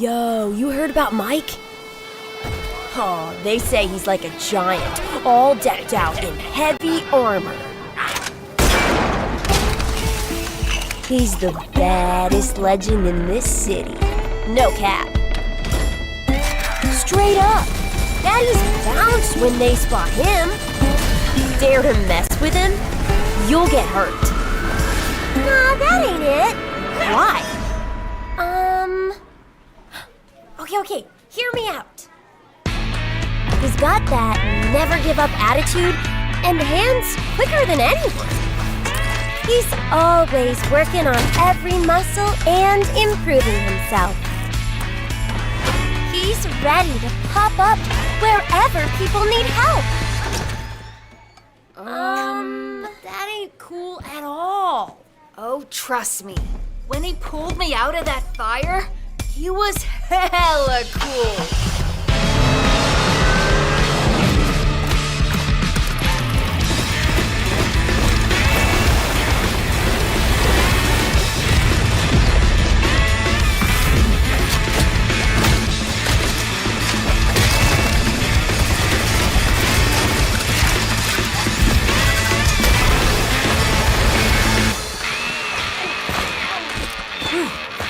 Yo, you heard about Mike? Oh, they say he's like a giant, all decked out in heavy armor. He's the baddest legend in this city. No cap. Straight up. Baddies bounce when they spot him. Dare to mess with him, you'll get hurt. Nah, that ain't it. Why? Okay, hear me out. He's got that never give up attitude and hands quicker than anyone. He's always working on every muscle and improving himself. He's ready to pop up wherever people need help. That ain't cool at all. Oh, trust me. When he pulled me out of that fire, he was hella cool.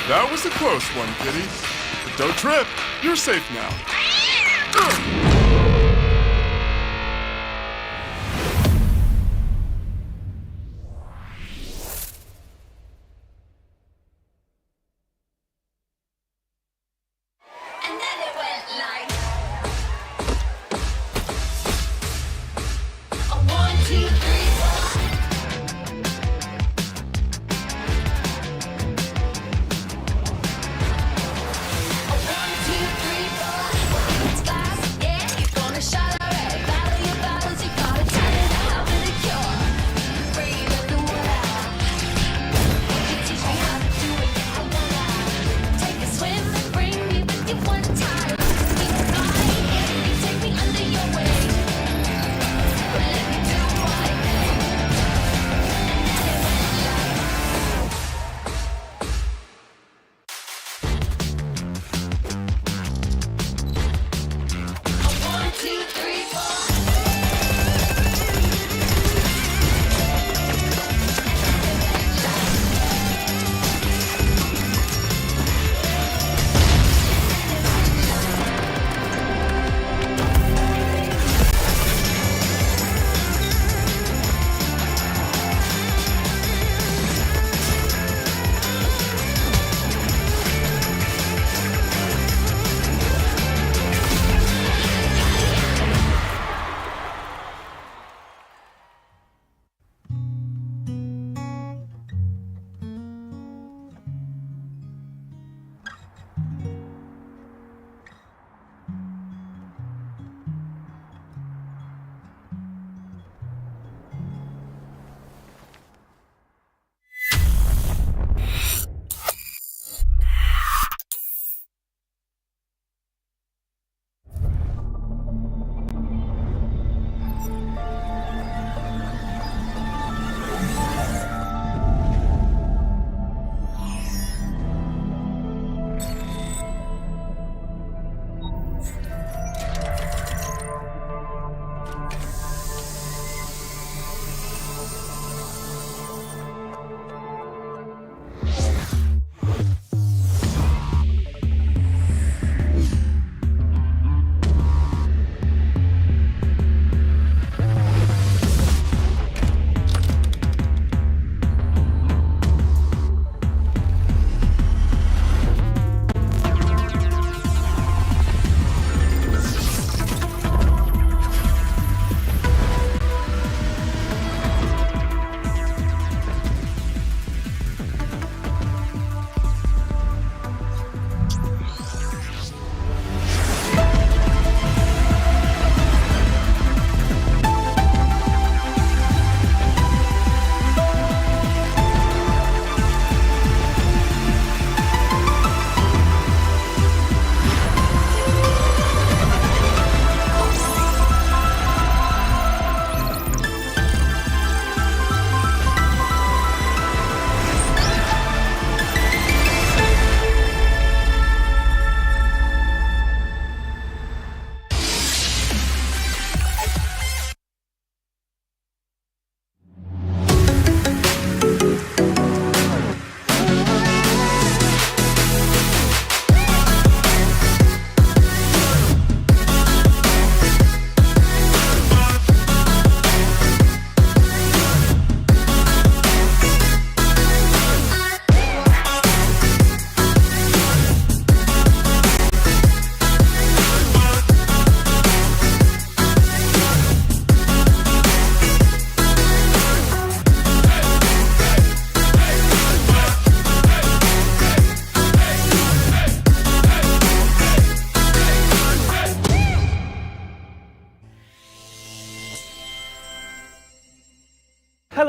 That was a close one, kitty. But don't trip. You're safe now. And then it went like a 1, 2, 3, 4. A 1, 2, 3, 4. It's fast, yeah.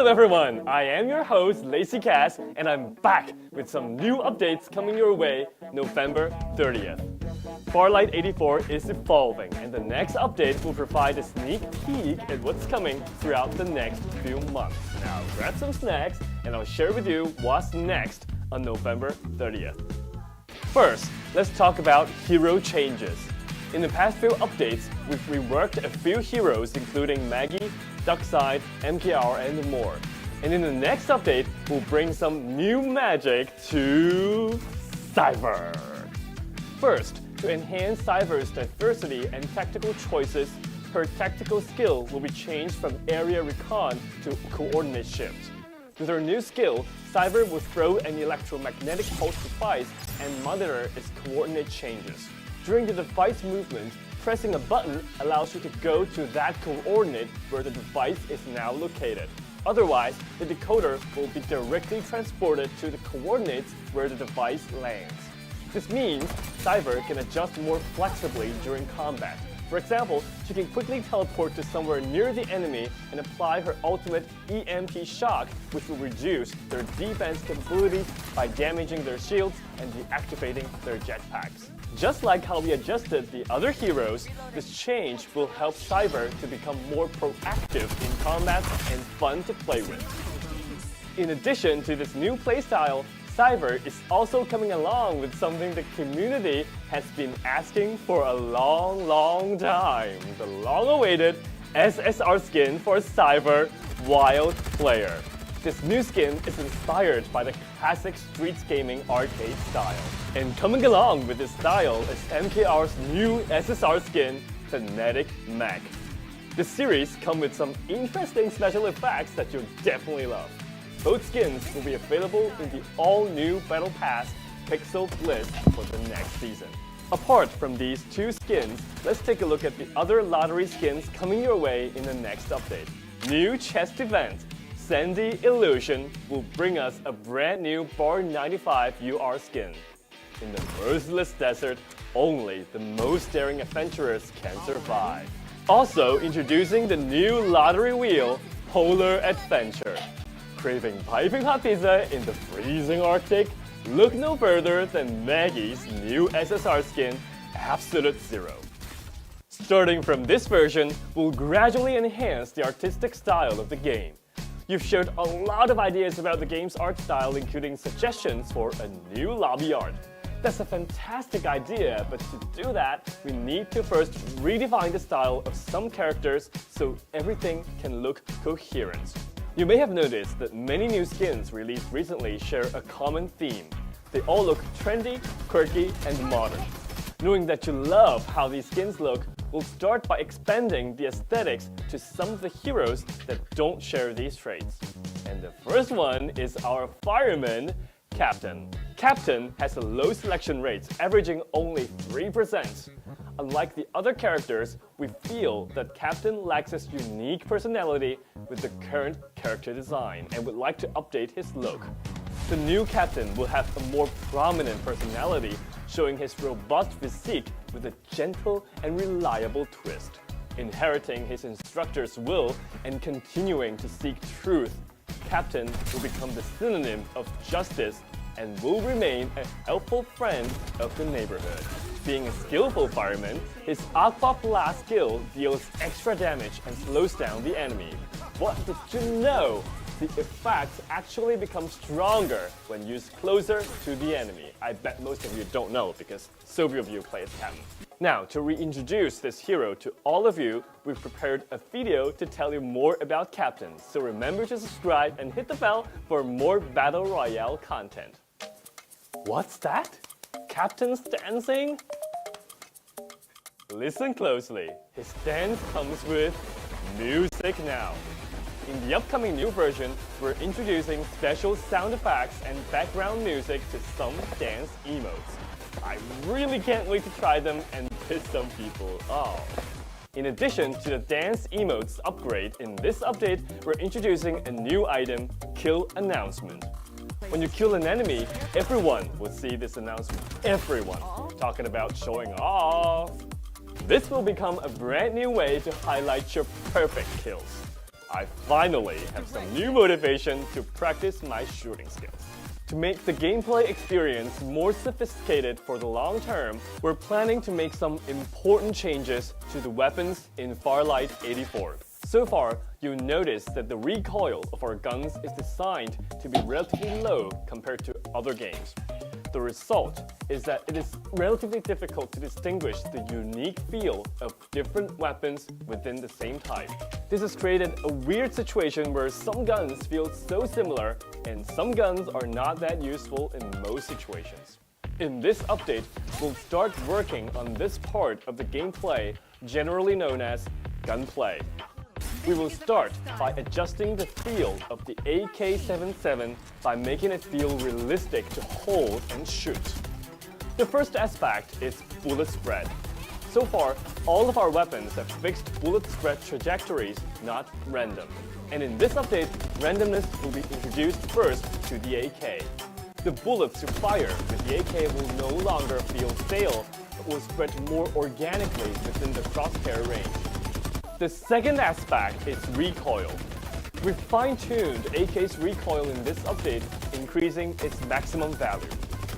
up everyone? I am your host Lazy Cass and I'm back with some new updates coming your way November 30th. Farlight 84 is evolving and the next update will provide a sneak peek at what's coming throughout the next few months. Now grab some snacks and I'll share with you what's next on November 30th. First, let's talk about hero changes. In the past few updates, we've reworked a few heroes including Maggie, Duckside, MKR, and more. And in the next update, we'll bring some new magic to Cyber. First, to enhance Cyber's diversity and tactical choices, her tactical skill will be changed from area recon to coordinate shift. With her new skill, Cyber will throw an electromagnetic pulse device and monitor its coordinate changes. During the device movement, pressing a button allows you to go to that coordinate where the device is now located. Otherwise, the decoder will be directly transported to the coordinates where the device lands. This means Cyber can adjust more flexibly during combat. For example, she can quickly teleport to somewhere near the enemy and apply her ultimate EMP shock, which will reduce their defense capabilities by damaging their shields and deactivating their jetpacks. Just like how we adjusted the other heroes, this change will help Cyber to become more proactive in combat and fun to play with. In addition to this new playstyle, Cyber is also coming along with something the community has been asking for a long time. The long-awaited SSR skin for Cyber Wild Player. This new skin is inspired by the classic Streets Gaming arcade style. And coming along with this style is MKR's new SSR skin, Fanatic Mac. This series comes with some interesting special effects that you'll definitely love. Both skins will be available in the all-new Battle Pass Pixel Blitz for the next season. Apart from these two skins, let's take a look at the other lottery skins coming your way in the next update. New chest event, Sandy Illusion, will bring us a brand new Bar 95 UR skin. In the merciless desert, only the most daring adventurers can survive. Also introducing the new lottery wheel, Polar Adventure. Craving piping hot pizza in the freezing Arctic? Look no further than Maggie's new SSR skin, Absolute Zero. Starting from this version, we'll gradually enhance the artistic style of the game. You've shared a lot of ideas about the game's art style, including suggestions for a new lobby art. That's a fantastic idea, but to do that, we need to first redefine the style of some characters so everything can look coherent. You may have noticed that many new skins released recently share a common theme. They all look trendy, quirky, and modern. Knowing that you love how these skins look, we'll start by expanding the aesthetics to some of the heroes that don't share these traits. And the first one is our fireman, Captain. Captain has a low selection rate, averaging only 3%. Unlike the other characters, we feel that Captain lacks his unique personality with the current character design and would like to update his look. The new Captain will have a more prominent personality, showing his robust physique with a gentle and reliable twist. Inheriting his instructor's will and continuing to seek truth, Captain will become the synonym of justice and will remain a helpful friend of the neighborhood. Being a skillful fireman, his Aqua Blast skill deals extra damage and slows down the enemy. What did you know? The effect actually becomes stronger when used closer to the enemy. I bet most of you don't know because so few of you play as Captain. Now, to reintroduce this hero to all of you, we've prepared a video to tell you more about Captain. So remember to subscribe and hit the bell for more Battle Royale content. What's that? Captain's dancing? Listen closely. His dance comes with music now. In the upcoming new version, we're introducing special sound effects and background music to some dance emotes. I really can't wait to try them and piss some people off. In addition to the dance emotes upgrade, in this update, we're introducing a new item, Kill Announcement. When you kill an enemy, everyone will see this announcement. Everyone. Talking about showing off. This will become a brand new way to highlight your perfect kills. I finally have some new motivation to practice my shooting skills. To make the gameplay experience more sophisticated for the long term, we're planning to make some important changes to the weapons in Farlight 84. So far, you'll notice that the recoil of our guns is designed to be relatively low compared to other games. The result is that it is relatively difficult to distinguish the unique feel of different weapons within the same type. This has created a weird situation where some guns feel so similar and some guns are not that useful in most situations. In this update, we'll start working on this part of the gameplay generally known as gunplay. We will start by adjusting the feel of the AK-77 by making it feel realistic to hold and shoot. The first aspect is bullet spread. So far, all of our weapons have fixed bullet spread trajectories, not random. And in this update, randomness will be introduced first to the AK. The bullets you fire with the AK will no longer feel stale, but will spread more organically within the crosshair range. The second aspect is recoil. We've fine-tuned AK's recoil in this update, increasing its maximum value.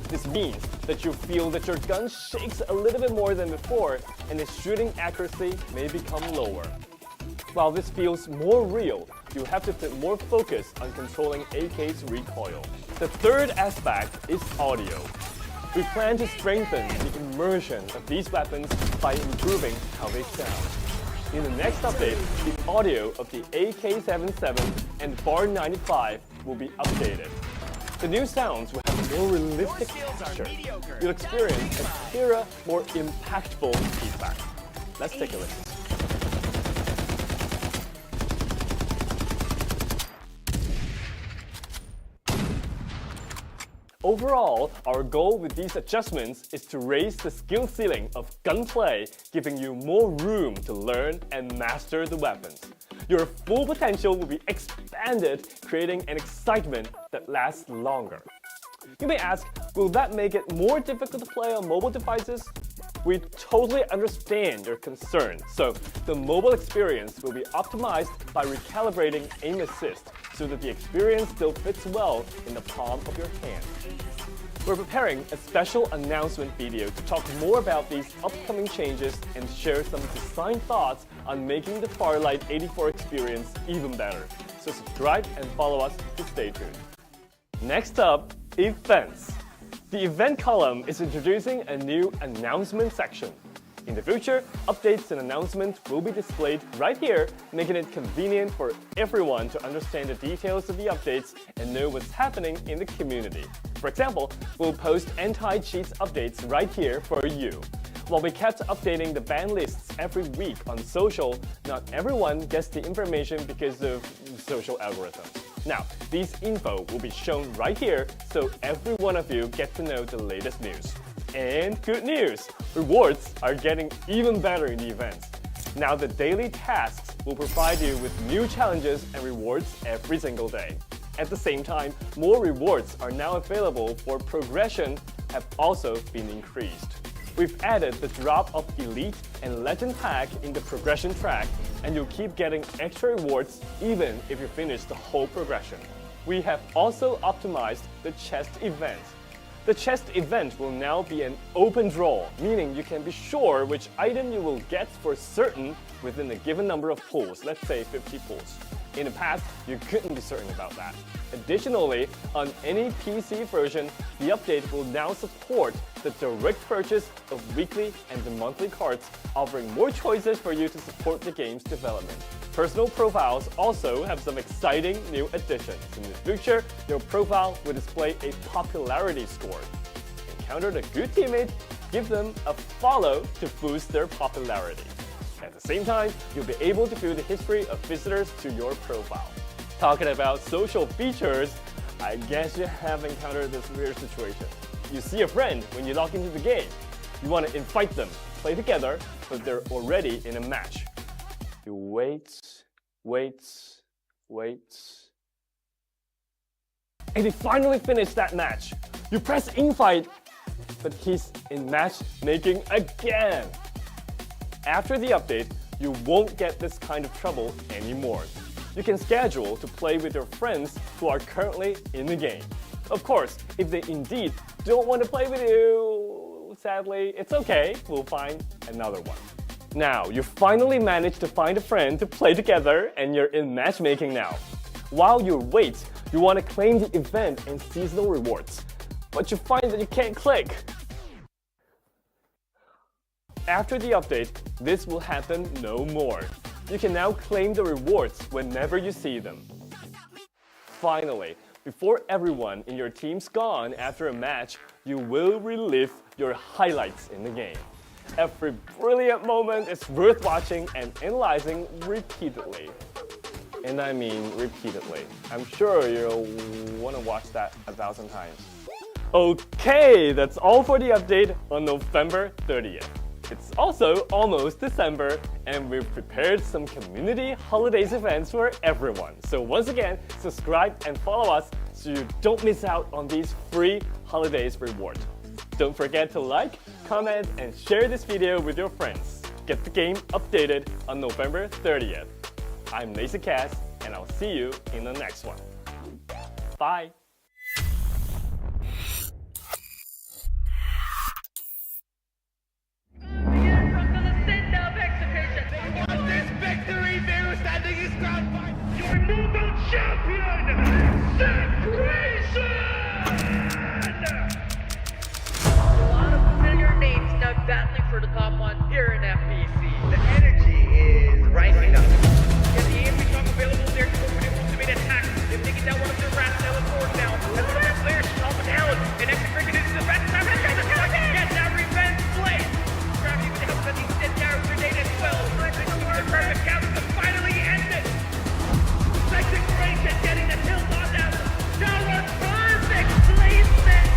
This means that you feel that your gun shakes a little bit more than before, and its shooting accuracy may become lower. While this feels more real, you have to put more focus on controlling AK's recoil. The third aspect is audio. We plan to strengthen the immersion of these weapons by improving how they sound. In the next update, the audio of the AK-77 and Bar 95 will be updated. The new sounds will have more realistic texture. You'll experience a clearer, more impactful feedback. Let's take a listen. Overall, our goal with these adjustments is to raise the skill ceiling of gunplay, giving you more room to learn and master the weapons. Your full potential will be expanded, creating an excitement that lasts longer. You may ask, will that make it more difficult to play on mobile devices? We totally understand your concern, so the mobile experience will be optimized by recalibrating aim assist so that the experience still fits well in the palm of your hand. We're preparing a special announcement video to talk more about these upcoming changes and share some design thoughts on making the Farlight 84 experience even better. So subscribe and follow us to stay tuned. Next up, events. The event column is introducing a new announcement section. In the future, updates and announcements will be displayed right here, making it convenient for everyone to understand the details of the updates and know what's happening in the community. For example, we'll post anti-cheats updates right here for you. While we kept updating the ban lists every week on social, not everyone gets the information because of social algorithms. Now, these info will be shown right here, so every one of you get to know the latest news. And good news! Rewards are getting even better in the events. Now the daily tasks will provide you with new challenges and rewards every single day. At the same time, more rewards are now available for progression have also been increased. We've added the drop of Elite and Legend pack in the progression track, and you'll keep getting extra rewards even if you finish the whole progression. We have also optimized the chest event. The chest event will now be an open draw, meaning you can be sure which item you will get for certain within a given number of pulls, let's say 50 pulls. In the past, you couldn't be certain about that. Additionally, on any PC version, the update will now support the direct purchase of weekly and the monthly cards, offering more choices for you to support the game's development. Personal profiles also have some exciting new additions. In the future, your profile will display a popularity score. Encountered a good teammate, give them a follow to boost their popularity. At the same time, you'll be able to view the history of visitors to your profile. Talking about social features, I guess you have encountered this weird situation. You see a friend when you log into the game. You want to invite them, play together, but they're already in a match. You wait, and they finally finish that match. You press invite, but he's in matchmaking again. After the update, you won't get this kind of trouble anymore. you can schedule to play with your friends who are currently in the game. Of course, if they indeed don't want to play with you, sadly, it's okay, we'll find another one. Now, you finally managed to find a friend to play together and you're in matchmaking now. While you wait, you want to claim the event and seasonal rewards, but you find that you can't click. After the update, this will happen no more. You can now claim the rewards whenever you see them. Finally, before everyone in your team's gone after a match, you will relive your highlights in the game. Every brilliant moment is worth watching and analyzing repeatedly. And I mean repeatedly. I'm sure you'll want to watch that 1,000 times. Okay, that's all for the update on November 30th. It's also almost December, and we've prepared some community holidays events for everyone. So once again, subscribe and follow us so you don't miss out on these free holidays rewards. Don't forget to like, comment, and share this video with your friends. Get the game updated on November 30th. I'm Lazy Cass, and I'll see you in the next one. Bye! Battling for the top one here in FPC. The energy is rising up. Get the AMP stock available there to open it to make an attack. They've taken down one of their rats, now it's forward now. And one of their players shot down. And executed into the best time. Get that revenge play. Gravity with the help of the dead tower grenade as well. The perfect capture to finally end it. Second range and getting the kill on them. Now a perfect placement.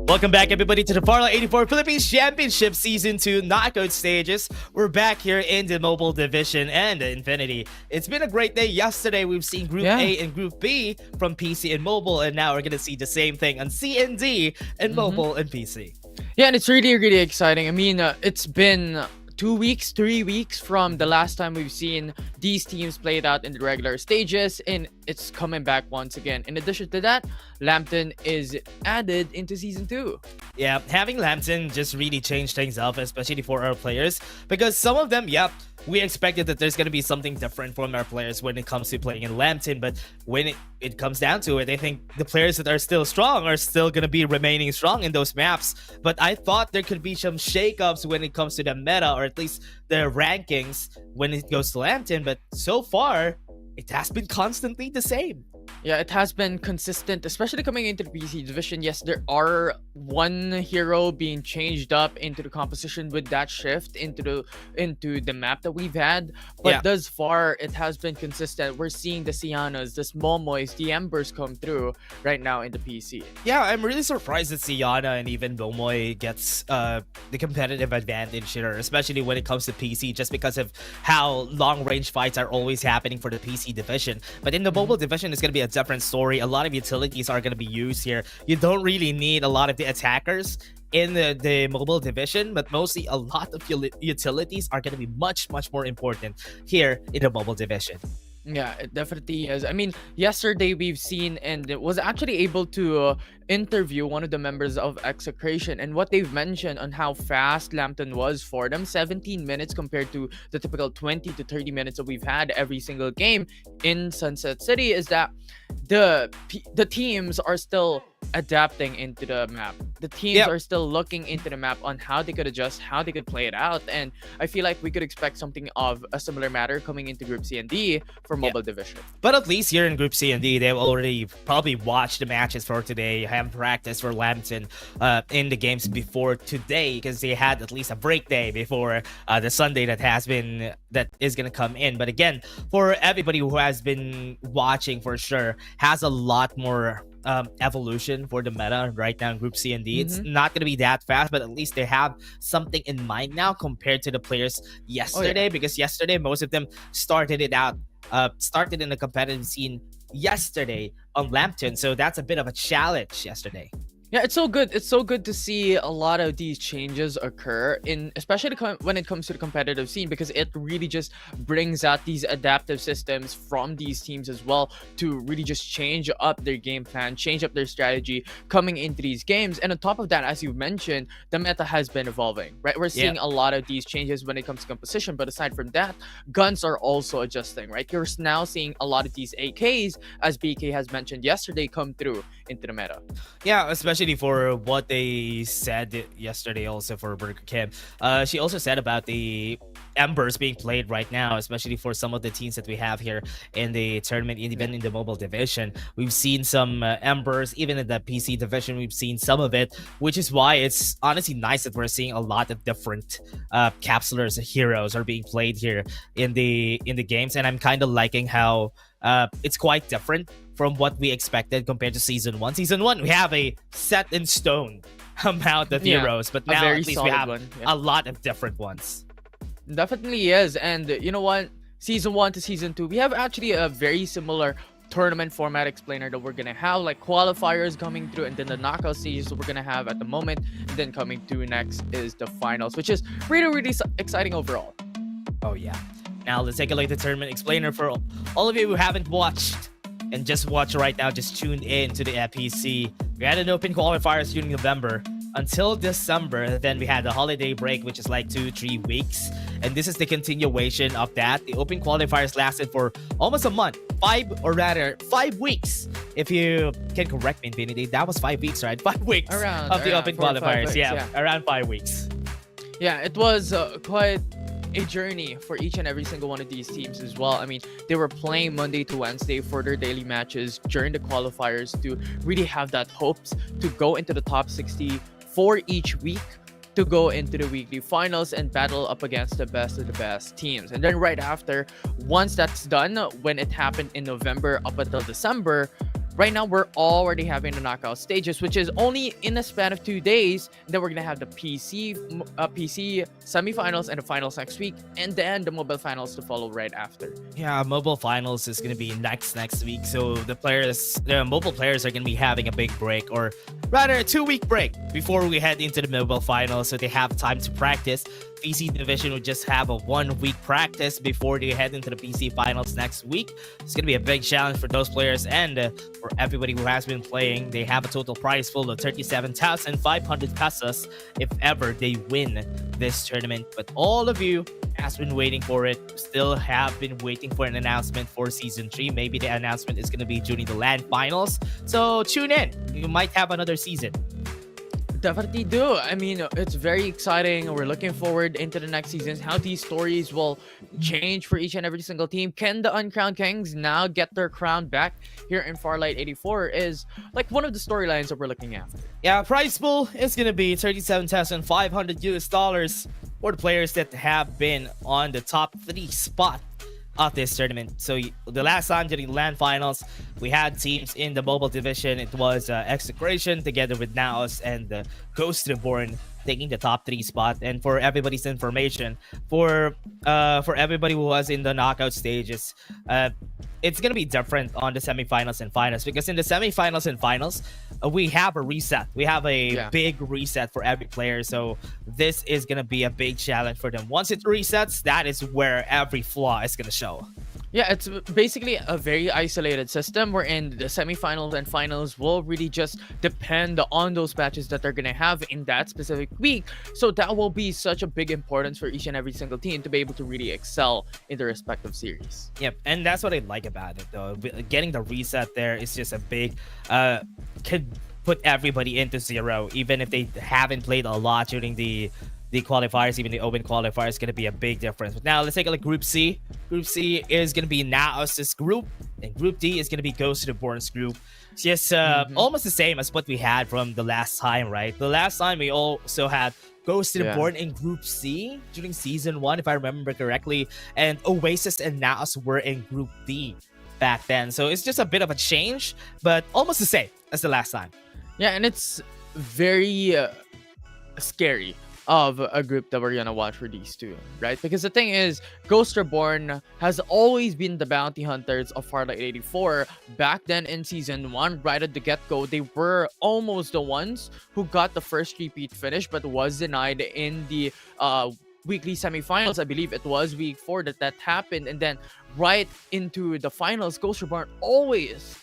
Welcome back, everybody, to the Farlight 84 Philippines Championship Season 2 knockout stages. We're back here in the mobile division and the Infinity. It's been a great day. Yesterday, we've seen Group A and Group B from PC and mobile, and now we're going to see the same thing on C and D and mobile and PC. Yeah, and it's really, really exciting. I mean, it's been 2 weeks, 3 weeks from the last time we've seen these teams played out in the regular stages, and it's coming back once again. In addition to that, Lambton is added into Season 2. Yeah, having Lambton just really changed things up, especially for our players, because some of them, we expected that there's going to be something different from our players when it comes to playing in Lambton, but when it comes down to it, I think the players that are still strong are still going to be remaining strong in those maps. But I thought there could be some shakeups when it comes to the meta, or at least the rankings when it goes to Lambton, but so far, it has been constantly the same. Yeah, it has been consistent, especially coming into the PC division. Yes, there are one hero being changed up into the composition with that shift into the map that we've had. But thus far, it has been consistent. We're seeing the Sianas, the Momoys, the Embers come through right now in the PC. Yeah, I'm really surprised that Siana and even Momoy gets the competitive advantage here, especially when it comes to PC, just because of how long-range fights are always happening for the PC division. But in the mobile division, it's going to be a different story. A lot of utilities are going to be used here. You don't really need a lot of the attackers in the mobile division, but mostly a lot of utilities are going to be much more important here in the mobile division. Yeah, it definitely is. I mean, yesterday we've seen and it was actually able to interview one of the members of Execration, and what they've mentioned on how fast Lambton was for them, 17 minutes compared to the typical 20 to 30 minutes that we've had every single game in Sunset City, is that the teams are still adapting into the map. The teams are still looking into the map on how they could adjust, how they could play it out, and I feel like we could expect something of a similar matter coming into Group C and D for Mobile Division. But at least here in Group C and D, they've already probably watched the matches for today, have practiced for Lambton in the games before today, because they had at least a break day before the Sunday that is gonna come in. But again, for everybody who has been watching, for sure has a lot more evolution for the meta right now in Group C and D. It's not going to be that fast, but at least they have something in mind now compared to the players yesterday, because yesterday most of them started in the competitive scene yesterday on Lambton, so that's a bit of a challenge yesterday. Yeah, it's so good. It's so good to see a lot of these changes occur especially when it comes to the competitive scene, because it really just brings out these adaptive systems from these teams as well to really just change up their game plan, change up their strategy coming into these games. And on top of that, as you mentioned, the meta has been evolving, right? We're seeing a lot of these changes when it comes to composition, but aside from that, guns are also adjusting, right? You're now seeing a lot of these AKs, as BK has mentioned yesterday, come through into the meta. Yeah, especially for what they said yesterday also for Burger Kim. She also said about the Embers being played right now, especially for some of the teams that we have here in the tournament, even in the mobile division. We've seen some Embers, even in the PC division, we've seen some of it, which is why it's honestly nice that we're seeing a lot of different capsulars, heroes are being played here in the games. And I'm kind of liking how it's quite different from what we expected compared to Season 1. Season 1, we have a set in stone amount of heroes, but now at least we have a lot of different ones. Definitely is. And you know what? Season 1 to Season 2, we have actually a very similar tournament format explainer that we're gonna have, like qualifiers coming through, and then the knockout stages that we're gonna have at the moment, and then coming through next is the finals, which is really exciting overall. Oh yeah. Now let's take a look at the tournament explainer for all of you who haven't watched and just watch right now, just tuned in to the FPC. We had an open qualifiers during November until December. Then we had the holiday break, which is like 2-3 weeks. And this is the continuation of that. The open qualifiers lasted for almost a month. 5 weeks. If you can correct me, Infinity, that was 5 weeks, right? 5 weeks of the open qualifiers. Weeks, yeah, around 5 weeks. Yeah, it was quite a journey for each and every single one of these teams as well. I mean, they were playing Monday to Wednesday for their daily matches during the qualifiers to really have that hopes to go into the top 60 for each week, to go into the weekly finals and battle up against the best of the best teams. And then right after, once that's done, when it happened in November up until December, right now we're already having the knockout stages, which is only in a span of 2 days. Then we're gonna have the PC semifinals and the finals next week, and then the mobile finals to follow right after. Yeah, mobile finals is gonna be next week. So the mobile players are gonna be having a big break, or rather a 2-week break before we head into the mobile finals, so they have time to practice. PC division would just have a 1-week practice before they head into the PC finals next week. It's gonna be a big challenge for those players, and for everybody who has been playing, they have a total prize pool of 37,500 pesos if ever they win this tournament. But all of you has been waiting for it, still have been waiting for an announcement for Season 3. Maybe the announcement is going to be during the LAN finals, so tune in. You might have another season. Definitely do. I mean, it's very exciting. We're looking forward into the next seasons, how these stories will change for each and every single team. Can the Uncrowned Kings now get their crown back here in Farlight 84 is like one of the storylines that we're looking at. Yeah, prize pool is going to be $37,500 for the players that have been on the top 3 spot of this tournament. So the last time during the LAN finals, we had teams in the mobile division. It was Execration together with Naos and Ghost Reborn taking the top 3 spot. And for everybody's information, for everybody who was in the knockout stages, it's gonna be different on the semifinals and finals, because in the semifinals and finals, we have a reset. We have a big reset for every player. So this is gonna be a big challenge for them. Once it resets, that is where every flaw is gonna show. Yeah, it's basically a very isolated system wherein the semifinals and finals will really just depend on those matches that they're going to have in that specific week. So that will be such a big importance for each and every single team to be able to really excel in their respective series. Yep, and that's what I like about it, though. Getting the reset there is just a big, could put everybody into zero, even if they haven't played a lot during the qualifiers, even the open qualifier is going to be a big difference. But now let's take a look. Group C. Group C is going to be Naos's group, and Group D is going to be Ghost to the Born's group. It's just almost the same as what we had from the last time, right? The last time we also had Ghost to the Born in Group C during Season 1, if I remember correctly, and Oasis and Naos were in Group D back then. So it's just a bit of a change, but almost the same as the last time. Yeah, and it's very scary of a group that we're gonna watch for these two, right? Because the thing is, Ghost Reborn has always been the bounty hunters of Farlight 84. Back then in Season 1, right at the get-go, they were almost the ones who got the first repeat finish, but was denied in the weekly semifinals. I believe it was week 4 that happened, and then right into the finals, Ghost Reborn always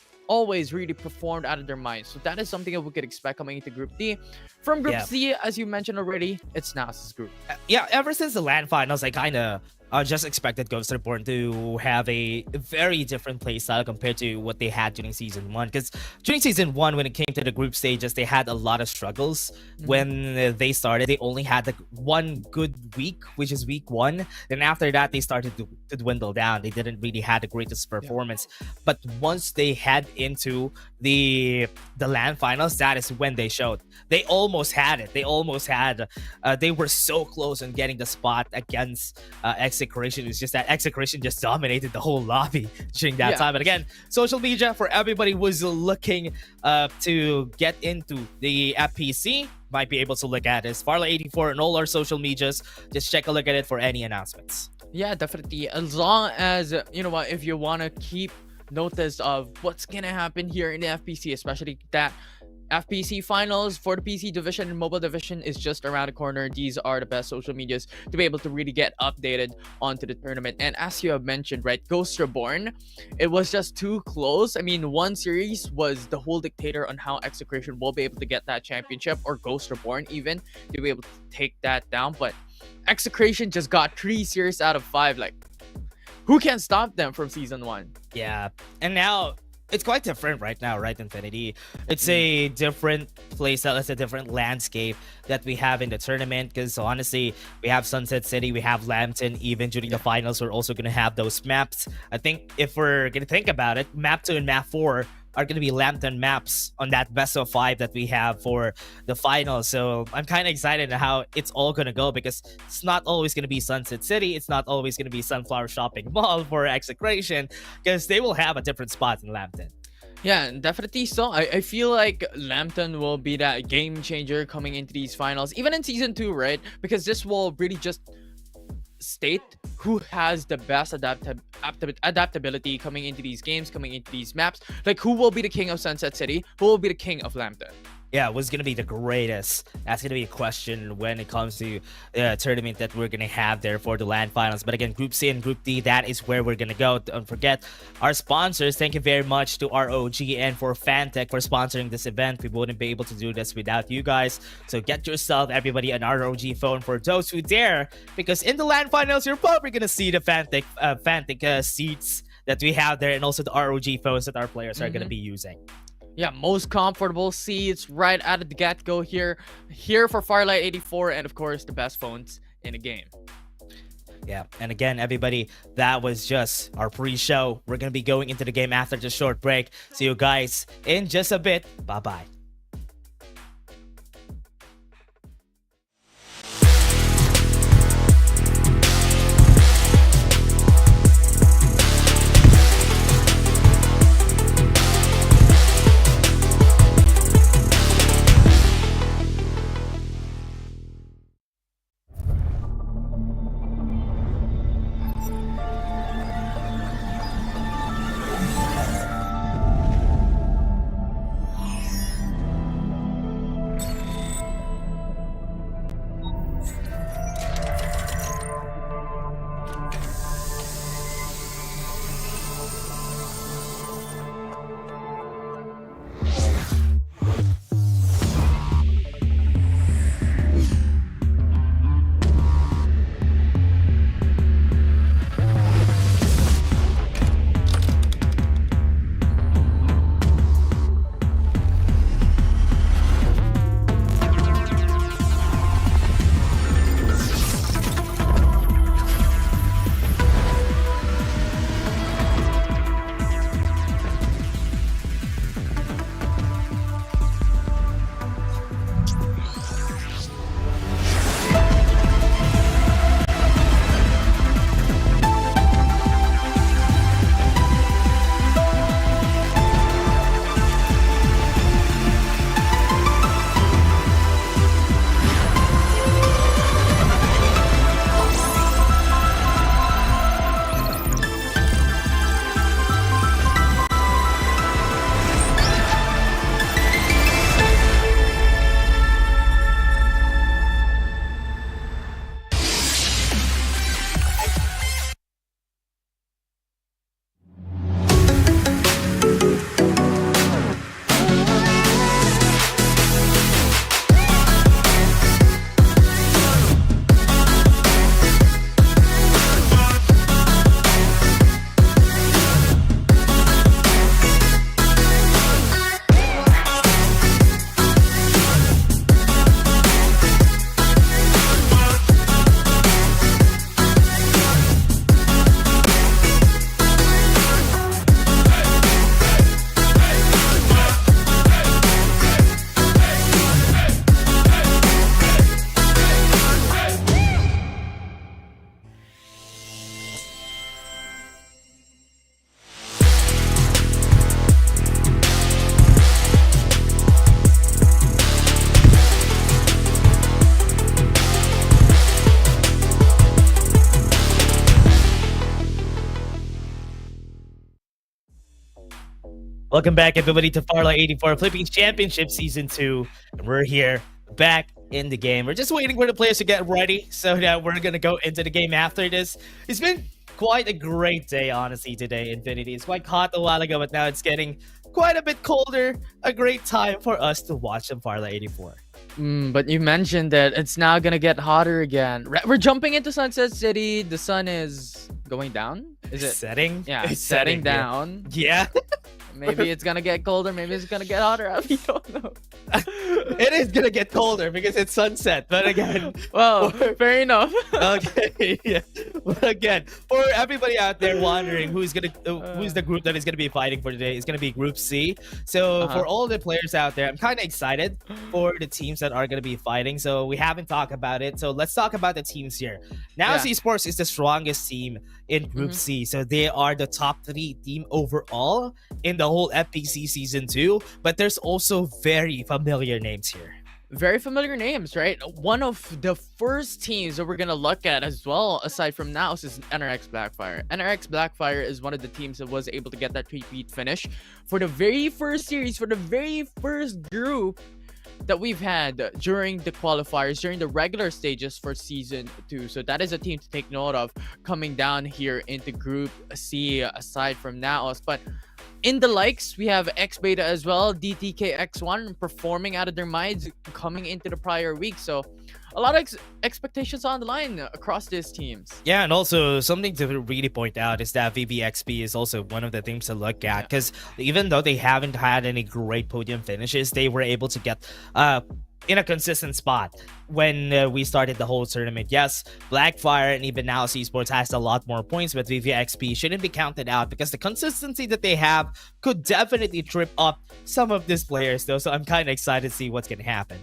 really performed out of their minds. So that is something that we could expect coming into Group D. From Group C, as you mentioned already, it's Naos's group. Yeah, ever since the LAN finals, I kind of just expected Ghost Reborn to have a very different playstyle compared to what they had during Season 1. Because during Season 1, when it came to the group stages, they had a lot of struggles. When they started, they only had one good week, which is week 1. Then after that, they started to dwindle down. They didn't really have the greatest performance. But once they head into the LAN finals, that is when they showed. They almost had it. They were so close on getting the spot against Execration. It's just that Execration just dominated the whole lobby during that time. And again, social media for everybody was looking to get into the FPC might be able to look at this. Farlight 84 and all our social medias. Just check a look at it for any announcements. Yeah, definitely. As long as, you know what, if you want to keep notice of what's gonna happen here in the FPC, especially that FPC finals for the PC division and mobile division is just around the corner. These are the best social medias to be able to really get updated onto the tournament. And as you have mentioned, right, Ghost Reborn, it was just too close. I mean, one series was the whole dictator on how Execration will be able to get that championship, or Ghost Reborn even to be able to take that down. But Execration just got 3 series out of 5. Like, who can stop them from Season 1? Yeah, and now it's quite different right now, right, Infinity? It's a different playstyle, it's a different landscape that we have in the tournament, because honestly, we have Sunset City, we have Lambton. Even during the finals, we're also going to have those maps. I think if we're going to think about it, Map 2 and Map 4 are going to be Lambton maps on that best of 5 that we have for the finals. So I'm kind of excited at how it's all going to go, because it's not always going to be Sunset City. It's not always going to be Sunflower Shopping Mall for Execration, because they will have a different spot in Lambton. Yeah, definitely so. I feel like Lambton will be that game changer coming into these finals, even in Season 2, right? Because this will really just state who has the best adaptability coming into these games, coming into these maps. Like, who will be the king of Sunset City? Who will be the king of Lambton? Yeah, what's going to be the greatest? That's going to be a question when it comes to the tournament that we're going to have there for the LAN finals. But again, Group C and Group D, that is where we're going to go. Don't forget our sponsors. Thank you very much to ROG and for Fantech for sponsoring this event. We wouldn't be able to do this without you guys. So get yourself, everybody, an ROG phone for those who dare. Because in the LAN finals, you're probably going to see the Fantech seats that we have there, and also the ROG phones that our players are going to be using. Yeah, most comfortable seats right out of the get-go here for Farlight 84, and of course the best phones in the game. Yeah, and again, everybody, that was just our pre-show. We're gonna be going into the game after the short break. See you guys in just a bit. Bye-bye. Welcome back, everybody, to Farlight 84 Philippines Championship Season 2. And we're here, back in the game. We're just waiting for the players to get ready so that we're going to go into the game after this. It's been quite a great day, honestly, today, Infinity. It's quite hot a while ago, but now it's getting quite a bit colder. A great time for us to watch some Farlight 84. But you mentioned that it's now gonna get hotter again. We're jumping into Sunset City. The sun is going down. Is it setting? Yeah, It's it's setting yeah. down. Yeah. Maybe it's gonna get colder. Maybe it's gonna get hotter. We don't know. It is gonna get colder because it's sunset. But again, Well, fair enough. okay, yeah. But again, for everybody out there wondering who's the group that is gonna be fighting for today, it's gonna be Group C. So for all the players out there, I'm kind of excited for the teams that are gonna be fighting. So we haven't talked about it. So let's talk about the teams here. Now, Yeah. esports is the strongest team in Group C. So they are the top 3 team overall in the whole FPC Season 2. But there's also very familiar names here. Very familiar names, right? One of the first teams that we're gonna look at as well, aside from Naos, is NRX Blackfire. NRX Blackfire is one of the teams that was able to get that repeat finish for the very first series, for the very first group that we've had during the qualifiers, during the regular stages for Season 2. So that is a team to take note of coming down here into Group C, aside from Naos. But in the likes, we have X Beta as well, DTKX1 performing out of their minds coming into the prior week. So a lot of expectations on the line across these teams. Yeah, and also something to really point out is that VBXP is also one of the things to look at, because even though they haven't had any great podium finishes, they were able to get in a consistent spot when we started the whole tournament. Yes, Blackfire and even now esports has a lot more points, but VVXP shouldn't be counted out because the consistency that they have could definitely trip up some of these players though. So I'm kind of excited to see what's gonna happen.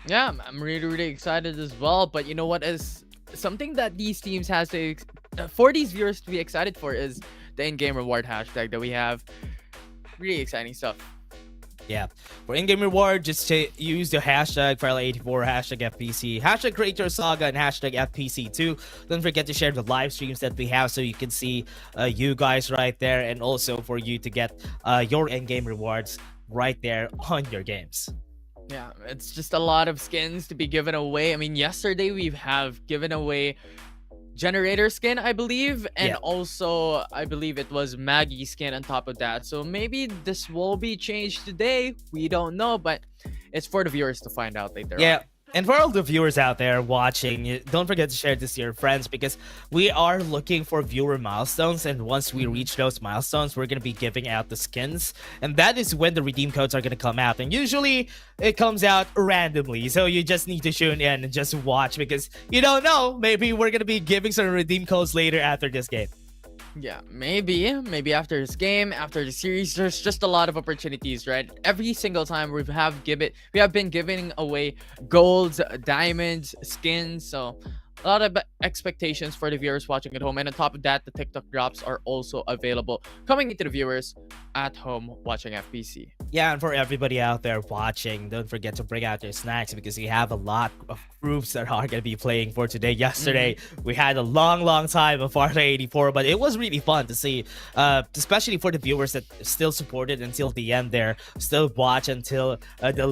Yeah, I'm really excited as well. But you know what is something that these teams has to for these viewers to be excited for is the in-game reward hashtag that we have. Really exciting stuff. Yeah, for in-game reward, just use the hashtag Farlight84, hashtag FPC, hashtag Create Your Saga, and hashtag FPC2. Don't forget to share the live streams that we have so you can see you guys right there, and also for you to get your in-game rewards right there on your games. Yeah, it's just a lot of skins to be given away. I mean, yesterday we have given away Generator skin, I believe, and also I believe it was Maggie skin on top of that. So maybe this will be changed today. We don't know, but it's for the viewers to find out later on. And for all the viewers out there watching, don't forget to share this to your friends, because we are looking for viewer milestones, and once we reach those milestones, we're going to be giving out the skins, and that is when the redeem codes are going to come out, and usually it comes out randomly, so you just need to tune in and just watch, because you don't know, maybe we're going to be giving some redeem codes later after this game. Yeah, maybe after this game, after the series, there's just a lot of opportunities, right? Every single time we have been giving away golds, diamonds, skins, so a lot of expectations for the viewers watching at home. And on top of that, the TikTok drops are also available coming into the viewers at home watching FPC. Yeah, and for everybody out there watching, don't forget to bring out your snacks, because we have a lot of groups that are going to be playing for today. Yesterday, we had a long time of Farlight 84, but it was really fun to see, especially for the viewers that still supported until the end there, still watch until the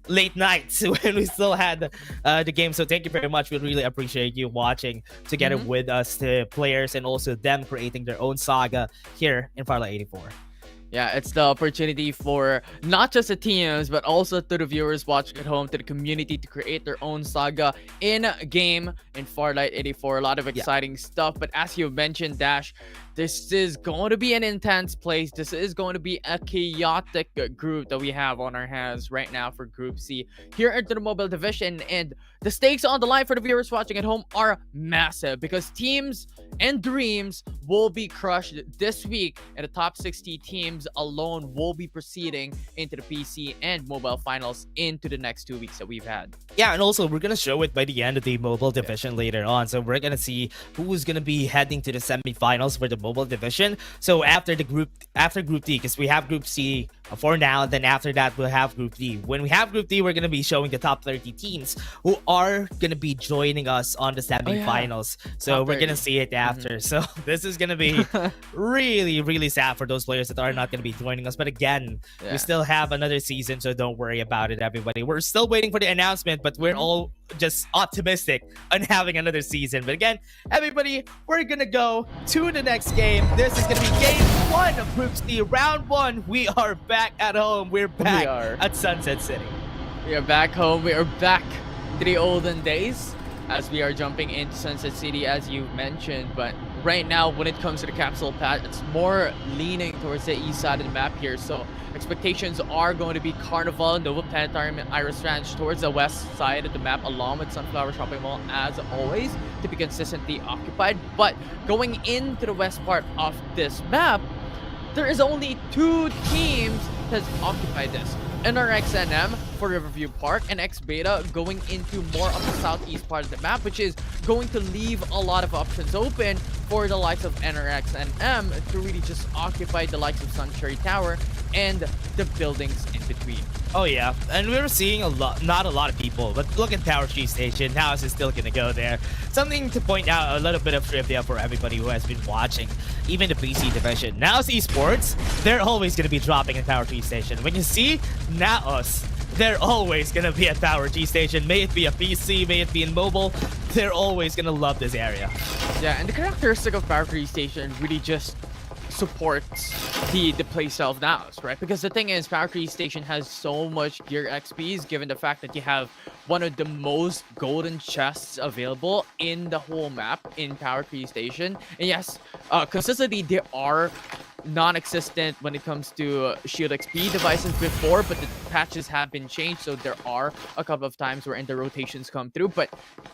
late nights when we still had the game. So thank you very much. We really appreciate you watching together with us, the players, and also them creating their own saga here in Farlight 84. Yeah, it's the opportunity for not just the teams, but also to the viewers watching at home, to the community, to create their own saga in game in Farlight 84. A lot of exciting stuff. But as you mentioned, Dash, this is going to be an intense place. This is going to be a chaotic group that we have on our hands right now for Group C here into the mobile division. And the stakes on the line for the viewers watching at home are massive, because teams and dreams will be crushed this week, and the top 60 teams alone will be proceeding into the PC and mobile finals into the next 2 weeks that we've had. Yeah, and also we're gonna show it by the end of the mobile division later on. So we're gonna see who's gonna be heading to the semifinals for the mobile division. So after Group D, because we have Group C for now. Then after that, we'll have Group D. When we have Group D, we're going to be showing the top 30 teams who are going to be joining us on the semi-finals. So Top we're going to 30. see it after. So this is going to be really, really sad for those players that are not going to be joining us. But again, Yeah. we still have another season, so don't worry about it, everybody. We're still waiting for the announcement, but we're all just optimistic on having another season. But again, everybody, we're going to go to the next game. This is going to be game 1 of Group C, round 1. We are back at home. We're back are. at Sunset City. We are back home. We are back to the olden days as we are jumping into Sunset City, as you mentioned. But right now, when it comes to the capsule pad, it's more leaning towards the east side of the map here. So expectations are going to be Carnival, Nova Planetarium, and Iris Ranch towards the west side of the map, along with Sunflower Shopping Mall, as always, to be consistently occupied. But going into the west part of this map, there is only 2 teams that occupy this. NRX-NM for Riverview Park and X-Beta going into more of the southeast part of the map, which is going to leave a lot of options open for the likes of NRX-NM to really just occupy the likes of Sunshine Tower and the buildings in between. Oh yeah, and we were seeing not a lot of people, but look at Tower 3 Station. House is still gonna go there. Something to point out, a little bit of trivia for everybody who has been watching, even the PC division. Now's esports, they're always gonna be dropping in Tower 3 Station. When you see Naos, they're always gonna be at Tower 3 Station. May it be a PC, may it be in mobile, they're always gonna love this area. Yeah, and the characteristic of Power 3 Station really just supports the playstyle of Naos, right? Because the thing is, Power 3 Station has so much gear XPs, given the fact that you have one of the most golden chests available in the whole map in Power 3 Station. And yes, consistently they are non-existent when it comes to Shield XP devices before, but the patches have been changed, so there are a couple of times where the rotations come through. But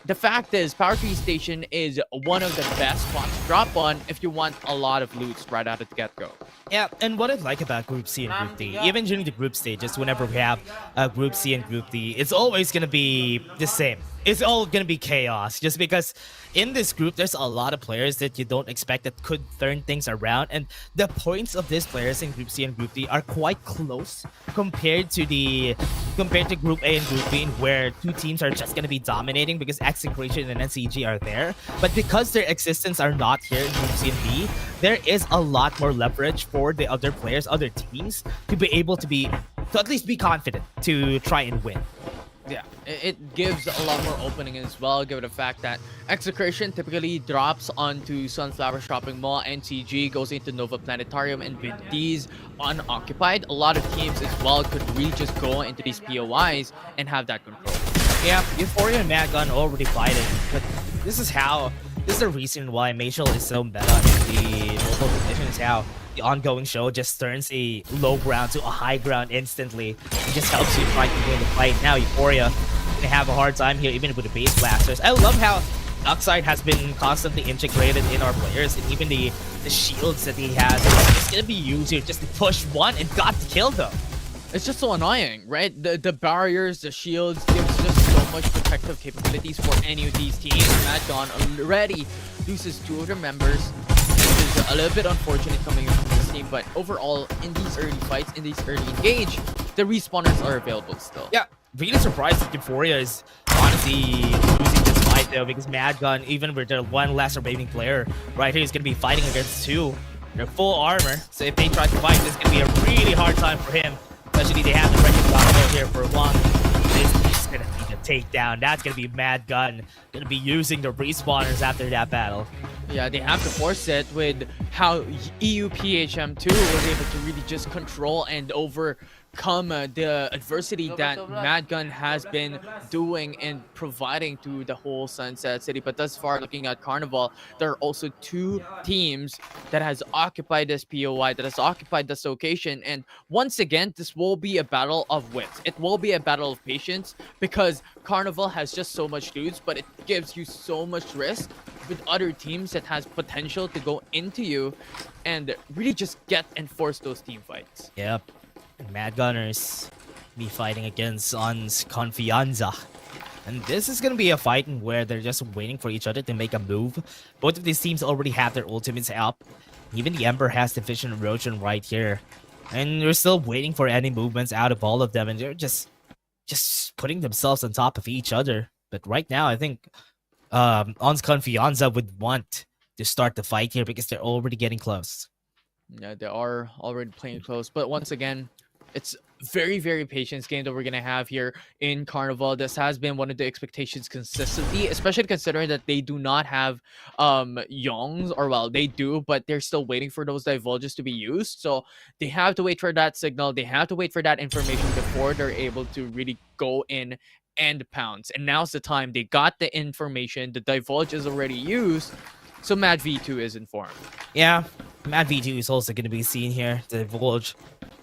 the fact is, Power 3 Station is one of the best spots to drop on if you want a lot of loots right out of the get-go. Yeah, and what I like about Group C and Group D, even during the group stages, whenever we have Group C and Group D, it's always going to be the same. It's all going to be chaos, just because in this group, there's a lot of players that you don't expect that could turn things around, and the points of these players in Group C and Group D are quite close compared to Group A and Group B, where 2 teams are just going to be dominating because Execration and NCG are there. But because their existence are not here in Group C and D, there is a lot more leverage for the other players, other teams, to be able to at least be confident to try and win. Yeah, it gives a lot more opening as well, given the fact that Execration typically drops onto Sunflower Shopping Mall, NCG goes into Nova Planetarium, and with these unoccupied, a lot of teams as well could really just go into these POIs and have that control. Yeah, Euphoria and Macgun already fighting, but this is the reason why Mayshel is so meta in the local division, is how the ongoing show just turns a low ground to a high ground instantly. It just helps you try to win the fight. Now Euphoria gonna have a hard time here, even with the base blasters. I love how Darkside has been constantly integrated in our players, and even the shields that he has. It's gonna be used here just to push one and got the kill though. It's just so annoying, right? The barriers, the shields, gives just so much protective capabilities for any of these teams. Macnnonade already loses 2 of their members, which is a little bit unfortunate coming from this team, but overall, in these early fights, in these early engage, the respawners are available still. Yeah, really surprised that Euphoria is honestly losing this fight though, because Macnnonade, even with their one less remaining player right here, is going to be fighting against 2. They're full armor, so if they try to fight, this is going to be a really hard time for him. Especially they have the wrecking combo here for one. This is going to be the takedown. That's going to be Macnnonade. Going to be using the respawners after that battle. Yeah, they have to force it with how EUPHM2 was able to really just control and overcome the adversity that Macnnonade has been doing and providing to the whole Sunset City. But thus far, looking at Carnival, there are also 2 teams that has occupied this POI, that has occupied this location. And once again, this will be a battle of wits. It will be a battle of patience, because Carnival has just so much dudes, but it gives you so much risk with other teams that has potential to go into you and really just get and force those team fights. Yep. Mad Gunners be fighting against On's Confianza. And this is going to be a fight where they're just waiting for each other to make a move. Both of these teams already have their ultimates up. Even the Ember has the Vision Erosion right here. And we're still waiting for any movements out of all of them, and they're just putting themselves on top of each other. But right now, I think Ons Confianza would want to start the fight here because they're already getting close. Yeah, they are already playing close. But once again, it's very, very patience game that we're going to have here in Carnival. This has been one of the expectations consistently, especially considering that they do not have Yongs, or well, they do, but they're still waiting for those divulges to be used. So they have to wait for that signal. They have to wait for that information before they're able to really go in and pounce. And now's the time. They got the information. The divulge is already used. So Mad V2 is informed. Yeah, Mad V2 is also going to be seen here. The divulge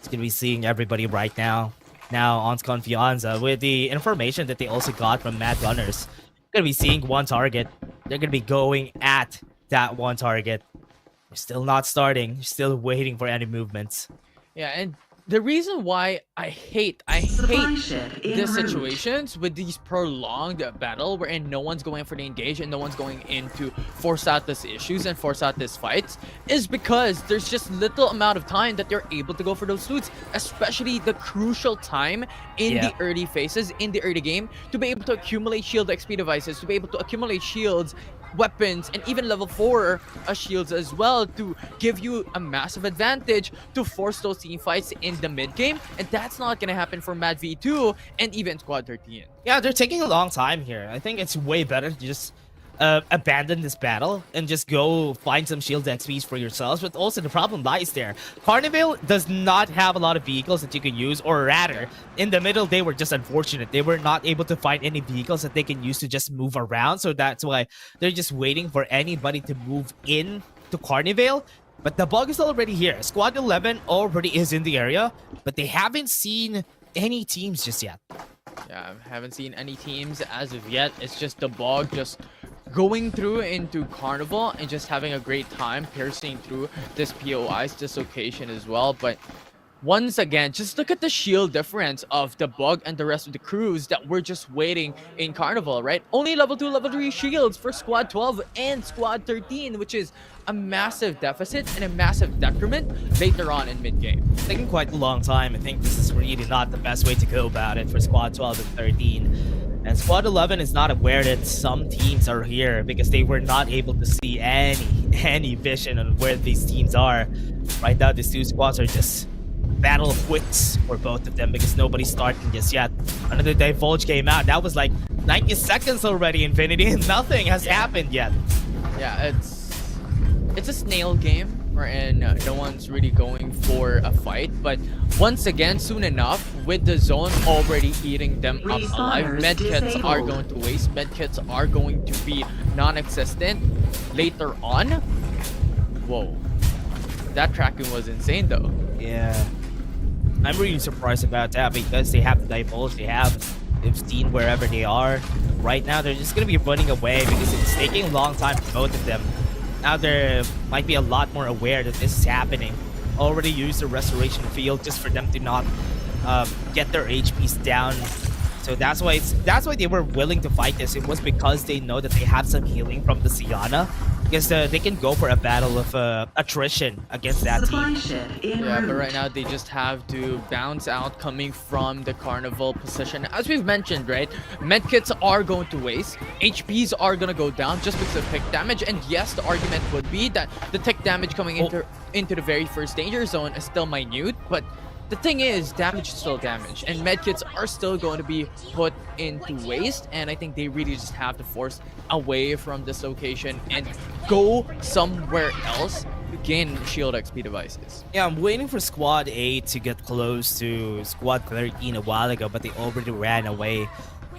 is going to be seeing everybody right now. Now, Ons Confianza, with the information that they also got from Mad Gunners, going to be seeing one target. They're going to be going at that one target. They're still not starting. Still waiting for any movements. Yeah, and the reason why I hate these situations with these prolonged battle wherein no one's going for the engage and no one's going in to force out these issues and force out these fights is because there's just little amount of time that they're able to go for those loots, especially the crucial time in the early phases, in the early game, to be able to accumulate shield XP devices, to be able to accumulate shields, weapons, and even level 4 shields as well, to give you a massive advantage to force those team fights in the mid game. And that's not gonna happen for Mad V2 and even Squad 13. Yeah, they're taking a long time here. I think it's way better to just abandon this battle and just go find some shield XPs for yourselves. But also the problem lies there. Carnival does not have a lot of vehicles that you can use, or rather, in the middle, they were just unfortunate. They were not able to find any vehicles that they can use to just move around. So that's why they're just waiting for anybody to move in to Carnival. But the bug is already here. Squad 11 already is in the area, but they haven't seen any teams just yet. Yeah, I haven't seen any teams as of yet. It's just the bog just going through into Carnival and just having a great time piercing through this POI's dislocation as well. But once again, just look at the shield difference of the bug and the rest of the crews that we're just waiting in Carnival, right? Only level 2, level 3 shields for Squad 12 and Squad 13, which is a massive deficit and a massive detriment later on in mid-game. It's taking quite a long time. I think this is really not the best way to go about it for Squad 12 and 13. And Squad 11 is not aware that some teams are here because they were not able to see any vision on where these teams are. Right now, these two squads are just battle of wits for both of them because nobody's starting just yet. Another divulge came out. That was like 90 seconds already, Infinity, and nothing has happened yet. Yeah, it's a snail game wherein no one's really going for a fight, but once again, soon enough, with the zone already eating them up alive, medkits are going to waste, medkits are going to be non-existent later on. Whoa, that tracking was insane though. Yeah, I'm really surprised about that because they have the divulge, they've seen wherever they are. Right now, they're just gonna be running away because it's taking a long time for both of them. Now they might be a lot more aware that this is happening. Already used the restoration field just for them to not get their HPs down. So that's why they were willing to fight this. It was because they know that they have some healing from the Sienna. Because they can go for a battle of attrition against that team. Yeah, but right now they just have to bounce out coming from the Carnival position. As we've mentioned, right? Medkits are going to waste. HPs are going to go down just because of tick damage. And yes, the argument would be that the tick damage coming into the very first danger zone is still minute. But the thing is, damage is still damage, and medkits are still going to be put into waste, and I think they really just have to force away from this location and go somewhere else to gain shield XP devices. Yeah, I'm waiting for Squad 8 to get close to Squad 13 a while ago, but they already ran away.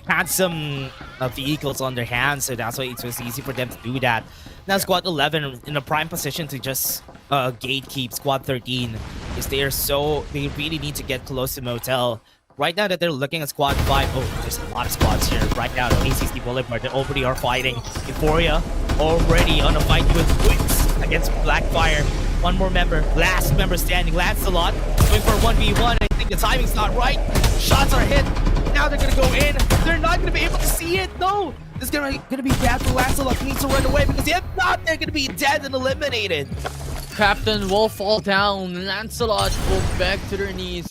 Had some vehicles on their hands, so that's why it was easy for them to do that. Now Squad 11 in a prime position to just gatekeep Squad 13 because they really need to get close to Motel. Right now that they're looking at Squad 5, oh, there's a lot of squads here. Right now, the ACC Boulevard, they already are fighting. Euphoria already on a fight with Wits against Blackfire. One more member, last member standing, Lancelot, going for a 1v1. I think the timing's not right. Shots are hit. Now they're gonna go in. They're not gonna be able to see it. No, this is gonna be bad for Lancelot. He needs to run away because if not, they're gonna be dead and eliminated. Captain will fall down. Lancelot will beg to their knees.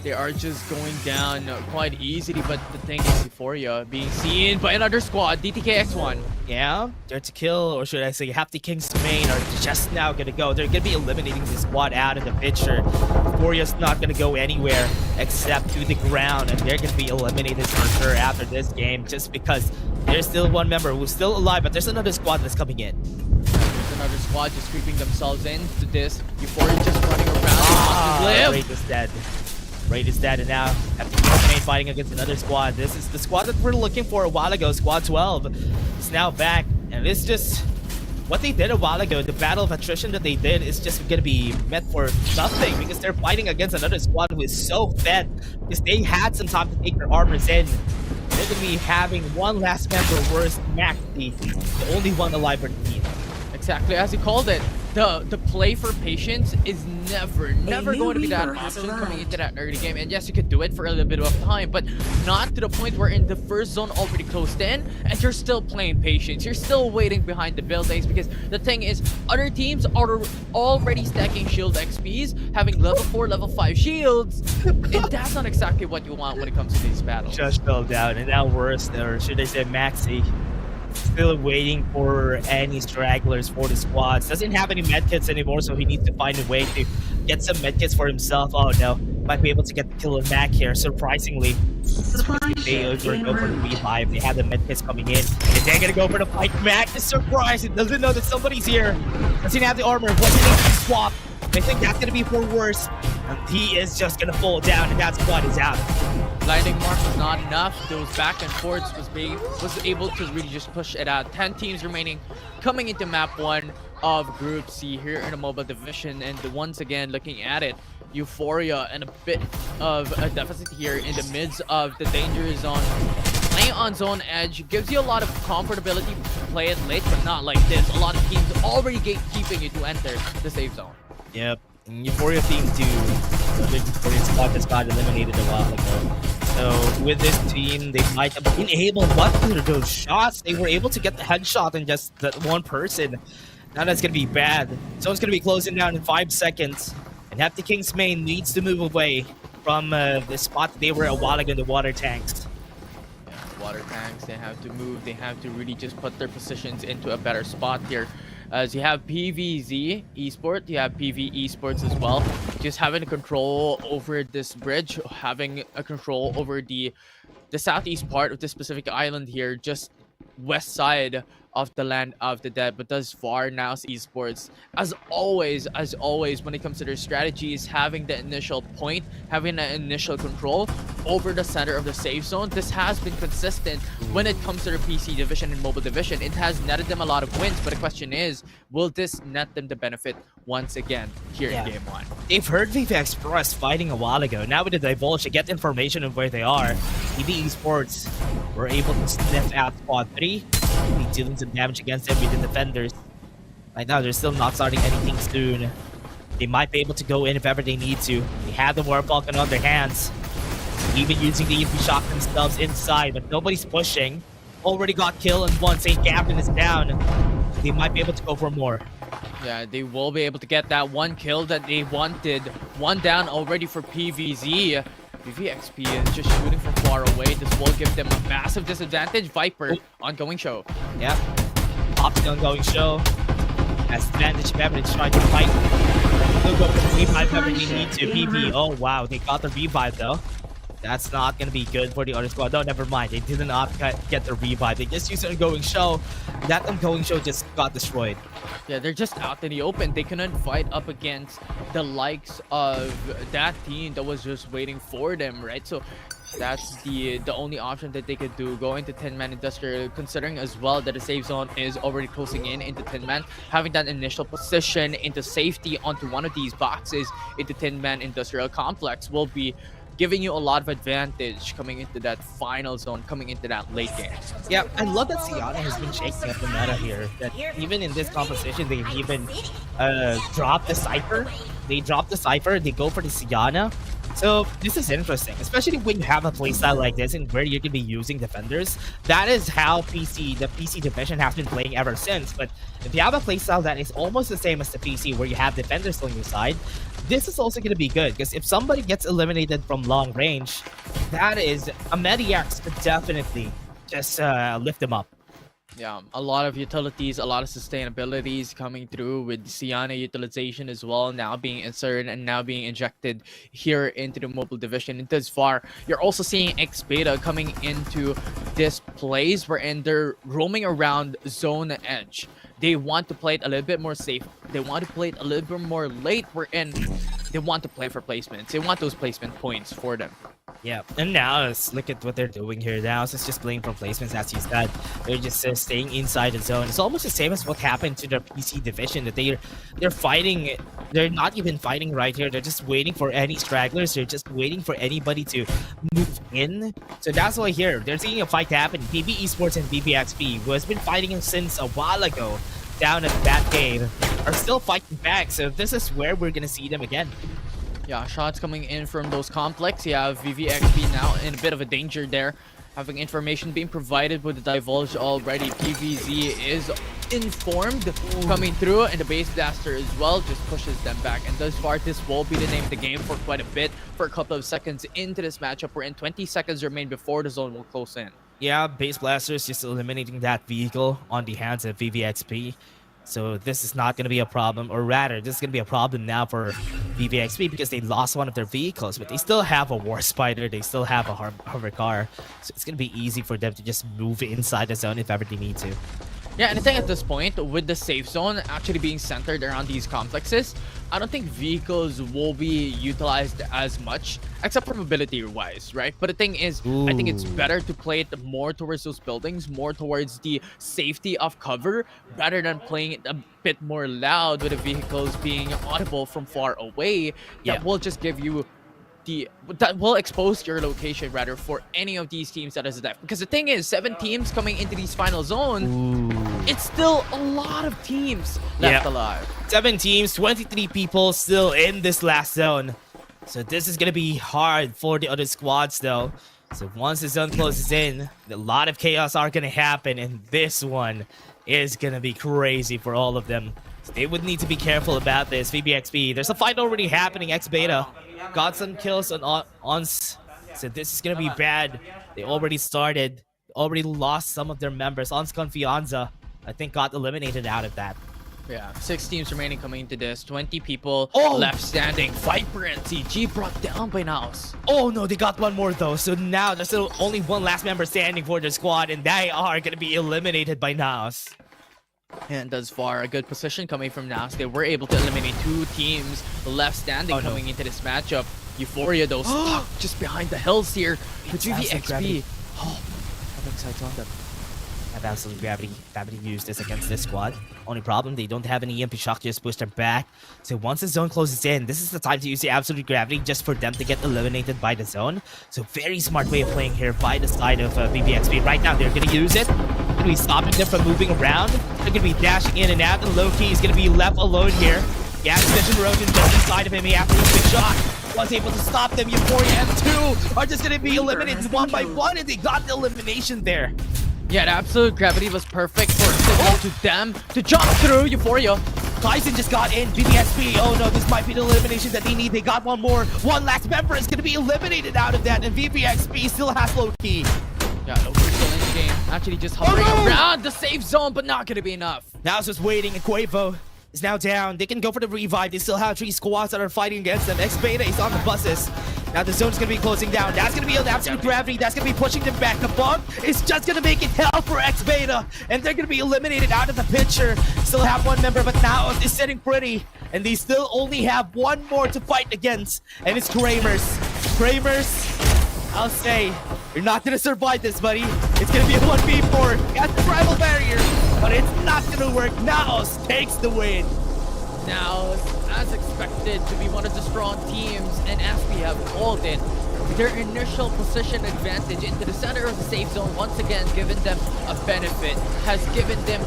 They are just going down quite easily, but the thing is Euphoria being seen by another squad, DTKX1. Yeah, they're to kill, or should I say Half the King's main are just now gonna go. They're gonna be eliminating the squad out of the picture. Euphoриa's not gonna go anywhere except to the ground, and they're gonna be eliminated for sure after this game, just because there's still one member who's still alive, but there's another squad that's coming in. There's another squad just creeping themselves into this. Euphoria just running around. Raid is dead. Raid is dead, and now Half the King's main fighting against another squad. This is the squad that we're looking for a while ago, Squad 12. It's now back, and it's just what they did a while ago. The battle of attrition that they did is just gonna be met for nothing because they're fighting against another squad who is so fed because they had some time to take their armors in. They're gonna be having one last member, worse Maxi, the only one alive for the team. Exactly as you called it. The play for patience is never going to be that option coming into that early game. And yes, you could do it for a little bit of time, but not to the point where in the first zone already closed in and you're still playing patience. You're still waiting behind the buildings because the thing is, other teams are already stacking shield XPs, having level 4, level 5 shields, and that's not exactly what you want when it comes to these battles. Just fell down, and now worse, or should I say Maxi, still waiting for any stragglers for the squads. Doesn't have any medkits anymore, so he needs to find a way to get some medkits for himself. Oh no, might be able to get the kill on Mac here, surprisingly. They go for the revive. They have the medkits coming in, and they're gonna go for the fight. Mac is surprised. He doesn't know that somebody's here. Doesn't have the armor. What's the name swap? I think that's gonna be for worse. And he is just gonna fall down, and that squad is out. Blinding mark was not enough. Those back and forths was able to really just push it out. 10 teams remaining coming into map 1 of Group C here in the mobile division, and once again looking at it, Euphoria and a bit of a deficit here in the midst of the danger zone. Playing on zone edge gives you a lot of comfortability to play it late, but not like this. A lot of teams already gatekeeping you to enter the safe zone. Yep. And Euphoria team 2, the Euphoria squad just got eliminated a while ago. So with this team, they might have been able, what were those shots? They were able to get the headshot in just that one person. Now that's gonna be bad. So it's gonna be closing down in 5 seconds. And Half the King's main needs to move away from the spot they were a while ago in the water tanks. Yeah, water tanks, they have to move. They have to really just put their positions into a better spot here. As you have PVZ esports, you have PV esports as well. Just having control over this bridge, having a control over the southeast part of this specific island here, just west side of the land of the dead. But thus far now, esports, as always, when it comes to their strategies, having the initial point, having the initial control over the center of the safe zone. This has been consistent when it comes to the PC division and mobile division. It has netted them a lot of wins, but the question is, will this net them the benefit once again here in game 1? They've heard Viva Express fighting a while ago. Now with the divulge, to get information of where they are, PV Esports were able to sniff out Squad 3. They're dealing some damage against them with the defenders. Right now, they're still not starting anything soon. They might be able to go in if ever they need to. They have the War Falcon on their hands. Even using the EV shock themselves inside, but nobody's pushing. Already got killed, and one St. Captain is down. They might be able to go for more. Yeah, they will be able to get that one kill that they wanted. One down already for PVZ. VVXP is just shooting from far away. This will give them a massive disadvantage. Viper, ongoing show. Yep. Optic ongoing show. Has advantage beverage trying to fight. They'll go for the revive whenever they need to. PV. Oh wow, they got the revive though. That's not gonna be good for the other squad. No, never mind. They did not get the revive. They just used an ongoing show. That ongoing show just got destroyed. Yeah, they're just out in the open. They couldn't fight up against the likes of that team that was just waiting for them, right? So that's the only option that they could do. Go into 10-man industrial, considering as well that the safe zone is already closing in into 10-man. Having that initial position into safety onto one of these boxes into 10-man industrial complex will be giving you a lot of advantage coming into that final zone, coming into that late game. Yeah, I love that Sienna has been shaking up the meta here. That even in this composition, they've even dropped the Cypher. They drop the Cypher, they go for the Sienna. So this is interesting, especially when you have a playstyle like this and where you're gonna be using defenders. That is how the PC division has been playing ever since. But if you have a playstyle that is almost the same as the PC, where you have defenders on your side, this is also gonna be good because if somebody gets eliminated from long range, that is a Mediax could definitely just lift them up. Yeah, a lot of utilities, a lot of sustainabilities coming through with Siana utilization as well, now being inserted and now being injected here into the mobile division. And thus far, you're also seeing X Beta coming into this place wherein they're roaming around zone edge. They want to play it a little bit more safe. They want to play it a little bit more late wherein they want to play for placements. They want those placement points for them. Yeah, and now let's look at what they're doing here. Now it's just playing for placements, as you said. They're just staying inside the zone. It's almost the same as what happened to the PC division. That they're fighting. They're not even fighting right here. They're just waiting for any stragglers. They're just waiting for anybody to move in. So that's why here they're seeing a fight happen. PB Esports and BBXP, who has been fighting since a while ago down at that game, are still fighting back. So this is where we're gonna see them again. Yeah, shots coming in from those complex. You have VVXP now in a bit of a danger there. Having information being provided with the divulge already. PVZ is informed coming through, and the base blaster as well just pushes them back. And thus far, this will be the name of the game for quite a bit, for a couple of seconds into this matchup. We're in 20 seconds remain before the zone will close in. Yeah, base blaster is just eliminating that vehicle on the hands of VVXP. So this is not going to be a problem, or rather, this is going to be a problem now for VVXP because they lost one of their vehicles, but they still have a War Spider, they still have a hover car, so it's going to be easy for them to just move inside the zone if ever they need to. Yeah, and I think at this point, with the safe zone actually being centered around these complexes, I don't think vehicles will be utilized as much, except for mobility-wise, right? But the thing is, I think it's better to play it more towards those buildings, more towards the safety of cover, rather than playing it a bit more loud with the vehicles being audible from far away. That will just give you that will expose your location rather for any of these teams that is left. Because the thing is, 7 teams coming into these final zone, it's still a lot of teams left alive. 7 teams, 23 people still in this last zone. So this is gonna be hard for the other squads though. So once the zone closes in, a lot of chaos are gonna happen, and this one is gonna be crazy for all of them. So they would need to be careful about this. VBXP, there's a fight already happening. X Beta got some kills on Ons. So this is gonna be bad. They already started, already lost some of their members. Ons Confianza, I think, got eliminated out of that. Yeah, 6 teams remaining coming into this. 20 people left standing. Viper and CG brought down by Naos. Oh no, they got one more though. So now there's still only one last member standing for their squad, and they are gonna be eliminated by Naos. And thus far, a good position coming from Naos. They were able to eliminate 2 teams left standing coming into this matchup. Euphoria though stuck just behind the hills here with GVXP. Having sights on them. Have absolute gravity. Gravity used this against this squad. Only problem, they don't have any EMP shock, just push them back. So once the zone closes in, this is the time to use the absolute gravity just for them to get eliminated by the zone. So very smart way of playing here by the side of BBXP. Right now, they're going to use it. They're going to be stopping them from moving around. They're going to be dashing in and out, and Loki is going to be left alone here. Gas Vision Rogan just inside of him. He absolutely shot. Was able to stop them. Euphoria and 2 are just going to be eliminated one by one, and they got the elimination there. Yeah, the absolute gravity was perfect for a signal to them to jump through Euphoria. Tyson just got in. BBXP, oh no, this might be the elimination that they need. They got one more. One last member is going to be eliminated out of that, and BBXP still has low key. Yeah, Loki still in the game. Actually just hovering around the safe zone, but not going to be enough. Now it's just waiting, and Quavo is now down. They can go for the revive. They still have 3 squads that are fighting against them. X Beta is on the buses. Now the zone's gonna be closing down. That's gonna be an absolute gravity. That's gonna be pushing them back. The bump is just gonna make it hell for X Beta, and they're gonna be eliminated out of the picture. Still have 1 member, but now it's sitting pretty, and they still only have 1 more to fight against, and it's Kramers. Kramers, I'll say, you're not gonna survive this, buddy. It's gonna be a 1v4. Got the rival barrier, but it's not gonna work. Naos takes the win. Now, as expected, to be one of the strong teams, and as we have called it, their initial position advantage into the center of the safe zone once again given them a benefit, has given them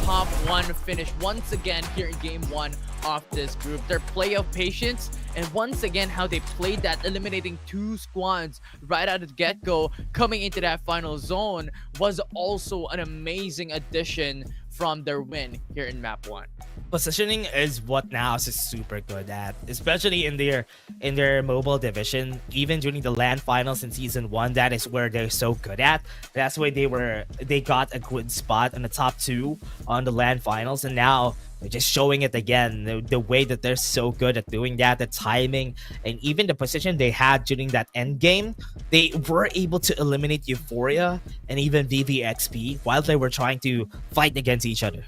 top 1 finish once again here in game 1 of this group. Their play of patience, and once again how they played that, eliminating 2 squads right out of the get-go, coming into that final zone, was also an amazing addition from their win here in map 1. Positioning is what Naos is super good at, especially in their mobile division. Even during the LAN finals in season 1, that is where they're so good at. That's why they got a good spot in the top 2 on the LAN finals, and now they're just showing it again. The way that they're so good at doing that, the timing, and even the position they had during that end game, they were able to eliminate Euphoria and even VVXP while they were trying to fight against each other.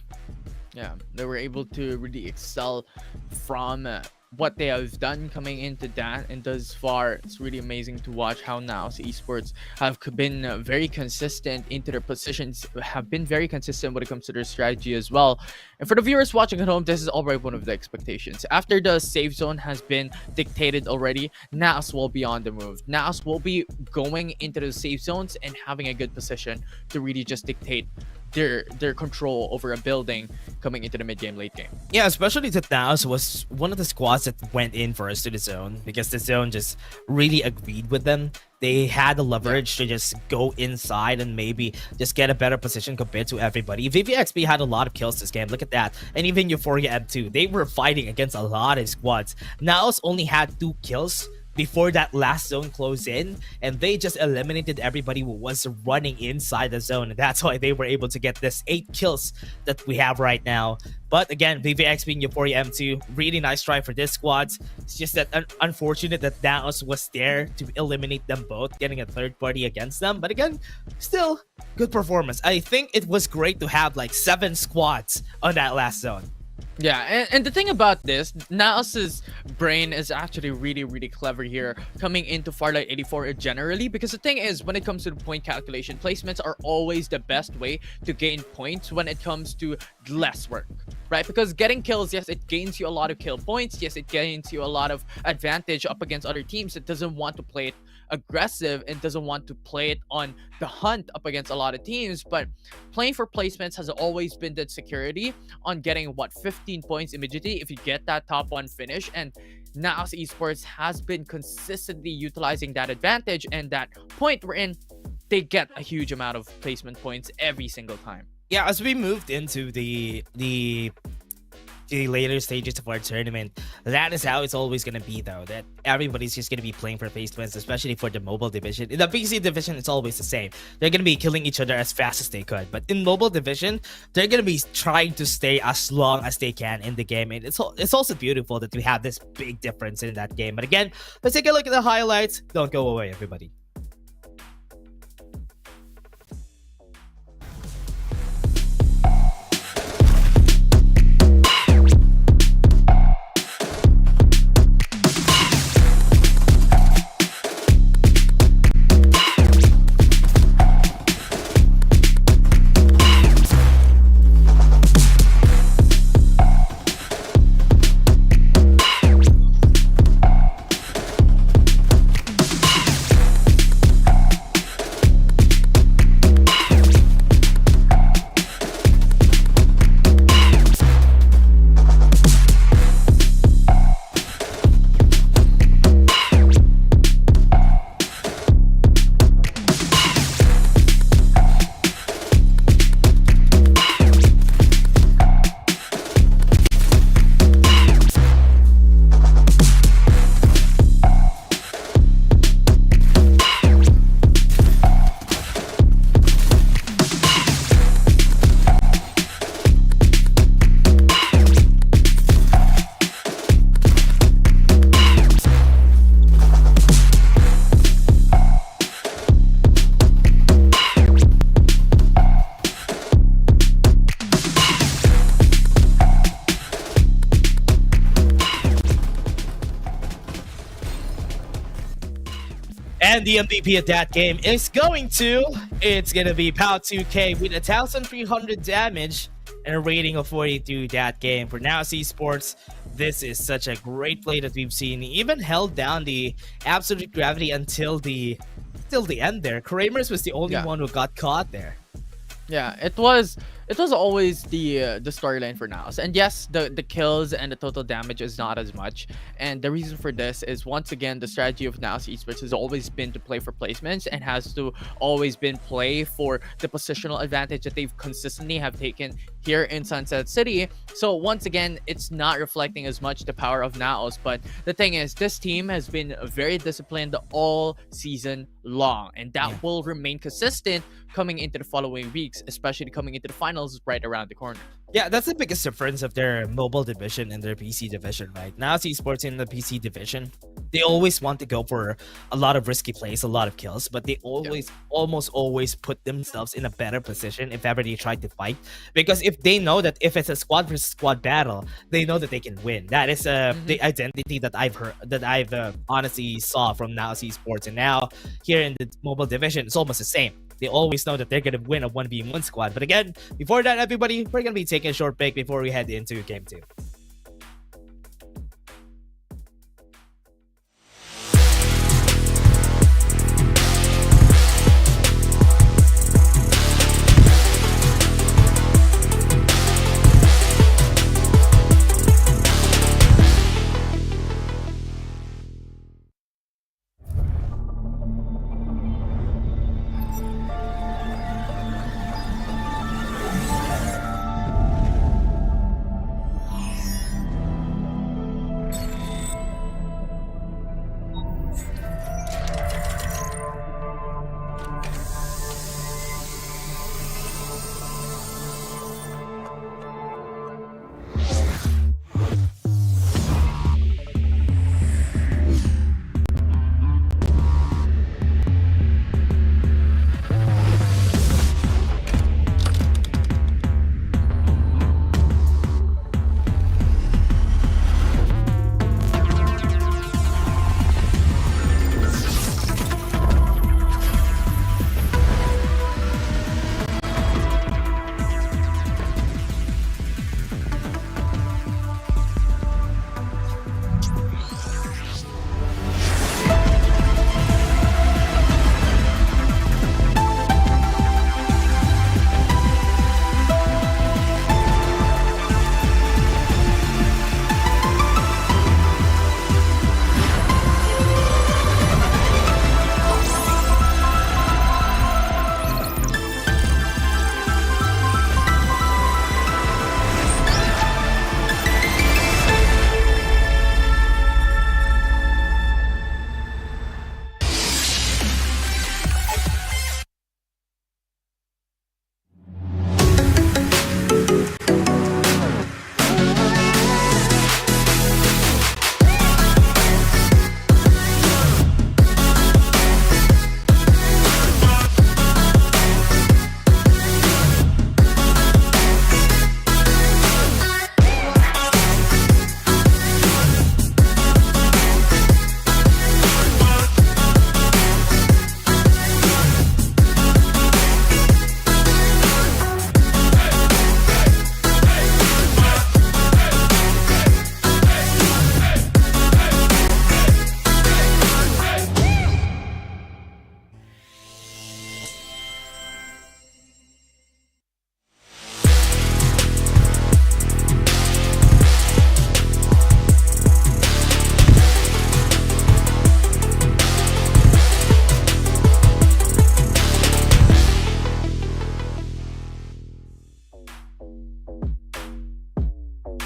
Yeah, they were able to really excel from what they have done coming into that, and thus far it's really amazing to watch how now esports have been very consistent into their positions, have been very consistent when it comes to their strategy as well. And for the viewers watching at home, this is already one of the expectations. After the safe zone has been dictated already, NAS will be on the move. NAS will be going into the safe zones and having a good position to really just dictate their control over a building coming into the mid game, late game. Yeah, especially that Naos was one of the squads that went in first to the zone because the zone just really agreed with them. They had the leverage to just go inside and maybe just get a better position compared to everybody. VVXP had a lot of kills this game. Look at that. And even Euphoria M2, they were fighting against a lot of squads. Naos only had 2 kills before that last zone closed in, and they just eliminated everybody who was running inside the zone, and that's why they were able to get this 8 kills that we have right now. But again, VVXP and Euphoria M2, really nice try for this squad. It's just that unfortunate that Naos was there to eliminate them both, getting a third party against them. But again, still good performance. I think it was great to have like 7 squads on that last zone. Yeah, and the thing about this, Naos's brain is actually really clever here coming into Farlight 84 generally, because the thing is, when it comes to the point calculation, placements are always the best way to gain points when it comes to less work, right? Because getting kills, yes, it gains you a lot of kill points, yes, it gains you a lot of advantage up against other teams that doesn't want to play it aggressive and doesn't want to play it on the hunt up against a lot of teams. But playing for placements has always been that security on getting what, 15 points immediately if you get that top 1 finish. And Naos esports has been consistently utilizing that advantage, and that point we're in, they get a huge amount of placement points every single time. Yeah, as we moved into the later stages of our tournament, that is how it's always going to be, though, that everybody's just going to be playing for placements, especially for the mobile division. In the PC division, it's always the same. They're going to be killing each other as fast as they could, but in mobile division, they're going to be trying to stay as long as they can in the game, and it's also beautiful that we have this big difference in that game. But again, let's take a look at the highlights. Don't go away, everybody. And the MVP of that game is it's gonna be Pow2K with 1,300 damage and a rating of 42 that game. For now, esports, this is such a great play that we've seen. He even held down the absolute gravity until the end there. Kramers was the only one who got caught there. Yeah, it was it was always the storyline for now. And yes, the kills and the total damage is not as much. And the reason for this is, once again, the strategy of Naos Esports has always been to play for placements, and has to always been play for the positional advantage that they've consistently have taken here in Sunset City. So once again, it's not reflecting as much the power of Naos. But the thing is, this team has been very disciplined all season long, and that will remain consistent coming into the following weeks, especially coming into the finals right around the corner. Yeah, that's the biggest difference of their mobile division and their PC division, right? Now, esports in the PC division, they always want to go for a lot of risky plays, a lot of kills, but they almost always put themselves in a better position if ever they try to fight. Because if they know that if it's a squad versus squad battle, they know that they can win. That is the identity that I've heard, that I've honestly saw from Now Esports. And now here in the mobile division, it's almost the same. They always know that they're going to win a 1v1 squad. But again, before that, everybody, we're going to be taking a short break before we head into game 2.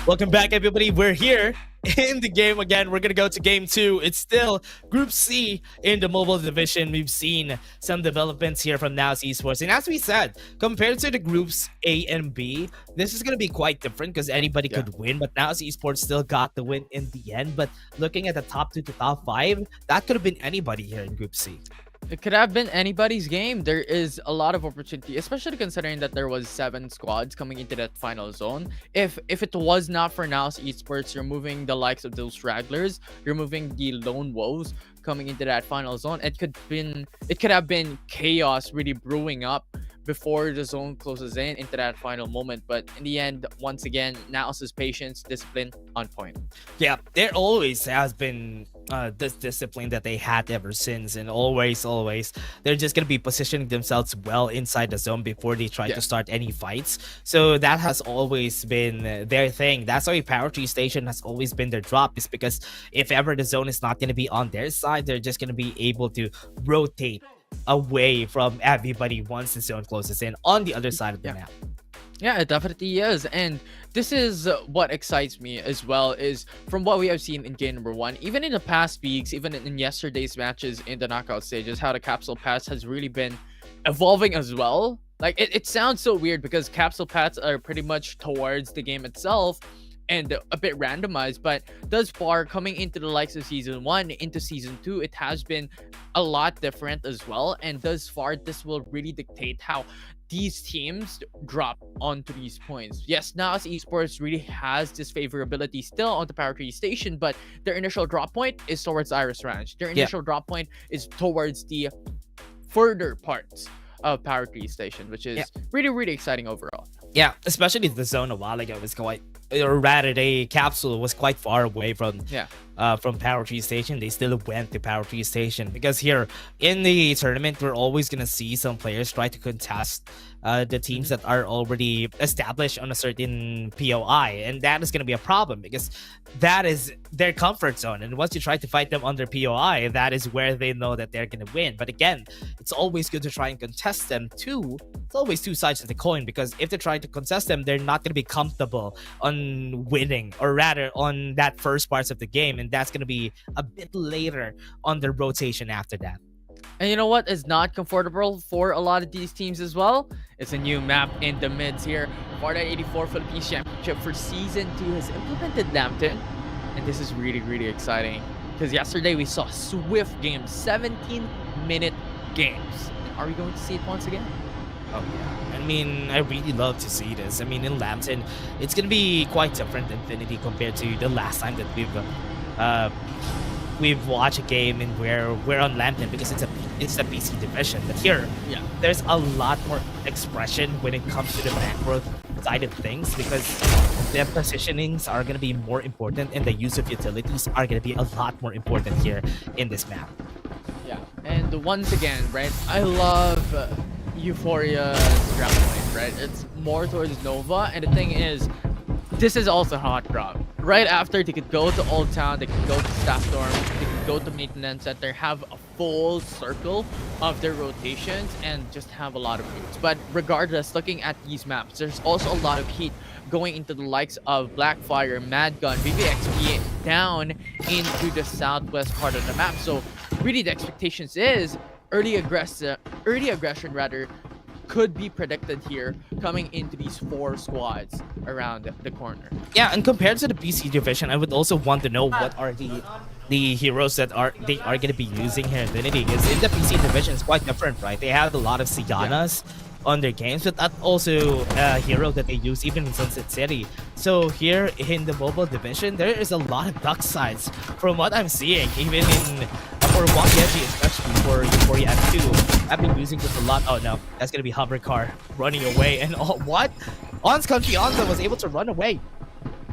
Welcome back, everybody. We're here in the game again. We're gonna go to game 2. It's still Group C in the mobile division. We've seen some developments here from Now Esports, and as we said, compared to the groups A and B, this is gonna be quite different because anybody could win. But Now Esports still got the win in the end. But looking at the top 2 to top 5, that could have been anybody here in Group C. It could have been anybody's game. There is a lot of opportunity, especially considering that there was 7 squads coming into that final zone. If it was not for Now Esports removing the likes of those stragglers, removing the lone woes coming into that final zone, it could have been chaos really brewing up before the zone closes in into that final moment. But in the end, once again, Naos' patience, discipline on point. Yeah, there always has been this discipline that they had ever since, and always they're just gonna be positioning themselves well inside the zone before they try to start any fights. So that has always been their thing. That's why Power Tree Station has always been their drop, is because if ever the zone is not gonna be on their side, they're just gonna be able to rotate away from everybody once the zone closes in on the other side of the map. Yeah, it definitely is. And this is what excites me as well, is from what we have seen in game number 1, even in the past weeks, even in yesterday's matches in the knockout stages, how the capsule pass has really been evolving as well. Like, it sounds so weird because capsule paths are pretty much towards the game itself and a bit randomized, but thus far, coming into the likes of season 1 into season 2, it has been a lot different as well. And thus far, this will really dictate how these teams drop onto these points. Yes, now as esports really has this favorability still on the Power Tree Station, but their initial drop point is towards Iris Ranch. Their initial drop point is towards the further parts of Power Tree Station, which is really exciting overall. Yeah, especially the zone a while ago was quite, or rather, the capsule was quite far away from Power Tree Station. They still went to Power Tree Station because here in the tournament, we're always gonna see some players try to contest the teams that are already established on a certain POI, and that is gonna be a problem because that is their comfort zone. And once you try to fight them under POI, that is where they know that they're gonna win. But again, it's always good to try and contest them too. It's always two sides of the coin, because if they try to contest them, they're not gonna be comfortable on winning, or rather on that first parts of the game, and that's gonna be a bit later on the rotation after that. And you know what is not comfortable for a lot of these teams as well? It's a new map in the mids here. Farlight 84 Philippines Championship for Season 2 has implemented Lambton. And this is really exciting. Because yesterday we saw swift games, 17-minute games. Are we going to see it once again? Oh yeah, I mean, I really love to see this. I mean, in Lambton, it's gonna be quite different Infinity compared to the last time that we've watched a game in where we're on Lambton, because it's the PC division. But here, there's a lot more expression when it comes to the macro side of things, because the positionings are gonna be more important, and the use of utilities are gonna be a lot more important here in this map. Yeah, and once again, right, I love Euphoria's drop point, right? It's more towards Nova, and the thing is, this is also hot drop. Right after, they could go to Old Town, they could go to Staff Dorm, they could go to Maintenance Center, have a full circle of their rotations, and just have a lot of routes. But regardless, looking at these maps, there's also a lot of heat going into the likes of Blackfire, Madgun, VVXP down into the southwest part of the map. So really the expectations is early aggression rather could be predicted here coming into these 4 squads around the corner. Yeah, and compared to the PC division, I would also want to know what are the heroes that they are going to be using here in Infinity. Because in the PC division, it's quite different, right? They have a lot of Sianas on their games, but that's also a hero that they use even in Sunset City. So here in the mobile division, there is a lot of duck sides from what I'm seeing, even in for Wang Yeji, especially for Euphoria F2. I've been using this a lot. Oh no, that's gonna be hover car running away. And what? On's country Onza was able to run away.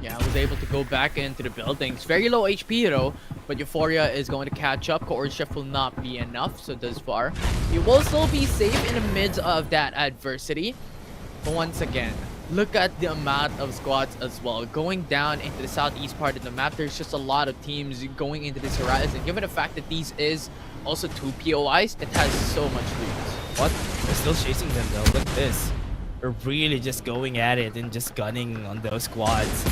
Yeah, I was able to go back into the buildings. Very low HP though, but Euphoria is going to catch up. Coord Shift will not be enough, so thus far, he will still be safe in the midst of that adversity. But once again, look at the amount of squads as well. Going down into the southeast part of the map, there's just a lot of teams going into this horizon. Given the fact that these is also 2 POIs, it has so much loot. What? They're still chasing them though. Look at this. They're really just going at it and just gunning on those squads.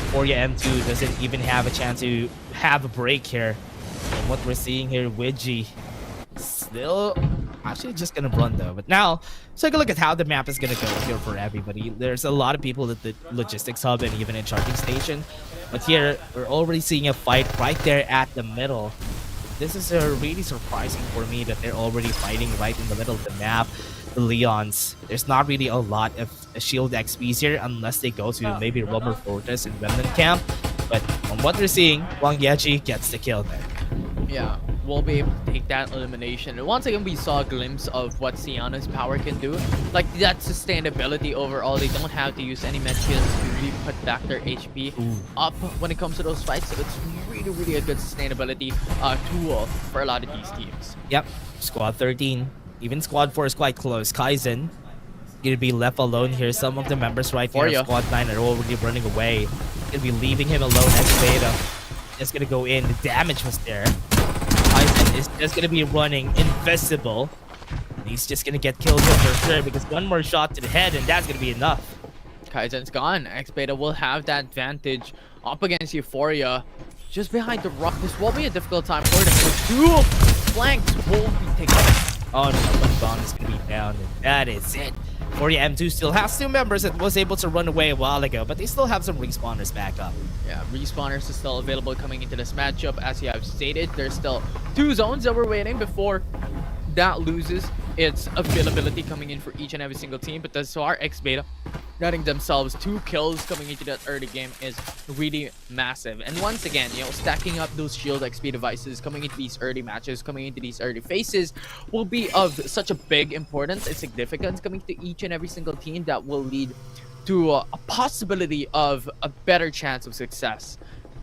Euphoria M2 doesn't even have a chance to have a break here. And what we're seeing here, Widgie still actually just gonna run though. But now, let's take a look at how the map is gonna go here for everybody. There's a lot of people at the logistics hub and even in charging station. But here, we're already seeing a fight right there at the middle. This is really surprising for me that they're already fighting right in the middle of the map. The Leons, there's not really a lot of shield XPs here unless they go to maybe Rubber Fortress and Remnant Camp. But from what we're seeing, Wang Yeji gets the kill there. Yeah, will be able to take that elimination. And once again, we saw a glimpse of what Sienna's power can do. Like that sustainability overall. They don't have to use any medkits to really put back their HP up when it comes to those fights. So it's really a good sustainability tool for a lot of these teams. Yep, squad 13. Even squad 4 is quite close. Kaizen gonna be left alone here. Some of the members right here of squad 9 are already running away. Gonna be leaving him alone. Next beta is gonna go in. The damage was there. Kaizen is just gonna be running invisible. He's just gonna get killed here for sure because one more shot to the head and that's gonna be enough. Kaizen's gone. X-Beta will have that advantage up against Euphoria. Just behind the rock. This will be a difficult time for them. The 2 flanks will be taken. Oh no, but Bond is gonna be down and that is it. Euphoria M2 still has 2 members that was able to run away a while ago, but they still have some respawners back up. Yeah, respawners is still available coming into this matchup. As you have stated, there's still 2 zones that we're waiting before that loses its availability coming in for each and every single team. But thus far, X-Beta getting themselves 2 kills coming into that early game is really massive. And once again, you know, stacking up those shield XP devices coming into these early matches, coming into these early phases will be of such a big importance and significance coming to each and every single team that will lead to a possibility of a better chance of success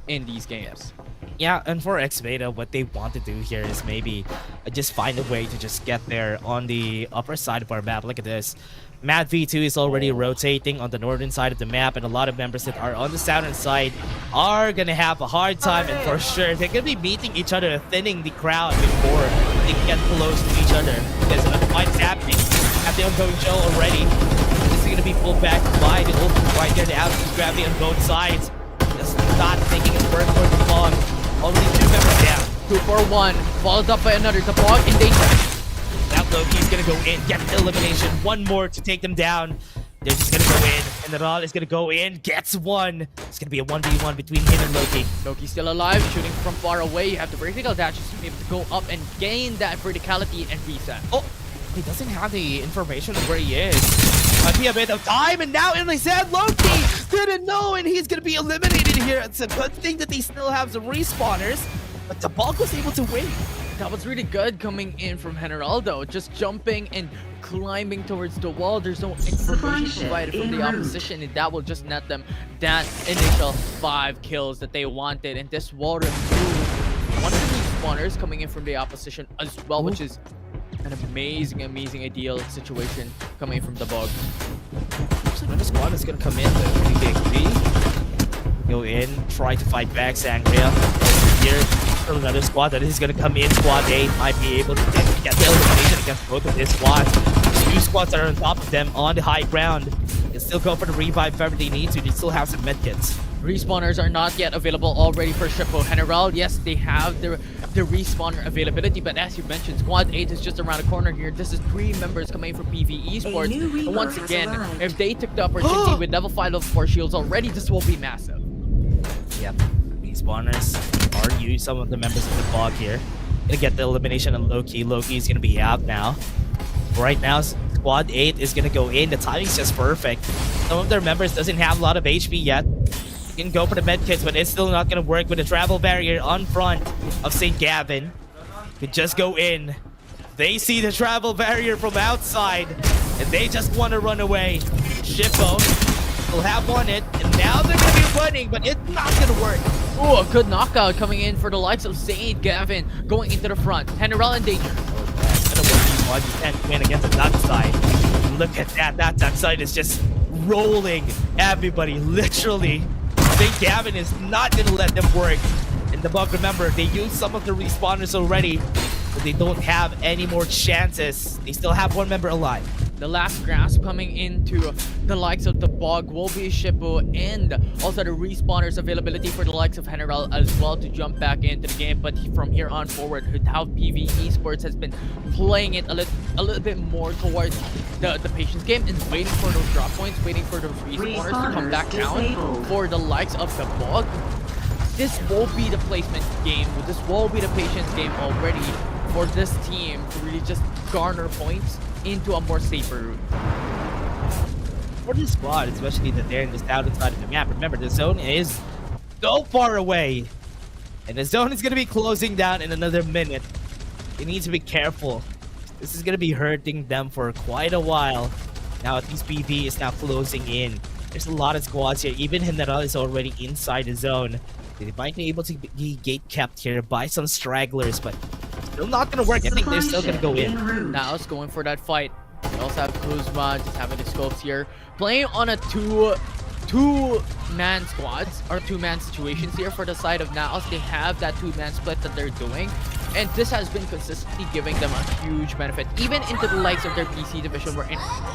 in these games. Yeah, and for X-Beta, what they want to do here is maybe just find a way to just get there on the upper side of our map. Look at this. Matt V2 is already rotating on the northern side of the map, and a lot of members that are on the southern side are gonna have a hard time, and for sure they're gonna be meeting each other, thinning the crowd before they get close to each other. Because the fight is happening at the ongoing show already. This is gonna be pulled back by the ult right there, the absolute gravity on both sides. Just not making it work for the Fog. Already 2 members down. 2 for 1, followed up by another. The Fog in danger. That Loki's gonna go in, get elimination. 1 more to take them down. They're just gonna go in, and the Ral is gonna go in, gets 1. It's gonna be a 1v1 between him and Loki. Loki's still alive, shooting from far away. You have the vertical dashes to be able to go up and gain that verticality and reset. Oh, he doesn't have the information of where he is. Might be a bit of time, and now in the said Loki didn't know, and he's gonna be eliminated here. It's a good thing that they still have some respawners, but the Bulk was able to win. That was really good coming in from Generaldo, just jumping and climbing towards the wall. There's no information provided from the opposition, and that will just net them that initial 5 kills that they wanted. And this will remove one of the respawners coming in from the opposition as well, which is an amazing ideal situation coming from the Bug. So another squad is gonna come in, the go in, try to fight back Sangria. Here, another squad that is gonna come in. Squad 8 might be able to get the elimination against both of these squads. 2 squads that are on top of them on the high ground. They still go for the revive if ever they need to. They still have some medkits. Respawners are not yet available already for Shippo. General, yes, they have the respawner availability, but as you mentioned, Squad 8 is just around the corner here. This is 3 members coming from PV Esports. And once again, if they took the opportunity with level 5, level 4 shields already, this will be massive. Yep, respawners are used. Some of the members of the Fog here. Gonna get the elimination on Loki. Loki is gonna be out now. Right now, Squad 8 is gonna go in. The timing's just perfect. Some of their members doesn't have a lot of HP yet. Can go for the medkits, but it's still not gonna work with the travel barrier on front of St. Gavin. Could just go in. They see the travel barrier from outside, and they just want to run away. Shippo will have won it, and now they're gonna be running, but it's not gonna work. Oh, a good knockout coming in for the likes of St. Gavin going into the front. General in danger. You can't win against the dark side. Look at that. That dark side is just rolling everybody, literally. St. Gavin is not gonna let them work. And the Bug, remember, they used some of the respawners already, but they don't have any more chances. They still have 1 member alive. The last grasp coming into the likes of the Bog will be Shippo, and also the respawners availability for the likes of General as well to jump back into the game. But from here on forward, how PV Esports has been playing it a little bit more towards the patience game and waiting for those drop points, waiting for those respawners to come back down for the likes of the Bog. This will be the placement game. This will be the patience game already for this team to really just garner points into a more safer route. For this squad, especially that they're in the southern side of the map, remember the zone is so far away. And the zone is gonna be closing down in another minute. They need to be careful. This is gonna be hurting them for quite a while. Now at least PV is now closing in. There's a lot of squads here. Even General is already inside the zone. They might be able to be gate kept here by some stragglers, but still not gonna work. I think they're still gonna go in. Now it's going for that fight. We also have Kuzma just having the scopes here. Playing on a two-man squads or two-man situations here for the side of Naos. They have that two-man split that they're doing. And this has been consistently giving them a huge benefit. Even into the likes of their PC division where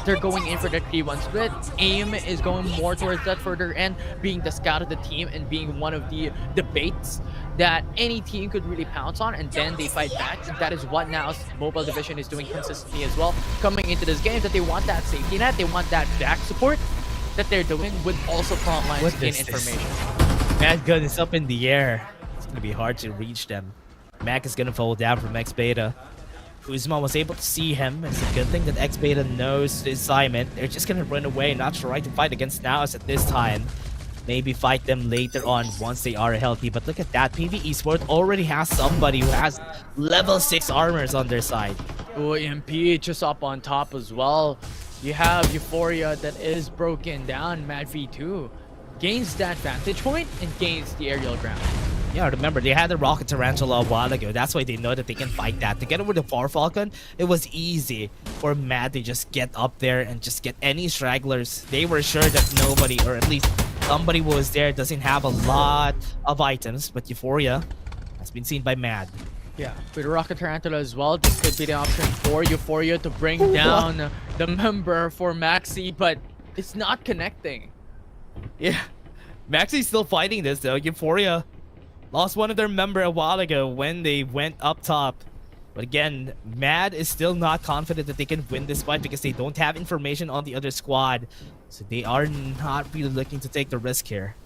they're going in for the 3-1 split. AIM is going more towards that further end, being the scout of the team and being one of the debates that any team could really pounce on, and then they fight back. That is what Nao's mobile division is doing consistently as well. Coming into this game, that they want that safety net, they want that back support that they're doing with also frontline skin information. Mad Gun is up in the air. It's gonna be hard to reach them. Mac is gonna fall down from X Beta. Kuzma was able to see him. It's a good thing that X Beta knows the assignment. They're just gonna run away, not try to fight against Naos at this time. Maybe fight them later on once they are healthy. But look at that, PV Esports already has somebody who has level 6 armors on their side. Oh, MP just up on top as well. You have Euphoria that is broken down. Mad V2 gains that vantage point and gains the aerial ground. Yeah, remember, they had the Rocket Tarantula a while ago. That's why they know that they can fight that. Together with the Far Falcon, it was easy for Mad to just get up there and just get any stragglers. They were sure that nobody, or at least somebody who was there, doesn't have a lot of items. But Euphoria has been seen by Mad. Yeah, with Rocket Tarantula as well, this could be the option for Euphoria to bring down the member for Maxi, but it's not connecting. Yeah, Maxi's still fighting this though. Euphoria lost one of their member a while ago when they went up top. But again, Mad is still not confident that they can win this fight because they don't have information on the other squad. So they are not really looking to take the risk here.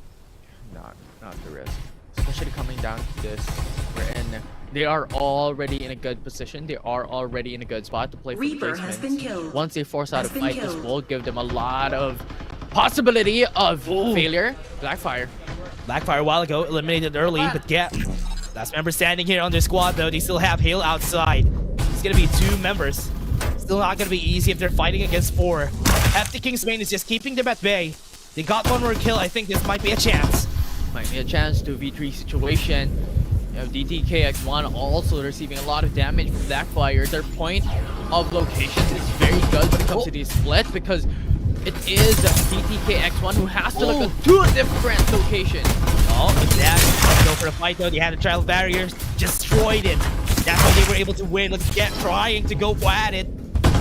Not the risk. Especially coming down to this, wherein they are already in a good position. They are already in a good spot to play for Reaper has been killed. Once they force out a fight, this will give them a lot of possibility of failure. Blackfire a while ago, eliminated early, but yeah. Last member standing here on their squad though. They still have Hale outside. It's gonna be 2 members. Still not gonna be easy if they're fighting against 4. Hefty Kingsbane is just keeping them at bay. They got one more kill. I think this might be a chance. Might be a chance to V3 situation. You have DTKX1 also receiving a lot of damage from Blackfire. Their point of location is very good when it comes to these splits because it is DTKX1 who has to look at 2 different locations. Oh, exactly. Go for the fight though. They had the trial barriers, destroyed it. That's how they were able to win. Look at trying to go at it.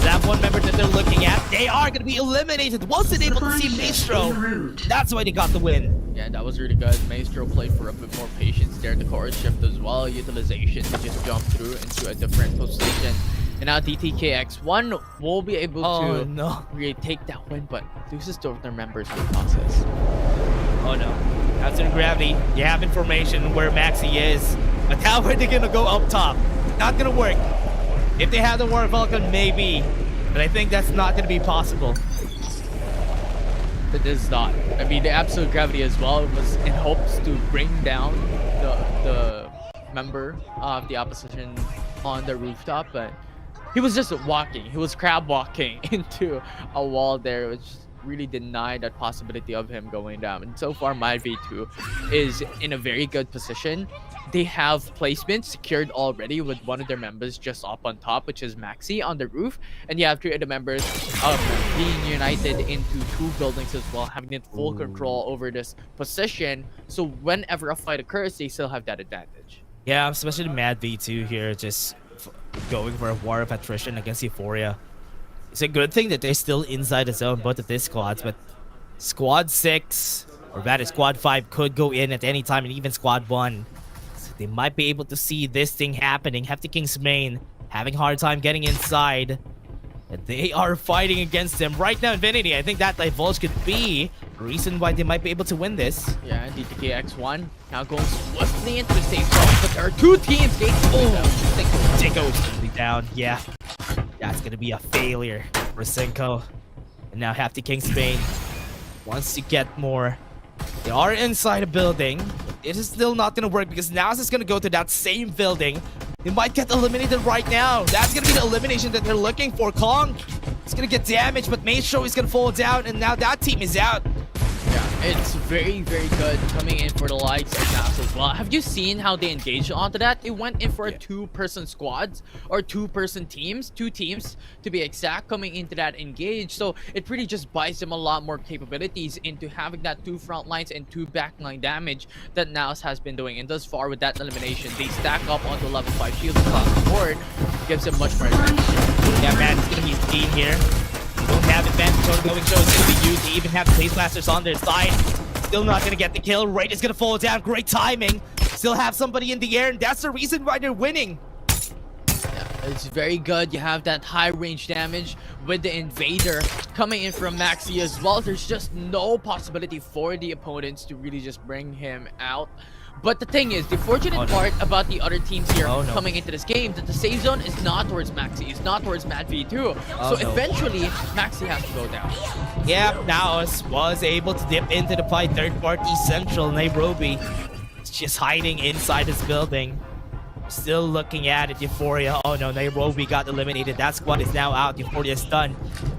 That one member that they're looking at, they are going to be eliminated. Wasn't able to see Maestro. That's why they got the win. Yeah, that was really good. Maestro played for a bit more patience there. The chorus shift as well. Utilization to just jump through into a different position. And now DTKX1 will be able to really take that win, but loses to their members in the process. Oh no. Outside of gravity, you have information where Maxi is. But how are they going to go up top? Not going to work. If they have the War Vulcan, maybe. But I think that's not going to be possible. It is not. I mean, the absolute gravity as well was in hopes to bring down the member of the opposition on the rooftop, but he was just walking. He was crab walking into a wall there, which really denied that possibility of him going down. And so far, my V2 is in a very good position. They have placements secured already with one of their members just up on top, which is Maxi on the roof. And you have 3 of the members being united into 2 buildings as well, having full control over this position. So whenever a fight occurs, they still have that advantage. Yeah, especially Mad V2 here, just going for a war of attrition against Euphoria. It's a good thing that they're still inside the zone, both of these squads, but Squad 6, or rather Squad 5, could go in at any time, and even Squad 1. So they might be able to see this thing happening. Hefty King's main having a hard time getting inside. And they are fighting against them right now. Infinity, I think that divulge could be the reason why they might be able to win this. Yeah, DTKX1 now going swiftly into the safe zone, but there are 2 teams. Cinco's gonna be down, yeah. That's gonna be a failure for Cinco. And now Hefty King's Bane wants to get more. They are inside a building. it is still not gonna work because Naos is gonna go to that same building. They might get eliminated right now. That's gonna be the elimination that they're looking for. Kong is gonna get damaged, but Maestro is gonna fall down, and now that team is out. Yeah, it's very, very good coming in for the likes of Naps as well. Have you seen how they engaged onto that? It went in for a two-person squads or two-person teams, 2 teams to be exact, coming into that engage. So it really just buys them a lot more capabilities into having that 2 front lines and 2 backline damage that Naus has been doing. And thus far with that elimination, they stack up onto level 5 shields across the board, gives them much more advantage. Yeah, man, it's gonna be Steam here. Don't have advantage on going show. It's gonna be used. They even have the Blaze Blasters on their side. Still not gonna get the kill. Raid is gonna fall down. Great timing. Still have somebody in the air, and that's the reason why they're winning. Yeah, it's very good. You have that high range damage with the Invader coming in from Maxi as well. There's just no possibility for the opponents to really just bring him out. But the thing is, the fortunate part about the other teams here coming into this game, that the save zone is not towards Maxi, it's not towards Mad V2. So eventually, Maxi has to go down. Yeah, Naos was able to dip into the fight. Third-party Central Nairobi. It's just hiding inside this building. Still looking at it, Euphoria. Oh no, Nairobi got eliminated. That squad is now out. Euphoria is stunned.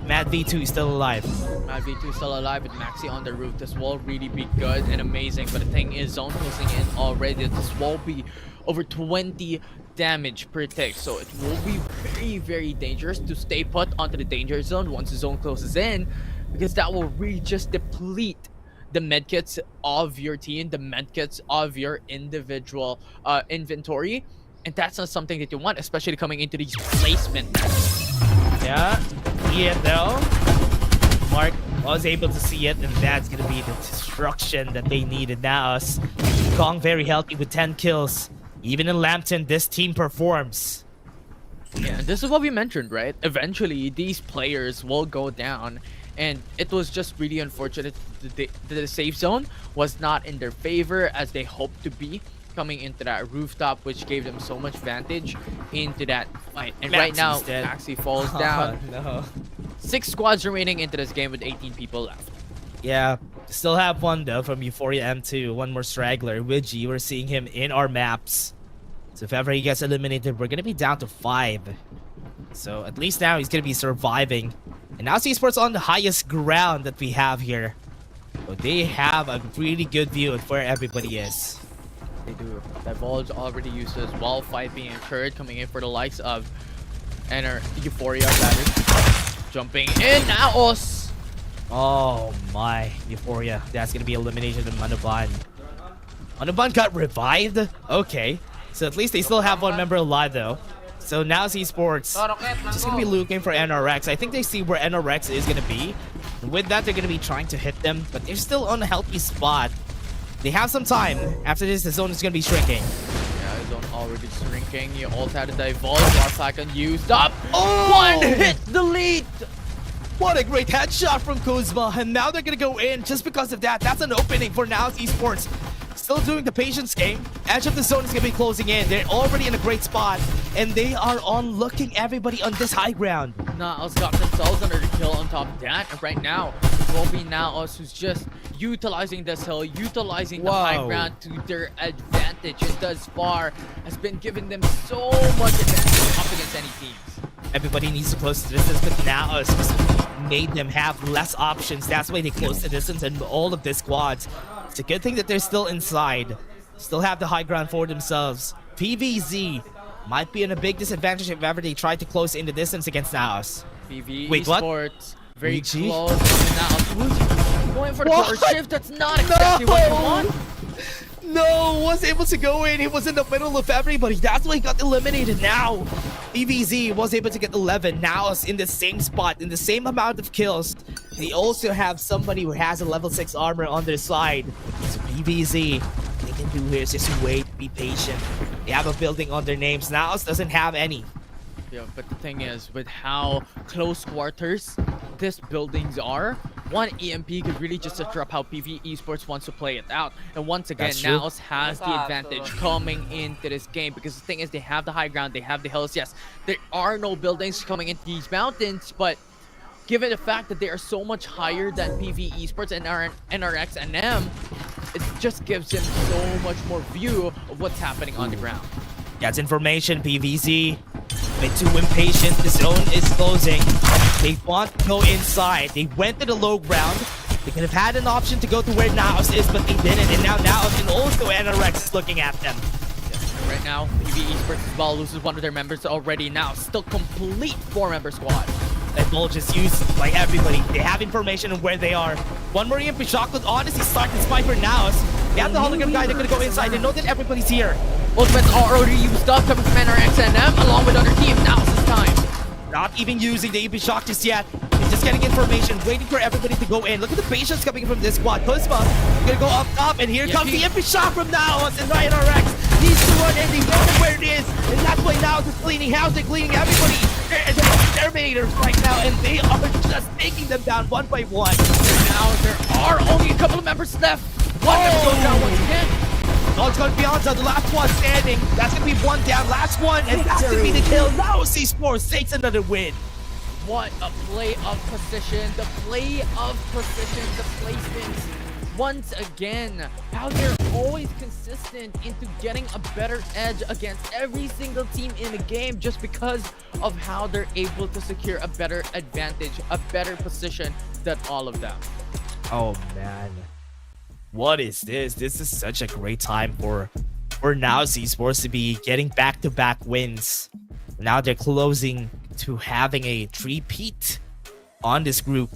Mad V2 is still alive. Mad V2 is still alive with Maxi on the roof. This will really be good and amazing. But the thing is, zone closing in already. This will be over 20 damage per tick. So it will be very, very dangerous to stay put onto the danger zone once the zone closes in, because that will really just deplete the medkits of your team, the medkits of your individual inventory. And that's not something that you want, especially coming into these placement matches. Yeah, though. Mark was able to see it, and that's gonna be the destruction that they needed. Now, Kong very healthy with 10 kills. Even in Lambton, this team performs. Yeah, and this is what we mentioned, right? Eventually, these players will go down, and it was just really unfortunate that the safe zone was not in their favor as they hoped to be coming into that rooftop, which gave them so much advantage into that fight. And right now, Maxi falls down. No. 6 squads remaining into this game with 18 people left. Yeah, still have one though from Euphoria M2. One more straggler, Widgie. We're seeing him in our maps. So if ever he gets eliminated, we're gonna be down to 5. So at least now he's gonna be surviving. And now esports on the highest ground that we have here. So they have a really good view of where everybody is. They do. Divulge already used as well. Fight being incurred, coming in for the likes of Euphoria, jumping in. Naos! Oh my, Euphoria. That's gonna be elimination of Manuban. Manuban got revived? Okay. So at least they still have one member alive though. So now esports just gonna be looking for NRX. I think they see where NRX is gonna be. And with that, they're gonna be trying to hit them, but they're still on a healthy spot. They have some time. After this, the zone is gonna be shrinking. Yeah, the zone already shrinking. You also had a divulge. 1 second used up. Oh! 1 hit delete. What a great headshot from Kuzma. And now they're gonna go in just because of that. That's an opening for now esports. Still doing the patience game. Edge of the zone is gonna be closing in. They're already in a great spot, and they are on looking everybody on this high ground. Naos got themselves under the kill on top of that. And right now, it will be Naos who's just utilizing this hill, utilizing the high ground to their advantage. And thus far has been giving them so much advantage up against any teams. Everybody needs to close the distance, but Naos just made them have less options. That's why they closed the distance and all of the squads. It's a good thing that they're still inside. Still have the high ground for themselves. PVZ might be in a big disadvantage if ever they try to close in the distance against Naos. PV Wait, what? Esports, very Luigi? close to Naos. Going for the cover shift, that's not exactly what you want. No, was able to go in. He was in the middle of everybody. That's why he got eliminated now. PVZ was able to get 11. Now is in the same spot, in the same amount of kills. They also have somebody who has a level 6 armor on their side. So PVZ, what they can do here is just wait, be patient. They have a building on their names. Naos doesn't have any. Yeah, but the thing is, with how close quarters these buildings are, one EMP could really just disrupt how PV Esports wants to play it out. And once again, Naos has the advantage coming into this game, because the thing is, they have the high ground, they have the hills. Yes, there are no buildings coming into these mountains, but given the fact that they are so much higher than PV Esports and NRX and M, it's just gives him so much more view of what's happening on the ground. That's information, PVZ. Bit too impatient. The zone is closing. They want to go inside. They went to the low ground. They could have had an option to go to where Naos is, but they didn't. And now Naos and also NRX is looking at them. Right now, PV Esports as well loses one of their members already. Now, still complete 4-member squad. That ball just used by everybody. They have information on where they are. One more EMP shock could honestly start the spy for Naos. They have the hologram guy. They're gonna go inside. They know that everybody's here. Ultimates are already used up, coming from NRX and M, along with other teams. Now it's time. Not even using the EMP shock just yet. They're just getting information, waiting for everybody to go in. Look at the patience coming from this squad. Kuzma gonna go up top, and here comes the EMP shock from Naos and NRX. He's the one, and they know where it is. And that's why Naos is cleaning house. They're cleaning everybody. They're exterminators right now, and they are just taking them down one by one. Now there are only a couple of members left. One member goes down once again. Oh, it's gonna be Onza, the last one standing. That's gonna be one down, last one, and that's gonna be the kill. Now esports takes another win. What a play of precision, the play of precision, the placements. Once again, how they're always consistent into getting a better edge against every single team in the game just because of how they're able to secure a better advantage, a better position than all of them. Oh man, what is this? This is such a great time for Naos esports to be getting back-to-back wins. Now they're closing to having a three-peat on this group.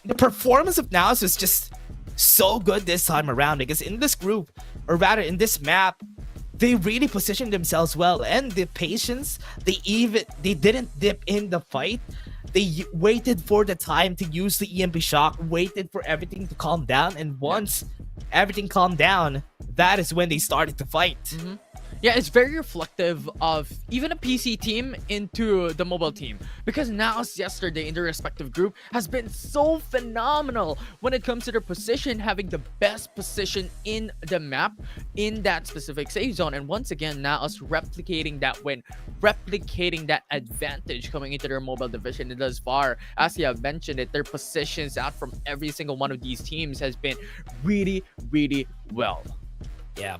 The performance of Naos is just so good this time around because in this group, or rather in this map, they really positioned themselves well, and the patience, they didn't dip in the fight. They waited for the time to use the EMP shock, waited for everything to calm down, and once everything calmed down, that is when they started to fight. Yeah, it's very reflective of even a PC team into the mobile team, because Naos yesterday in their respective group has been so phenomenal when it comes to their position, having the best position in the map in that specific safe zone. And once again, Naos replicating that win, replicating that advantage coming into their mobile division. And thus far, as you have mentioned it, their positions out from every single one of these teams has been really, really well. Yeah,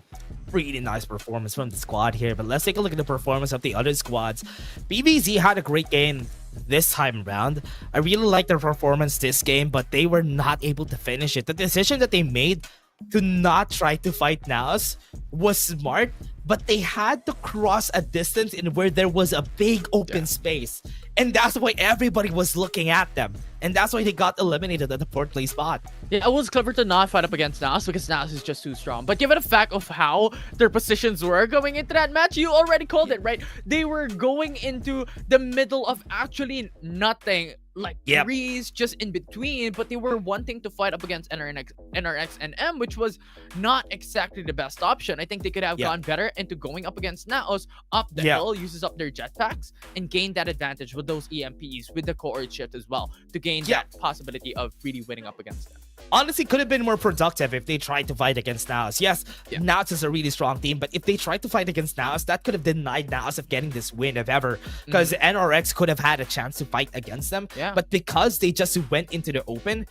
really nice performance from the squad here, but let's take a look at the performance of the other squads. BVZ had a great game this time around. I really like their performance this game, but they were not able to finish it. The decision that they made to not try to fight Naos was smart, but they had to cross a distance in where there was a big open space, and that's why everybody was looking at them, and that's why they got eliminated at the 4th place spot. Yeah, it was clever to not fight up against Naos because Naos is just too strong. But given the fact of how their positions were going into that match, you already called it, right? They were going into the middle of actually nothing, like trees just in between, but they were wanting to fight up against NRX and M, which was not exactly the best option. I think they could have gone better into going up against Naos, up the hill, uses up their jetpacks, and gain that advantage with those EMPs, with the cohort shift as well, to gain that possibility of really winning up against them. Honestly, could have been more productive if they tried to fight against Naos. Yes, Naos is a really strong team, but if they tried to fight against Naos, that could have denied Naos of getting this win if ever, because NRX could have had a chance to fight against them. But because they just went into the open,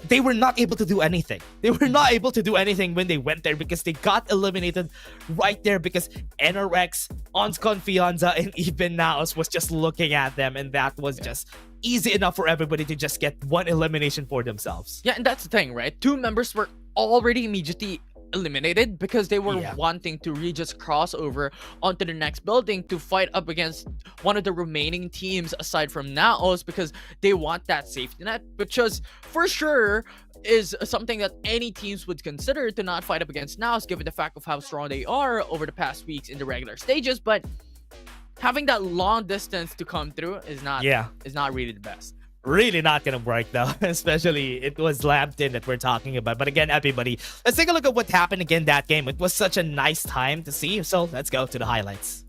they were not able to do anything. They were not able to do anything when they went there because they got eliminated right there because NRX, Ons Confianza, and even Naos was just looking at them, and that was just easy enough for everybody to just get one elimination for themselves. Yeah, and that's the thing, right? 2 members were already immediately eliminated because they were wanting to really just cross over onto the next building to fight up against one of the remaining teams aside from Naos, because they want that safety net, which is for sure is something that any teams would consider to not fight up against Naos, given the fact of how strong they are over the past weeks in the regular stages. But having that long distance to come through is not really the best. Really not gonna work though, especially it was Lambton that we're talking about. But again, everybody, let's take a look at what happened again that game. It was such a nice time to see, so let's go to the highlights.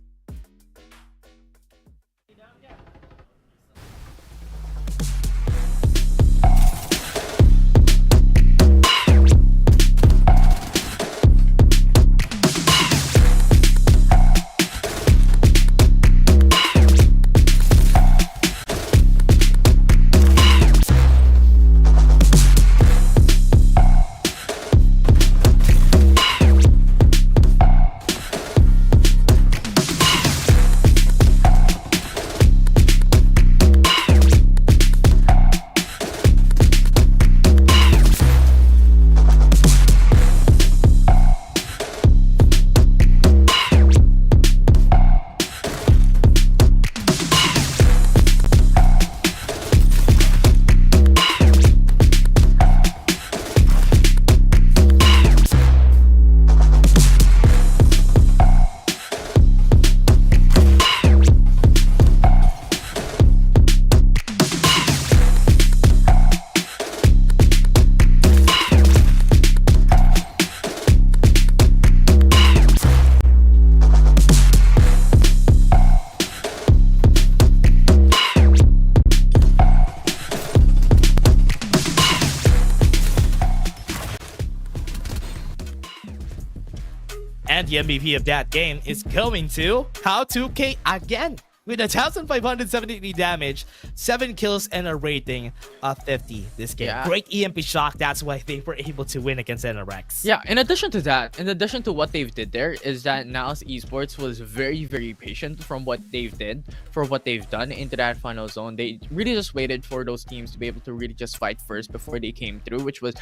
the MVP of that game is going to How2K again. With 1,573 damage, 7 kills, and a rating of 50 this game. Yeah. Great EMP shock. That's why they were able to win against NRX. Yeah, in addition to that, in addition to what they've did there, is that Now's Esports was very, very patient from what they've done into that final zone. They really just waited for those teams to be able to really just fight first before they came through, which was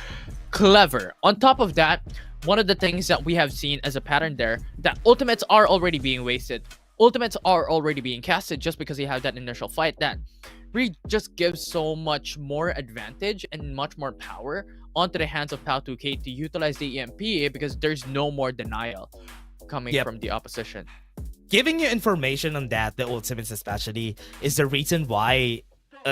clever. On top of that, one of the things that we have seen as a pattern there, that ultimates are already being wasted. Ultimates are already being casted just because you have that initial fight that really just gives so much more advantage and much more power onto the hands of How2K to utilize the EMP because there's no more denial coming from the opposition. Giving you information on that, the ultimates especially, is the reason why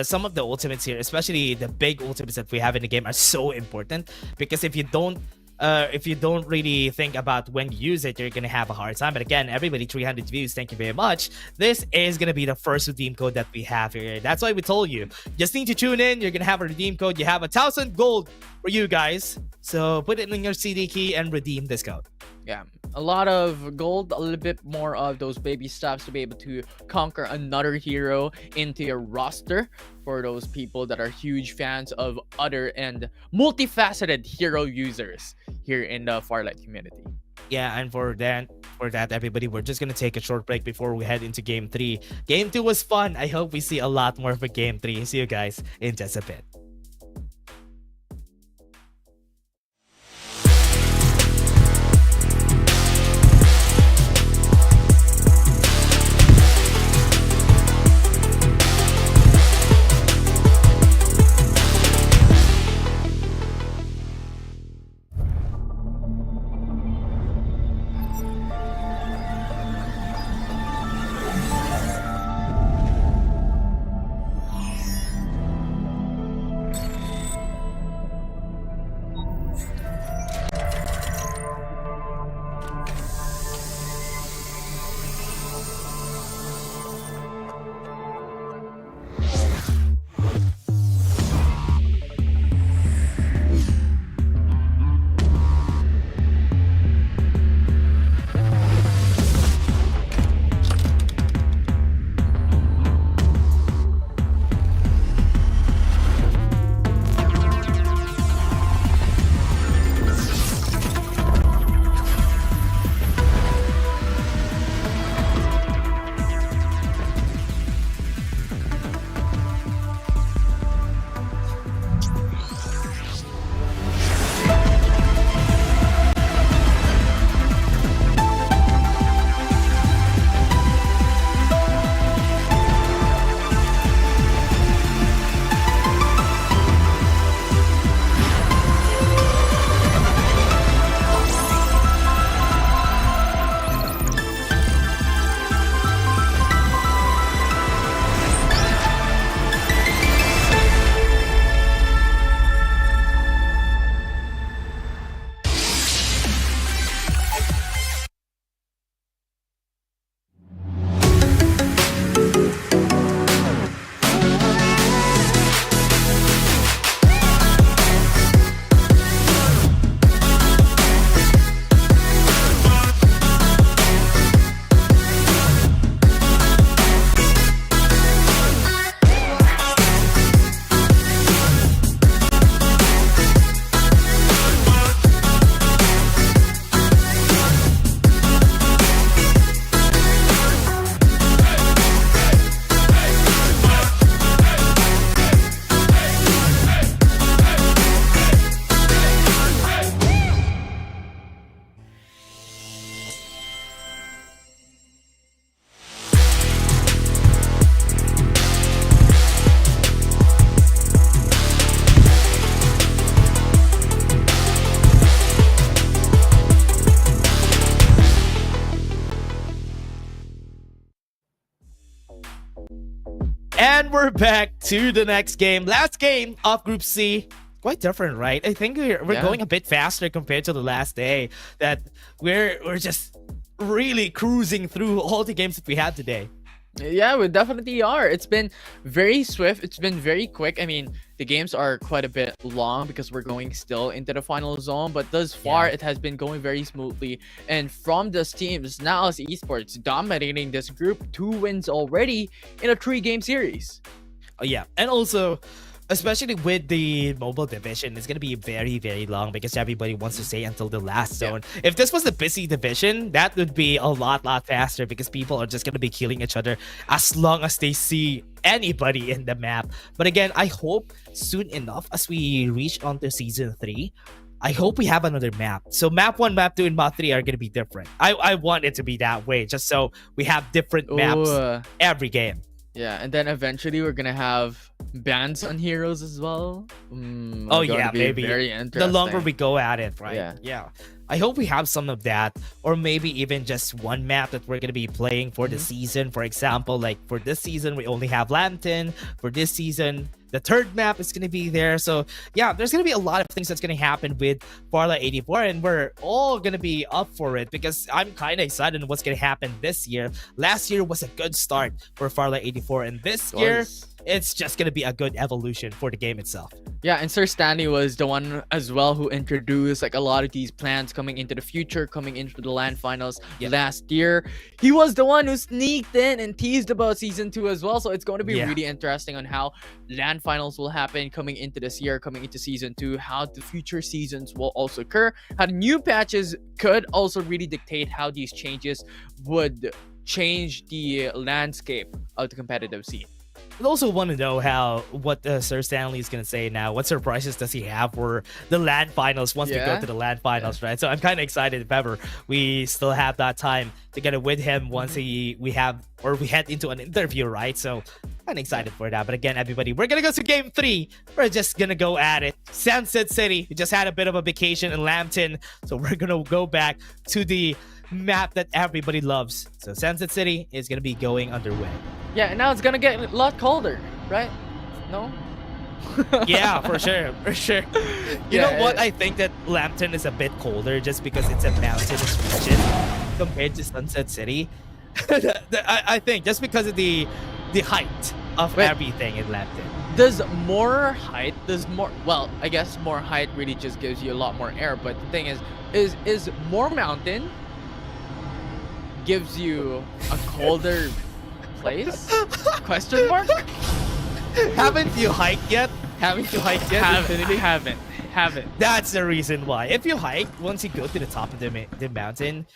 some of the ultimates here, especially the big ultimates that we have in the game, are so important. Because if you don't really think about when you use it, you're gonna have a hard time. But again, everybody, 300 views, thank you very much. This is gonna be the first redeem code that we have here. That's why we told you, just need to tune in. You're gonna have a redeem code. You have 1,000 gold for you guys, so put it in your CD key and redeem this code. Yeah, a lot of gold, a little bit more of those baby steps to be able to conquer another hero into your roster for those people that are huge fans of other and multifaceted hero users here in the Farlight community. Yeah, and for that, everybody, we're just gonna take a short break before we head into Game 3. Game 2 was fun. I hope we see a lot more for Game 3. See you guys in just a bit. And we're back to the next game. Last game of Group C. Quite different, right? I think we're going a bit faster compared to the last day. That we're just really cruising through all the games that we had today. Yeah, we definitely are. It's been very swift. It's been very quick. I mean, the games are quite a bit long because we're going still into the final zone, but thus far it has been going very smoothly. And from these teams, now as esports dominating this group, 2 wins already in a 3-game series. Oh, yeah, and also, especially with the mobile division, it's gonna be very, very long because everybody wants to stay until the last zone. If this was the busy division, that would be a lot faster because people are just gonna be killing each other as long as they see anybody in the map. But again, I hope soon enough as we reach onto season 3, I hope we have another map. So map 1, map 2, and map 3 are gonna be different. I want it to be that way, just so we have different maps every game. Yeah, and then eventually we're gonna have bans on heroes as well. Oh yeah, maybe. Very The interesting. longer we go at it, right? Yeah. I hope we have some of that, or maybe even just one map that we're gonna be playing for the season. For example, like for this season, we only have Lambton. For this season, the 3rd map is gonna be there. So yeah, there's gonna be a lot of things that's gonna happen with Farlight 84, and we're all gonna be up for it because I'm kind of excited on what's gonna happen this year. Last year was a good start for Farlight 84, and this year it's just gonna be a good evolution for the game itself. Yeah, and Sir Stanley was the one as well who introduced like a lot of these plans coming into the future, coming into the LAN finals last year. He was the one who sneaked in and teased about season 2 as well. So it's going to be really interesting on how LAN finals will happen coming into this year, coming into season 2, how the future seasons will also occur, how the new patches could also really dictate how these changes would change the landscape of the competitive scene. I also want to know what Sir Stanley is going to say now. What surprises does he have for the LAN finals once we go to the LAN finals, right? So I'm kind of excited if ever we still have that time together with him once we head into an interview, right? So I'm excited for that. But again, everybody, we're going to go to game 3. We're just going to go at it. Sunset City, we just had a bit of a vacation in Lambton. So we're going to go back to the map that everybody loves. So Sunset City is going to be going underway. Yeah, and now it's gonna get a lot colder, right? No? Yeah, for sure. You know what? I think that Lambton is a bit colder just because it's a mountainous region compared to Sunset City. I think just because of the height of everything in Lambton. Does more height, I guess more height really just gives you a lot more air, but the thing is more mountain gives you a colder place? Question mark? Haven't you hiked yet? Haven't. That's the reason why. If you hike, once you go to the top of the mountain,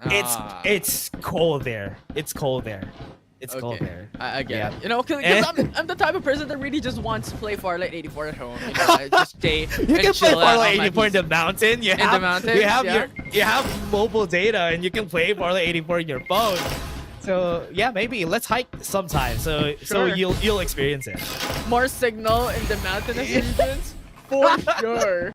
it's cold there. It's cold there. I get it. You know, because I'm the type of person that really just wants to play Farlight 84 at home. You know, I just stay You can play Farlight 84 in the mountain. You have mobile data and you can play Farlight 84 in your phone. So yeah, maybe let's hike sometime. So you'll experience it. More signal in the mountainous regions for sure.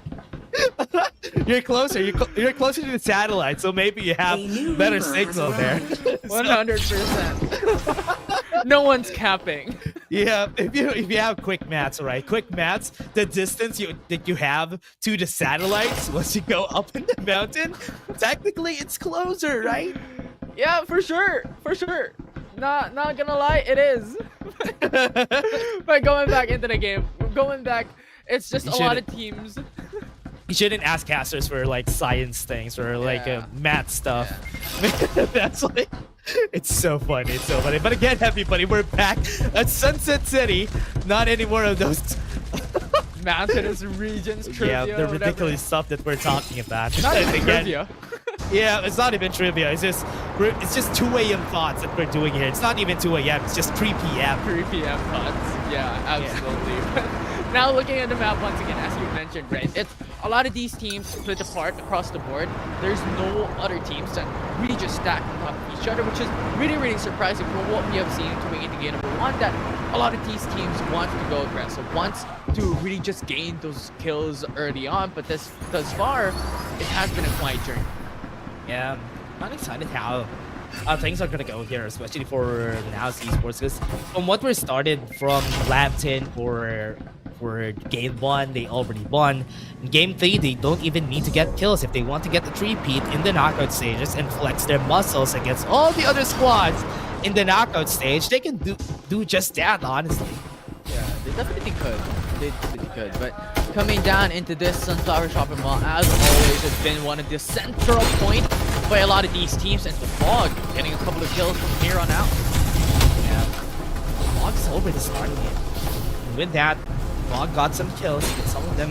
You're closer. You're closer to the satellite, so maybe you have better signal there. 100%. No one's capping. Yeah, if you have quick maths, right? Quick maths, the distance that you have to the satellites once you go up in the mountain, technically it's closer, right? Yeah, for sure. Not gonna lie, it is. But going back into the game, it's just a lot of teams. You shouldn't ask casters for like science things or like math stuff. Yeah. That's like, it's so funny. But again, everybody, we're back at Sunset City. Not any more of those mountainous regions trivia. Yeah, the ridiculous stuff that we're talking about. Not even trivia. Yeah, it's not even trivia. It's just 2 a.m. thoughts that we're doing here. It's not even 2 a.m. It's just 3 p.m. 3 p.m. thoughts. Yeah, absolutely. Now looking at the map once again, as you mentioned, right? It's a lot of these teams split apart across the board. There's no other teams that really just stack on top of each other, which is really, really surprising for what we have seen coming into game number 1. That a lot of these teams want to go aggressive, wants to really just gain those kills early on. But thus far, it has been a quiet journey. Yeah, I'm excited how things are gonna go here, especially for now esports. Because from what we started from Lambton for game 1, they already won. In game 3, they don't even need to get kills if they want to get the 3-peat in the knockout stages and flex their muscles against all the other squads. in the knockout stage, they can do just that, honestly. Yeah, they definitely could. They definitely could. But coming down into this Sunflower Shopping Mall, as always, has been one of the central point by a lot of these teams. And the Fog getting a couple of kills from here on out. Yeah, Fog's already starting it. And with that, Fog got some kills. Some of them,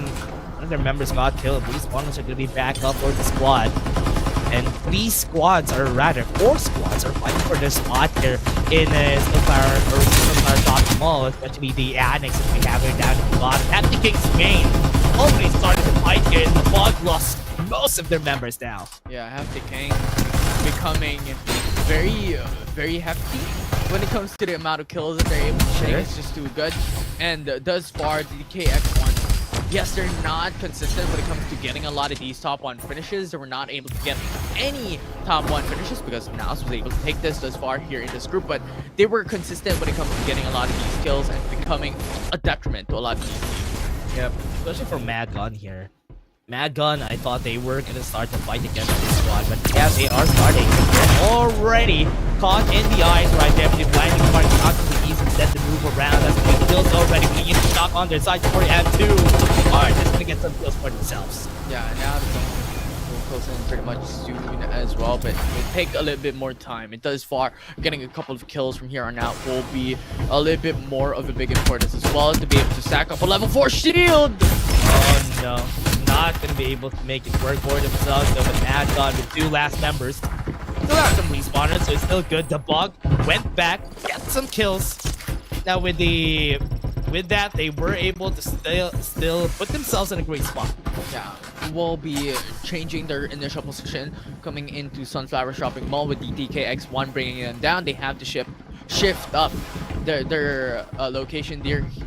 one of their members got killed. These ones are going to be back up for the squad. And 4 squads are fighting for their spot here in Sunflower Shopping Mall, especially the annex that we have here down at the bottom. FPC King's main already started to fight here, and the Fog lost most of their members now. Yeah, FPC King becoming very, very hefty when it comes to the amount of kills that they're able to take. It's just too good. And thus far, the KX1, yes, they're not consistent when it comes to getting a lot of these top 1 finishes. They were not able to get any top 1 finishes because Naus was able to take this thus far here in this group, but they were consistent when it comes to getting a lot of these kills and becoming a detriment to a lot of these teams. Yep, especially for Macnnonade here. Macnnonade, I thought they were going to start to fight against this squad, but yeah, they are starting. They're already caught in the eyes right there. They're blinding part not too easy for them to move around. That's good kills already. We need to shock on their side for M2. Are just going to get some kills for themselves. Yeah, now the zone will close in pretty much soon as well, but it will take a little bit more time. It does far. Getting a couple of kills from here on out will be a little bit more of a big importance, as well as to be able to stack up a level 4 shield. Oh no, not going to be able to make it work for themselves, though, with Macnnonade with 2 last members. Still have some respawners, so it's still good. The Bug went back, got some kills. Now with that, they were able to still put themselves in a great spot. Yeah, will be changing their initial position coming into Sunflower Shopping Mall with DTKX1 bringing them down. They have to shift up their location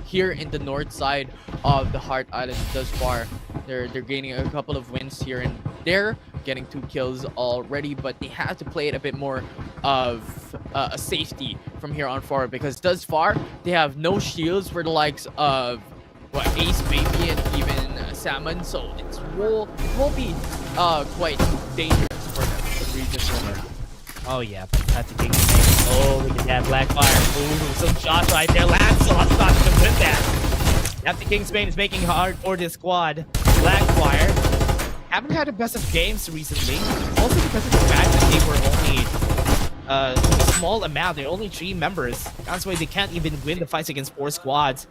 here in the north side of the Heart Island. Thus far, they're gaining a couple of wins here and there, getting 2 kills already, but they have to play it a bit more of a safety from here on forward, because thus far they have no shields for the likes of Ace Baby and even Salmon, so it will be quite dangerous for them to read this one around. Oh yeah, but that's the King. Oh, look at that Blackfire. Ooh, some shots right there. Lancelot's not gonna win that. After King's Bane is making it hard for this squad. Blackfire haven't had the best of games recently. Also because of the fact that they were only a small amount. They're only 3 members. That's why they can't even win the fights against 4 squads.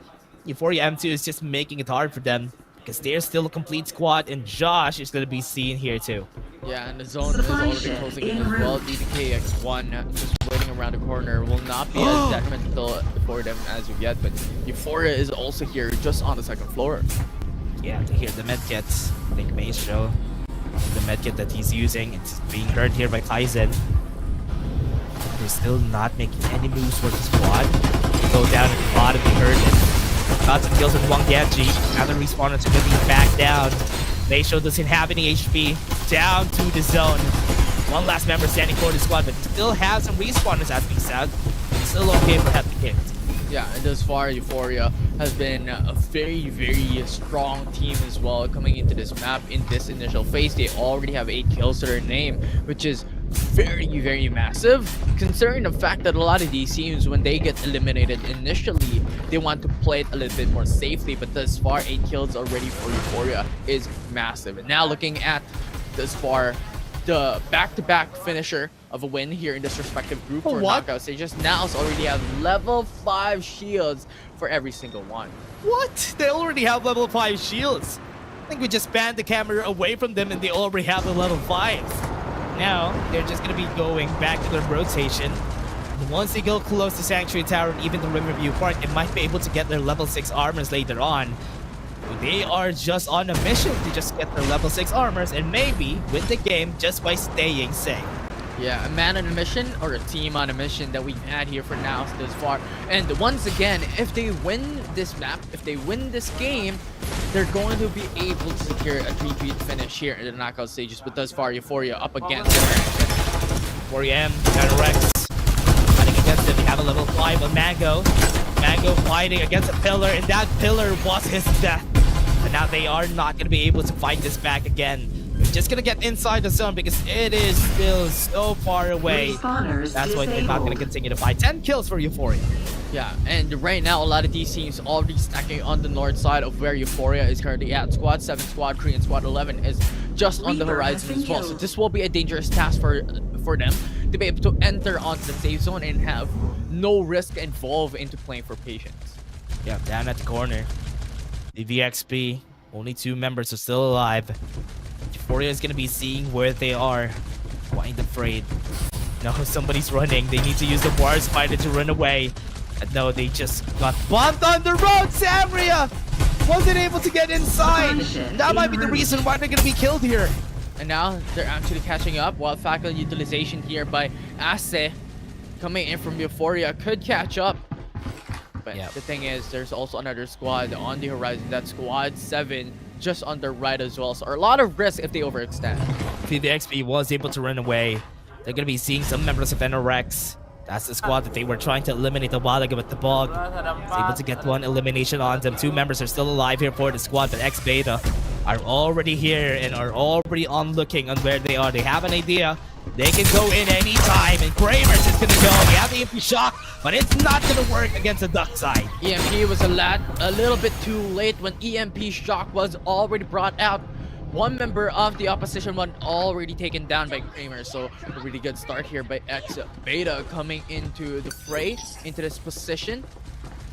Euphoria M2 is just making it hard for them, because they're still a complete squad, and Josh is going to be seen here too. Yeah, and the zone is already closing in as well. DDKX1 just waiting around the corner will not be as detrimental for them as of yet, but Euphoria is also here just on the 2nd floor. Yeah, to hear the medkits. I think Maestro, the medkit that he's using, it's being heard here by Kaizen. They're still not making any moves for the squad. They go down at the bottom, they heard it. Got some kills with Wangachi. Now the respawners are going to be back down. Maestro doesn't have any HP. Down to the zone. One last member standing for the squad, but still has some respawners as we said. Still okay for Hefty Kings. Yeah, and thus far, Euphoria has been a very, very strong team as well coming into this map in this initial phase. They already have 8 kills to their name, which is very, very massive, considering the fact that a lot of these teams, when they get eliminated initially, they want to play it a little bit more safely, but thus far, 8 kills already for Euphoria is massive. And now looking at thus far, the back-to-back finisher of a win here in this respective group for knockout stages. Naus already have level 5 shields for every single one. What? They already have level 5 shields. I think we just banned the camera away from them and they already have the level 5s. Now, they're just going to be going back to their rotation. And once they go close to Sanctuary Tower and even the Riverview Park, they might be able to get their level 6 armors later on. They are just on a mission to just get their level 6 armors and maybe win the game just by staying safe. Yeah, a man on a mission, or a team on a mission that we've had here for now thus far. And once again, if they win this map, if they win this game, they're going to be able to secure a 3-peat finish here in the knockout stages. But thus far, Euphoria up against them. 4M, Rex fighting against it. They have a level 5 on Mango. Mango fighting against a pillar, and that pillar was his death. But now they are not going to be able to fight this back again. just gonna get inside the zone because it is still so far away. That's why they're not gonna continue to fight. 10 kills for Euphoria. Yeah, and right now a lot of these teams already stacking on the north side of where Euphoria is currently at. Squad 7, Squad 3, and Squad 11 is just on the horizon as well. So this will be a dangerous task for them to be able to enter onto the safe zone and have no risk involved into playing for patience. Yeah, down at the corner. The VXP, only 2 members are still alive. Euphoria is gonna be seeing where they are. Quite afraid. No, somebody's running. They need to use the War Spider to run away. No, they just got bumped on the road. Samria wasn't able to get inside. That might be the reason why they're gonna be killed here. And now they're actually catching up, while faculty utilization here by Ace coming in from Euphoria could catch up. But the thing is, there's also another squad on the horizon. That's Squad 7 just on the right as well. So a lot of risk if they overextend. If the XP was able to run away, they're gonna be seeing some members of NRX. That's the squad that they were trying to eliminate a while ago, but the Bog was able to get 1 elimination on them. 2 members are still alive here for the squad, but X-Beta are already here and are already on looking on where they are. They have an idea. They can go in anytime, and Kramer's is gonna go. They have the EMP shock, but it's not gonna work against the duck side. EMP was a little bit too late when EMP shock was already brought out. 1 member of the opposition one already taken down by Kramer, so a really good start here by X-Beta coming into the fray, into this position.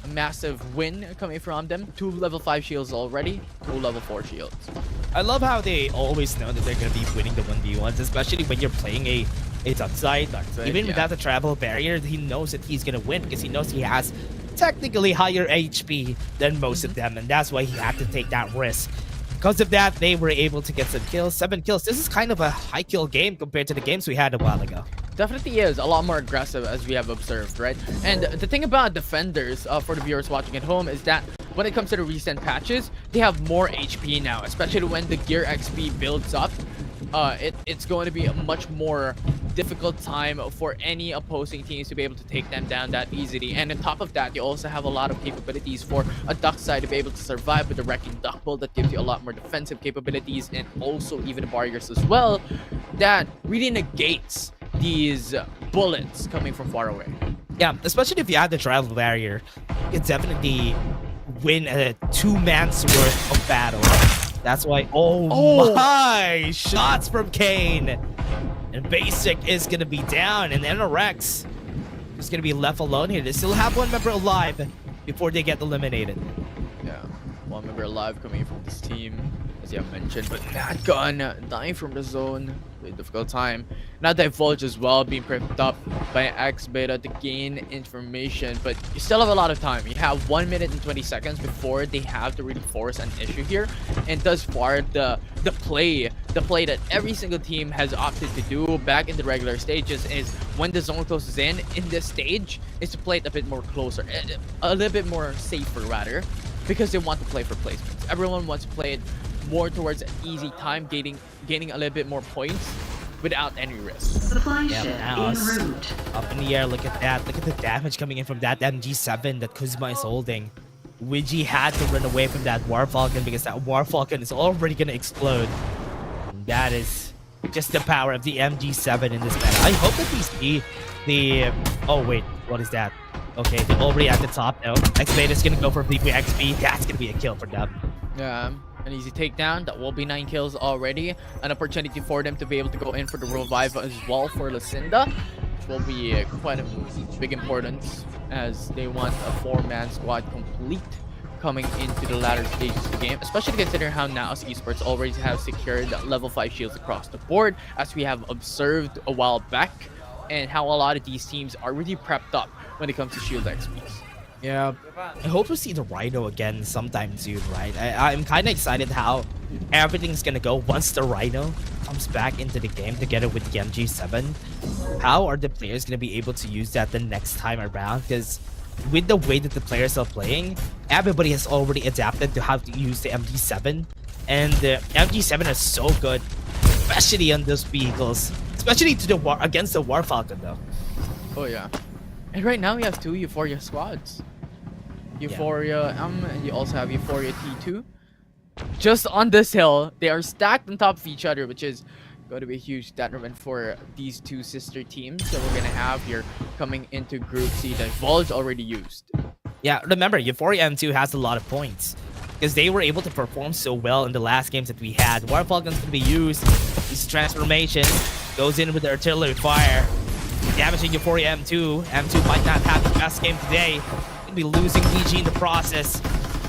A massive win coming from them. 2 level 5 shields already, 2 level 4 shields. I love how they always know that they're going to be winning the 1v1s, especially when you're playing a duck side. Even without the travel barrier, he knows that he's going to win because he knows he has technically higher HP than most of them, and that's why he had to take that risk. Because of that, they were able to get some kills, 7 kills. This is kind of a high kill game compared to the games we had a while ago. Definitely is a lot more aggressive, as we have observed, right? And the thing about defenders, for the viewers watching at home, is that when it comes to the recent patches, they have more HP now, especially when the gear XP builds up. It's going to be a much more difficult time for any opposing teams to be able to take them down that easily. And on top of that, you also have a lot of capabilities for a duck side to be able to survive with the wrecking duck build that gives you a lot more defensive capabilities, and also even barriers as well that really negates these bullets coming from far away. Yeah, especially if you add the travel barrier, you can definitely win a 2-man's worth of battle. That's why, oh my, shots from Kane. And Basic is going to be down, and NRX is going to be left alone here. They still have 1 member alive before they get eliminated. Yeah, 1 member alive coming from this team, as you have mentioned, but that gun dying from the zone, very difficult time. Now Divulge as well being prepped up by X-Beta to gain information, but you still have a lot of time. You have 1 minute and 20 seconds before they have to really force an issue here, and thus far the play that every single team has opted to do back in the regular stages is when the zone closes in this stage is to play it a bit more closer, a little bit more safer rather, because they want to play for placements. Everyone wants to play it more towards an easy time, gaining a little bit more points without any risk. Now up in the air. Look at that. Look at the damage coming in from that MG7 that Kuzma is holding. Ouija had to run away from that War Falcon because that War Falcon is already going to explode. And that is just the power of the MG7 in this meta. I hope that we see the... Oh, wait. What is that? Okay, they're already at the top now. X-Beta is going to go for VPXP. That's going to be a kill for them. Yeah, an easy takedown. That will be 9 kills already. An opportunity for them to be able to go in for the revive as well for Lucinda, which will be quite a big importance as they want a 4-man squad complete coming into the latter stages of the game, especially considering how now esports already have secured level 5 shields across the board, as we have observed a while back, and how a lot of these teams are really prepped up when it comes to shield XPs. Yeah, I hope to see the Rhino again sometime soon, right? I'm kind of excited how everything's gonna go once the Rhino comes back into the game together with the MG7. How are the players gonna be able to use that the next time around? Because with the way that the players are playing, everybody has already adapted to how to use the MG7, and the MG7 is so good, especially on those vehicles, especially to the against the War Falcon though. Oh yeah, and right now we have 2 Euphoria squads. Euphoria and you also have Euphoria T2. just on this hill. They are stacked on top of each other, which is going to be a huge detriment for these two sister teams that we're going to have here coming into Group C that Volge already used. Yeah, remember, Euphoria M2 has a lot of points because they were able to perform so well in the last games that we had. War Falcon's going to be used. This transformation goes in with the artillery fire, damaging Euphoria M2. M2 might not have the best game today. Going to be losing DG in the process.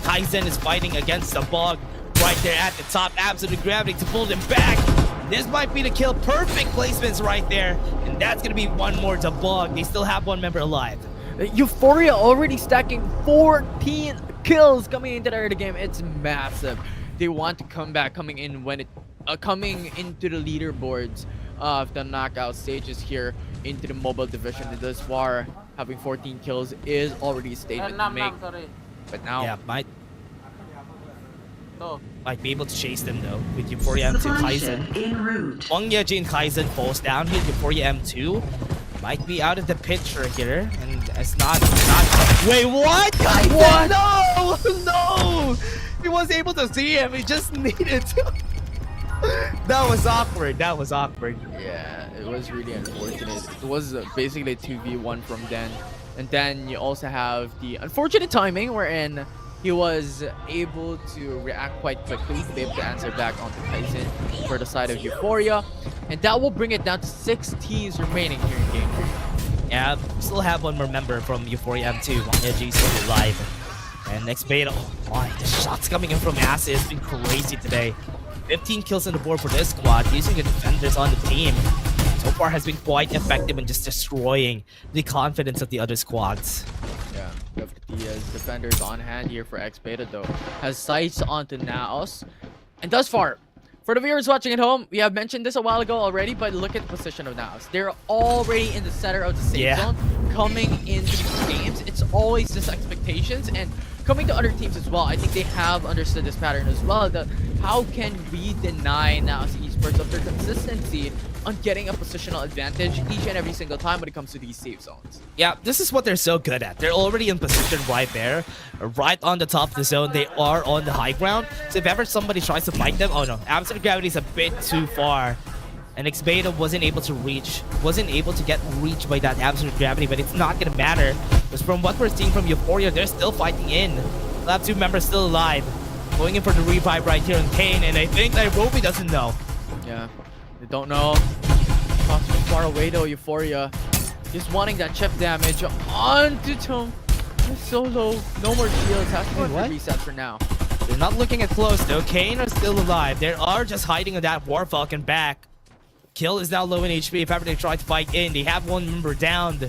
Kaizen is fighting against the bug right there at the top. Absolute gravity to pull them back. This might be the kill. Perfect placements right there. And that's going to be one more to bug. They still have one member alive. Euphoria already stacking 14 kills coming into the early game. It's massive. They want to come back coming in when it coming into the leaderboards of the knockout stages here into the mobile division. Thus far, having 14 kills is already a statement to make. But now, yeah, might be able to chase them though with Euphoria M2 Kaizen. Wang Yaji and Kaizen falls down here. Euphoria M2 might be out of the picture here, and it's not. Wait, what? Kaizen? What? No! He wasn't able to see him. He just needed to. That was awkward. That was awkward. Yeah, it was really unfortunate. It was basically a 2v1 from Den. And then you also have the unfortunate timing wherein he was able to react quite quickly to be able to answer back onto Kaizen for the side of Euphoria. And that will bring it down to 6 teams remaining here in Game 3. Yeah, we still have one more member from Euphoria M2. Wang Yaji still alive. And next beta. Oh my, the shots coming in from Acid has been crazy today. 15 kills on the board for this squad, using the defenders on the team. So far has been quite effective in just destroying the confidence of the other squads. Yeah, the defenders on hand here for X Beta though. Has sights onto Naos. And thus far, for the viewers watching at home, we have mentioned this a while ago already, but look at the position of Naos. They're already in the center of the safe zone. Coming into these games, it's always just expectations, and coming to other teams as well. I think they have understood this pattern as well. That how can we deny Naos esports of their consistency on getting a positional advantage each and every single time when it comes to these safe zones? Yeah, this is what they're so good at. They're already in position right there, right on the top of the zone. They are on the high ground. So if ever somebody tries to fight them, oh no, absolute gravity is a bit too far. And Xbeta wasn't able to get reached by that absolute gravity, but it's not gonna matter. Because from what we're seeing from Euphoria, they're still fighting in. We'll have 2 members still alive. Going in for the revive right here on Kane, and I think Nairobi doesn't know. Yeah, they don't know. Cross from far away though, Euphoria. Just wanting that chip damage onto Tom. So low. No more shields. Has to go for reset for now. They're not looking at close though. Kane are still alive. They are just hiding on that War Falcon back. Kill is now low in HP. If ever they try to fight in, they have one member downed.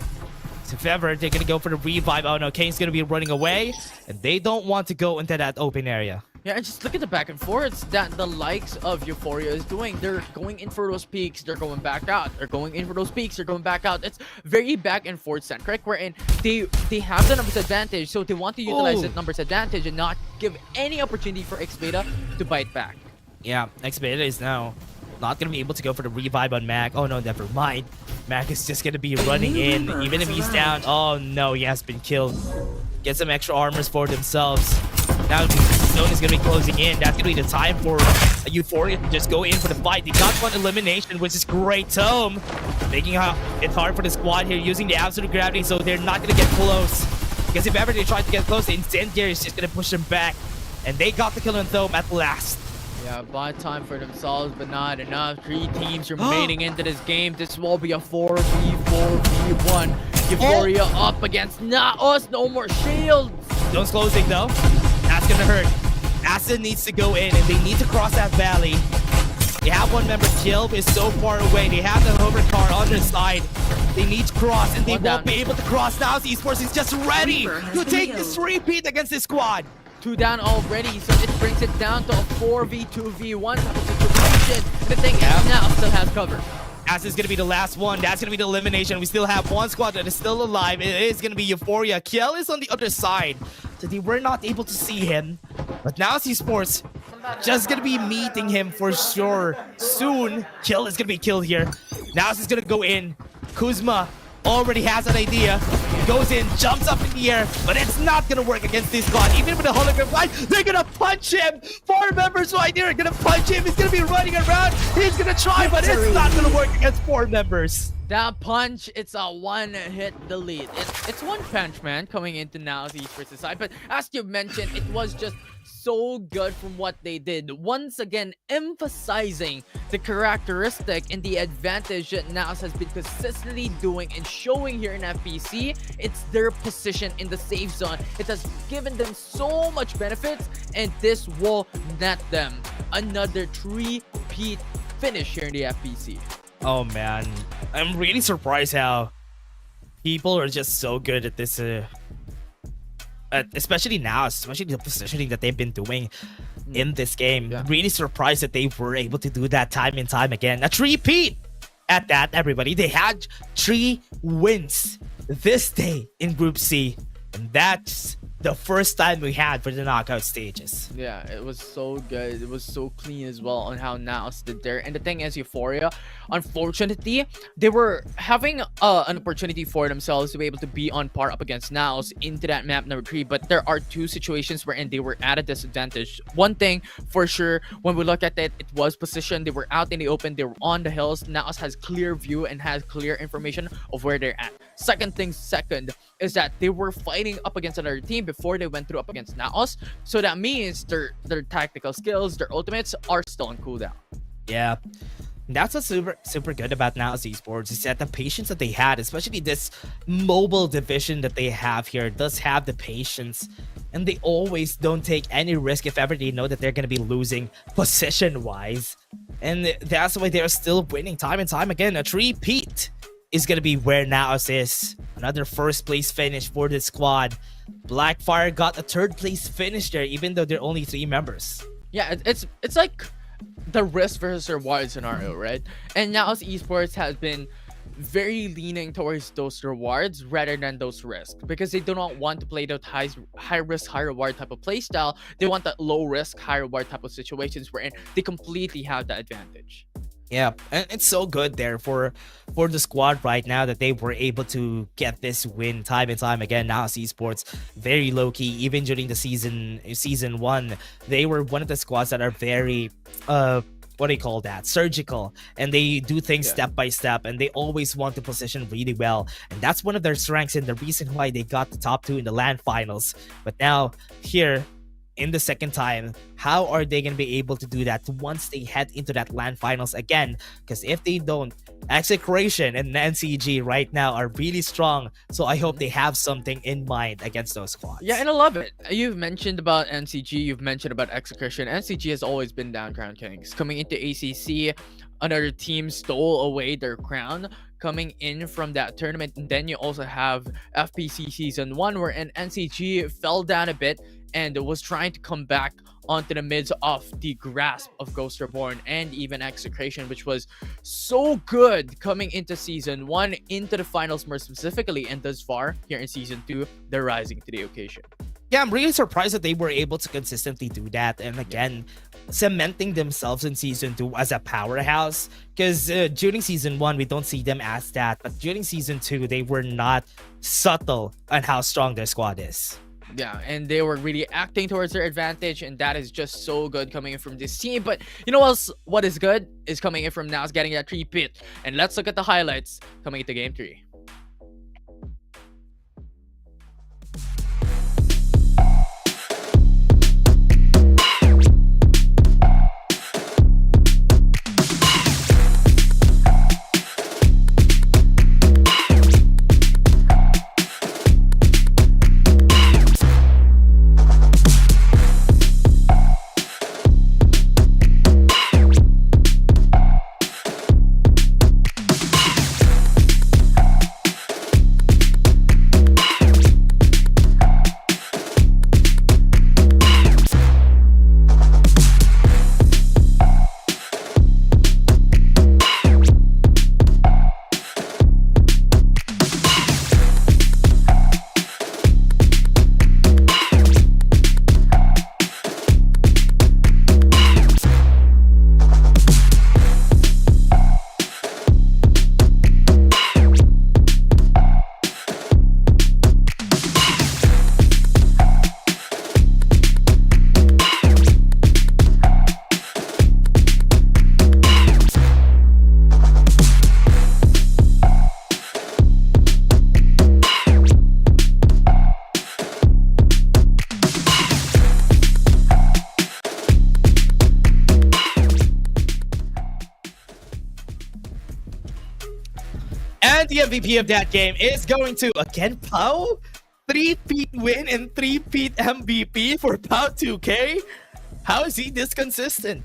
So if ever they're gonna go for the revive, oh no, Kane's gonna be running away, and they don't want to go into that open area. Yeah, and just look at the back and forths that the likes of Euphoria is doing. They're going in for those peaks, they're going back out. They're going in for those peaks, they're going back out. It's very back and forth centric, wherein they have the numbers advantage, so they want to utilize that numbers advantage and not give any opportunity for Xbeta to bite back. Yeah, Xbeta is now not gonna be able to go for the revive on Mac. Oh no, never mind. Mac is just gonna be running in, even if he's down. Oh no, he has been killed. Get some extra armors for themselves. Now the zone is gonna be closing in. That's gonna be the time for Euphoria to just go in for the fight. They got one elimination, which is great. Tome making it hard for the squad here, using the absolute gravity, so they're not gonna get close. Because if ever they try to get close, the Incendiary is just gonna push them back. And they got the kill on Tome at last. Yeah, buy time for themselves, but not enough. 3 teams remaining into this game. This will be a 4v1. Euphoria up against Naos. No more shields. Zone's closing though. That's gonna hurt. Acid needs to go in, and they need to cross that valley. They have one member killed, is so far away. They have the hover car on their side. They need to cross, and they won't be able to cross now. Esports is just ready to take this repeat against this squad. 2 down already, so it brings it down to a 4v2v1 type of situation. The thing is now still has cover. As is gonna be the last one. That's gonna be the elimination. We still have one squad that is still alive. It is gonna be Euphoria. Kiel is on the other side, so they were not able to see him. But now Esports just gonna be meeting him for sure soon. Kiel is gonna be killed here. Now is gonna go in. Kuzma already has an idea. He goes in, jumps up in the air, but it's not gonna work against this squad. Even with the hologram fight, they're gonna punch him. 4 members right there are gonna punch him. He's gonna be running around. He's gonna try, but it's not gonna work against 4 members. That punch, it's a one-hit delete. It's one punch, man, coming into now's esports side. But as you mentioned, it was just so good from what they did. Once again, emphasizing the characteristic and the advantage that Naos has been consistently doing and showing here in FPC. It's their position in the safe zone. It has given them so much benefits, and this will net them another 3-peat finish here in the FPC. Oh man, I'm really surprised how people are just so good at this, especially now, especially the positioning that they've been doing in this game. Yeah. Really surprised that they were able to do that time and time again. A 3-peat at that, everybody. They had 3 wins this day in Group C, and that's the first time we had for the knockout stages. Yeah, it was so good. It was so clean as well on how Naos did there. And the thing is, Euphoria, unfortunately, they were having an opportunity for themselves to be able to be on par up against Naos into that map number 3. But there are 2 situations wherein they were at a disadvantage. One thing for sure, when we look at it, it was position. They were out in the open. They were on the hills. Naos has clear view and has clear information of where they're at. Second, is that they were fighting up against another team before they went through up against Naos. So that means their tactical skills, their ultimates are still on cooldown. Yeah. That's what's super good about Naos Esports, is that the patience that they had, especially this mobile division that they have here, does have the patience, and they always don't take any risk if ever they know that they're going to be losing position-wise. And that's why they're still winning time and time again. A 3-peat is going to be where Naos is. Another first place finish for this squad. Blackfire got a 3rd place finish there, even though they're only 3 members. Yeah, it's like the risk versus reward scenario, right? And Naos Esports has been very leaning towards those rewards rather than those risks, because they do not want to play that high risk, high reward type of play style. They want that low risk, high reward type of situations wherein they completely have the advantage. Yeah, and it's so good there for the squad right now that they were able to get this win time and time again. Now Esports very low-key, even during the season 1, they were one of the squads that are very what do you call that, surgical, and they do things step by step, and they always want to position really well, and that's one of their strengths and the reason why they got the top 2 in the LAN finals. But now here in the second time, how are they going to be able to do that once they head into that LAN finals again? Because if they don't, Execration and NCG right now are really strong, so I hope they have something in mind against those squads. Yeah, and I love it. You've mentioned about NCG, you've mentioned about Execration. NCG has always been down crown kings. Coming into ACC, another team stole away their crown coming in from that tournament. And then you also have FPC Season 1, where NCG fell down a bit and was trying to come back onto the midst of the grasp of Ghost Reborn and even Execration, which was so good coming into Season 1, into the finals more specifically, and thus far, here in Season 2, they're rising to the occasion. Yeah, I'm really surprised that they were able to consistently do that, and again, cementing themselves in Season 2 as a powerhouse, because during Season 1, we don't see them as that, but during Season 2, they were not subtle on how strong their squad is. Yeah, and they were really acting towards their advantage, and that is just so good coming in from this team. But you know what is good is coming in from Naos getting that 3-peat. And let's look at the highlights coming into Game 3. the MVP of that game is going to, again, Pau? 3-peat win and 3-peat MVP for Pau 2K? How is he this consistent?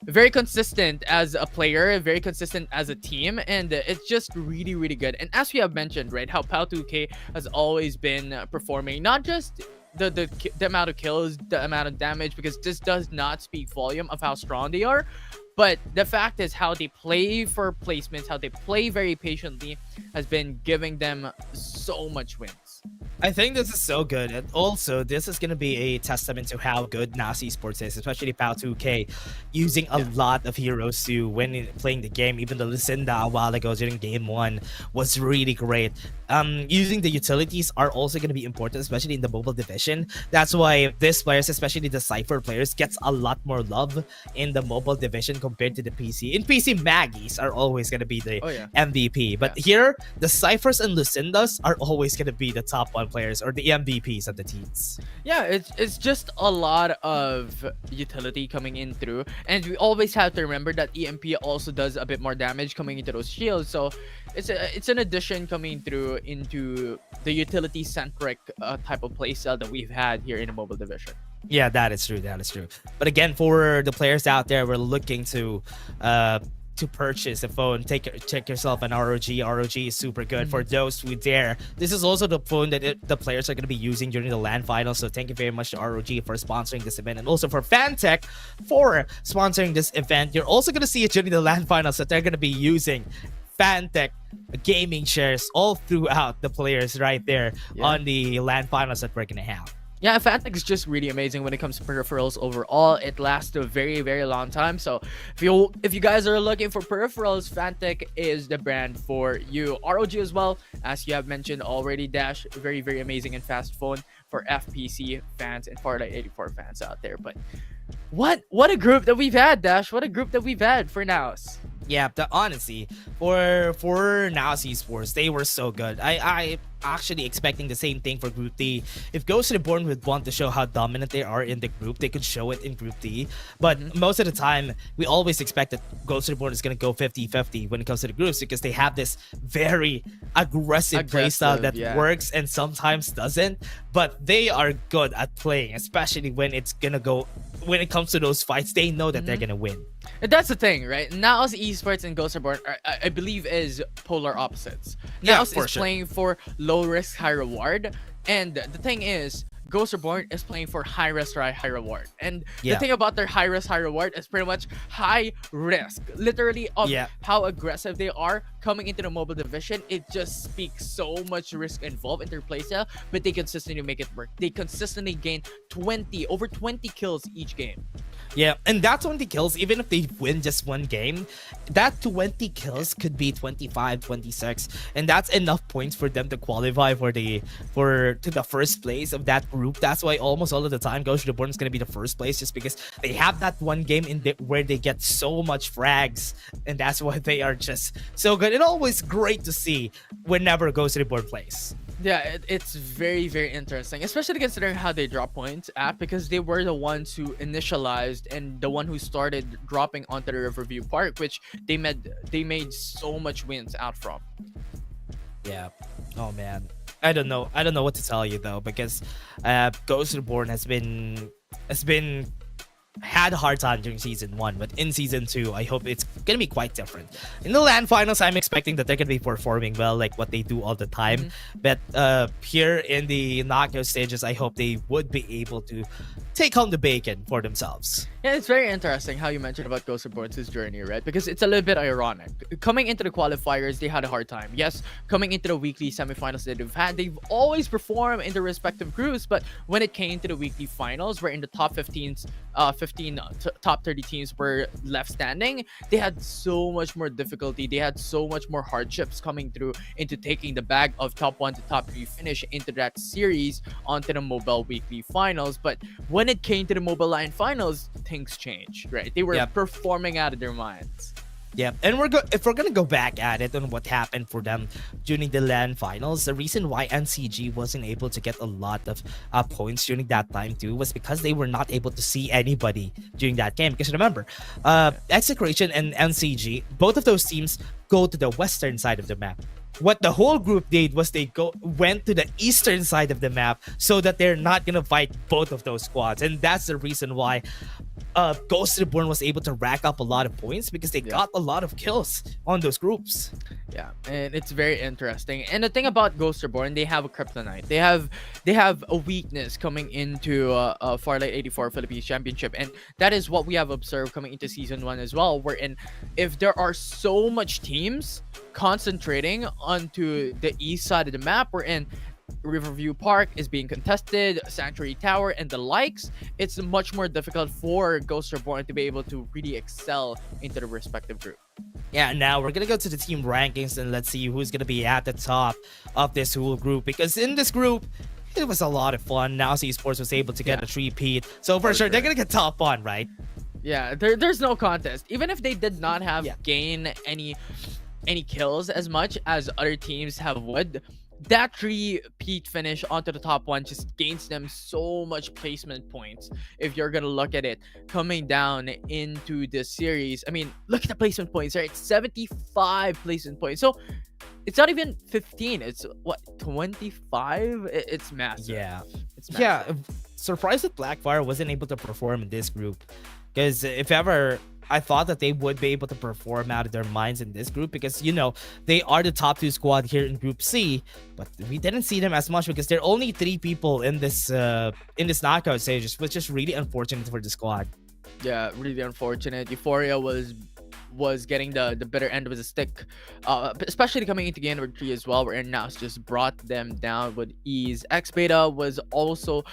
Very consistent as a player, very consistent as a team, and it's just really, really good. And as we have mentioned, right, how Pau 2K has always been performing, not just the amount of kills, the amount of damage, because this does not speak volume of how strong they are, but the fact is how they play for placements, how they play very patiently, has been giving them so much wins. I think this is so good, and also this is going to be a testament to how good NAS Esports is, especially Pau 2K, using a lot of heroes to when playing the game. Even the Lucinda a while ago during game 1 was really great. Using the utilities are also going to be important, especially in the mobile division. That's why these players, especially the Cypher players, gets a lot more love in the mobile division compared to the PC. In PC, Maggies are always going to be the MVP, but here the Cyphers and Lucindas are always going to be the top 1 players or the MVPs of the teams. Yeah, it's just a lot of utility coming in through, and we always have to remember that EMP also does a bit more damage coming into those shields, so it's an addition coming through into the utility centric type of playstyle that we've had here in the mobile division. Yeah, that is true. That is true. But again, for the players out there, we're looking to purchase a phone. Check yourself an ROG. ROG is super good for those who dare. This is also the phone that the players are going to be using during the LAN finals. So thank you very much to ROG for sponsoring this event, and also for Fantech for sponsoring this event. You're also going to see it during the LAN finals that they're going to be using Fantech gaming shares all throughout the players right there on the LAN finals that we're going to have. Yeah, Fantech is just really amazing when it comes to peripherals overall. It lasts a very, very long time. So if you guys are looking for peripherals, Fantech is the brand for you. ROG as well, as you have mentioned already, Dash, very, very amazing and fast phone for FPC fans and Farlight 84 fans out there. But what a group that we've had, Dash. What a group that we've had for NOWs. Yeah, honestly, for NOWs Esports, they were so good. I actually expecting the same thing for Group D. If Ghost Reborn would want to show how dominant they are in the group, they could show it in Group D. But most of the time, we always expect that Ghost Reborn is going to go 50-50 when it comes to the groups, because they have this very aggressive playstyle that works and sometimes doesn't. But they are good at playing, especially when it comes to those fights. They know that they're going to win. And that's the thing, right? NOWs Esports and Ghost Reborn are, I believe, is polar opposites. NOWs is playing for low risk, high reward, and the thing is, Ghost Reborn is playing for high risk, high reward. And the thing about their high risk, high reward is pretty much high risk, literally, of how aggressive they are coming into the mobile division. It just speaks so much risk involved in their playstyle, but they consistently make it work. They consistently gain over 20 kills each game. Yeah, and that 20 kills, even if they win just one game, that 20 kills could be 25, 26, and that's enough points for them to qualify to the first place of that group. That's why almost all of the time Ghost Reborn is going to be the first place, just because they have that one game where they get so much frags, and that's why they are just so good. And always great to see whenever Ghost Reborn plays. Yeah, it's very, very interesting, especially considering how they drop points at, because they were the ones who initialized and the one who started dropping onto the Riverview Park, which they made so much wins out from. Yeah. Oh man, I don't know what to tell you though, because Ghost Reborn had a hard time during season 1, but in season 2 I hope it's gonna be quite different. In the LAN finals, I'm expecting that they're gonna be performing well, like what they do all the time. But here in the knockout stages, I hope they would be able to take home the bacon for themselves. Yeah, it's very interesting how you mentioned about Ghost Reborn's journey, right? Because it's a little bit ironic. Coming into the qualifiers, they had a hard time. Yes, coming into the weekly semifinals that they've always performed in their respective groups, but when it came to the weekly finals, where in the top 15 top 30 teams were left standing, they had so much more difficulty. They had so much more hardships coming through into taking the bag of top 1 to top 3 finish into that series onto the mobile weekly finals. But when it came to the mobile line finals, things changed, right? They were performing out of their minds. Yeah, and if we're gonna go back at it on what happened for them during the LAN finals, the reason why NCG wasn't able to get a lot of points during that time too was because they were not able to see anybody during that game. Because remember, Execration and NCG, both of those teams go to the western side of the map. What the whole group did was they went to the eastern side of the map so that they're not gonna fight both of those squads, and that's the reason why Ghost Reborn was able to rack up a lot of points because they got a lot of kills on those groups. Yeah, and it's very interesting. And the thing about Ghost Reborn, they have a kryptonite. They have a weakness coming into Farlight 84 Philippines Championship, and that is what we have observed coming into season 1 as well. Wherein, if there are so much teams concentrating onto the east side of the map, we're in Riverview Park is being contested, Sanctuary Tower, and the likes, it's much more difficult for Ghost Reborn to be able to really excel into the respective group. Yeah, now we're gonna go to the team rankings and let's see who's gonna be at the top of this whole group, because in this group it was a lot of fun. Now esports was able to get a 3-peat, so for sure they're gonna get top 1, right? Yeah, there's no contest. Even if they did not have gain any kills as much as other teams have would, that 3-peat finish onto the top 1 just gains them so much placement points. If you're gonna look at it coming down into the series, I mean, look at the placement points, right? 75 placement points. So it's not even 15. It's what, 25? It's massive. Yeah. It's massive. Yeah. Surprised that Blackfire wasn't able to perform in this group, because if ever I thought that they would be able to perform out of their minds in this group, because you know they are the top 2 squad here in Group C, but we didn't see them as much because there are only 3 people in this knockout stage, which is really unfortunate for the squad. Yeah, really unfortunate. Euphoria was getting the better end of the stick, especially coming into game number 3 as well, where Naus just brought them down with ease. X Beta was also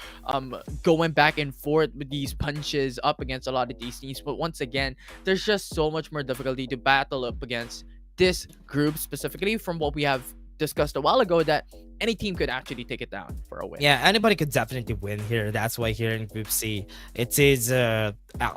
going back and forth with these punches up against a lot of these teams, but once again, there's just so much more difficulty to battle up against this group, specifically from what we have discussed a while ago, that any team could actually take it down for a win. Yeah, anybody could definitely win here. That's why here in Group C, it is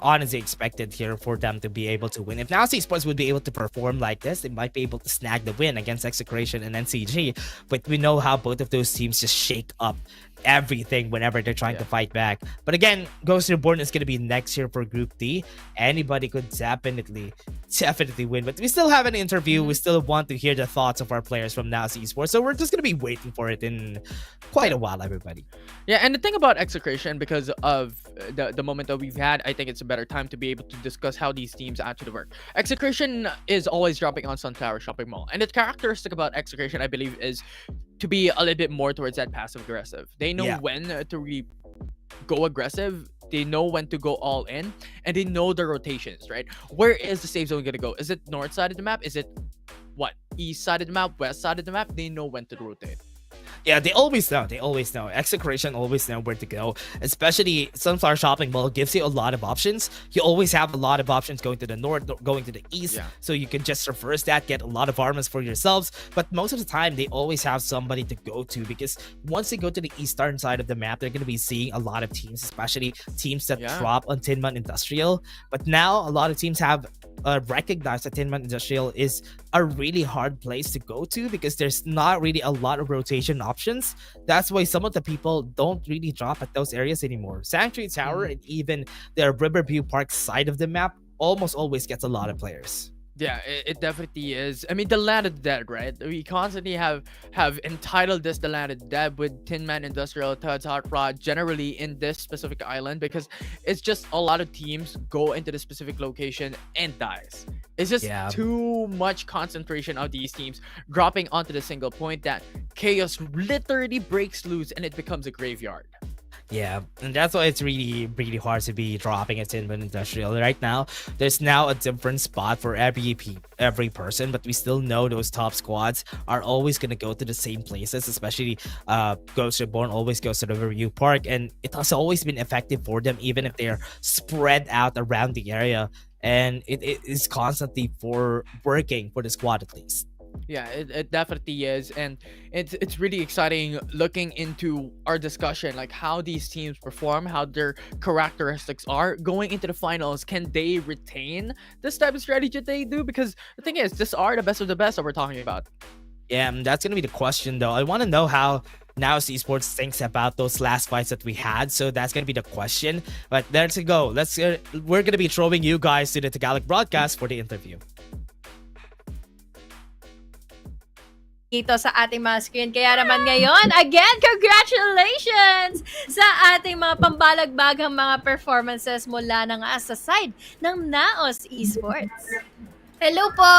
honestly expected here for them to be able to win. If Naus Esports would be able to perform like this, they might be able to snag the win against Execration and NCG. But we know how both of those teams just shake up everything whenever they're trying to fight back. But again, Ghost Reborn is going to be next here for Group D. Anybody could definitely win. But we still have an interview. We still want to hear the thoughts of our players from Naus Esports. So we're just going to be waiting for it in quite a while, everybody. Yeah, and the thing about Execration, because of the moment that we've had, I think it's a better time to be able to discuss how these teams actually work. Execration is always dropping on Sunflower Shopping Mall, and the characteristic about Execration, I believe, is to be a little bit more towards that passive aggressive. They know when to really go aggressive, they know when to go all in, and they know the rotations, right? Where is the safe zone gonna go? Is it north side of the map? Is it what, east side of the map, west side of the map? They know when to rotate. Yeah, they always know. They always know. Execration always know where to go. Especially Sunflower Shopping Mall gives you a lot of options. You always have a lot of options going to the north, going to the east. So you can just reverse that, get a lot of armors for yourselves. But most of the time, they always have somebody to go to, because once they go to the eastern side of the map, they're going to be seeing a lot of teams, especially teams that drop on Tin Man Industrial. But now, a lot of teams have recognized that Tin Man Industrial is a really hard place to go to, because there's not really a lot of rotation options. That's why some of the people don't really drop at those areas anymore. Sanctuary Tower and even the Riverview Park side of the map almost always gets a lot of players. Yeah, it definitely is. I mean, the Land of the Dead, right? We constantly have entitled this the Land of the Dead with Tin Man Industrial, Todd's Hot Rod, generally in this specific island, because it's just a lot of teams go into the specific location and dies. It's just too much concentration of these teams dropping onto the single point that chaos literally breaks loose and it becomes a graveyard. Yeah, and that's why it's really, really hard to be dropping at Tin Man Industrial. Right now, there's now a different spot for every person, but we still know those top squads are always going to go to the same places, especially Ghost Reborn always goes to the Riverview Park, and it has always been effective for them, even if they're spread out around the area, and it is constantly working for the squad at least. Yeah, it definitely is, and it's really exciting looking into our discussion, like how these teams perform, how their characteristics are going into the finals. Can they retain this type of strategy that they do? Because the thing is, this are the best of the best that we're talking about. Yeah, that's gonna be the question though. I want to know how now esports thinks about those last fights that we had. So that's gonna be the question. But let's go. We're gonna be throwing you guys to the Tagalog broadcast for the interview. Dito sa ating mga screen. Kaya naman ngayon, again, congratulations sa ating mga pambalagbagang mga performances mula na nga sa side ng Naos Esports. Hello po!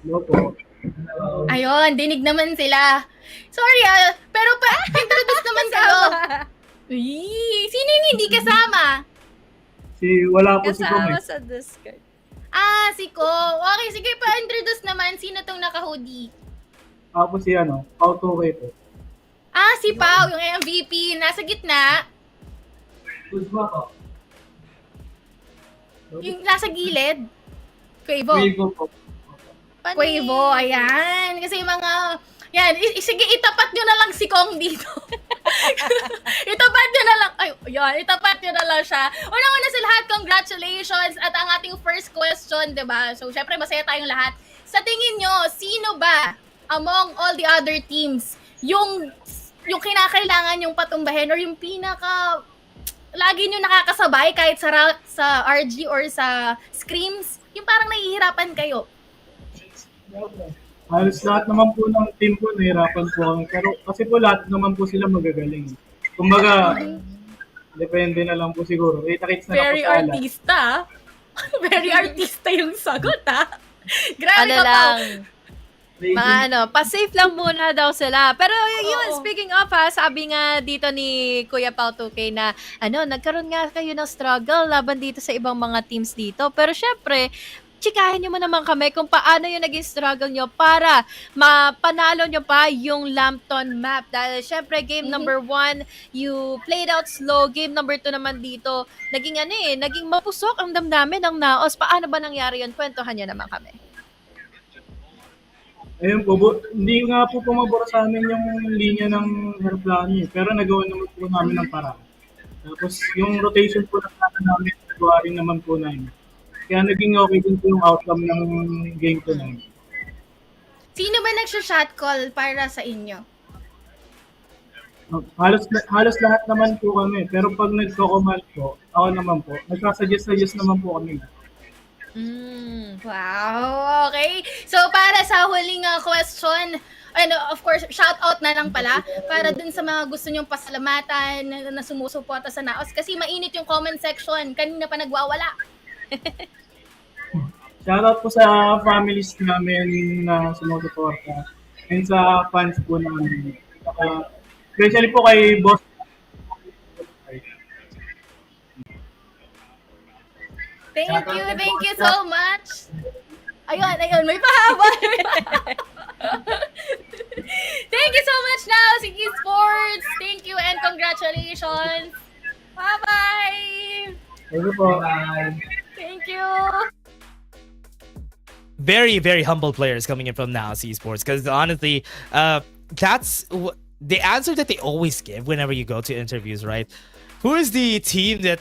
Hello po. Ayun, dinig naman sila. Sorry pero introduce naman kayo. Sino yung hindi kasama? Wala po si Kasama Gomez. sa Discord. Si Ko. Okay, sige pa-introduce naman. Sino tong naka-hoodie? Ako si Auto-Way po. Si Pao, yung MVP. Nasa gitna. Kuzma po. Yung nasa gilid. Quavo. Quavo po. Quavo, ayan. Kasi yung mga... Yan, sige, itapat nyo na lang si Kong dito. Itapat nyo na lang. Ay, yan, itapat nyo na lang siya. Unang-una sa lahat, congratulations. At ang ating first question, diba? So, syempre, masaya tayong lahat. Sa tingin nyo, sino ba among all the other teams yung kinakailangan yung patumbahin or yung pinaka lagi nyo nakakasabay kahit sa RG or sa scrims, yung parang nahihirapan kayo? Halos lahat naman po ng team po nahirapan po kami. Pero kasi po lahat naman po sila magagaling. Kumbaga, depende na lang po siguro. Kita-kits na Very lang po sa artista. Very artista yung sagot, ha? Grabe Ano ka pa. lang, mga pa-safe lang muna daw sila. Pero yun, speaking of sabi nga dito ni Kuya Pao 2K na nagkaroon nga kayo ng struggle laban dito sa ibang mga teams dito. Pero syempre, chikahin nyo mo naman kami kung paano yung naging struggle nyo para mapanalo nyo pa yung Lambton map. Dahil syempre, game number 1, you played out slow. Game number 2 naman dito, naging naging mapusok ang damdamin ng Naos. Paano ba nangyari yun? Kwentuhan nyo naman kami. Ayun po, hindi nga po pumabor sa amin yung linya ng aeroplano pero nagawa naman po namin ng paraan. Tapos yung rotation po namin, nagawa rin naman po namin. Kaya naging okay din po yung outcome ng game po namin. Sino ba nagsha-shot call para sa inyo? Halos lahat naman po kami, pero pag nagko-command po, ako naman po, nagkasuggest naman po kami. Wow, okay. So, para sa huling question, of course, shout out na lang pala para dun sa mga gusto nyong pasalamatan na sumusuporta sa Naos kasi mainit yung comment section. Kanina pa nagwawala. Shout out po sa families namin na sumusuporta and sa fans po namin. Especially po kay Boss. Thank you so much. Ayun, may pahabol. Thank you so much now, Sige Sports. Thank you and congratulations. Bye-bye. Thank you po. Thank you. Very, very humble players coming in from Naos Esports because honestly, that's the answer that they always give whenever you go to interviews, right? Who is the team that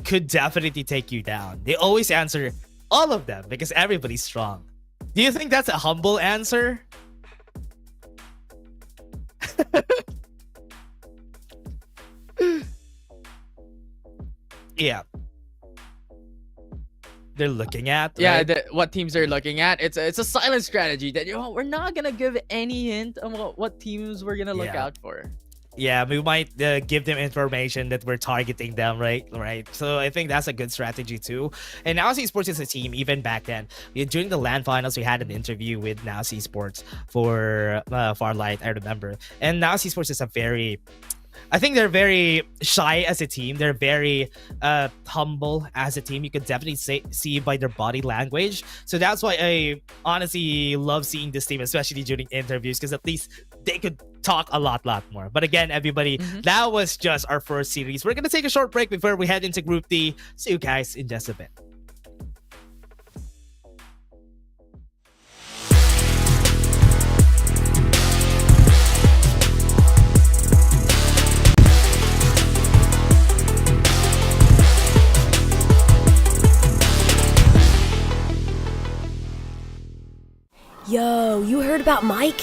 could definitely take you down? They always answer all of them because everybody's strong. Do you think that's a humble answer? Yeah. They're looking at, Yeah, right? what teams are looking at. It's a silent strategy that we're not gonna give any hint on what teams we're gonna look Yeah. out for. Yeah, we might give them information that we're targeting them, right? So I think that's a good strategy too. And Now Esports is a team. Even back then, during the LAN finals, we had an interview with Now Esports for Farlight, I remember. And Now Esports is I think they're very shy as a team. They're very humble as a team. You could definitely see by their body language. So that's why I honestly love seeing this team, especially during interviews, because at least they could talk a lot more. But again, everybody, that was just our first series. We're going to take a short break before we head into Group D. See you guys in just a bit. So you heard about Mike?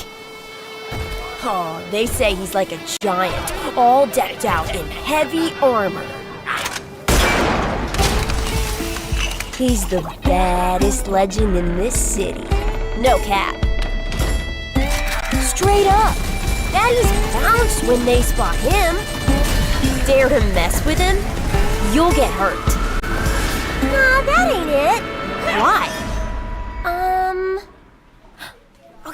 Oh, they say he's like a giant, all decked out in heavy armor. He's the baddest legend in this city. No cap. Straight up. Baddies bounce when they spot him. Dare to mess with him, you'll get hurt. Nah, that ain't it. Why?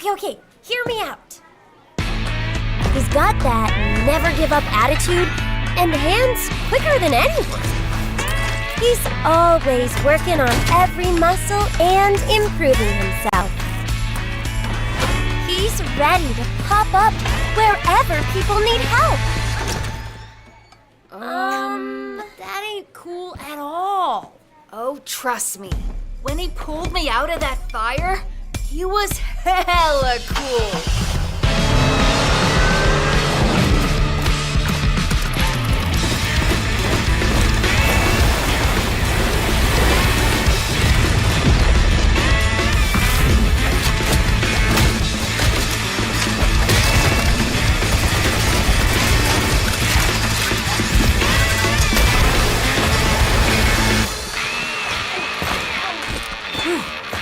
Okay, hear me out. He's got that never give up attitude and hands quicker than anyone. He's always working on every muscle and improving himself. He's ready to pop up wherever people need help. That ain't cool at all. Oh, trust me. When he pulled me out of that fire, he was hella cool.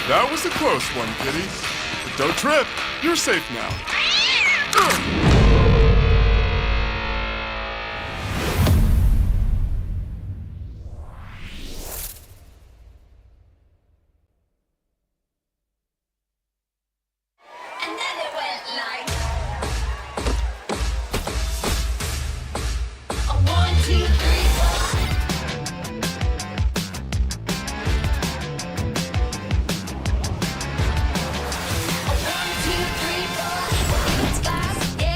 That was a close one, kitty. But don't trip. You're safe now. And then it went like a 1, 2, 3, 4. A 1, 2, 3, 4. It's fast, yeah.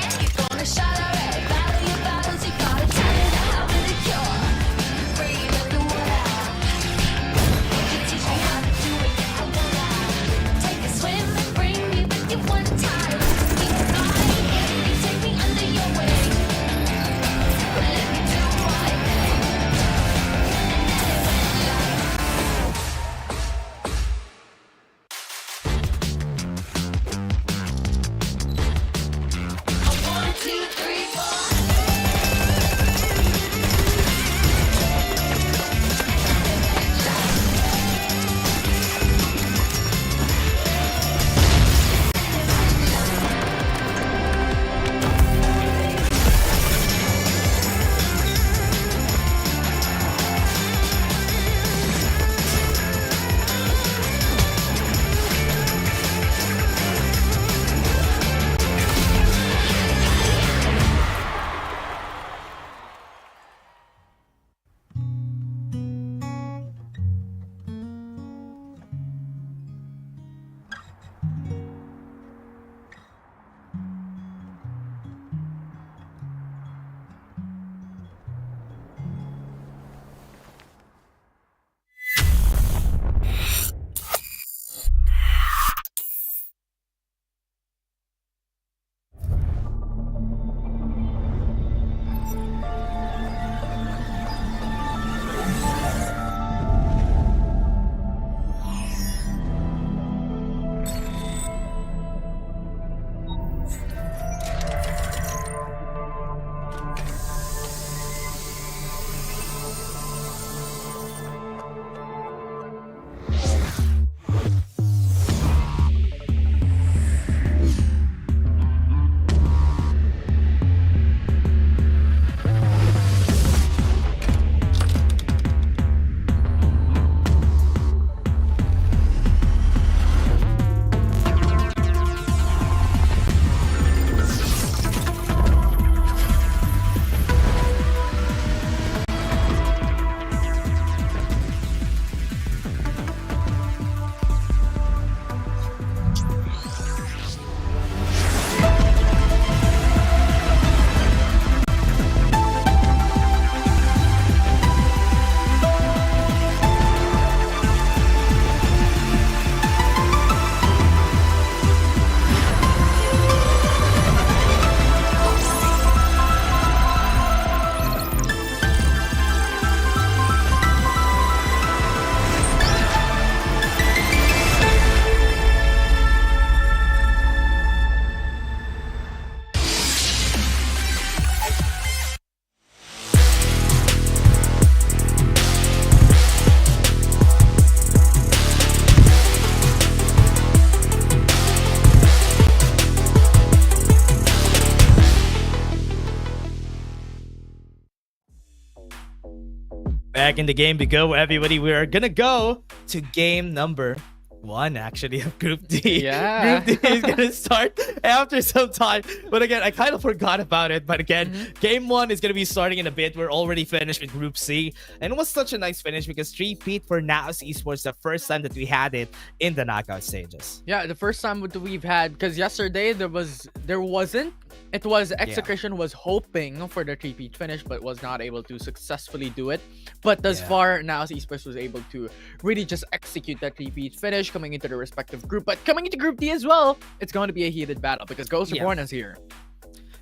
Back in the game we go, everybody. We are gonna go to game number 1 actually of Group D. Yeah. Group D is gonna start after some time. But again, I kind of forgot about it. But again, game 1 is gonna be starting in a bit. We're already finished with Group C. And it was such a nice finish because 3-peat for Naos Esports, the first time that we had it in the knockout stages. Yeah, the first time that we've had, because yesterday there wasn't. It was Execution was hoping for the 3-peat finish, but was not able to successfully do it. But thus far, Naos Esports was able to really just execute that 3-peat finish coming into the respective group. But coming into Group D as well, it's going to be a heated battle because Ghost Reborn is here.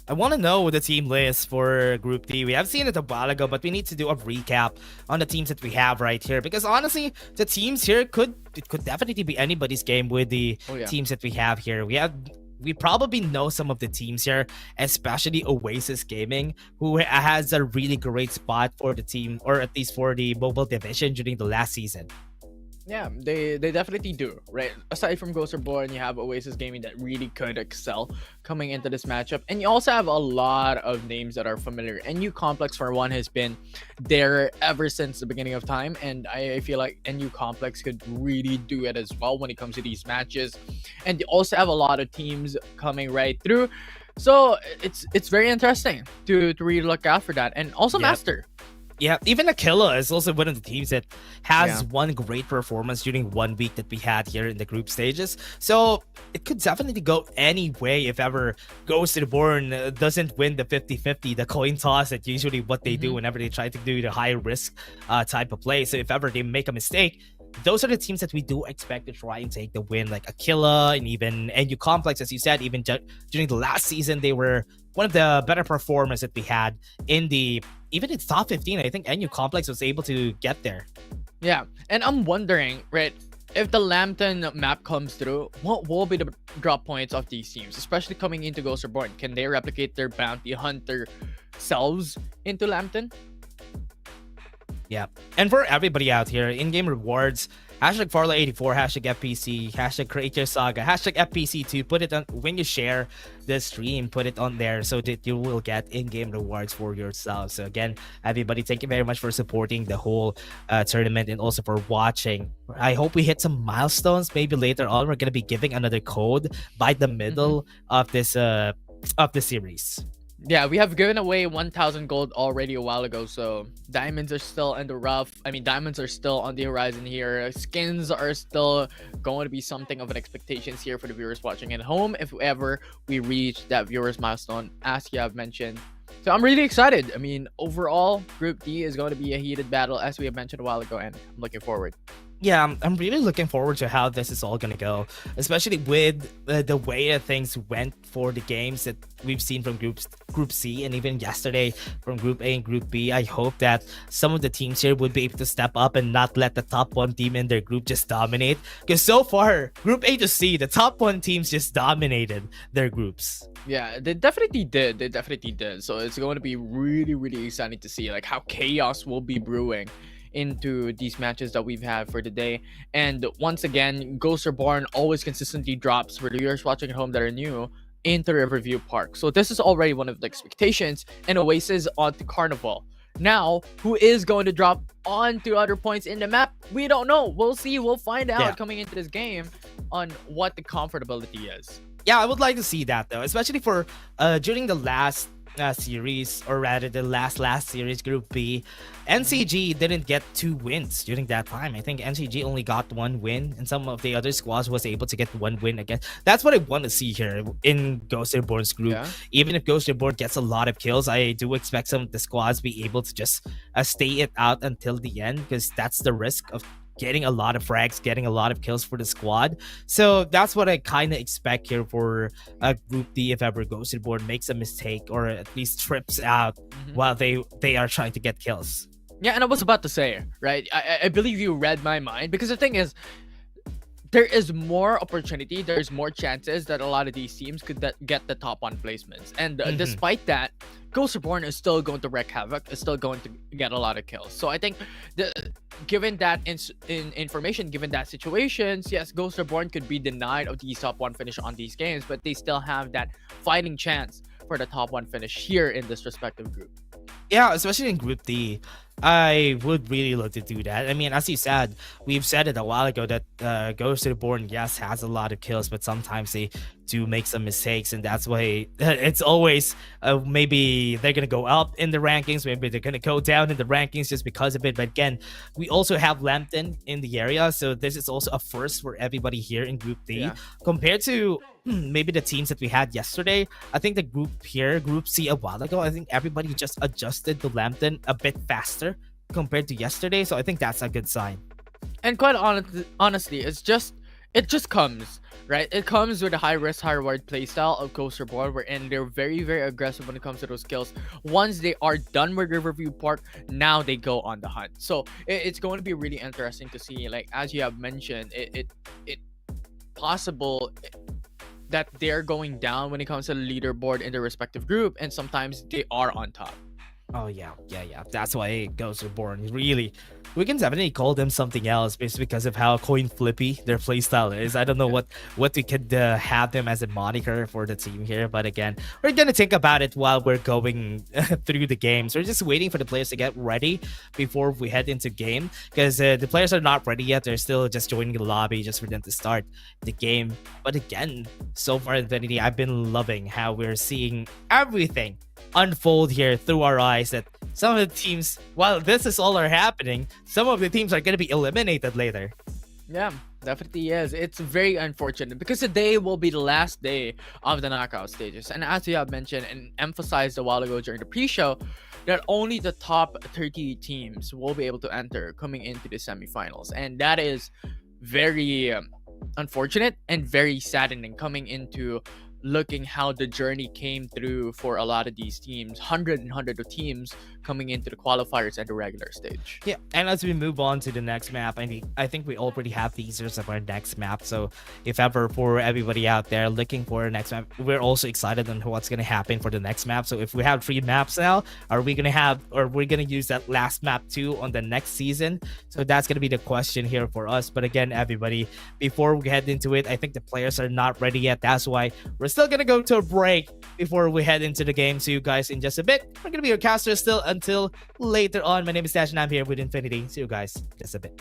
I want to know the team list for Group D. We have seen it a while ago, but we need to do a recap on the teams that we have right here. Because honestly, the teams here could definitely be anybody's game with the teams that we have here. We probably know some of the teams here, especially Oasis Gaming, who has a really great spot for the team, or at least for the mobile division during the last season. Yeah, they definitely do, right? Aside from Ghost Reborn, you have Oasis Gaming that really could excel coming into this matchup. And you also have a lot of names that are familiar. NU Complex, for one, has been there ever since the beginning of time. And I feel like NU Complex could really do it as well when it comes to these matches. And you also have a lot of teams coming right through. So it's very interesting to really look out for that. And also Master. Yeah, even Aquila is also one of the teams that has one great performance during 1 week that we had here in the group stages. So it could definitely go any way if ever Ghost Reborn doesn't win the 50-50, the coin toss. That's usually what they do whenever they try to do the high risk type of play. So if ever they make a mistake, those are the teams that we do expect to try and take the win, like Aquila and even NU Complex, as you said. Even during the last season, they were one of the better performers that we had in the top 15. I think NU Complex was able to get there. Yeah, and I'm wondering, right, if the Lambton map comes through, what will be the drop points of these teams, especially coming into Ghost Reborn? Can they replicate their bounty hunter selves into Lambton? Yeah, and for everybody out here, in-game rewards, #Farlight84, #FPC, #CreateYourSaga, #FPC2. Put it on when you share the stream. Put it on there so that you will get in-game rewards for yourself. So again, everybody, thank you very much for supporting the whole tournament and also for watching. I hope we hit some milestones. Maybe later on, we're gonna be giving another code by the middle of this of the series. Yeah, we have given away 1,000 gold already a while ago, so diamonds are still in the rough. I mean, diamonds are still on the horizon here. Skins are still going to be something of an expectations here for the viewers watching at home if ever we reach that viewers milestone, as you have mentioned. So I'm really excited. I mean, overall, Group D is going to be a heated battle, as we have mentioned a while ago, and I'm looking forward. Yeah, I'm really looking forward to how this is all gonna go, especially with the way that things went for the games that we've seen from Group C and even yesterday from Group A and Group B. I hope that some of the teams here would be able to step up and not let the top 1 team in their group just dominate. Because so far, Group A to C, the top 1 teams just dominated their groups. Yeah, they definitely did. They definitely did. So it's going to be really, really exciting to see like how chaos will be brewing into these matches that we've had for today. And once again, Ghost Reborn always consistently drops for the viewers watching at home that are new into Riverview Park. So this is already one of the expectations, and Oasis onto Carnival. Now, who is going to drop onto other points in the map? We don't know. We'll see. We'll find out coming into this game on what the comfortability is. Yeah, I would like to see that though, especially for during the last series, or rather the last series, Group B, NCG didn't get 2 wins during that time. I think NCG only got 1 win, and some of the other squads was able to get 1 win again. That's what I want to see here in Ghost Reborn's group. Even if Ghost Reborn gets a lot of kills, I do expect some of the squads be able to just stay it out until the end, because that's the risk of getting a lot of frags, getting a lot of kills for the squad. So that's what I kind of expect here for Group D if ever Ghost Reborn makes a mistake or at least trips out while they are trying to get kills. Yeah, and I was about to say, right, I believe you read my mind, because the thing is, there is more opportunity, there's more chances that a lot of these teams could get the top 1 placements. And despite that, Ghost Reborn is still going to wreak havoc, is still going to get a lot of kills. So I think, given that information, given that situations, yes, Ghost Reborn could be denied of the top 1 finish on these games, but they still have that fighting chance for the top 1 finish here in this respective group. Yeah, especially in Group D. I would really love to do that. I mean, as you said, we've said it a while ago that Ghost Reborn, yes, has a lot of kills, but sometimes they do make some mistakes, and that's why it's always maybe they're gonna go up in the rankings, maybe they're gonna go down in the rankings just because of it. But again, we also have Lambton in the area, so this is also a first for everybody here in Group D compared to maybe the teams that we had yesterday. I think the group here, Group C, a while ago, I think everybody just adjusted to Lambton a bit faster compared to yesterday, so I think that's a good sign. And quite honestly, it just comes, right? It comes with a high risk, high reward playstyle of Ghost Reborn, wherein they're very, very aggressive when it comes to those kills. Once they are done with Riverview Park, now they go on the hunt. So it's going to be really interesting to see, like as you have mentioned, it possible that they're going down when it comes to the leaderboard in their respective group, and sometimes they are on top. Oh yeah. That's why Ghosts Reborn really, we can definitely call them something else just because of how coin flippy their playstyle is. I don't know what we could have them as a moniker for the team here, but again, we're gonna think about it while we're going through the games. We're just waiting for the players to get ready before we head into game, because the players are not ready yet. They're still just joining the lobby just for them to start the game. But again, so far Infinity, I've been loving how we're seeing everything unfold here through our eyes, that some of the teams, while this is all are happening, some of the teams are going to be eliminated later. Yeah, definitely is. It's very unfortunate because today will be the last day of the knockout stages. And as you have mentioned and emphasized a while ago during the pre-show, that only the top 30 teams will be able to enter coming into the semifinals. And that is very unfortunate and very saddening coming into looking how the journey came through for a lot of these teams, hundred of teams coming into the qualifiers at the regular stage. Yeah, and as we move on to the next map, I think we already have teasers of our next map. So if ever for everybody out there looking for a next map, we're also excited on what's going to happen for the next map. So if we have 3 maps now, are we going to have, or we're going to use that last map too on the next season? So that's going to be the question here for us. But again, everybody, before we head into it, I think the players are not ready yet. That's why we're still going to go to a break before we head into the game. See you guys in just a bit. We're going to be your casters still until later on. My name is Dash and I'm here with Infinity. See you guys in just a bit.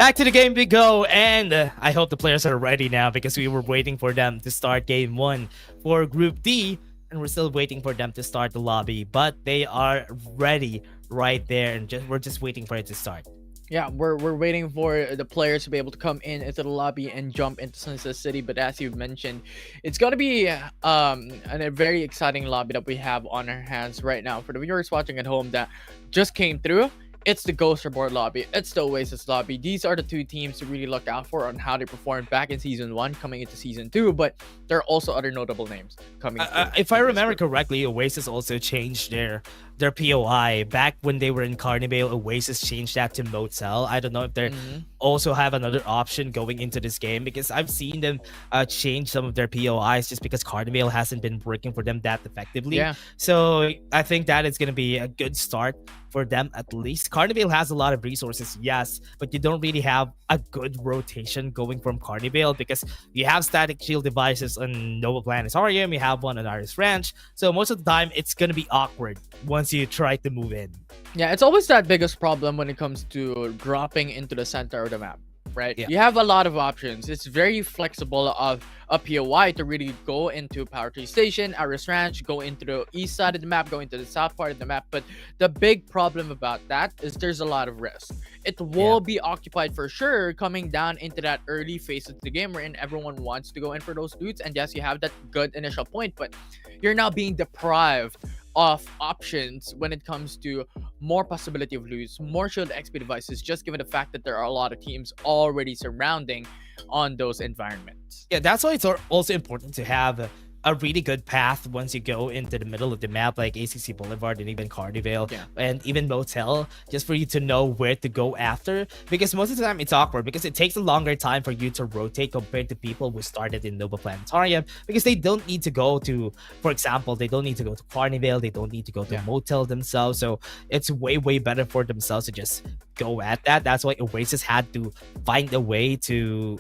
Back to the game we go, and I hope the players are ready now because we were waiting for them to start game 1 for Group D, and we're still waiting for them to start the lobby, but they are ready right there, and we're just waiting for it to start. Yeah, we're waiting for the players to be able to come in into the lobby and jump into Sunset City. But as you mentioned, it's gonna be a very exciting lobby that we have on our hands right now. For the viewers watching at home that just came through, it's the Ghost Report lobby, it's the Oasis lobby. These are the two teams to really look out for on how they performed back in Season 1 coming into Season 2, but there are also other notable names coming through. If I remember correctly, Oasis also changed their POI. Back when they were in Carnivale, Oasis changed that to Motel. I don't know if they also have another option going into this game, because I've seen them change some of their POIs just because Carnivale hasn't been working for them that effectively. Yeah. So I think that is going to be a good start for them at least. Carnivale has a lot of resources, yes, but you don't really have a good rotation going from Carnivale because you have static shield devices on Nova Planetarium, you have one on Iris Ranch, so most of the time it's going to be awkward once you try to move in. Yeah, it's always that biggest problem when it comes to dropping into the center of the map, right? Yeah. You have a lot of options. It's very flexible of a POI to really go into Power Tree Station, Iris Ranch, go into the east side of the map, go into the south part of the map. But the big problem about that is there's a lot of risk. It will be occupied for sure coming down into that early phase of the game wherein everyone wants to go in for those loots. And yes, you have that good initial point, but you're now being deprived of options when it comes to more possibility of loots, more shield XP devices, just given the fact that there are a lot of teams already surrounding on those environments. Yeah, that's why it's also important to have a really good path once you go into the middle of the map, like ACC Boulevard and even Carnivale and even Motel, just for you to know where to go after, because most of the time it's awkward because it takes a longer time for you to rotate compared to people who started in Nova Planetarium, because they don't need to go to, for example, they don't need to go to Carnivale, they don't need to go to Motel themselves, so it's way better for themselves to just go at that. That's why Oasis had to find a way to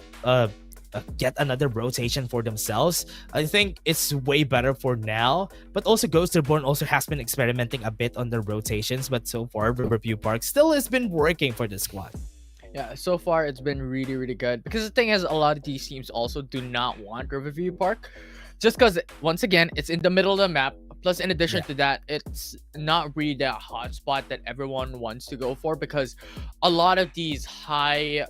get another rotation for themselves. I think it's way better for now, but also Ghost Reborn also has been experimenting a bit on their rotations, but so far Riverview Park still has been working for the squad. Yeah, so far it's been really good, because the thing is, a lot of these teams also do not want Riverview Park, just because once again it's in the middle of the map. Plus, in addition to that, it's not really that hot spot that everyone wants to go for, because a lot of these high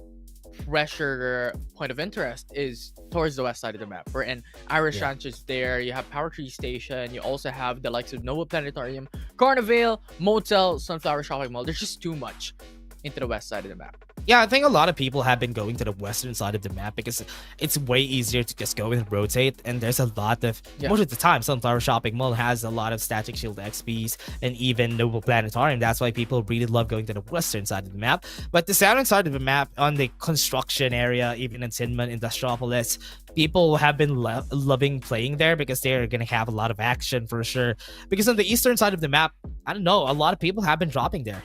pressure point of interest is towards the west side of the map. We're in Irish Ranch is there, you have Power Tree Station, you also have the likes of Nova Planetarium, Carnivale, Motel, Sunflower Shopping Mall. There's just too much into the west side of the map. Yeah, I think a lot of people have been going to the western side of the map because it's way easier to just go and rotate, and there's a lot of, most of the time, Sunflower Shopping Mall has a lot of static shield XPs, and even Noble Planetarium. That's why people really love going to the western side of the map. But the southern side of the map, on the construction area, even in Sinman, Industriopolis, people have been loving playing there because they're going to have a lot of action for sure. Because on the eastern side of the map, I don't know, a lot of people have been dropping there.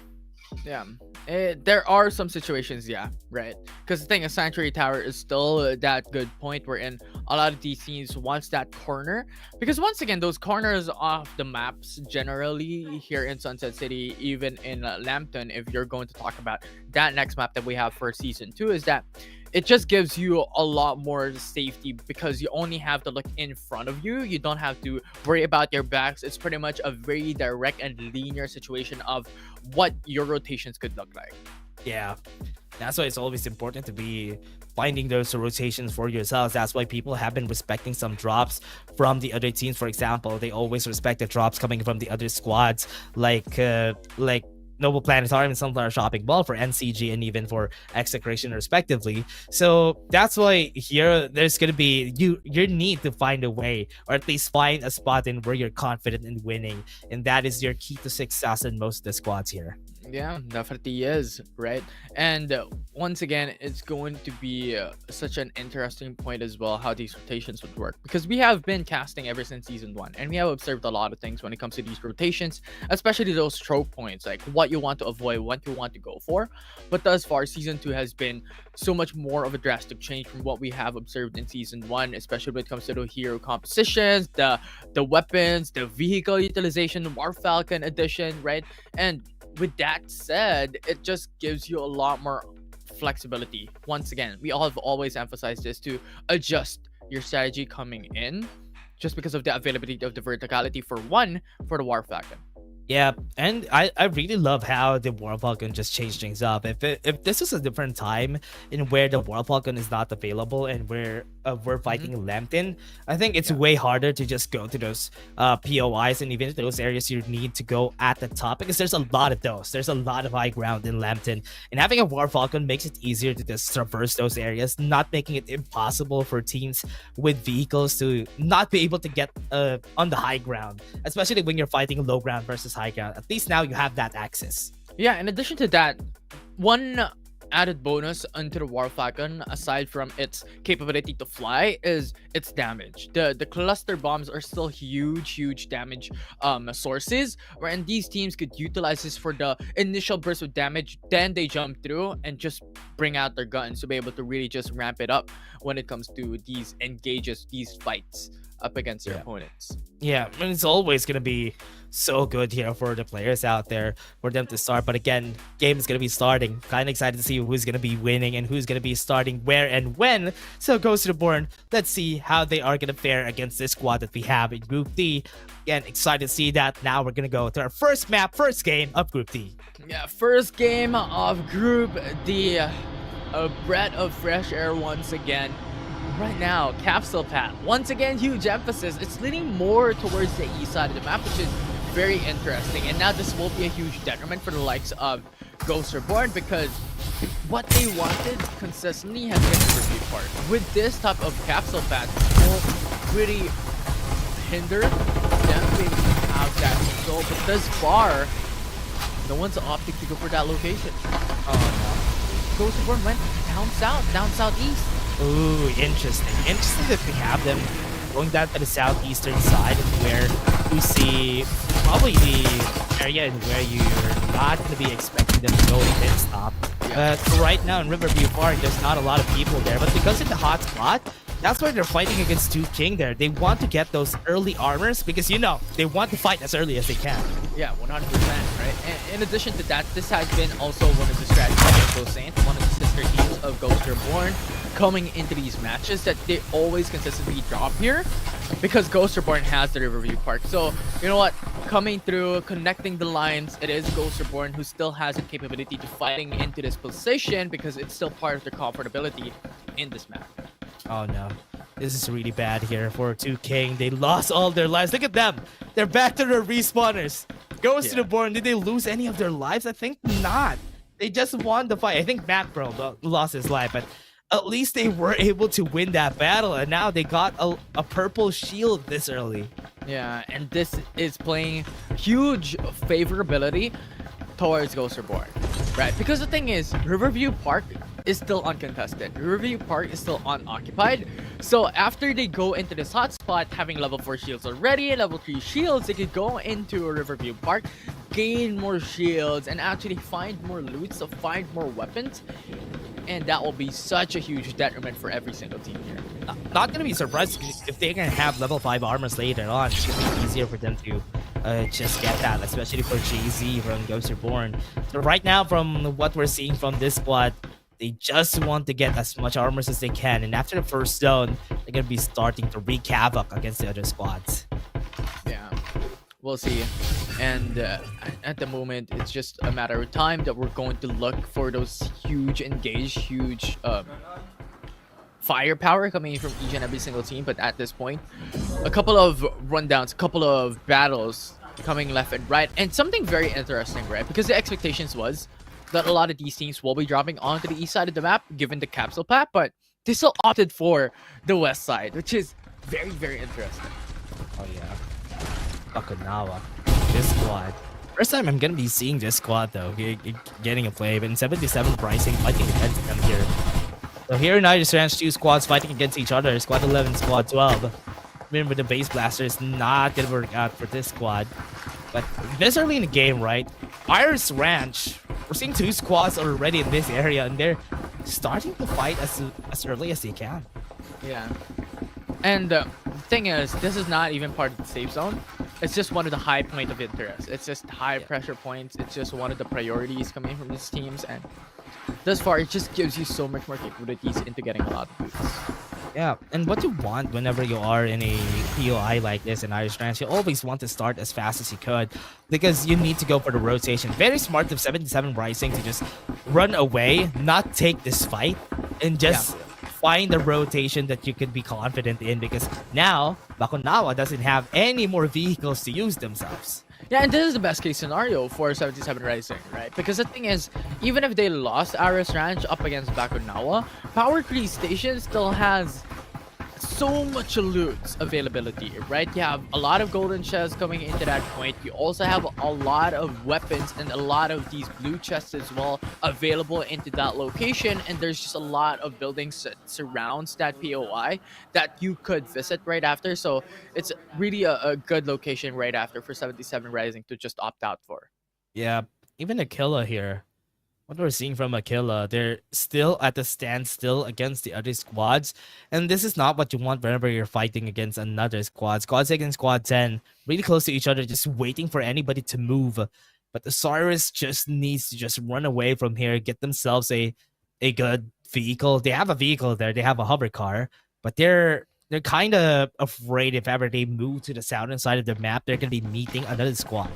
Yeah, there are some situations, right? Because the thing is, Sanctuary Tower is still that good point wherein a lot of these teams wants that corner, because once again, those corners off the maps generally here in Sunset City, even in Lambton, if you're going to talk about that next map that we have for Season 2, is that it just gives you a lot more safety because you only have to look in front of you. You don't have to worry about your backs. It's pretty much a very direct and linear situation of what your rotations could look like. Yeah, that's why it's always important to be finding those rotations for yourselves. That's why people have been respecting some drops from the other teams. For example, they always respect the drops coming from the other squads, like Noble Planetarium and Sunflower Shopping Mall for NCG and even for Execration respectively. So that's why here there's gonna be you need to find a way, or at least find a spot in where you're confident in winning, and that is your key to success in most of the squads here. Yeah, definitely is, right? And once again, it's going to be such an interesting point as well how these rotations would work, because we have been casting ever since Season 1 and we have observed a lot of things when it comes to these rotations, especially those choke points, like what you want to avoid, what you want to go for. But thus far, Season 2 has been so much more of a drastic change from what we have observed in Season 1, especially when it comes to the hero compositions, the weapons, the vehicle utilization, War Falcon edition, right? And with that said, it just gives you a lot more flexibility. Once again, we all have always emphasized this to adjust your strategy coming in, just because of the availability of the verticality for the War Falcon. Yeah, and I really love how the War Falcon just changed things up. If this was a different time in where the War Falcon is not available and where we're fighting Lambton, I think it's way harder to just go to those POIs and even those areas you need to go at the top, because there's a lot of those. There's a lot of high ground in Lambton, and having a War Falcon makes it easier to just traverse those areas, not making it impossible for teams with vehicles to not be able to get on the high ground, especially when you're fighting low ground versus high ground. At least now you have that access. Yeah, in addition to that, one added bonus onto the War Falcon, aside from its capability to fly, is its damage. The cluster bombs are still huge damage sources, wherein these teams could utilize this for the initial burst of damage, then they jump through and just bring out their guns to be able to really just ramp it up when it comes to these engages, these fights up against their opponents. Yeah, and it's always going to be so good here for the players out there for them to start. But again, game is going to be starting. Kind of excited to see who's going to be winning and who's going to be starting where and when. So goes to the board. Let's see how they are going to fare against this squad that we have in Group D. Again, excited to see that. Now we're going to go to our first game of Group D. Yeah, first game of Group D. A breath of fresh air once again. Right now, Capsule Path, once again, huge emphasis. It's leaning more towards the east side of the map, which is very interesting. And now this will be a huge detriment for the likes of Ghost Reborn, because what they wanted consistently has been the review part. With this type of Capsule Path, it won't really hinder them being able to have that control. But thus far, no one's opting to go for that location. Ghost Reborn went down southeast. Ooh, interesting. Interesting that we have them going down to the southeastern side, where we see probably the area in where you're not going to be expecting them to go and hit stop. But right now in Riverview Park, there's not a lot of people there. But because it's a hot spot, that's why they're fighting against 2 King there. They want to get those early armors because, you know, they want to fight as early as they can. Yeah, 100%, right? And in addition to that, this has been also one of the strategies of Ghost Saint, one of the sister teams of Ghost Reborn, coming into these matches, that they always consistently drop here because Ghost Reborn has the Riverview Park. So, you know what? Coming through, connecting the lines, it is Ghost Reborn who still has the capability to fighting into this position because it's still part of their comfortability in this map. Oh no, this is really bad here for 2 King. They lost all their lives. Look at them. They're back to their respawners. Ghost Reborn, did they lose any of their lives? I think not. They just won the fight. I think Macbro lost his life, but at least they were able to win that battle, and now they got a purple shield this early. Yeah, and this is playing huge favorability towards Ghost Reborn, right? Because the thing is, Riverview Park is still uncontested. Riverview Park is still unoccupied. So after they go into this hotspot, having level 4 shields already, level 3 shields, they could go into a Riverview Park, gain more shields, and actually find more loot, so find more weapons. And that will be such a huge detriment for every single team here. Not gonna be surprised if they can have level 5 armors later on. It's gonna be easier for them to just get that, especially for Jay-Z from Ghost Reborn. So right now, from what we're seeing from this squad, they just want to get as much armors as they can, and after the first zone, they're gonna be starting to wreak havoc against the other squads. Yeah, we'll see. And at the moment, it's just a matter of time that we're going to look for those huge firepower coming in from each and every single team. But at this point, a couple of rundowns, a couple of battles coming left and right, and something very interesting, right? Because the expectations was that a lot of these teams will be dropping onto the east side of the map given the capsule path, but they still opted for the west side, which is very, very interesting. Oh yeah, Bakunawa, this squad. First time I'm gonna be seeing this squad though, getting a play, but in 77 pricing fighting against them here. So here in Irish Ranch, 2 squads fighting against each other. Squad 11, squad 12. Remember, the base blaster is not gonna work out for this squad. But this early in the game, right? Irish Ranch, we're seeing 2 squads already in this area, and they're starting to fight as early as they can. Yeah. And the thing is, this is not even part of the safe zone. It's just one of the high point of interest. It's just high pressure points. It's just one of the priorities coming from these teams. And thus far, it just gives you so much more capabilities into getting a lot of boots. Yeah, and what you want whenever you are in a POI like this in Irish Ranch, you always want to start as fast as you could because you need to go for the rotation. Very smart of 77 Rising to just run away, not take this fight, and just find a rotation that you can be confident in because now Macnnonade doesn't have any more vehicles to use themselves. Yeah, and this is the best case scenario for 77 Rising, right? Because the thing is, even if they lost Irish Ranch up against Macnnonade, Power Creek Station still has so much loot availability, right? You have a lot of golden chests coming into that point. You also have a lot of weapons and a lot of these blue chests as well available into that location. And there's just a lot of buildings that surrounds that POI that you could visit right after. So it's really a good location right after for 77 Rising to just opt out for. Yeah, even Aquila here. What we're seeing from Aquila, they're still at the standstill against the other squads. And this is not what you want whenever you're fighting against another squad. Squad 6 and Squad 10, really close to each other, just waiting for anybody to move. But the Cyrus just needs to just run away from here, get themselves a good vehicle. They have a vehicle there, they have a hover car, but they're kind of afraid if ever they move to the southern side of the map, they're going to be meeting another squad.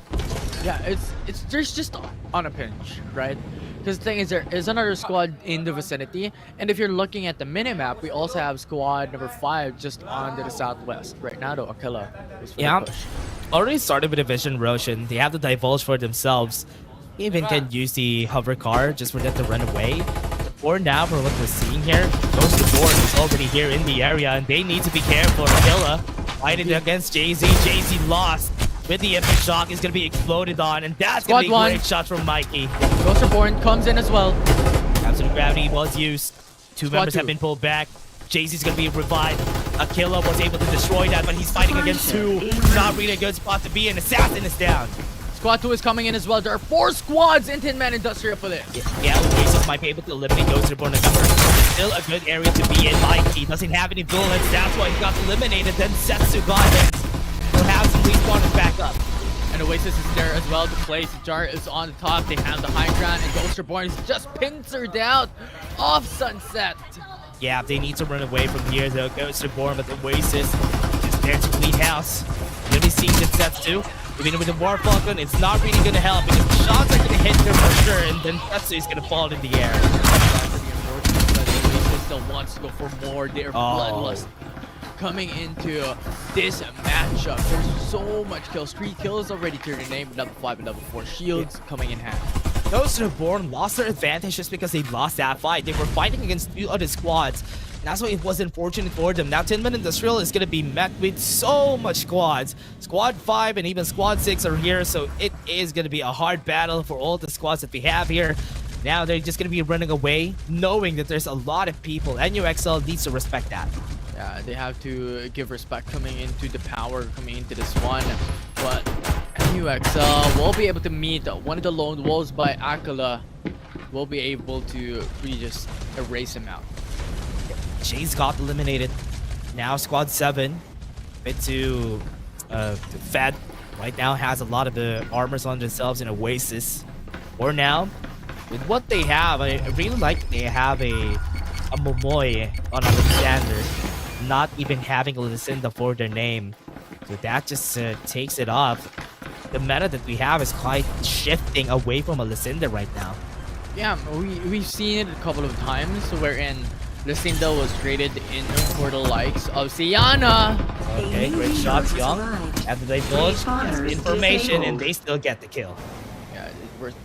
Yeah, it's there's just on a pinch, right? Because the thing is, there is another squad in the vicinity, and if you're looking at the minimap, we also have squad number 5 just on to the southwest. Right now, though, Aquila is for the push. Already started with a Vision Roshan. They have to divulge for themselves. They even can use the hover car just for them to run away. Or now, for what we're seeing here, Ghost of War is already here in the area, and they need to be careful. Aquila fighting against Jay-Z. Jay-Z lost. With the epic shock is going to be exploded on, and that's going to be a great shot from Mikey. Ghost Reborn comes in as well. Absolute gravity was used. Two members have been pulled back. Jay-Z's going to be revived. Aquila was able to destroy that, but he's fighting against 2. Not really a good spot to be in. Assassin is down. Squad 2 is coming in as well. There are 4 squads in Tin Man Industrial for this. Yeah, Oasis might be able to eliminate Ghost Reborn. Remember, it's still a good area to be in. Mikey doesn't have any bullets. That's why he got eliminated. Then Setsu got him. We'll have some respawners back up. And Oasis is there as well to place. Jar is on the top. They have the high ground, and Ghost Reborn is just pincered out off Sunset. Yeah, they need to run away from here, though. Ghost Reborn, but Oasis just there to clean house. You'll be seeing the sets too. Even with the War Falcon, it's not really going to help because the shots are going to hit her for sure, and then Tetsu is going to fall in the air. Oasis still wants to go for more. They're bloodlust. Coming into this matchup, there's so much kills. 3 kills already to their name, level 5 and level 4 shields coming in hand. Those Reborn lost their advantage just because they lost that fight. They were fighting against 2 other squads. That's why it was unfortunate for them. Now Tin Man Industrial is going to be met with so much squads. Squad 5 and even Squad 6 are here, so it is going to be a hard battle for all the squads that we have here. Now they're just going to be running away, knowing that there's a lot of people. NUXL needs to respect that. Yeah, they have to give respect coming into the power, coming into this one. But NUXL will be able to meet one of the lone wolves by Aquila. Will be able to really just erase him out. Jay's got eliminated. Now Squad 7, bit to Fed. Right now has a lot of the armors on themselves in Oasis. Or now, with what they have, I really like they have a Momoy on Alexander. Not even having Lucinda for their name. So that just takes it off. The meta that we have is quite shifting away from a Lucinda right now. Yeah, we've seen it a couple of times wherein Lucinda was traded in for the likes of Sienna. Okay, great shots, Young. After they push, information, and they still get the kill. Yeah,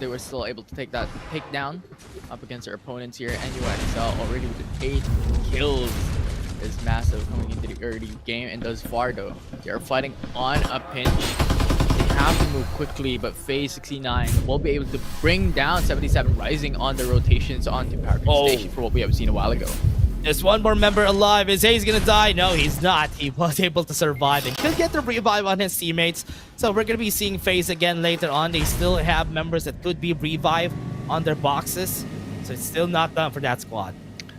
they were still able to take that takedown up against their opponents here. NUXL already with 8 kills. Is massive coming into the early game, and thus far though they are fighting on a pinch. They have to move quickly, but Phase 69 will be able to bring down 77 Rising on the rotations onto Power Creek Station for what we have seen a while ago. There's one more member alive. Is he's gonna die? No, he's not. He was able to survive and could get the revive on his teammates. So we're gonna be seeing Phase again later on. They still have members that could be revived on their boxes, so it's still not done for that squad.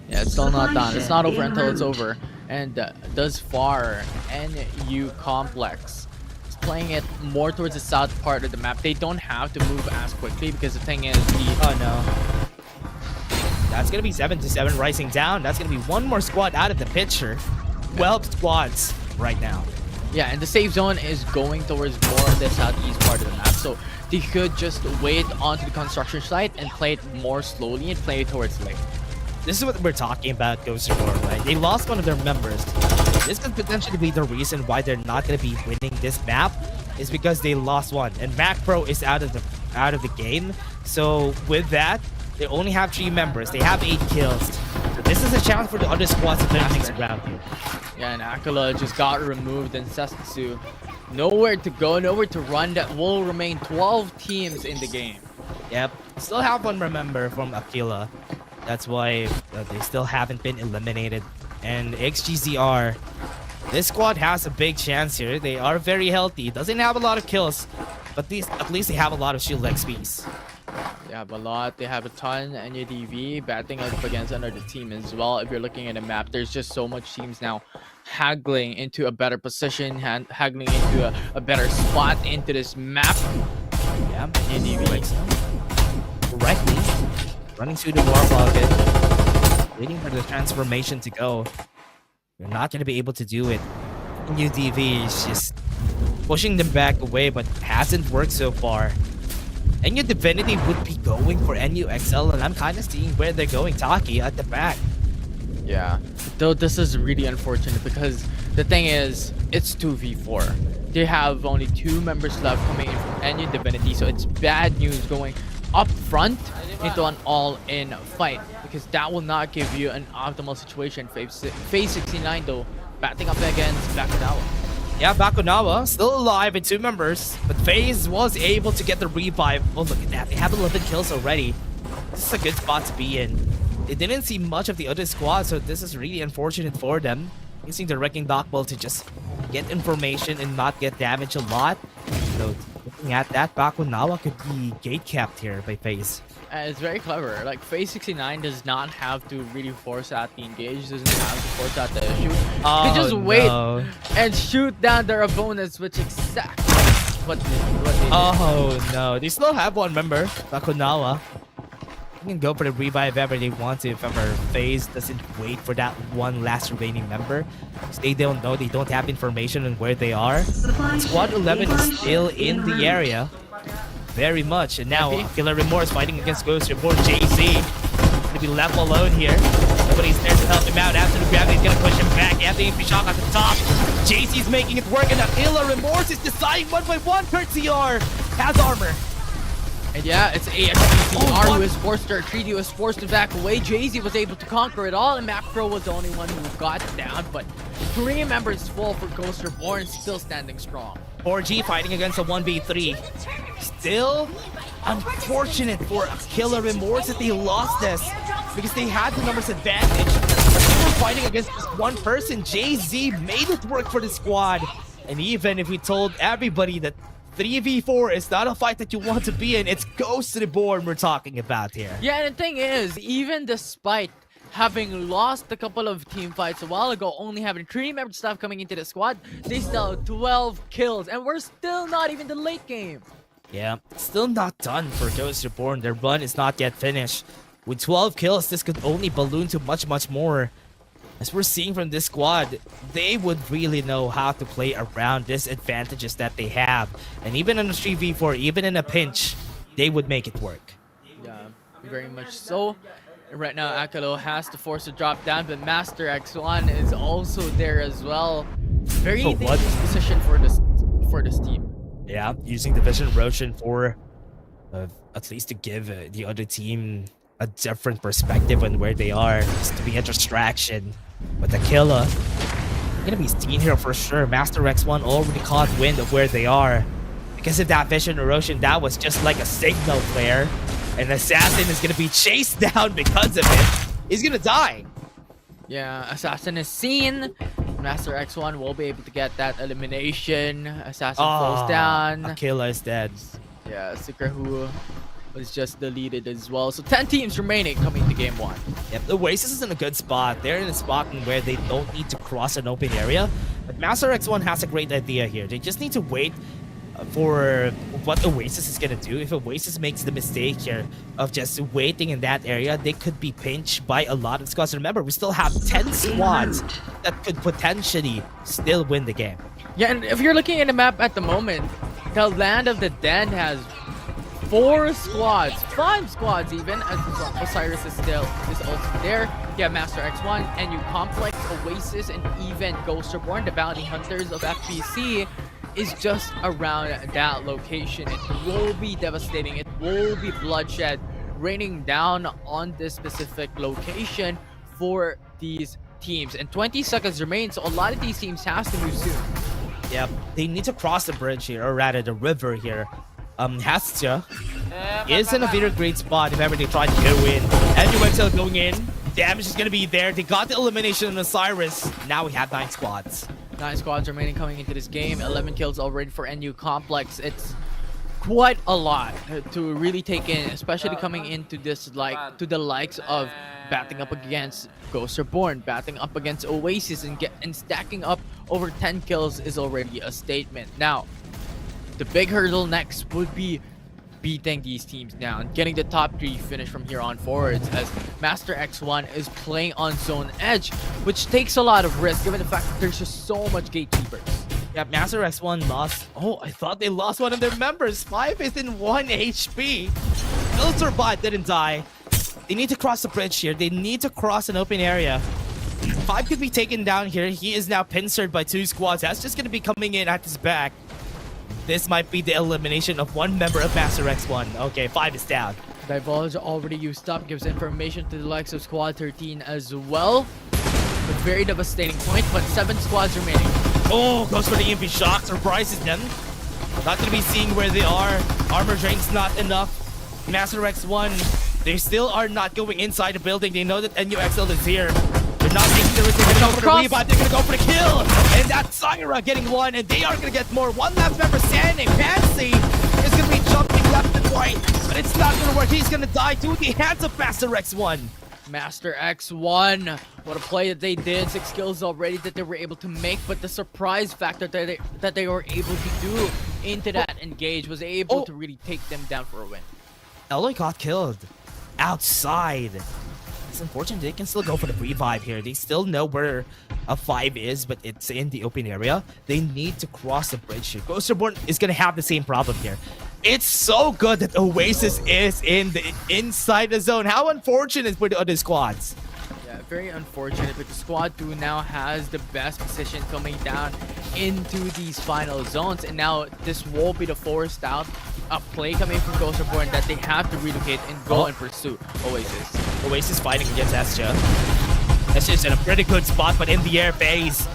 Yeah, it's still not done. It's not over until it's over. And thus far, NU Complex is playing it more towards the south part of the map. They don't have to move as quickly because the thing is, That's gonna be 7-7 rising down. That's gonna be one more squad out of the picture. 12 squads right now. Yeah, and the safe zone is going towards more of the southeast part of the map, so they could just wait onto the construction site and play it more slowly and play it towards late. This is what we're talking about, Ghost War, right? They lost one of their members. This could potentially be the reason why they're not going to be winning this map, is because they lost one, and Mac Pro is out of the game. So with that, they only have 3 members. They have 8 kills. So this is a challenge for the other squads to turn things around here. Yeah, and Akala just got removed, and Sesetsu nowhere to go, nowhere to run. That will remain 12 teams in the game. Yep, still have one member from Aquila. That's why they still haven't been eliminated. And XGZR, this squad has a big chance here. They are very healthy. Doesn't have a lot of kills, but at least they have a lot of shield XPs. They have a lot. They have a ton. NUDV batting up against another team as well. If you're looking at a map, there's just so much teams now haggling into a better position, haggling into a better spot into this map. Yeah, NUDV correctly running through the war pocket, waiting for the transformation to go. You're not going to be able to do it. NUDV is just pushing them back away, but hasn't worked so far. NU Divinity would be going for NUXL, and I'm kind of seeing where they're going. Taki at the back. Yeah, though this is really unfortunate because the thing is, it's 2v4. They have only 2 members left coming in from NU Divinity, so it's bad news going up front into an all-in fight, because that will not give you an optimal situation. Phase 69 though, batting up against Bakunawa. Yeah, Bakunawa still alive with 2 members, but FaZe was able to get the revive. Oh, look at that. They have 11 kills already. This is a good spot to be in. They didn't see much of the other squad, so this is really unfortunate for them. Using the Wrecking Dockball to just get information and not get damaged a lot. So looking at that, Bakunawa could be gate capped here by FaZe. It's very clever. Like, Phase 69 does not have to really force out the engage, doesn't have to force out the shoot. You can just wait and shoot down their opponents, which exactly what they did. Oh no, they still have one member, Bakunawa. They can go for the revive if ever they want to, if ever FaZe doesn't wait for that one last remaining member. Because they don't know, they don't have information on where they are. Squad 11 is still in the area. Very much, and now Killer Remorse fighting against Ghost Report. JC gonna be left alone here. Nobody's there to help him out. After the grab, he's gonna push him back. Anthony Pishak at the top. JC's making it work, and now Killer Remorse is deciding 1-by-1. Kurt CR has armor. And yeah, it's AXPCR who is forced to retreat, who was forced to back away. Jay-Z was able to conquer it all, and Macro was the only one who got down, but 3 members fall for Ghost Reborn, still standing strong. 4G fighting against a 1v3. Still unfortunate for Killer Remorse that they lost this, because they had the numbers advantage. But they were fighting against just one person. Jay-Z made it work for the squad. And even if we told everybody that 3v4 is not a fight that you want to be in, it's Ghost Reborn we're talking about here. Yeah, and the thing is, even despite having lost a couple of team fights a while ago, only having 3 members left coming into the squad, they still have 12 kills, and we're still not even the late game. Yeah, still not done for Ghost Reborn. Their run is not yet finished. With 12 kills, this could only balloon to much, much more. As we're seeing from this squad, they would really know how to play around these advantages that they have. And even in a 3v4, even in a pinch, they would make it work. Yeah, very much so. Right now, Akalo has to force a drop down, but Master X1 is also there as well. Very dangerous position for this team. Yeah, using the Vision Roshan for at least to give the other team a different perspective on where they are, just to be a distraction. But the killer gonna be seen here for sure. Master X1 already caught wind of where they are. Because of that Vision Erosion, that was just like a signal flare. And Assassin is gonna be chased down because of it. He's gonna die. Yeah, Assassin is seen. Master X1 will be able to get that elimination. Assassin falls down. Aquila is dead. Yeah, Sukrahu was just deleted as well. So 10 teams remaining coming to game 1. Yep, the Oasis is in a good spot. They're in a spot where they don't need to cross an open area. But Master X1 has a great idea here. They just need to wait for what Oasis is gonna do. If Oasis makes the mistake here of just waiting in that area, they could be pinched by a lot of squads. Remember, we still have 10 squads that could potentially still win the game. Yeah, and if you're looking at the map at the moment, the Land of the Dead has 4 squads, 5 squads even, as Osiris is also there. You have Master X1, NU Complex, Oasis, and even Ghost Reborn, the bounty hunters of FPC, is just around that location. It will be devastating. It will be bloodshed raining down on this specific location for these teams. And 20 seconds remain, so a lot of these teams have to move soon. Yep, they need to cross the bridge here, or rather the river here. Hastja is in a very great spot if ever they try to go in. NUXL going in. Damage is gonna be there. They got the elimination on Osiris. Now we have 9 squads. 9 squads remaining coming into this game. 11 kills already for NU Complex. It's quite a lot to really take in, especially coming into this to the likes of batting up against Ghost Reborn, batting up against Oasis, and stacking up over 10 kills is already a statement. Now, the big hurdle next would be beating these teams down, getting the top 3 finish from here on forwards, as Master X1 is playing on zone edge, which takes a lot of risk given the fact that there's just so much gatekeepers. Yeah, Master X1 lost. Oh, I thought they lost one of their members. 5 is in 1 HP. Still survived, didn't die. They need to cross the bridge here. They need to cross an open area. 5 could be taken down here. He is now pincered by 2 squads. That's just going to be coming in at his back. This might be the elimination of one member of Master X1. Okay, 5 is down. Divulge already used up, gives information to the likes of Squad 13 as well. A very devastating point, but 7 squads remaining. Oh, goes for the EMP shock, surprises them. Not gonna be seeing where they are. Armor drain's not enough. Master X1, they still are not going inside the building. They know that NUXL is here. They're not taking the risk. They're gonna go for the revive. They're gonna go for the kill. And that's Syra getting 1, and they are gonna get more. One last member standing. Pansy is gonna be jumping left and right, but it's not gonna work. He's gonna die to the hands of Master X1. Master X1, what a play that they did. 6 kills already that they were able to make, but the surprise factor that they were able to do into that engage was able to really take them down for a win. Eloy got killed outside. It's unfortunate. They can still go for the revive here. They still know where a 5 is, but it's in the open area. They need to cross the bridge here. Ghost Reborn is gonna have the same problem here. It's so good that Oasis is inside the zone. How unfortunate for the other squads. Yeah, very unfortunate, but the Squad 2 now has the best position coming down into these final zones, and now this will be the forced out a play coming from Ghost Reborn that they have to relocate and go and pursue Oasis. Oasis fighting against Astia. Astia's in a pretty good spot, but in the air phase.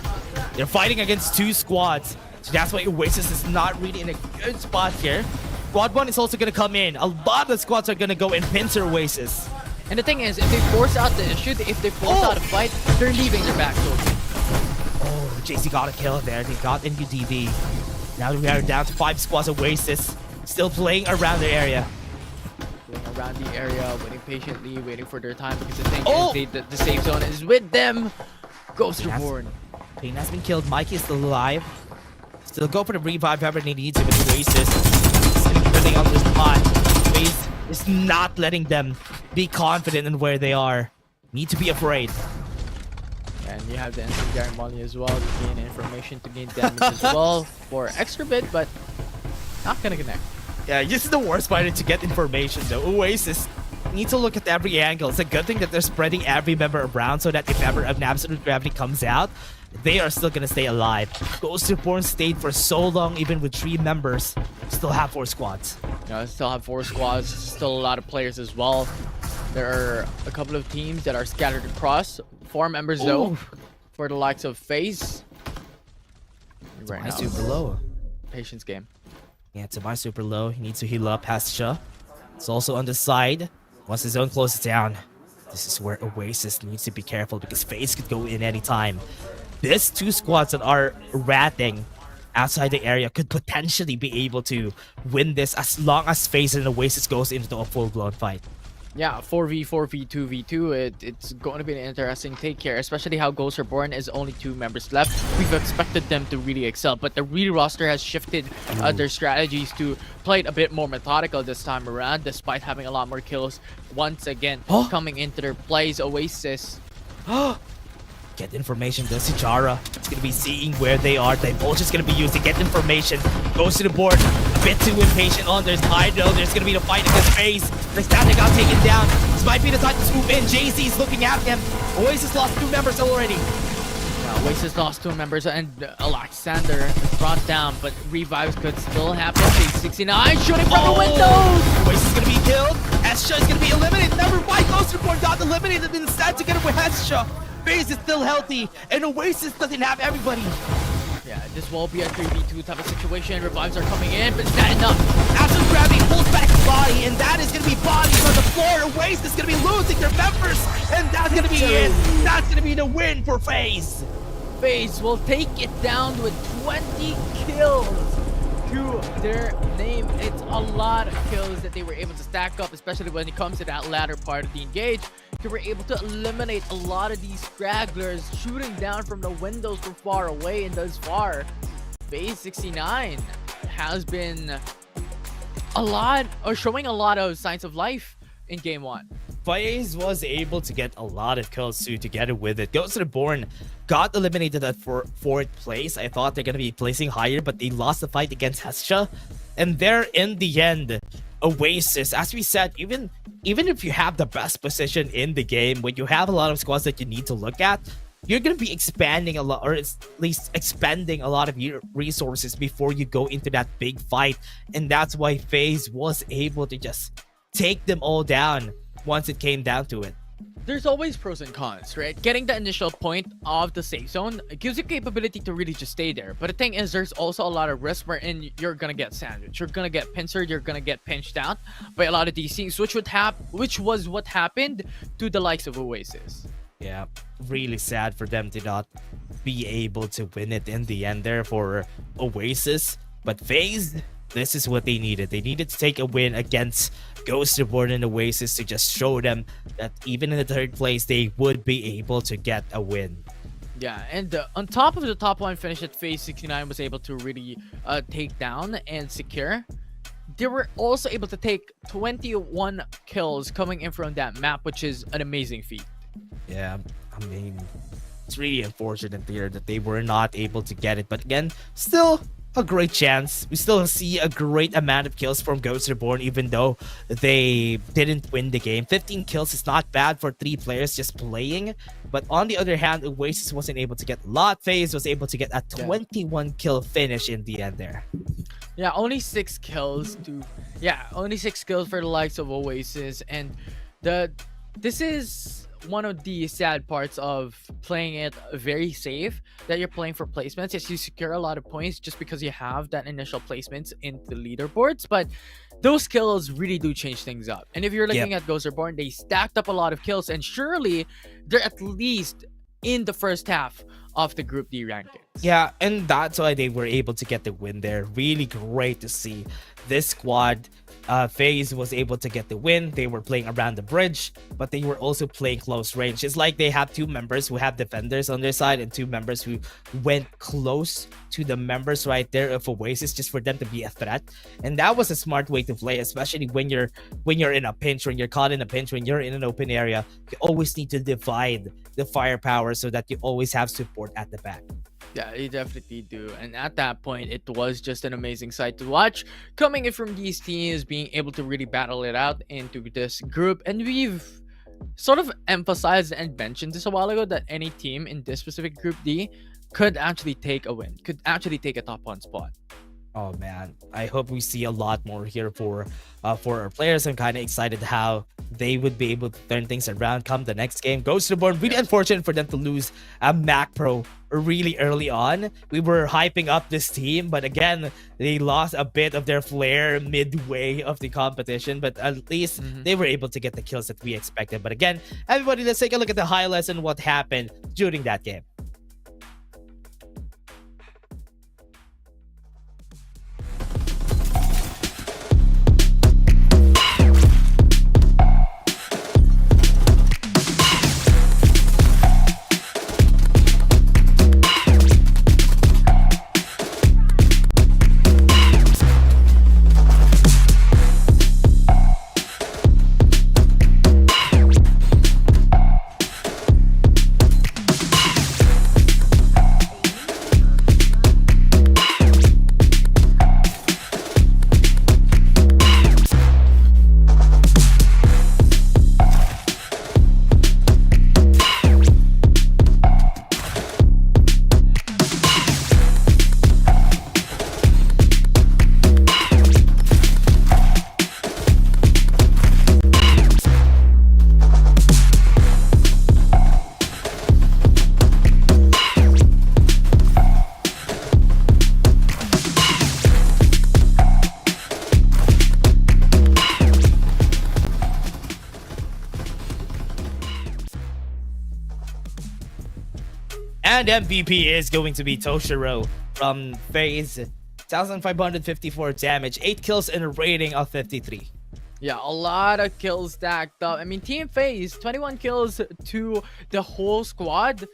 They're fighting against 2 squads, so that's why Oasis is not really in a good spot here. Squad 1 is also going to come in. A lot of squads are going to go and pincer Oasis. And the thing is, if they force out the issue, if they force out a fight, they're leaving their back door. Oh, JC got a kill there. They got NUDV. Now we are down to 5 squads. Oasis still playing around the area. Playing around the area, waiting patiently, waiting for their time, because the thing is, the safe zone is with them. Ghost Reborn. Payne has been killed. Mikey is still alive. Still go for the revive whoever they need to with Oasis. Sitting on the spot. Oasis is not letting them be confident in where they are. Need to be afraid. And you have the instant Gary Molly as well to gain information, to gain damage as well for extra bit, but not gonna connect. Yeah, this is the worst part to get information though. Oasis need to look at every angle. It's a good thing that they're spreading every member around so that if ever an absolute gravity comes out, they are still gonna stay alive. Ghost Reborn stayed for so long, even with 3 members. Still have 4 squads. Yeah, still have 4 squads, still a lot of players as well. There are a couple of teams that are scattered across. 4 members though, for the likes of FaZe. Right now, super low. Patience game. Yeah, Tobias super low. He needs to heal up past Sha. It's also on the side. Once the zone closes down, this is where Oasis needs to be careful because FaZe could go in anytime. These 2 squads that are ratting outside the area could potentially be able to win this as long as FaZe and Oasis goes into a full-blown fight. Yeah, 4v4, v2, v2. It's going to be an interesting take here, especially how Ghosts Reborn is only 2 members left. We've expected them to really excel, but the Re roster has shifted their strategies to play it a bit more methodical this time around, despite having a lot more kills once again coming into their plays. Oasis. Get information. There's Sijara. It's gonna be seeing where they are. Divulge is gonna be used to get information. Goes to the board. A bit too impatient on. There's Hydro. There's gonna be the fight in his face. The static got taken down. This might be the time to swoop in. JC is looking at him. Oasis lost 2 members already. Yeah, Oasis lost 2 members and Alexander is brought down, but revives could still happen. 69 shooting from the windows. Oasis is gonna be killed. Hesha is gonna be eliminated. Number 5 Ghost Report got eliminated instead together with Hesha. FaZe is still healthy, and Oasis doesn't have everybody. Yeah, this will be a 3v2 type of situation. Revives are coming in, but is that enough? Absolute Gravity pulls back his body, and that is going to be bodies on the floor. Oasis is going to be losing their members, and that's going to be it. That's going to be the win for FaZe. FaZe will take it down with 20 kills to their name. It's a lot of kills that they were able to stack up, especially when it comes to that latter part of the engage. They were able to eliminate a lot of these stragglers shooting down from the windows from far away, and thus far, FaZe 69 has been showing a lot of signs of life in game 1. FaZe was able to get a lot of kills too, together with it. Ghost Reborn got eliminated at 4th place. I thought they're going to be placing higher, but they lost the fight against Hesha. And there, in the end, Oasis, as we said, even if you have the best position in the game, when you have a lot of squads that you need to look at, you're going to be expanding a lot, or at least expending a lot of your resources before you go into that big fight. And that's why FaZe was able to just take them all down once it came down to it. There's always pros and cons, right? Getting the initial point of the safe zone gives you capability to really just stay there. But the thing is, there's also a lot of risk wherein you're gonna get sandwiched, you're gonna get pincered, you're gonna get pinched out by a lot of these things, which was what happened to the likes of Oasis. Yeah, really sad for them to not be able to win it in the end there for Oasis. But FaZe, this is what they needed. They needed to take a win against Ghost Reborn and Oasis to just show them that even in the 3rd place, they would be able to get a win. Yeah, and on top of the top 1 finish that FaZe 69 was able to really take down and secure, they were also able to take 21 kills coming in from that map, which is an amazing feat. Yeah, I mean, it's really unfortunate here that they were not able to get it. But again, still a great chance. We still see a great amount of kills from Ghost Reborn, even though they didn't win the game. 15 kills is not bad for 3 players just playing. But on the other hand, Oasis wasn't able to get a lot. FaZe was able to get a 21 kill finish in the end there. Yeah, only 6 kills for the likes of Oasis. And this is one of the sad parts of playing it very safe, that you're playing for placements. Yes, you secure a lot of points just because you have that initial placements into the leaderboards, but those kills really do change things up. And if you're looking at Ghost Reborn, they stacked up a lot of kills, and surely they're at least in the first half of the Group D rankings. Yeah, and that's why they were able to get the win there. Really great to see this squad. FaZe was able to get the win. They were playing around the bridge, but they were also playing close range. It's like they have 2 members who have defenders on their side and 2 members who went close to the members right there of Oasis just for them to be a threat. And that was a smart way to play, especially when you're in a pinch, when you're caught in a pinch, when you're in an open area. You always need to divide the firepower so that you always have support at the back. Yeah, you definitely do. And at that point, it was just an amazing sight to watch, coming in from these teams, being able to really battle it out into this group. And we've sort of emphasized and mentioned this a while ago, that any team in this specific Group D could actually take a win, could actually take a top 1 spot. Oh man, I hope we see a lot more here for our players. I'm kind of excited how they would be able to turn things around come the next game. Ghost Reborn, really unfortunate for them to lose a Mac Pro really early on. We were hyping up this team, but again, they lost a bit of their flair midway of the competition, but at least they were able to get the kills that we expected. But again, everybody, let's take a look at the highlights and what happened during that game. And MVP is going to be Toshiro from FaZe. 1,554 damage, 8 kills and a rating of 53. Yeah, a lot of kills stacked up. I mean, Team FaZe, 21 kills to the whole squad.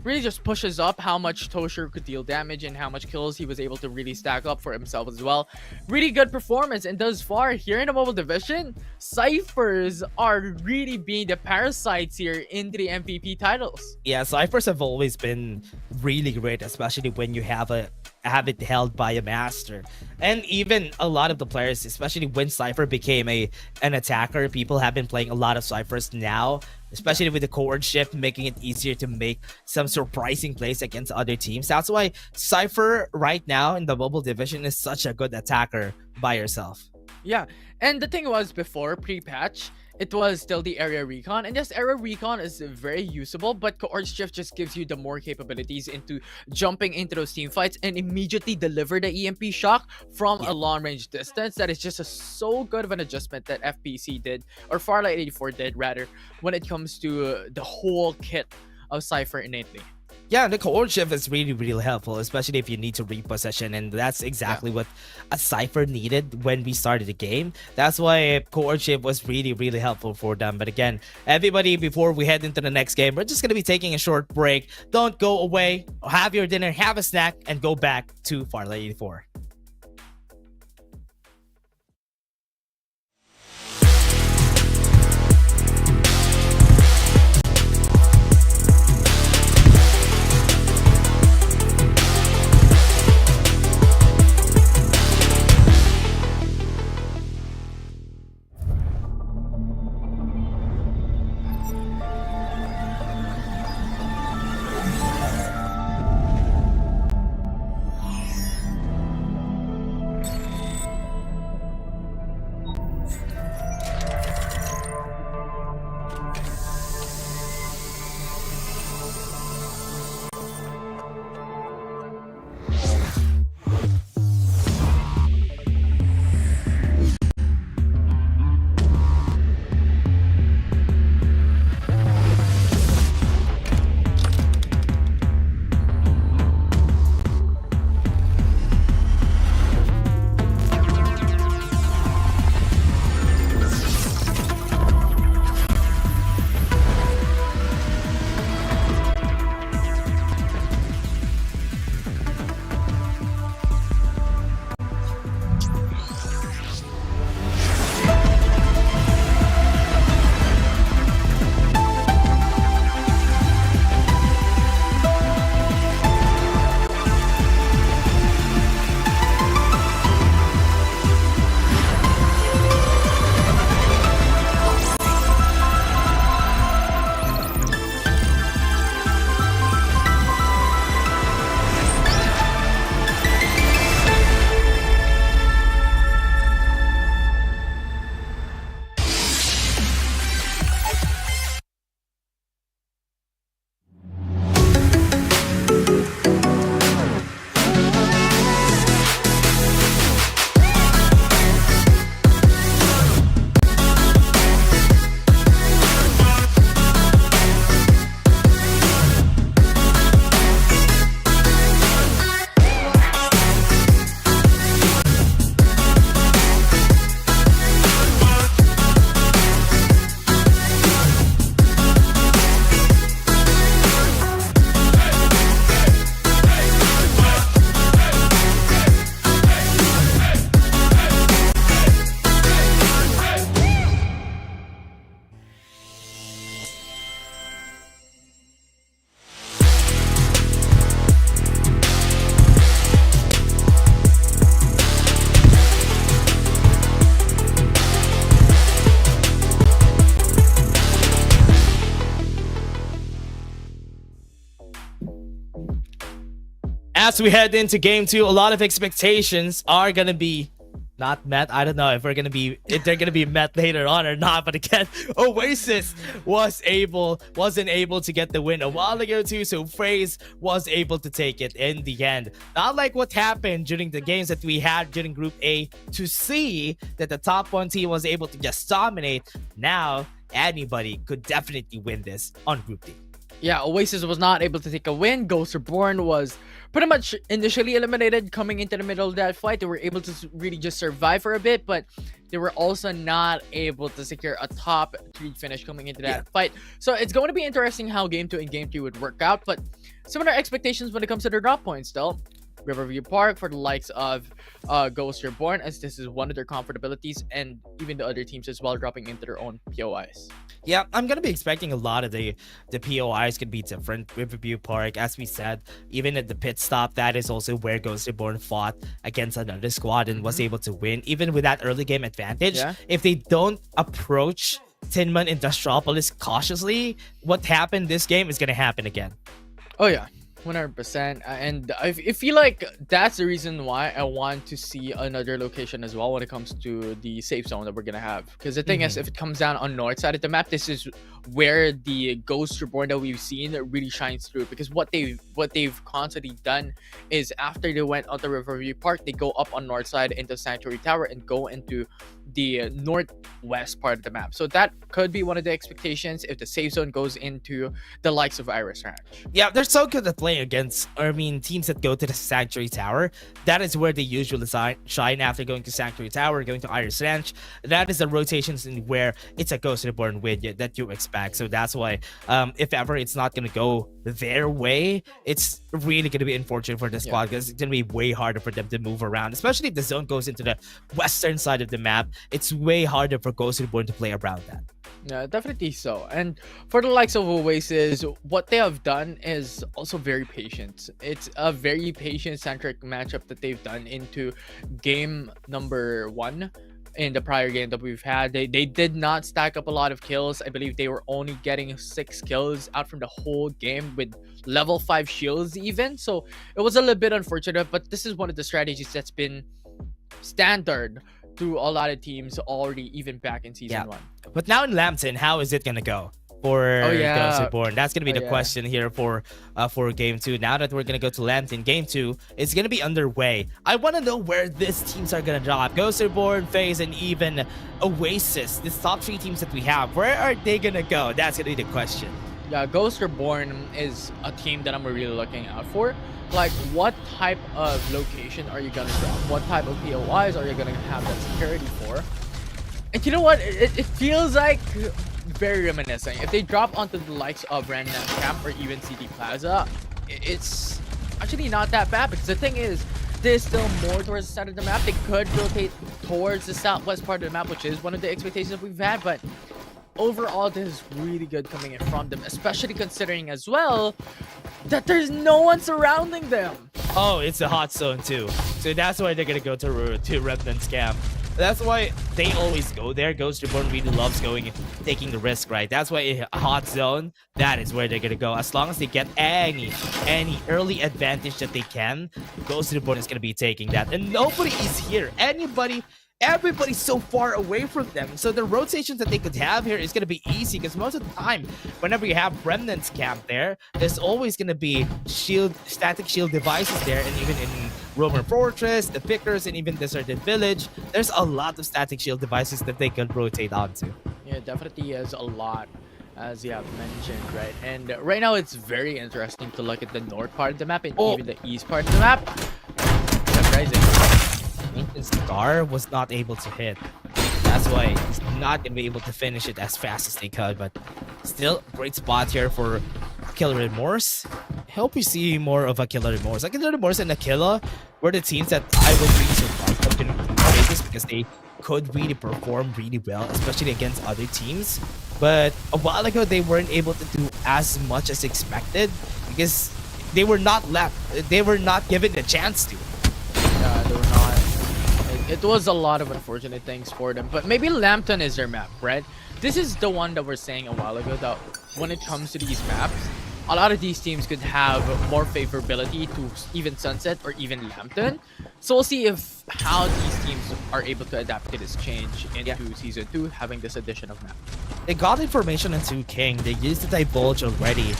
Really just pushes up how much Toshiro could deal damage and how much kills he was able to really stack up for himself as well. Really good performance. And thus far, here in the mobile division, Cyphers are really being the parasites here into the MVP titles. Yeah, Cyphers have always been really great, especially when you have it held by a master. And even a lot of the players, especially when Cypher became an attacker, people have been playing a lot of Cyphers now, especially with the cohort shift, making it easier to make some surprising plays against other teams. That's why Cypher right now in the mobile division is such a good attacker by herself. Yeah, and the thing was, before pre-patch, it was still the area recon, and this area recon is very usable, but cohort shift just gives you the more capabilities into jumping into those team fights and immediately deliver the EMP shock from a long range distance. That is just so good of an adjustment that FPC did, or Farlight 84 did rather, when it comes to the whole kit of Cypher innately. Yeah, the cohort shift is really, really helpful, especially if you need to repossession, and that's exactly what a Cypher needed when we started the game. That's why cohort shift was really, really helpful for them. But again, everybody, before we head into the next game, we're just going to be taking a short break. Don't go away. Have your dinner, have a snack, and go back to Farlight 84. As we head into game 2, a lot of expectations are gonna be not met. I don't know if they're gonna be met later on or not. But again, Oasis wasn't able to get the win a while ago too, so FaZe was able to take it in the end. Not like what happened during the games that we had during Group A to see that the top 1 team was able to just dominate. Now anybody could definitely win this on Group D. Yeah, Oasis was not able to take a win. Ghost Reborn was pretty much initially eliminated coming into the middle of that fight. They were able to really just survive for a bit, but they were also not able to secure a top 3 finish coming into that fight. So it's going to be interesting how Game 2 and Game 3 would work out, but similar expectations when it comes to the drop points though. Riverview Park for the likes of Ghost Reborn, as this is one of their comfortabilities, and even the other teams as well dropping into their own POIs. Yeah, I'm gonna be expecting a lot of the POIs could be different. Riverview Park, as we said, even at the pit stop, that is also where Ghost Reborn fought against another squad and was able to win, even with that early game advantage. Yeah. If they don't approach Tinman Industriapolis cautiously, what happened this game is gonna happen again. Oh yeah, 100%. And I feel like that's the reason why I want to see another location as well when it comes to the safe zone that we're gonna have. Because the thing is, if it comes down on north side of the map, this is where the Ghost Reborn that we've seen really shines through. Because what they've constantly done is after they went out to Riverview Park, they go up on north side into Sanctuary Tower and go into the northwest part of the map. So that could be one of the expectations if the safe zone goes into the likes of Iris Ranch. Yeah, they're so good at playing against, teams that go to the Sanctuary Tower. That is where they usually shine after going to Sanctuary Tower, going to Iris Ranch. That is the rotations in where it's a Ghost Reborn win that you expect. So that's why, if ever it's not going to go their way, it's really going to be unfortunate for the squad because it's going to be way harder for them to move around, especially if the zone goes into the western side of the map. It's way harder for Ghost Reborn to play around that. Yeah, definitely so. And for the likes of Oasis, what they have done is also very patient. It's a very patient-centric matchup that they've done into game number 1 in the prior game that we've had. They did not stack up a lot of kills. I believe they were only getting 6 kills out from the whole game with level 5 shields even. So it was a little bit unfortunate, but this is one of the strategies that's been standard through a lot of teams already, even back in season 1. But now in Lambton, how is it gonna go for Ghost Reborn? That's gonna be the question here for game 2. Now that we're gonna go to Lambton, game 2 is gonna be underway. I want to know where these teams are gonna drop. Ghost Reborn, FaZe, and even Oasis. These top 3 teams that we have, where are they gonna go? That's gonna be the question. Yeah, Ghost Reborn is a team that I'm really looking out for. Like, what type of location are you gonna drop? What type of POIs are you gonna have that security for? And you know what? It feels like very reminiscent. If they drop onto the likes of Random Camp or even CD Plaza, it's actually not that bad, because the thing is, there's still more towards the side of the map. They could rotate towards the southwest part of the map, which is one of the expectations we've had, but overall, this is really good coming in from them, especially considering as well that there's no one surrounding them. Oh, it's a hot zone too. So that's why they're gonna go to Remnant's camp. That's why they always go there. Ghost Reborn really loves taking the risk, right? That's why a hot zone, that is where they're gonna go. As long as they get any early advantage that they can, Ghost Reborn is gonna be taking that. And nobody is here. Everybody's so far away from them. So the rotations that they could have here is going to be easy, because most of the time, whenever you have Remnants camp there's always going to be static shield devices there. And even in Roman Fortress, the Pickers, and even Deserted Village, there's a lot of static shield devices that they can rotate onto. Yeah, definitely is a lot, as you have mentioned, right? And right now, it's very interesting to look at the north part of the map and even the east part of the map. Surprising. Scar was not able to hit. That's why he's not going to be able to finish it as fast as they could. But still, great spot here for Killer Remorse. I hope we see more of a Killer Remorse. Like Killer Remorse and Aquila were the teams that I would really surprised in this, because they could really perform really well, especially against other teams. But a while ago, they weren't able to do as much as expected, because they were not given the chance to. Yeah, they were not. It was a lot of unfortunate things for them, but maybe Lambton is their map, right? This is the one that we're saying a while ago, that when it comes to these maps, a lot of these teams could have more favorability to even Sunset or even Lambton. So we'll see how these teams are able to adapt to this change into Season 2, having this addition of map. They got information into King. They used the Divulge already.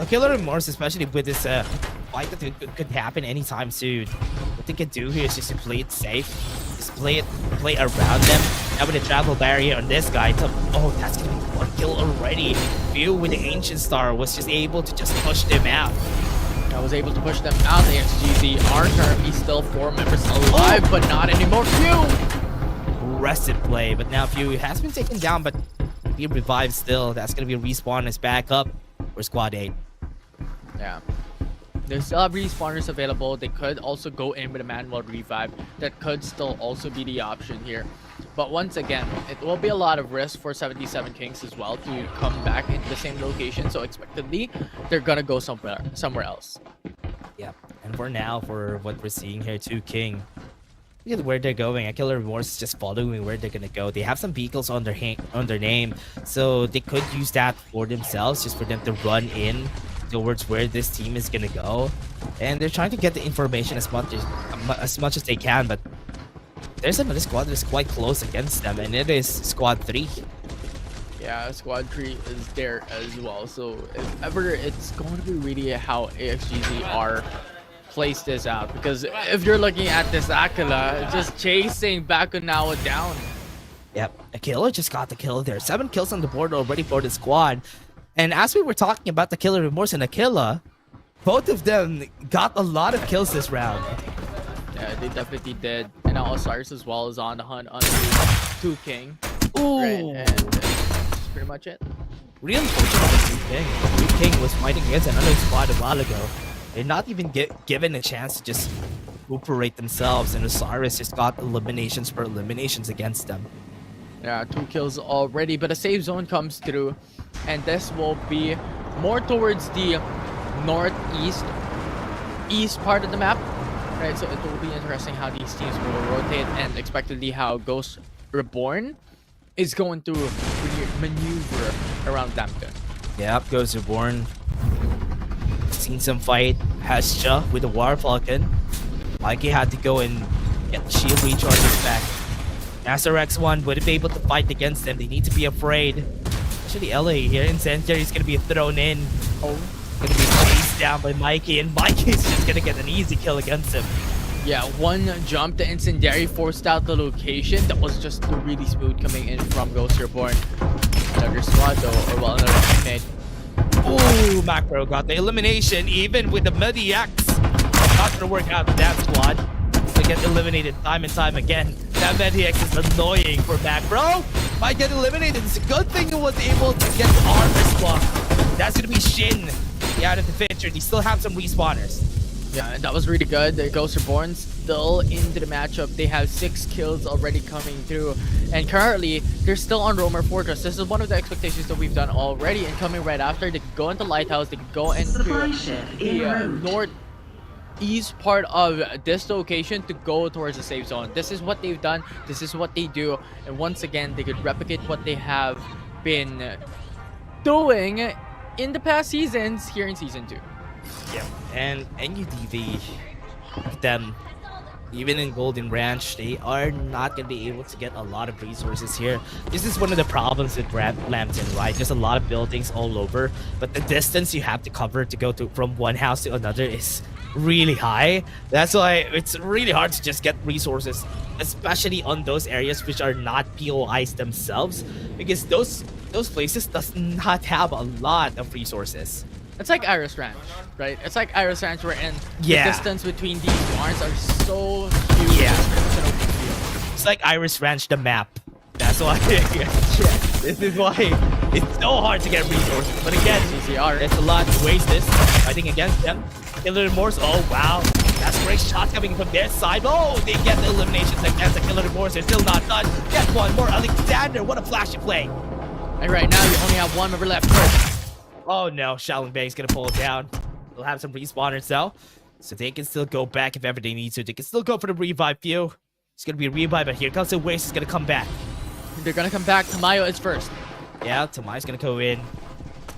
Killer Remorse, especially with this fight that could happen anytime soon. What they can do here is just to play it safe. Just play around them. Now with the travel barrier on this guy, oh, that's gonna be one kill already. Few with the Ancient Star was just able to just push them out. I was able to push them out. The XGZ are currently still 4 members alive, but not anymore. Few! Aggressive play, but now Few has been taken down, but he revived still. That's going to be a respawn as backup for Squad 8. Yeah. They still have respawners available. They could also go in with a manual revive. That could still also be the option here. But once again, it will be a lot of risk for 77 Kings as well to come back into the same location. So expectedly, they're gonna go somewhere else. Yep. And for now, for what we're seeing here, 2 King. Look at where they're going. A Killer Remorse is just following where they're gonna go. They have some vehicles on their name, so they could use that for themselves, just for them to run in towards where this team is gonna go. And they're trying to get the information as much as they can, but there's another squad that is quite close against them, and it is Squad 3. Yeah, Squad 3 is there as well. So if ever, it's going to be really how AXGZ are place this out, because if you're looking at this Aquila just chasing Bakunawa down. Yep, Aquila just got the kill there. 7 kills on the board already for the squad. And as we were talking about the Killer Remorse and Aquila, both of them got a lot of kills this round. Yeah, they definitely did. And now Osiris as well is on the hunt on 2 King. Ooh. Right, and that's pretty much it. Real unfortunate for 2 King. 2 King was fighting against another squad a while ago. They're not even given a chance to just recuperate themselves, and Osiris just got eliminations for eliminations against them. Yeah, 2 kills already, but a safe zone comes through, and this will be more towards the northeast east part of the map. Right, so it will be interesting how these teams will rotate, and expectedly how Ghost Reborn is going to maneuver around Dampton. Yep, Ghost Reborn. Seen some fight. Hestia with the War Falcon. Mikey had to go and get the shield recharges back. Master X1 wouldn't be able to fight against them. They need to be afraid. Actually, LA here. Incendiary is going to be thrown in. Oh, going to be chased down by Mikey, and Mikey's just going to get an easy kill against him. Yeah, one jump, the Incendiary forced out the location. That was just really smooth coming in from Ghost Reborn. Another squad though, or well, another teammate. Ooh, Macro got the elimination, even with the Mediacs. Not going to work out with that squad. They get eliminated time and time again. That Mediac is annoying for Macro. Might get eliminated. It's a good thing he was able to get the armor swap. That's going to be Shin. Out of the picture. They still have some respawners. Yeah, that was really good. The Ghost Reborn still into the matchup. They have 6 kills already coming through. And currently, they're still on Roamer Fortress. This is one of the expectations that we've done already. And coming right after, they could go into Lighthouse. They could go into the northeast part of this location to go towards the safe zone. This is what they've done. This is what they do. And once again, they could replicate what they have been doing in the past seasons here in Season 2. Yeah, and NUDV, them, even in Golden Ranch, they are not going to be able to get a lot of resources here. This is one of the problems with Lambton, right? There's a lot of buildings all over, but the distance you have to cover to go from one house to another is really high. That's why it's really hard to just get resources, especially on those areas which are not POIs themselves, because those places does not have a lot of resources. It's like Iris Ranch, right? It's like Iris Ranch wherein Yeah. the distance between these barns are so huge. Yeah. It's pretty much an open field. It's like Iris Ranch, the map. That's why. This is why it's so hard to get resources. But again, CCR. there's a lot to waste this. Fighting against them. Killer Remorse. Oh, wow. That's great shot coming from their side. Oh, they get the eliminations against the Killer Remorse. They're still not done. Get one more. Alexander, what a flashy play. And right now, you only have 1 member left. First. Oh, no. Shaolin Bang's going to pull it down. They'll have some respawners, though. So they can still go back if ever they need to. They can still go for the revive view. It's going to be a revive, but here comes the Waste. Is going to come back. They're going to come back. Tamayo is first. Yeah, Tamayo's going to go in.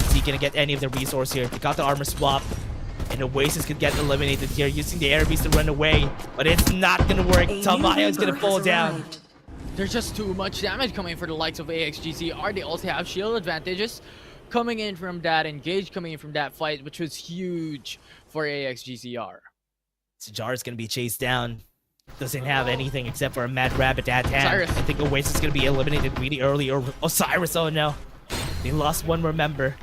Is he going to get any of the resource here? They got the armor swap. And Oasis could get eliminated here using the air beast to run away. But it's not going to work. Tamayo's going to fall down. There's just too much damage coming for the likes of AXGCR. They also have shield advantages coming in from that engage, coming in from that fight, which was huge for AXGCR. Sajar is going to be chased down. Doesn't have anything except for a Mad Rabbit at hand. Osiris. I think Oasis is going to be eliminated really early. Or Osiris, oh no. They lost one more member.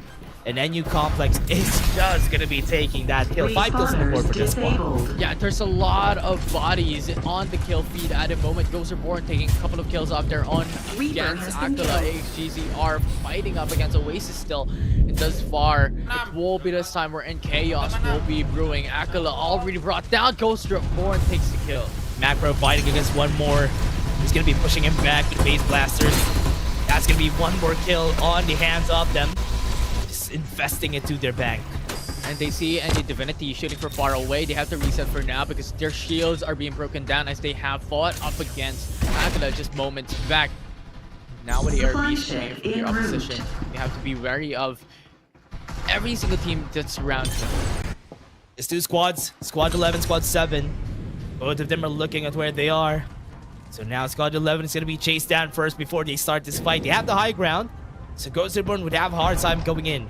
And NU Complex is just gonna be taking that kill. 5 kills on the board for this one. Yeah, there's a lot of bodies on the kill feed at the moment. Ghosts Reborn taking a couple of kills off their own against Aquila. AXGZ are fighting up against Oasis still. And thus far, it will be this time where Chaos will be brewing. Aquila already brought down. Ghost Reborn takes the kill. Macro fighting against one more. He's gonna be pushing him back with base blasters. That's gonna be one more kill on the hands of them. Just investing into their bank. And they see any Divinity shooting from far away. They have to reset for now because their shields are being broken down as they have fought up against Aquila just moments back. Now with the ARBs coming from the opposition, you have to be wary of every single team that surrounds them. It's 2 squads. Squad 11, Squad 7. Both of them are looking at where they are. So now Squad 11 is going to be chased down first before they start this fight. They have the high ground. So Ghost Reborn would have a hard time going in.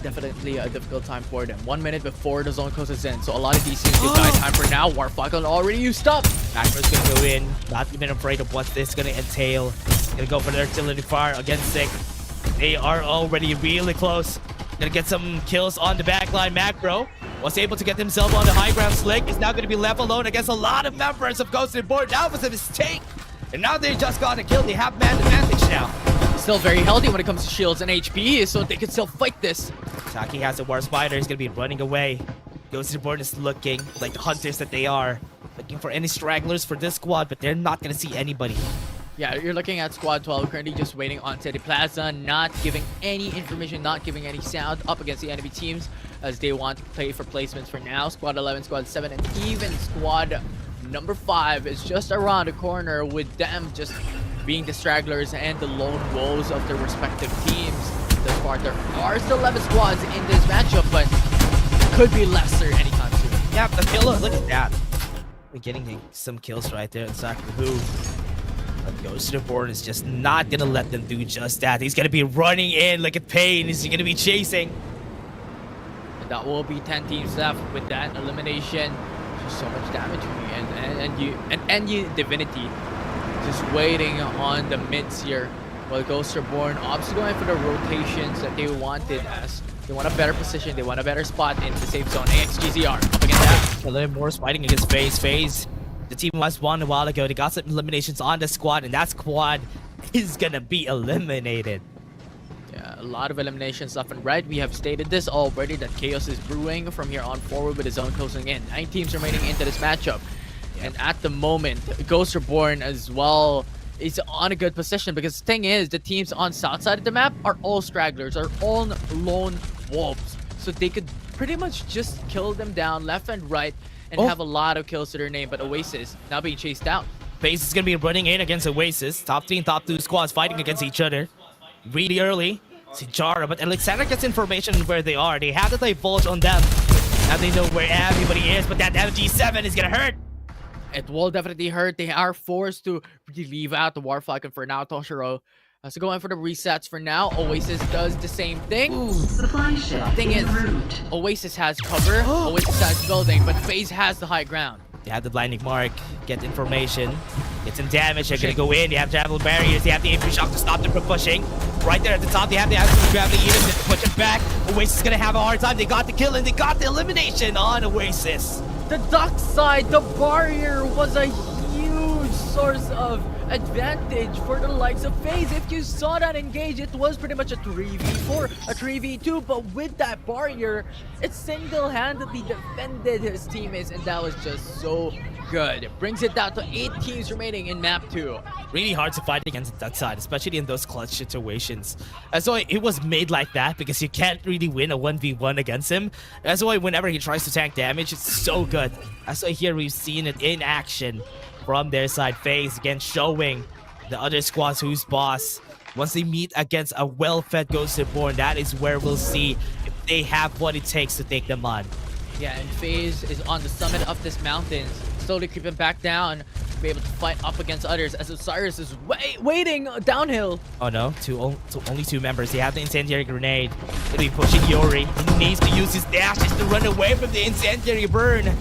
Definitely a difficult time for them. 1 minute before the zone closes in. So a lot of these teams get die time for now. Warfalcon already used up. Macro's going to go in. Not even afraid of what this is going to entail. Going to go for the artillery fire against Sick. They are already really close. Going to get some kills on the backline. Macro was able to get himself on the high ground. Slick is now going to be left alone against a lot of members of Ghost Reborn. That was a mistake. And now they just got a kill. They have man advantage now. Still very healthy when it comes to shields and HP, so they can still fight this. Taki has a War Spider. He's going to be running away. Ghost Reborn is looking like the hunters that they are. Looking for any stragglers for this squad, but they're not going to see anybody. Yeah, you're looking at Squad 12 currently just waiting on Teddy Plaza, not giving any information, not giving any sound up against the enemy teams as they want to play for placements for now. Squad 11, Squad 7, and even Squad number 5 is just around the corner with them just being the stragglers and the lone wolves of their respective teams. Thus far, there are still 11 squads in this matchup, but could be lesser anytime soon. Yeah, the killer, look at that. We're getting some kills right there. Exactly who. But Ghost Reborn is just not gonna let them do just that. He's gonna be running in like a pain. He's gonna be chasing. And that will be 10 teams left with that elimination. Just so much damage for me. And you Divinity just waiting on the mids here. While Ghost Reborn obviously going for the rotations that they wanted as they want a better position, they want a better spot in the safe zone. AXGZR up against that. Killer Morse fighting against FaZe. FaZe, the team was won a while ago. They got some eliminations on the squad, and that squad is gonna be eliminated. Yeah, a lot of eliminations left and right. We have stated this already that chaos is brewing from here on forward with the zone closing in. 9 teams remaining into this matchup. And at the moment, Ghost Reborn as well is on a good position because the thing is, the teams on south side of the map are all stragglers, are all lone wolves. So they could pretty much just kill them down left and right and have a lot of kills to their name. But Oasis now being chased down. FaZe is going to be running in against Oasis. Top 3 and top 2 squads fighting against each other. Really early. Sijara, but Alexander gets information on where they are. They have to divulge on them. Now they know where everybody is, but that MG7 is going to hurt. It will definitely hurt. They are forced to leave out the Warfalcon for now. Toshiro has to go in for the resets for now. Oasis does the same thing. The thing is, Oasis has cover, Oasis has building, but FaZe has the high ground. They have the blinding mark, get information, get some damage. They're gonna go in. They have travel barriers. They have the AP shock to stop them from pushing. Right there at the top, they have the absolute gravity unit to push it back. Oasis is gonna have a hard time. They got the kill and they got the elimination on Oasis. The dock side, the barrier was a huge source of advantage for the likes of FaZe. If you saw that engage, it was pretty much a 3v4, a 3v2, but with that barrier, it single-handedly defended his teammates, and that was just so good. It brings it down to 8 teams remaining in map 2. Really hard to fight against that side, especially in those clutch situations. That's why it was made like that, because you can't really win a 1v1 against him. That's why whenever he tries to tank damage, it's so good. That's why here we've seen it in action from their side. FaZe again showing the other squads who's boss. Once they meet against a well-fed Ghost Reborn, that is where we'll see if they have what it takes to take them on. Yeah, and FaZe is on the summit of this mountain, slowly creeping back down to be able to fight up against others as Osiris is waiting downhill. Oh no, only 2 members. They have the incendiary grenade. Gonna be pushing Yori. He needs to use his dashes to run away from the incendiary burn.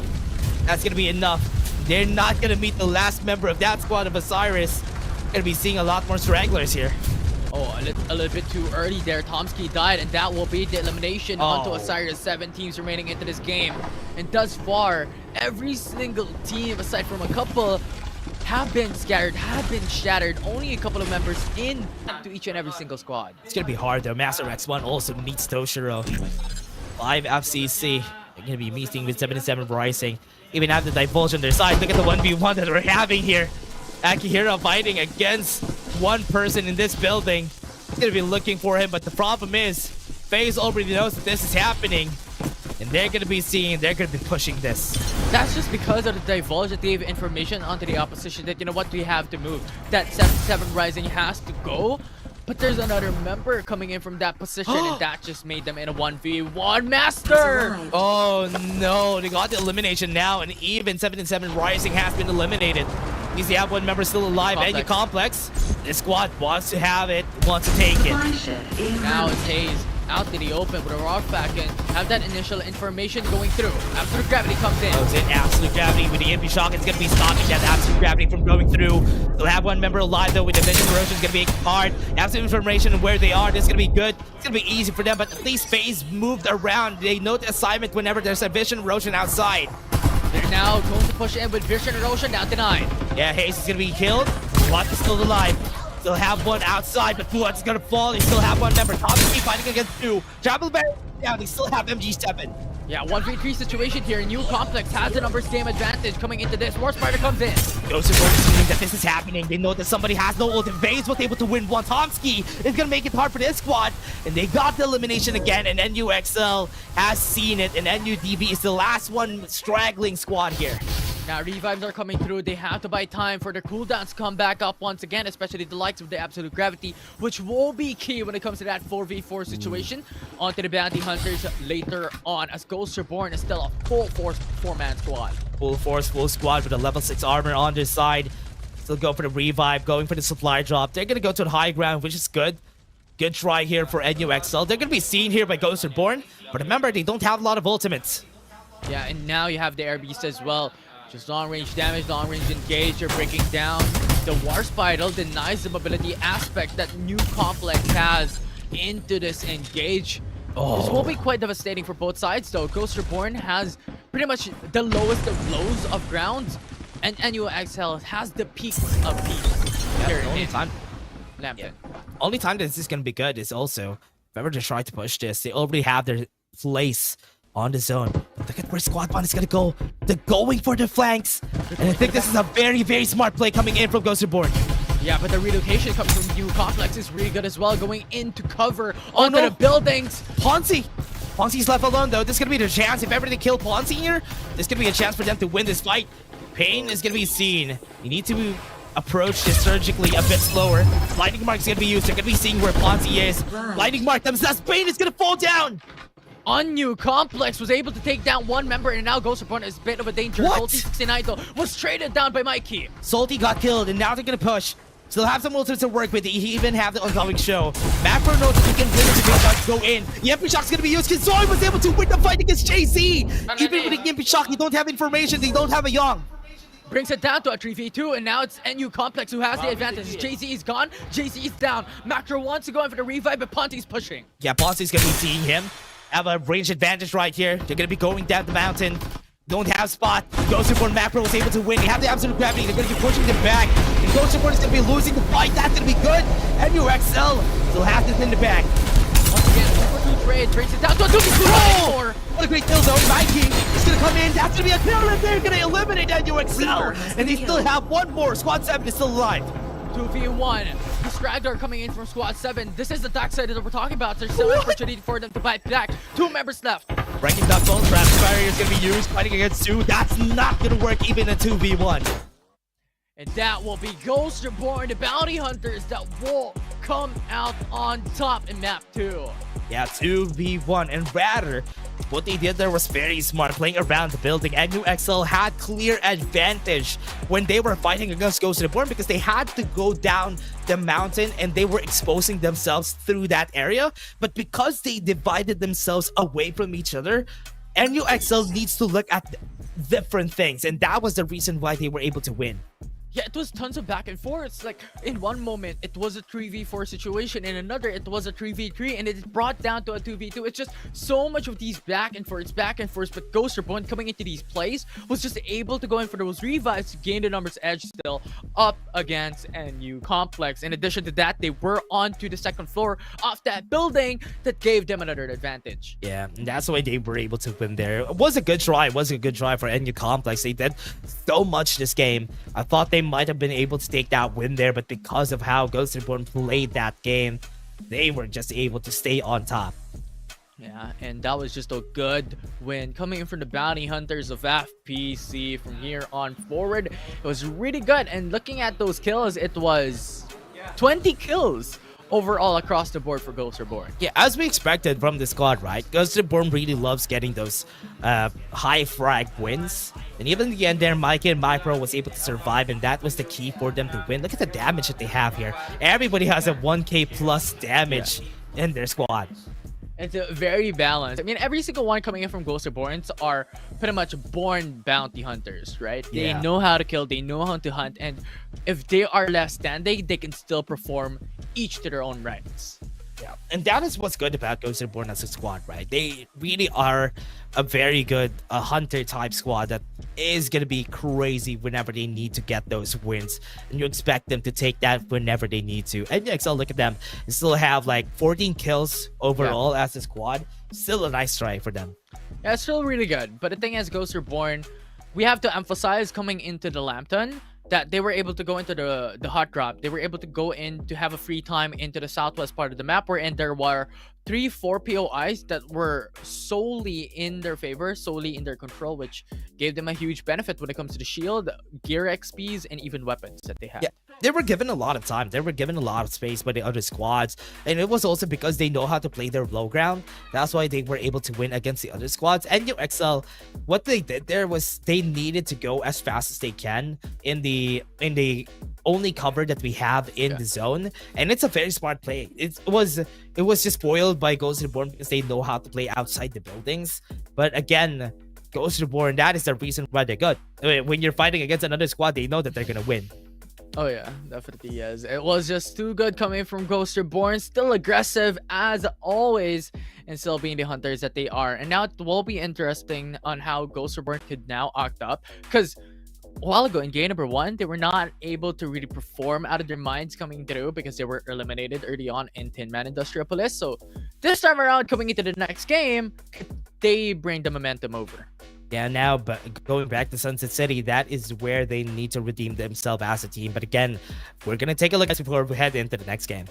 That's gonna be enough. They're not gonna meet the last member of that squad of Osiris. Gonna be seeing a lot more stragglers here. Oh, a little bit too early there. Tomsky died, and that will be the elimination onto Oh. Osiris. 7 teams remaining into this game. And thus far, every single team, aside from a couple, have been scattered, have been shattered. Only a couple of members in to each and every single squad. It's gonna be hard though. Master X1 also meets Toshiro. 5 FCC. They're gonna be meeting with 77 Rising. Even have the divulge on their side. Look at the 1v1 that we're having here. Akihiro fighting against one person in this building. He's gonna be looking for him, but the problem is, FaZe already knows that this is happening. And they're gonna be seeing, they're gonna be pushing this. That's just because of the divulge that gave information onto the opposition that, you know what, we have to move. That 77 Rising has to go. But there's another member coming in from that position, and that just made them in a 1v1 master. Oh no, they got the elimination now, and even 77 Rising has been eliminated. You see, have one member still alive. And you Complex. This squad wants to have it, wants to take it. Now it's Hayes out to the open with a rock back and have that initial information going through. Absolute Gravity comes in. Goes in, Absolute Gravity with the MP Shock. It's going to be stopping that Absolute Gravity from going through. They'll have one member alive though with the Vision Erosion. It's going to be hard. Absolute information on where they are. This is going to be good. It's going to be easy for them, but at least FaZe moved around. They know the assignment whenever there's a Vision Erosion outside. They're now going to push in with Vision Erosion down to 9. Yeah, Hayes is going to be killed. Watt is still alive. Still have one outside, but Fuat's gonna fall. They still have one member. Tomsky fighting against 2. Travel Bear down. They still have MG7. Yeah, 1v3 situation here. New Complex has the numbers game advantage coming into this. War Spider comes in. Those who are assuming that this is happening, they know that somebody has no ult. And FaZe was able to win one. Tomsky is gonna make it hard for this squad. And they got the elimination again. And NUXL has seen it. And NUDB is the last one straggling squad here. Now revives are coming through. They have to buy time for their cooldowns to come back up once again, especially the likes of the Absolute Gravity, which will be key when it comes to that 4v4 situation. Onto the Bounty Hunters later on, as Ghost Reborn is still a full force 4-man squad. Full force, full squad with a level 6 armor on their side. Still go for the revive, going for the supply drop. They're gonna go to the high ground, which is good. Good try here for NUXL. They're gonna be seen here by Ghost Reborn, but remember, they don't have a lot of ultimates. Yeah, and now you have the Air Beast as well. Just long-range damage, long-range engage. They're breaking down. The War Spider denies the mobility aspect that New Complex has into this engage. This will be quite devastating for both sides, though. Ghost Reborn has pretty much the lowest of lows of ground, and NUXL has the peaks of peaks. Yeah, the only time, Lambton. only time that this is gonna be good is also if ever they try to push this, they already have their place on the zone. Look at where Squad 1 is gonna go. They're going for the flanks. And I think this is a very, very smart play coming in from Ghost Reborn. Yeah, but the relocation coming from New Complex is really good as well, going into cover onto the buildings. Ponzi's left alone though. This is gonna be their chance. If ever they kill Ponzi here, this is gonna be a chance for them to win this fight. Pain is gonna be seen. You need to approach this surgically a bit slower. Lightning Mark is gonna be used. They're gonna be seeing where Ponzi is. Lightning Mark themselves. Pain is gonna fall down. On New Complex was able to take down one member, and now Ghost Reborn is a bit of a danger. What? Salty 69 though was traded down by Mikey. Salty got killed, and now they're gonna push. Still have some ultimates to work with. They even have the oncoming show. Macro knows that he can win the big shots go in. The Impy Shock's gonna be used. Kizoi was able to win the fight against JC. Even with the Impy Shock, you don't have information. They don't have a Young. Brings it down to a 3v2, and now it's NU Complex who has the advantage. JC is gone, JC is down. Macro wants to go in for the revive, but Ponti's pushing. Yeah, Ponzi's gonna be seeing him. Have a range advantage right here. They're gonna be going down the mountain. Don't have spot. Ghost Reborn Macro was able to win. They have the absolute gravity. They're gonna be pushing them back. And Ghost Reborn is gonna be losing the fight. That's gonna be good. NUXL still has this in the back. Once again, 2-for-2 trade, brings it down to a 2v2. What a great kill though. Mikey is gonna come in. That's gonna be a kill, and they're gonna eliminate NUXL. And they still have one more. Squad 7 is still alive. 2v1. The Straggler coming in from Squad 7. This is the dark side that we're talking about. There's still an opportunity for them to fight back. 2 members left. Breaking that bone trap. Barrier is gonna be used fighting against 2. That's not gonna work even in 2v1. And that will be Ghost Reborn, the bounty hunters that will come out on top in map 2. Yeah, 2v1. And rather, what they did there was very smart, playing around the building. And NUXL had clear advantage when they were fighting against Ghost Reborn because they had to go down the mountain and they were exposing themselves through that area. But because they divided themselves away from each other, NUXL needs to look at different things. And that was the reason why they were able to win. Yeah, it was tons of back and forth. Like, in one moment, it was a 3v4 situation. In another, it was a 3v3. And it brought down to a 2v2. It's just so much of these back and forths. But Ghost Reborn coming into these plays was just able to go in for those revives to gain the numbers edge still up against NU Complex. In addition to that, they were onto the second floor of that building that gave them another advantage. Yeah, and that's why they were able to win there. It was a good try. It was a good try for NU Complex. They did so much this game. I thought they might have been able to take that win there, but because of how Ghost Reborn played that game, they were just able to stay on top. Yeah, and that was just a good win coming in from the bounty hunters of FPC from here on forward. It was really good, and looking at those kills, it was 20 kills overall across the board for Ghost Reborn. Yeah, as we expected from the squad, right? Ghost Reborn really loves getting those high frag wins. And even in the end there, Mikey and Micro was able to survive, and that was the key for them to win. Look at the damage that they have here. Everybody has a 1k plus damage in their squad. It's very balanced. I mean, every single one coming in from Ghost Reborns are pretty much born bounty hunters, right? They know how to kill, they know how to hunt, and if they are left standing, they can still perform each to their own rights. Yeah, and that is what's good about Ghost Reborn as a squad, right? They really are a very good hunter type squad that is going to be crazy whenever they need to get those wins, and you expect them to take that whenever they need to. And XL, look at them, they still have like 14 kills overall as a squad. Still a nice try for them. Yeah, it's still really good, but the thing is, Ghost Reborn, we have to emphasize coming into the Lambton that they were able to go into the hot drop. They were able to go in to have a free time into the southwest part of the map, wherein there were 3-4 POIs that were solely in their favor, solely in their control, which gave them a huge benefit when it comes to the shield, gear XPs, and even weapons that they had. Yeah, they were given a lot of time. They were given a lot of space by the other squads, and it was also because they know how to play their low ground. That's why they were able to win against the other squads. And XL, what they did there was they needed to go as fast as they can in the only cover that we have in the zone, and it's a very smart play. It was just spoiled by Ghost Reborn because they know how to play outside the buildings. But again, Ghost Reborn, that is the reason why they're good. When you're fighting against another squad, they know that they're gonna win. Oh yeah, definitely yes. It was just too good coming from Ghost Reborn, still aggressive as always, and still being the hunters that they are. And now it will be interesting on how Ghost Reborn could now act up, because a while ago in game number 1, they were not able to really perform out of their minds coming through because they were eliminated early on in Tin Man Industriapolis. So this time around, coming into the next game, they bring the momentum over. Yeah, now, but going back to Sunset City, that is where they need to redeem themselves as a team. But again, we're going to take a look before we head into the next game.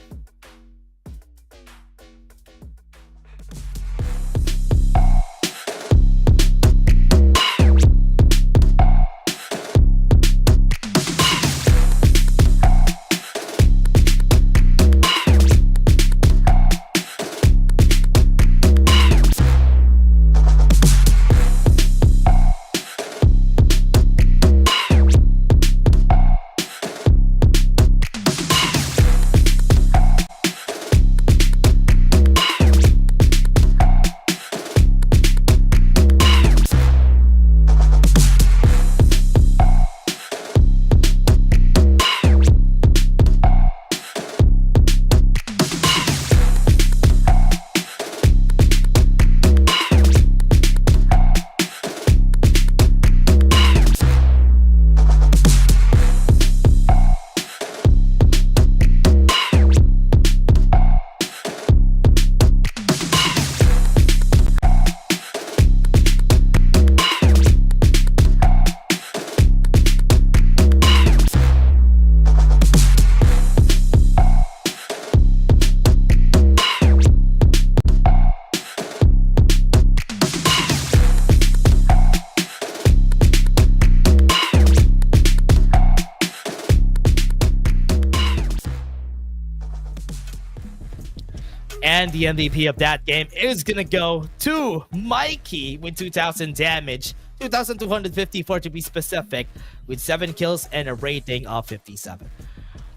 And the MVP of that game is gonna go to Mikey with 2,000 damage, 2,254 to be specific, with 7 kills and a rating of 57.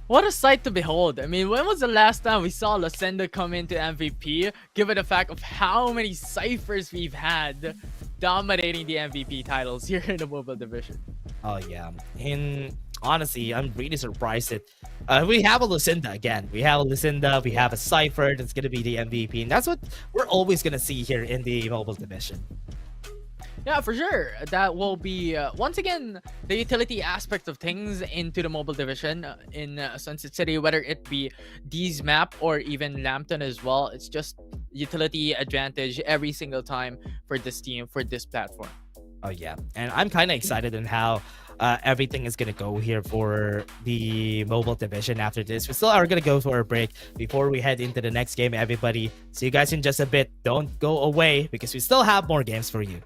What a sight to behold. I mean, when was the last time we saw Lacenda come into MVP, given the fact of how many ciphers we've had dominating the MVP titles here in the mobile division? Oh yeah, in honestly, I'm really surprised that we have a Lucinda again. We have a Lucinda, we have a Cypher that's gonna be the MVP, and that's what we're always gonna see here in the mobile division. Yeah, for sure. That will be, once again, the utility aspect of things into the mobile division in Sunset City, whether it be D's map or even Lambton as well. It's just utility advantage every single time for this team, for this platform. Oh, yeah. And I'm kind of excited on how everything is going to go here for the mobile division after this. We still are going to go for a break before we head into the next game, everybody. See you guys in just a bit. Don't go away because we still have more games for you.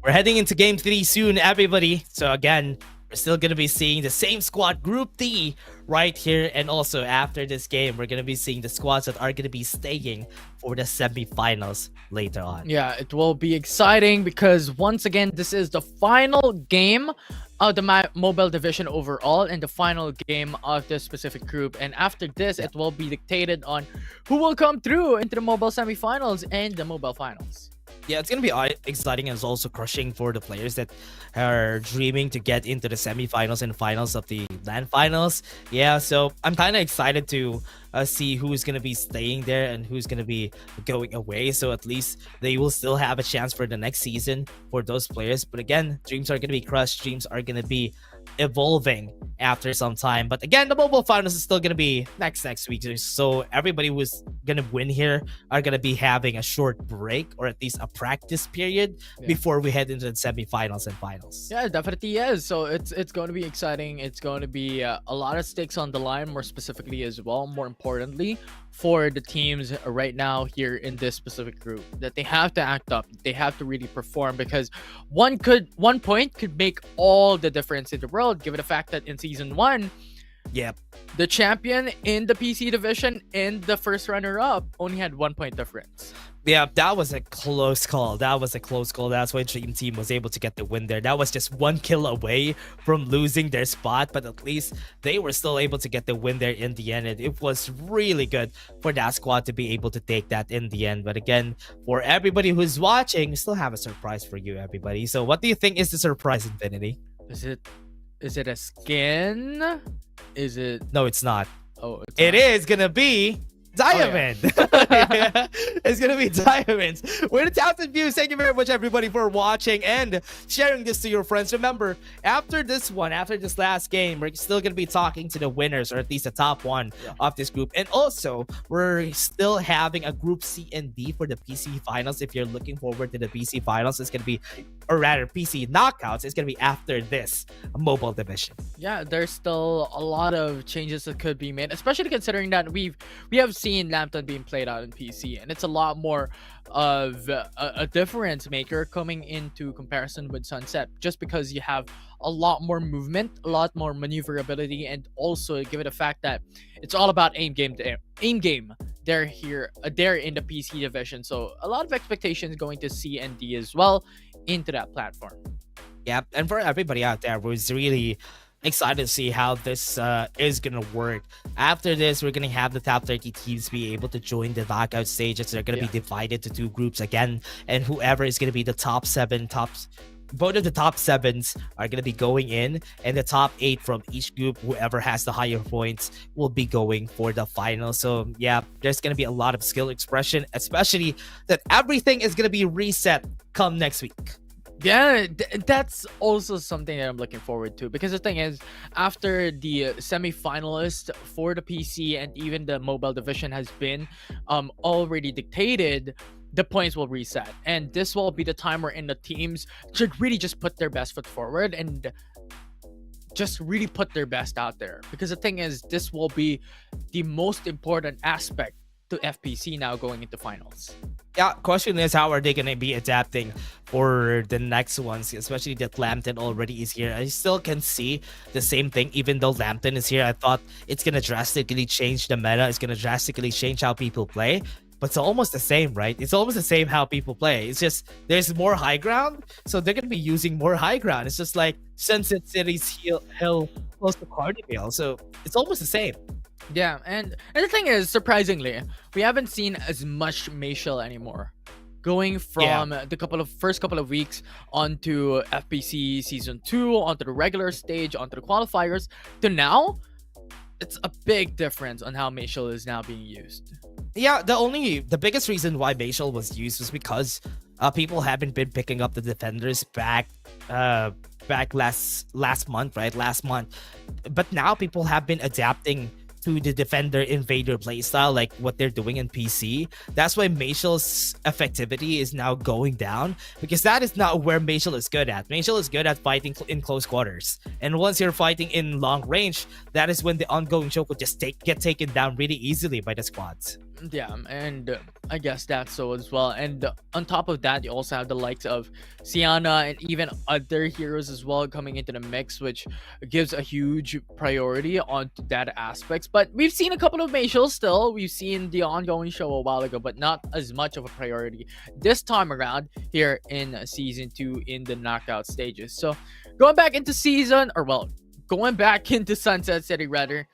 We're heading into game 3 soon, everybody. So again, we're still going to be seeing the same squad, Group D, right here. And also after this game, we're going to be seeing the squads that are going to be staying for the semifinals later on. Yeah, it will be exciting because once again, this is the final game of the mobile division overall and the final game of this specific group. And after this, it will be dictated on who will come through into the mobile semifinals and the mobile finals. Yeah, it's going to be exciting and it's also crushing for the players that are dreaming to get into the semifinals and finals of the LAN finals. Yeah, so I'm kind of excited to see who's going to be staying there and who's going to be going away. So at least they will still have a chance for the next season for those players. But again, dreams are going to be crushed. Dreams are going to be evolving after some time. But again, the mobile finals is still going to be next week. So everybody who's going to win here are going to be having a short break or at least a practice period before we head into the semifinals and finals. Yeah, it definitely is. So it's going to be exciting. It's going to be a lot of stakes on the line, more specifically as well, more importantly for the teams right now here in this specific group, that they have to act up. They have to really perform because one point could make all the difference in the world, given the fact that in season 1 Yep. The champion in the PC division and the first runner-up only had 1 point difference. Yeah, that was a close call. That's why Dream Team was able to get the win there. That was just 1 kill away from losing their spot, but at least they were still able to get the win there in the end. And it was really good for that squad to be able to take that in the end. But again, for everybody who's watching, we still have a surprise for you, everybody. So what do you think is the surprise, Infinity? Is it a skin? Is it? No, it's not. Oh, it's It not. is gonna be Diamond. It's gonna be Diamonds. We're the Thousand Views. Thank you very much, everybody, for watching and sharing this to your friends. Remember, after this last game, we're still gonna be talking to the winners, or at least the top one of this group. And also, we're still having a Group C and D for the PC finals. If you're looking forward to the PC finals, it's gonna be, or rather, PC knockouts. It's gonna be after this mobile division. Yeah, there's still a lot of changes that could be made, especially considering that we have seen Lambton being played out in PC, and it's a lot more of a difference maker coming into comparison with Sunset, just because you have a lot more movement, a lot more maneuverability, and also given the fact that it's all about aim game. They're in the PC division, so a lot of expectations going to C and D as well into that platform. Yep, and for everybody out there who's really excited to see how this is gonna work. After this, we're gonna have the top 30 teams be able to join the knockout stages. They're gonna be divided to 2 groups again, and whoever is gonna be the both of the top 7s are gonna be going in, and the top 8 from each group, whoever has the higher points, will be going for the final. So yeah, there's gonna be a lot of skill expression, especially that everything is gonna be reset come next week. Yeah, that's also something that I'm looking forward to, because the thing is, after the semi-finalist for the PC and even the mobile division has been already dictated, the points will reset, and this will be the time wherein the teams should really just put their best foot forward and just really put their best out there, because the thing is, this will be the most important aspect to FPC now going into finals. Yeah, question is, how are they going to be adapting for the next ones, especially that Lambton already is here. I still can see the same thing, even though Lambton is here. I thought it's going to drastically change the meta. It's going to drastically change how people play. But it's almost the same, right? It's almost the same how people play. It's just there's more high ground, so they're going to be using more high ground. It's just like Sunset City's hill close to Cardinal. So it's almost the same. Yeah, and the thing is, surprisingly, we haven't seen as much Mayshell anymore. Going from the first couple of weeks onto FPC Season 2, onto the regular stage, onto the qualifiers, to now, it's a big difference on how Mayshell is now being used. Yeah, the biggest reason why Mayshell was used was because people haven't been picking up the defenders back last month, right? Last month. But now people have been adapting to the defender invader playstyle, like what they're doing in PC. That's why Mayshell's effectivity is now going down, because that is not where Mayshell is good at. Mayshell is good at fighting in close quarters, and once you're fighting in long range, that is when the ongoing choke will just get taken down really easily by the squads. Yeah, and I guess that's so as well. And on top of that, you also have the likes of Sienna and even other heroes as well coming into the mix, which gives a huge priority on that aspects. But we've seen a couple of Mayshells still. We've seen the ongoing show a while ago, but not as much of a priority this time around here in Season 2 in the knockout stages. So going back into going back into Sunset City rather,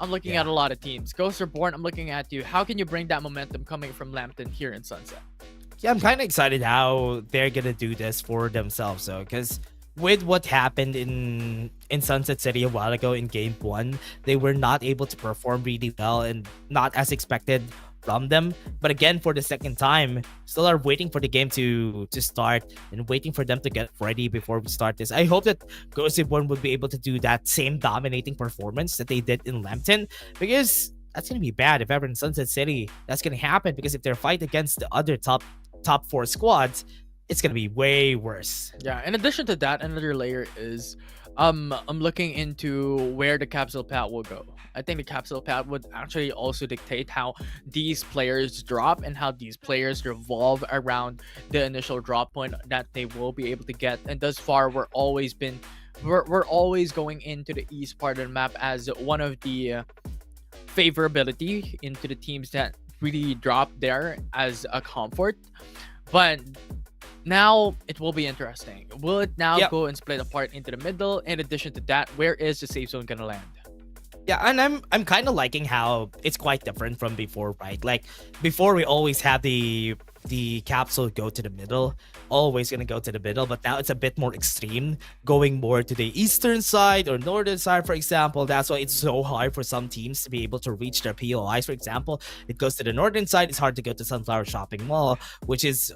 I'm looking at a lot of teams. Ghost Reborn, I'm looking at you. How can you bring that momentum coming from Lambton here in Sunset? Yeah, I'm kind of excited how they're gonna do this for themselves, though, because with what happened in Sunset City a while ago in Game 1, they were not able to perform really well and not as expected from them. But again, for the second time, still are waiting for the game to start and waiting for them to get ready before we start this. I hope that Ghost Reborn would be able to do that same dominating performance that they did in Lambton, because that's going to be bad if ever in Sunset City that's going to happen, because if they're fight against the other top 4 squads, it's going to be way worse. Yeah, in addition to that, another layer is I'm looking into where the capsule pad will go. I think the capsule pad would actually also dictate how these players drop and how these players revolve around the initial drop point that they will be able to get. And thus far, we're always been we're always going into the east part of the map as one of the favorability into the teams that really drop there as a comfort. But now it will be interesting. Will it now Yep. go and split apart into the middle? In addition to that, where is the safe zone gonna land? Yeah, and I'm kind of liking how it's quite different from before, right? Like before we always had the capsule go to the middle, always gonna go to the middle, but now it's a bit more extreme, going more to the eastern side or northern side, for example. That's why it's so hard for some teams to be able to reach their POIs. For example, it goes to the northern side, it's hard to go to Sunflower Shopping Mall, which is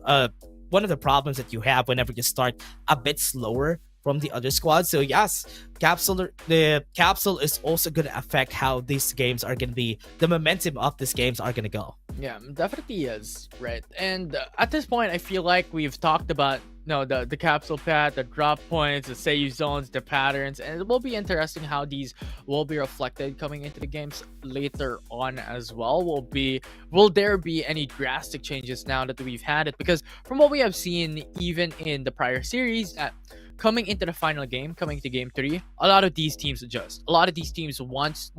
one of the problems that you have whenever you start a bit slower from the other squad. So yes, the capsule is also going to affect how these games are going to be, the momentum of these games are going to go. Yeah, definitely is, right? And at this point, I feel like we've talked about the capsule pad, the drop points, the save zones, the patterns, and it will be interesting how these will be reflected coming into the games later on as well. Will there be any drastic changes now that we've had it? Because from what we have seen, even in the prior series, coming into the final game, coming to game 3, a lot of these teams adjust. A lot of these teams wants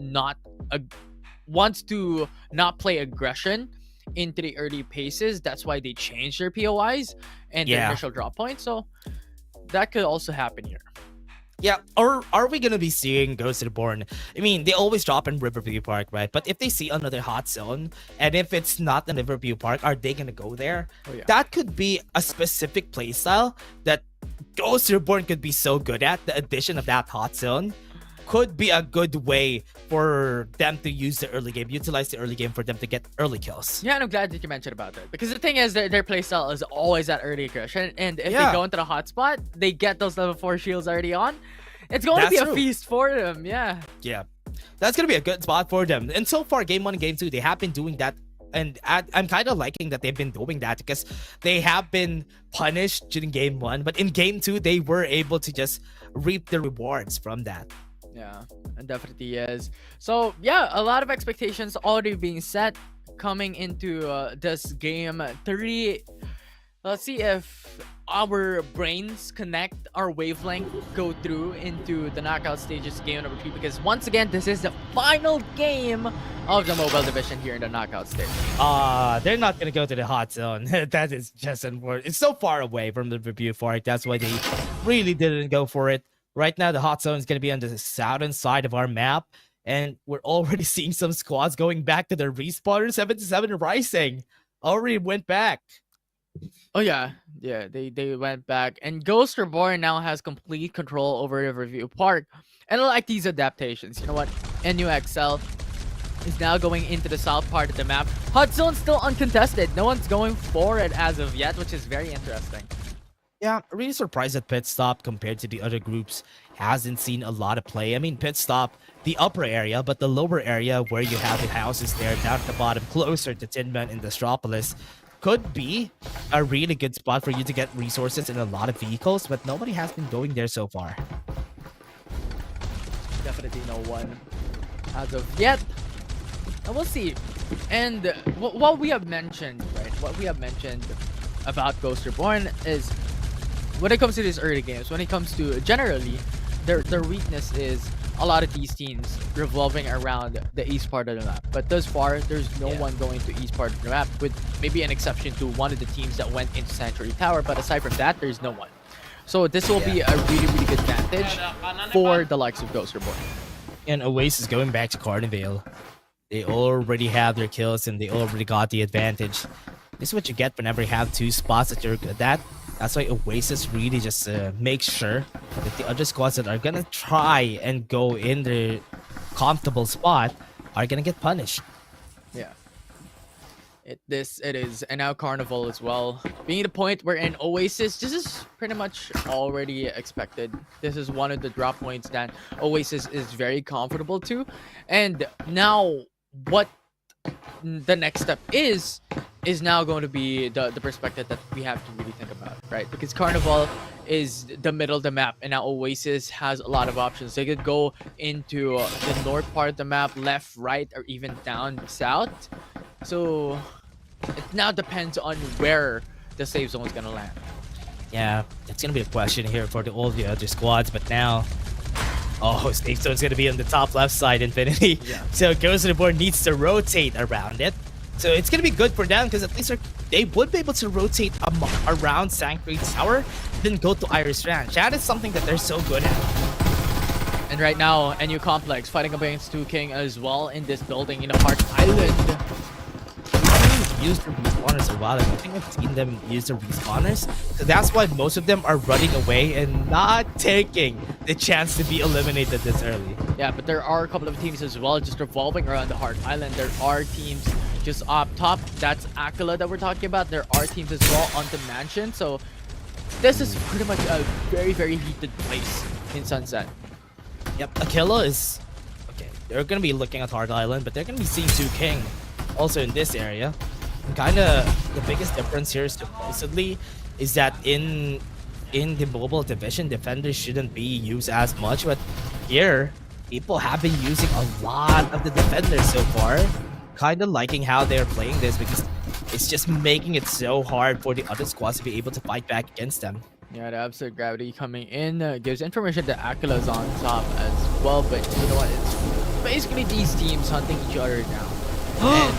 to not play aggression into the early paces. That's why they change their POIs and their initial drop points. So that could also happen here. Yeah, or are we gonna be seeing Ghost Reborn? I mean, they always drop in Riverview Park, right? But if they see another hot zone, and if it's not in Riverview Park, are they gonna go there? Oh, yeah. That could be a specific playstyle that Ghost Reborn could be so good at. The addition of that hot zone could be a good way for them to use the early game, utilize the early game for them to get early kills. Yeah, and I'm glad that you mentioned about that. Because the thing is, their playstyle is always that early aggression. And if they go into the hotspot, they get those level 4 shields already on. It's going to be a feast for them, yeah. Yeah, that's going to be a good spot for them. And so far, Game 1 and Game 2, they have been doing that. And I'm kind of liking that they've been doing that because they have been punished during Game 1. But in Game 2, they were able to just reap the rewards from that. Yeah, it definitely is. So yeah, a lot of expectations already being set coming into this game 3. Let's see if our brains connect, our wavelength go through into the knockout stages game number 3, because once again, this is the final game of the mobile division here in the knockout stage. They're not gonna go to the hot zone. That is just unfortunate. It's so far away from the review for it. That's why they really didn't go for it. Right now, the hot zone is going to be on the southern side of our map, and we're already seeing some squads going back to their respawner. 77 Rising already went back. Oh yeah, they went back, and Ghost Reborn now has complete control over the review park, and I like these adaptations. You know what? NUXL is now going into the south part of the map. Hot zone still uncontested. No one's going for it as of yet, which is very interesting. Yeah, really surprised that Pit Stop, compared to the other groups, hasn't seen a lot of play. I mean, Pit Stop, the upper area, but the lower area where you have the houses there down at the bottom, closer to Tin Man and Destropolis, could be a really good spot for you to get resources and a lot of vehicles, but nobody has been going there so far. Definitely no one as of yet. And we'll see. And what we have mentioned, right? What we have mentioned about Ghost Reborn is, when it comes to these early games, when it comes to generally, their weakness is a lot of these teams revolving around the east part of the map. But thus far, there's no one going to east part of the map, with maybe an exception to one of the teams that went into Sanctuary Tower. But aside from that, there's no one. So this will be a really, really good advantage for the likes of Ghost Reborn. And Oasis going back to Carnivale. They already have their kills and they already got the advantage. This is what you get whenever you have two spots that you're good at. That's why Oasis really just makes sure that the other squads that are gonna try and go in their comfortable spot are gonna get punished. Yeah. It is, and now Carnival as well. Being the point where in Oasis, this is pretty much already expected. This is one of the drop points that Oasis is very comfortable to. And now what the next step is now going to be the perspective that we have to really think about, right? Because Carnival is the middle of the map, and now Oasis has a lot of options. They could go into the north part of the map, left, right, or even down south. So it now depends on where the safe zone is gonna land. Yeah, that's gonna be a question here for all the other squads, but now... Oh, Safe Zone's gonna be on the top left side, Infinity. So Ghost to the board needs to rotate around it. So it's gonna be good for them because at least they would be able to rotate around Sanctuary Tower, then go to Iris Ranch. That is something that they're so good at. And right now, NU Complex fighting against 2 King as well in this building in the Heart Island. Use the respawners a while ago. I think I've seen them use the respawners. So that's why most of them are running away and not taking the chance to be eliminated this early. Yeah, but there are a couple of teams as well just revolving around the Heart Island. There are teams just up top. That's Aquila that we're talking about. There are teams as well on the mansion. So this is pretty much a very, very heated place in Sunset. Yep, Aquila is... Okay, they're going to be looking at Heart Island, but they're going to be seeing 2 King also in this area. Kind of the biggest difference here supposedly is that in the mobile division, defenders shouldn't be used as much, but here people have been using a lot of the defenders so far. Kind of liking how they're playing this because it's just making it so hard for the other squads to be able to fight back against them. Yeah, the Absolute Gravity coming in gives information that Aquila's on top as well, but you know what? It's basically these teams hunting each other now. And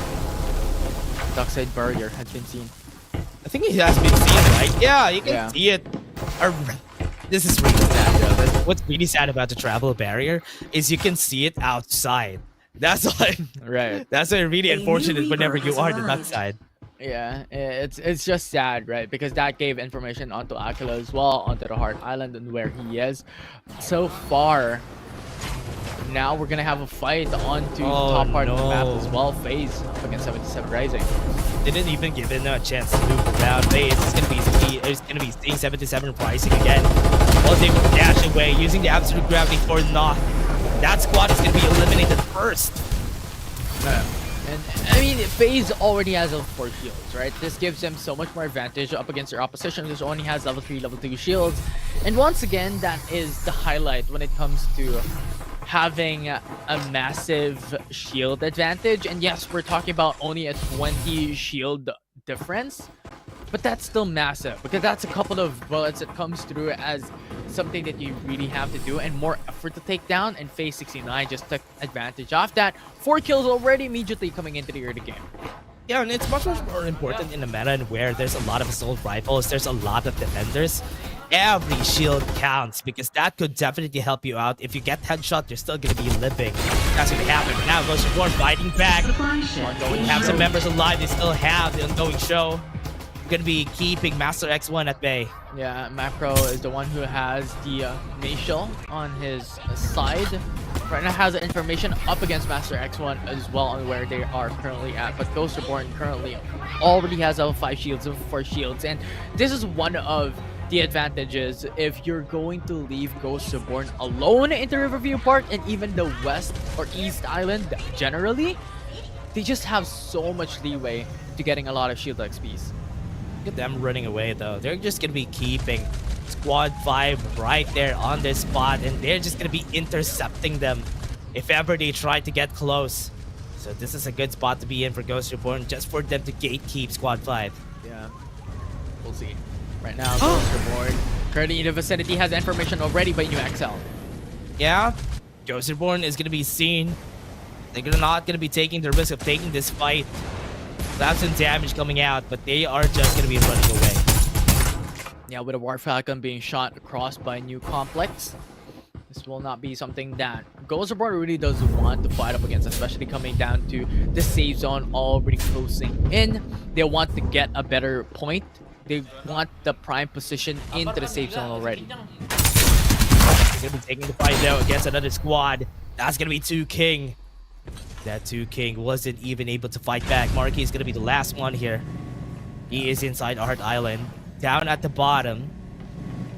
Dockside Barrier has been seen. I think it has been seen, right? Yeah, you can see it. This is really sad, though. What's really sad about the travel barrier is you can see it outside. That's why, right? That's why really unfortunate whenever you are the that side. Yeah, it's just sad, right? Because that gave information onto Aquila as well, onto the Heart Island and where he is. So far, now we're gonna have a fight onto the top part of the map as well. FaZe up against 77 Rising. Didn't even give him a chance to move around. FaZe is gonna be seeing 77 Rising again. While they will dash away using the Absolute Gravity for naught. That squad is gonna be eliminated first. And I mean, FaZe already has level 4 shields, right? This gives them so much more advantage up against their opposition, which only has level 3, level 2 shields. And once again, that is the highlight when it comes to having a massive shield advantage. And yes, we're talking about only a 20 shield difference, but that's still massive because that's a couple of bullets that comes through as something that you really have to do and more effort to take down. And FaZe 69 just took advantage of that. 4 kills already immediately coming into the early game. Yeah, and it's much more important in a meta where there's a lot of assault rifles, there's a lot of defenders. Every shield counts because that could definitely help you out. If you get headshot, you're still gonna be living. That's gonna happen. Now goes Dwarf fighting back. Ongoing, have some members alive. They still have the ongoing show. Gonna be keeping Master X1 at bay. Yeah, Macro is the one who has the Mayshell on his side. Right now has the information up against Master X1 as well on where they are currently at. But Ghost Reborn currently already has level 5 shields, level 4 shields. And this is one of the advantages if you're going to leave Ghost Reborn alone into Riverview Park and even the West or East Island generally. They just have so much leeway to getting a lot of shield XPs. Look at them running away though. They're just gonna be keeping Squad 5 right there on this spot, and they're just gonna be intercepting them if ever they try to get close. So this is a good spot to be in for Ghost Reborn, just for them to gatekeep Squad 5. Yeah, we'll see. Right now, Ghost Reborn currently in the vicinity has information already by New XL. Yeah, Ghost Reborn is gonna be seen. They're not gonna be taking the risk of taking this fight. Have some damage coming out, but they are just gonna be running away. Yeah, with a War Falcon being shot across by New Complex, this will not be something that Ghost Reborn really does want to fight up against, especially coming down to the safe zone already closing in. They want to get a better point. They want the prime position into the safe zone already. They're gonna be taking the fight though against another squad. That's gonna be 2 King. That 2 King wasn't even able to fight back. Marky is going to be the last one here. He is inside Heart Island. Down at the bottom.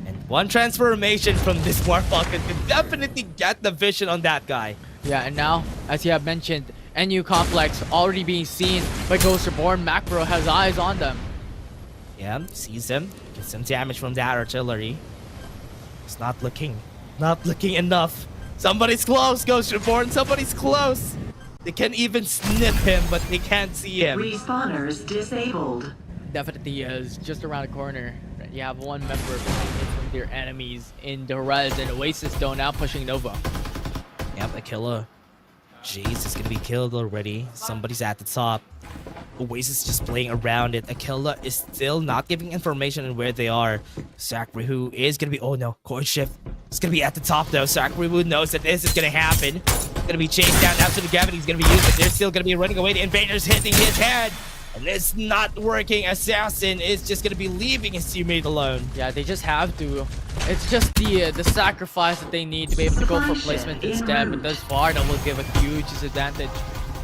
And one transformation from this Dwarf Falcon can definitely get the vision on that guy. Yeah, and now, as you have mentioned, NU Complex already being seen by Ghost Reborn. Macro has eyes on them. Yeah, sees him. Gets some damage from that artillery. It's not looking enough. Somebody's close, Ghost Reborn. Somebody's close. They can even snip him, but they can't see him. Respawners disabled. Definitely is just around the corner right And you have one member coming in from their enemies in the horizon. Oasis though now pushing Nova. Yep, Aquila. Jace is gonna be killed already. Somebody's at the top. Oasis just playing around it. Aquila is still not giving information on where they are. Cyberhero is gonna be, oh no, coin shift. It's gonna be at the top though. Cyberhero knows that this is gonna happen. Gonna be chased down. Absolute gravity is gonna be used, but they're still gonna be running away. The invader's hitting his head. And it's not working. Assassin is just gonna be leaving his teammate alone. Yeah, they just have to. It's just the sacrifice that they need to be able to go for placement instead. But thus far, that will give a huge disadvantage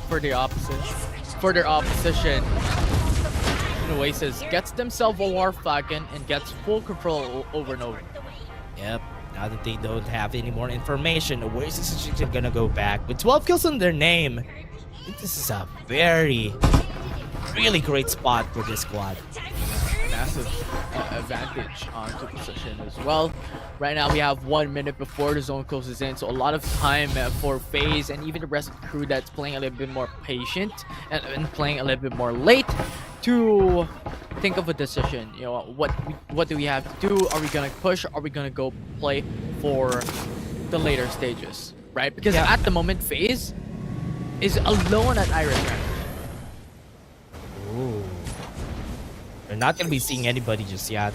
for the their opposition. And Oasis gets themselves a war flagon and gets full control over Nova. Yep. Now that they don't have any more information, Oasis is just gonna go back with 12 kills on their name. I think this is a really great spot for this squad. Massive advantage onto position as well. Right now we have 1 minute before the zone closes in, so a lot of time for FaZe and even the rest of the crew that's playing a little bit more patient and playing a little bit more late to think of a decision. You know, what do we have to do? Are we gonna push? Are we gonna go play for the later stages, right? Because at the moment FaZe is alone at Iris Ranch. Ooh. They're not going to be seeing anybody just yet.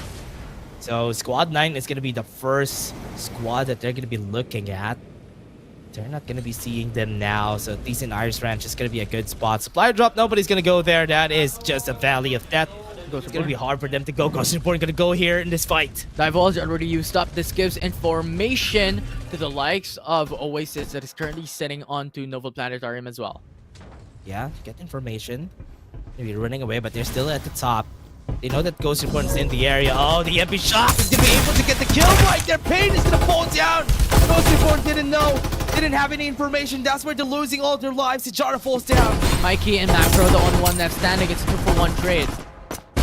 So Squad 9 is going to be the first squad that they're going to be looking at. They're not going to be seeing them now. So at least in Iris Ranch is going to be a good spot. Supply drop, nobody's going to go there. That is just a valley of death. It's going to be hard for them to go. Ghost Reborn going to go here in this fight. Divulge already used up. This gives information to the likes of Oasis that is currently sitting onto Nova Planetarium as well. Yeah, get information. Maybe running away, but they're still at the top. They know that Ghost Reborn's in the area. Oh, the MP shot is going to be able to get the kill right there. Pain is going to fall down. Ghost Reborn didn't know. Didn't have any information. That's where they're losing all their lives. Ijara falls down. Mikey and Macro, the only one that's standing. It's a 2-for-1 trade.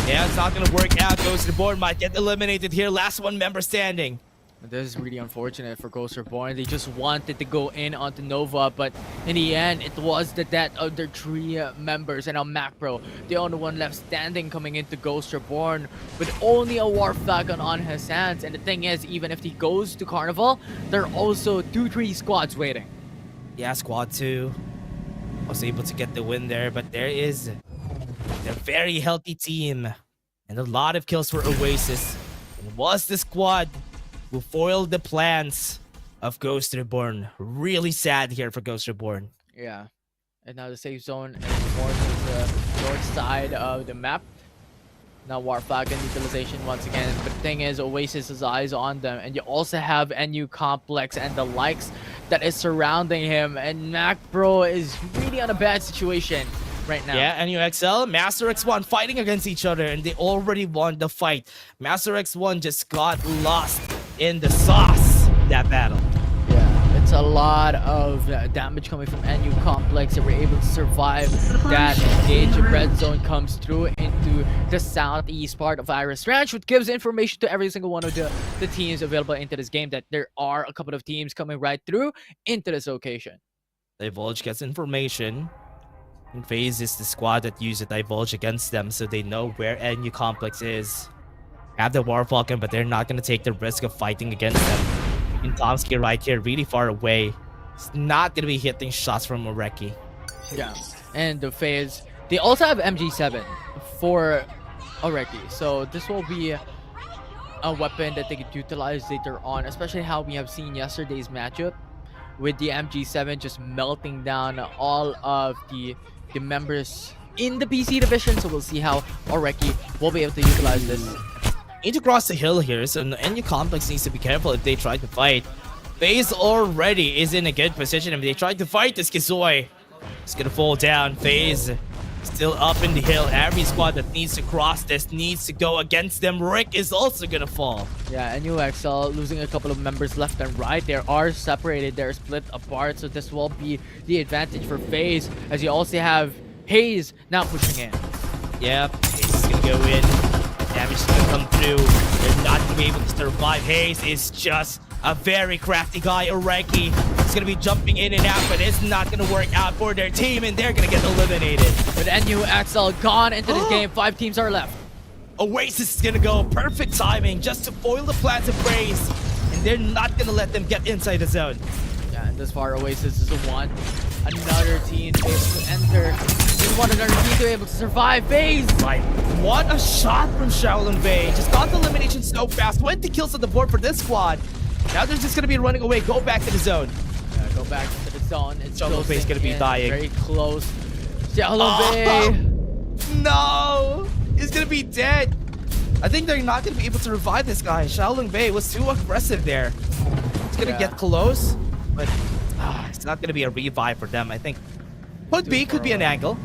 Yeah, it's not going to work out. Ghost Reborn might get eliminated here. Last one member standing. This is really unfortunate for Ghost Reborn. They just wanted to go in onto Nova, but in the end, it was the death of their 3 members. And now Macro, the only one left standing coming into Ghost Reborn with only a war flagon on his hands. And the thing is, even if he goes to Carnival, there are also 2-3 squads waiting. Yeah, Squad 2 was able to get the win there, but there is a very healthy team and a lot of kills for Oasis. It was the squad who foiled the plans of Ghost Reborn. Really sad here for Ghost Reborn. Yeah. And now the safe zone is more to the north side of the map. Now Warflag and utilization once again. But the thing is, Oasis has eyes on them. And you also have NU Complex and the likes that is surrounding him. And Mac Bro is really on a bad situation right now. Yeah, NU XL, Master X1 fighting against each other. And they already won the fight. Master X1 just got lost in the sauce that battle. Yeah, it's a lot of damage coming from NU Complex. They were able to survive that engage. Red zone comes through into the southeast part of Iris Ranch, which gives information to every single one of the teams available into this game that there are a couple of teams coming right through into this location. Divulge gets information. And FaZe is the squad that used Divulge against them, so they know where NU Complex is. Have the War Falcon, but they're not going to take the risk of fighting against them. And Tomsky right here, really far away. It's not going to be hitting shots from Oreki. Yeah, and the FaZe, they also have MG7 for Oreki. So this will be a weapon that they could utilize later on, especially how we have seen yesterday's matchup with the MG7 just melting down all of the members in the PC division. So we'll see how Oreki will be able to utilize this. Need to cross the hill here, so NU Complex needs to be careful if they try to fight. FaZe already is in a good position. If they try to fight this Kizoi, it's gonna fall down. FaZe still up in the hill. Every squad that needs to cross this needs to go against them. Rick is also gonna fall. Yeah, NU XL losing a couple of members left and right. They are separated, they're split apart, so this will be the advantage for FaZe, as you also have Hayes now pushing in. Yep, Hayes is gonna go in. Damage is gonna come through. They're not gonna be able to survive. Hayes is just a very crafty guy. Oreki is gonna be jumping in and out, but it's not gonna work out for their team, and they're gonna get eliminated. With NU XL gone into this game, 5 teams are left. Oasis is gonna go. Perfect timing just to foil the plans of Praise. And they're not gonna let them get inside the zone. Yeah, and this far Oasis is the one. Another team to be able to enter. We want another team to be able to survive. FaZe! Right. What a shot from Shaolin Bay. Just got the elimination so fast. 20 kills on the board for this squad. Now they're just gonna be running away. Go back to the zone. Yeah, go back into the zone. It's Shaolin Bay's gonna be in, dying. Very close. Shaolin Bay! No! He's gonna be dead. I think they're not gonna be able to revive this guy. Shaolin Bay was too aggressive there. It's gonna get close, but it's not gonna be a revive for them. I think could be an angle.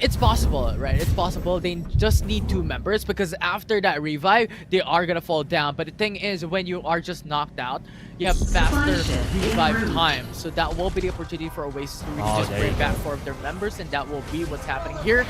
It's possible, right? It's possible. They just need 2 members because after that revive, they are gonna fall down. But the thing is, when you are just knocked out, you have faster revive time. So that will be the opportunity for Oasis to really just bring back 4 of their members, and that will be what's happening here.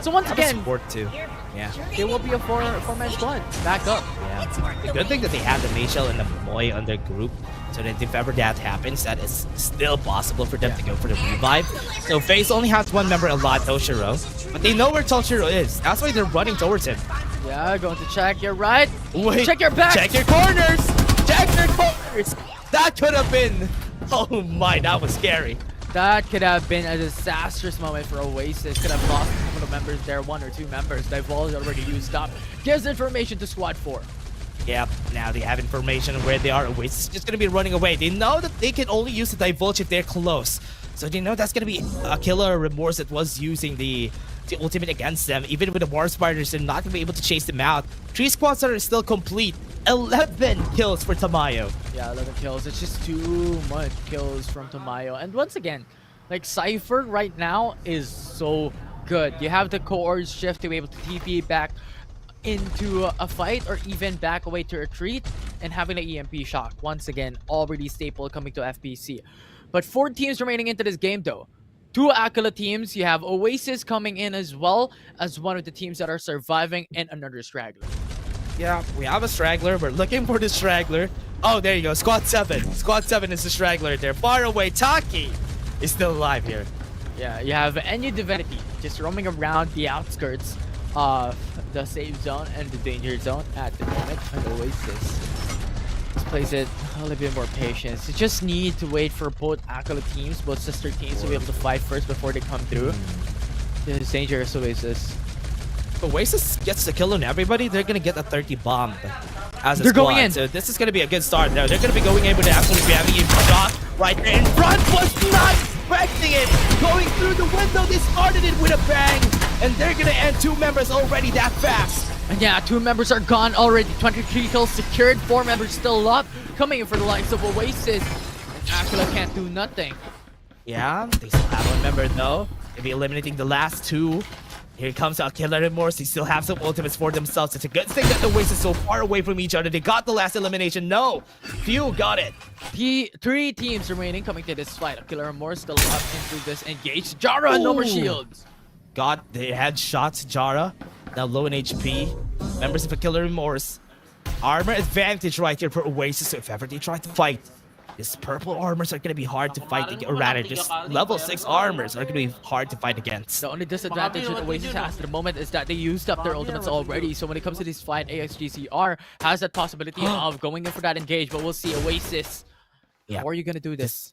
So once again, Support too. Yeah. there will be a four-man squad back up. Yeah. The good thing that they have the Mayshell and the Moy on their group, so that if ever that happens, that is still possible for them to go for the revive. So FaZe only has 1 member alive, Toshiro, but they know where Toshiro is. That's why they're running towards him. Yeah, going to check your right. Wait, check your back. Check your corners. Check your corners. That could have been. Oh my, that was scary. That could have been a disastrous moment for Oasis. Could have lost some of the members there, 1 or 2 members. They've already used up. Gives information to Squad 4. Yep, now they have information on where they are. Oasis is just going to be running away. They know that they can only use the Divulge if they're close. So they know that's going to be a killer Remorse that was using the ultimate against them. Even with the War Spiders, they're not going to be able to chase them out. 3 squads are still complete. 11 kills for Tamayo. Yeah, 11 kills. It's just too much kills from Tamayo. And once again, like Cypher right now is so good. You have the cohort shift to be able to TP back into a fight or even back away to retreat, and having the EMP shock. Once again, already staple coming to FPC. But 4 teams remaining into this game though. 2 Aquila teams. You have Oasis coming in as well as one of the teams that are surviving, and another straggler. Yeah, we have a straggler. We're looking for the straggler. Oh, there you go. Squad 7. Squad 7 is the straggler there. Far away. Taki is still alive here. Yeah, you have Enyu Divinity just roaming around the outskirts of the safe zone and the danger zone at the moment. And Oasis plays it a little bit more patience. You just need to wait for both Aquila teams, both sister teams, to be able to fight first before they come through. This is dangerous, Oasis. Oasis gets the kill on everybody. They're gonna get a 30 bomb as a They're squad. going in. So this is gonna be a good start there. They're gonna be going in with the absolute gravity shot right there in front. Was not expecting it. Going through the window, they started it with a bang, and they're gonna end 2 members already that fast. And yeah, 2 members are gone already. 23 kills secured. 4 members still up. Coming in for the likes of Oasis. And Aquila can't do nothing. Yeah, they still have 1 member though. They'll be eliminating the last 2. Here comes out Killer Remorse. They still have some ultimates for themselves. It's a good thing that the Oasis is so far away from each other. They got the last elimination. No, few got it. 3 teams remaining coming to this fight. Killer Remorse still up into this engage. Jara, no more shields. Got the headshots, Jara. Now low in HP. Members of a Killer Remorse. Armor advantage right here for Oasis. So if ever they try to fight, these purple armors are going to be hard to fight, or rather, just level 6 armors are going to be hard to fight against. The only disadvantage that Oasis has at the moment is that they used up their ultimates already. So when it comes to this fight, AXGCR has that possibility of going in for that engage. But we'll see. Oasis, how are you going to do this?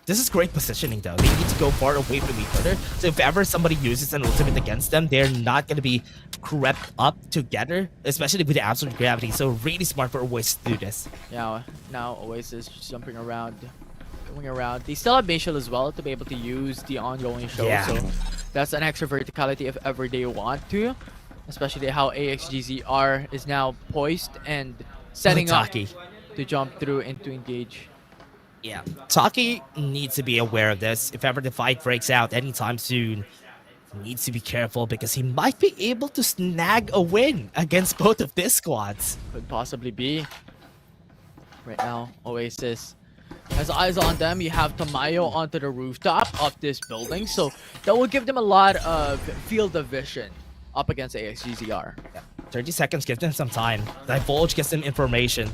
This is great positioning though. They need to go far away from each other. So if ever somebody uses an ultimate against them, they're not going to be crept up together, especially with the absolute gravity. So really smart for Oasis to do this. Yeah, now Oasis just jumping around, going around. They still have Mayshell as well to be able to use the ongoing show. Yeah. So that's an extra verticality if ever they want to. Especially how AXGZR is now poised and setting up to jump through and to engage. Yeah, Taki needs to be aware of this. If ever the fight breaks out anytime soon, he needs to be careful because he might be able to snag a win against both of these squads. Could possibly be. Right now, Oasis has eyes on them. You have Tamayo onto the rooftop of this building, so that will give them a lot of field of vision up against AXGZR. Yeah. 30 seconds gives them some time. Divulge gets them information.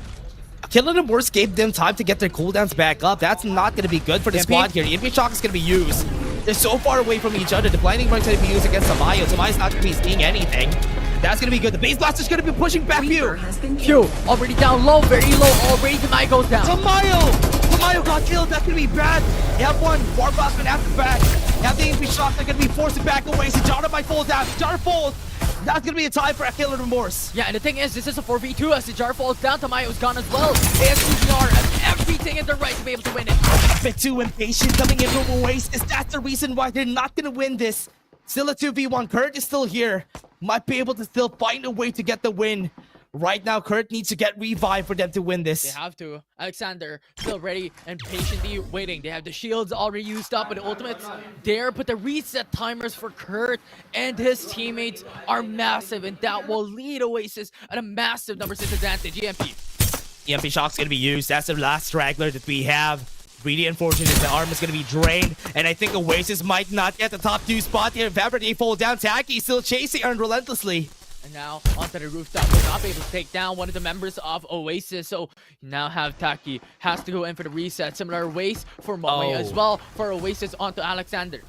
Killer the Worst gave them time to get their cooldowns back up. That's not going to be good for the squad here. EMP Shock is going to be used. They're so far away from each other. The Blinding Mark is going to be used against Tamayo. Tamayo's not going to be seeing anything. That's gonna be good. The base blaster's gonna be pushing back Pew. Pew already down low, very low already. Tamayo goes down. Tamayo got killed. That's gonna be bad. You have one Dwarf Blastman after the back. You have the AMP shots. They're gonna be forcing back away. Sijara might fall down. Sijara falls. That's gonna be a tie for a Killer Remorse. Yeah, and the thing is, this is a 4v2 as Sijara falls down. Tamayo's gone as well. ASCGR has everything in their right to be able to win it. A bit too impatient coming in from Oasis. That's the reason why they're not gonna win this. Still a 2v1. Kurt is still here. Might be able to still find a way to get the win. Right now, Kurt needs to get revived for them to win this. They have to. Alexander still ready and patiently waiting. They have the shields already used up, but the ultimates there. But the reset timers for Kurt and his teammates are massive, and that will lead Oasis at a massive number 6 advantage. EMP shock's gonna be used. That's the last straggler that we have. Really unfortunate. The arm is gonna be drained, and I think Oasis might not get the top 2 spot here. If ever they fall down, Taki still chasing unrelentlessly. And now onto the rooftop, will not be able to take down one of the members of Oasis. So you now have Taki has to go in for the reset. Similar ways for Momoy as well for Oasis onto Alexander.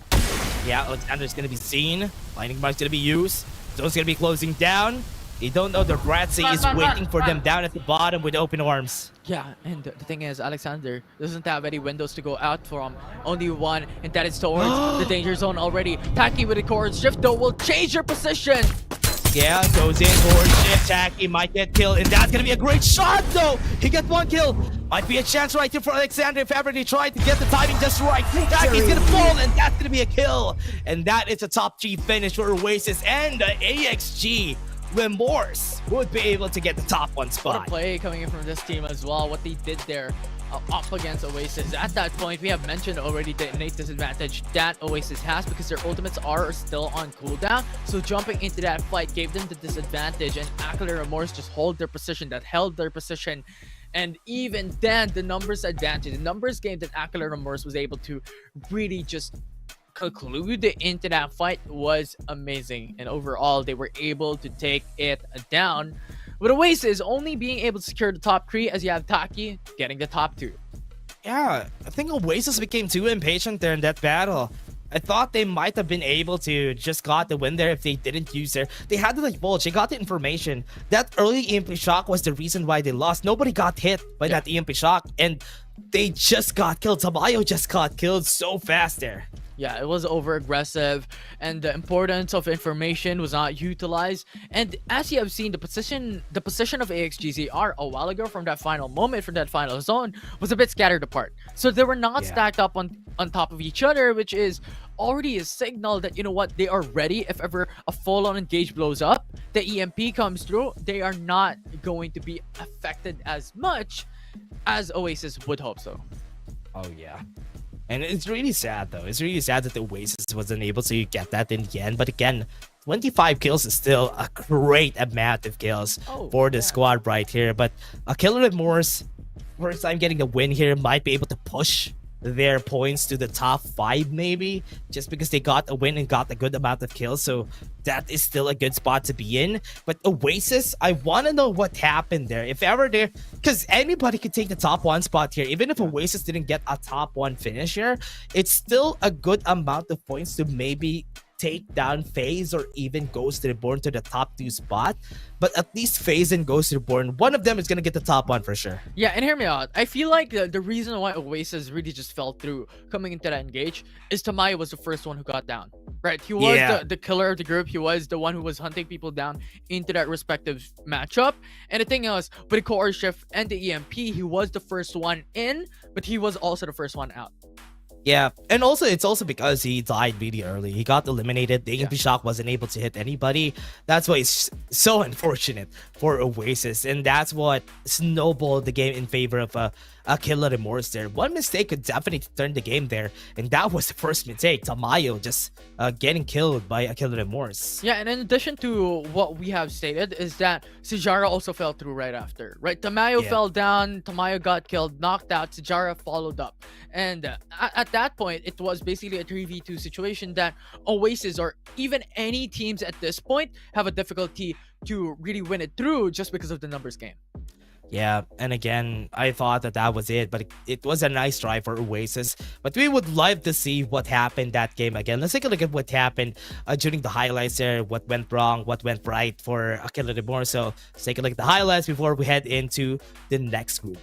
Yeah, Alexander's gonna be seen. Lightning Bomb's gonna be used. Zone's gonna be closing down. You don't know the Ratsy is waiting for them down at the bottom with open arms. Yeah, and the thing is, Alexander doesn't have any windows to go out from. Only one, and that is towards the danger zone already. Taki with a core shift though will change your position. Yeah, goes in for shift. Taki might get killed, and that's gonna be a great shot though. He gets 1 kill. Might be a chance right here for Alexander if ever they try to get the timing just right. Taki's gonna fall, and that's gonna be a kill. And that is a top 3 finish for Oasis and the AXG. Remorse would be able to get the top 1 spot. What a play coming in from this team as well. What they did there up against Oasis. At that point, we have mentioned already the innate disadvantage that Oasis has because their ultimates are still on cooldown. So jumping into that fight gave them the disadvantage, and Acolyte Remorse just held their position. And even then, the numbers advantage, the numbers game that Acolyte Remorse was able to really just conclude into that fight was amazing, and overall they were able to take it down, with Oasis only being able to secure the top 3 as you have Taki getting the top 2. Yeah, I think Oasis became too impatient there in that battle. I thought they might have been able to just got the win there if they didn't use their... They had to like bulge. They got the information. That early EMP shock was the reason why they lost. Nobody got hit by that EMP shock, and they just got killed. Tamayo just got killed so fast there. Yeah, it was over aggressive, and the importance of information was not utilized. And as you have seen, the position of AXGZR a while ago from that final moment, from that final zone, was a bit scattered apart. So they were not stacked up on top of each other, which is already a signal that, you know what, they are ready. If ever a full-on engage blows up, the EMP comes through, they are not going to be affected as much as Oasis would hope so. Oh yeah. And it's really sad though. It's really sad that the Oasis wasn't able to get that in the end. But again, 25 kills is still a great amount of kills for the squad right here. But a Killer Remorse, first time getting the win here, might be able to push their points to the top 5 maybe, just because they got a win and got a good amount of kills. So that is still a good spot to be in. But Oasis, I want to know what happened there. If ever there, because anybody could take the top 1 spot here. Even if Oasis didn't get a top 1 finish here, it's still a good amount of points to maybe take down FaZe or even Ghost Reborn to the top 2 spot. But at least FaZe and Ghost Reborn, one of them is going to get the top 1 for sure. Yeah, and hear me out. I feel like the reason why Oasis really just fell through coming into that engage is Tamayo was the first one who got down. Right? He was the killer of the group. He was the one who was hunting people down into that respective matchup. And the thing is, with the core shift and the EMP, he was the first one in, but he was also the first one out. Yeah, and also it's also because he died really early. He got eliminated. The EMP shock wasn't able to hit anybody. That's why it's so unfortunate for Oasis, and that's what snowballed the game in favor of a Killer Remorse there. One mistake could definitely turn the game there, and that was the first mistake. Tamayo just getting killed by a Killer Remorse. Yeah, and in addition to what we have stated is that Sijara also fell through right after. Right, Tamayo fell down. Tamayo got killed, knocked out. Sijara followed up, and at that point, it was basically a 3v2 situation that Oasis or even any teams at this point have a difficulty to really win it through just because of the numbers game. Yeah, and again, I thought that was it, but it was a nice try for Oasis. But we would love to see what happened that game again. Let's take a look at what happened during the highlights there, what went wrong, what went right for Akila de Moore. So let's take a look at the highlights before we head into the next group.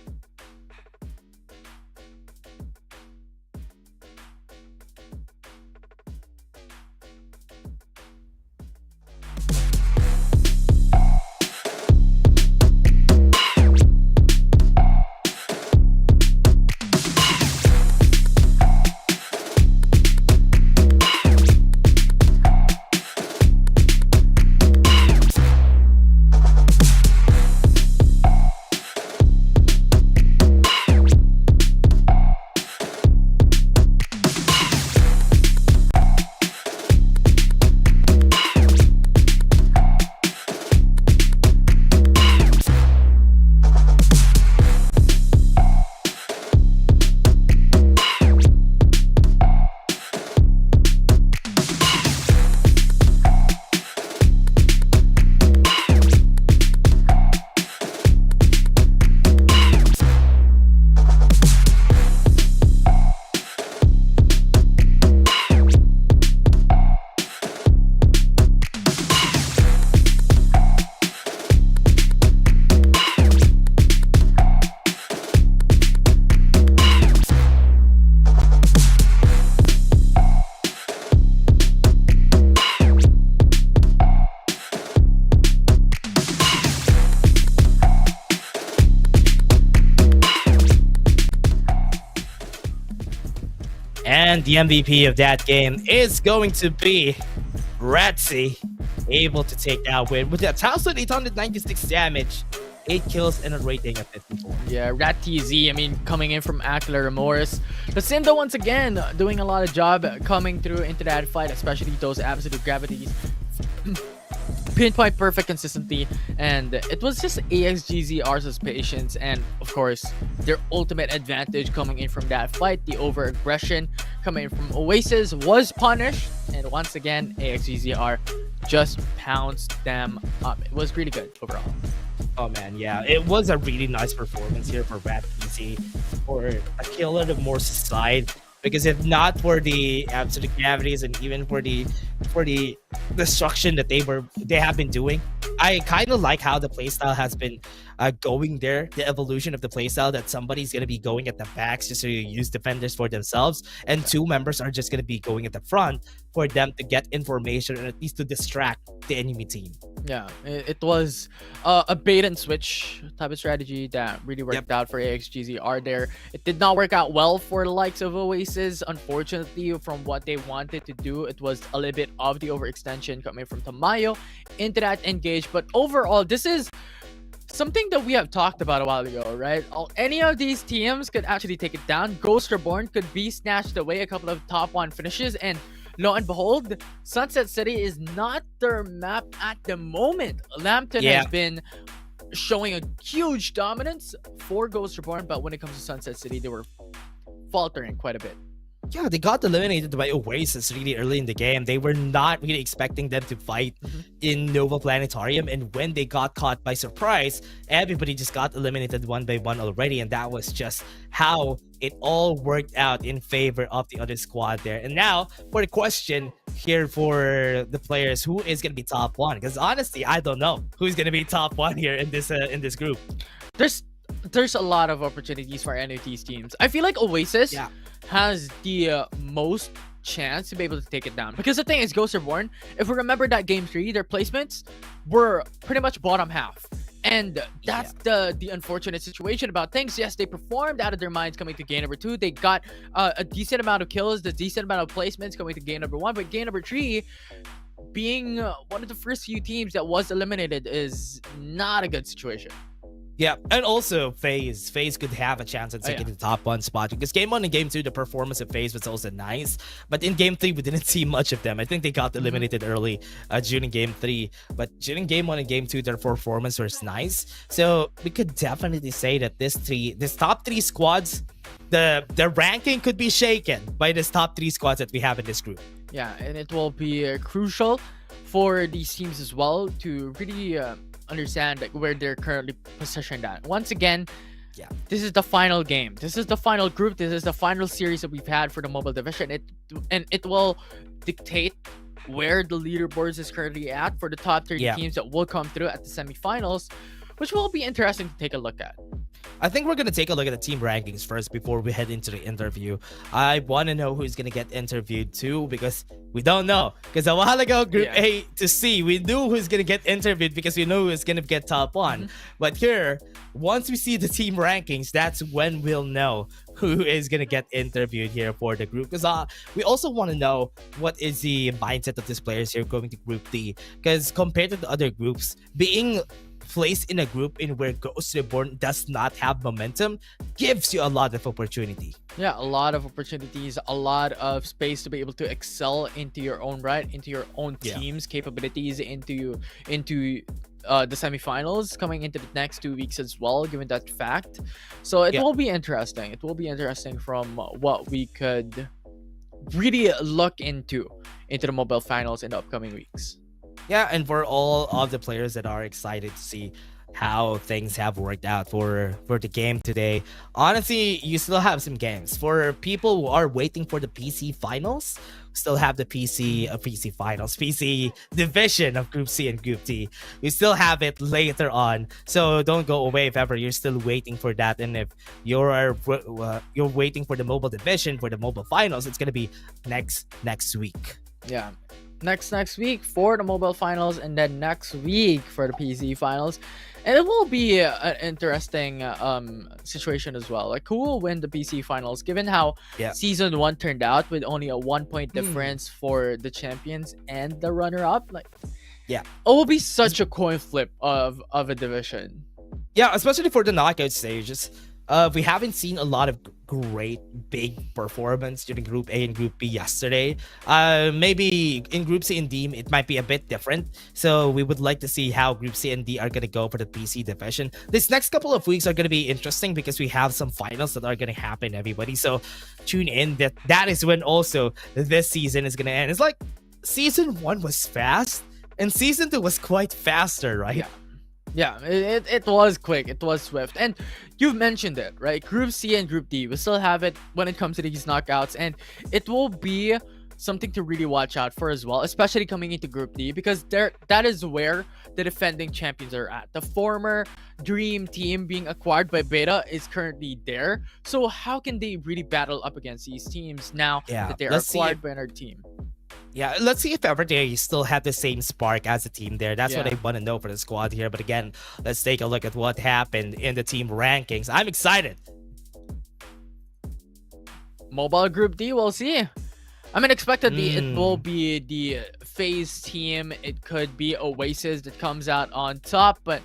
And the MVP of that game is going to be Ratzi, able to take that win with 1,896 damage, 8 kills, and a rating of 54. Yeah, Rat TZ, I mean, coming in from Akila Remorse. Lucinda, once again, doing a lot of job coming through into that fight, especially those absolute gravities. Pinpoint perfect consistency, and it was just AXGZR's patience and, of course, their ultimate advantage coming in from that fight. The over-aggression coming in from Oasis was punished, and once again, AXGZR just pounced them up. It was really good overall. Oh man, yeah, it was a really nice performance here for Rat PC for Akila de Morse's side. Because if not for the absolute gravities and even for the destruction that they have been doing, I kind of like how the playstyle has been going there. The evolution of the playstyle that somebody's gonna be going at the backs just to use defenders for themselves, and 2 members are just gonna be going at the front for them to get information and at least to distract the enemy team. Yeah, it was a bait and switch type of strategy that really worked out for AXGZR there. It did not work out well for the likes of Oasis. Unfortunately, from what they wanted to do, it was a little bit of the overextension coming from Tamayo into that engage. But overall, this is something that we have talked about a while ago, right? Any of these teams could actually take it down. Ghost Reborn could be snatched away a couple of top 1 finishes, and lo and behold, Sunset City is not their map at the moment. Lambton has been showing a huge dominance for Ghost Reborn, but when it comes to Sunset City, they were faltering quite a bit. Yeah, they got eliminated by Oasis really early in the game. They were not really expecting them to fight in Nova Planetarium, and when they got caught by surprise, everybody just got eliminated one by one already, and that was just how it all worked out in favor of the other squad there. And now, for the question here for the players, who is going to be top 1? Because honestly, I don't know who's going to be top 1 here in this group. There's a lot of opportunities for any of these teams. I feel like Oasis has the most chance to be able to take it down, because the thing is, Ghost Reborn, if we remember that game 3, their placements were pretty much bottom half, and that's the unfortunate situation about things. Yes, they performed out of their minds coming to game number 2. They got a decent amount of kills, the decent amount of placements coming to game number 1, but game number 3 being one of the first few teams that was eliminated is not a good situation. Yeah, and also FaZe could have a chance at taking the top 1 spot, because game 1 and game 2, the performance of FaZe was also nice, but in game 3 we didn't see much of them. I think they got eliminated early during game 3, but during game 1 and game 2 their performance was nice. So we could definitely say that this top 3 squads, the ranking could be shaken by this top 3 squads that we have in this group. Yeah, and it will be crucial for these teams as well to really understand like where they're currently positioned at. Once again, Yeah. this is the final game. This is the final group. This is the final series that we've had for the mobile division. It will dictate where the leaderboards is currently at for the top 30 Yeah. teams that will come through at the semifinals, which will be interesting to take a look at. I think we're gonna take a look at the team rankings first before we head into the interview. I want to know who's gonna get interviewed too, because we don't know. Because a while ago, Group Yeah. A to C, we knew who's gonna get interviewed because we know who's gonna get top one. But here, once we see the team rankings, that's when we'll know who is gonna get interviewed here for the group. Because we also want to know what is the mindset of these players here going to Group D. Because compared to the other groups, being placed in a group in where Ghost Reborn does not have momentum gives you a lot of opportunity. Yeah, a lot of opportunities, a lot of space to be able to excel into your own right, into your own Yeah. team's capabilities, into the semifinals coming into the next 2 weeks as well, given that fact. So it Yeah. will be interesting. It will be interesting from what we could really look into the mobile finals in the upcoming weeks. Yeah, and for all of the players that are excited to see how things have worked out for the game today, honestly, you still have some games. For people who are waiting for the PC finals, we still have the PC finals, PC division of Group C and Group D. We still have it later on, so don't go away if ever you're still waiting for that. And if you're waiting for the mobile division, for the mobile finals, it's gonna be next week. Yeah. Next week for the mobile finals, and then next week for the PC finals. And it will be an interesting situation as well. Like, who will win the PC finals, given how Yeah. season 1 turned out with only a 1-point difference for the champions and the runner-up? Like, Yeah. it will be such a coin flip of a division. Yeah, especially for the knockout stages. We haven't seen a lot of great big performance during Group A and Group B yesterday. Maybe in Group C and D it might be a bit different. So we would like to see how Group C and D are gonna go for the PC division. This next couple of weeks are gonna be interesting because we have some finals that are gonna happen, everybody. So tune in. That is when also this season is gonna end. It's like season 1 was fast and season 2 was quite faster, right? Yeah, it was quick, it was swift, and you've mentioned it, right? Group C and Group D, we still have it when it comes to these knockouts, and it will be something to really watch out for as well, especially coming into Group D, because that is where the defending champions are at. The former Dream Team being acquired by Beta is currently there, so how can they really battle up against these teams now that they are let's see acquired by another team? Yeah, let's see if ever they still have the same spark as a team there. That's what Yeah. I want to know for the squad here. But again, let's take a look at what happened in the team rankings. I'm excited. Mobile Group D, we'll see. I mean, expectedly, it will be the FaZe team. It could be Oasis that comes out on top, but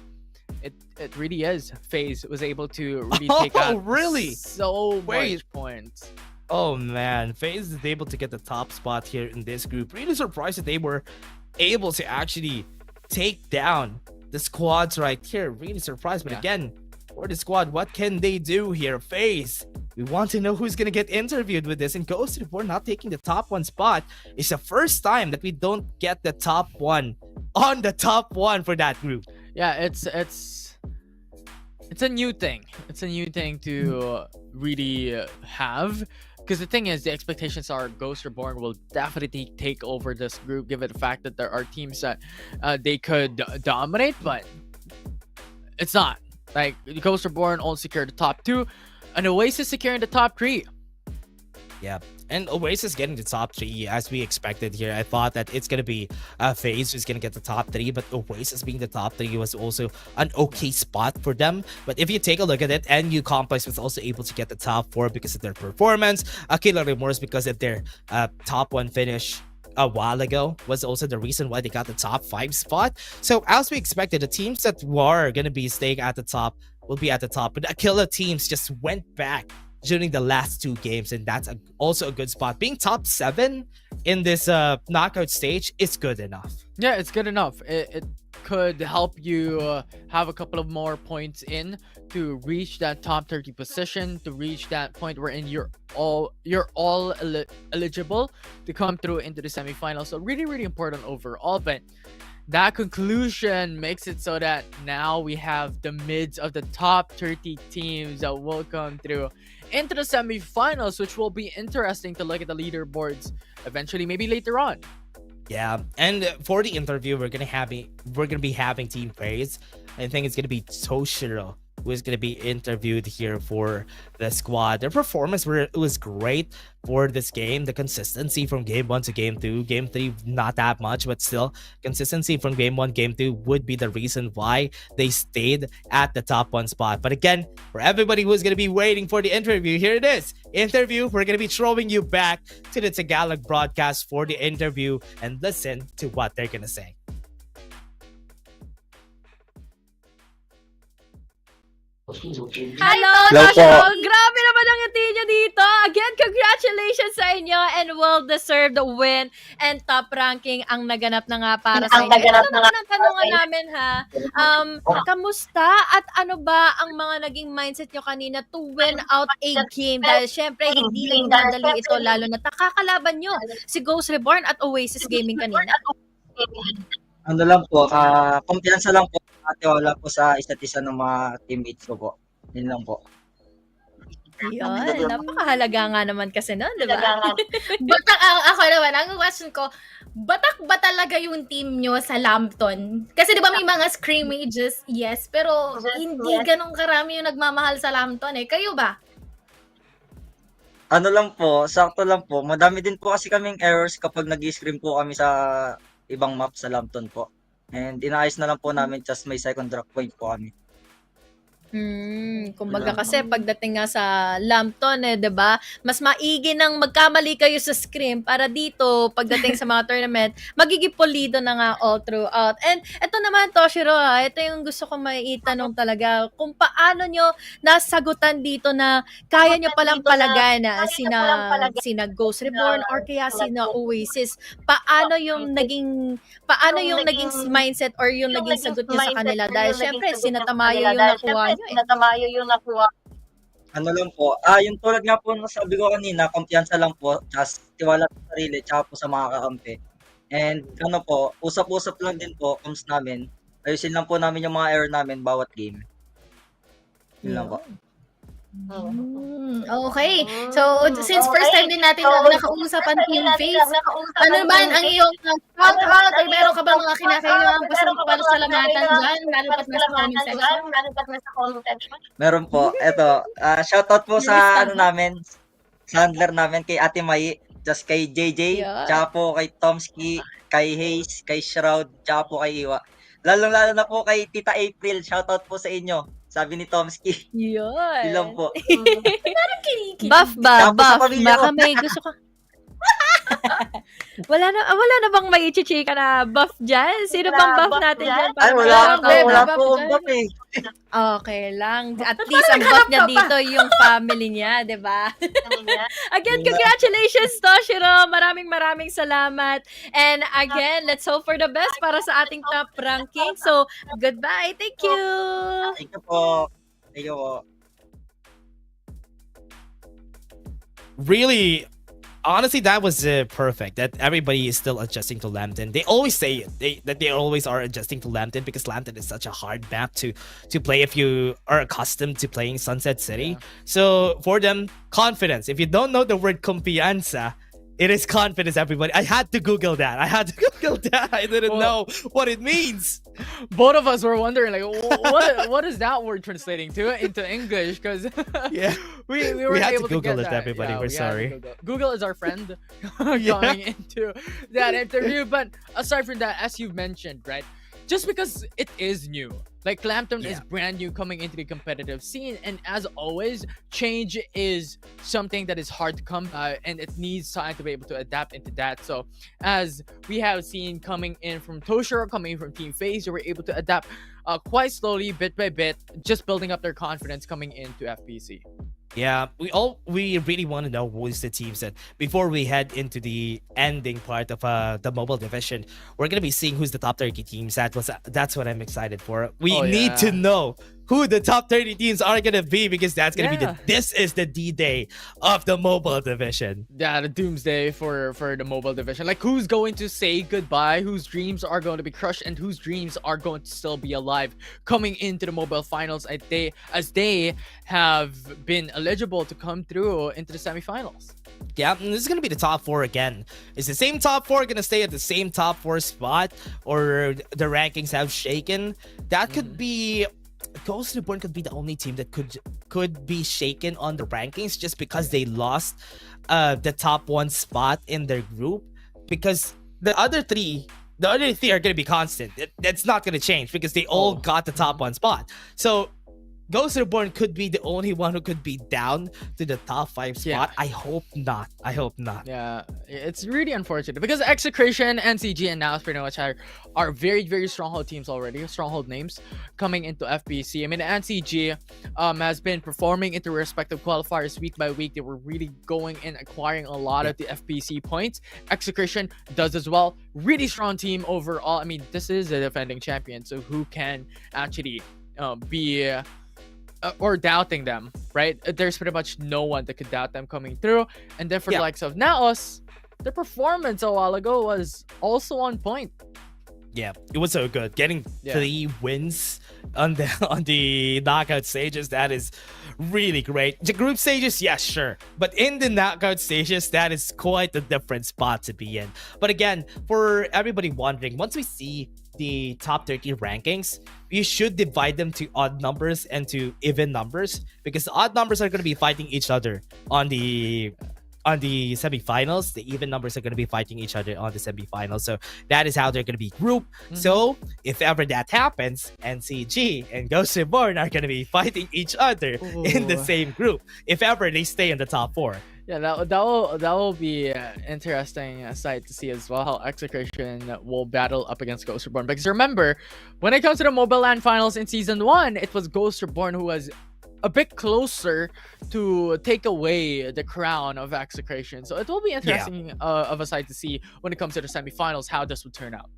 it really is. FaZe was able to really take out really? so Wait. much points. Oh man, FaZe is able to get the top spot here in this group. Really surprised that they were able to actually take down the squads right here. Really surprised. But Yeah. again, for the squad, what can they do here? FaZe, we want to know who's gonna get interviewed with this. And Ghost Report not taking the top 1 spot. It's the first time that we don't get the top 1 on the top 1 for that group. Yeah, it's a new thing. It's a new thing to really have. Because the thing is, the expectations are Ghost Reborn will definitely take over this group, given the fact that there are teams that they could dominate, but it's not. Like, Ghost Reborn only secured the top 2, and Oasis securing the top 3. Yeah, and Oasis getting the top 3 as we expected here. I thought that it's gonna be FaZe who's gonna get the top 3, but Oasis being the top 3 was also an okay spot for them. But if you take a look at it, NU Complex was also able to get the top 4 because of their performance. Killer Remorse because of their top 1 finish a while ago was also the reason why they got the top 5 spot. So as we expected, the teams that were gonna be staying at the top will be at the top, but the Killer teams just went back during the last 2 games, and that's also a good spot. Being top 7 in this knockout stage is good enough. Yeah, it's good enough. It could help you have a couple of more points in to reach that top 30 position, to reach that point wherein you're all eligible to come through into the semifinals. So really, really important overall. But that conclusion makes it so that now we have the mids of the top 30 teams that will come through into the semifinals, which will be interesting to look at the leaderboards eventually, maybe later on. Yeah, and for the interview, we're gonna be having team praise. I think it's gonna be Toshiro who is gonna be interviewed here for the squad. Their performance was great for this game. The consistency from game 1 to game 2, game 3 not that much, but still consistency from game 1, game 2 would be the reason why they stayed at the top 1 spot. But again, for everybody who's gonna be waiting for the interview, here it is. Interview, we're gonna be throwing you back to the Tagalog broadcast for the interview and listen to what they're gonna say. Hello, Toshiro! Grabe naman ang ngiti nyo dito. Again, congratulations sa inyo and well-deserved win and top ranking ang naganap na nga para sa inyo. Ito naman ang tanungan namin ha. Kamusta at ano ba ang mga naging mindset nyo kanina to win out a game? Dahil syempre, hindi lang madali ito lalo na takakalaban nyo si Ghost Reborn at Oasis Gaming kanina. Ano lang po, kumpiyansa lang po, tiwala po sa isa't isa ng mga teammates ko po. Yun lang po. Yun, napakahalaga nga naman kasi nun, di ba? Batak, ako naman, ang question ko, batak ba talaga yung team nyo sa Lambton? Kasi di ba may mga scrimmages, yes, pero hindi ganun karami yung nagmamahal sa Lambton eh. Kayo ba? Ano lang po, sakto lang po. Madami din po kasi kaming errors kapag nag-scrim po kami sa ibang map sa Lambton po. And inaayos na lang po namin, just may second drop point po kami. Kumbaga kasi pagdating nga sa Lambton 'di ba? Mas maigi nang magkamali kayo sa scrim para dito pagdating sa mga tournament, magiging pulido na nga all throughout. And ito naman Toshiro, ito yung gusto ko maitanong talaga kung paano nyo nasagutan dito na kaya nyo palang palagay na sina Ghost Reborn or kaya sina Oasis. Paano yung naging mindset or yung naging sagot nyo sa kanila dahil syempre sinatamayo yung nakuha nyo. Ano lang po, yung tulad nga po nasabi ko kanina, kumpiyansa lang po, just tiwala sa sarili, tsaka po sa mga kakampi. And ano po, usap-usap lang din po, comms namin. Ayusin lang po namin yung mga error namin bawat game. Yun lang po. Okay. So, since first time din natin nakausap ang team face, ano ba ang iyong shout-out or meron ka ba mga kinakailangan pasalamatan dyan, lalo pat nasa comment section? Meron po. Eto, shoutout po sa namin, sa handler namin, kay Ate Mai, just kay JJ, tsaka po kay Tomski, kay Hayes, kay Shroud, tsaka po kay Iwa. Lalong-lalo na po kay Tita April, shoutout po sa inyo. Sabi ni Tomski. Yun. Ilang po. Parang kinikili. Buff ba? Buff. Baka may gusto ka. wala na bang may ichichika na buff dyan? Sino bang buff natin dyan? Ay, wala po buff eh. Okay lang. At least ang buff niya dito yung family niya, di ba? Again, congratulations, Toshiro. Maraming salamat. And again, let's hope for the best para sa ating top ranking. So, goodbye. Thank you. Thank you po. Thank you po. Really, honestly, that was perfect. That everybody is still adjusting to Lambton. They always say it, that they always are adjusting to Lambton because Lambton is such a hard map to play if you are accustomed to playing Sunset City. So for them, confidence. If you don't know the word confianza, it is confidence, everybody. I had to Google that. I didn't know what it means. Both of us were wondering, like, what is that word translating into English? Because we were had able to Google get it, that. everybody. Yeah, We're we had to sorry. Google is our friend going into that interview. But aside from that, as you mentioned, right, just because it is new, like Lambton is brand new coming into the competitive scene, and as always, change is something that is hard to come by, and it needs time to be able to adapt into that. So as we have seen coming in from Toshiro, coming in from Team FaZe, they were able to adapt quite slowly, bit by bit, just building up their confidence coming into FPC. Yeah, we really want to know who is the teams that before we head into the ending part of the mobile division, we're gonna be seeing who's the top 30 teams. That's what I'm excited for. We need to know who the top 30 teams are gonna be, because that's gonna be Yeah. this is the D-Day of the mobile division. Yeah, the doomsday for the mobile division. Like, who's going to say goodbye, whose dreams are going to be crushed, and whose dreams are going to still be alive coming into the mobile finals as they have been eligible to come through into the semifinals. Yeah, and this is gonna be the top 4 again. Is the same top 4 gonna stay at the same top 4 spot, or the rankings have shaken? That could be. Ghost Reborn could be the only team that could be shaken on the rankings, just because they lost the top 1 spot in their group, because the other three are gonna be constant. That's not gonna change, because they all got the top 1 spot. So Ghost Reborn could be the only one who could be down to the top 5 spot. Yeah. I hope not. Yeah, it's really unfortunate because Execration, NCG, and now pretty much are very, very stronghold teams already, stronghold names coming into FPC. I mean, NCG has been performing into respective qualifiers week by week. They were really going and acquiring a lot of the FPC points. Execration does as well. Really strong team overall. I mean, this is a defending champion, so who can actually be or doubting them, right? There's pretty much no one that could doubt them coming through. And then for the likes of Naos, the performance a while ago was also on point. Yeah, it was so good. Getting 3 wins on the knockout stages, that is really great. The group stages, yeah, sure. But in the knockout stages, that is quite a different spot to be in. But again, for everybody wondering, once we see the top 30 rankings, you should divide them to odd numbers and to even numbers, because the odd numbers are going to be fighting each other on the semifinals. The even numbers are going to be fighting each other on the semifinals. So that is how they're going to be grouped. So if ever that happens, NCG and Ghost Reborn are going to be fighting each other in the same group, if ever they stay in the top 4. Yeah, that will be an interesting sight to see as well, how Execration will battle up against Ghost Reborn. Because remember, when it comes to the Mobile LAN finals in Season 1, it was Ghost Reborn who was a bit closer to take away the crown of Execration. So it will be interesting of a sight to see when it comes to the semifinals, how this would turn out.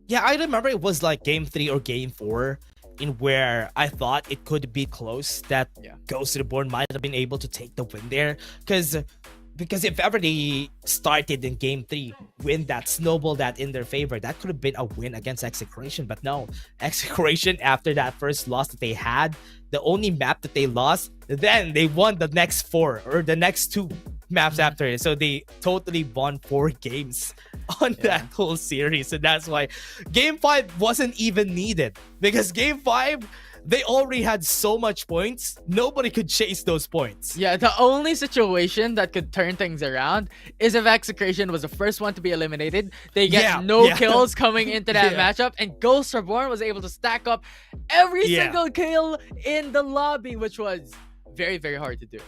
Yeah, I remember it was like Game 3 or Game 4 in where I thought it could be close, that Ghost Reborn might have been able to take the win there. Because if ever they started in Game 3, win that, snowball that in their favor, that could have been a win against Execration. But no, Execration, after that first loss that they had, the only map that they lost, then they won the next 4 or the next 2 maps after it. So they totally won 4 games on that whole series. And that's why Game 5 wasn't even needed, because Game 5, they already had so much points, nobody could chase those points. Yeah, the only situation that could turn things around is if Execration was the first one to be eliminated. They get no kills coming into that matchup, and Ghost Reborn was able to stack up every single kill in the lobby, which was very, very hard to do.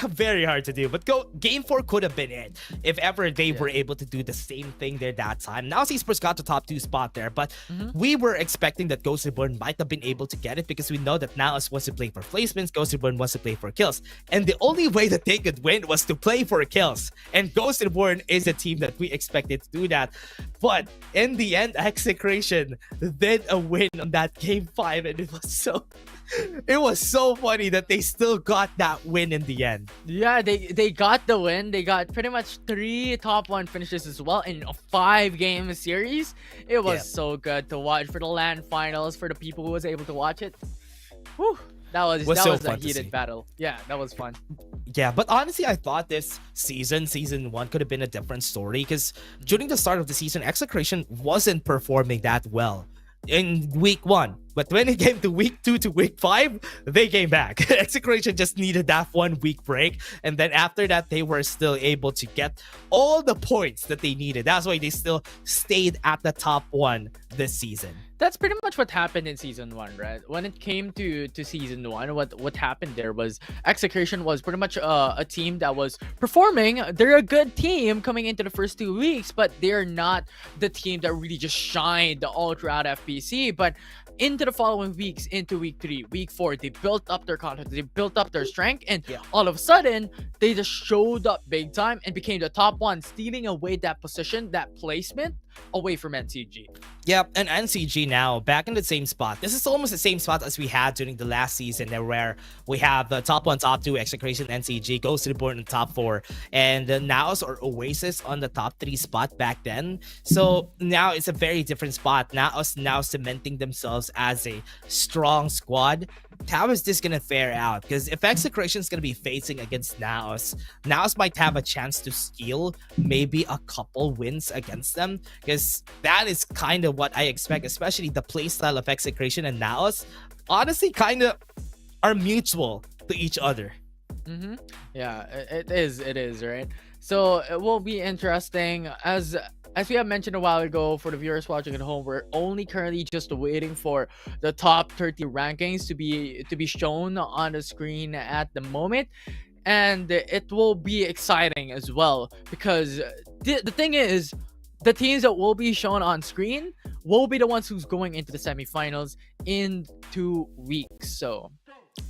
Very hard to do. But Game 4 could have been it if ever they were able to do the same thing there that time. Now esports got the top 2 spot there, but we were expecting that Ghost Reborn might have been able to get it, because we know that Naos wants to play for placements, Ghost Reborn wants to play for kills. And the only way that they could win was to play for kills. And Ghost Reborn is a team that we expected to do that. But in the end, Execration did a win on that Game 5, and it was so funny that they still got that win in the end. Yeah, they got the win. They got pretty much 3 top 1 finishes as well in a 5-game series. It was so good to watch for the LAN finals, for the people who was able to watch it. Whew, that was a heated battle. Yeah, that was fun. Yeah, but honestly, I thought this season 1 could have been a different story, because during the start of the season, Execration wasn't performing that well in week 1. But when it came to week 2 to week 5, they came back. Execration just needed that 1 week break. And then after that, they were still able to get all the points that they needed. That's why they still stayed at the top 1 this season. That's pretty much what happened in Season 1, right? When it came to Season 1, what happened there was Execration was pretty much a team that was performing. They're a good team coming into the first 2 weeks, but they're not the team that really just shined all throughout FPC. But into the following weeks, into week 3, week 4, they built up their confidence, they built up their strength, and all of a sudden, they just showed up big time and became the top one, stealing away that position, that placement away from NCG. Yep, and NCG now back in the same spot. This is almost the same spot as we had during the last season, where we have the top 1, top 2, Execration, NCG goes to the board in the top 4, and Naos or Oasis on the top 3 spot back then. So now it's a very different spot. Naos now cementing themselves as a strong squad. How is this gonna fare out? Because if Execration is gonna be facing against Naos, Naos might have a chance to steal maybe a couple wins against them, because that is kind of what I expect, especially the playstyle of Execration and Naos honestly kind of are mutual to each other. Yeah, it is, right? So it will be interesting. As we have mentioned a while ago, for the viewers watching at home, we're only currently just waiting for the top 30 rankings to be shown on the screen at the moment, and it will be exciting as well, because the thing is, the teams that will be shown on screen will be the ones who's going into the semifinals in 2 weeks. So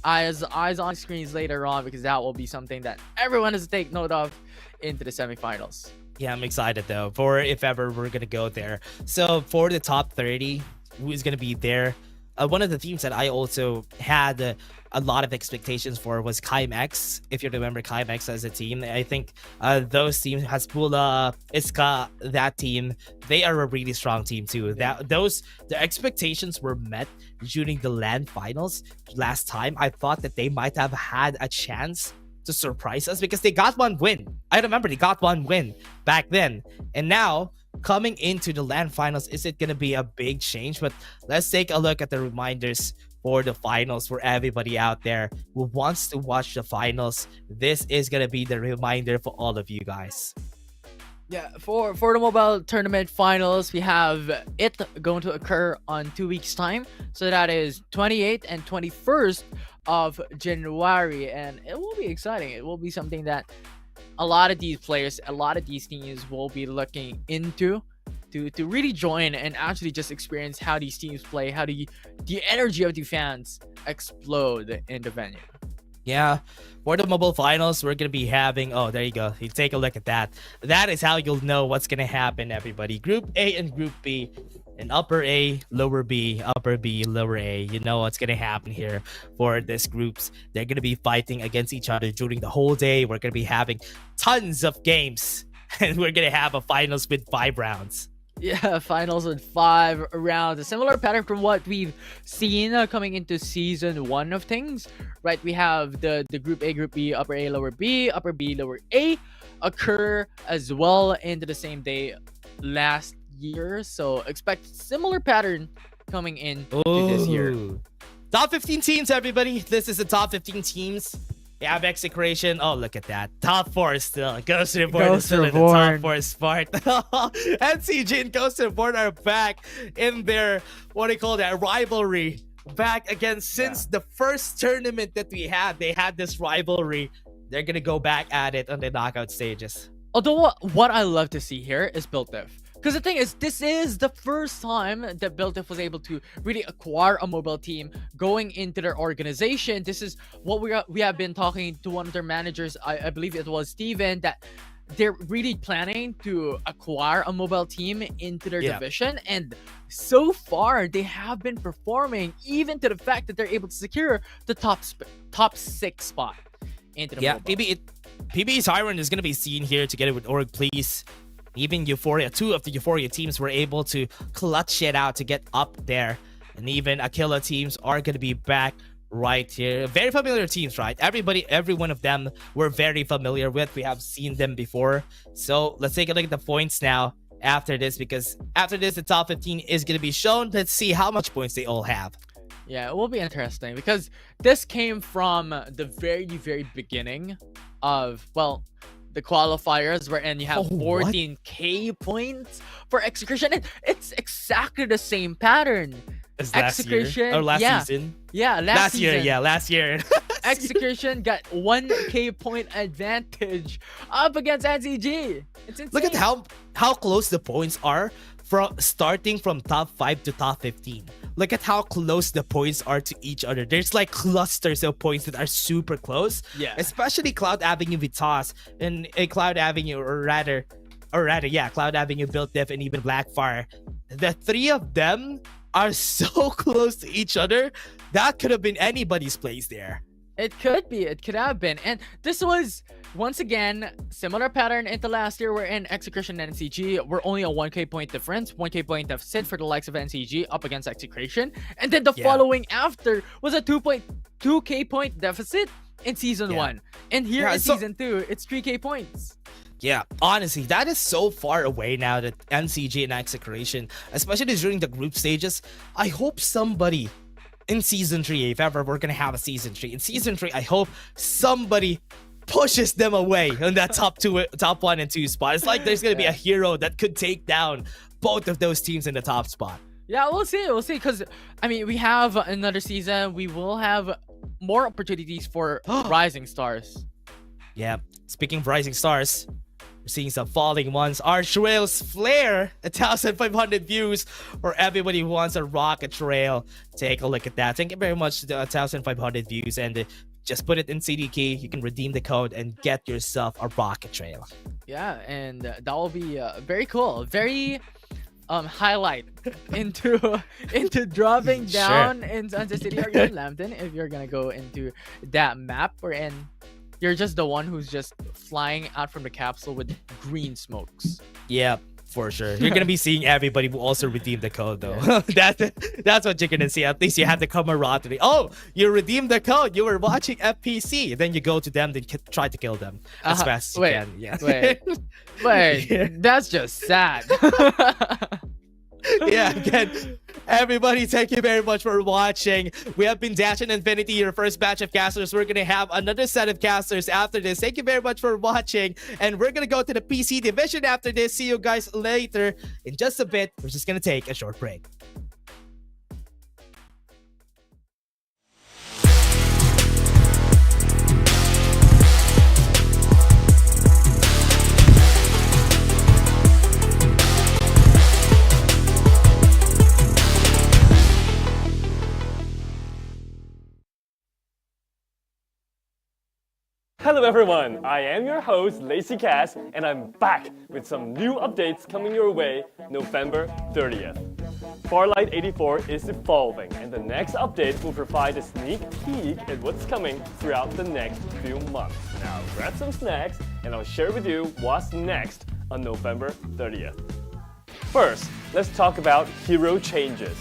eyes on screens later on, because that will be something that everyone has to take note of into the semifinals. Yeah, I'm excited though for if ever we're gonna go there. So for the top 30, who's gonna be there? One of the teams that I also had a lot of expectations for was Kymex. If you remember Kymex as a team, I think those teams, Hasbula, Iska, that team, they are a really strong team too. The expectations were met during the LAN finals last time. I thought that they might have had a chance to surprise us because they got 1 win. I remember they got 1 win back then, and now coming into the LAN finals, is it gonna be a big change? But let's take a look at the reminders for the finals for everybody out there who wants to watch the finals. This is gonna be the reminder for all of you guys. Yeah, for the mobile tournament finals, we have it going to occur on 2 weeks time. So that is 28th and 21st of January, and it will be exciting. It will be something that a lot of these players, a lot of these teams will be looking into to really join and actually just experience how these teams play, how the energy of the fans explode in the venue. Yeah, for the mobile finals, we're gonna be having, oh, there you go, you take a look at that. That is how you'll know what's gonna happen, everybody. Group A and Group B, and upper A, lower B, upper B, lower A. You know what's gonna happen here for these groups. They're gonna be fighting against each other during the whole day. We're gonna be having tons of games, and we're gonna have a finals with 5 rounds. Yeah, finals with 5 rounds. A similar pattern from what we've seen coming into season 1 of things, right? We have the Group A, Group B, upper A, lower B, upper B, lower A occur as well into the same day last year. So expect similar pattern coming in to this year. Top 15 teams, everybody. This is the top 15 teams. We have Execration. Oh, look at that. Top 4 still. Ghost Reborn is still in the top 4 spot. NCG and Ghost Reborn are back in their, what do you call that, rivalry. Back again since the first tournament that we had. They had this rivalry. They're going to go back at it on the knockout stages. Although what I love to see here is Built Diff. Because the thing is, this is the first time that Built Diff was able to really acquire a mobile team going into their organization. This is what we have been talking to one of their managers, I believe it was Steven, that they're really planning to acquire a mobile team into their division. And so far, they have been performing, even to the fact that they're able to secure the top 6 spot into the mobile. PB's Iron is going to be seen here together with Org Please. Even Euphoria, 2 of the Euphoria teams were able to clutch it out to get up there. And even Aquila teams are going to be back right here. Very familiar teams, right? Every one of them we're very familiar with. We have seen them before. So let's take a look at the points now after this, because after this, the top 15 is going to be shown. Let's see how much points they all have. Yeah, it will be interesting because this came from the very, very beginning of, well, the qualifiers, wherein you have 14k points for Execration. It's exactly the same pattern as last year or last season. Yeah, last season. Last year. Execration got 1k point advantage up against NCG. It's insane. Look at how close the points are from starting from top 5 to top 15. look at how close the points are to each other. There's like clusters of points that are super close. Yeah. Especially Cloud Avenue Vitas and a Cloud Avenue, yeah, Cloud Avenue, Built Diff, and even Blackfire. The three of them are so close to each other. That could have been anybody's place there. It could be. It could have been. And this was, once again, similar pattern into last year. We're in Execration and NCG. We're only a 1k point difference. 1k point deficit for the likes of NCG up against Execration. And then the following after was a 2k point deficit in Season 1. And here in Season 2, it's 3k points. Yeah, honestly, that is so far away now that NCG and Execration, especially during the group stages. I hope somebody in Season 3, if ever we're gonna have a Season 3, in Season 3, I hope somebody pushes them away on that top 1 and 2 spot. It's like there's gonna be a hero that could take down both of those teams in the top spot. Yeah, we'll see. We'll see. Because, I mean, we have another season. We will have more opportunities for Rising Stars. Yeah, speaking of Rising Stars, we're seeing some falling ones. Archrail's Flare, 1,500 views for everybody who wants a rocket trail. Take a look at that. Thank you very much to the 1,500 views, and just put it in CDK. You can redeem the code and get yourself a rocket trail. Yeah, and that will be very cool. Very highlight into dropping down in Sunset City or in Lambton if you're gonna go into that map. Wherein you're just the one who's just flying out from the capsule with green smokes. Yeah, for sure. You're gonna be seeing everybody who also redeemed the code though. That's what you're gonna see. At least you have the camaraderie. Oh, you redeemed the code. You were watching FPC. Then you go to them, then try to kill them as fast as you can. Yeah. Wait. Yeah. That's just sad. Yeah, again, everybody, thank you very much for watching. We have been Dash and Infinity, your first batch of casters. We're gonna have another set of casters after this. Thank you very much for watching, and we're gonna go to the PC division after this. See you guys later in just a bit. We're just gonna take a short break. Hello everyone, I am your host LazyCast, and I'm back with some new updates coming your way November 30th. Farlight 84 is evolving, and the next update will provide a sneak peek at what's coming throughout the next few months. Now grab some snacks and I'll share with you what's next on November 30th. First, let's talk about hero changes.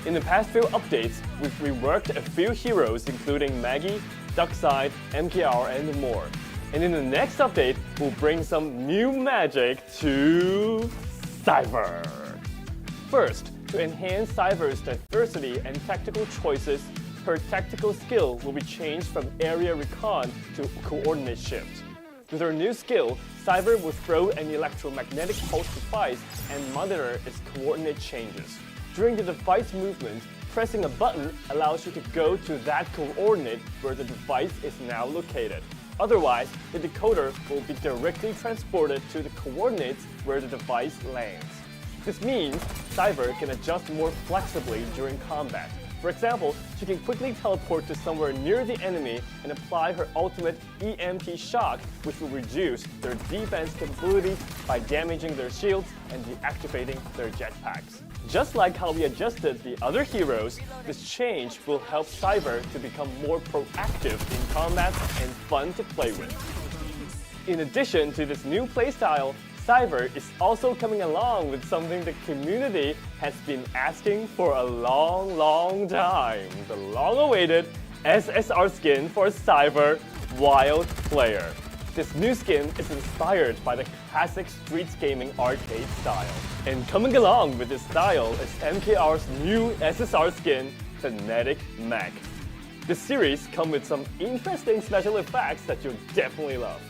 In the past few updates, we've reworked a few heroes including Maggie, Duckside, MKR, and more. And in the next update, we'll bring some new magic to Cyber. First, to enhance Cyber's diversity and tactical choices, her tactical skill will be changed from area recon to coordinate shift. With her new skill, Cyber will throw an electromagnetic pulse device and monitor its coordinate changes. During the device movement, pressing a button allows you to go to that coordinate where the device is now located. Otherwise, the decoder will be directly transported to the coordinates where the device lands. This means Cyber can adjust more flexibly during combat. For example, she can quickly teleport to somewhere near the enemy and apply her ultimate EMP shock, which will reduce their defense capabilities by damaging their shields and deactivating their jetpacks. Just like how we adjusted the other heroes, this change will help Cyber to become more proactive in combat and fun to play with. In addition to this new playstyle, Cyber is also coming along with something the community has been asking for a long time. The long-awaited SSR skin for Cyber Wild Player. This new skin is inspired by the classic Streets Gaming arcade style. And coming along with this style is MKR's new SSR skin, Kinetic Mech. This series comes with some interesting special effects that you'll definitely love.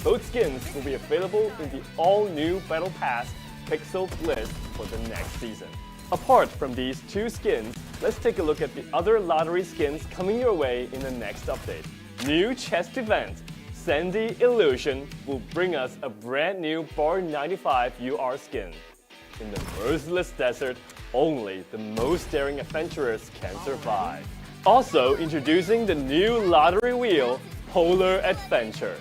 Both skins will be available in the all-new Battle Pass Pixel Bliss for the next season. Apart from these two skins, let's take a look at the other lottery skins coming your way in the next update. New chest event, Sandy Illusion, will bring us a brand new Bar 95 UR skin. In the Merciless Desert, only the most daring adventurers can survive. Also introducing the new lottery wheel, Polar Adventure.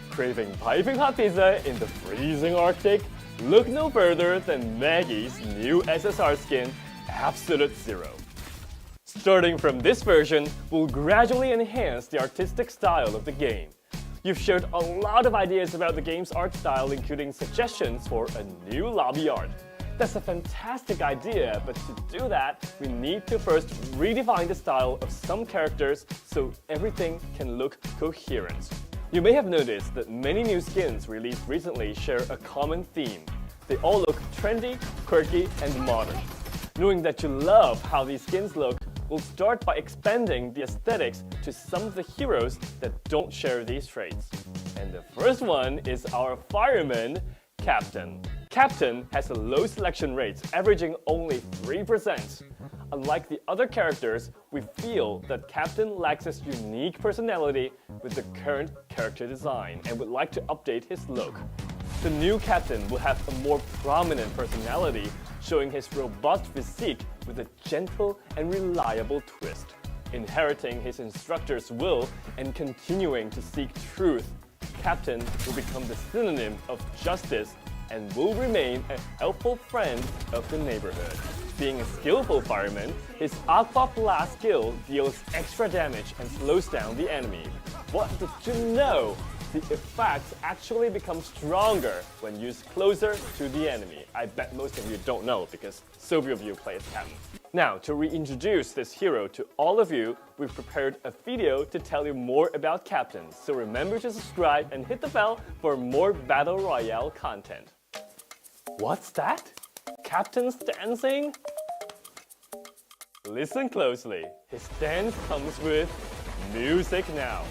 Craving piping hot pizza in the freezing Arctic? Look no further than Maggie's new SSR skin, Absolute Zero. Starting from this version, we'll gradually enhance the artistic style of the game. You've shared a lot of ideas about the game's art style, including suggestions for a new lobby art. That's a fantastic idea, but to do that, we need to first redefine the style of some characters so everything can look coherent. You may have noticed that many new skins released recently share a common theme. They all look trendy, quirky, and modern. Knowing that you love how these skins look, we'll start by expanding the aesthetics to some of the heroes that don't share these traits. And the first one is our fireman, Captain. Captain has a low selection rate, averaging only 3%. Unlike the other characters, we feel that Captain lacks his unique personality with the current character design and would like to update his look. The new Captain will have a more prominent personality, showing his robust physique with a gentle and reliable twist. Inheriting his instructor's will and continuing to seek truth, Captain will become the synonym of justice and will remain a helpful friend of the neighborhood. Being a skillful fireman, his Aqua Blast skill deals extra damage and slows down the enemy. What did you know? The effects actually become stronger when used closer to the enemy. I bet most of you don't know because so few of you play as Captain. Now, to reintroduce this hero to all of you, we've prepared a video to tell you more about Captain. So remember to subscribe and hit the bell for more Battle Royale content. What's that? Captain's dancing? Listen closely. His dance comes with music now.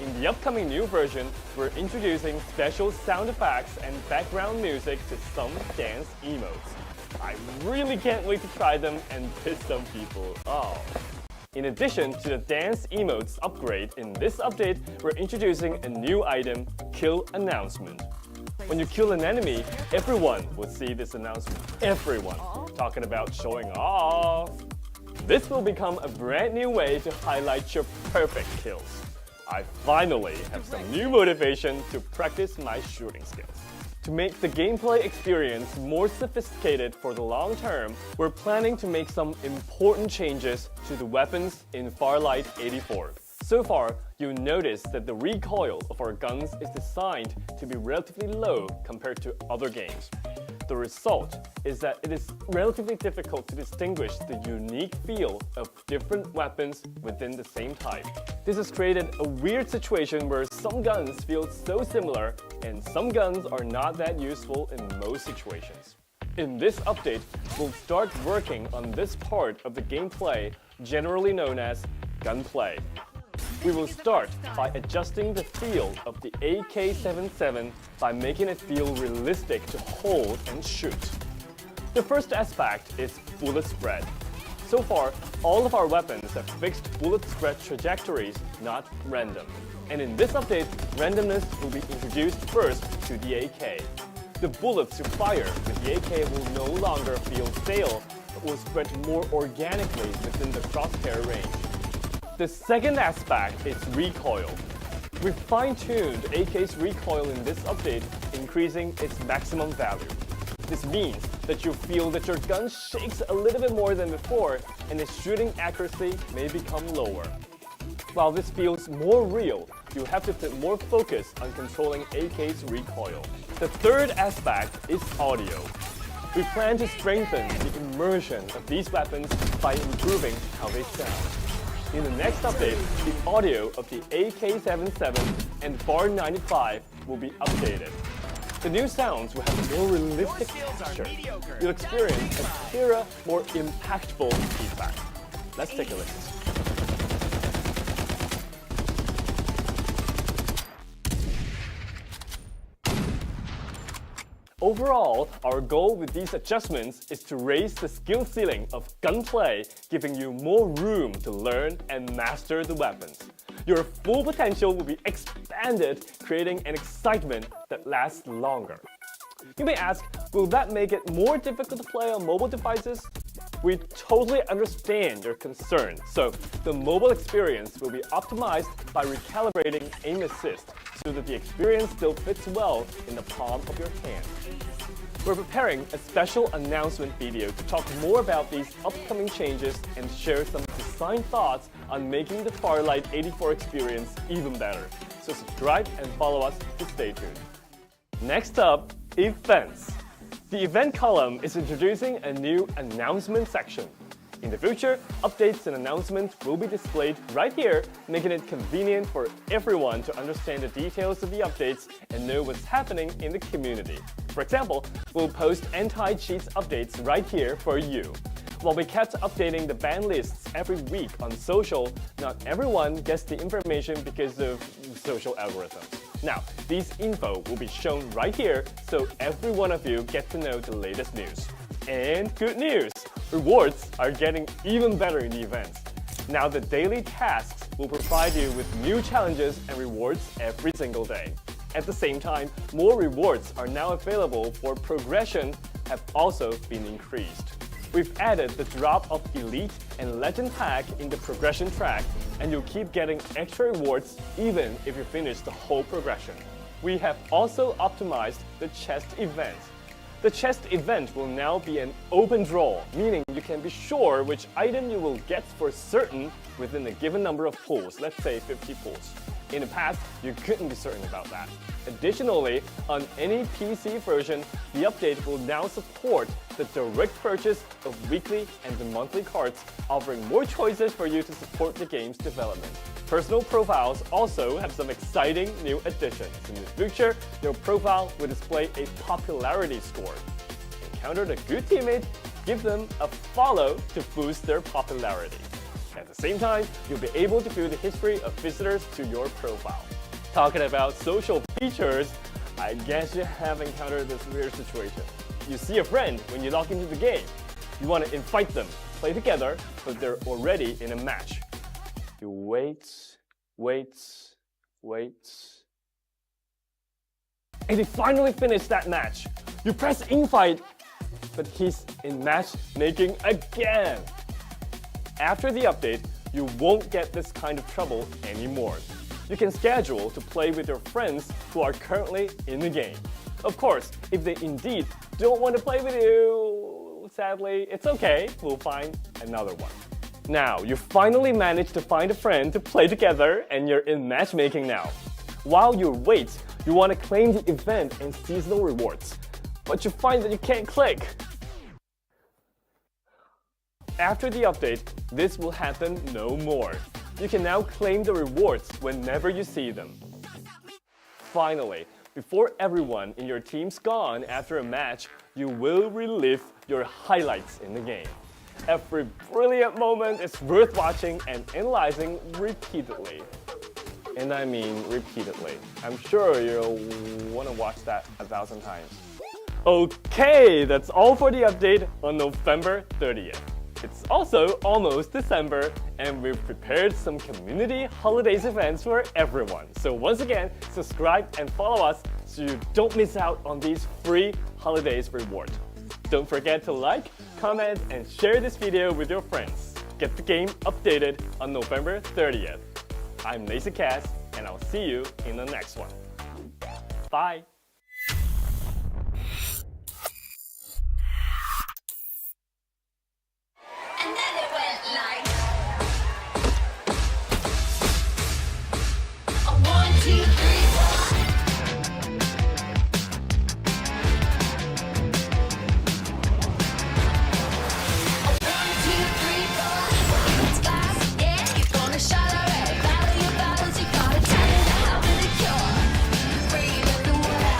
In the upcoming new version, we're introducing special sound effects and background music to some dance emotes. I really can't wait to try them and piss some people off. In addition to the dance emotes upgrade, in this update, we're introducing a new item, Kill Announcement. When you kill an enemy, everyone will see this announcement. Everyone. Talking about showing off. This will become a brand new way to highlight your perfect kills. I finally have some new motivation to practice my shooting skills. To make the gameplay experience more sophisticated for the long term, we're planning to make some important changes to the weapons in Farlight 84. So far, you'll notice that the recoil of our guns is designed to be relatively low compared to other games. The result is that it is relatively difficult to distinguish the unique feel of different weapons within the same type. This has created a weird situation where some guns feel so similar and some guns are not that useful in most situations. In this update, we'll start working on this part of the gameplay generally known as gunplay. We will start by adjusting the feel of the AK-77 by making it feel realistic to hold and shoot. The first aspect is bullet spread. So far, all of our weapons have fixed bullet spread trajectories, not random. And in this update, randomness will be introduced first to the AK. The bullets you fire with the AK will no longer feel stale, but will spread more organically within the crosshair range. The second aspect is recoil. We've fine-tuned AK's recoil in this update, increasing its maximum value. This means that you feel that your gun shakes a little bit more than before, and its shooting accuracy may become lower. While this feels more real, you have to put more focus on controlling AK's recoil. The third aspect is audio. We plan to strengthen the immersion of these weapons by improving how they sound. In the next update, the audio of the AK-77 and Bar 95 will be updated. The new sounds will have more realistic texture. You'll experience a clearer, more impactful feedback. Let's take a listen. Overall, our goal with these adjustments is to raise the skill ceiling of gunplay, giving you more room to learn and master the weapons. Your full potential will be expanded, creating an excitement that lasts longer. You may ask, will that make it more difficult to play on mobile devices? We totally understand your concern, so the mobile experience will be optimized by recalibrating aim assist so that the experience still fits well in the palm of your hand. We're preparing a special announcement video to talk more about these upcoming changes and share some design thoughts on making the Farlight 84 experience even better. So subscribe and follow us to stay tuned. Next up, events. The event column is introducing a new announcement section. In the future, updates and announcements will be displayed right here, making it convenient for everyone to understand the details of the updates and know what's happening in the community. For example, we'll post anti-cheats updates right here for you. While we kept updating the ban lists every week on social, not everyone gets the information because of social algorithms. Now, these info will be shown right here, so every one of you get to know the latest news. And good news! Rewards are getting even better in the events. Now the daily tasks will provide you with new challenges and rewards every single day. At the same time, more rewards are now available for progression have also been increased. We've added the drop of Elite and Legend pack in the progression track, and you'll keep getting extra rewards even if you finish the whole progression. We have also optimized the chest event. The chest event will now be an open draw, meaning you can be sure which item you will get for certain within a given number of pulls, let's say 50 pulls. In the past, you couldn't be certain about that. Additionally, on any PC version, the update will now support the direct purchase of weekly and the monthly cards, offering more choices for you to support the game's development. Personal profiles also have some exciting new additions. In the future, your profile will display a popularity score. Encountered a good teammate, give them a follow to boost their popularity. At the same time, you'll be able to view the history of visitors to your profile. Talking about social features, I guess you have encountered this weird situation. You see a friend when you log into the game. You want to invite them, play together, but they're already in a match. You wait, and they finally finish that match. You press invite, but he's in matchmaking again. After the update, you won't get this kind of trouble anymore. You can schedule to play with your friends who are currently in the game. Of course, if they indeed don't want to play with you, sadly, it's okay, we'll find another one. Now, you finally managed to find a friend to play together and you're in matchmaking now. While you wait, you want to claim the event and seasonal rewards, but you find that you can't click. After the update, this will happen no more. You can now claim the rewards whenever you see them. Finally, before everyone in your team's gone after a match, you will relive your highlights in the game. Every brilliant moment is worth watching and analyzing repeatedly. And I mean repeatedly. I'm sure you'll want to watch that 1,000 times. Okay, that's all for the update on November 30th. It's also almost December, and we've prepared some community holidays events for everyone. So once again, subscribe and follow us so you don't miss out on these free holidays rewards. Don't forget to like, comment, and share this video with your friends. Get the game updated on November 30th. I'm LazyCast, and I'll see you in the next one. Bye! And then it went like a 1, 2, 3, 4. A 1, 2, 3, 4. It's fast, yeah, you're gonna shut already. Battle your battles, you gotta turn it out with a cure. Brave everyone.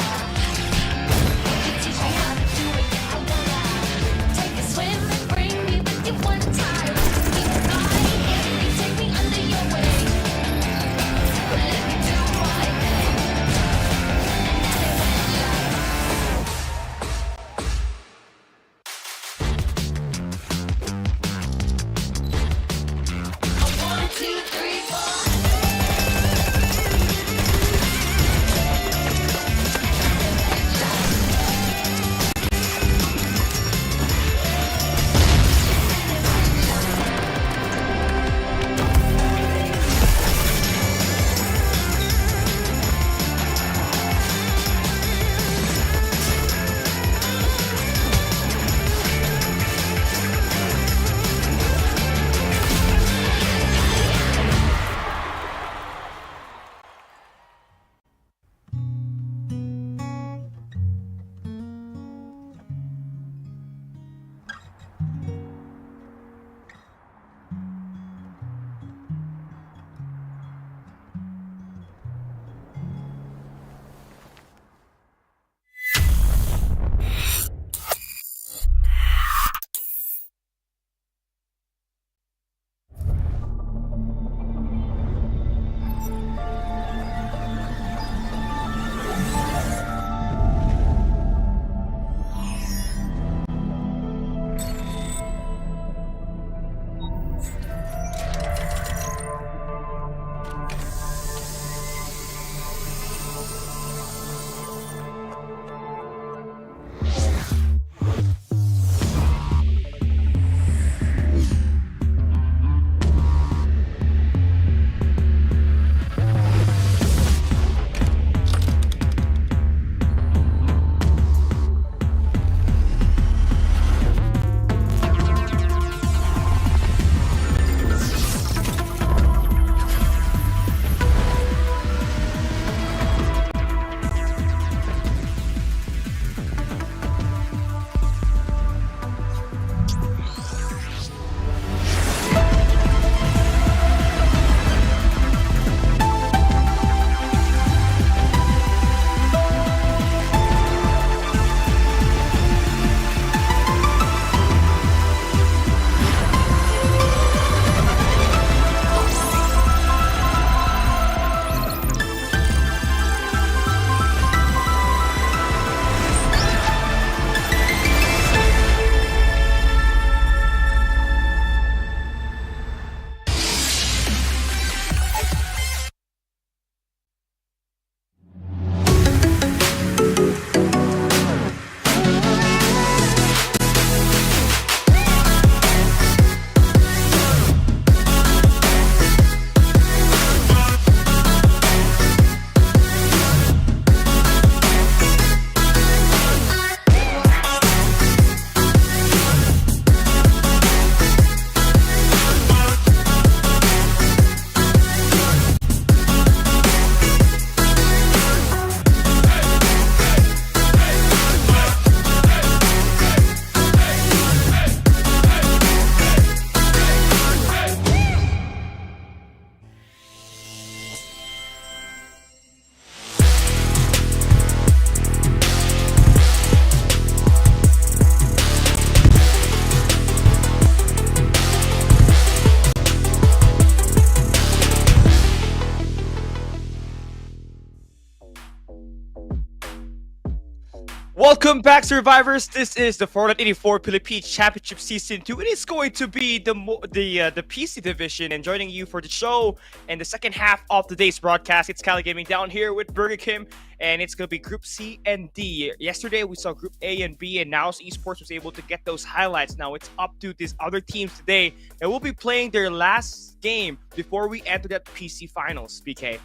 Welcome back, survivors. This is the Farlight 84 Philippines Championship Season 2. It is going to be the PC division, and joining you for the show and the second half of today's broadcast, it's Cali Gaming down here with Burger Kim, and it's going to be Group C and D. Yesterday, we saw Group A and B, and now esports was able to get those highlights. Now it's up to these other teams today, and we'll be playing their last game before we enter that PC finals, BK.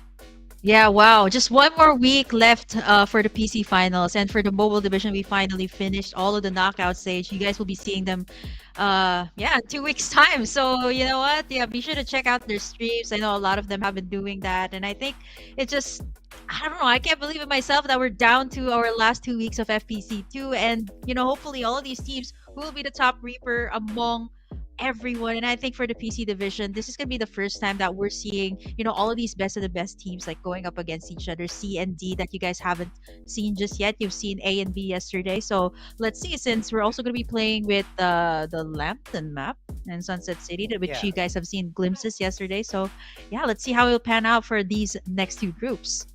Yeah, wow. Just one more week left for the PC finals. And for the mobile division, we finally finished all of the knockout stage. You guys will be seeing them in 2 weeks' time. So, you know what? Yeah, be sure to check out their streams. I know a lot of them have been doing that. And I think it just, I don't know, I can't believe it myself that we're down to our last 2 weeks of FPC2. And, you know, hopefully all of these teams will be the top reaper among everyone. And I think for the PC division, this is gonna be the first time that we're seeing, you know, all of these best of the best teams like going up against each other. C and D that you guys haven't seen just yet. You've seen A and B yesterday. So let's see, since we're also gonna be playing with the Lambton map and Sunset City, which you guys have seen glimpses yesterday. So yeah, let's see how it'll pan out for these next two groups.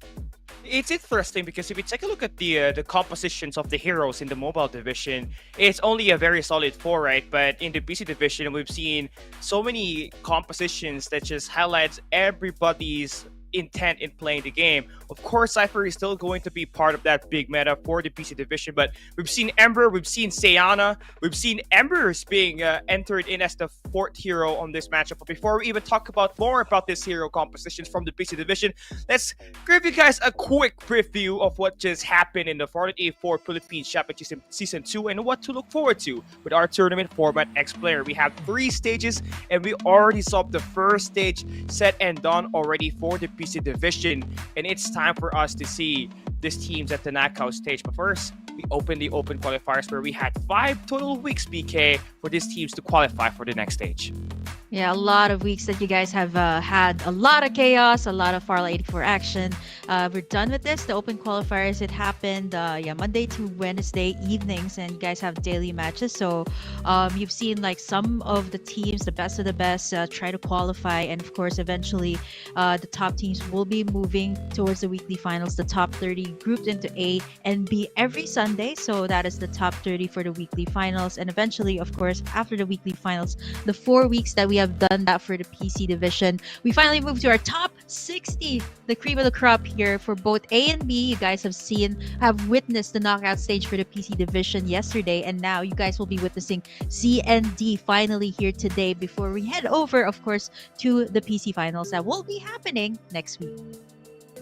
It's interesting because if you take a look at the compositions of the heroes in the mobile division, it's only a very solid 4, right? But in the PC division, we've seen so many compositions that just highlights everybody's intent in playing the game. Of course, Cypher is still going to be part of that big meta for the PC division, but we've seen Ember, we've seen Sayana, we've seen Embers being entered in as the 4th hero on this matchup. But before we even talk about more about this hero compositions from the PC division, let's give you guys a quick preview of what just happened in the Farlight 84 Philippines Championship Season 2 and what to look forward to with our tournament format X Player. We have 3 stages, and we already saw the first stage set and done already for the PC division, and it's time for us to see these teams at the knockout stage. But first, we opened the open qualifiers where we had 5 total weeks, BK, for these teams to qualify for the next stage. Yeah, a lot of weeks that you guys have had a lot of chaos, a lot of Farlight 84 action. We're done with this. The open qualifiers, it happened Monday to Wednesday evenings, and you guys have daily matches. So you've seen like some of the teams, the best of the best, try to qualify. And of course, eventually the top teams will be moving towards the weekly finals. The top 30 grouped into A and B every Sunday. So that is the top 30 for the weekly finals. And eventually, of course, after the weekly finals, the 4 weeks that we have done that for the PC division, we finally moved to our top 60, the cream of the crop here for both A and B. You guys have witnessed the knockout stage for the PC division yesterday, and now you guys will be witnessing C and D finally here today before we head over, of course, to the PC finals that will be happening next week.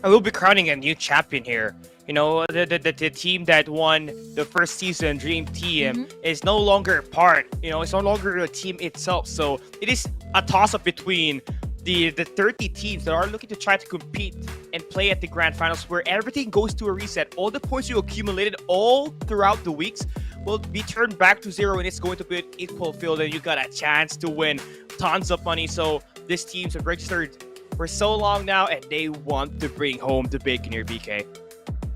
I will be crowning a new champion here. You know, the team that won the first season, Dream Team, is no longer part. You know, it's no longer a team itself. So it is a toss-up between the 30 teams that are looking to try to compete and play at the grand finals, where everything goes to a reset. All the points you accumulated all throughout the weeks will be turned back to 0, and it's going to be an equal field, and you got a chance to win tons of money. So these teams have registered for so long now, and they want to bring home the bacon here, BK.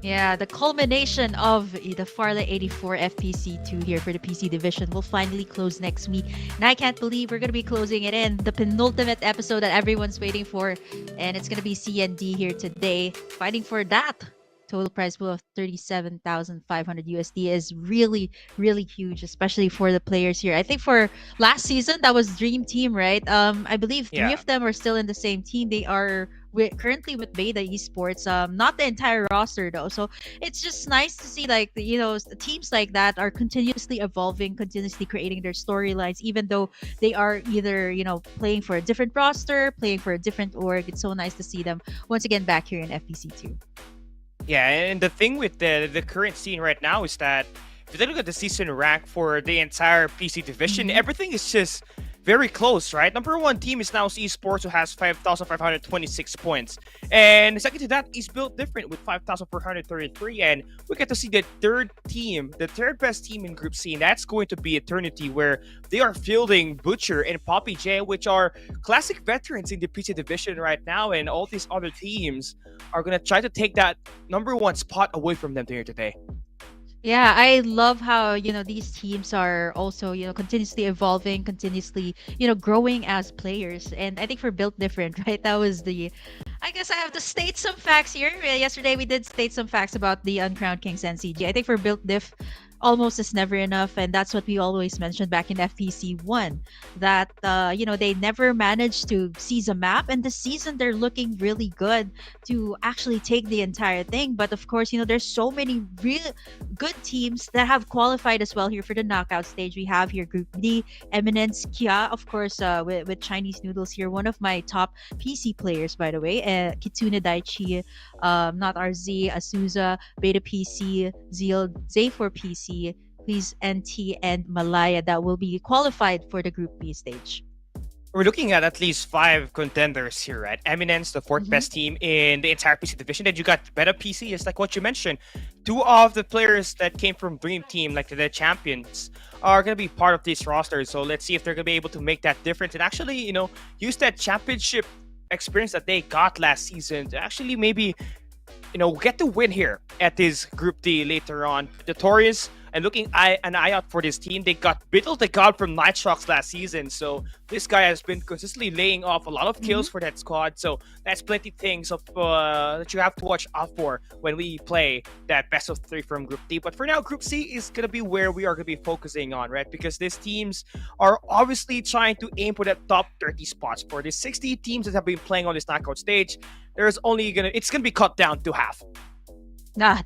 Yeah, the culmination of the Farlight 84 FPC2 here for the PC division will finally close next week. And I can't believe we're going to be closing it in the penultimate episode that everyone's waiting for. And it's going to be C and D here today, fighting for that. Total prize pool of 37,500 USD is really, really huge, especially for the players here. I think for last season, that was Dream Team, right? I believe 3 of them are still in the same team. They are currently with Beta Esports, not the entire roster though. So it's just nice to see, like, you know, teams like that are continuously evolving, continuously creating their storylines, even though they are either, you know, playing for a different roster, playing for a different org. It's so nice to see them once again back here in FPC2. Yeah, and the thing with the current scene right now is that if you look at the season rank for the entire PC division, everything is just very close, right? Number 1 team is now esports, who has 5,526 points. And second to that is Built Different with 5,433. And we get to see the third best team in Group C, and that's going to be Eternity, where they are fielding Butcher and Poppy J, which are classic veterans in the PC division right now. And all these other teams are going to try to take that number 1 spot away from them here today. Yeah, I love how, you know, these teams are also, you know, continuously evolving, continuously, you know, growing as players. And I think for Built Different, right? That was I guess I have to state some facts here. Yesterday we did state some facts about the Uncrowned Kings NCG. I think for build diff, almost is never enough, and that's what we always mentioned back in FPC 1, that they never managed to seize a map, and this season they're looking really good to actually take the entire thing. But of course, there's so many real good teams that have qualified as well here for the knockout stage. We have here Group D, Eminence, Kia, of course, with Chinese Noodles here, one of my top PC players, by the way, Kitsune Daichi, not RZ, Asuza, Beta PC, Zeal, Zay4 PC, please NT, and Malaya that will be qualified for the Group B stage. We're looking at least 5 contenders here, right? Eminence, the 4th best team in the entire PC division. Then you got Beta PC, just like what you mentioned. 2 of the players that came from Dream Team, like the champions, are going to be part of this roster. So let's see if they're going to be able to make that difference and actually, use that championship experience that they got last season to actually maybe, get the win here at this Group D later on. Notorious and looking an eye out for this team. They got Biddle the God from Nighthawks last season, so this guy has been consistently laying off a lot of kills for that squad. So that's plenty things of that you have to watch out for when we play that best of 3 from Group D. But for now, Group C is gonna be where we are gonna be focusing on, right? Because these teams are obviously trying to aim for that top 30 spots. For the 60 teams that have been playing on this knockout stage, it's gonna be cut down to half.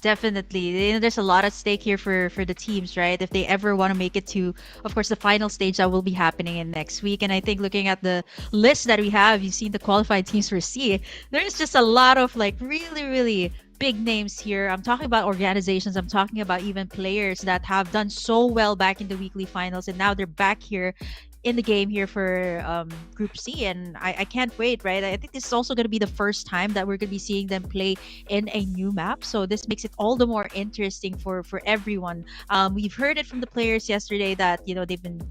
Definitely. There's a lot at stake here for the teams, right? If they ever want to make it to, of course, the final stage that will be happening in next week. And I think looking at the list that we have, you've seen the qualified teams for C. There's just a lot of really, really big names here. I'm talking about organizations. I'm talking about even players that have done so well back in the weekly finals, and now they're back here in the game here for Group C, and I can't wait, right? I think this is also going to be the first time that we're going to be seeing them play in a new map, so this makes it all the more interesting for everyone. We've heard it from the players yesterday that they've been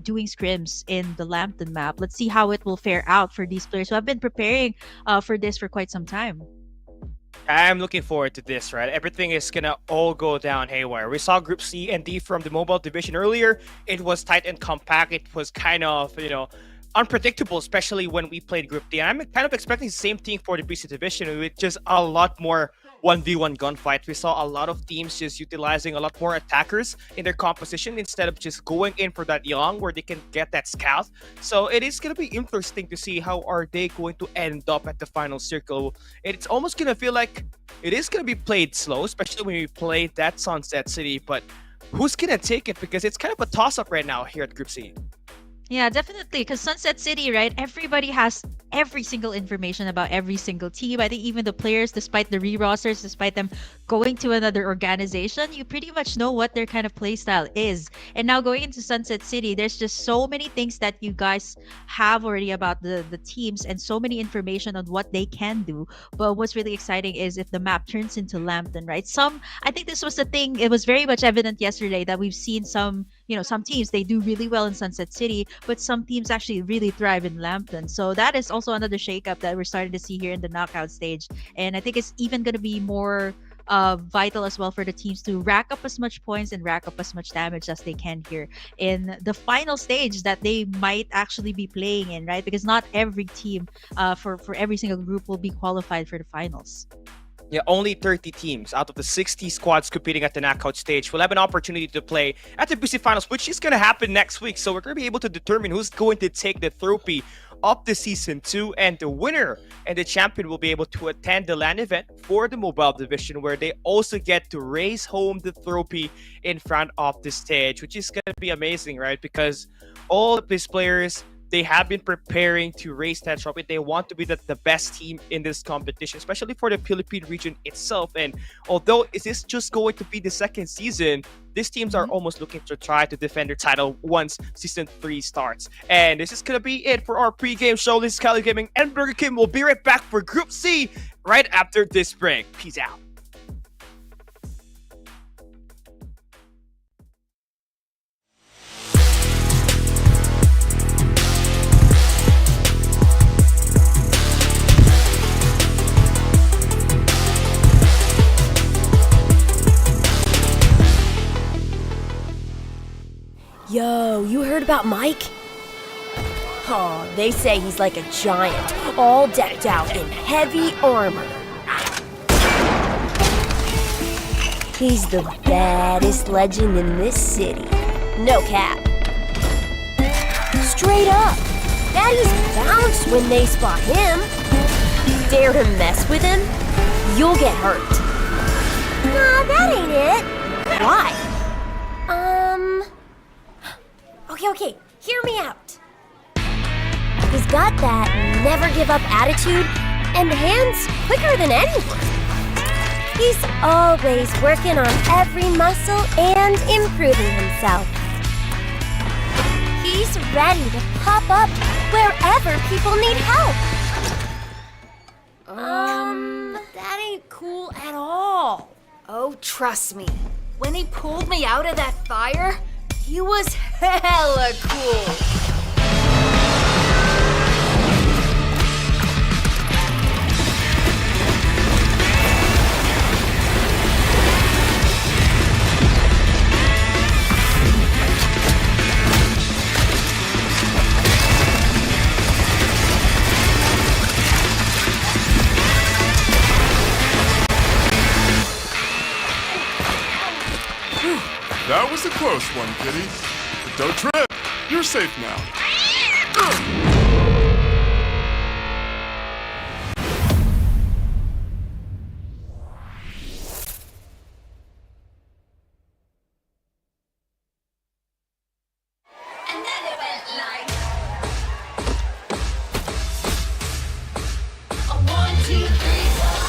doing scrims in the Lambton map. Let's see how it will fare out for these players who have been preparing for this for quite some time. I'm looking forward to this, right? Everything is gonna all go down haywire. We saw Group C and D from the mobile division earlier. It was tight and compact. It was kind of, unpredictable, especially when we played Group D. I'm kind of expecting the same thing for the BC division with just a lot more 1v1 gunfight. We saw a lot of teams just utilizing a lot more attackers in their composition instead of just going in for that young where they can get that scout. So it is going to be interesting to see how are they going to end up at the final circle. It's almost going to feel like it is going to be played slow, especially when we play that Sunset City. But who's going to take it? Because it's kind of a toss-up right now here at Group C. Yeah, definitely. Because Sunset City, right? Everybody has every single information about every single team. I think even the players, despite the re-rosters, despite them going to another organization, you pretty much know what their kind of playstyle is. And now going into Sunset City, there's just so many things that you guys have already about the teams and so many information on what they can do. But what's really exciting is if the map turns into Lambton, right? I think this was the thing, it was very much evident yesterday that we've seen some teams, they do really well in Sunset City, but some teams actually really thrive in Lambton. So that is also another shakeup that we're starting to see here in the knockout stage. And I think it's even going to be more vital as well for the teams to rack up as much points and rack up as much damage as they can here in the final stage that they might actually be playing in, right? Because not every team for every single group will be qualified for the finals. Yeah, only 30 teams out of the 60 squads competing at the knockout stage will have an opportunity to play at the BC Finals, which is going to happen next week. So we're going to be able to determine who's going to take the trophy of the Season 2, and the winner and the champion will be able to attend the LAN event for the mobile division, where they also get to raise home the trophy in front of the stage, which is going to be amazing, right? Because all of these players, they have been preparing to raise that trophy. They want to be the best team in this competition, especially for the Philippine region itself. And although it is just going to be the second season, these teams are almost looking to try to defend their title once Season 3 starts. And this is going to be it for our pre-game show. This is Cali Gaming and Burger King. We'll be right back for Group C right after this break. Peace out. Yo, you heard about Mike? Oh, they say he's like a giant, all decked out in heavy armor. He's the baddest legend in this city. No cap. Straight up. Baddies bounce when they spot him. Dare to mess with him, you'll get hurt. Nah, that ain't it. Why? Okay, hear me out. He's got that never give up attitude and hands quicker than anyone. He's always working on every muscle and improving himself. He's ready to pop up wherever people need help. That ain't cool at all. Oh, trust me. When he pulled me out of that fire, he was hella cool. That was a close one, kitty. But don't trip. You're safe now. And then it went like a 1, 2, 3, 4.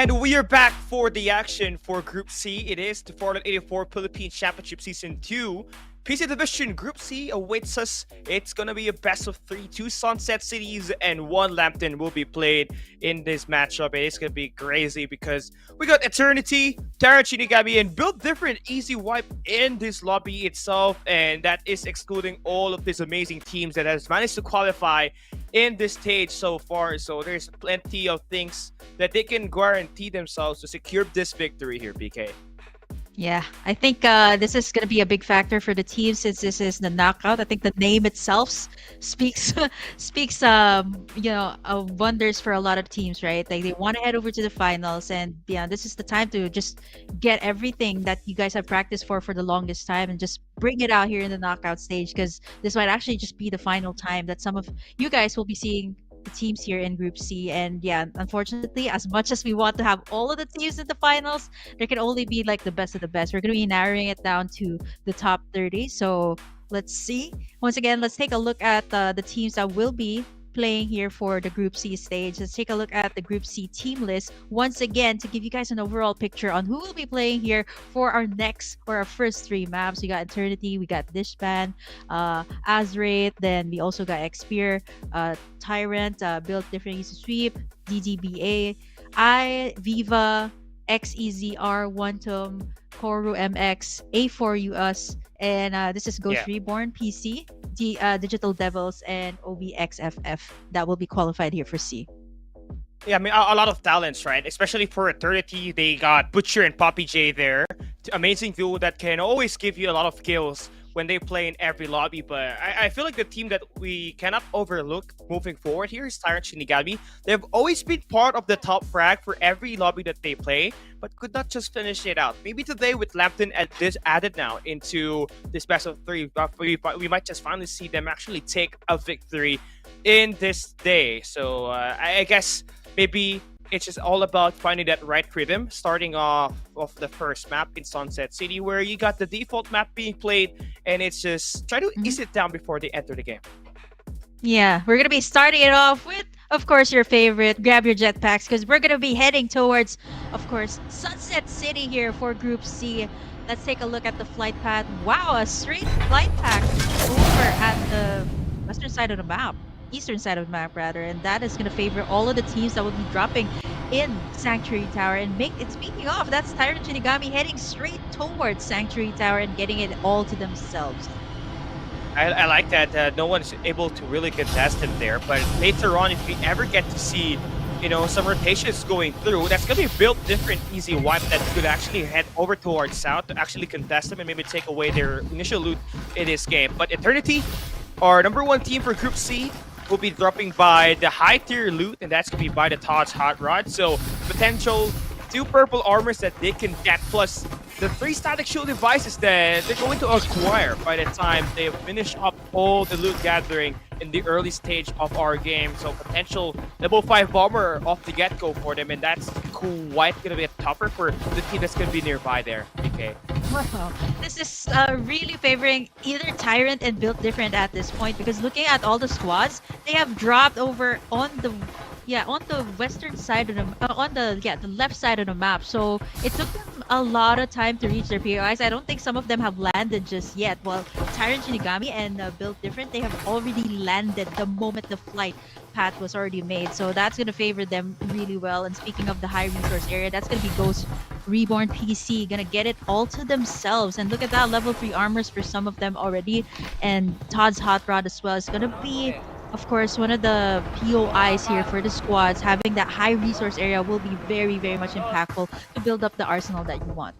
And we are back for the action for Group C. It is the Farlight 84 Philippines Championship Season 2. PC Division Group C awaits us. It's gonna be a best of 3. 2 Sunset Cities and 1 Lambton will be played in this matchup. It's gonna be crazy because we got Eternity, Terra Shinigami, and Build Different Easy Wipe in this lobby itself, and that is excluding all of these amazing teams that has managed to qualify in this stage so far. So there's plenty of things that they can guarantee themselves to secure this victory here, PK. Yeah, I think this is going to be a big factor for the team since this is the knockout. I think the name itself speaks wonders for a lot of teams, right? Like they want to head over to the finals, and yeah, this is the time to just get everything that you guys have practiced for the longest time and just bring it out here in the knockout stage, because this might actually just be the final time that some of you guys will be seeing the teams here in Group C. And yeah, unfortunately, as much as we want to have all of the teams in the finals, there can only be like the best of the best. We're going to be narrowing it down to the top 30. So let's see. Once again, let's take a look at the teams that will be playing here for the Group C stage. Let's take a look at the Group C team list once again to give you guys an overall picture on who will be playing here for our first 3 maps. We got Eternity, we got Dishpan, Azraith, then we also got Xpear, Tyrant, Build Different Easy Sweep, DDBA, Viva, XEZR, Quantum, Koru MX, A4US, and this is Ghost Reborn, PC, Digital Devils, and OBXFF that will be qualified here for C. Yeah, I mean, a lot of talents, right? Especially for Eternity, they got Butcher and Poppy J there. Amazing duo that can always give you a lot of kills when they play in every lobby. But I feel like the team that we cannot overlook moving forward here is Tyrant Shinigami. They've always been part of the top frag for every lobby that they play, but could not just finish it out. Maybe today with Lambton added now into this best of 3, we might just finally see them actually take a victory in this day. So I guess maybe it's just all about finding that right rhythm, starting off of the first map in Sunset City, where you got the default map being played, and it's just try to ease it down before they enter the game. Yeah, we're going to be starting it off with, of course, your favorite. Grab your jetpacks, because we're going to be heading towards, of course, Sunset City here for Group C. Let's take a look at the flight path. Wow, a straight flight path over at the western side of the map. Eastern side of the map rather, and that is going to favor all of the teams that will be dropping in Sanctuary Tower. And speaking of, that's Tyrant Shinigami heading straight towards Sanctuary Tower and getting it all to themselves. I like that no one's able to really contest him there, but later on, if we ever get to see some rotations going through, that's going to be Built Different Easy Wipe that could actually head over towards south to actually contest them and maybe take away their initial loot in this game. But Eternity, our number 1 team for Group C, will be dropping by the high tier loot, and that's gonna be by the Todd's Hot Rod. So potential 2 purple armors that they can get, plus the 3 static shield devices that they're going to acquire by the time they finish up all the loot gathering in the early stage of our game. So potential level 5 bomber off the get-go for them, and that's quite gonna be a tougher for the team that's gonna be nearby there, PK. Wow, this is really favoring either Tyrant and Built Different at this point, because looking at all the squads, they have dropped over on the western side of the left side of the map. So it took them a lot of time to reach their POIs. I don't think some of them have landed just yet. While Tyrant Shinigami and Built Different, they have already landed the moment the flight path was already made. So that's going to favor them really well. And speaking of the high resource area, that's going to be Ghost Reborn PC, gonna get it all to themselves. And look at that, level 3 armors for some of them already, and Todd's Hot Rod as well is gonna be, of course, one of the POIs here for the squads. Having that high resource area will be very, very much impactful to build up the arsenal that you want.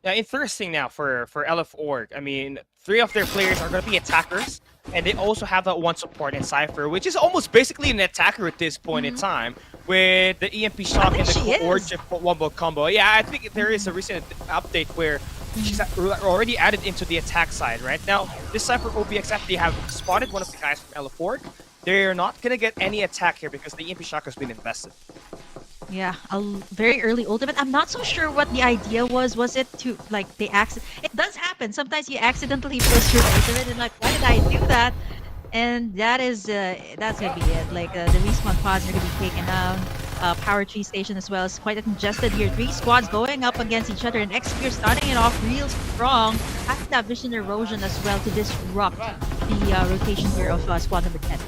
Yeah, interesting now for LF Org. I mean, 3 of their players are going to be attackers, and they also have that 1 support in Cypher, which is almost basically an attacker at this point in time, with the EMP shock and the Origin wombo combo. Yeah, I think there is a recent update where she's already added into the attack side right now. This Cypher OBXF, they have spotted one of the guys from LF Org. They're not going to get any attack here because the EMP shock has been invested. Yeah, a very early ultimate. I'm not so sure what the idea was. Was it to, like, it does happen. Sometimes you accidentally push your ultimate and like, why did I do that? And that is, that's gonna be it. Like, the respawn pods are gonna be taken out. Power Tree Station as well. It's quite congested here. 3 squads going up against each other, and XP starting it off real strong. Having that vision erosion as well to disrupt the rotation here of squad number 10.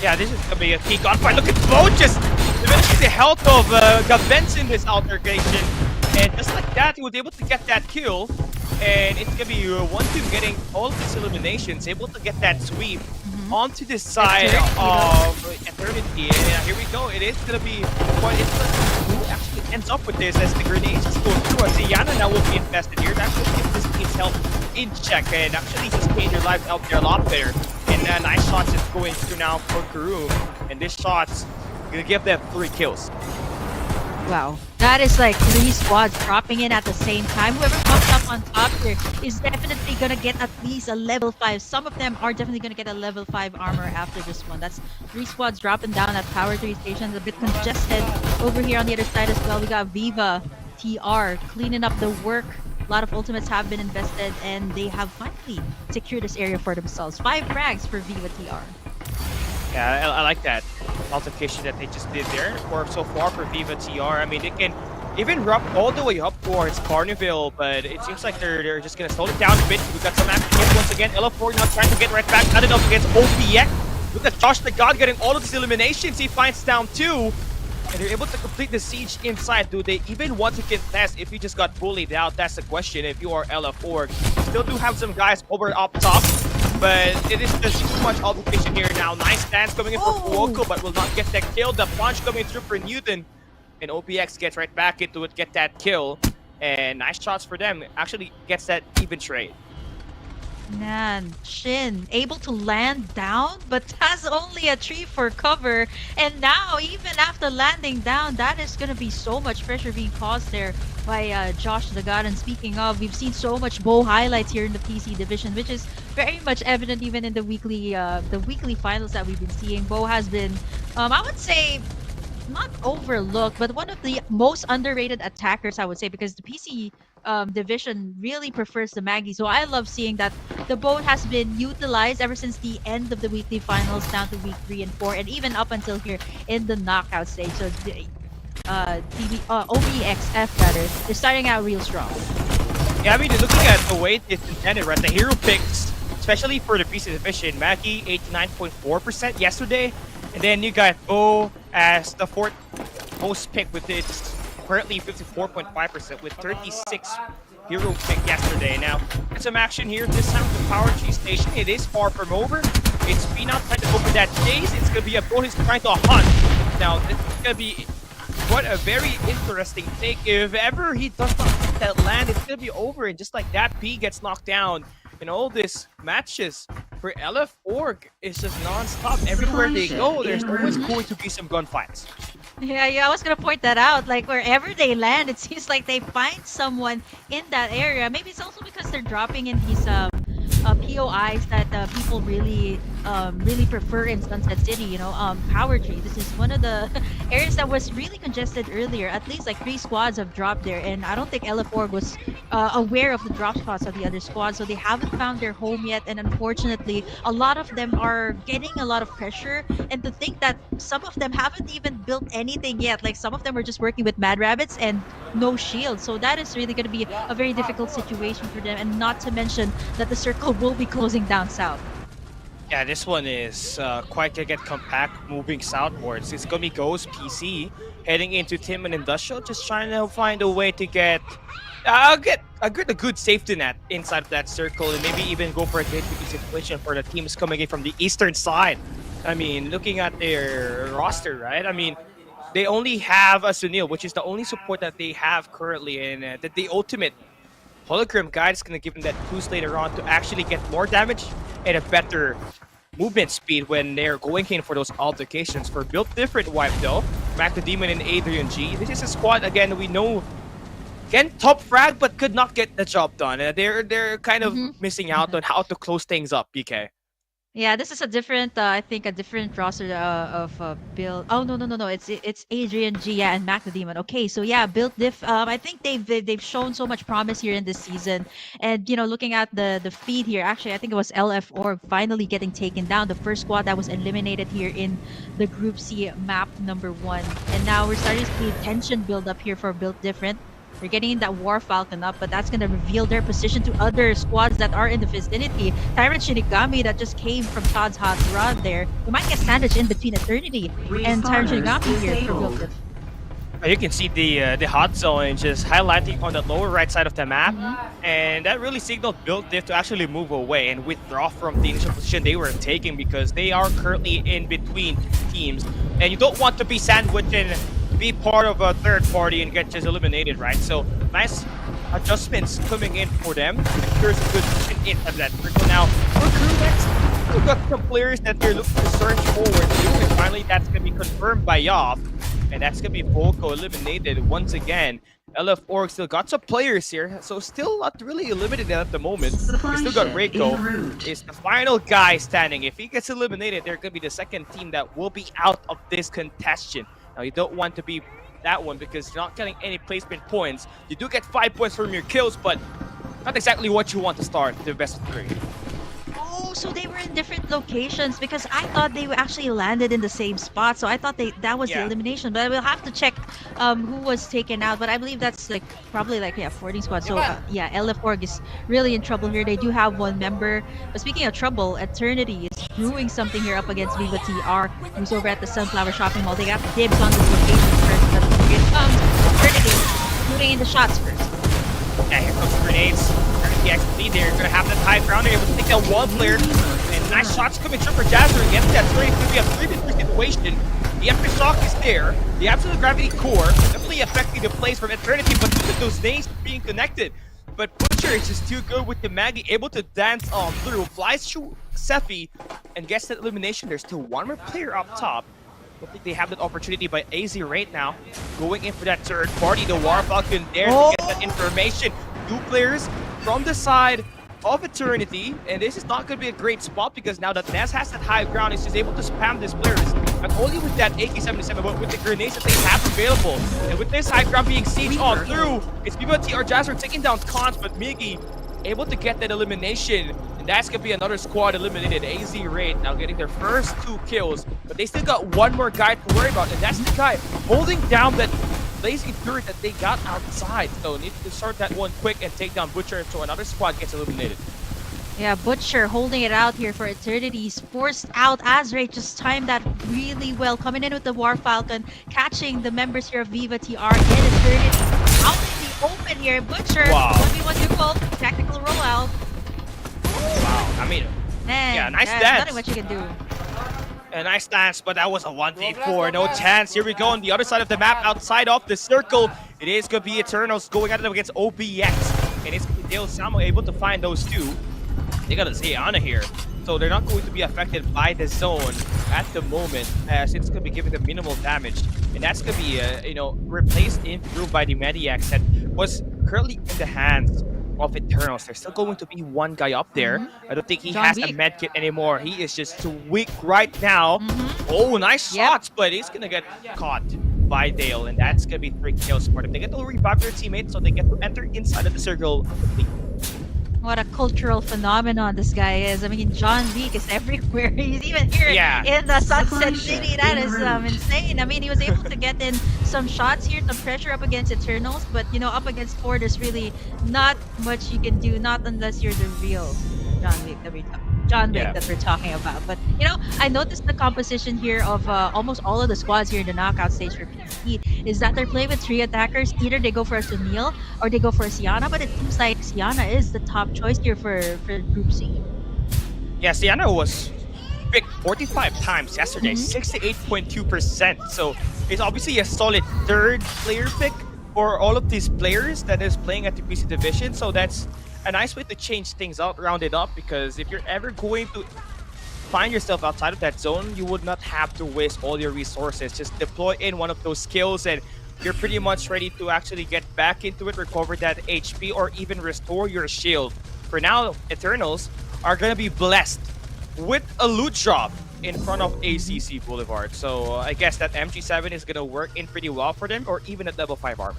Yeah, this is gonna be a key gunfight. Look at Bo just diminishing the health of Gavens in this altercation. And just like that, he was able to get that kill. And it's gonna be one team getting all of these eliminations, able to get that sweep onto the side of Eternity. And here we go. It is gonna be quite interesting who actually ends up with this as the grenades just go through. As Yana now will be invested here. That will keep this team's health in check and actually sustain their lives out there a lot better. And nice shots is going through now for Karoom. And this shot's gonna give them 3 kills. Wow, that is like 3 squads dropping in at the same time. Whoever comes up on top here is definitely gonna get at least a level 5. Some of them are definitely gonna get a level 5 armor after this one. That's 3 squads dropping down at Power 3 stations. A bit congested over here on the other side as well. We got Viva, TR cleaning up the work. A lot of ultimates have been invested, and they have finally secured this area for themselves. 5 frags for Viva TR. Yeah, I like that multiplication that they just did there. For so far for Viva TR, I mean, they can even rub all the way up towards Carnival, but it seems like they're just gonna slow it down a bit. We got some action here once again. LF4 now trying to get right back, not enough against OPX. Look at Josh the God getting all of these eliminations. He finds down 2. And they're able to complete the siege inside. Do they even want to contest if you just got bullied out? That's the question if you are LF4. Still do have some guys over up top, but it is just too much altercation here now. Nice stance coming in for Fuoco, but will not get that kill. The punch coming through for Newton. And OPX gets right back into it, get that kill. And nice shots for them. Actually gets that even trade. Man, Shin able to land down, but has only a tree for cover. And now, even after landing down, that is going to be so much pressure being caused there by Josh the God. And speaking of, we've seen so much Bo highlights here in the PC division, which is very much evident even in the weekly finals that we've been seeing. Bo has been, I would say, not overlooked, but one of the most underrated attackers, I would say, because the PC division really prefers the Maggie. So I love seeing that the boat has been utilized ever since the end of the weekly finals down to week 3 and 4, and even up until here in the knockout stage. So OBXF rather is starting out real strong. Yeah, I mean, looking at the way it's intended, right? The hero picks, especially for the PC division, Maggie 89.4% yesterday, and then you got Bo as the 4th most pick with its currently 54.5% with 36 hero pick yesterday. Now, get some action here. This time the Power Tree Station. It is far from over. It's Peanut trying to go for that chase. It's going to be a bonus trying to hunt. Now, this is going to be what a very interesting take. If ever he does not get that land, it's going to be over. And just like that, P gets knocked down. And all these matches for LF4 is just non-stop. Everywhere they go, there's always going to be some gunfights. Yeah, I was gonna point that out. Like wherever they land, it seems like they find someone in that area. Maybe it's also because they're dropping in these POIs that people really prefer in Sunset City. You know, Power Tree. This is one of the areas that was really congested earlier. At least like 3 squads have dropped there, and I don't think LF4 was aware of the drop spots of the other squads, so they haven't found their home yet. And unfortunately, a lot of them are getting a lot of pressure. And to think that some of them haven't even built anything yet. Like some of them are just working with Mad Rabbits and no shield. So that is really going to be a very difficult situation for them. And not to mention that the circle will be closing down south. Yeah, this one is quite to get compact moving southwards. It's gonna be Ghost PC heading into Tim and Industrial, just trying to find a way to get a good safety net inside of that circle, and maybe even go for a gatekeeping situation for the teams coming in from the eastern side. I mean, looking at their roster, right? I mean, they only have a Sunil, which is the only support that they have currently, and that the ultimate hologram guide is going to give them that boost later on to actually get more damage and a better movement speed when they're going in for those altercations. For built different wipe though, Mac the Demon and Adrian G. This is a squad again we know can top frag but could not get the job done. They're kind of missing out on how to close things up, BK. Yeah, this is a different, I think, a different roster of build. Oh no, it's Adrian Gia and Macnnonade. Okay, so yeah, build diff. I think they've shown so much promise here in this season, and looking at the feed here, actually, I think it was LF4 finally getting taken down, the first squad that was eliminated here in the Group C map number 1, and now we're starting to see tension build up here for build different. They're getting that War Falcon up, but that's going to reveal their position to other squads that are in the vicinity. Tyrant Shinigami that just came from Todd's hot rod there. We might get sandwiched in between Eternity and Tyrant Shinigami here for Build Diff. You can see the hot zone just highlighting on the lower right side of the map, and that really signaled Build Diff to actually move away and withdraw from the initial position they were taking, because they are currently in between teams, and you don't want to be sandwiched and be part of a third party and get just eliminated, right? So nice adjustments coming in for them. There's a good position in that circle now. For Crew, we've got some players that they're looking to surge forward to, and finally that's going to be confirmed by Yoff. And that's going to be Volko eliminated once again. LF Org still got some players here, so still not really eliminated at the moment. We still got Reiko. Is the final guy standing. If he gets eliminated, they're going to be the second team that will be out of this contention. Now, you don't want to be that one because you're not getting any placement points. You do get 5 points from your kills, but not exactly what you want to start the best of 3. Oh, so they were in different locations, because I thought they actually landed in the same spot. So I thought that was the elimination, but I will have to check who was taken out. But I believe that's probably 14 squad. So yeah, LF Org is really in trouble here. They do have one member. But speaking of trouble, Eternity is doing something here up against Viva TR, who's over at the Sunflower Shopping Mall. They got the dibs on this location first. But here comes Eternity shooting in the shots first. Yeah, here comes the grenades. The XP there, gonna have that high ground, able to take that one player, and nice shots coming through for Jazzer. Yes, that's going to be a 3v3 situation. The Aftershock is there, the Absolute Gravity Core definitely affecting the plays from Eternity, but look at those names being connected. But Butcher is just too good with the Maggie, able to dance on through, flies through Sephi, and gets that elimination. There's still one more player up top. I think they have that opportunity by AZ right now, going in for that third party. The War Falcon there to get that information. 2 players from the side of Eternity, and this is not going to be a great spot because now that Ness has that high ground, he's just able to spam these players, not only with that AK-77, but with the grenades that they have available. And with this high ground being sieged on through, it's BBT or Jazzer taking down Cons, but Miggy able to get that elimination, and that's going to be another squad eliminated. AZ Raid now getting their first 2 kills, but they still got one more guy to worry about, and that's the guy holding down that lazy turret that they got outside. So need to start that one quick and take down Butcher so another squad gets eliminated. Yeah, Butcher holding it out here for Eternity. He's forced out. Azray just timed that really well, coming in with the War Falcon, catching the members here of Viva TR and Eternity out in the open here. Butcher, 1v1 duel, tactical rollout. Wow, I mean, man, yeah, nice there's dance. nothing much you can do. A nice dance, but that was a 1v4, no chance. Here we go on the other side of the map, outside of the circle. It is going to be Eternals going at it against OBX. And it's going to be Dale Samo able to find those 2. They got a Zayana here, so they're not going to be affected by the zone at the moment, as it's going to be giving them minimal damage. And that's going to be, replaced in through by the Mediax that was currently in the hands of Eternals. There's still going to be one guy up there. I don't think he has a medkit anymore. He is just too weak right now. Oh, nice shots, but he's gonna get caught by Dale, and that's gonna be 3 kills for them. They get to revive their teammates, so they get to enter inside of the circle. What a cultural phenomenon this guy is. I mean, John Wick is everywhere. He's even here in the Sunset City. That is insane. I mean, he was able to get in some shots here, some pressure up against Eternals, but, up against 4, there's really not much you can do, not unless you're the real John Wick that we're talking about. But, I noticed the composition here of almost all of the squads here in the knockout stage for PC is that they're playing with 3 attackers. Either they go for a Sunil or they go for a Sienna, but it seems like Sienna is the top choice here for Group C. Yeah, Sienna was picked 45 times yesterday, 68.2%. So it's obviously a solid 3rd player pick for all of these players that is playing at the PC division. So that's a nice way to change things out, round it up, because if you're ever going to find yourself outside of that zone, you would not have to waste all your resources. Just deploy in one of those skills and you're pretty much ready to actually get back into it, recover that HP, or even restore your shield. For now, Eternals are going to be blessed with a loot drop in front of ACC Boulevard. So I guess that MG7 is gonna work in pretty well for them, or even at level 5 armor.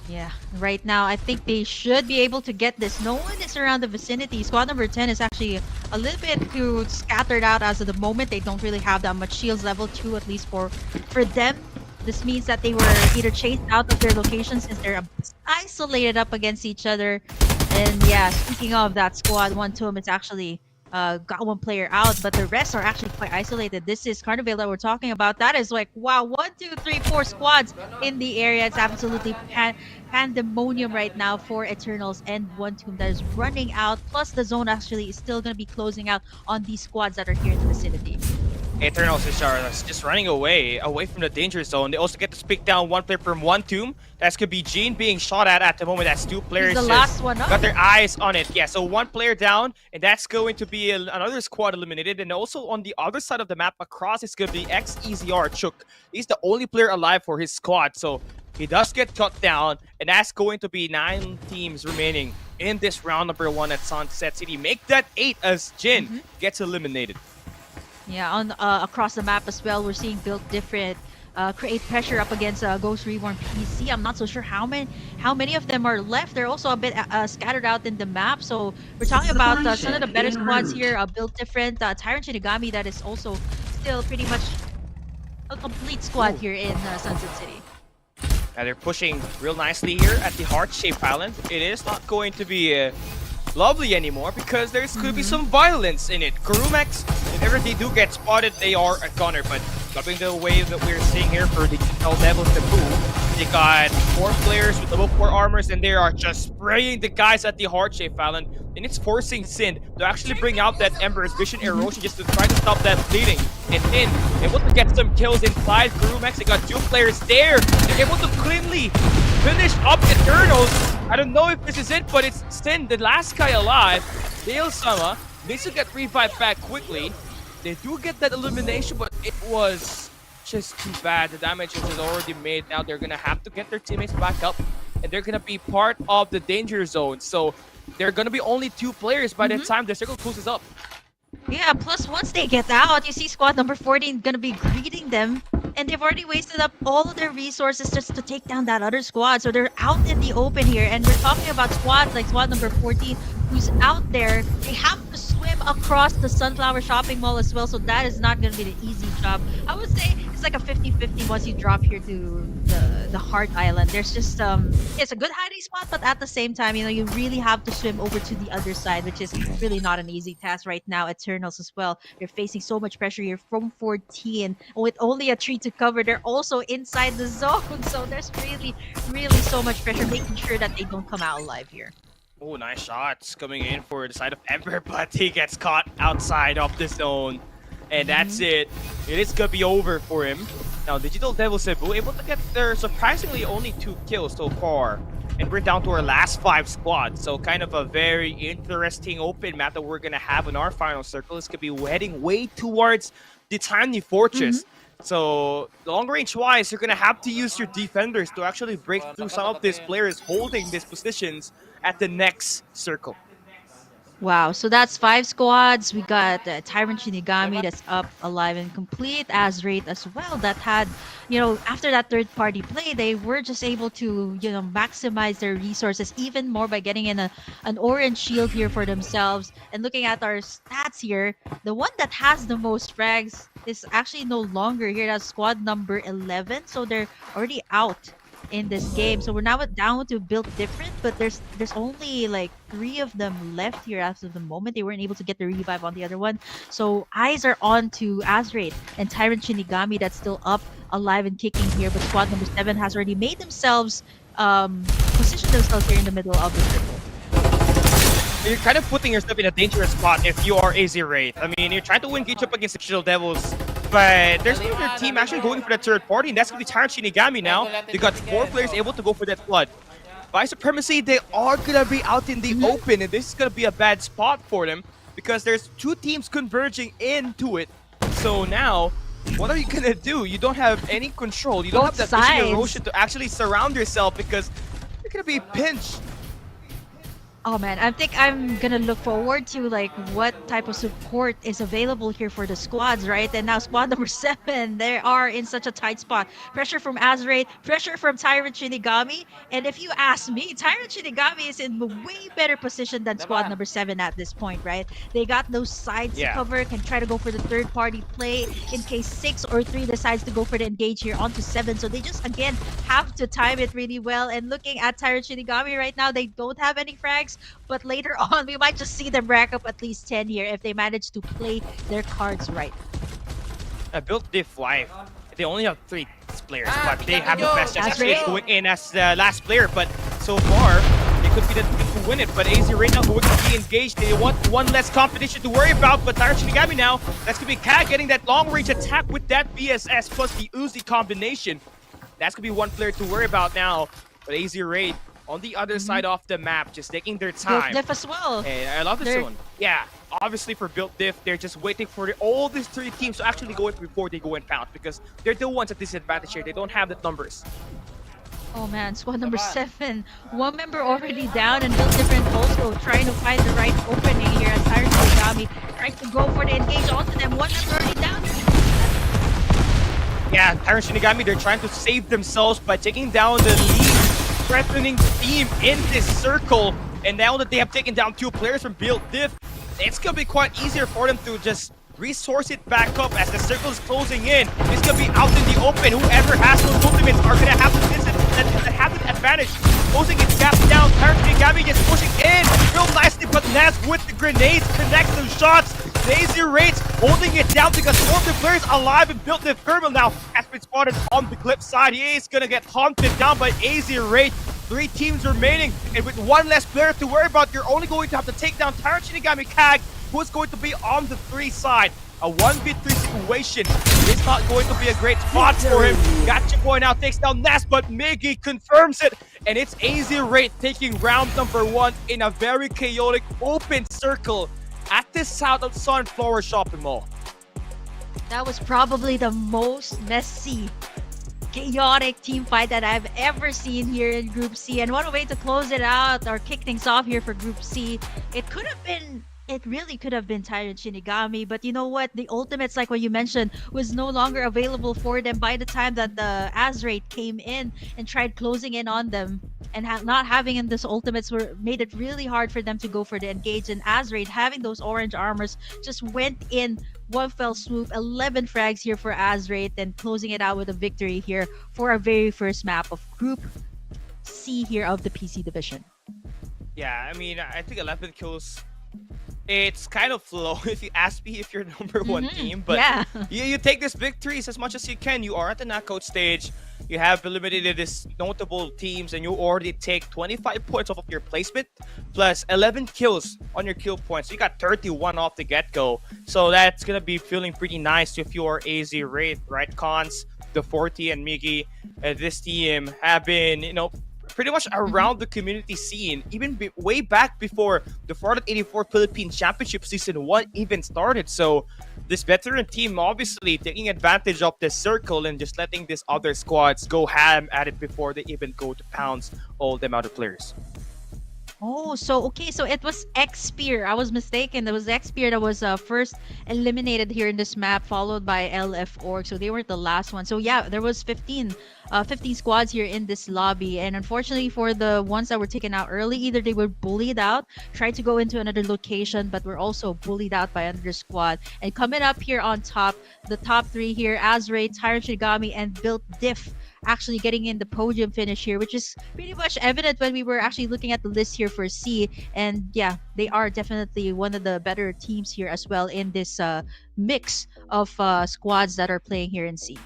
Yeah, right now I think they should be able to get this. No one is around the vicinity. Squad number 10 is actually a little bit too scattered out as of the moment. They don't really have that much shields. Level 2 at least for them. This means that they were either chased out of their locations since they're isolated up against each other. And yeah, speaking of that squad, 1-2, it's actually got one player out, but the rest are actually quite isolated. This is Carnival that we're talking about. That is like, wow, 1, 2, 3, 4 squads in the area. It's absolutely pandemonium right now for Eternals and 1-2 that is running out. Plus, the zone actually is still going to be closing out on these squads that are here in the vicinity. Eternals is just running away from the danger zone. They also get to speak down one player from 1-2. That's could be Gene being shot at the moment. That's 2 players. He's the last one up. Got their eyes on it. Yeah, so 1 player down, and that's going to be another squad eliminated. And also on the other side of the map across, it's going to be XEZR Chook. He's the only player alive for his squad, so he does get cut down, and that's going to be 9 teams remaining in this round number 1 at Sunset City. Make that 8 as Jin gets eliminated. Yeah, on across the map as well, we're seeing build different. Create pressure up against Ghost Reborn PC. I'm not so sure how many of them are left. They're also a bit scattered out in the map. So we're talking about some of the better squads here, built different. Tyrant Shinigami that is also still pretty much a complete squad here in Sunset City. And they're pushing real nicely here at the heart-shaped island. It is not going to be lovely anymore because there's could be some violence in it. Kurumex, whenever they do get spotted, they are a gunner. But loving the way that we're seeing here for the Digital Devils Taboo, they got 4 players with level 4 armors, and they are just spraying the guys at the heart-shaped island. And it's forcing Sin to actually bring out that Ember's Vision Erosion just to try to stop that bleeding. And Sin able to get some kills inside Kurumex. They got 2 players there. They're able to cleanly finish up Eternals. I don't know if this is it, but it's Sin, the last guy alive. Dale Sama needs to get revived back quickly. They do get that elimination, but it was just too bad. The damage is already made. Now they're gonna have to get their teammates back up, and they're gonna be part of the danger zone. So there are gonna be only 2 players by the time the circle closes up. Yeah, plus once they get out, you see squad number 14 gonna be greeting them, and they've already wasted up all of their resources just to take down that other squad. So they're out in the open here, and we're talking about squads like squad number 14 who's out there. They have to swim across the Sunflower Shopping Mall as well, so that is not gonna be the easy job. I would say it's like a 50-50 once you drop here to the Heart Island. There's just it's a good hiding spot, but at the same time, you know, you really have to swim over to the other side, which is really not an easy task right now. Eternals as well, you're facing so much pressure here from 14 with only a tree to cover. They're also inside the zone, so there's really so much pressure, making sure that they don't come out alive here. Oh, nice shots coming in for the side of Ember, but he gets caught outside of the zone. And that's it. It is gonna be over for him. Now, Digital Devil Cebu able to get their surprisingly only 2 kills so far. And we're down to our last 5 squads. So kind of a very interesting open map that we're gonna have in our final circle. It's gonna be heading way towards the Tiny Fortress. So long range wise, you're gonna have to use your defenders to actually break through some of these players holding these positions at the next circle. Wow, so that's 5 squads. We got Tyrant Shinigami that's up, alive, and complete. Azraid as well that had, you know, after that third-party play, they were just able to, you know, maximize their resources even more by getting in an orange shield here for themselves. And looking at our stats here, the one that has the most frags is actually no longer here. That's squad number 11, so they're already out in this game. So we're now down to build different, but there's only like 3 of them left here as of the moment. They weren't able to get the revive on the other one. So eyes are on to Azraid and Tyrant Shinigami that's still up, alive, and kicking here. But squad number 7 has already made themselves position themselves here in the middle of the circle. You're kind of putting yourself in a dangerous spot if you are AZ Wraith. I mean, you're trying to engage up against the Digital Devils, but there's another team actually going for that third party, and that's going to be Tyrant Shinigami now. They got 4 players able to go for that flood. By Supremacy, they are going to be out in the open, and this is going to be a bad spot for them because there's 2 teams converging into it. So now, what are you going to do? You don't have any control. You don't have that vision erosion to actually surround yourself because you're going to be pinched. Oh man, I think I'm gonna look forward to like what type of support is available here for the squads, right? And now squad number 7, they are in such a tight spot. Pressure from Azraid, pressure from Tyrant Shinigami, and if you ask me, Tyrant Shinigami is in a way better position than squad number 7 at this point, right? They got those sides to Yeah. cover, can try to go for the third party play in case 6 or 3 decides to go for the engage here onto 7. So they just again have to time it really well. And looking at Tyrant Shinigami right now, they don't have any frags. But later on, we might just see them rack up at least 10 here if they manage to play their cards right. Built Diff Life. They only have 3 players, but they have the best chance actually going in as the last player. But so far, they could be the team to win it. But AZ right now going to be engaged. They want one less competition to worry about. But Tyrant Shinigami now, that's going to be Kag getting that long range attack with that BSS plus the Uzi combination. That's going to be one player to worry about now. But AZ Raid on the other side of the map, just taking their time. Built Diff as well. And I love this one. Yeah, obviously for Built Diff, they're just waiting for all these 3 teams to actually go in before they go and pounce because they're the ones at disadvantage here. They don't have the numbers. Oh man, squad number 7. One member already down and Built Different also trying to find the right opening here as Tyrant Shinigami trying to go for the engage onto them. One member already down. Yeah, Tyrant Shinigami, they're trying to save themselves by taking down the lead, threatening team in this circle. And now that they have taken down 2 players from Built Diff, it's going to be quite easier for them to just resource it back up as the circle is closing in. It's going to be out in the open. Whoever has those ultimates are going to have the advantage. Closing its gap down. Tyrant Shinigami just pushing in real nicely, but Naz with the grenades connects those shots. Lazy Rates holding it down because 4 of the players alive and Built Diff Thermal now has been spotted on the clip side. He is going to get hunted down by AZ Rate. 3 teams remaining, and with 1 less player to worry about, you're only going to have to take down Tyrant Shinigami Kag, who is going to be on the 3 side. A 1v3 situation. It's not going to be a great spot for him. Gotcha Boy now takes down Ness, but Miggy confirms it, and it's AZ Rate taking round number 1 in a very chaotic open circle at the South of Sunflower Shopping Mall. That was probably the most messy, chaotic team fight that I've ever seen here in Group C. And what a way to close it out or kick things off here for Group C. It really could have been Tyrant Shinigami, but you know what? The ultimates, like what you mentioned, was no longer available for them by the time that the Azraid came in and tried closing in on them. And not having in this ultimates made it really hard for them to go for the engage. And Azraid, having those orange armors, just went in one fell swoop. 11 frags here for Azraid, and closing it out with a victory here for our very first map of Group C here of the PC division. Yeah, I mean, I think 11 kills. It's kind of low if you ask me if you're number 1 team, but yeah. you take these victories as much as you can. You are at the knockout stage. You have eliminated these notable teams, and you already take 25 points off of your placement, plus 11 kills on your kill points. So you got 31 off the get-go. So that's gonna be feeling pretty nice if you're AZ Raid, right? Cons, the 40 and Miggy, this team have been, you know, pretty much around the community scene, even way back before the Farlight 84 Philippine Championship Season 1 even started. So this veteran team obviously taking advantage of this circle and just letting these other squads go ham at it before they even go to pounce all them other players. Oh, so it was X-Spear. I was mistaken. It was X-Spear that was first eliminated here in this map, followed by LF Org. So they weren't the last one. So yeah, there was 15 squads here in this lobby. And unfortunately for the ones that were taken out early, either they were bullied out, tried to go into another location, but were also bullied out by another squad. And coming up here on top, the top 3 here, Azraid, Tyrant Shinigami, and Built Diff, actually getting in the podium finish here, which is pretty much evident when we were actually looking at the list here for C. And yeah, they are definitely one of the better teams here as well in this mix of squads that are playing here in C.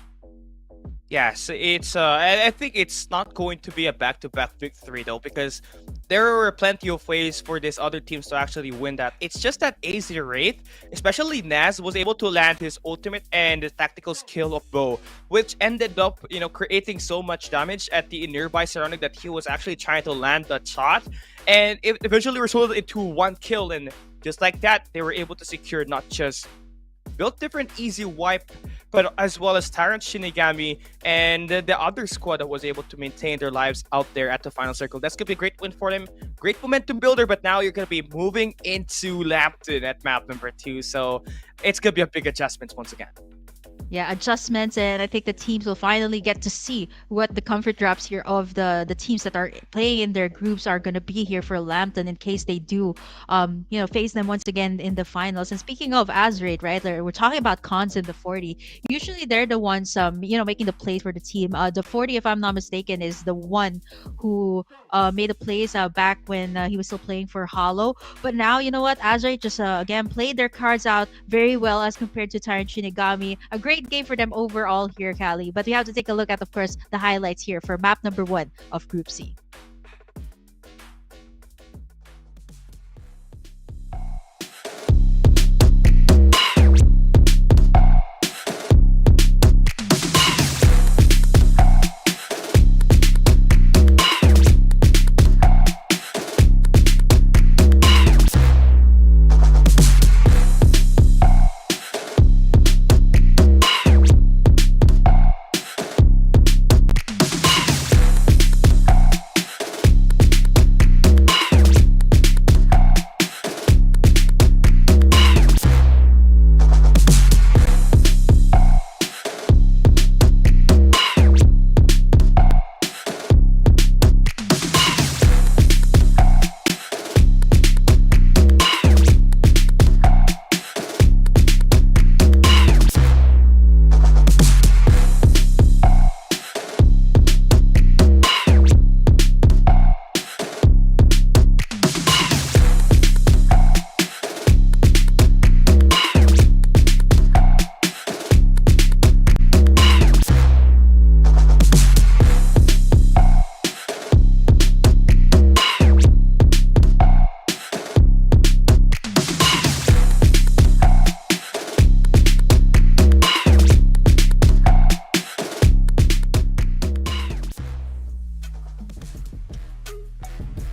Yes, it's I think it's not going to be a back-to-back victory though, because there were plenty of ways for these other teams to actually win that. It's just that AZ Wraith, especially Naz, was able to land his ultimate and the tactical skill of Bow, which ended up, you know, creating so much damage at the nearby surrounding that he was actually trying to land that shot, and it eventually resulted into 1 kill, and just like that, they were able to secure not just Built Different easy wipe, but as well as Tyrant Shinigami and the other squad that was able to maintain their lives out there at the final circle. That's going to be a great win for them. Great momentum builder, but now you're going to be moving into Lambton at map number 2. So it's going to be a big adjustment once again. Yeah, adjustments, and I think the teams will finally get to see what the comfort drops here of the teams that are playing in their groups are going to be here for Lambton in case they do, face them once again in the finals. And speaking of Azraid, right, we're talking about cons in the 40. Usually they're the ones, making the plays for the team. The 40, if I'm not mistaken, is the one who made the plays back when he was still playing for Hollow. But now, you know what, Azraid just again played their cards out very well as compared to Tyrant Shinigami. A great game for them overall here, Callie. But we have to take a look at, of course, the highlights here for map number 1 of Group C.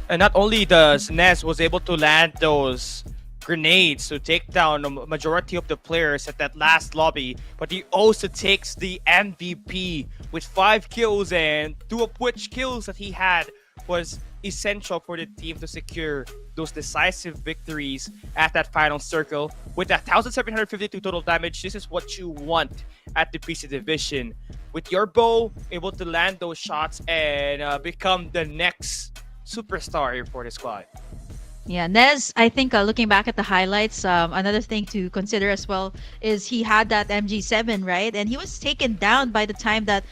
And not only does Nez was able to land those grenades to take down a majority of the players at that last lobby, but he also takes the MVP with 5 kills, and 2 of which kills that he had was essential for the team to secure those decisive victories at that final circle. With 1,752 total damage, this is what you want at the PC division. With your bow, able to land those shots and become the next superstar here for the squad. Yeah, Nez, I think looking back at the highlights, another thing to consider as well is he had that MG7, right? And he was taken down by the time that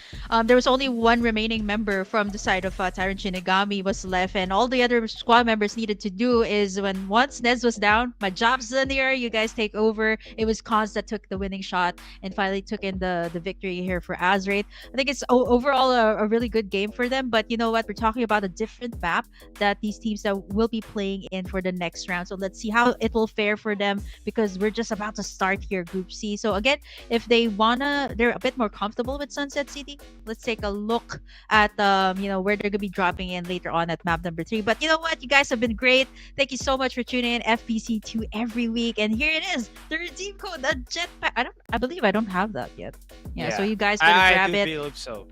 there was only one remaining member from the side of Tyrant Shinigami was left, and all the other squad members needed to do is once Nez was down, my job's in the air, you guys take over. It was Cons that took the winning shot and finally took in the victory here for Azraid. I think it's overall a really good game for them, but you know what? We're talking about a different map that these teams that will be playing in for the next round. So let's see how it will fare for them because we're just about to start here, Group C. So again, if they're a bit more comfortable with Sunset City, let's take a look at where they're gonna be dropping in later on at map number 3. But you know what? You guys have been great. Thank you so much for tuning in FPC2 every week. And here it is, the redeem code, the jetpack. I believe I don't have that yet. Yeah. So you guys gotta grab it. I believe so.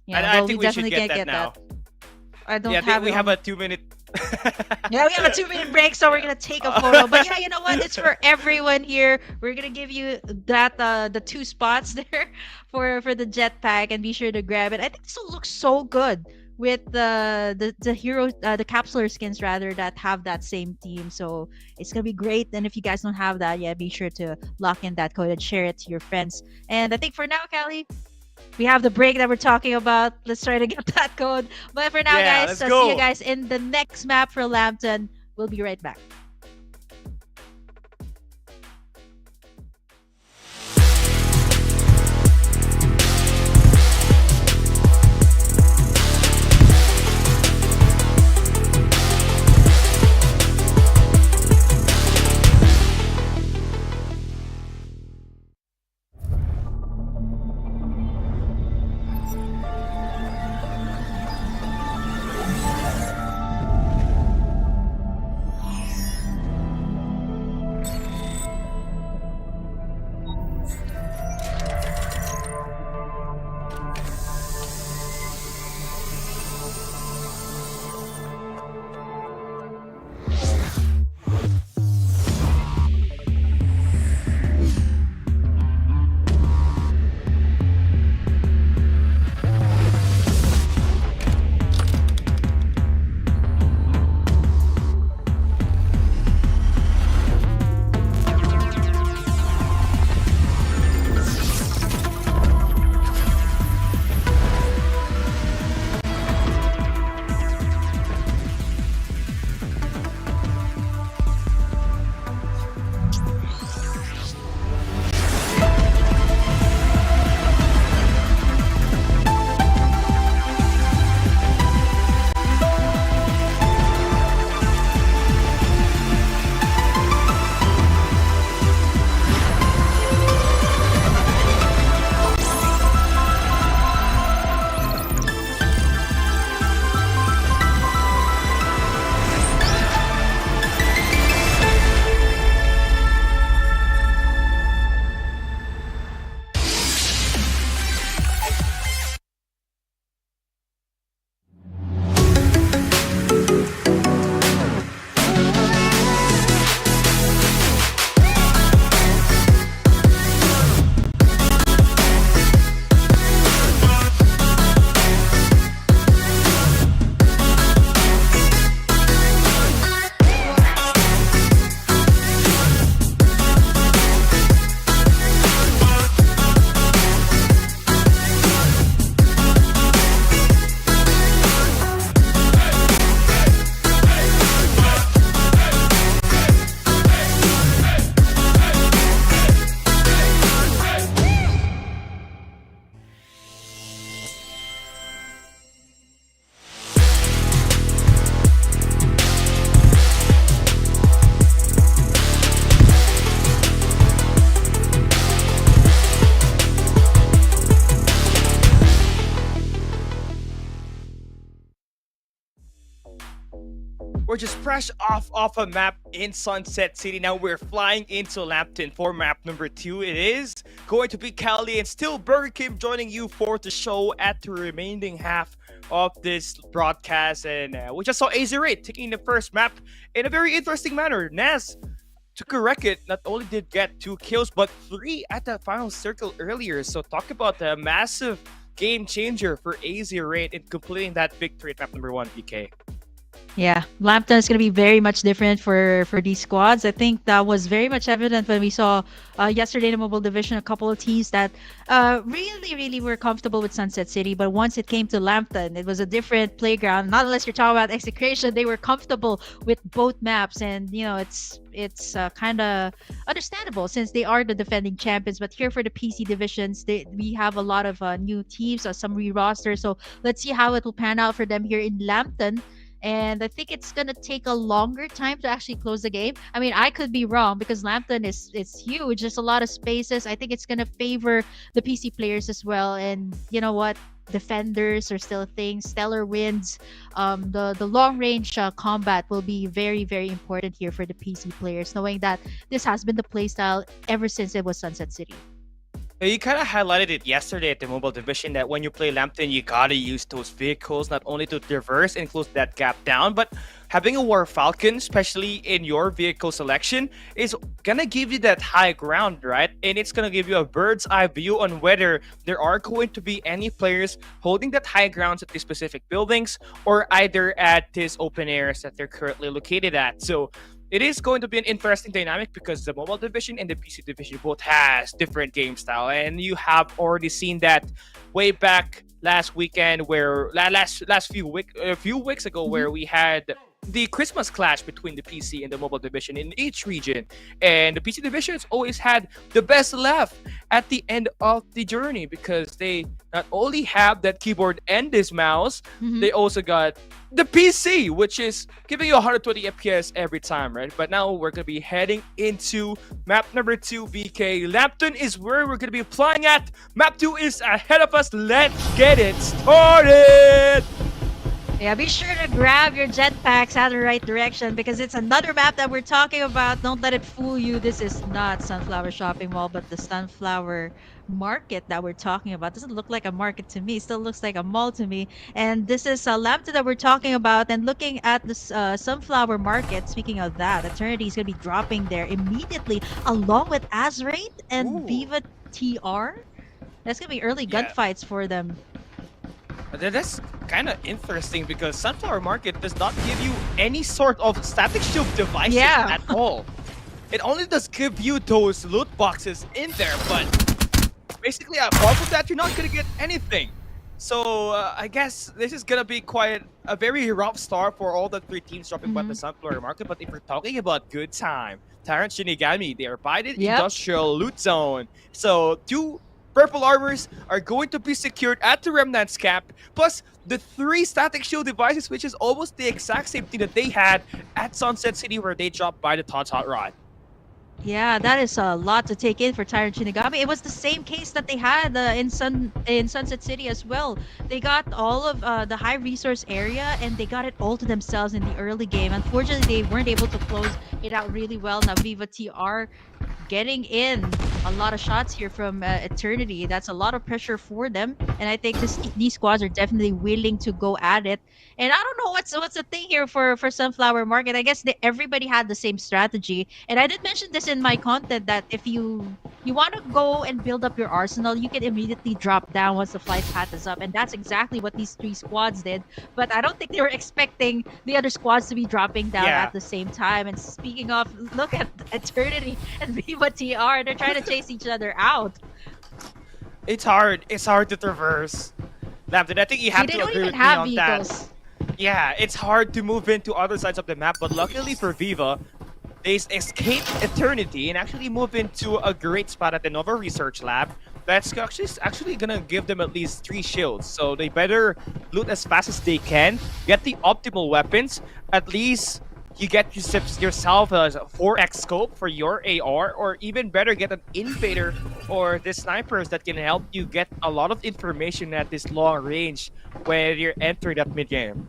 Yeah, I think we should get that now. I don't have it. We have a 2-minute. Yeah, we have a 2-minute break, so we're gonna take a photo. But yeah, you know what? It's for everyone here. We're gonna give you that the 2 spots there for the jetpack, and be sure to grab it. I think this will look so good with the hero the capsular skins rather that have that same theme. So it's gonna be great. And if you guys don't have that yet, be sure to lock in that code and share it to your friends. And I think for now, Callie, we have the break that we're talking about. Let's try to get that code. But for now, guys, see you guys in the next map for Lambton. We'll be right back. just fresh off a map in Sunset City. Now we're flying into Lambton for map number 2. It is going to be Cali and still Burger King joining you for the show at the remaining half of this broadcast. And we just saw AZ Raid taking the first map in a very interesting manner. Naz, to correct it, not only did get 2 kills, but 3 at the final circle earlier. So talk about the massive game changer for AZ Raid in completing that victory at map number 1, PK. Yeah, Lambton is going to be very much different for these squads. I think that was very much evident when we saw yesterday in the mobile division a couple of teams that really were comfortable with Sunset City. But once it came to Lambton, it was a different playground. Not unless you're talking about execution, they were comfortable with both maps, and you know it's kind of understandable since they are the defending champions. But here for the PC divisions, we have a lot of new teams, some re-rosters. So let's see how it will pan out for them here in Lambton. And I think it's gonna take a longer time to actually close the game. I mean, I could be wrong because Lambton is huge. There's a lot of spaces. I think it's gonna favor the PC players as well. And you know what? Defenders are still a thing. Stellar wins. The long range combat will be very important here for the PC players, knowing that this has been the playstyle ever since it was Sunset City. You kind of highlighted it yesterday at the mobile division that when you play Lambton, you gotta use those vehicles not only to traverse and close that gap down, but having a War Falcon, especially in your vehicle selection, is gonna give you that high ground, right? And it's gonna give you a bird's eye view on whether there are going to be any players holding that high grounds at these specific buildings or either at these open areas that they're currently located at. So it is going to be an interesting dynamic because the mobile division and the PC division both has different game style, and you have already seen that way back last weekend, where a few weeks ago, where we had the Christmas clash between the PC and the mobile division in each region, and the PC division has always had the best left at the end of the journey because they not only have that keyboard and this mouse, they also got the PC, which is giving you 120 FPS every time, right? But now we're gonna be heading into map number 2, VK. Lambton is where we're gonna be flying at. Map 2 is ahead of us. Let's get it started. Yeah, be sure to grab your jetpacks out the right direction because it's another map that we're talking about. Don't let it fool you. This is not Sunflower Shopping Mall, but the Sunflower Market that we're talking about. Doesn't look like a market to me. Still looks like a mall to me. And this is Lambton that we're talking about. And looking at this Sunflower Market, speaking of that, Eternity is going to be dropping there immediately along with Azraid and Viva TR. That's going to be early gunfights for them. That's kind of interesting because Sunflower Market does not give you any sort of static shield devices at all. It only does give you those loot boxes in there, but basically apart from that, you're not gonna get anything. So I guess this is gonna be quite a very rough start for all the 3 teams dropping by the Sunflower Market. But if we're talking about good time, Tyrant Shinigami, they are by the industrial loot zone. So 2 purple armors are going to be secured at the Remnant's cap, plus the 3 static shield devices, which is almost the exact same thing that they had at Sunset City where they dropped by the Todd's Hot Rod. Yeah, that is a lot to take in for Tyrant Shinigami. It was the same case that they had in Sunset City as well. They got all of the high resource area and they got it all to themselves in the early game. Unfortunately, they weren't able to close it out really well. Now Viva TR getting in a lot of shots here from Eternity. That's a lot of pressure for them, and I think these squads are definitely willing to go at it. And I don't know what's the thing here for Sunflower Market. I guess everybody had the same strategy, and I did mention this in my content that if you want to go and build up your arsenal, you can immediately drop down once the flight path is up, and that's exactly what these 3 squads did. But I don't think they were expecting the other squads to be dropping down at the same time. And speaking of, look at Eternity and Viva TR, they're trying to chase each other out. It's hard to traverse. Lambton, I think you have to agree with me on that. Yeah, it's hard to move into other sides of the map, but luckily for Viva, they escape Eternity and actually move into a great spot at the Nova Research Lab. That's actually gonna give them at least 3 shields, so they better loot as fast as they can, get the optimal weapons. At least you get yourself a 4x scope for your AR, or even better, get an invader or the snipers that can help you get a lot of information at this long range when you're entering that mid game.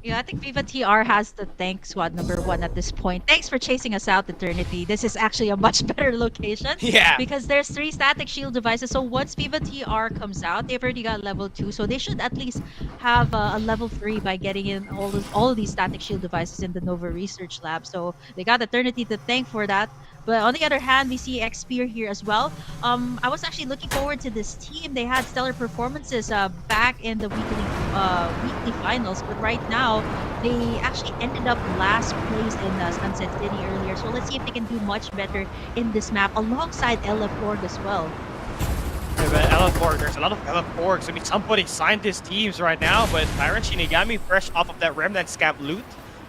Yeah, I think Viva TR has to thank squad number 1 at this point. Thanks for chasing us out, Eternity. This is actually a much better location. Yeah. Because there's 3 static shield devices. So once Viva TR comes out, they've already got level 2. So they should at least have a level 3 by getting in all of these static shield devices in the Nova Research Lab. So they got Eternity to thank for that. But on the other hand, we see Xpear here as well. I was actually looking forward to this team. They had stellar performances back in the weekly finals, but right now they actually ended up last place in Sunset City earlier. So let's see if they can do much better in this map alongside LF4 as well. Yeah, but LF4, there's a lot of LF4s. I mean, somebody signed these teams right now, but Tyrant Shinigami fresh off of that Remnant Scamp loot.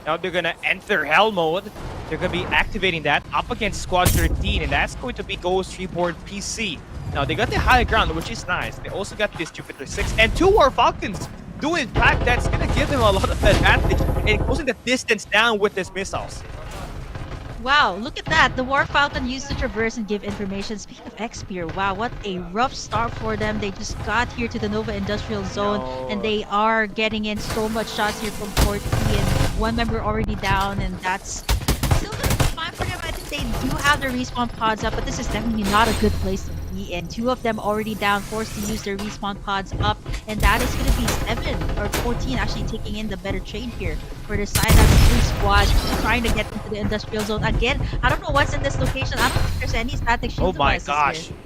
Now they're gonna enter Hell mode. They're gonna be activating that up against Squad 13, and that's going to be Ghost Reborn PC. Now they got the high ground, which is nice. They also got this Jupiter 6 and 2 War Falcons. Doing back, that's gonna give them a lot of advantage and closing the distance down with these missiles. Wow, look at that. The War Falcon used to traverse and give information. Speaking of Xpear, wow, what a rough start for them. They just got here to the Nova Industrial Zone, and they are getting in so much shots here from 40, and one member already down, and that's still gonna be fine for them. I think they do have their respawn pods up, but this is definitely not a good place to be in. 2 of them already down, forced to use their respawn pods up, and that is gonna be 7 or 14 actually taking in the better trade here for the side of 3 squad trying to get into the industrial zone. Again, I don't know what's in this location. I don't think there's any static shield devices gosh. here.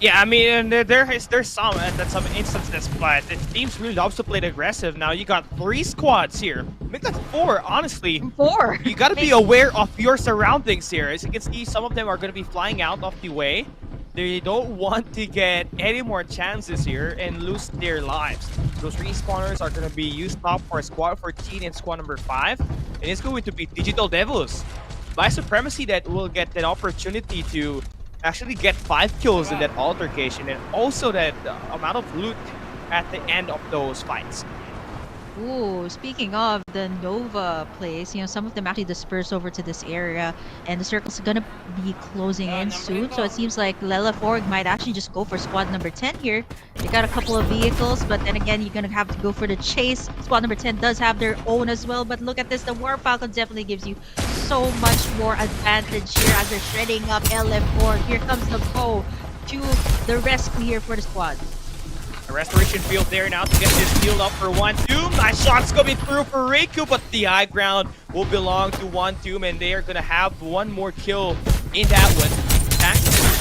Yeah, I mean, there's some at some instances, but the teams really loves to play it aggressive. Now you got 3 squads here. Make that 4, honestly. 4. You gotta be aware of your surroundings here. As you can see, some of them are gonna be flying out of the way. They don't want to get any more chances here and lose their lives. Those respawners are going to be used up for Squad 14 and Squad number 5. And it's going to be Digital Devils by Supremacy that will get an opportunity to actually get 5 kills in that altercation, and also that amount of loot at the end of those fights. Ooh, speaking of the Nova place, some of them actually disperse over to this area, and the circle's gonna be closing in soon. So it seems like LF4 might actually just go for squad number 10 here. They got a couple of vehicles, but then again, you're gonna have to go for the chase. Squad number 10 does have their own as well, but look at this. The War Falcon definitely gives you so much more advantage here as they're shredding up LF4. Here comes the bow to the rescue here for the squad. A restoration field there now to get this field up for 1-2. Nice shots coming through for Reiku, but the high ground will belong to 1-2, and they are going to have one more kill in that one.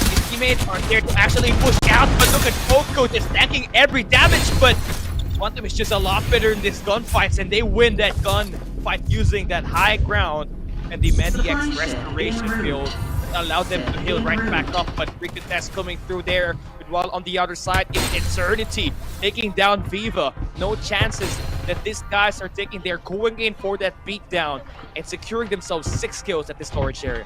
His teammates are there to actually push out, but look at Coco just tanking every damage, but 1-2 is just a lot better in these gunfights, and they win that gunfight using that high ground, and the Medix restoration field allowed them to heal right back up, but Reiku test coming through there. While on the other side, it's Eternity taking down Viva. No chances that these guys are taking. They're going in for that beatdown and securing themselves 6 kills at the storage area.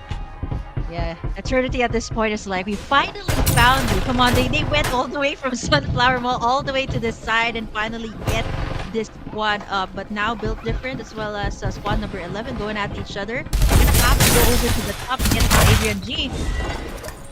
Yeah, Eternity at this point is like, we finally found you. Come on, they went all the way from Sunflower Mall all the way to this side and finally get this squad up. But now built different, as well as squad number 11 going at each other. They're gonna have to go over to the top and get Adrian G.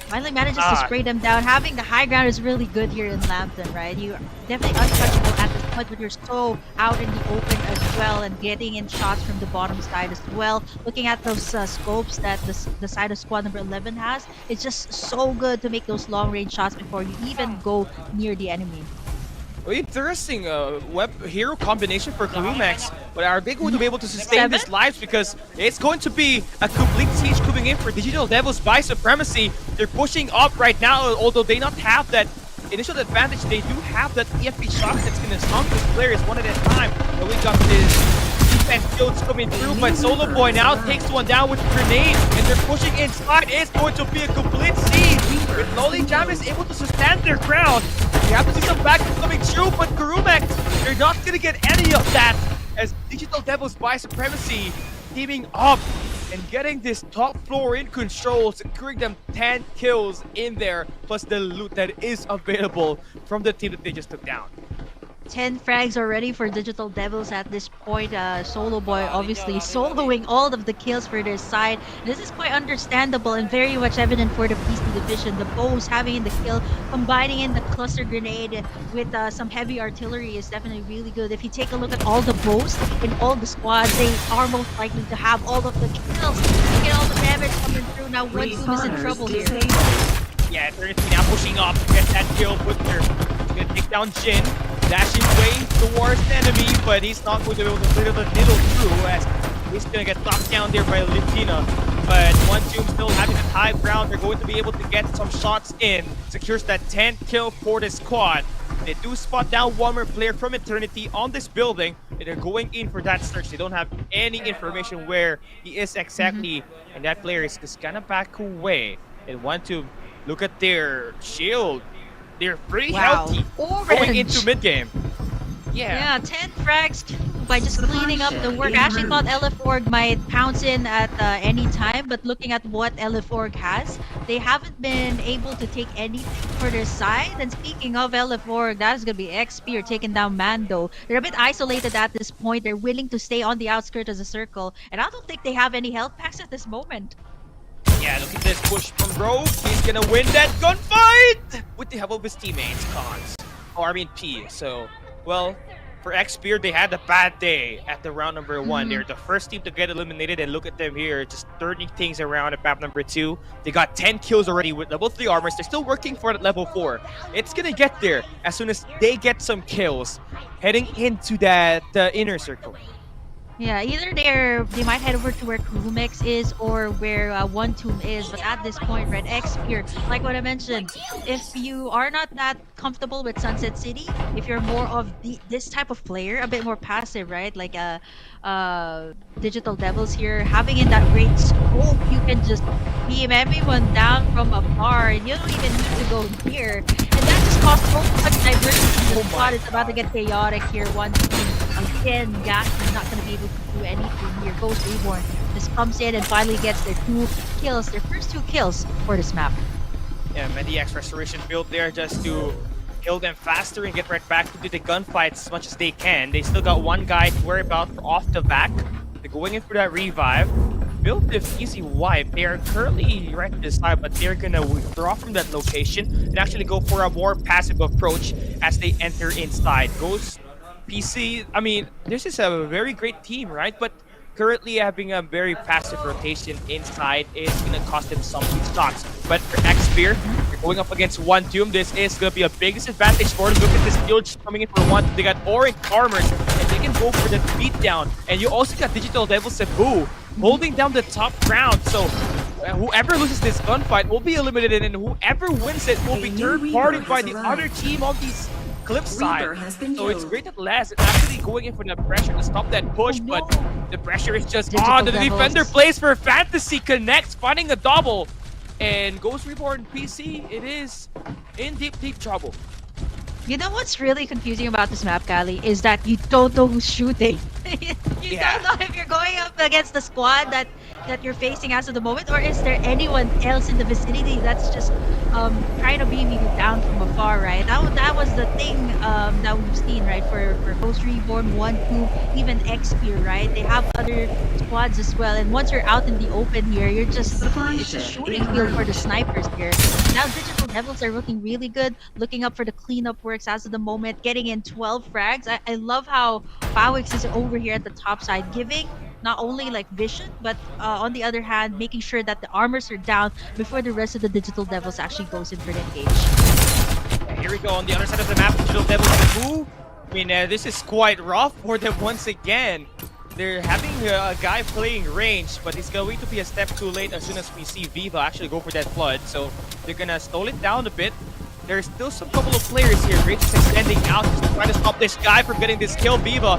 Finally manages to spray them down. Having the high ground is really good here in Lambton, right? You're definitely untouchable at this point, but you're so out in the open as well and getting in shots from the bottom side as well. Looking at those scopes that the side of squad number 11 has, it's just so good to make those long range shots before you even go near the enemy. Well, interesting hero combination for Karumex, but are they going to be able to sustain these lives? Because it's going to be a complete siege coming in for Digital Devils by Supremacy. They're pushing up right now, although they not have that initial advantage. They do have that EFP shock that's going to stun these players one at a time. But we got this defense builds coming through, but Solo Boy now takes one down with a grenade, and they're pushing inside. It's going to be a complete siege. With Lolly Jam is able to sustain their ground. You have to see some backup coming through, but Karumex, they're not going to get any of that as Digital Devils by Supremacy teaming up and getting this top floor in control, securing them 10 kills in there, plus the loot that is available from the team that they just took down. 10 frags already for Digital Devils at this point. Solo Boy obviously soloing all of the kills for their side. This is quite understandable and very much evident for the PC division. The bows having in the kill, combining in the cluster grenade with some heavy artillery is definitely really good. If you take a look at all the bows in all the squads, they are most likely to have all of the kills. Look at all the damage coming through. Now one team is in trouble here. Yeah, Eternity now pushing up to get that kill. Butcher gonna take down Jin. Dashing way towards the enemy, but he's not going to be able to clear the middle through as he's gonna get knocked down there by Litina. But one team still having the high ground. They're going to be able to get some shots in. Secures that 10th kill for the squad. They do spot down one more player from Eternity on this building, and they're going in for that search. They don't have any information where he is exactly, and that player is just gonna back away and want to look at their shield. They're pretty healthy going into mid-game. Yeah, 10 frags by just cleaning up the work. I actually thought LF4 might pounce in at any time, but looking at what LF4 has, they haven't been able to take anything for their side. And speaking of LF4, that's going to be XP taking down Mando. They're a bit isolated at this point. They're willing to stay on the outskirts of the circle, and I don't think they have any health packs at this moment. Yeah, look at this push from Rogue. He's gonna win that gunfight with the help of his teammates, Cons. Or I mean P. So, well, for Xpear, they had a bad day at the round number 1. They're the first team to get eliminated, and look at them here, just turning things around at map number 2. They got 10 kills already with level 3 armors. They're still working for level 4. It's gonna get there as soon as they get some kills, heading into that inner circle. Yeah, either they might head over to where Krumix is or where One Tomb is, but at this point, Red X here, like what I mentioned, if you are not that comfortable with Sunset City, if you're more of this type of player, a bit more passive, right? Like Digital Devils here, having in that great scope, you can just beam everyone down from afar, and you don't even need to go near. And that just causes so much diversity. The squad is about to get chaotic here. One team again, Gas is not going to be able to do anything here. Ghost Reborn just comes in and finally gets their first two kills for this map. Yeah, Mediax Restoration built there just to kill them faster and get right back into the gunfights as much as they can. They still got one guy to worry about off the back. They're going in for that revive. Build the easy wipe. They are currently right to the side, but they're gonna withdraw from that location and actually go for a more passive approach as they enter inside. Ghost PC, I mean, this is a very great team, right? But currently having a very passive rotation inside is going to cost them some shots. But for Xpear, they're going up against One Tomb. This is going to be a biggest advantage for them. Look at this field coming in for One Tomb. They got orange armors, and they can go for the beatdown. And you also got Digital Devil Cebu holding down the top ground. So whoever loses this gunfight will be eliminated, and whoever wins it will be third-partied by the other team on these cliff side. So it's great at last. It's actually going in for the pressure to stop that push, but the pressure is just on. The defender plays for Fantasy, connects, finding a double, and Ghost Reborn PC, it is in deep trouble. You know what's really confusing about this map, Kali, is that you don't know who's shooting. You don't know if you're going up against the squad that you're facing as of the moment, or is there anyone else in the vicinity that's just trying to beam you down from afar, right? That was the thing that we've seen, right? For Ghost Reborn, One Tomb, even XP, right? They have other squads as well, and once you're out in the open here, it's a shooting field for the snipers here. Now Digital Devils are looking really good, looking up for the cleanup works as of the moment, getting in 12 frags. I love how Fawix is over here at the top side, giving not only like vision, but on the other hand, making sure that the armors are down before the rest of the Digital Devils actually goes in for the engage. Yeah, here we go on the other side of the map. Digital Devils Cebu. I mean, this is quite rough for them once again. They're having a guy playing range, but it's going to be a step too late as soon as we see Viva actually go for that flood. So they're gonna slow it down a bit. There's still some couple of players here. Rage is extending out just to try to stop this guy from getting this kill. Viva,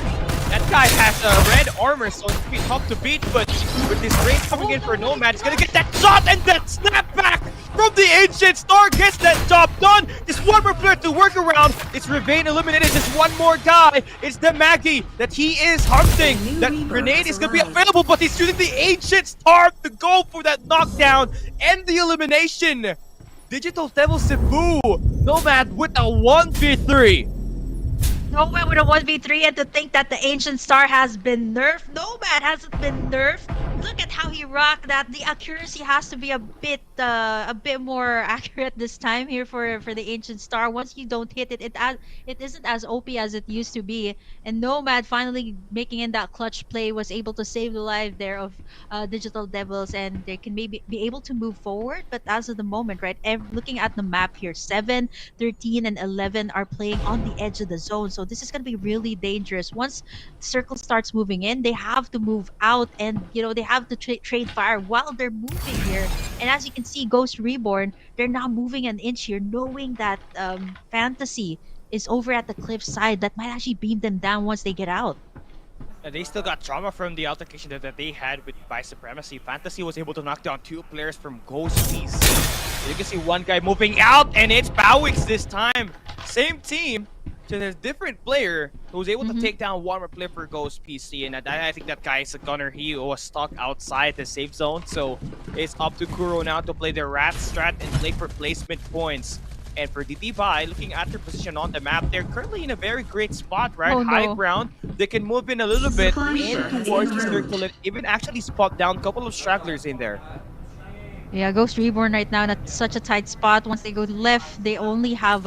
that guy has red armor, so it's gonna be tough to beat. But with this range coming in for Nomad, he's gonna get that shot and that snapback from the Ancient Star. Gets that job done. Just one more player to work around. It's Revane eliminated. Just one more guy. It's the Maggie that he is hunting. That grenade is gonna be available, but he's using the Ancient Star to go for that knockdown and the elimination. Digital Devil Cebu, Nomad with a 1v3. Nomad with a 1v3, and to think that the Ancient Star has been nerfed. Nomad hasn't been nerfed. Look at how he rocked that. The accuracy has to be a bit more accurate this time here for the Ancient Star. Once you don't hit it, it isn't as OP as it used to be. And Nomad finally making in that clutch play was able to save the life there of Digital Devils, and they can maybe be able to move forward. But as of the moment, right, looking at the map here, 7, 13, and 11 are playing on the edge of the zone. So this is going to be really dangerous. Once the circle starts moving in, they have to move out, and they have to trade fire while they're moving here. And as you can see, Ghost Reborn, they're now moving an inch here, knowing that Fantasy is over at the cliff side. That might actually beam them down once they get out. They still got trauma from the altercation that they had with Vice Supremacy. Fantasy was able to knock down 2 players from Ghost PC. You can see one guy moving out, and it's Bowix this time. Same team, just a different player who was able to take down one more player for Ghost PC. And I think that guy is a gunner. He was stuck outside the safe zone. So it's up to Kuro now to play the rat strat and play for placement points. And for DDBI, looking at their position on the map, they're currently in a very great spot, right? Oh, no. High ground. They can move in a little bit in towards the circle and even actually spot down a couple of stragglers in there. Yeah, Ghost Reborn right now in such a tight spot. Once they go left, they only have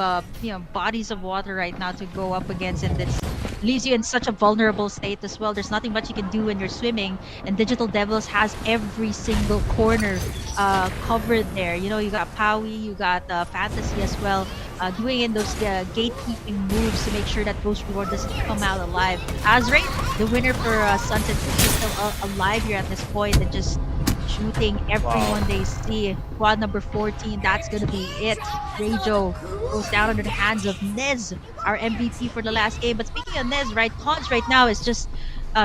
bodies of water right now to go up against, and this leaves you in such a vulnerable state as well. There's nothing much you can do when you're swimming, and Digital Devils has every single corner covered there. You got Powie, you got Fantasy as well, doing in those gatekeeping moves to make sure that Ghost Reborn doesn't come out alive. Azray, the winner for Sunset, is still alive here at this point, and just shooting everyone they see. Squad number 14, that's gonna be it. Rejo goes down under the hands of Nez, our MVP for the last game. But speaking of Nez, right, Cons right now is just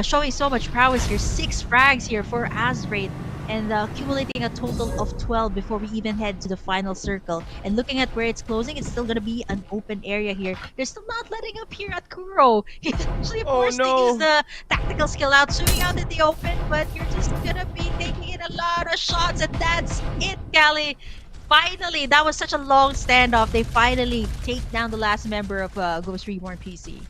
showing so much prowess here. 6 frags here for Azraid, and accumulating a total of 12 before we even head to the final circle. And looking at where it's closing, it's still gonna be an open area here. They're still not letting up here at Kuro. He's actually forcing his tactical skill out, shooting out in the open, but you're just gonna be taking in a lot of shots, and that's it, Callie. Finally, that was such a long standoff. They finally take down the last member of Ghost Reborn PC.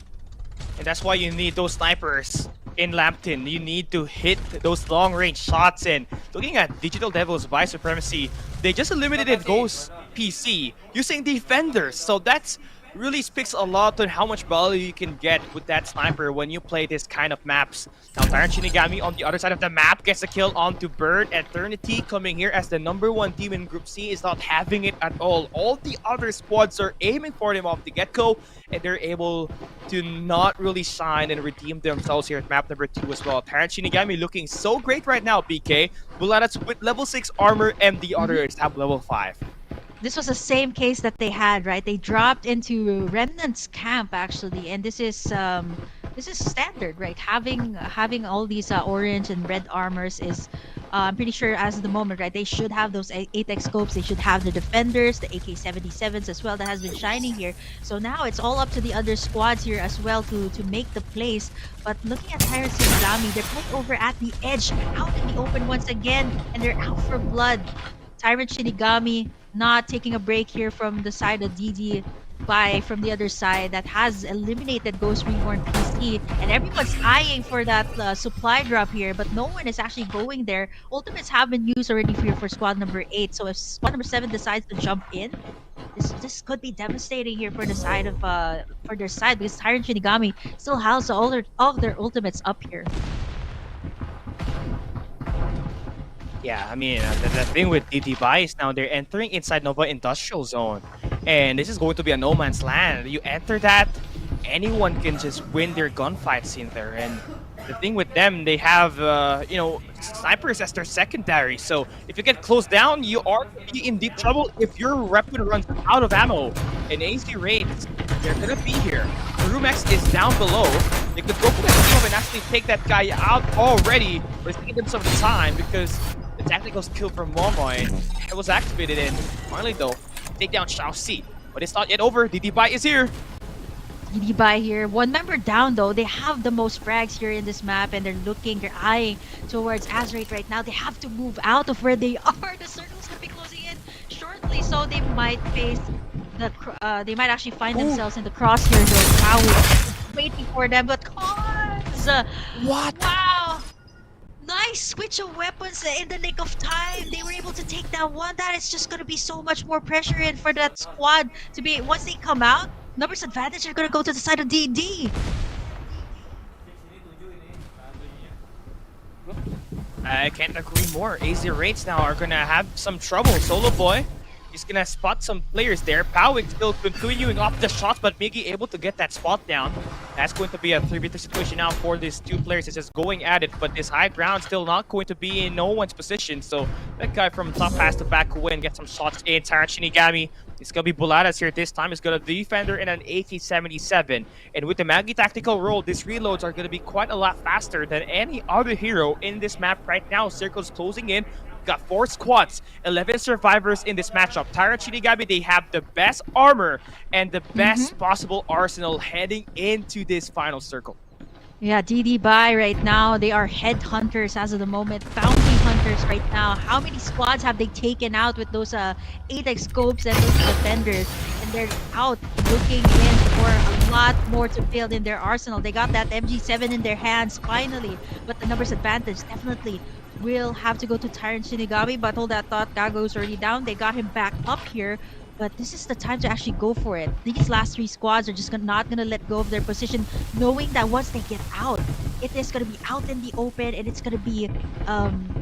And that's why you need those snipers in Lambton. You need to hit those long-range shots. And looking at Digital Devils Vice Supremacy, they just eliminated Ghost PC using defenders. So that's really speaks a lot on how much value you can get with that sniper when you play this kind of maps. Now Tyrant Shinigami on the other side of the map gets a kill onto Bird. Eternity coming here as the #1 team in Group C is not having it at all. All the other squads are aiming for them off the get-go, and they're able to not really shine and redeem themselves here at map number 2 as well. Tyrant Shinigami looking so great right now, BK. Bullets with level 6 armor, and the others have level 5. This was the same case that they had, right? They dropped into Remnant's camp actually, and this is standard, right? Having all these orange and red armors is, I'm pretty sure as of the moment, right? They should have those 8x scopes. They should have the defenders, the AK-77s as well. That has been shining here. So now it's all up to the other squads here as well to make the plays. But looking at Tyrant Shinigami, they're playing over at the edge, out in the open once again, and they're out for blood. Tyrant Shinigami not taking a break here from the side of DD from the other side that has eliminated Ghost Reborn PC, and everyone's eyeing for that supply drop here, but no one is actually going there. Ultimates have been used already for squad number 8, so if squad number 7 decides to jump in, this could be devastating here for the side of for their side, because Tyrant Shinigami still has all their ultimates up here. Yeah, I mean, the thing with DDBI is now they're entering inside Nova Industrial Zone. And this is going to be a no man's land. You enter that, anyone can just win their gunfights in there. And the thing with them, they have, snipers as their secondary. So if you get closed down, you are in deep trouble if your weapon runs out of ammo. And AC raids, they're going to be here. Rumex is down below. They could go for the kill and actually take that guy out already. But it's taking them some time because the tactical skill from Momoy it was activated, and finally though, take down Shao Si. But it's not yet over. DDBI is here. DDBI here. One member down though. They have the most frags here in this map, and they're eyeing towards Azraid right now. They have to move out of where they are. The circle's gonna be closing in shortly, so they might face they might actually find themselves in the crosshairs of Powie. waiting for them, but Cons! What? Wow! Nice switch of weapons in the nick of time. They were able to take down one. That is just gonna be so much more pressure in for that squad to be. Once they come out, numbers advantage are gonna go to the side of D&D. I can't agree more. AZ Raids now are gonna have some trouble. Solo Boy, he's gonna spot some players there. Powig still continuing off the shots, but Miggy able to get that spot down. That's going to be a 3v3 situation now for these two players. It's just going at it, but this high ground still not going to be in no one's position. So that guy from top has to back away and get some shots in. Tyrant Shinigami, it's gonna be Buladas here this time. It's gonna be Defender in an AK-77. And with the Maggie tactical role, these reloads are gonna be quite a lot faster than any other hero in this map right now. Circle's closing in. Got 4 squads, 11 survivors in this matchup. Tyrant Shinigami, they have the best armor and the best possible arsenal heading into this final circle. Yeah, DD by right now, they are headhunters as of the moment, bounty hunters right now. How many squads have they taken out with those 8x scopes and those defenders? And they're out looking in for a lot more to build in their arsenal. They got that MG7 in their hands finally, but the numbers advantage definitely will have to go to Tyrant Shinigami, but hold that thought, Gago's already down. They got him back up here, but this is the time to actually go for it. These last 3 squads are just not gonna let go of their position, knowing that once they get out, it is gonna be out in the open, and it's gonna be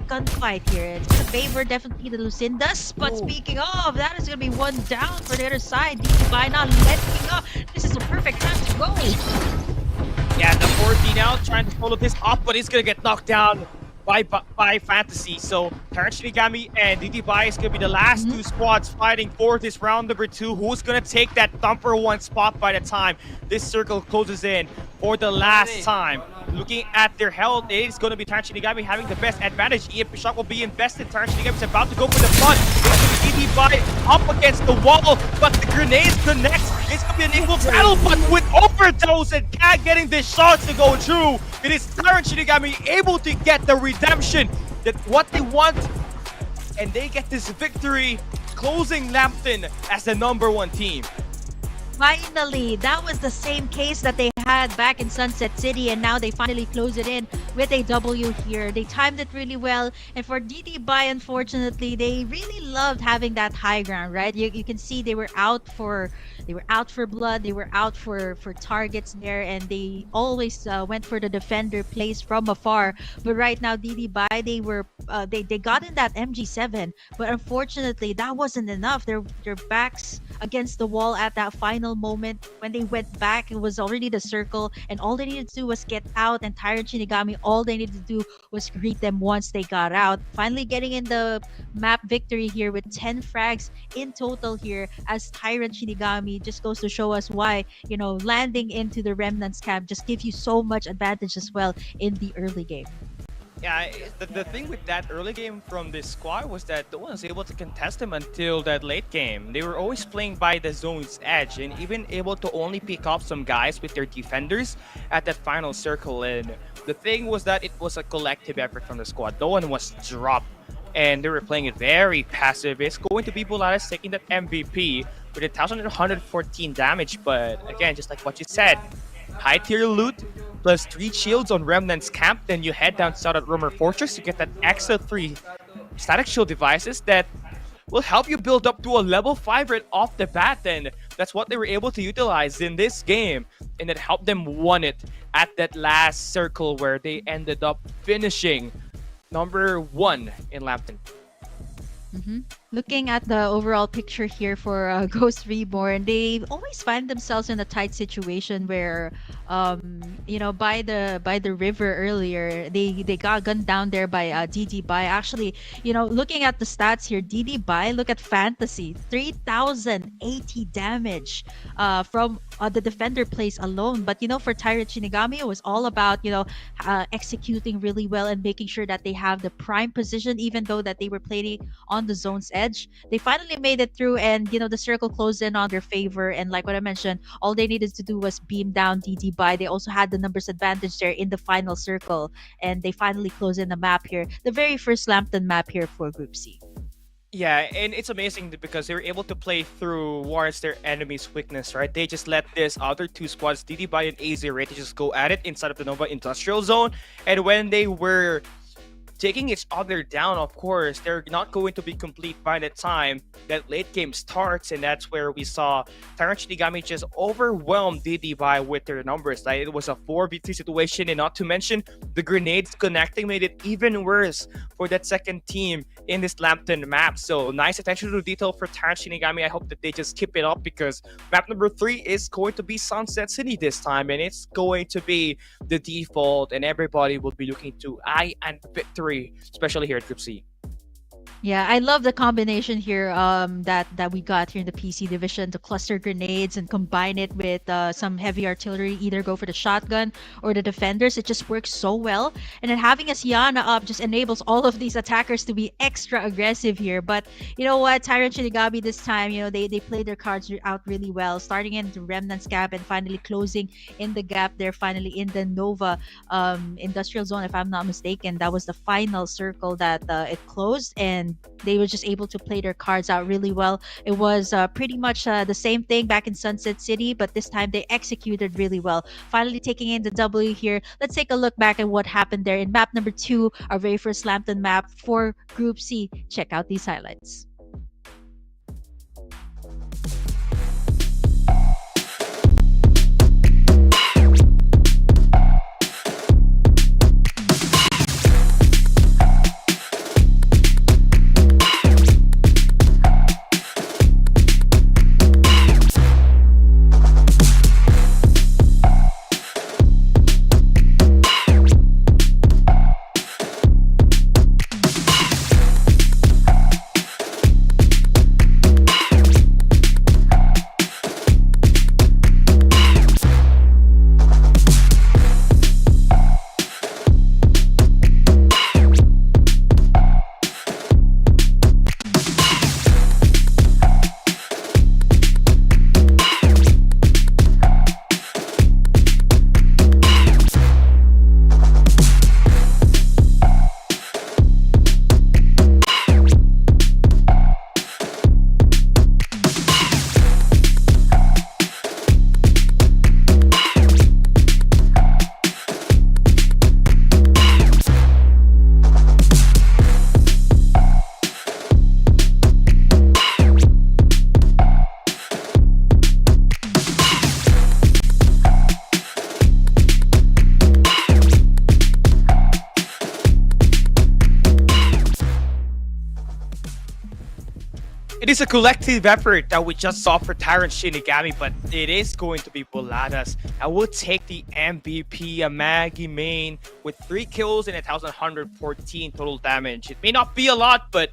gunfight here. It's gonna favor definitely the Lucindas, but speaking of, that is gonna be one down for the other side. DD not letting up. This is a perfect time to go. Yeah, the 4D now trying to follow this up, but he's gonna get knocked down by Fantasy. So Tyrant Shinigami and DD Bai is gonna be the last 2 squads fighting for this round number 2. Who's gonna take that thumper 1 spot by the time this circle closes in for the last time? Looking at their health, it is gonna be Tyrant Shinigami having the best advantage. EMP shot will be invested. Tyrant Shinigami is about to go for the front. It's gonna be DD Bai up against the wall, but the grenades connect. It's gonna be an equal battle, but with overdose and Cat getting the shots to go through, it is Tyrant Shinigami able to get the redemption that what they want, and they get this victory, closing Lambton as the #1 team. Finally, that was the same case that they had back in Sunset City, and now they finally close it in with a W here. They timed it really well, and for DD Bai, unfortunately, they really loved having that high ground, right? You can see they were out for blood, they were out for targets there, and they always went for the defender plays from afar. But right now, DD Bai, they got in that MG7, but unfortunately, that wasn't enough. Their backs against the wall at that final moment. When they went back, it was already the circle, and all they needed to do was get out, and Tyrant Shinigami, all they needed to do was greet them once they got out. Finally getting in the map victory here with 10 frags in total here, as Tyrant Shinigami just goes to show us why, landing into the Remnants camp just gives you so much advantage as well in the early game. Yeah, the thing with that early game from this squad was that no one was able to contest them until that late game. They were always playing by the zone's edge and even able to only pick up some guys with their defenders at that final circle. And the thing was that it was a collective effort from the squad. No one was dropped, and they were playing it very passive. It's going to be Buladas taking that MVP with 1,114 damage, but again, just like what you said, high tier loot plus 3 shields on Remnant's camp, then you head down south at Rumor Fortress to get that extra 3 static shield devices that will help you build up to a level 5 right off the bat, and that's what they were able to utilize in this game, and it helped them won it at that last circle where they ended up finishing #1 in Lambton. Looking at the overall picture here for Ghost Reborn, they always find themselves in a tight situation where, by the river earlier, they got gunned down there by DD Bai. Actually, looking at the stats here, DD Bai, look at Fantasy, 3,080 damage from the defender plays alone. But for Tyrant Shinigami, it was all about executing really well and making sure that they have the prime position, even though that they were playing on the zone's edge. They finally made it through, and the circle closed in on their favor. And like what I mentioned, all they needed to do was beam down DD Bai. They also had the numbers advantage there in the final circle, and they finally closed in the map here, the very first Lambton map here for Group C. Yeah, and it's amazing because they were able to play through warrants their enemy's weakness, right? They just let this other two squads, DDBY and AZ Ray, to just go at it inside of the Nova Industrial Zone. And when they were taking each other down, of course, they're not going to be complete by the time that late game starts, and that's where we saw Tyrant Shinigami just overwhelm DDBY with their numbers. Like, it was a 4v3 situation, and not to mention the grenades connecting made it even worse for that second team in this Lambton map. So nice attention to detail for Tyrant Shinigami. I hope that they just keep it up, because map number 3 is going to be Sunset City this time, and it's going to be the default, and everybody will be looking to eye and victory, especially here at Group C. Yeah, I love the combination here that we got here in the PC division, to cluster grenades and combine it with some heavy artillery, either go for the shotgun or the defenders. It just works so well. And then having a Siana up just enables all of these attackers to be extra aggressive here. But you know what, Tyrant Shinigami this time, they played their cards out really well, starting in the Remnant's gap and finally closing in the gap there, finally in the Nova Industrial Zone, if I'm not mistaken. That was the final circle that it closed, and they were just able to play their cards out really well. It was pretty much the same thing back in Sunset City, but this time they executed really well, finally taking in the W here. Let's take a look back at what happened there in map number 2, our very first Lambton map for Group C. Check out these highlights. It is a collective effort that we just saw for Tyrant Shinigami, but it is going to be Voladas. I will take the MVP, a Maggie main, with 3 kills and 1,114 total damage. It may not be a lot, but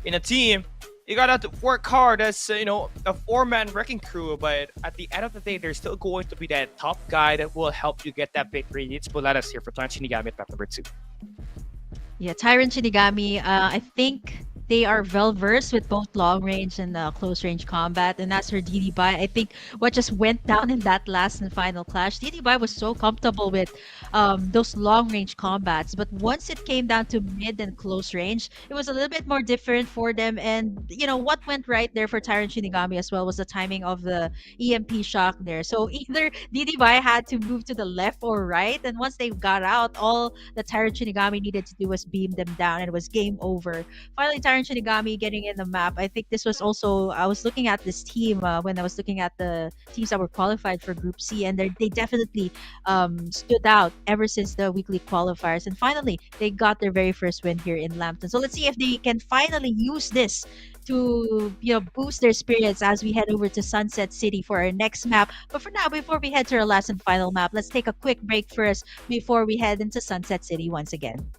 in a team, you gotta work hard as, a 4-man wrecking crew, but at the end of the day, there's still going to be that top guy that will help you get that victory. It's Voladas here for Tyrant Shinigami at map number 2. Yeah, Tyrant Shinigami, I think they are well versed with both long range and close range combat. And as for DDBY, I think what just went down in that last and final clash, DDBY was so comfortable with those long range combats. But once it came down to mid and close range, it was a little bit more different for them. And what went right there for Tyrant Shinigami as well was the timing of the EMP shock there. So either DDBY had to move to the left or right, and once they got out, all the Tyrant Shinigami needed to do was beam them down, and it was game over. Finally, Tyrant Shinigami getting in the map. I think this was also, I was looking at this team when I was looking at the teams that were qualified for Group C, and they definitely stood out ever since the weekly qualifiers. And finally, they got their very first win here in Lambton. So let's see if they can finally use this to boost their spirits as we head over to Sunset City for our next map. But for now, before we head to our last and final map, let's take a quick break first before we head into Sunset City once again.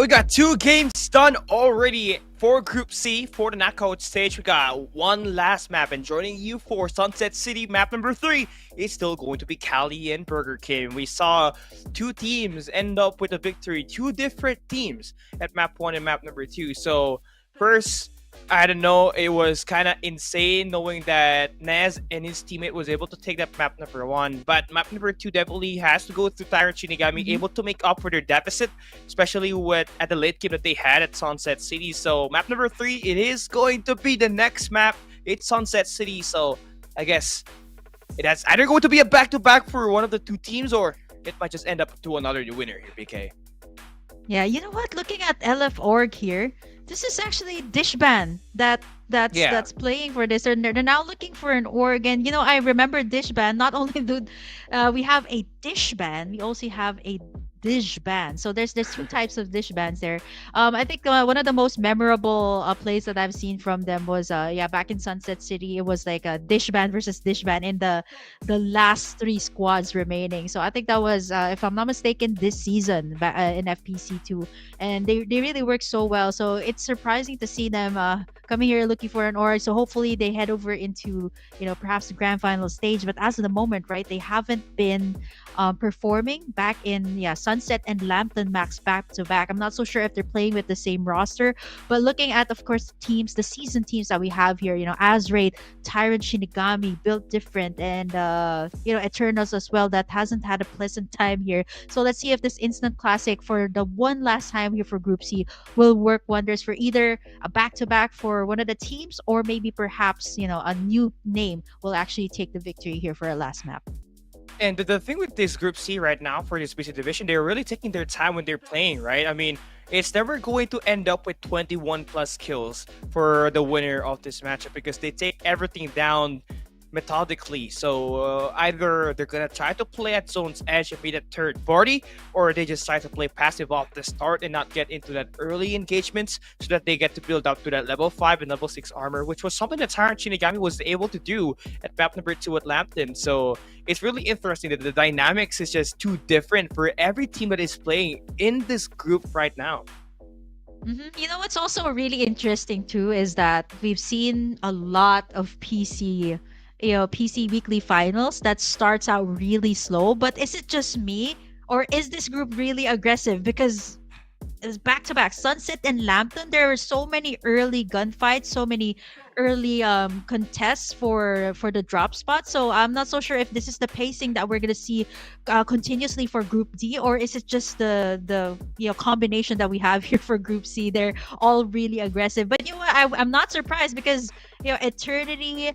we got 2 games done already for Group C. For the knockout stage, we got one last map, and joining you for Sunset City map number 3 is still going to be Cali and Burger King. We saw 2 teams end up with a victory, 2 different teams at map 1 and map number 2. So first, I don't know, it was kind of insane knowing that Naz and his teammate was able to take that map number 1. But map number 2 definitely has to go through Tyrant Shinigami, able to make up for their deficit, especially at the late game that they had at Sunset City. So map number 3, it is going to be the next map. It's Sunset City, so I guess it has either going to be a back-to-back for one of the 2 teams, or it might just end up to another winner here, BK. Yeah, you know what? Looking at LF Org here, this is actually Dishban that's playing for this. And they're now looking for an org. And I remember Dishban. Not only do we have a Dishban, we also have a Dishban. So there's 2 types of Dishbans there. I think one of the most memorable plays that I've seen from them was back in Sunset City. It was like a Dishban versus Dishban in the last 3 squads remaining. So I think that was, if I'm not mistaken, this season in FPC 2, and they really worked so well. So it's surprising to see them coming here looking for an org. So hopefully they head over into perhaps the grand final stage. But as of the moment, right, they haven't been performing back in Sunset and Lambton Max back to back. I'm not so sure if they're playing with the same roster, but looking at, of course, the season teams that we have here, Azraid, Tyrant Shinigami, built different, and Eternals as well, that hasn't had a pleasant time here. So let's see if this instant classic for the one last time here for Group C will work wonders for either a back-to-back for one of the teams, or maybe perhaps a new name will actually take the victory here for our last map. And the thing with this Group C right now for this BC division, they're really taking their time when they're playing, right? I mean, it's never going to end up with 21 plus kills for the winner of this matchup, because they take everything down methodically. So either they're gonna try to play at zone's edge and be the third party, or they just try to play passive off the start and not get into that early engagements, so that they get to build up to that level 5 and level 6 armor, which was something that Tyrant Shinigami was able to do at map number 2 at Lambton. So it's really interesting that the dynamics is just too different for every team that is playing in this group right now. What's also really interesting too is that we've seen a lot of PC weekly finals that starts out really slow. But is it just me, or is this group really aggressive? Because it's back-to-back Sunset and Lambton, there are so many early gunfights, so many early contests for the drop spot. So I'm not so sure if this is the pacing that we're gonna see continuously for Group D, or is it just the combination that we have here for Group C. They're all really aggressive. But I'm not surprised, because Eternity,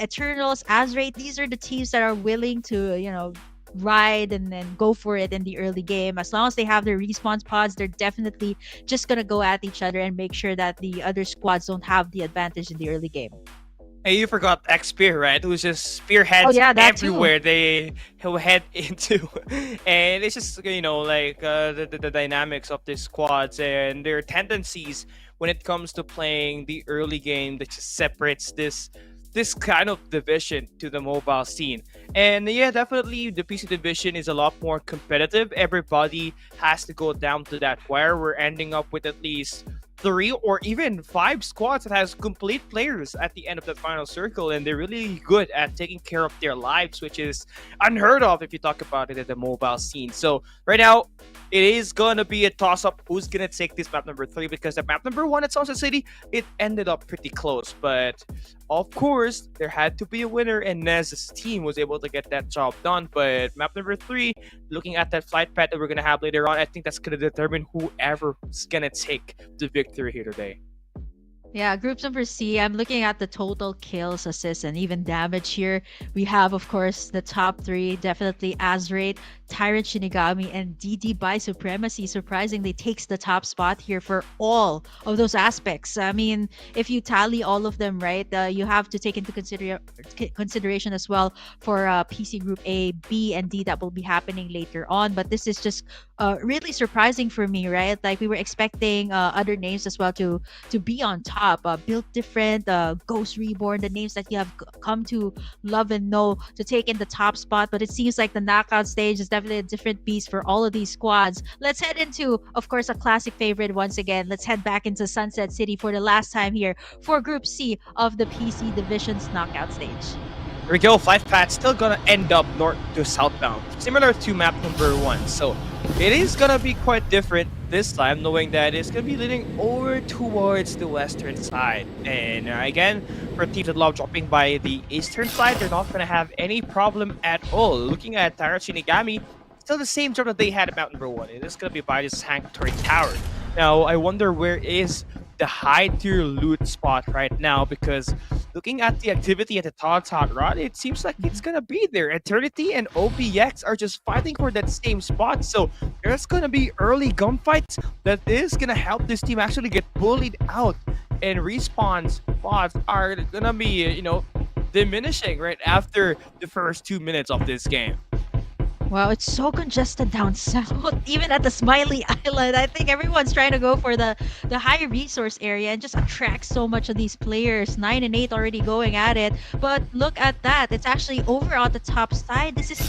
Eternals, Azraid, these are the teams that are willing to ride and then go for it in the early game. As long as they have their respawn pods, they're definitely just gonna go at each other and make sure that the other squads don't have the advantage in the early game. And you forgot X-Spear, right? Who's just spearheads everywhere they head into. And it's just, the dynamics of these squads and their tendencies when it comes to playing the early game that just separates this kind of division to the mobile scene. And definitely the PC division is a lot more competitive. Everybody has to go down to that wire. We're ending up with at least 3 or even 5 squads that has complete players at the end of the final circle, and they're really good at taking care of their lives, which is unheard of if you talk about it at the mobile scene. So right now, it is gonna be a toss-up who's gonna take this map number 3, because the map number 1 at Sunset City, it ended up pretty close. But of course, there had to be a winner, and Nez's team was able to get that job done. But map number 3, looking at that flight path that we're gonna have later on, I think that's gonna determine whoever's gonna take the victory here today. Yeah, group number C, I'm looking at the total kills, assists, and even damage here. We have, of course, the top 3, definitely Azraid, Tyrant Shinigami, and DD by Supremacy surprisingly takes the top spot here for all of those aspects. I mean, if you tally all of them, right, you have to take into consideration as well for PC Group A, B, and D that will be happening later on. But this is just really surprising for me, right? Like, we were expecting other names as well to be on top. Built Different, Ghost Reborn, the names that you have come to love and know to take in the top spot. But it seems like the knockout stage is definitely definitely a different beast for all of these squads. Let's head into, of course, a classic favorite once again. Let's head back into Sunset City for the last time here for Group C of the PC Division's knockout stage. Here we go, 5 paths still gonna end up north to southbound, similar to map number 1. So it is gonna be quite different this time, knowing that it's gonna be leading over towards the western side. And again, for teams that love dropping by the eastern side, they're not gonna have any problem at all. Looking at Tyra Shinigami, still the same drop that they had at map number 1. It is gonna be by this Hank Turret Tower. Now, I wonder where is the high tier loot spot right now, because looking at the activity at the Todd's Hot Rod, it seems like it's gonna be there. Eternity and OPX are just fighting for that same spot, so there's gonna be early gunfights that is gonna help this team actually get bullied out, and respawn spots are gonna be, you know, diminishing right after the first 2 minutes of this game. Wow, it's so congested down south, even at the Smiley Island. I think everyone's trying to go for the high resource area and just attract so much of these players. 9 and 8 already going at it. But look at that. It's actually over on the top side. This is,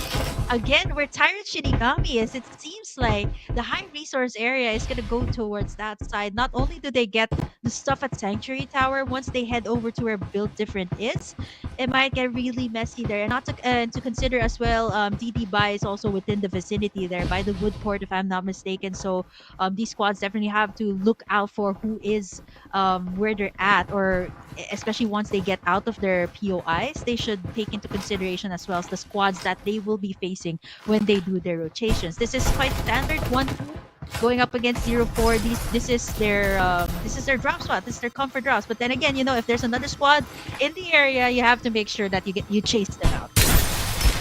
again, where Tyrant Shinigami is. It seems like the high resource area is going to go towards that side. Not only do they get the stuff at Sanctuary Tower, once they head over to where Build Different is, it might get really messy there. And not to consider as well, DD Buy is also within the vicinity there by the Woodport, if I'm not mistaken. So these squads definitely have to look out for who is where they're at, or especially once they get out of their POIs, they should take into consideration as well as the squads that they will be facing when they do their rotations. This is quite standard 1-2 going up against 0-4. This is their drop spot. This is their comfort drops. But then again, you know, if there's another squad in the area, you have to make sure that you chase them out.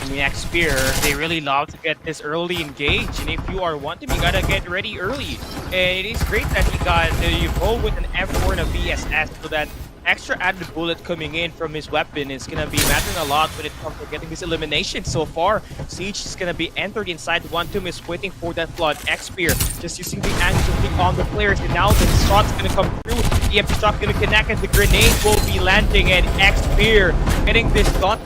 I mean, X-Spear, they really love to get this early engaged, and if you are one team, you gotta get ready early. And it is great that you go with an F4 and a VSS, so that extra added bullet coming in from his weapon is gonna be mattering a lot when it comes to getting this elimination. So far, Siege is gonna be entered inside. 1-2 is waiting for that flood. X-Spear just using the angle to pick on the players, and now the shot's gonna come through. EMP shot gonna connect, and the grenade will be landing, and X-Spear getting this dot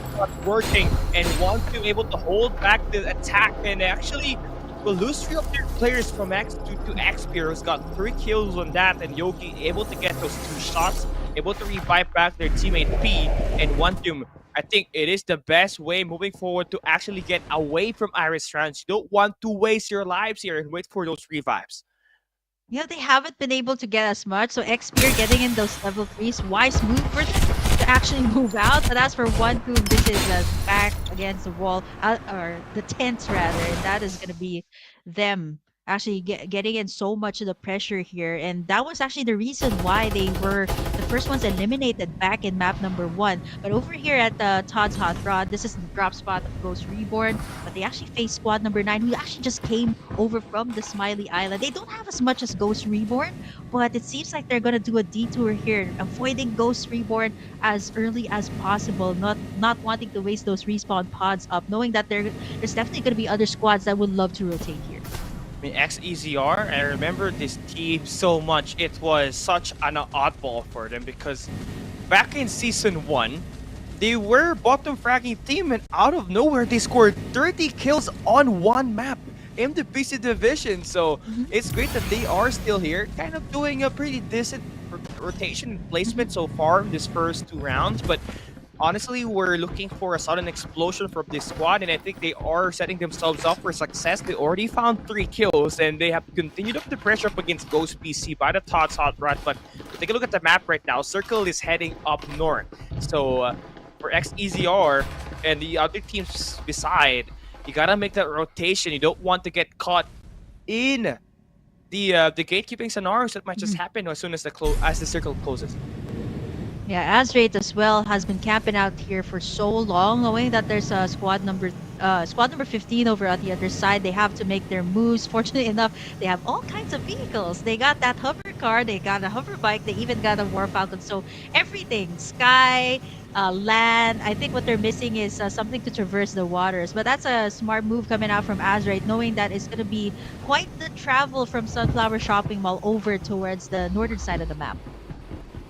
working, and 1-2 able to hold back the attack, and actually will lose 3 of their players from X2 to X-Spear, who's got 3 kills on that, and Yogi able to get those 2 shots, able to revive back their teammate P, and 1-2. I think it is the best way moving forward to actually get away from Iris Trans. You don't want to waste your lives here and wait for those revives. Yeah, they haven't been able to get as much. So X-Spear getting in those level 3s, wise move for them to actually move out. But as for 1-2, this is back against the wall, or the tent rather, and that is going to be them actually getting in so much of the pressure here. And that was actually the reason why they were the first ones eliminated back in map number 1. But over here at Todd's Hot Rod, this is the drop spot of Ghost Reborn, but they actually faced squad number 9, who actually just came over from the Smiley Island. They don't have as much as Ghost Reborn, but it seems like they're gonna do a detour here, avoiding Ghost Reborn as early as possible, not wanting to waste those respawn pods up, knowing that there's definitely gonna be other squads that would love to rotate here. I mean, XEZR, I remember this team so much. It was such an oddball for them, because back in Season 1, they were bottom fragging team, and out of nowhere, they scored 30 kills on one map in the PC division. So it's great that they are still here, kind of doing a pretty decent rotation and placement so far in this first 2 rounds. But honestly, we're looking for a sudden explosion from this squad, and I think they are setting themselves up for success. They already found 3 kills, and they have continued up the pressure up against Ghost PC by the Todd's Hot Rod. But take a look at the map right now. Circle is heading up north. So for XEZR and the other teams beside, you gotta make that rotation. You don't want to get caught in the gatekeeping scenarios that might just happen as soon as the circle closes. Yeah, Azrate as well has been camping out here for so long, knowing that there's a squad number 15 over at the other side. They have to make their moves. Fortunately enough, they have all kinds of vehicles. They got that hover car, they got a hover bike, they even got a War Falcon. So everything, sky, land. I think what they're missing is something to traverse the waters. But that's a smart move coming out from Azrate, knowing that it's going to be quite the travel from Sunflower Shopping Mall over towards the northern side of the map.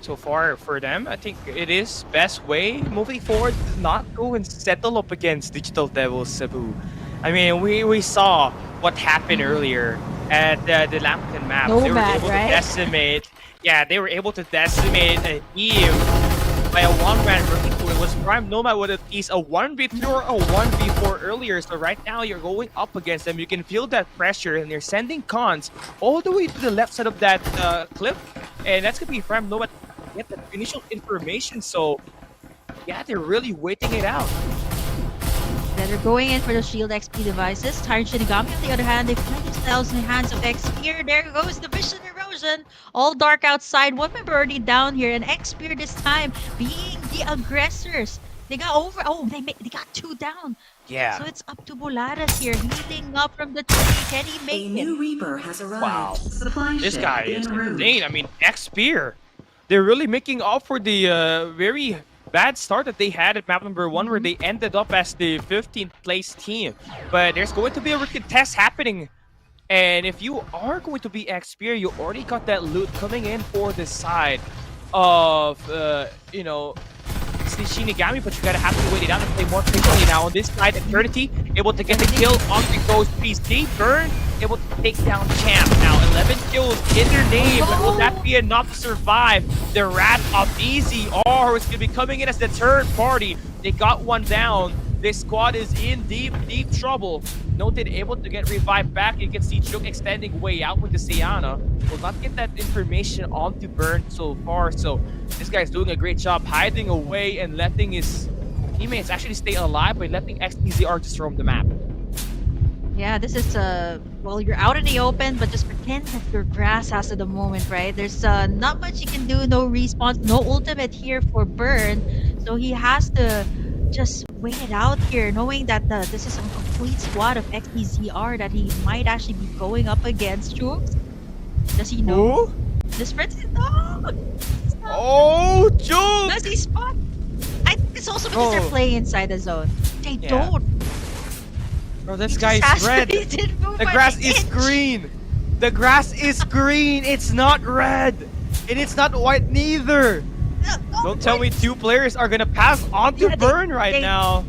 so far for them. I think it is best way moving forward to not go and settle up against Digital Devils Cebu. I mean, we saw what happened earlier at the Lambton map. They were Nomad, able right? to decimate. Yeah, they were able to decimate a team by a one-man rookie pool. It was Prime Nomad with at least a 1v3 or a 1v4 earlier. So right now you're going up against them. You can feel that pressure, and they're sending cons all the way to the left side of that clip. And that's gonna be Prime Nomad to get that initial information. So yeah, they're really waiting it out. Yeah, they're going in for the shield XP devices. Tyrant Shinigami, on the other hand, they find themselves in the hands of Xpear. There goes the vision erosion. All dark outside. One member already down here, and Xpear this time being the aggressors. They got over. Oh, they got 2 down. Yeah. So it's up to Bolaras here, healing up from the tree. Can he make it? Reaper has arrived. Wow. Supply This ship guy is en route. insane. I mean, Xpear, they're really making up for the very bad start that they had at map number 1, where they ended up as the 15th place team. But there's going to be a contest happening. And if you are going to be Xpear, you already got that loot coming in for the side of, you know, the Shinigami, but you gotta have to wait it out and play more patiently now. On this side, Eternity able to get the kill on the Ghost PC. Burn able to take down Champ now. 11 kills in their name, but will that be enough to survive the wrath of Easy R, who's gonna be coming in as the third party? They got one down. This squad is in deep trouble. Noted able to get revived back. You can see Chook extending way out with the Siana. Will not get that information onto Burn so far. So this guy's doing a great job hiding away and letting his teammates actually stay alive by letting XTZR just roam the map. Yeah, this is well, you're out in the open, but just pretend that your grass has at the moment, right? There's not much you can do, no response, no ultimate here for Burn, so he has to just wait it out here, knowing that this is a complete squad of XTZR that he might actually be going up against. Jukes? Does he know? The spread is Oh, Jukes! Does he spot? I think it's also because they're playing inside the zone. They don't. Bro, this guy is red. The grass is green. The grass is green. It's not red. And it's not white neither. Don't tell me 2 players are gonna pass on to Burn right now.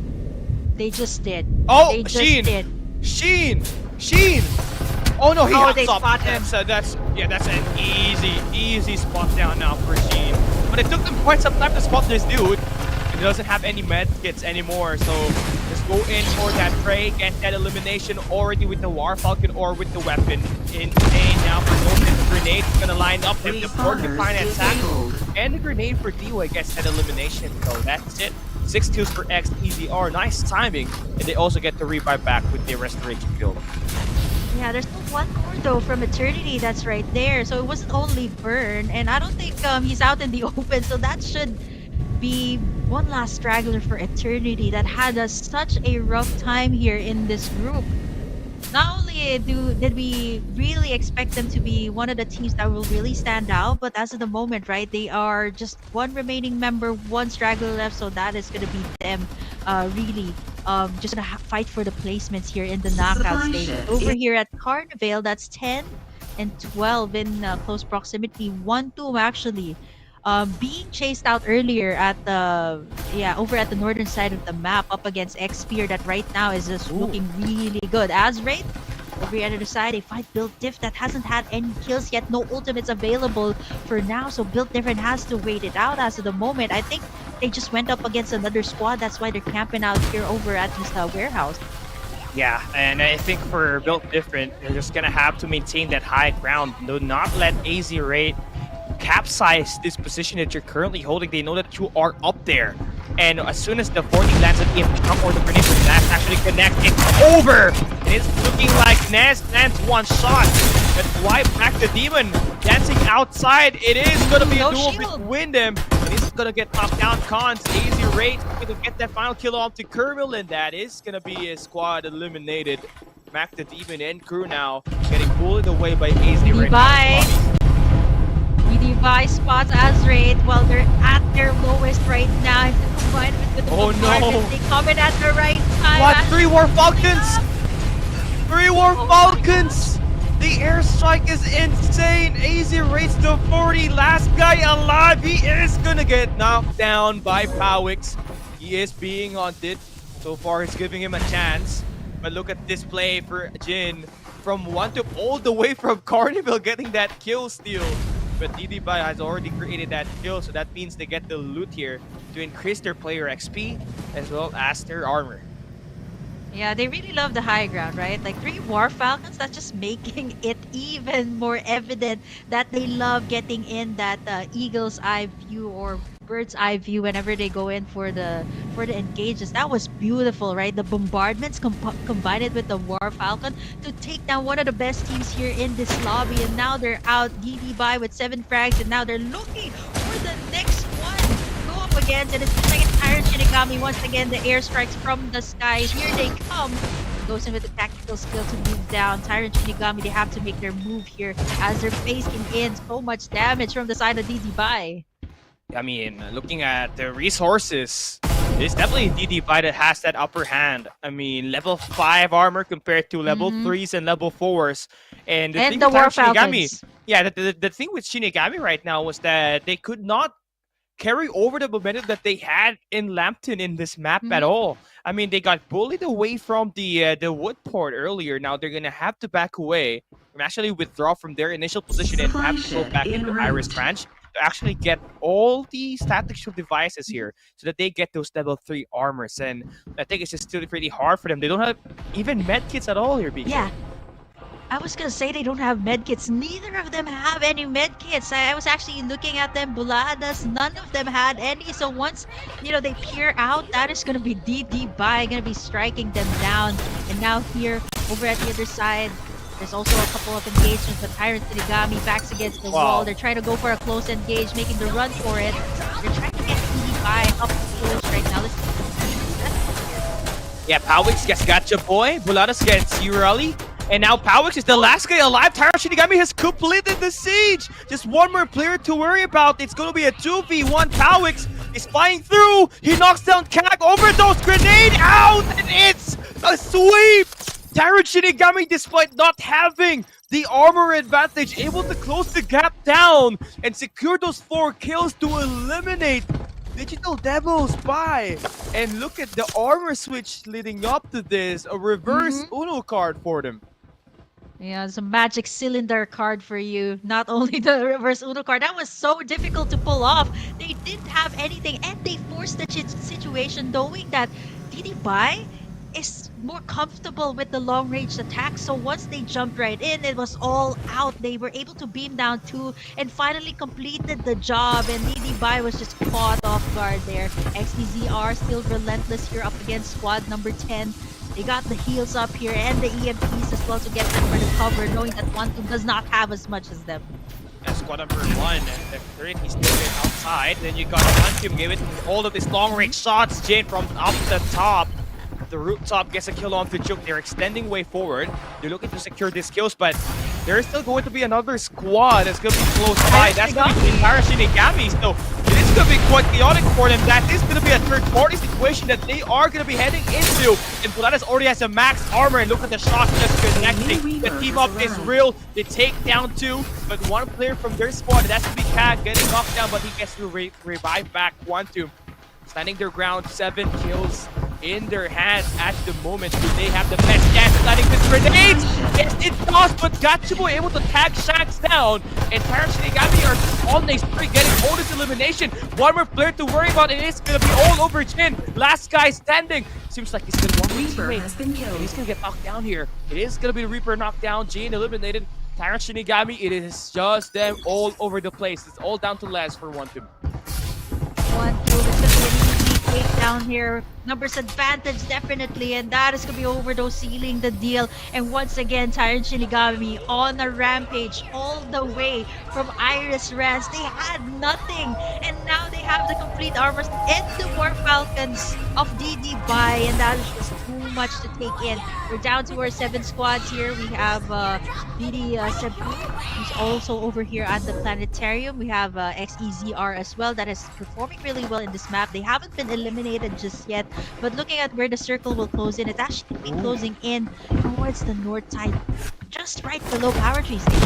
They just did. Oh, they just Sheen. did. Sheen. Oh no, he they hops up. spot him. That's an easy spot down now for Sheen. But it took them quite some time to spot this dude. He doesn't have any med kits anymore, so just go in for that prey, get that elimination already with the War Falcon or with the weapon. Insane now for Noted. Grenade is gonna line up him to porcupine attack. And the grenade for D-Way gets that elimination, so that's it. 6 kills for XTZR, nice timing. And they also get the revive back with the restoration kill. Yeah, there's still one more though from Eternity that's right there. So it wasn't only Burn, and I don't think he's out in the open, so that should be one last straggler for Eternity that had such a rough time here in this group. Not only did we really expect them to be one of the teams that will really stand out, but as of the moment, right, they are just one remaining member, one straggler left, so that is going to be them really just going to fight for the placements here in the knockout stage. Over here at Carnival, that's 10 and 12 in close proximity. 1-2 actually. Being chased out earlier at the over at the northern side of the map up against Xpear that right now is just looking really good. As Wraith over the other side, a fight Built Diff that hasn't had any kills yet, no ultimates available for now, so Built Different has to wait it out as of the moment. I think they just went up against another squad, that's why they're camping out here over at this warehouse. Yeah, and I think for Built Different, they're just gonna have to maintain that high ground. Do not let AZ Raid capsize this position that you're currently holding. They know that you are up there, and as soon as the 40 lands at the jump or the grenade blast actually connect, it's over. And it's looking like Ness lands one shot. That's why back the demon dancing outside. It is gonna be a duel between them, and he's gonna get knocked down. Cons AZ Raid gonna get that final kill off to Kermil, and that is gonna be a squad eliminated. Mac the demon and crew now getting bullied away by AZ Raid. Levi spots Azraid while they're at their lowest right now. And to combine with the Marvin, they come in at the right time. What? 3 War Falcons! 3 War Falcons! The airstrike is insane. AZ rates to 40. Last guy alive. He is gonna get knocked down by Powix. He is being haunted. So far, it's giving him a chance. But look at this play for Jin. From one to all the way from Carnival getting that kill steal. But DDBy has already created that kill, so that means they get the loot here to increase their player XP as well as their armor. Yeah, they really love the high ground, right? Like 3 War Falcons, that's just making it even more evident that they love getting in that eagle's eye view or bird's eye view whenever they go in for the engages. That was beautiful, right? The bombardments combined with the War Falcon to take down one of the best teams here in this lobby, and now they're out DDBy with 7 frags, and now they're looking for the next one. Go up against, and it's just like an Iron Shinigami. Once again, the airstrikes from the sky. Here they come. Goes in with the tactical skill to move down. Tyrant Shinigami, they have to make their move here as they're facing in so much damage from the side of DDBy. I mean, looking at the resources, it's definitely DDBy that has that upper hand. I mean, level 5 armor compared to level 3s and level 4s. And the thing with War Shinigami, Falcons. yeah, the thing with Shinigami right now was that they could not carry over the momentum that they had in Lambton in this map at all. I mean, they got bullied away from the wood port earlier. Now they're gonna have to back away and actually withdraw from their initial position and have to go back into Iris Branch to actually get all the tactical devices here so that they get those level 3 armors. And I think it's just still pretty hard for them. They don't have even medkits at all here, BK. Yeah. I was gonna say they don't have medkits. Neither of them have any medkits. I was actually looking at them. Buladas, none of them had any. So once, they peer out, that is gonna be DDBy, gonna be striking them down. And now here, over at the other side, there's also a couple of engagements, but Tyrant Shinigami backs against the wall. They're trying to go for a close engage, making the run for it. They're trying to get DDBy up close right now. Let's Yeah, Powix gets Gotcha Boy. Buladas gets Urali. And now Powix is the last guy alive. Tyrant Shinigami has completed the siege. Just one more player to worry about. It's going to be a 2v1. Powix is flying through. He knocks down Kag. Overdose. Grenade out. And it's a sweep. Tyrant Shinigami, despite not having the armor advantage, able to close the gap down and secure those 4 kills to eliminate Digital Devils by. And look at the armor switch leading up to this. A reverse Uno card for them. Yeah, it's a magic cylinder card for you. Not only the reverse Uno card. That was so difficult to pull off. They didn't have anything, and they forced the situation knowing that DDBy is more comfortable with the long-range attack. So once they jumped right in, it was all out. They were able to beam down 2 and finally completed the job. And DDBy was just caught off guard there. XDZR still relentless here up against squad number 10. They got the heals up here and the EMPs as well to get them for the cover, knowing that Quantum does not have as much as them. And squad number 1, and the third, he's still outside. Then you got Quantum giving all of these long-range shots. Jane from up the top. The rooftop gets a kill on the Juke. They're extending way forward. They're looking to secure these kills, but there's still going to be another squad that's going to be close by. That's going to be the entire Shinigami. So it is going to be quite chaotic for them. That is going to be a third-party situation that they are going to be heading into. And Buladas already has a max armor. And look at the shots just connecting. The team up is real. They take down 2, but one player from their squad, that's going to be Cat, getting knocked down, but he gets to revive back Quantum. Standing their ground, 7 kills in their hands at the moment. Do they have the best chance of landing this grenade? Yes, it does, but Gatsubo able to tag Shanks down. And Tyrant Shinigami are on the spree, getting all this elimination. One more player to worry about, and it's going to be all over Jin. Last guy standing. Seems like he's going to want Reaper has been killed. And he's going to get knocked down here. It is going to be the Reaper knocked down. Jin eliminated. Tyrant Shinigami, it is just them all over the place. It's all down to last for 1-2. 1-2, it's gonna be an easy takedown here. Numbers advantage, definitely, and that is gonna be Overdose sealing the deal. And once again, Tyrant Shinigami on a rampage all the way from Iris Ranch. They had nothing, and now they have the complete armors and the War Falcons of DDBy, and that is just too much to take in. We're down to our 7 squads here. We have DD Sebu, who's also over here at the Planetarium. We have XEZR as well, that is performing really well in this map. They haven't been eliminated just yet, but looking at where the circle will close in, it's actually closing in towards the north side. just right below Power Tree Station.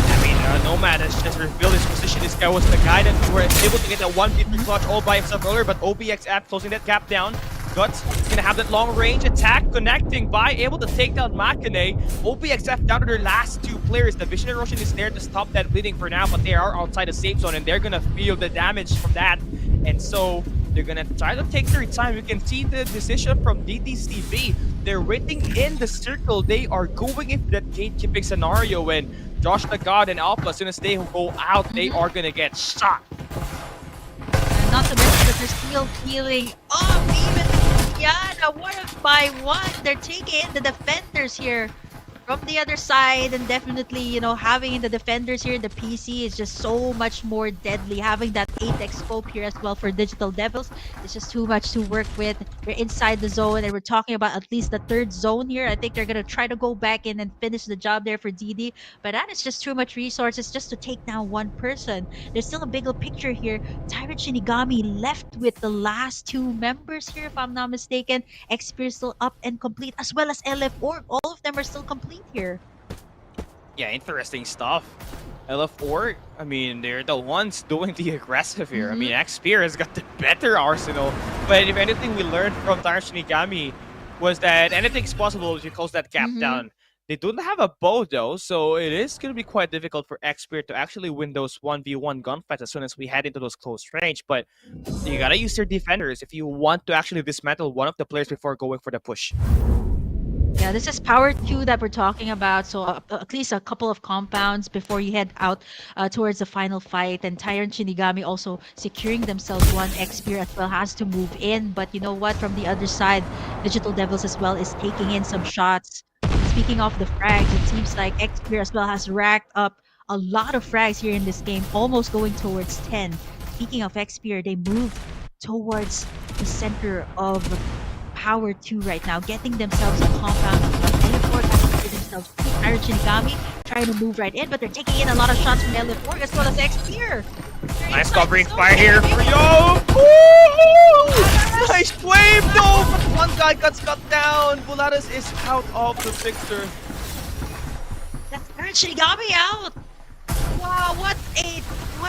I mean, Nomad has just revealed his position. This guy was the guy that was able to get that 1v3 clutch all by himself earlier, but OBXF closing that gap down. Guts is gonna have that long range attack connecting by able to take down Macnnonade. OBXF down to their last two players. The Vision Erosion is there to stop that bleeding for now, but they are outside the safe zone and they're gonna feel the damage from that. And so they're gonna try to take their time. You can see the decision from DDCB. They're waiting in the circle. They are going into that gatekeeping scenario when Josh the God and Alpha, as soon as they go out, they are gonna get shot. And not to mention that they're still healing up even Yana, one by one. They're taking in the defenders here from the other side, and definitely, you know, having the defenders here, the PC is just so much more deadly. Having that 8x scope here as well for Digital Devils is just too much to work with. We're inside the zone, and we're talking about at least the third zone here. I think they're gonna try to go back in and finish the job there for DD, but that is just too much resources just to take down one person. There's still a bigger picture here. Tyrant Shinigami left with the last two members here, if I'm not mistaken. XP is still up and complete, as well as LF Org. All of them are still complete here. Yeah, interesting stuff. LF4, I mean, they're the ones doing the aggressive here. I mean, Xpear has got the better arsenal. But if anything we learned from Tyrant Shinigami was that anything's possible if you close that gap down. They don't have a bow though, so it is going to be quite difficult for Xpear to actually win those 1v1 gunfights as soon as we head into those close range. But you gotta use your defenders if you want to actually dismantle one of the players before going for the push. Yeah, this is Power 2 that we're talking about, so at least a couple of compounds before you head out towards the final fight. And Tyrant Shinigami also securing themselves one. Xpear as well has to move in, but you know what? From the other side, Digital Devils as well is taking in some shots. Speaking of the frags, it seems like Xpear as well has racked up a lot of frags here in this game, almost going towards 10. Speaking of Xpear, they move towards the center of Power 2 right now, getting themselves a compound. Teleport has themselves to Tyrant Shinigami, trying to move right in, but they're taking in a lot of shots from Teleport as well as Xpear. Nice covering fire here for Yo! Ooh! Nice flame though, but one guy got cut down. Volaris is out of the picture. That's Tyrant Shinigami out. Wow, what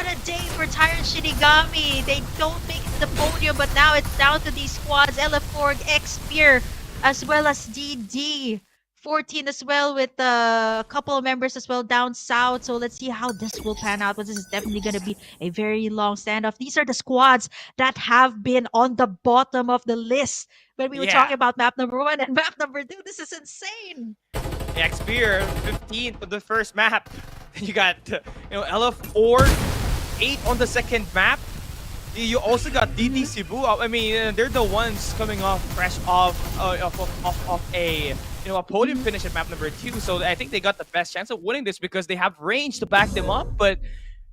a day for Tyrant Shinigami. They don't make it to the podium, but now it's down to these squads. LF4, Xpear, as well as DD. 14 as well, with a couple of members as well down south. So let's see how this will pan out. But this is definitely going to be a very long standoff. These are the squads that have been on the bottom of the list when we were talking about map number 1 and map number 2. This is insane. Xpear 15th on the first map. You got LF4 8 on the second map. You also got DD Cebu. I mean, they're the ones coming off fresh off a a podium finish at map number 2. So I think they got the best chance of winning this because they have range to back them up. But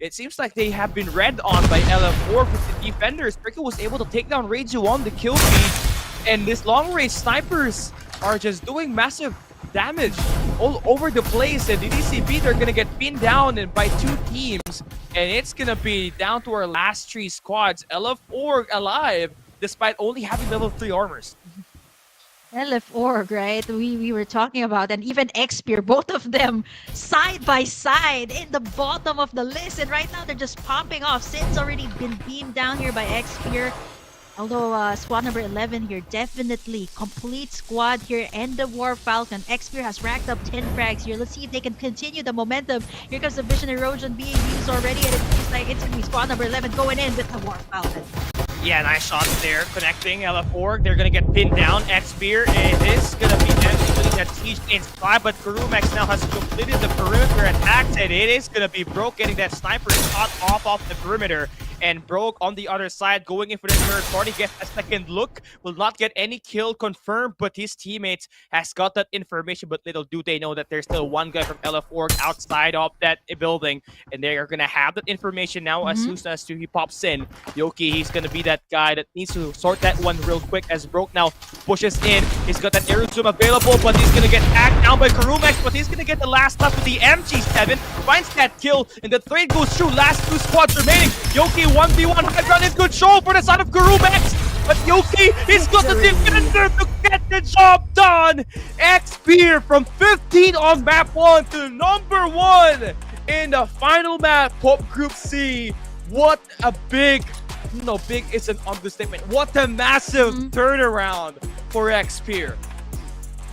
it seems like they have been read on by LF4 with the defenders. Brickle was able to take down Reiju on the kill feed, and this long range snipers are just doing massive damage all over the place. And DDCB, they're gonna get pinned down by 2 teams, and it's gonna be down to our last 3 squads. LF4 alive despite only having level 3 armors. LF Org, right? We were talking about, and even Xpear, both of them side by side in the bottom of the list, and right now they're just popping off. Sid's already been beamed down here by Xpear. Although squad number 11 here, definitely complete squad here, and the Dwarf Falcon. Xpear has racked up 10 frags here. Let's see if they can continue the momentum. Here comes the Vision Erosion being used already, and it seems like it's going to be squad number 11 going in with the Dwarf Falcon. Yeah, nice shots there, connecting LF4. They're gonna get pinned down. Xpear, it is gonna be actually that siege inside, but Kurumax now has completed the perimeter attack, and it is gonna be Broke getting that sniper shot off the perimeter. And Broke on the other side, going in for the third party, gets a second look, will not get any kill confirmed, but his teammates has got that information, but little do they know that there's still one guy from LF4 outside of that building, and they are gonna have that information now as soon as he pops in. Yoki, he's gonna be that guy that needs to sort that one real quick as Broke now pushes in. He's got that air zoom available, but he's gonna get hacked down by Kurumax, but he's gonna get the last left with the MG7, finds that kill, and the trade goes through. Last 2 squads remaining. Yoki 1v1 high ground in control for the side of Gurumex. But Yoki is got the defender to get the job done. X-Spear from 15 on map 1 to number 1 in the final map, Pop Group C. What a big, no, big is an understatement. What a massive turnaround for X-Spear.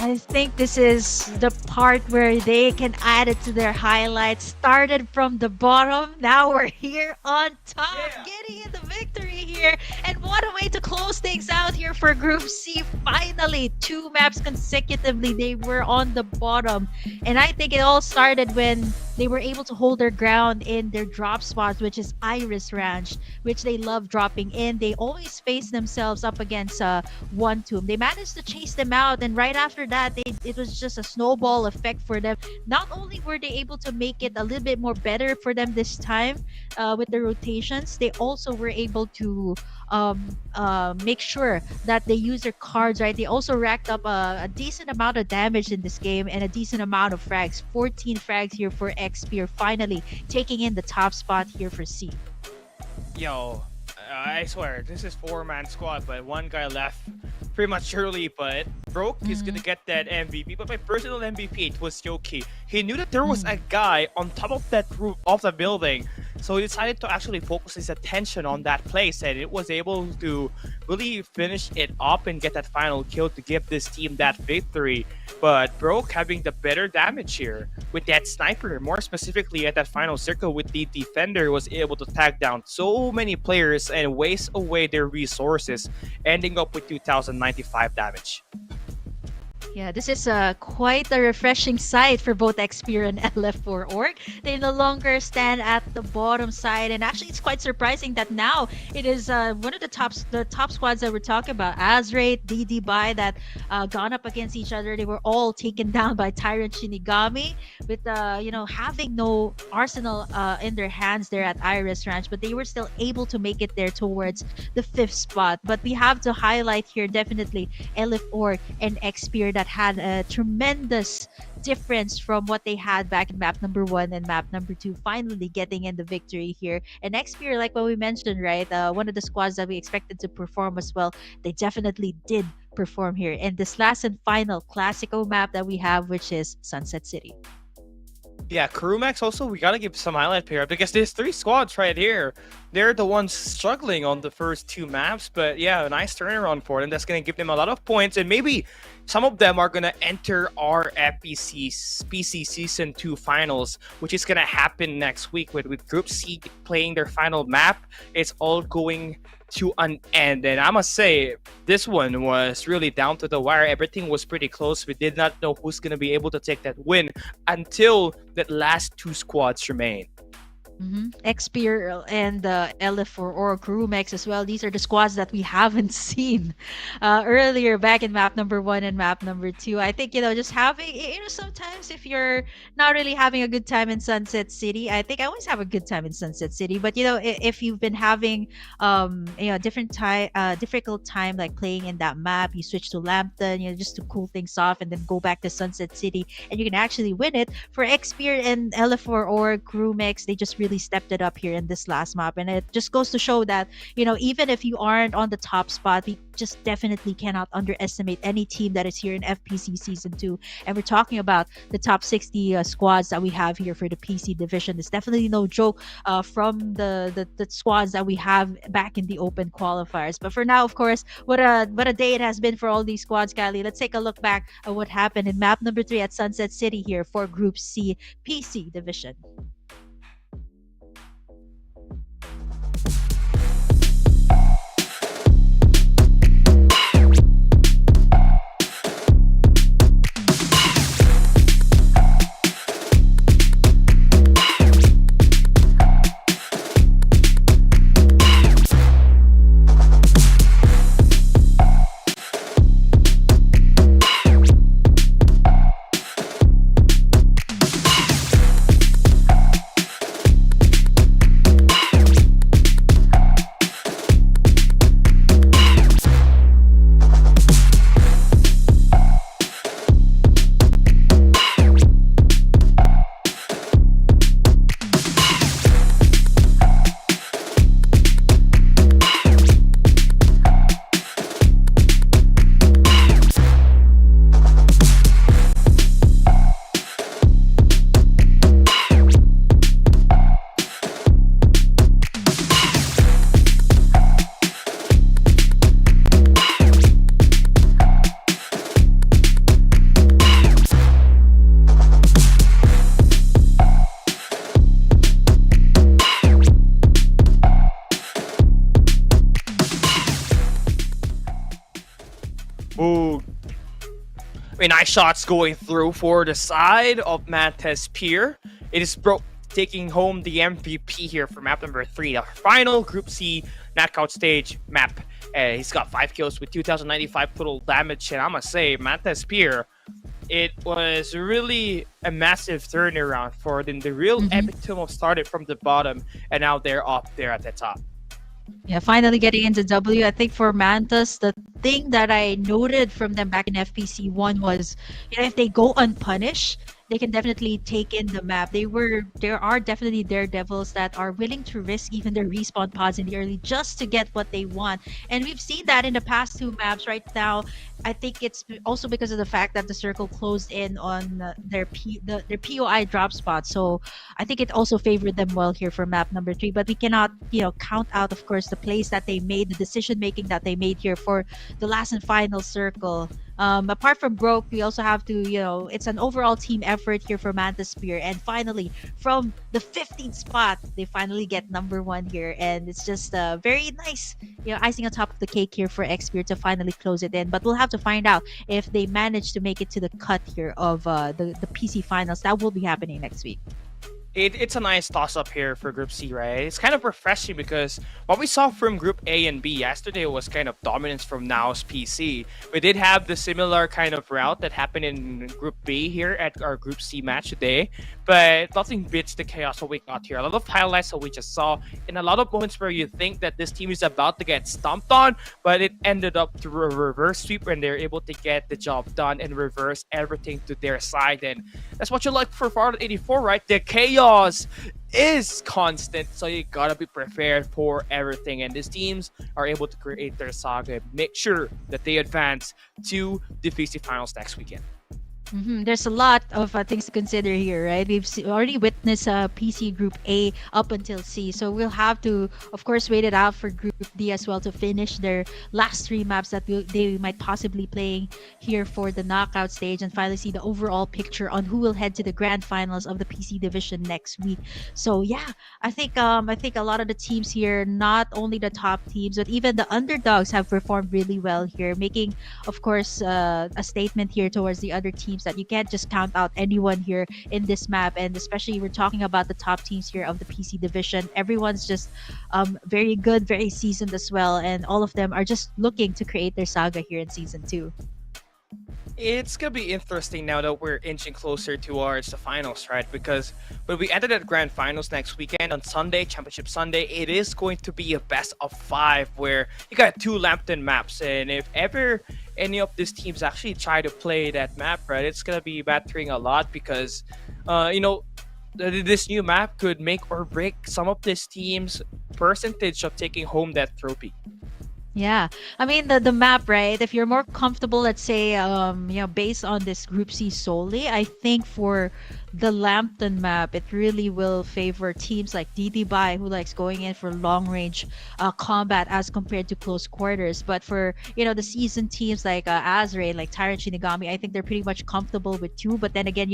I think this is the part where they can add it to their highlights. Started from the bottom, now we're here on top, getting in the victory here. And what a way to close things out here for Group C. Finally, 2 maps consecutively, they were on the bottom. And I think it all started when they were able to hold their ground in their drop spots, which is Iris Ranch, which they love dropping in. They always face themselves up against one tomb. They managed to chase them out, and right after that, it was just a snowball effect for them. Not only were they able to make it a little bit more better for them this time with the rotations, they also were able to make sure that they use their cards right. They also racked up a decent amount of damage in this game and a decent amount of frags. 14 frags here for X-Spear, finally taking in the top spot here for C. Yo, I swear, this is 4-man squad, but one guy left prematurely, but Broke is gonna get that MVP. But my personal MVP, it was Yoki. He knew that there was a guy on top of that roof of the building, so he decided to actually focus his attention on that place, and it was able to really finish it up and get that final kill to give this team that victory. But Broke having the better damage here with that sniper, more specifically at that final circle with the defender, was able to tag down so many players and waste away their resources, ending up with 2095 damage. Yeah, this is quite a refreshing sight for both X-Spear and LF4 Org. They no longer stand at the bottom side, and actually it's quite surprising that now it is one of the top squads that we're talking about, Azrate, DD Bai, that gone up against each other. They were all taken down by Tyrant Shinigami with having no arsenal in their hands there at Iris Ranch, but they were still able to make it there towards the 5th spot. But we have to highlight here definitely LF Org and X-Spear that had a tremendous difference from what they had back in map number 1 and map number 2, finally getting in the victory here. And X-Spear, like what we mentioned, right, one of the squads that we expected to perform as well, they definitely did perform here in this last and final Classico map that we have, which is Sunset City. Yeah, Crewmax also, we gotta give some highlight here because there's 3 squads right here. They're the ones struggling on the first 2 maps, but yeah, a nice turnaround for them. That's gonna give them a lot of points, and maybe some of them are gonna enter our FPC PC Season 2 finals, which is gonna happen next week with Group C playing their final map. It's all going to an end, and I must say this one was really down to the wire. Everything was pretty close. We did not know who's going to be able to take that win until that last 2 squads remain. X-Spear and LF4 or Crewmex as well. These are the squads that we haven't seen earlier back in map number 1 and map number 2. I think, just having, sometimes if you're not really having a good time in Sunset City, I think I always have a good time in Sunset City. But, if you've been having, difficult time like playing in that map, you switch to Lambton, just to cool things off and then go back to Sunset City and you can actually win it. For X-Spear and LF4 or Crewmex, they just really stepped it up here in this last map, and it just goes to show that even if you aren't on the top spot, we just definitely cannot underestimate any team that is here in FPC Season 2. And we're talking about the top 60 squads that we have here for the PC division. It's definitely no joke from the squads that we have back in the open qualifiers. But for now, of course, what a day it has been for all these squads, Kylie. Let's take a look back at what happened in map number 3 at Sunset City here for Group C PC division. nice shots going through for the side of Mantes Pier. It is taking home the MVP here for map number 3, the final Group C knockout stage map. He's got 5 kills with 2,095 total damage, and I must say, Mantes Pier, it was really a massive turnaround for them. The real epitome of started from the bottom, and now they're up there at the top. Yeah, finally getting into W. I think for Mantas, the thing that I noted from them back in FPC 1 was, if they go unpunished, they can definitely take in the map. There are definitely daredevils that are willing to risk even their respawn pods in the early just to get what they want. And we've seen that in the past 2 maps. Right now, I think it's also because of the fact that the circle closed in on their POI drop spot. So I think it also favored them well here for map number 3. But we cannot, count out, of course, the plays that they made, the decision making that they made here for the last and final circle. Apart from Broke, we also have to, it's an overall team effort here for Mantis Spear. And finally, from the 15th spot, they finally get number 1 here. And it's just very nice, icing on top of the cake here for X-Spear to finally close it in. But we'll have to find out if they manage to make it to the cut here of the PC finals. That will be happening next week. It's a nice toss-up here for Group C, right? It's kind of refreshing because what we saw from Group A and B yesterday was kind of dominance from Now's PC. We did have the similar kind of route that happened in Group B here at our Group C match today, but nothing beats the chaos that we got here. A lot of highlights that we just saw, in a lot of moments where you think that this team is about to get stomped on, but it ended up through a reverse sweep and they're able to get the job done and reverse everything to their side. And that's what you like for Farlight 84, right? The chaos is constant, so you gotta be prepared for everything, and these teams are able to create their saga and make sure that they advance to the FPC finals next weekend. There's a lot of things to consider here, right? We've already witnessed PC Group A up until C, so we'll have to, of course, wait it out for Group D as well to finish their last 3 maps that they might possibly playing here for the knockout stage, and finally see the overall picture on who will head to the grand finals of the PC division next week. So yeah, I think a lot of the teams here, not only the top teams, but even the underdogs have performed really well here, making, of course, a statement here towards the other teams that you can't just count out anyone here in this map. And especially we're talking about the top teams here of the PC division. Everyone's just very good, very seasoned as well, and all of them are just looking to create their saga here in season 2. It's gonna be interesting now that we're inching closer towards the finals, right? Because when we enter the grand finals next weekend on Sunday, Championship Sunday, it is going to be a best of 5 where you got 2 Lambton maps, and if ever any of these teams actually try to play that map, right, it's gonna be mattering a lot because this new map could make or break some of these teams' percentage of taking home that trophy. Yeah, I mean the map, right? If you're more comfortable, let's say, based on this Group C solely, I think for the Lambton map, it really will favor teams like DD Bai, who likes going in for long range combat as compared to close quarters. But for the seasoned teams like Azrae, like Tyrant Shinigami, I think they're pretty much comfortable with 2. But then again,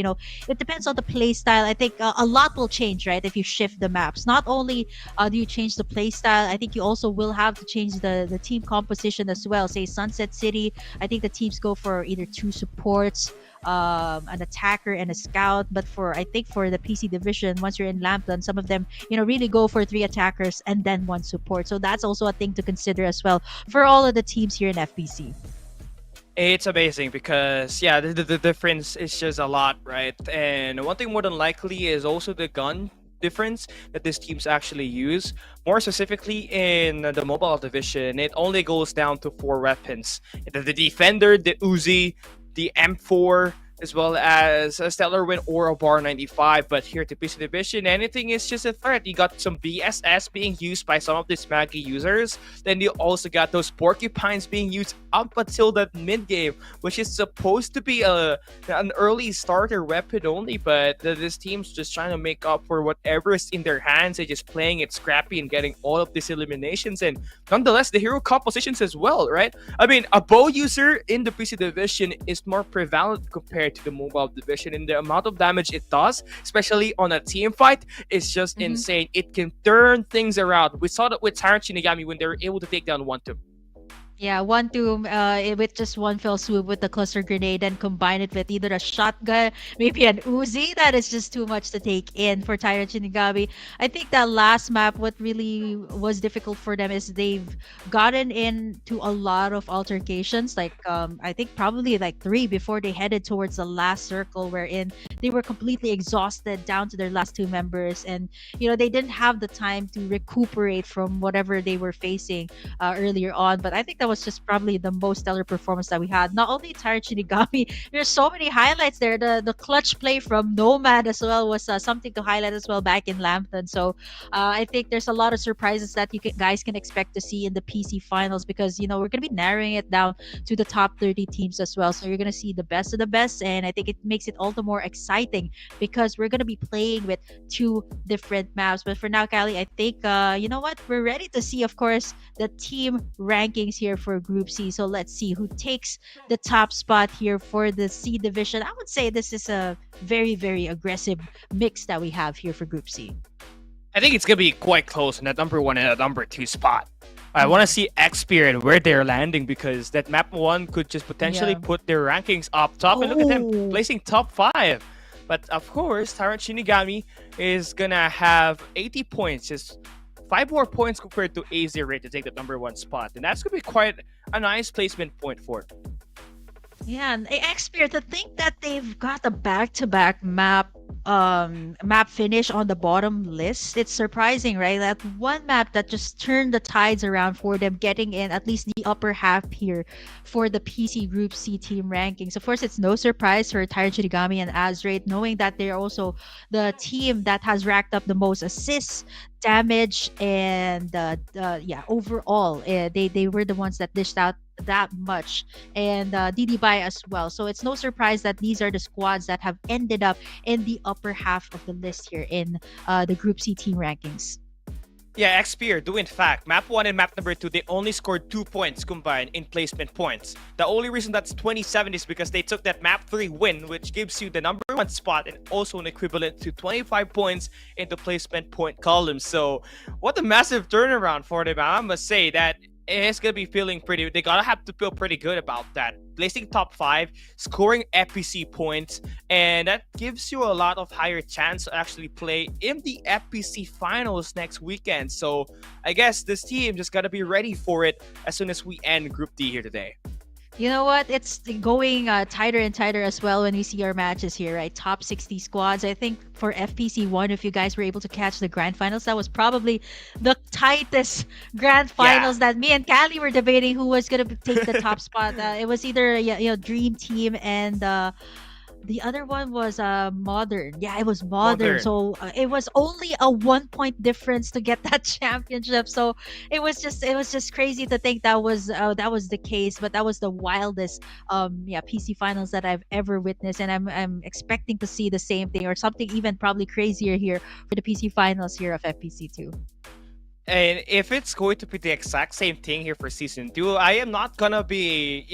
it depends on the play style. I think a lot will change, right? If you shift the maps, not only do you change the play style, I think you also will have to change the team composition as well. Say Sunset City, I think the teams go for either 2 supports, an attacker and a scout. But I think for the PC division, once you're in Lambton, some of them really go for 3 attackers and then 1 support. So that's also a thing to consider as well for all of the teams here in FPC. It's amazing because, yeah, the difference is just a lot, right? And one thing more than likely is also the gun difference that these teams actually use. More specifically in the mobile division, it only goes down to 4 weapons. The Defender, the Uzi, the M4, as well as a Stellar Wind or a Bar 95. But here at the PC Division, anything is just a threat. You got some BSS being used by some of these Maggie users. Then you also got those Porcupines being used up until that mid-game, which is supposed to be an early starter weapon only. But this team's just trying to make up for whatever is in their hands. They're just playing it scrappy and getting all of these eliminations. And nonetheless, the hero compositions as well, right? I mean, a bow user in the PC Division is more prevalent compared to the mobile division, and the amount of damage it does, especially on a team fight, is just insane. It can turn things around. We saw that with Tyrant Shinigami when they were able to take down 1-2. Yeah, 1-2 with just one fell swoop with the cluster grenade and combine it with either a shotgun, maybe an Uzi. That is just too much to take in for Tyrant Shinigami. I think that last map, what really was difficult for them is they've gotten into a lot of altercations. Like I think probably like 3 before they headed towards the last circle, wherein they were completely exhausted down to their last 2 members, and they didn't have the time to recuperate from whatever they were facing earlier on. But I think that was just probably the most stellar performance that we had. Not only Tyrant Shinigami, there's so many highlights there. The clutch play from Nomad as well was something to highlight as well back in Lambton. So I think there's a lot of surprises that guys can expect to see in the PC finals, because we're going to be narrowing it down to the top 30 teams as well. So you're going to see the best of the best, and I think it makes it all the more exciting because we're going to be playing with 2 different maps. But for now, Callie, I think you know what, we're ready to see, of course, the team rankings here for Group C. So let's see who takes the top spot here for the C division. I would say this is a very, very aggressive mix that we have here for Group C. I think it's going to be quite close in that number 1 and that number 2 spot. I want to see Xperia and where they're landing, because that map 1 could just potentially put their rankings up top. And look at them placing top 5. But of course, Tyrant Shinigami is going to have 80 points, just 5 more points compared to AZ Ray to take the number 1 spot. And that's going to be quite a nice placement point for it. Yeah, and Xperia, to think that they've got a back-to-back map finish on the bottom list, it's surprising, right? That one map that just turned the tides around for them, getting in at least the upper half here for the PC Group C team rankings. Of course, it's no surprise for Tyrant Shinigami and Azrate, knowing that they're also the team that has racked up the most assists, damage, and overall, they were the ones that dished out that much, and DD Bai as well. So it's no surprise that these are the squads that have ended up in the upper half of the list here in the Group C team rankings. Yeah, Xperia do in fact. Map 1 and map number 2, they only scored 2 points combined in placement points. The only reason that's 27 is because they took that map 3 win, which gives you the number 1 spot and also an equivalent to 25 points in the placement point column. So what a massive turnaround for them. I must say that it's gonna be feeling pretty. They gotta have to feel pretty good about that. Placing top 5, scoring FPC points, and that gives you a lot of higher chance to actually play in the FPC finals next weekend. So I guess this team just gotta be ready for it as soon as we end Group D here today. You know what? It's going tighter and tighter as well when we see our matches here, right? Top 60 squads. I think for FPC 1, if you guys were able to catch the grand finals, that was probably the tightest grand finals that me and Callie were debating who was going to take the top spot. It was either Dream Team and the other one was Modern. Yeah, it was Modern. So it was only a 1-point difference to get that championship. So it was just crazy to think that was the case. But that was the wildest PC finals that I've ever witnessed, and I'm expecting to see the same thing or something even probably crazier here for the PC finals here of FPC2. And if it's going to be the exact same thing here for season 2, I am not gonna be,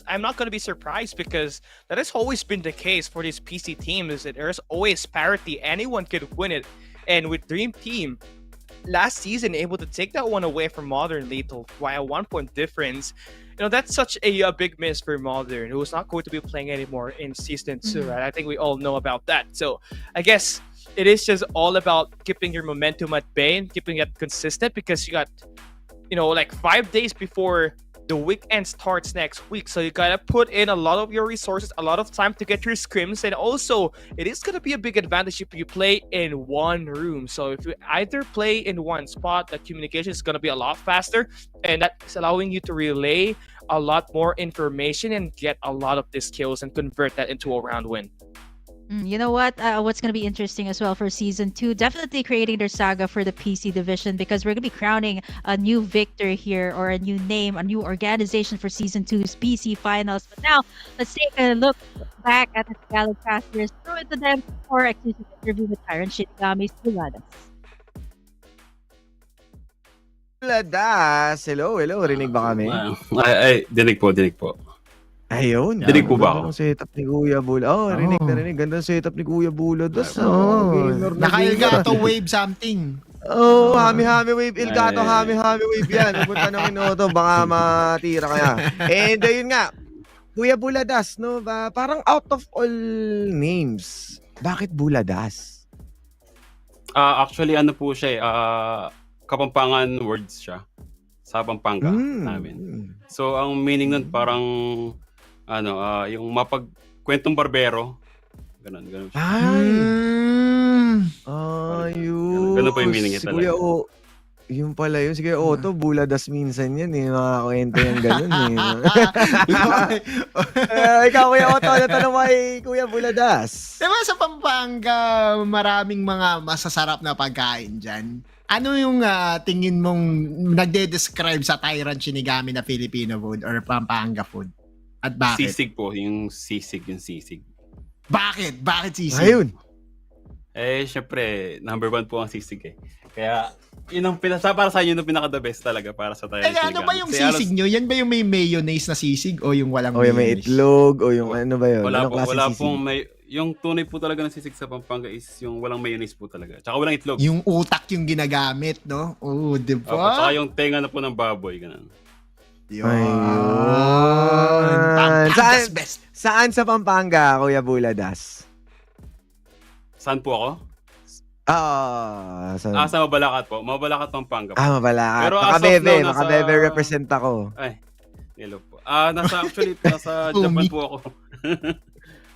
I'm not gonna be surprised, because that has always been the case for these PC teams. That there's always parity; anyone could win it. And with Dream Team, last season able to take that one away from Modern Lethal by a 1-point difference, that's such a big miss for Modern, who is not going to be playing anymore in season 2. Right? I think we all know about that. So I guess it is just all about keeping your momentum at bay and keeping it consistent, because you got, like 5 days before the weekend starts next week. So you gotta put in a lot of your resources, a lot of time to get your scrims. And also, it is gonna be a big advantage if you play in one room. So if you either play in one spot, that communication is gonna be a lot faster. And that's allowing you to relay a lot more information and get a lot of these kills and convert that into a round win. You know what? What's going to be interesting as well for season 2, definitely creating their saga for the PC division, because we're going to be crowning a new victor here, or a new name, a new organization for season 2's PC finals. But now, let's take a look back at the Tagalog casters, throw it to them for exclusive interview with Tyrant Shinigami's Buladas. Buladas! Hello, rinig ba kami? Ay, dinig po. Ayun. Dinig po ba ako? Ganda ng setup ni Kuya Bula. Rinig na rinig. Ganda ng setup ni Kuya Bula. Naka-Elgato wave something. Oh, hami-hami wave. Elgato, Ay. hami-hami wave yan. Pupunta ng Inoto, baka matira kaya. And ayun nga, Kuya Buladas, no? Parang out of all names, bakit Buladas? Actually, ano po siya Kapampangan words siya. Sa Pampanga namin. So, ang meaning nun parang, yung mapagkwentong barbero. Ganun siya. Ayun. Ganun po yung meaning niya Si talaga. Kuya yung pala yun. Si Kuya Otto, Buladas minsan yan eh. Mga kwento yung ganun eh. Ikaw, Kuya Otto, natanong mo kay Kuya Buladas. Diba sa Pampanga, maraming mga masasarap na pagkain dyan? Ano yung tingin mong nagde-describe sa Tyrant Shinigami na Filipino food or Pampanga food? At bakit? Sisig po, yung sisig. Bakit? Bakit sisig? Ayun. Syempre, number 1 po ang sisig eh. Kaya, yun ang para sa inyo yung pinaka-the best talaga para sa tayo. Ano ba yung sisig nyo? Yan ba yung may mayonnaise na sisig o yung walang o yung may mayonnaise? itlog o yung ano ba yun? Wala pong yung tunay po talaga ng sisig sa Pampanga is yung walang mayonnaise po talaga. Tsaka walang itlog. Yung utak yung ginagamit, no? Oo, di ba? Tsaka yung tenga na po ng baboy, ganun. Pampanga's best. Saan sa Pampanga, Kuya Buladas? Saan po ako? Sa Mabalacat po. Mabalacat, Pampanga po. Mabalacat. Pero Makabebe represent ako. Ay, hello po. Nasa Japan po ako.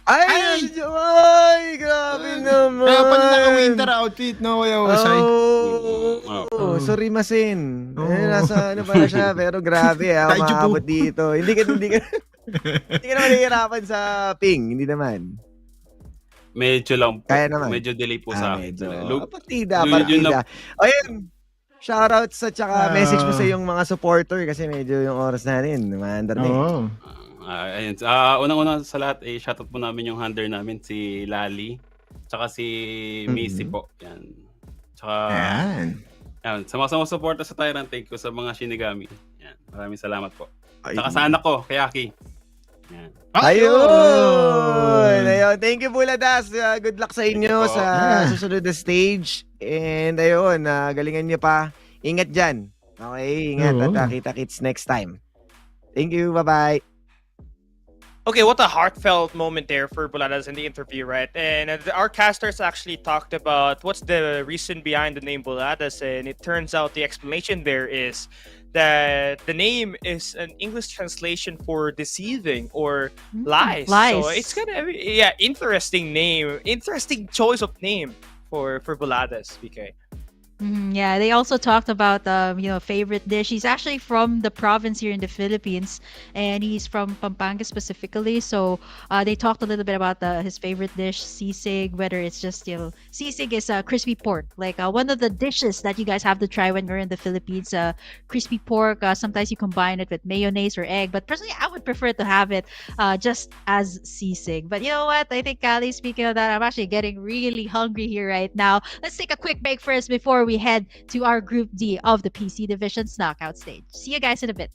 Ay, grabe naman. Kaya pala naka-winter outfit, no, Kuya Osay? Sorry masin. Nasa ano pala siya, pero grabe maabot dito. Hindi ka naman nahihirapan sa ping, hindi naman. Medyo lang po. Kaya naman. Medyo delay po sa akin. Partida. Ayun. Shoutouts at saka message mo sa yung mga supporter kasi medyo yung oras natin. Maandar na eh. Ayun. Unang-una sa lahat, shoutout po namin yung handler namin, si Lali. Tsaka si Missy po. Yan. Tsaka, yan. Sa mga supporter sa Tyrant, thank you sa mga Shinigami. Yan. Maraming salamat po. Tsaka sa anak ko, kay Aki. Yan. Ayun. Thank you, Buladas. Good luck sa inyo sa susunod na stage. And ayun, galingan nyo pa. Ingat dyan. Okay, ingat at kita-kits next time. Thank you, bye-bye. Okay, what a heartfelt moment there for Buladas in the interview, right? And our casters actually talked about what's the reason behind the name Buladas, and it turns out the explanation there is that the name is an English translation for deceiving or lies. So it's kind of interesting name, interesting choice of name for Buladas, BK. Yeah, they also talked about favorite dish. He's actually from the province here in the Philippines, and he's from Pampanga specifically. So they talked a little bit about his favorite dish, sisig. Whether it's just sisig is crispy pork, like one of the dishes that you guys have to try when you're in the Philippines. Crispy pork. Sometimes you combine it with mayonnaise or egg, but personally, I would prefer to have it just as sisig. But you know what? I think Kali, speaking of that, I'm actually getting really hungry here right now. Let's take a quick break first before we head to our Group D of the PC Division's knockout stage. See you guys in a bit.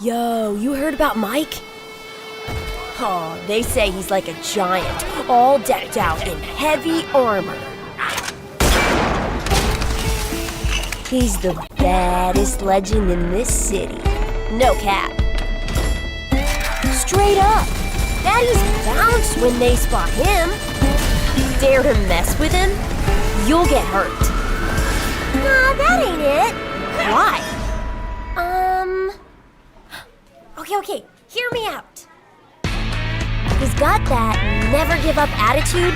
Yo, you heard about Mike? Oh, they say he's like a giant, all decked out in heavy armor. He's the baddest legend in this city. No cap. Straight up. Baddies bounce when they spot him. Dare to mess with him, you'll get hurt. Nah, that ain't it. Why? Okay, hear me out. He's got that never give up attitude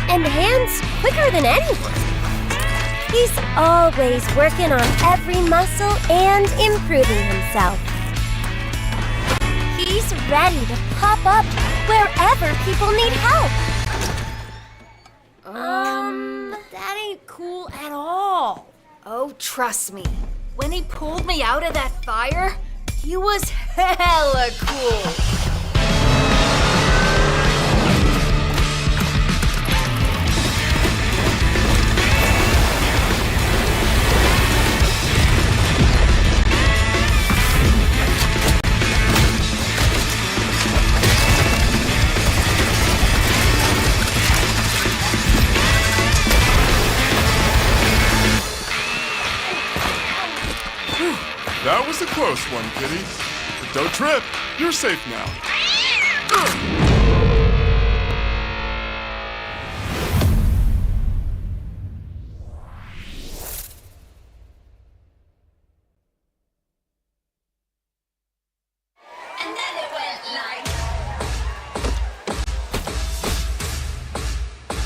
and hands quicker than anyone. He's always working on every muscle and improving himself. He's ready to pop up wherever people need help. That ain't cool at all. Oh, trust me. When he pulled me out of that fire, he was hella cool. That was a close one, kitty. But don't trip. You're safe now. And then it went like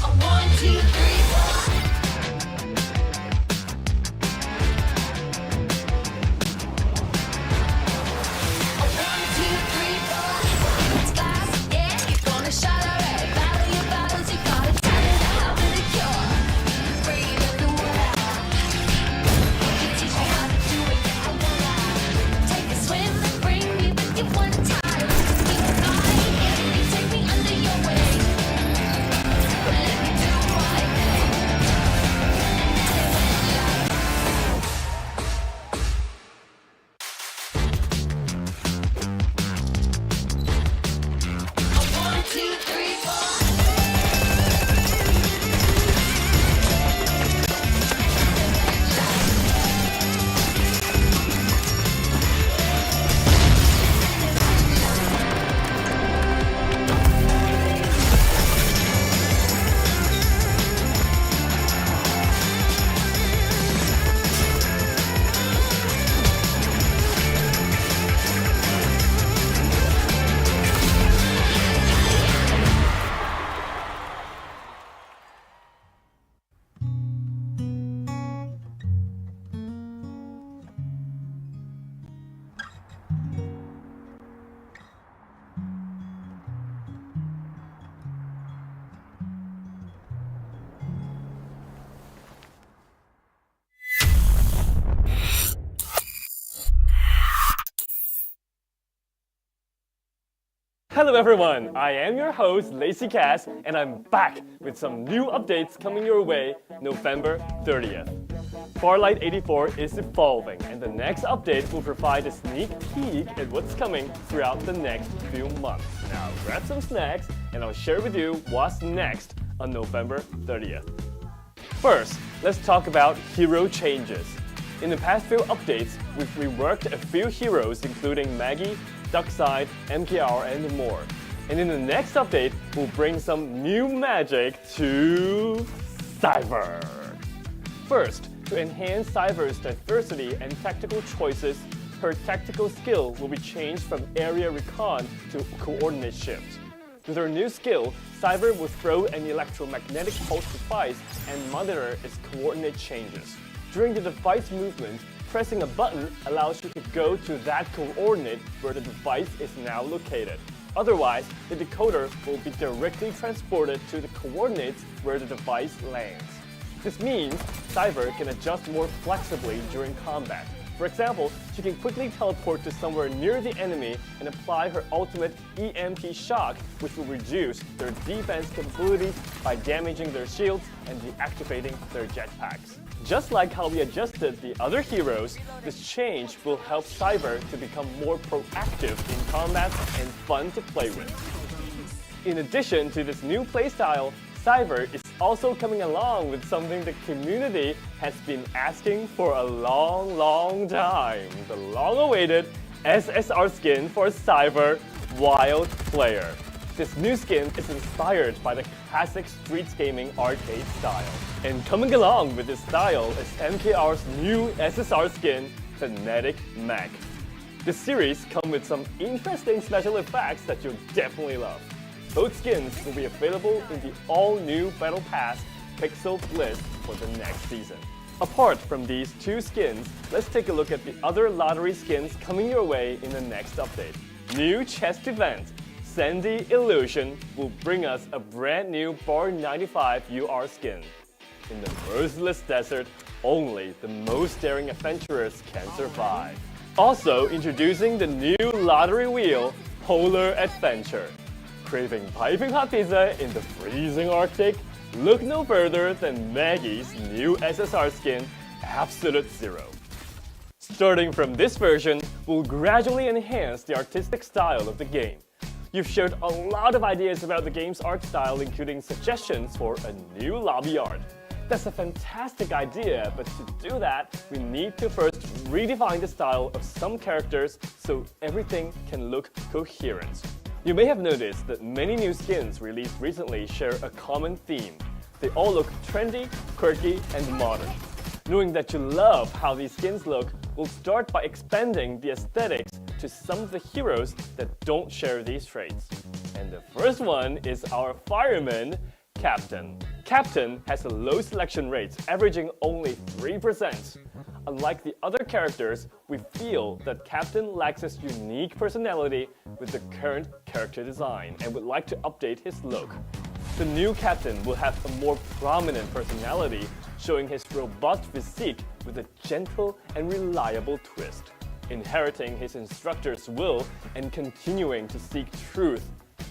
a 1, 2, 3, 4. Hello everyone, I am your host Lazy Cass and I'm back with some new updates coming your way November 30th. Farlight 84 is evolving and the next update will provide a sneak peek at what's coming throughout the next few months. Now grab some snacks and I'll share with you what's next on November 30th. First, let's talk about hero changes. In the past few updates, we've reworked a few heroes including Maggie, Duckside, MKR, and more. And in the next update, we'll bring some new magic to Cyber. First, to enhance Cyber's diversity and tactical choices, her tactical skill will be changed from area recon to coordinate shift. With her new skill, Cyber will throw an electromagnetic pulse device and monitor its coordinate changes. During the device movement, pressing a button allows you to go to that coordinate where the device is now located. Otherwise, the decoder will be directly transported to the coordinates where the device lands. This means Cyber can adjust more flexibly during combat. For example, she can quickly teleport to somewhere near the enemy and apply her ultimate EMP shock, which will reduce their defense capabilities by damaging their shields and deactivating their jetpacks. Just like how we adjusted the other heroes, this change will help Cyber to become more proactive in combat and fun to play with. In addition to this new playstyle, Cyber is also coming along with something the community has been asking for a long time. The long-awaited SSR skin for Cyber Wild Player. This new skin is inspired by the classic Streets Gaming arcade style. And coming along with this style is MKR's new SSR skin, Kinetic Mech. The series come with some interesting special effects that you'll definitely love. Both skins will be available in the all-new Battle Pass Pixel Bliss for the next season. Apart from these two skins, let's take a look at the other lottery skins coming your way in the next update. New chest event, Sandy Illusion, will bring us a brand new Bar 95 UR skin. In the merciless desert, only the most daring adventurers can survive. Also introducing the new lottery wheel, Polar Adventure. Craving piping hot pizza in the freezing Arctic? Look no further than Maggie's new SSR skin, Absolute Zero. Starting from this version, we'll gradually enhance the artistic style of the game. You've shared a lot of ideas about the game's art style, including suggestions for a new lobby art. That's a fantastic idea, but to do that, we need to first redefine the style of some characters so everything can look coherent. You may have noticed that many new skins released recently share a common theme. They all look trendy, quirky, and modern. Knowing that you love how these skins look, we'll start by expanding the aesthetics to some of the heroes that don't share these traits. And the first one is our fireman, Captain. Captain has a low selection rate, averaging only 3%. Unlike the other characters, we feel that Captain lacks his unique personality with the current character design and would like to update his look. The new Captain will have a more prominent personality, showing his robust physique with a gentle and reliable twist. Inheriting his instructor's will and continuing to seek truth,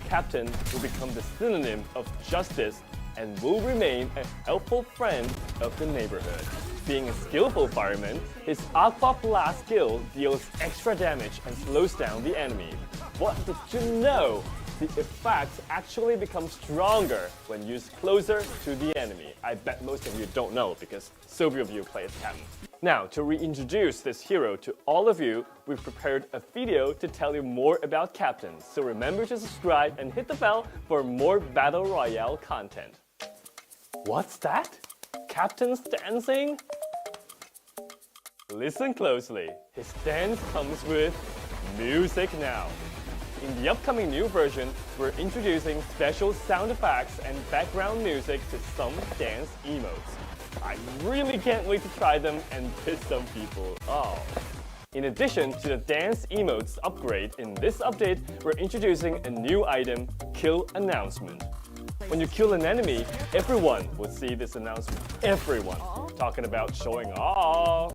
Captain will become the synonym of justice and will remain a helpful friend of the neighborhood. Being a skillful fireman, his Aqua Blast skill deals extra damage and slows down the enemy. What did you know? The effects actually become stronger when used closer to the enemy. I bet most of you don't know because so few of you play as Captain. Now, to reintroduce this hero to all of you, we've prepared a video to tell you more about Captain. So remember to subscribe and hit the bell for more Battle Royale content. What's that? Captain's dancing? Listen closely. His dance comes with music now. In the upcoming new version, we're introducing special sound effects and background music to some dance emotes. I really can't wait to try them and piss some people off. In addition to the dance emotes upgrade, in this update, we're introducing a new item, Kill Announcement. When you kill an enemy, everyone will see this announcement. Everyone. Talking about showing off.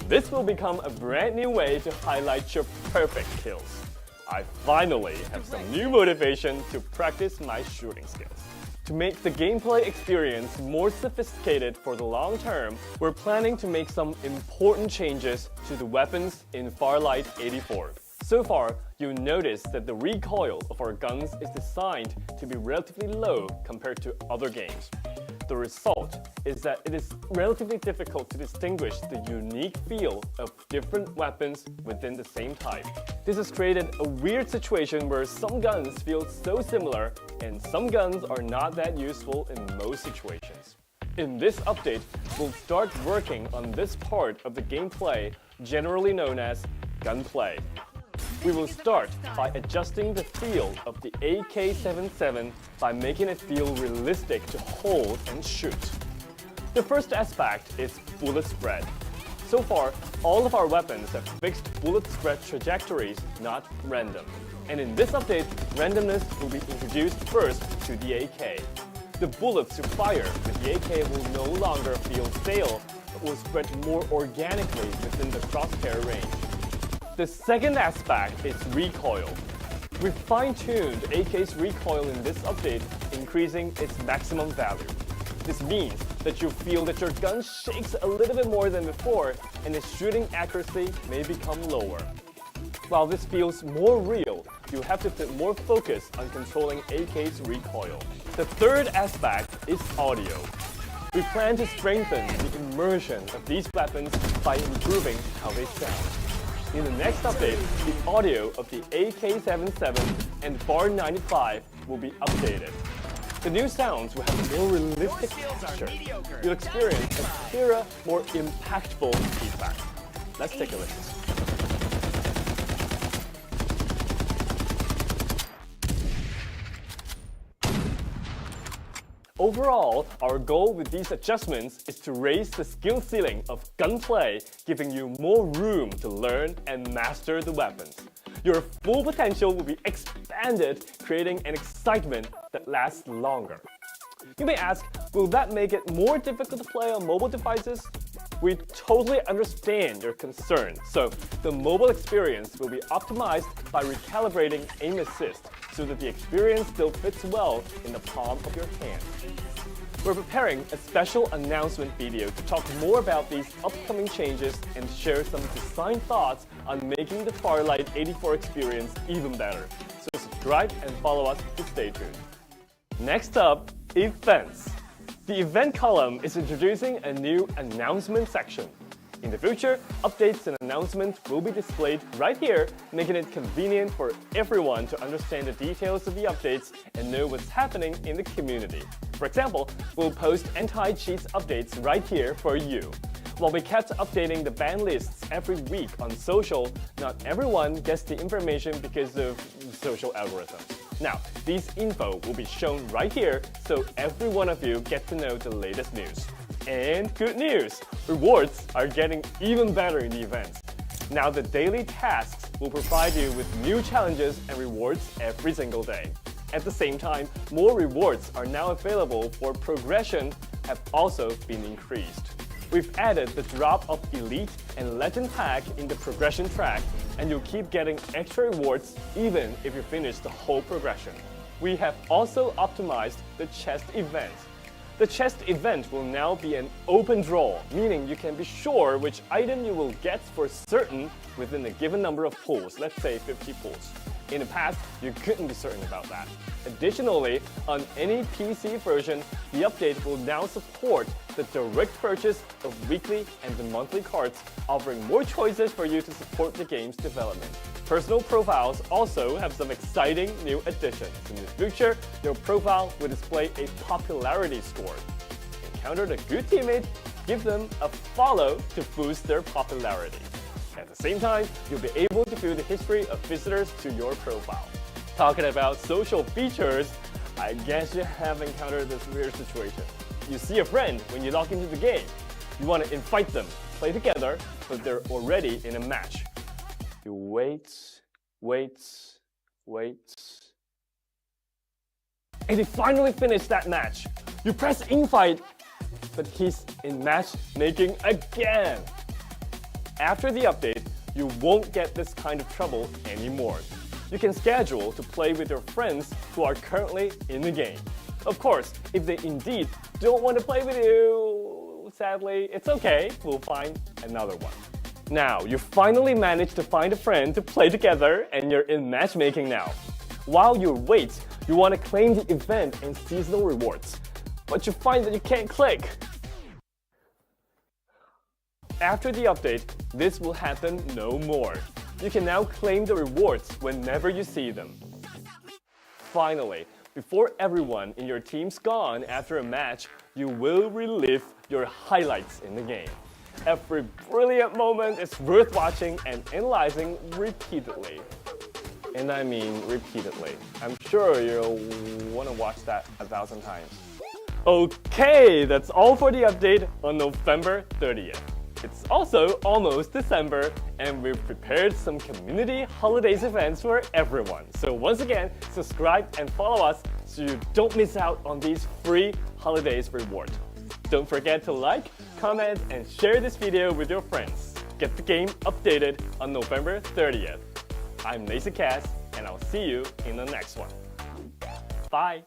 This will become a brand new way to highlight your perfect kills. I finally have some new motivation to practice my shooting skills. To make the gameplay experience more sophisticated for the long term, we're planning to make some important changes to the weapons in Farlight 84. So far, you'll notice that the recoil of our guns is designed to be relatively low compared to other games. The result is that it is relatively difficult to distinguish the unique feel of different weapons within the same type. This has created a weird situation where some guns feel so similar and some guns are not that useful in most situations. In this update, we'll start working on this part of the gameplay generally known as gunplay. We will start by adjusting the feel of the AK-77 by making it feel realistic to hold and shoot. The first aspect is bullet spread. So far, all of our weapons have fixed bullet spread trajectories, not random. And in this update, randomness will be introduced first to the AK. The bullets you fire with the AK will no longer feel stale, will spread more organically within the crosshair range. The second aspect is recoil. We fine-tuned AK's recoil in this update, increasing its maximum value. This means that you feel that your gun shakes a little bit more than before, and its shooting accuracy may become lower. While this feels more real, you have to put more focus on controlling AK's recoil. The third aspect is audio. We plan to strengthen the immersion of these weapons by improving how they sound. In the next update, the audio of the AK-77 and Bar 95 will be updated. The new sounds will have a more realistic texture. You'll experience a clearer, more impactful feedback. Let's take a listen. Overall, our goal with these adjustments is to raise the skill ceiling of gunplay, giving you more room to learn and master the weapons. Your full potential will be expanded, creating an excitement that lasts longer. You may ask, will that make it more difficult to play on mobile devices? We totally understand your concern, so the mobile experience will be optimized by recalibrating aim assist so that the experience still fits well in the palm of your hand. We're preparing a special announcement video to talk more about these upcoming changes and share some design thoughts on making the Farlight 84 experience even better. So subscribe and follow us to stay tuned. Next up, events. The event column is introducing a new announcement section. In the future, updates and announcements will be displayed right here, making it convenient for everyone to understand the details of the updates and know what's happening in the community. For example, we'll post anti-cheats updates right here for you. While we kept updating the ban lists every week on social, not everyone gets the information because of social algorithms. Now, these info will be shown right here, so every one of you get to know the latest news. And good news! Rewards are getting even better in the events. Now the daily tasks will provide you with new challenges and rewards every single day. At the same time, more rewards are now available for progression have also been increased. We've added the drop of Elite and Legend pack in the progression track, and you'll keep getting extra rewards even if you finish the whole progression. We have also optimized the chest event. The chest event will now be an open draw, meaning you can be sure which item you will get for certain within a given number of pulls, let's say 50 pulls. In the past, you couldn't be certain about that. Additionally, on any PC version, the update will now support the direct purchase of weekly and the monthly cards, offering more choices for you to support the game's development. Personal profiles also have some exciting new additions. In the future, your profile will display a popularity score. Encountered a good teammate, give them a follow to boost their popularity. At the same time, you'll be able to view the history of visitors to your profile. Talking about social features, I guess you have encountered this weird situation. You see a friend when you log into the game. You want to invite them, play together, but they're already in a match. You wait, and they finally finish that match. You press invite, but he's in matchmaking again. After the update, you won't get this kind of trouble anymore. You can schedule to play with your friends who are currently in the game. Of course, if they indeed don't want to play with you, sadly, it's okay, we'll find another one. Now, you finally managed to find a friend to play together and you're in matchmaking now. While you wait, you want to claim the event and seasonal rewards, but you find that you can't click. After the update, this will happen no more. You can now claim the rewards whenever you see them. Finally, before everyone in your team's gone after a match, you will relive your highlights in the game. Every brilliant moment is worth watching and analyzing repeatedly. And I mean repeatedly. I'm sure you'll want to watch that 1,000 times. Okay, that's all for the update on November 30th. It's also almost December, and we've prepared some community holidays events for everyone. So once again, subscribe and follow us so you don't miss out on these free holidays rewards. Don't forget to like, comment, and share this video with your friends. Get the game updated on November 30th. I'm LazyCast, and I'll see you in the next one. Bye!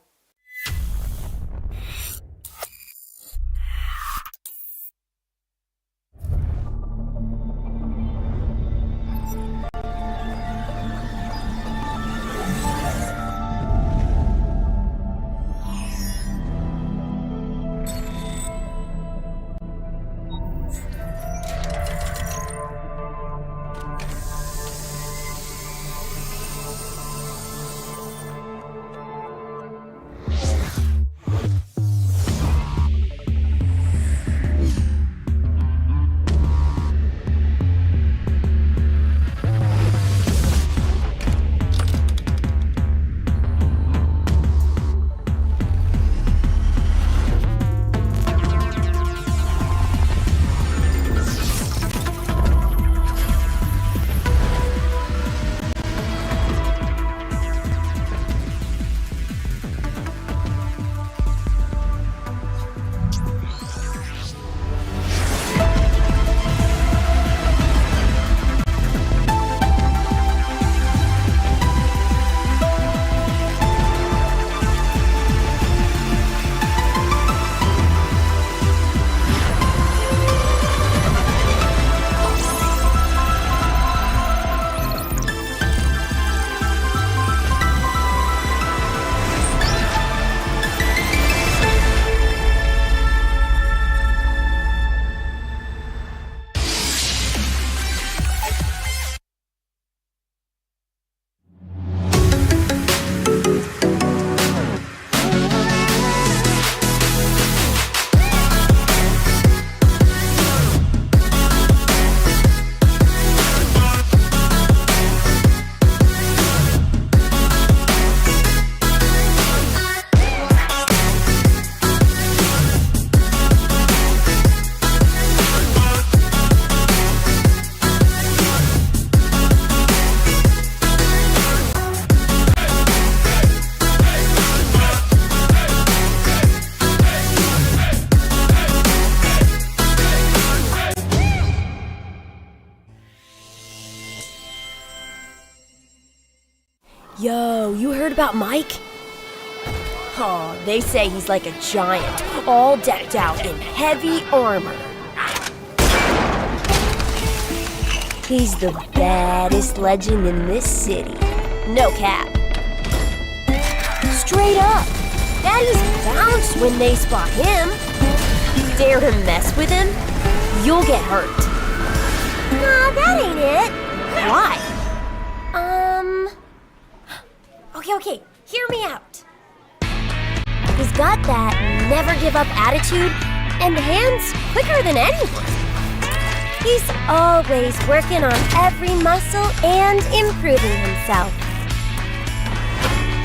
Yo, you heard about Mike? Oh, they say he's like a giant, all decked out in heavy armor. He's the baddest legend in this city. No cap. Straight up. Baddies bounce when they spot him. Dare to mess with him, you'll get hurt. Nah, that ain't it. Why? Okay, hear me out. He's got that never give up attitude and hands quicker than anyone. He's always working on every muscle and improving himself.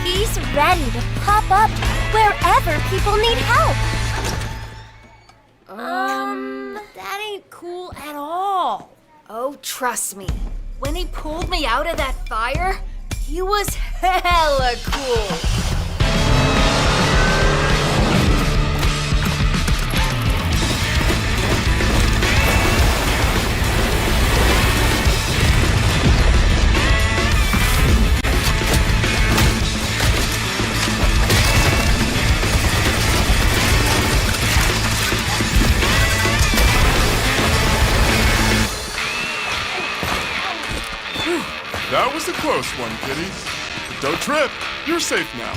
He's ready to pop up wherever people need help. That ain't cool at all. Oh, trust me. When he pulled me out of that fire, he was hella cool. That was a close one, kitty. Don't trip. You're safe now.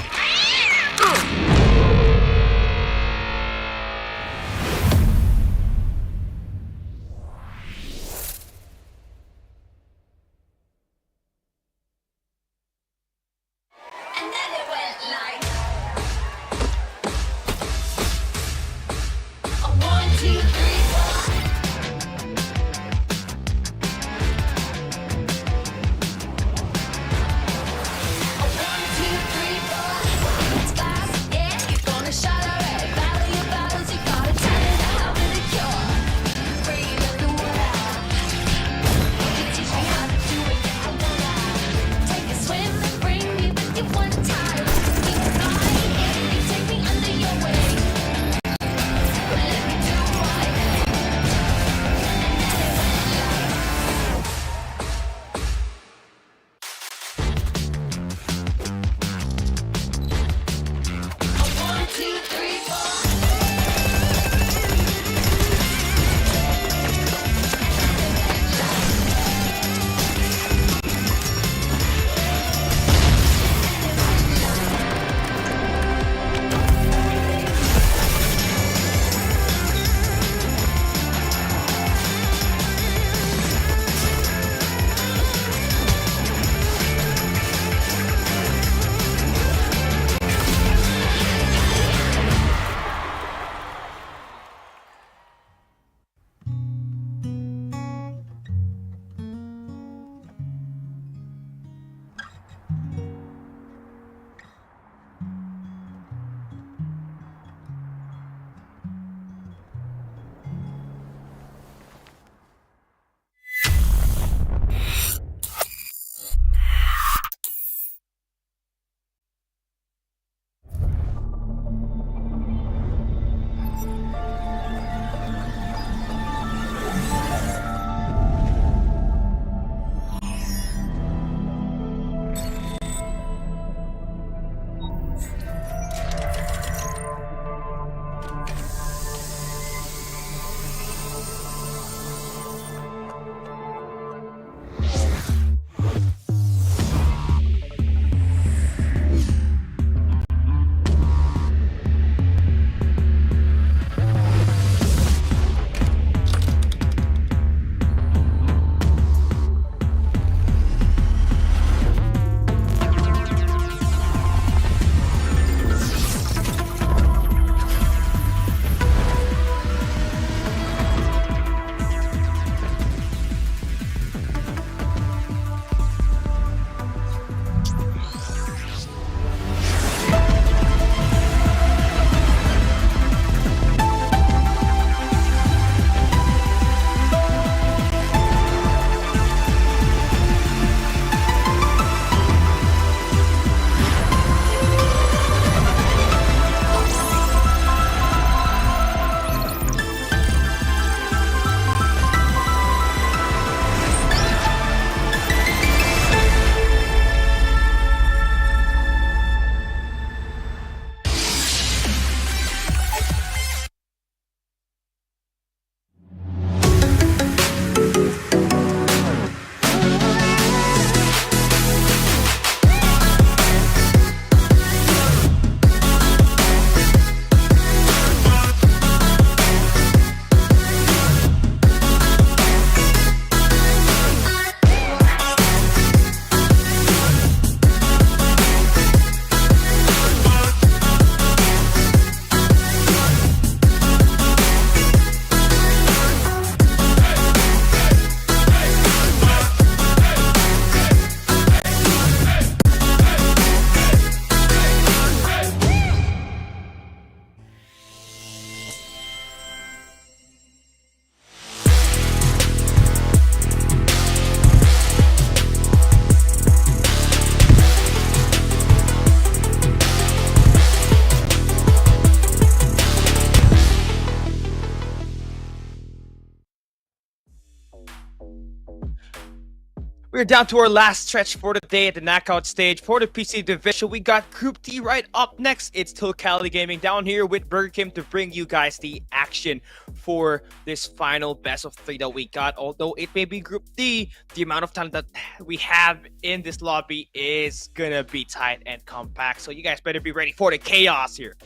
We're down to our last stretch for the day at the knockout stage for the PC division. We got Group D right up next. It's still Cali Gaming down here with Burger King to bring you guys the action for this final best of 3 that we got. Although it may be Group D, the amount of talent that we have in this lobby is gonna be tight and compact. So you guys better be ready for the chaos here.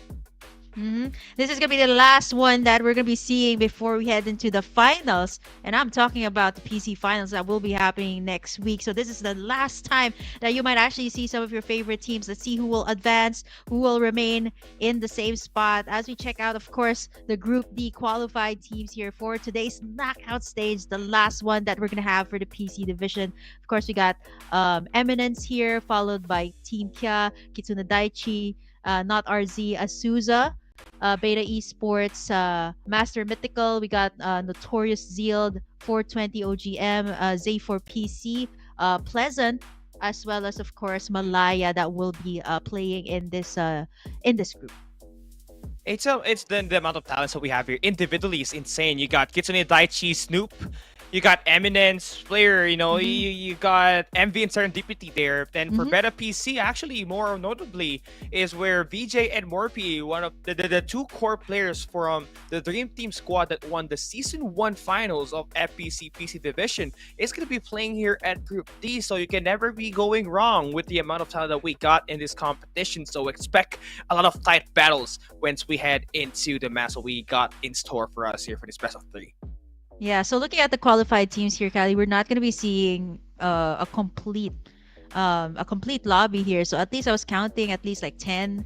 This is going to be the last one that we're going to be seeing before we head into the finals. And I'm talking about the PC finals that will be happening next week. So this is the last time that you might actually see some of your favorite teams. Let's see who will advance, who will remain in the same spot. As we check out, of course, the Group D qualified teams here for today's knockout stage, the last one that we're going to have for the PC division. Of course, we got Eminence here, followed by Team Kya, Kitsune Daichi, Not RZ, Azusa, Beta Esports, Master Mythical. We got Notorious Zealed, 420 OGM, Zay for PC, Pleasant, as well as of course Malaya that will be playing in this group. It's the amount of talents that we have here individually is insane. You got Kitsune Daichi, Snoop. You got Eminence player, you got MV and Serendipity there. Then for Beta PC, actually more notably, is where VJ and Morphe, one of the two core players from the Dream Team squad that won the Season 1 finals of FPC PC Division, is going to be playing here at Group D. So you can never be going wrong with the amount of talent that we got in this competition. So expect a lot of tight battles once we head into the match that we got in store for us here for this best of 3. Yeah, so looking at the qualified teams here, Callie, we're not going to be seeing a complete lobby here. So at least I was counting at least like 10,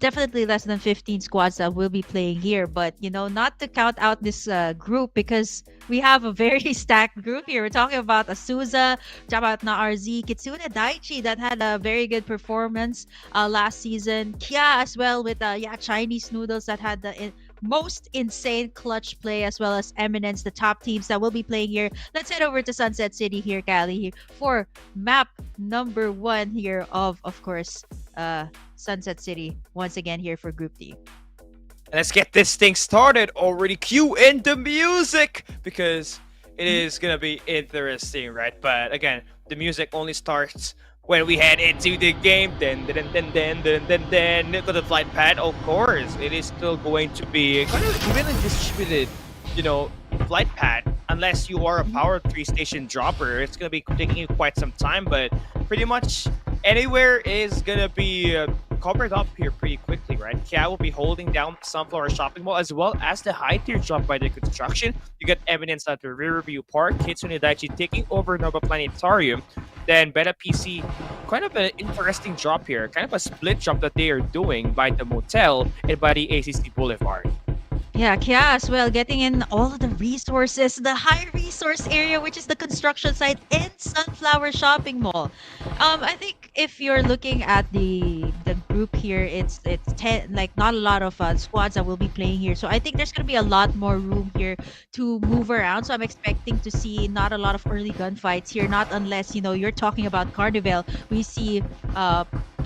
definitely less than 15 squads that will be playing here. But, not to count out this group because we have a very stacked group here. We're talking about Azusa, talking about NaRZ, Kitsune Daichi that had a very good performance last season. Kya as well with Chinese Noodles that had the most insane clutch play, as well as Eminence, the top teams that will be playing here. Let's head over to Sunset City here, Callie, here for map number 1 here of course, Sunset City once again here for Group D. Let's get this thing started already. Cue in the music because it is gonna be interesting, right? But again, the music only starts when we head into the game. Then look at the flight pad. Of course, it is still going to be kind of evenly distributed, flight pad. Unless you are a power 3 station dropper, it's gonna be taking you quite some time. But pretty much anywhere is gonna be covered up here pretty quickly, right? Kya will be holding down Sunflower Shopping Mall as well as the high tier drop by the construction. You get Evidence at the Riverview Park. Kitsune Daichi taking over Nova Planetarium. Then Beta PC, kind of an interesting drop here. Kind of a split drop that they are doing by the motel and by the ACC Boulevard. Yeah, Kya as well, getting in all of the resources, the high resource area, which is the construction site in Sunflower Shopping Mall. I think if you're looking at the group here, it's 10, like not a lot of squads that will be playing here. So I think there's gonna be a lot more room here to move around. So I'm expecting to see not a lot of early gunfights here, not unless you're talking about Carnival. We see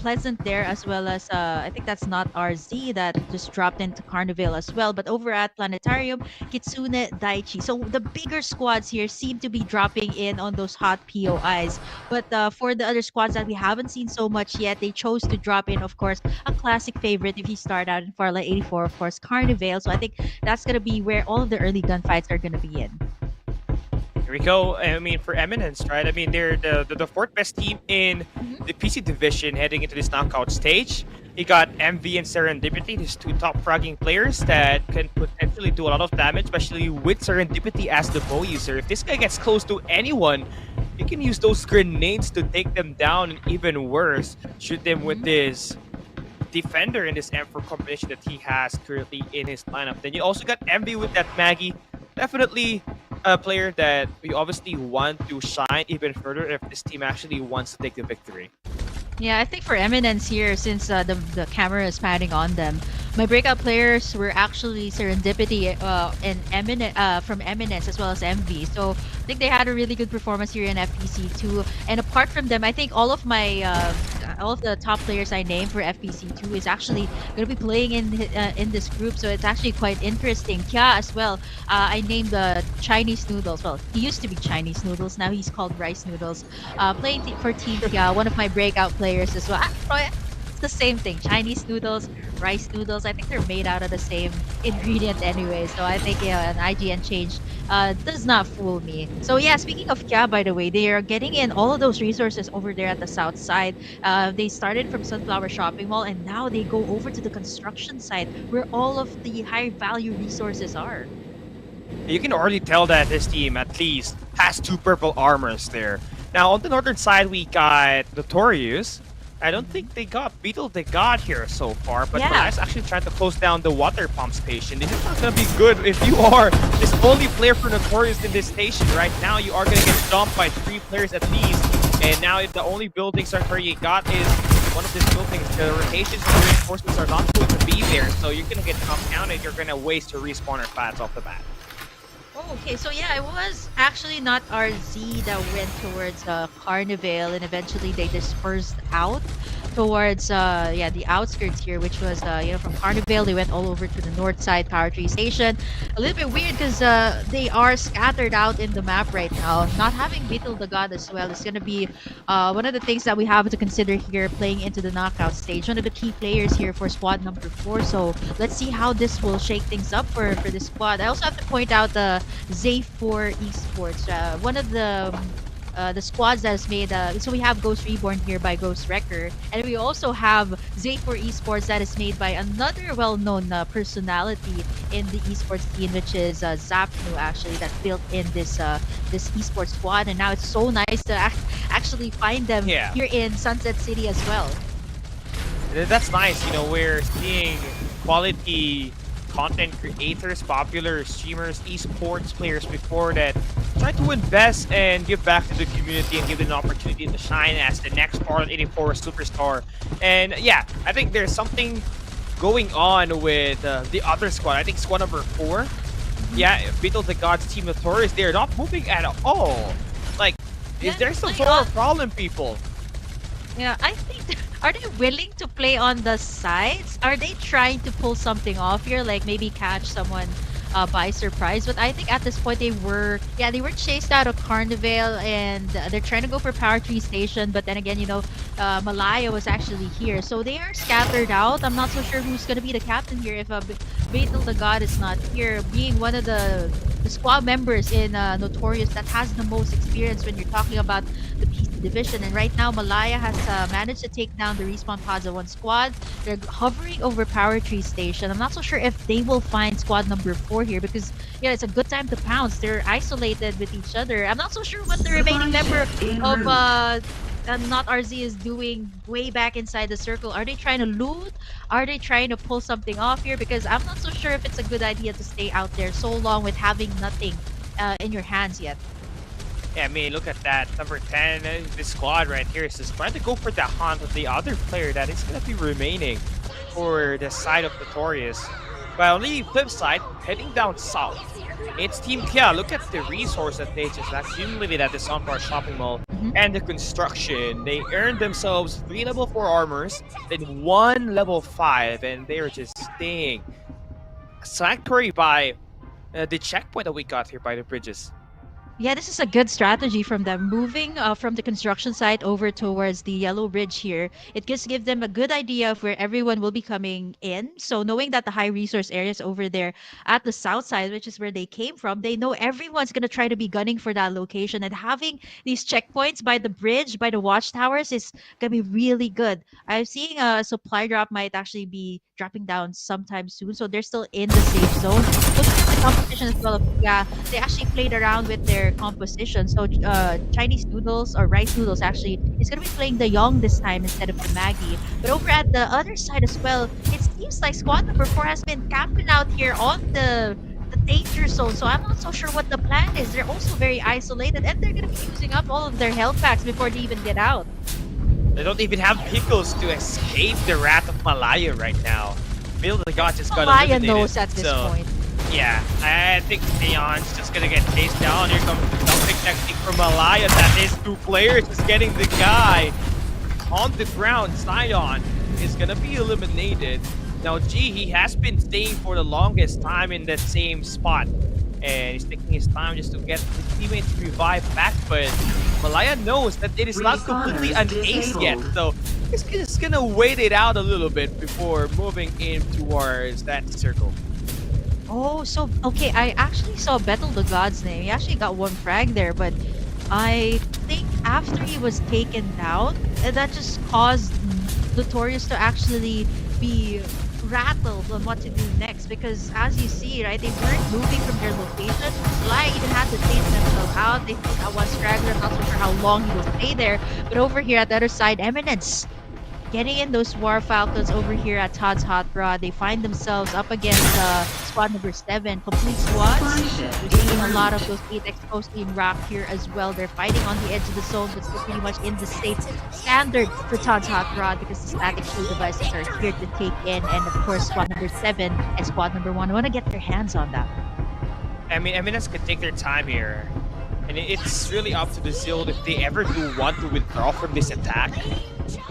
Pleasant there, as well as I think that's not RZ that just dropped into Carnival as well. But over at Planetarium, Kitsune Daichi. So the bigger squads here seem to be dropping in on those hot POIs. But for the other squads that we haven't seen so much yet, they chose to drop in, of course, a classic favorite if you start out in Farlight 84, of course, Carnival. So I think that's going to be where all of the early gunfights are going to be in. Here we go. I mean, for Eminence, right? I mean, they're the fourth best team in the PC division heading into this knockout stage. You got MV and Serendipity, these two top fragging players that can potentially do a lot of damage, especially with Serendipity as the bow user. If this guy gets close to anyone, you can use those grenades to take them down, and even worse, shoot them with this defender in this M4 combination that he has currently in his lineup. Then you also got MV with that Maggie. Definitely a player that we obviously want to shine even further if this team actually wants to take the victory. Yeah, I think for Eminence here, since the camera is panning on them, my breakout players were actually Serendipity and from Eminence as well as MV. So I think they had a really good performance here in FPC too. And apart from them, I think all of my all of the top players I named for FPC2 is actually going to be playing in this group, so it's actually quite interesting. Kya as well. I named Chinese Noodles. Well, he used to be Chinese Noodles. Now he's called Rice Noodles. Playing for Team Kya, one of my breakout players as well. It's the same thing. Chinese noodles, rice noodles. I think they're made out of the same ingredient anyway. So I think an IGN change does not fool me. So yeah, speaking of Kya, by the way, they are getting in all of those resources over there at the south side. They started from Sunflower Shopping Mall, and now they go over to the construction site where all of the high value resources are. You can already tell that this team at least has 2 purple armors there. Now on the northern side we got Notorious. I don't think they got Beetle the God here so far, but Malay's actually trying to close down the water pump station. This is not going to be good if you are this only player for Notorious in this station. Right now, you are going to get jumped by 3 players at least, and now the only building you got is one of these buildings. The rotations and the reinforcements are not going to be there, so you're going to get compounded. You're going to waste your respawner pads off the bat. Oh, okay, so yeah, it was actually not RZ that went towards Carnival, and eventually they dispersed out towards the outskirts here, which was from Carnival they went all over to the north side Power Tree Station. A little bit weird because they are scattered out in the map right now. Not having Beetle the God as well is going to be one of the things that we have to consider here playing into the knockout stage. One of the key players here for squad number 4. So let's see how this will shake things up for this squad. I also have to point out the Zay4 Esports, one of the squads that is made. So we have Ghost Reborn here by Ghost Wrecker, and we also have Zay4 Esports that is made by another well-known personality in the esports scene, which is Zapnu, actually, that built in this esports squad. And now it's so nice to actually find them here in Sunset City as well. That's nice. We're seeing quality content creators, popular streamers, esports players before that try to invest and give back to the community and give them an opportunity to shine as the next Farlight 84 superstar. And yeah, I think there's something going on with the other squad. I think squad number 4. Yeah, Beetle the God's team Notorious, they're not moving at all. Like, is there some sort of problem, people? Yeah, I think are they willing to play on the sides? Are they trying to pull something off here, like maybe catch someone by surprise? But I think at this point they were chased out of Carnival, and they're trying to go for Power Tree Station. But then again, Malaya was actually here, so they are scattered out. I'm not so sure who's gonna be the captain here if Beetle the God is not here, being one of the squad members in Notorious that has the most experience when you're talking about the PC division. And right now Malaya has managed to take down the respawn pods of one squad. They're hovering over Power Tree Station. I'm not so sure if they will find squad number 4 here, because it's a good time to pounce. They're isolated with each other. I'm not so sure what the remaining member of Not RZ is doing way back inside the circle. Are they trying to loot? Are they trying to pull something off here? Because I'm not so sure if it's a good idea to stay out there so long with having nothing in your hands yet. Yeah, I mean, look at that. Number 10, this squad right here is just trying to go for the hunt of the other player that is going to be remaining for the side of Notorious. But on the flip side, heading down south, it's Team Kya. Look at the resource that they just accumulated at the Sunflower Shopping Mall and the construction. They earned themselves 3 level 4 armors, then 1 level 5, and they are just staying sanctuary by the checkpoint that we got here by the bridges. Yeah, this is a good strategy from them. Moving from the construction site over towards the yellow bridge here, it just gives them a good idea of where everyone will be coming in. So knowing that the high resource areas over there at the south side, which is where they came from, they know everyone's going to try to be gunning for that location. And having these checkpoints by the bridge, by the watchtowers, is going to be really good. I'm seeing a supply drop might actually be dropping down sometime soon. So they're still in the safe zone. Looking at the competition as well, yeah, they actually played around with their composition. So Chinese noodles or rice noodles actually is going to be playing the Young this time instead of the Maggie. But over at the other side as well, it seems like squad number 4 has been camping out here on the danger zone. So I'm not so sure what the plan is. They're also very isolated, and they're going to be using up all of their health packs before they even get out. They don't even have vehicles to escape the wrath of Malaya right now. Beetle the God just got eliminated. Malaya knows at this point. Yeah, I think Neon's just gonna get chased down. Here comes the dumping technique from Malaya. That is 2 players just getting the guy. on the ground. Zion is gonna be eliminated. Now G, he has been staying for the longest time in that same spot. And he's taking his time just to get his teammates to revive back, but Malaya knows that it is not completely an ace yet, so he's just gonna wait it out a little bit before moving in towards that circle. Oh, so okay, I actually saw Battle the God's name. He actually got one frag there, but I think after he was taken down, that just caused Notorious to actually be rattled on what to do next, because as you see, right, they weren't moving from their location. Malaya even had to chase themselves out. They took out one straggler. I'm not so sure how long he will stay there, but over here at the other side, Eminence getting in those War Falcons over here at Todd's Hot Rod. They find themselves up against squad number 7, complete squads. We're seeing a lot of those 8 exposed being racked here as well. They're fighting on the edge of the zone, but still pretty much in the safe standard for Todd's Hot Rod, because the static shield devices are here to take in. And of course, squad number 7 and squad number 1 want to get their hands on that. I mean, Eminence could take their time here. And it's really up to the Zild if they ever do want to withdraw from this attack.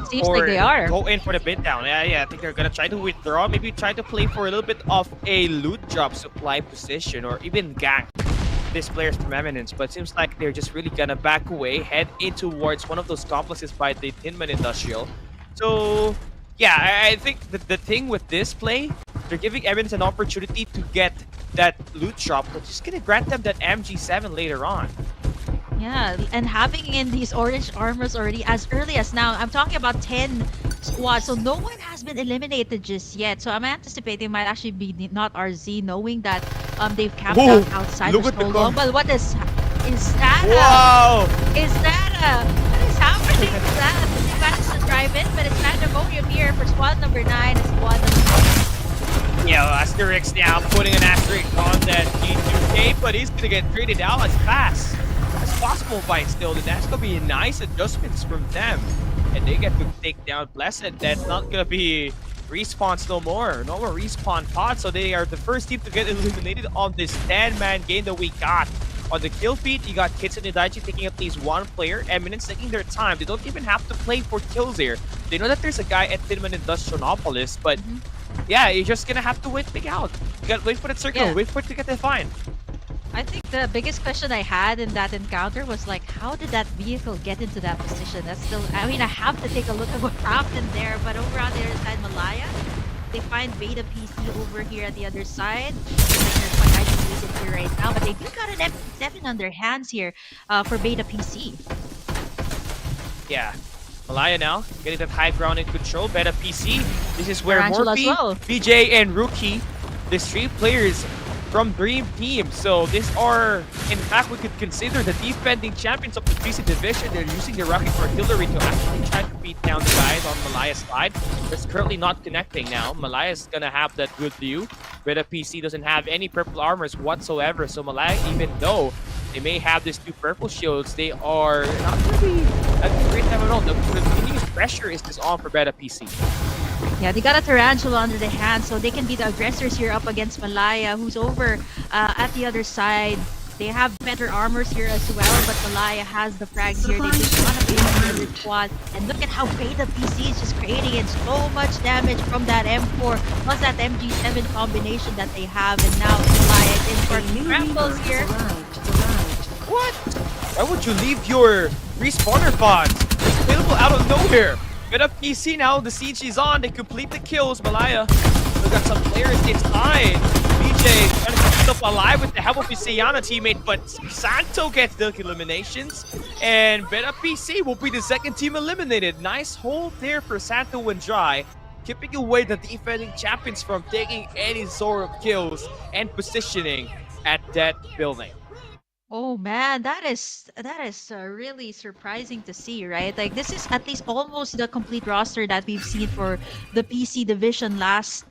Seems like they are. Go in for the bid down. Yeah, I think they're gonna try to withdraw. Maybe try to play for a little bit of a loot drop supply position, or even gank these players from Eminence. But it seems like they're just really gonna back away, head in towards one of those complexes by the Tinman Industrial. So yeah, I think the thing with this play, they're giving Eminence an opportunity to get that loot drop, but just gonna grant them that MG7 later on. Yeah, and having in these orange armors already as early as now, I'm talking about 10 squads, so no one has been eliminated just yet. So I'm anticipating it might actually be not RZ, knowing that they've camped out outside for so long. But what is that? Wow! What is happening to that? They managed to drive in, but it's pandemonium here for squad number 9 and squad number 10. Yeah, Asterix now putting an asterisk on that G2K, but he's gonna get traded out as fast as possible by Still, and that's gonna be nice adjustments from them. And they get to take down Blessed. That's not gonna be respawns no more respawn pods, so they are the first team to get eliminated on this 10-man game that we got. On the kill feed, you got Kitsune and Daichi taking at least one player. Eminence taking their time. They don't even have to play for kills here. They know that there's a guy at Tinman Industrialopolis, but yeah, you're just gonna have to wait it out. You gotta wait for that circle, wait for it to get defined. I think the biggest question I had in that encounter was like, how did that vehicle get into that position? That's still, I mean, I have to take a look at what happened there, but over on the other side, Malaya, they find Beta PC over here at the other side. They're quite isolated here right now, but they do got an MP7 on their hands here for Beta PC. Yeah. Malaya now getting that high ground in control. Beta PC. This is where Morphe, BJ, and Rookie, the 3 players from Dream Team. So these are, in fact, we could consider the defending champions of the PC division. They're using the rocket artillery to actually try to beat down the guys on Malaya's side. It's currently not connecting now. Malaya's gonna have that good view. Beta PC doesn't have any purple armors whatsoever. So Malaya, even though they may have these 2 purple shields, they are not gonna be a great time at all. The continuous pressure is just on for Beta PC. Yeah, they got a Tarantula under the hand, so they can be the aggressors here up against Malaya, who's over at the other side. They have better armors here as well, but Malaya has the frags here. They just want to be on the squad. And look at how Beta PC is just creating in so much damage from that M4, plus that MG7 combination that they have. And now Malaya is in for scrambles here. What? Why would you leave your respawner pods? It's available out of nowhere. Beta PC now, the siege is on. They complete the kills. Malaya, we got some players inside. BJ trying to keep himself alive with the help of his Sayana teammate, but Santo gets the eliminations. And Beta PC will be the 2nd team eliminated. Nice hold there for Santo and Dry, keeping away the defending champions from taking any sort of kills and positioning at that building. Oh man, that is really surprising to see, right? Like, this is at least almost the complete roster that we've seen for the PC division last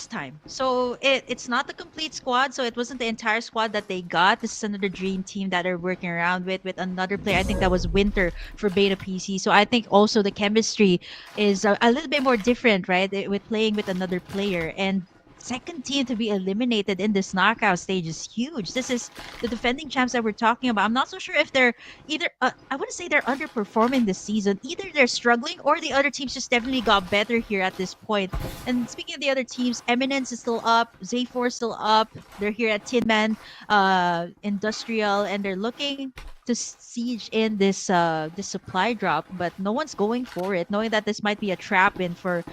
time. So it's not the complete squad, so it wasn't the entire squad that they got. This is another dream team that they're working around with another player. I think that was Winter for Beta PC. So I think also the chemistry is a little bit more different, right? With playing with another player. And second team to be eliminated in this knockout stage is huge. This is the defending champs that we're talking about. I'm not so sure if they're either, I wouldn't say they're underperforming this season. Either they're struggling or the other teams just definitely got better here at this point. And speaking of the other teams, Eminence is still up, Z4 is still up. They're here at Tin Man, Industrial, and they're looking to siege in this supply drop, but no one's going for it, knowing that this might be a trap in for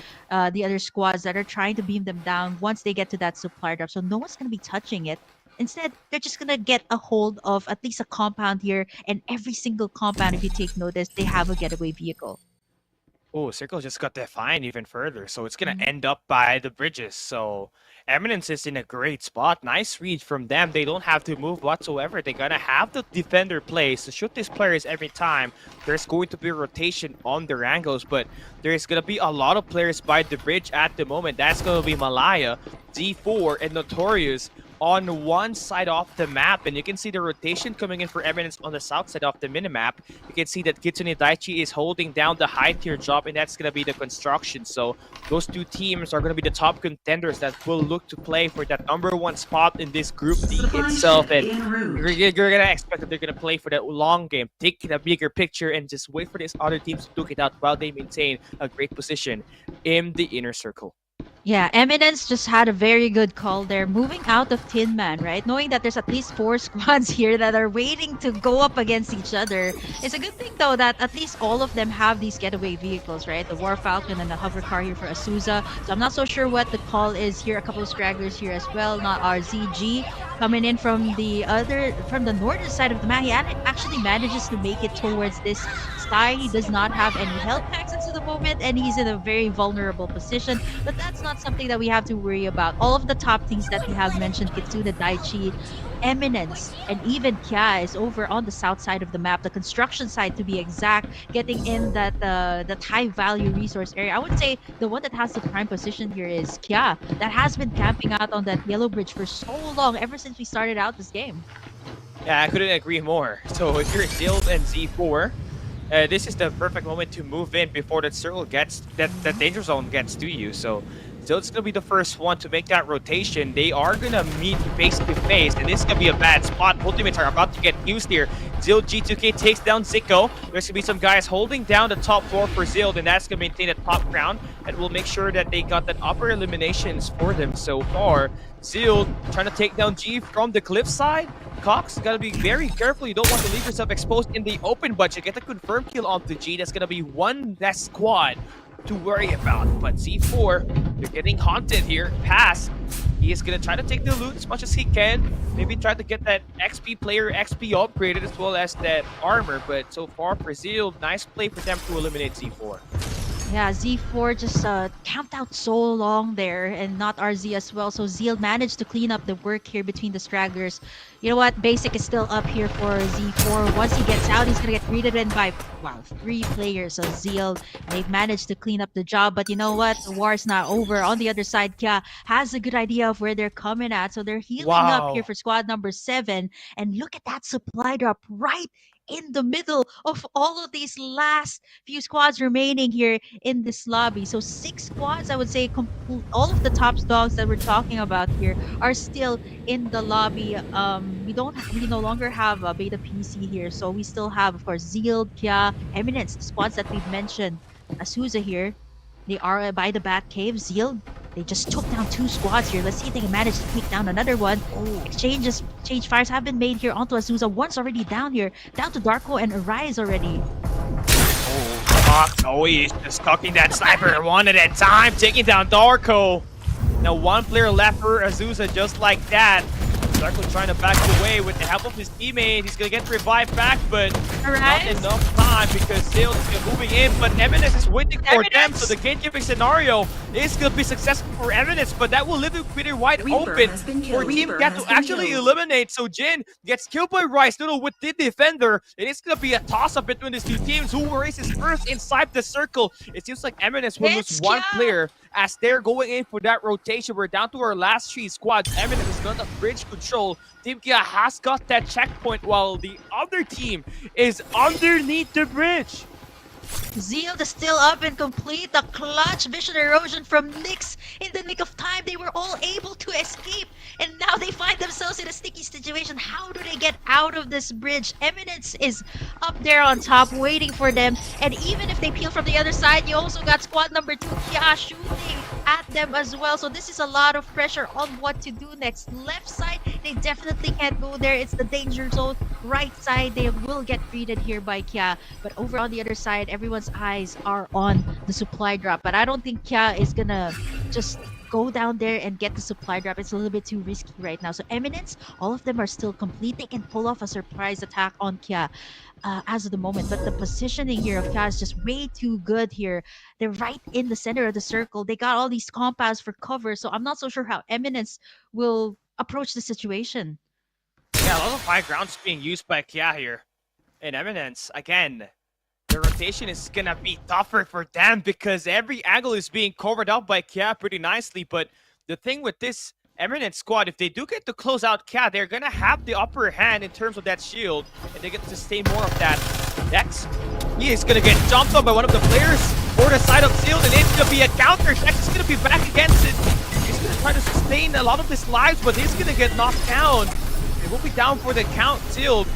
the other squads that are trying to beam them down once they get to that supply drop. So no one's going to be touching it. Instead, they're just going to get a hold of at least a compound here, and every single compound, if you take notice, they have a getaway vehicle. Oh, Circle just got defined even further, so it's gonna end up by the bridges. So Eminence is in a great spot. Nice read from them. They don't have to move whatsoever. They're gonna have the defender place to shoot these players every time. There's going to be a rotation on their angles, but there's gonna be a lot of players by the bridge at the moment. That's gonna be Malaya, D4, and Notorious on one side of the map, and you can see the rotation coming in for Eminence on the south side of the minimap. You can see that Kitsune Daichi is holding down the high tier job, and that's going to be the construction. So those two teams are going to be the top contenders that will look to play for that #1 spot in this Group D itself, and you're going to expect that they're going to play for that long game, take the bigger picture, and just wait for these other teams to duke it out while they maintain a great position in the inner circle. Yeah, Eminence just had a very good call there, moving out of Tin Man, right? Knowing that there's at least 4 squads here that are waiting to go up against each other. It's a good thing, though, that at least all of them have these getaway vehicles, right? The War Falcon and the hover car here for Azusa. So I'm not so sure what the call is here. A couple of stragglers here as well, not RZG. Coming in from the northern side of the map. He actually manages to make it towards this sky. He does not have any health packs at the moment, and he's in a very vulnerable position. But that's not something that we have to worry about. All of the top things that we have mentioned, Kitsune Daichi, Eminence, and even Kya is over on the south side of the map, the construction side to be exact, getting in that high value resource area. I would say the one that has the prime position here is Kya, that has been camping out on that yellow bridge for so long, ever since we started out this game. Yeah, I couldn't agree more. So if you're Zild and Z4, this is the perfect moment to move in before that circle gets, that danger zone gets to you. So Zild's gonna be the first one to make that rotation. They are gonna meet face to face, and this is gonna be a bad spot. Ultimates are about to get used here. Zild G2K takes down Zico. There's gonna be some guys holding down the top floor for Zild, and that's gonna maintain a top ground, and will make sure that they got that upper eliminations for them so far. Zild trying to take down G from the cliff side. Cox gotta be very careful. You don't want to leave yourself exposed in the open, but you get a confirmed kill onto G. That's gonna be one less squad to worry about. But Z4, you're getting haunted here. Pass. He is gonna try to take the loot as much as he can. Maybe try to get that XP player XP upgraded as well as that armor. But so far for Zild, nice play for them to eliminate Z4. Yeah, Z4 just camped out so long there, and not RZ as well. So Zeal managed to clean up the work here between the stragglers. You know what? Basic is still up here for Z4. Once he gets out, he's gonna get greeted in by, wow, 3 players of Zeal. They've managed to clean up the job, but you know what? The war's not over. On the other side, Kya has a good idea of where they're coming at. So they're healing up here for squad number 7. And look at that supply drop right in the middle of all of these last few squads remaining here in this lobby. So 6 squads, I would say, all of the top dogs that we're talking about here are still in the lobby. We no longer have a beta PC here, so we still have, of course, Zeal, Kya, Eminence, the squads that we've mentioned. Azusa here, they are by the Bat Cave. Zeal, they just took down 2 squads here. Let's see if they can manage to take down another one. Exchange fires have been made here onto Azusa. One's already down here. Down to Darko and Arise already. Oh, he's just cooking that sniper one at a time, taking down Darko. Now 1 player left for Azusa just like that. Darko trying to back away with the help of his teammate. He's gonna get revived back, but not enough time because Sales is moving in. But Eminence is waiting for them, so the gatekeeping scenario is gonna be successful for Eminence, but that will leave it pretty wide open for Team Cat to actually eliminate. So Jin gets killed by Rice Noodle with the defender. It is gonna be a toss-up between these 2 teams. Who races first inside the circle? It seems like Eminence will lose 1 player as they're going in for that rotation. We're down to our last 3 squads. Eminence is gonna bridge control. Team Kia has got that checkpoint while the other team is underneath the bridge. Zeal is still up and complete. The clutch vision erosion from Nyx in the nick of time. They were all able to escape, and now they find themselves in a sticky situation. How do they get out of this bridge? Eminence is up there on top waiting for them, and even if they peel from the other side, you also got squad number 2 Kia shooting at them as well. So this is a lot of pressure on what to do next. Left side, they definitely can't go there. It's the danger zone. Right side, they will get greeted here by Kia, but over on the other side, everyone's eyes are on the supply drop. But I don't think Kia is gonna just go down there and get the supply drop. It's a little bit too risky right now. So Eminence, all of them are still complete. They can pull off a surprise attack on Kia as of the moment, but the positioning here of Kia is just way too good here. They're right in the center of the circle. They got all these compounds for cover, so I'm not so sure how Eminence will approach the situation. Yeah, a lot of high grounds being used by Kia here. And Eminence, again, the rotation is gonna be tougher for them because every angle is being covered up by Kia pretty nicely. But the thing with this Eminence squad, if they do get to close out Kia, they're gonna have the upper hand in terms of that shield, and they get to sustain more of that. Dex, he is gonna get jumped on by one of the players for the side of Shield, and it's gonna be a counter. Dex is gonna be back against it. He's gonna try to sustain a lot of his lives, but he's gonna get knocked down. It will be down for the count. Shield,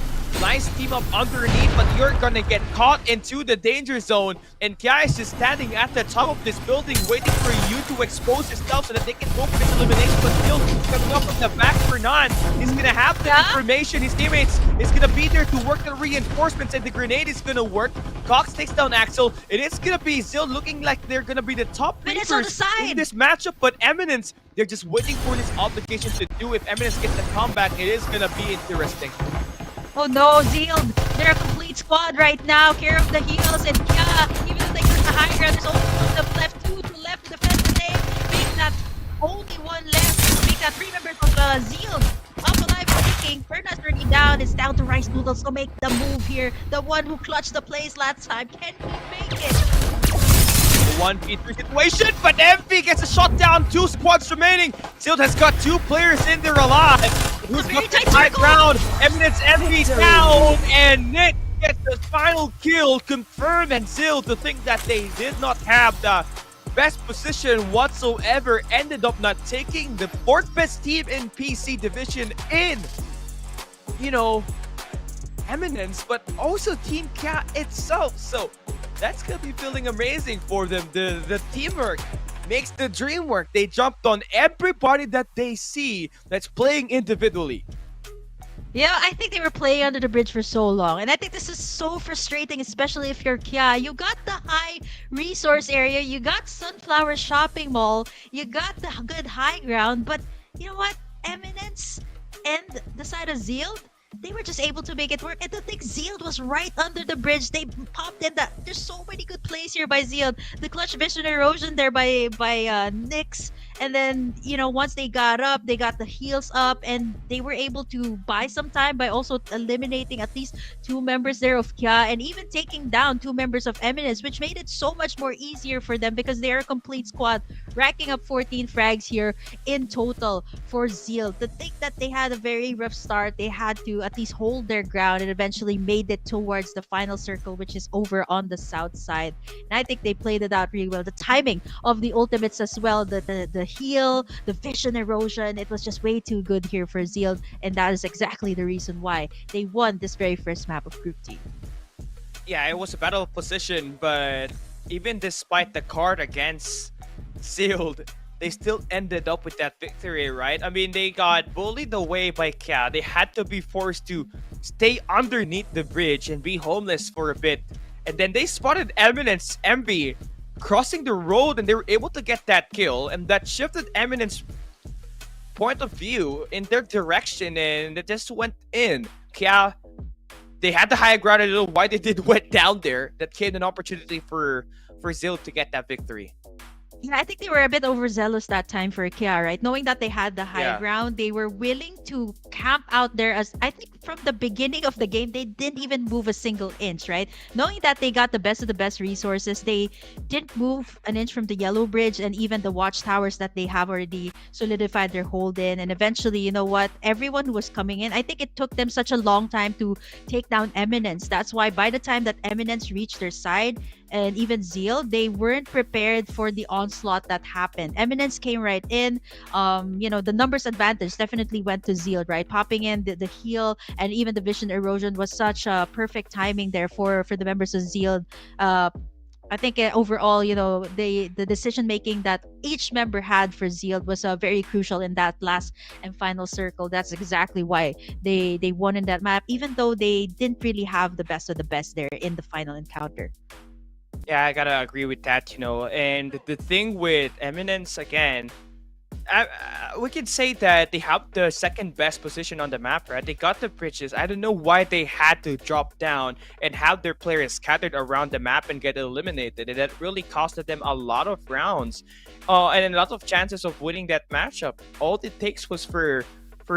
nice team up underneath, but you're gonna get caught into the danger zone, and Kia is just standing at the top of this building waiting for you to expose yourself so that they can go for this elimination. But still coming up from the back for none. He's gonna have the information. His teammates is gonna be there to work the reinforcements, and the grenade is gonna work. Cox takes down Axel. It is gonna be Zill looking like they're gonna be the top leaders in this matchup, but Eminence, they're just waiting for this obligation to do. If Eminence gets the comeback, it is gonna be interesting. Oh no, Zeal, they're a complete squad right now. Care of the heals, and Kia, even though they got the high ground, there's only one of them left. Two to left to defend the name. Make that only one left. Make that 3 members of Zeal up alive and kicking. Perna's already down. It's down to Rice Noodles to make the move here. The one who clutched the plays last time. Can he make it? 1v3 situation, but MP gets a shot down. 2 squads remaining. Silt has got 2 players in there alive. Who's got the high ground? Eminence MP down, and Nick gets the final kill confirmed. And Zill, to think that they did not have the best position whatsoever, ended up not taking the 4th best team in PC division in, you know, Eminence, but also Team Kia itself. So that's gonna be feeling amazing for them. The teamwork makes the dream work. They jumped on everybody that they see that's playing individually. Yeah, I think they were playing under the bridge for so long, and I think this is so frustrating, especially if you're Kia. You got the high resource area, you got Sunflower Shopping Mall, you got the good high ground, but you know what? Eminence and the side of Zeal, they were just able to make it work. And the thing, Zeal was right under the bridge. They popped in that. There's so many good plays here by Zeal. The clutch vision erosion there by Nyx. And then, you know, once they got up, they got the heals up, and they were able to buy some time by also eliminating at least 2 members there of Kia, and even taking down 2 members of Eminence, which made it so much more easier for them because they're a complete squad, racking up 14 frags here in total for Zeal. To think that they had a very rough start, they had to at least hold their ground and eventually made it towards the final circle, which is over on the south side. And I think they played it out really well. The timing of the ultimates as well, the heal, the vision erosion, it was just way too good here for Zeal, and that is exactly the reason why they won this very first map of Group D. Yeah, it was a battle of position, but even despite the card against Sealed, they still ended up with that victory, right? I mean, they got bullied away by Kia. They had to be forced to stay underneath the bridge and be homeless for a bit. And then they spotted Eminence MB crossing the road, and they were able to get that kill, and that shifted Eminence point of view in their direction, and it just went in. Kia, they had the high ground. I don't know why they did went down there. That gave an opportunity for Zill to get that victory. Yeah, I think they were a bit overzealous that time for Kia, right? Knowing that they had the high ground, they were willing to camp out there as, I think, from the beginning of the game, they didn't even move a single inch, right? Knowing that they got the best of the best resources, they didn't move an inch from the yellow bridge and even the watchtowers that they have already solidified their hold in. And eventually, you know what? Everyone who was coming in, I think it took them such a long time to take down Eminence. That's why by the time that Eminence reached their side, and even Zeal, they weren't prepared for the onslaught that happened. Eminence came right in. The numbers advantage definitely went to Zeal, right? Popping in the heal and even the vision erosion was such a perfect timing there for the members of Zeal. I think overall, the decision making that each member had for Zeal was very crucial in that last and final circle. That's exactly why they won in that map, even though they didn't really have the best of the best there in the final encounter. Yeah, I gotta agree with that, And the thing with Eminence, again, we could say that they have the second best position on the map, right? They got the bridges. I don't know why they had to drop down and have their players scattered around the map and get eliminated. And that really costed them a lot of rounds and a lot of chances of winning that matchup. All it takes was for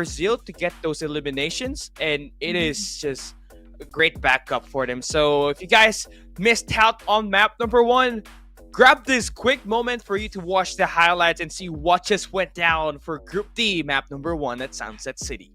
Zeal to get those eliminations, and it is just a great backup for them. So if you guys missed out on map number 1, grab this quick moment for you to watch the highlights and see what just went down for Group D, map number 1 at Sunset City.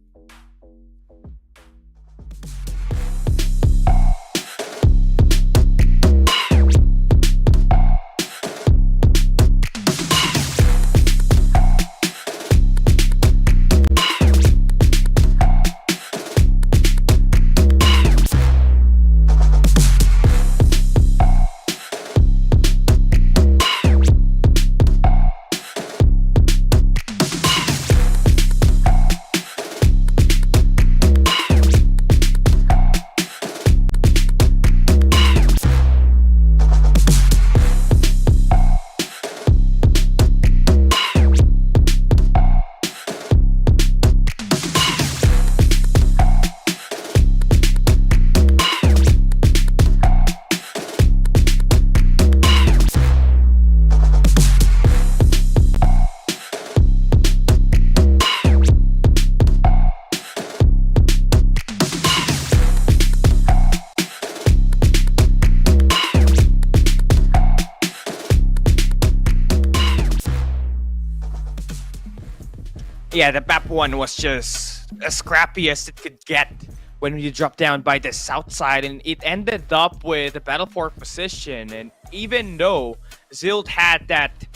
Yeah, the map 1 was just as scrappy as it could get when you drop down by the south side, and it ended up with a battle for position. And even though Zild had that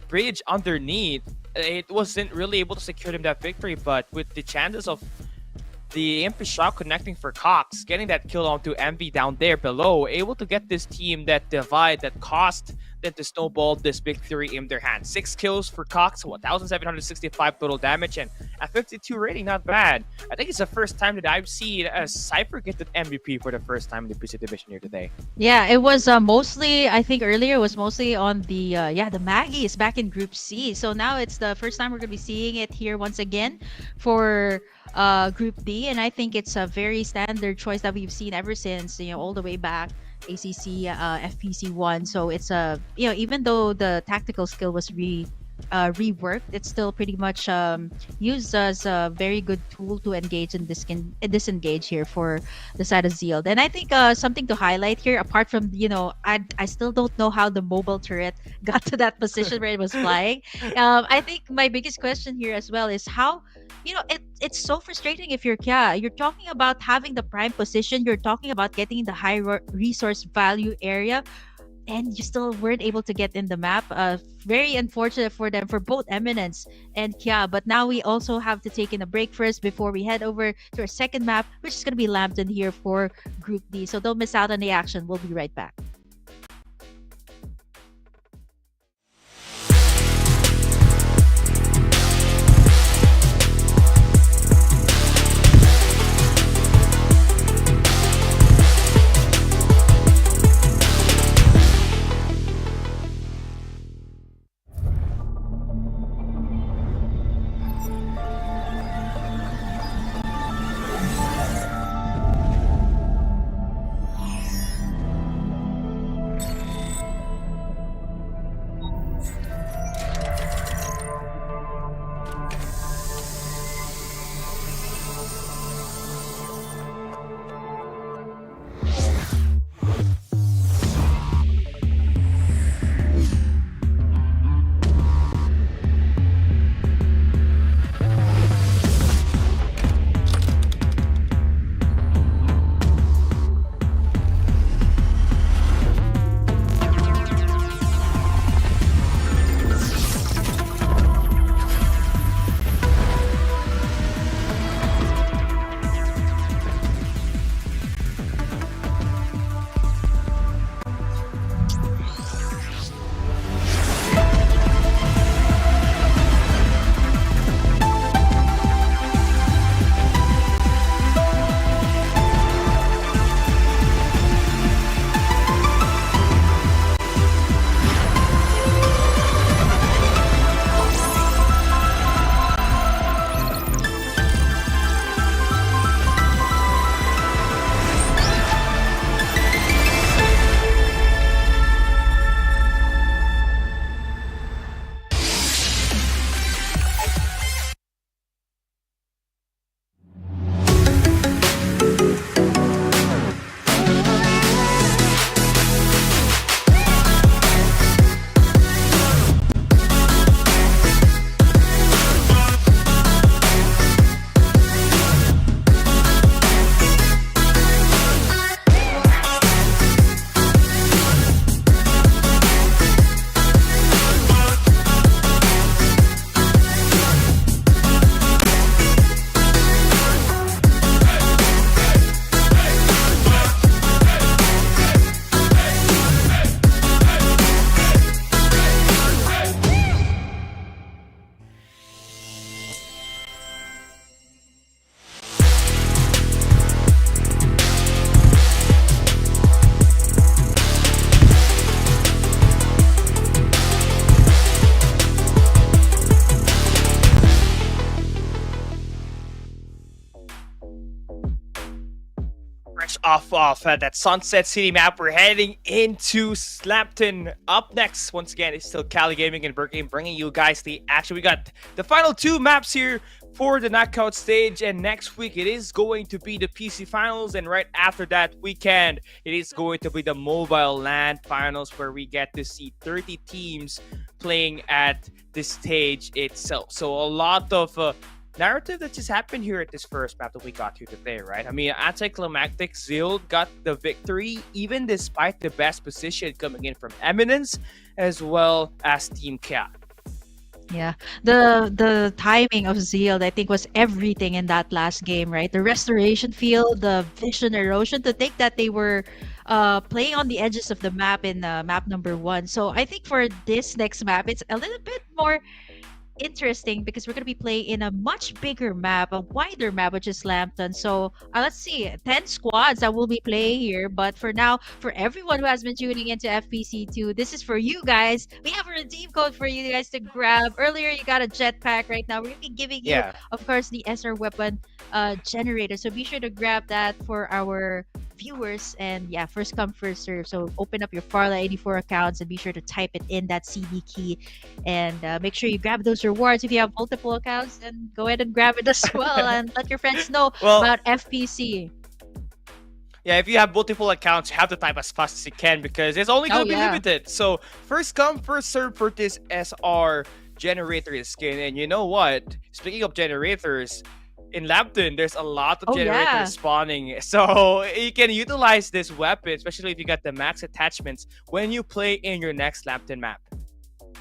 bridge underneath, it wasn't really able to secure them that victory. But with the chances of the MP shot connecting for Cox, getting that kill onto MV down there below, able to get this team that divide that cost them to snowball this victory in their hands. 6 kills for Cox, 1,765 total damage, and a 52 rating, not bad. I think it's the first time that I've seen a Cypher get an MVP for the first time in the PC division here today. Yeah, it was mostly, I think earlier it was mostly on the Maggies back in Group C. So now it's the first time we're going to be seeing it here once again for Group D, and I think it's a very standard choice that we've seen ever since, all the way back ACC FPC 1. So it's even though the tactical skill was reworked, it's still pretty much used as a very good tool to engage and disengage here for the side of Zeal. And I think something to highlight here, apart from I still don't know how the mobile turret got to that position where it was flying. I think my biggest question here as well is how it's so frustrating if you're Kya. You're talking about having the prime position, you're talking about getting the high resource value area, and you still weren't able to get in the map. Very unfortunate for them, for both Eminence and Kya. But now we also have to take in a break first before we head over to our second map, which is going to be Lambton here for Group D. So don't miss out on the action. We'll be right back. fresh off that Sunset City map. We're heading into Slapton. Up next, once again, it's still Cali Gaming and Burgame bringing you guys the action. We got the final 2 maps here for the knockout stage, and next week it is going to be the PC finals, and right after that weekend it is going to be the mobile LAN finals, where we get to see 30 teams playing at the stage itself. So a lot of narrative that just happened here at this first map that we got here today, right? I mean, anticlimactic Zeal got the victory, even despite the best position coming in from Eminence as well as Team Cat. Yeah, the timing of Zeal, I think, was everything in that last game, right? The restoration field, the vision erosion. To think that they were playing on the edges of the map in map number 1. So I think for this next map, it's a little bit more interesting because we're going to be playing in a much bigger map, a wider map, which is Lambton. So let's see, 10 squads that will be playing here. But for now, for everyone who has been tuning into FPC2, this is for you guys. We have a redeem code for you guys to grab. Earlier, you got a jetpack. Right now, we're going to be giving you, of course, the SR weapon generator. So be sure to grab that for our viewers, and yeah, first come first serve. So open up your Farlight 84 accounts and be sure to type it in that CD key, and make sure you grab those rewards. If you have multiple accounts, then go ahead and grab it as well and let your friends know about FPC. Yeah, if you have multiple accounts, you have to type as fast as you can because it's only going to be limited. So first come first serve for this SR generator skin. And you know what, speaking of generators, in Lambton, there's a lot of generators spawning. So you can utilize this weapon, especially if you got the max attachments, when you play in your next Lambton map.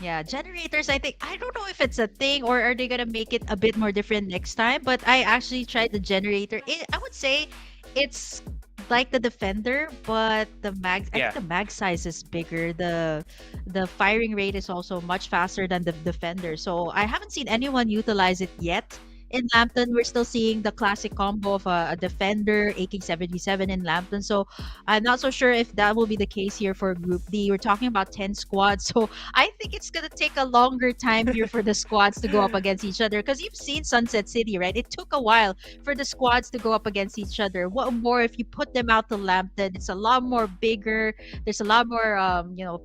Yeah, generators, I think, I don't know if it's a thing or are they gonna make it a bit more different next time, but I actually tried the generator. I would say it's like the Defender, but the mag, I think the mag size is bigger. The firing rate is also much faster than the Defender. So I haven't seen anyone utilize it yet. In Lambton, we're still seeing the classic combo of a Defender, AK-77 in Lambton. So I'm not so sure if that will be the case here for Group D. We're talking about 10 squads. So I think it's going to take a longer time here for the squads to go up against each other. Because you've seen Sunset City, right? It took a while for the squads to go up against each other. What more if you put them out to Lambton? It's a lot more bigger. There's a lot more,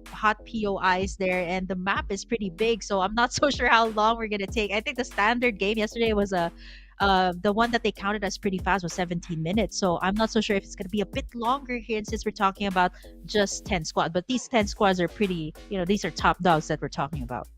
hot POIs there. And the map is pretty big. So I'm not so sure how long we're going to take. I think the standard game yesterday was the one that they counted as pretty fast was 17 minutes. So I'm not so sure if it's going to be a bit longer here since we're talking about just 10 squads. But these 10 squads are pretty, these are top dogs that we're talking about.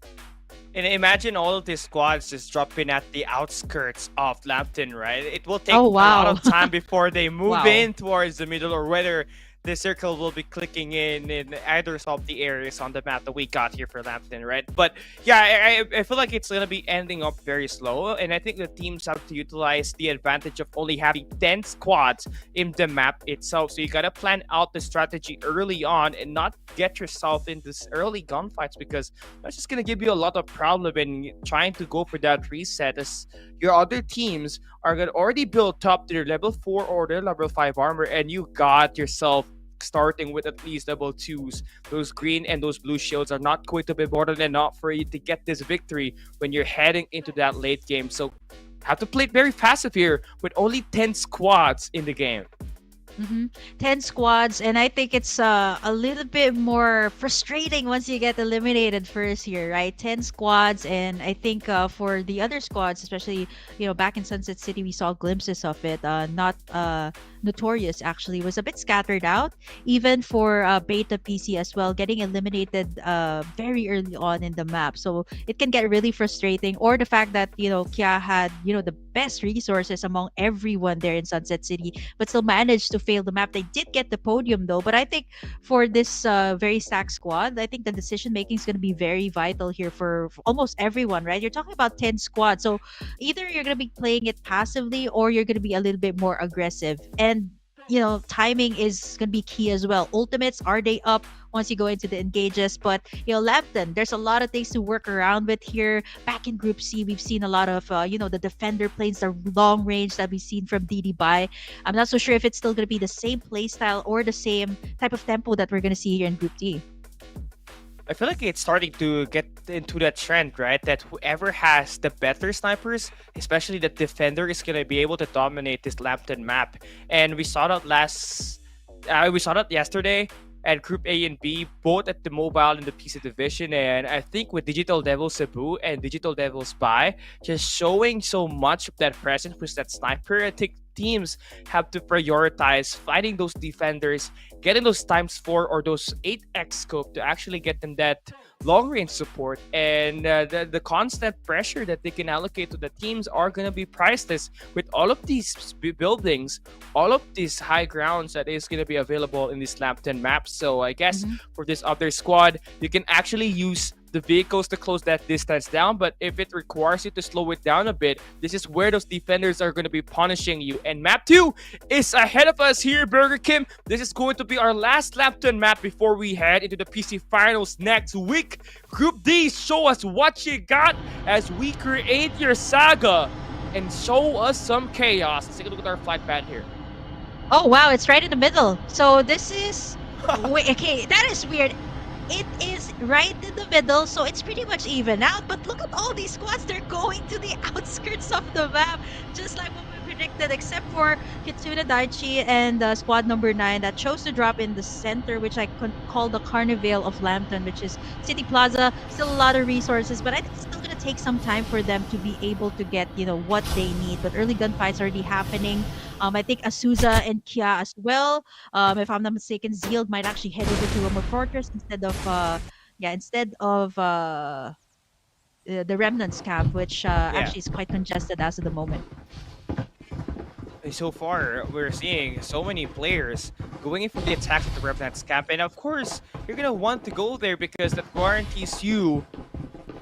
And imagine all of these squads just dropping at the outskirts of Lambton, right? It will take a lot of time before they move in towards the middle, or whether the circle will be clicking in either of the areas on the map that we got here for Lambton, right? But yeah, I feel like it's going to be ending up very slow, and I think the teams have to utilize the advantage of only having 10 squads in the map itself. So you got to plan out the strategy early on and not get yourself into this early gunfights, because that's just going to give you a lot of problem in trying to go for that reset, as your other teams are going to already build up their level 4 or their level 5 armor, and you got yourself starting with at least level 2s. Those green and those blue shields are not going to be more than enough for you to get this victory when you're heading into that late game. So have to play it very fast here with only 10 squads in the game. 10 squads, and I think it's a little bit more frustrating once you get eliminated first here, right? 10 squads, and I think for the other squads, especially back in Sunset City, we saw glimpses of it. Not Notorious actually was a bit scattered out, even for Beta PC as well, getting eliminated very early on in the map. So it can get really frustrating. Or the fact that Kia had the best resources among everyone there in Sunset City, but still managed to fail the map. They did get the podium though, but I think for this very stacked squad, I think the decision making is going to be very vital here for almost everyone, right? You're talking about 10 squads, so either you're going to be playing it passively or you're going to be a little bit more aggressive. And timing is going to be key as well. Ultimates, are they up once you go into the engages? But Lambton, there's a lot of things to work around with here. Back in Group C, we've seen a lot of the Defender planes, the long range that we've seen from DD Bai. I'm not so sure if it's still going to be the same play style or the same type of tempo that we're going to see here in Group D. I feel like it's starting to get into that trend, right? That whoever has the better snipers, especially the defender, is gonna be able to dominate this Lambton map. And we saw that yesterday at Group A and B, both at the mobile and the PC division. And I think with Digital Devil Cebu and Digital Devil Spy, just showing so much of that presence with that sniper, I think teams have to prioritize fighting those defenders, getting those ×4 or those 8x scope to actually get them that long range support, and the constant pressure that they can allocate to the teams are going to be priceless with all of these buildings, all of these high grounds that is going to be available in this Lambton map. So I guess for this other squad, you can actually use the vehicles to close that distance down, but if it requires you to slow it down a bit, this is where those defenders are going to be punishing you. And map 2 is ahead of us here, Burger Kim. This is going to be our last Lambton map before we head into the PC finals next week. Group D, show us what you got as we create your saga and show us some chaos. Let's take a look at our flight pad here. Oh wow, it's right in the middle. So this is wait, okay, that is weird. It is right in the middle, so it's pretty much even out. But look at all these squads, they're going to the outskirts of the map, just like what we predicted, except for Kitsune Daichi and squad number 9 that chose to drop in the center, which I call the Carnival of Lambton, which is City Plaza. Still a lot of resources, but I think it's still going to take some time for them to be able to get, what they need. But early gunfights are already happening. I think Azusa and Kia as well. If I'm not mistaken, Zeal might actually head over to Rumor Fortress instead of the Remnants camp, which actually is quite congested as of the moment. So far, we're seeing so many players going in for the attack of the Remnants camp, and of course, you're gonna want to go there because that guarantees you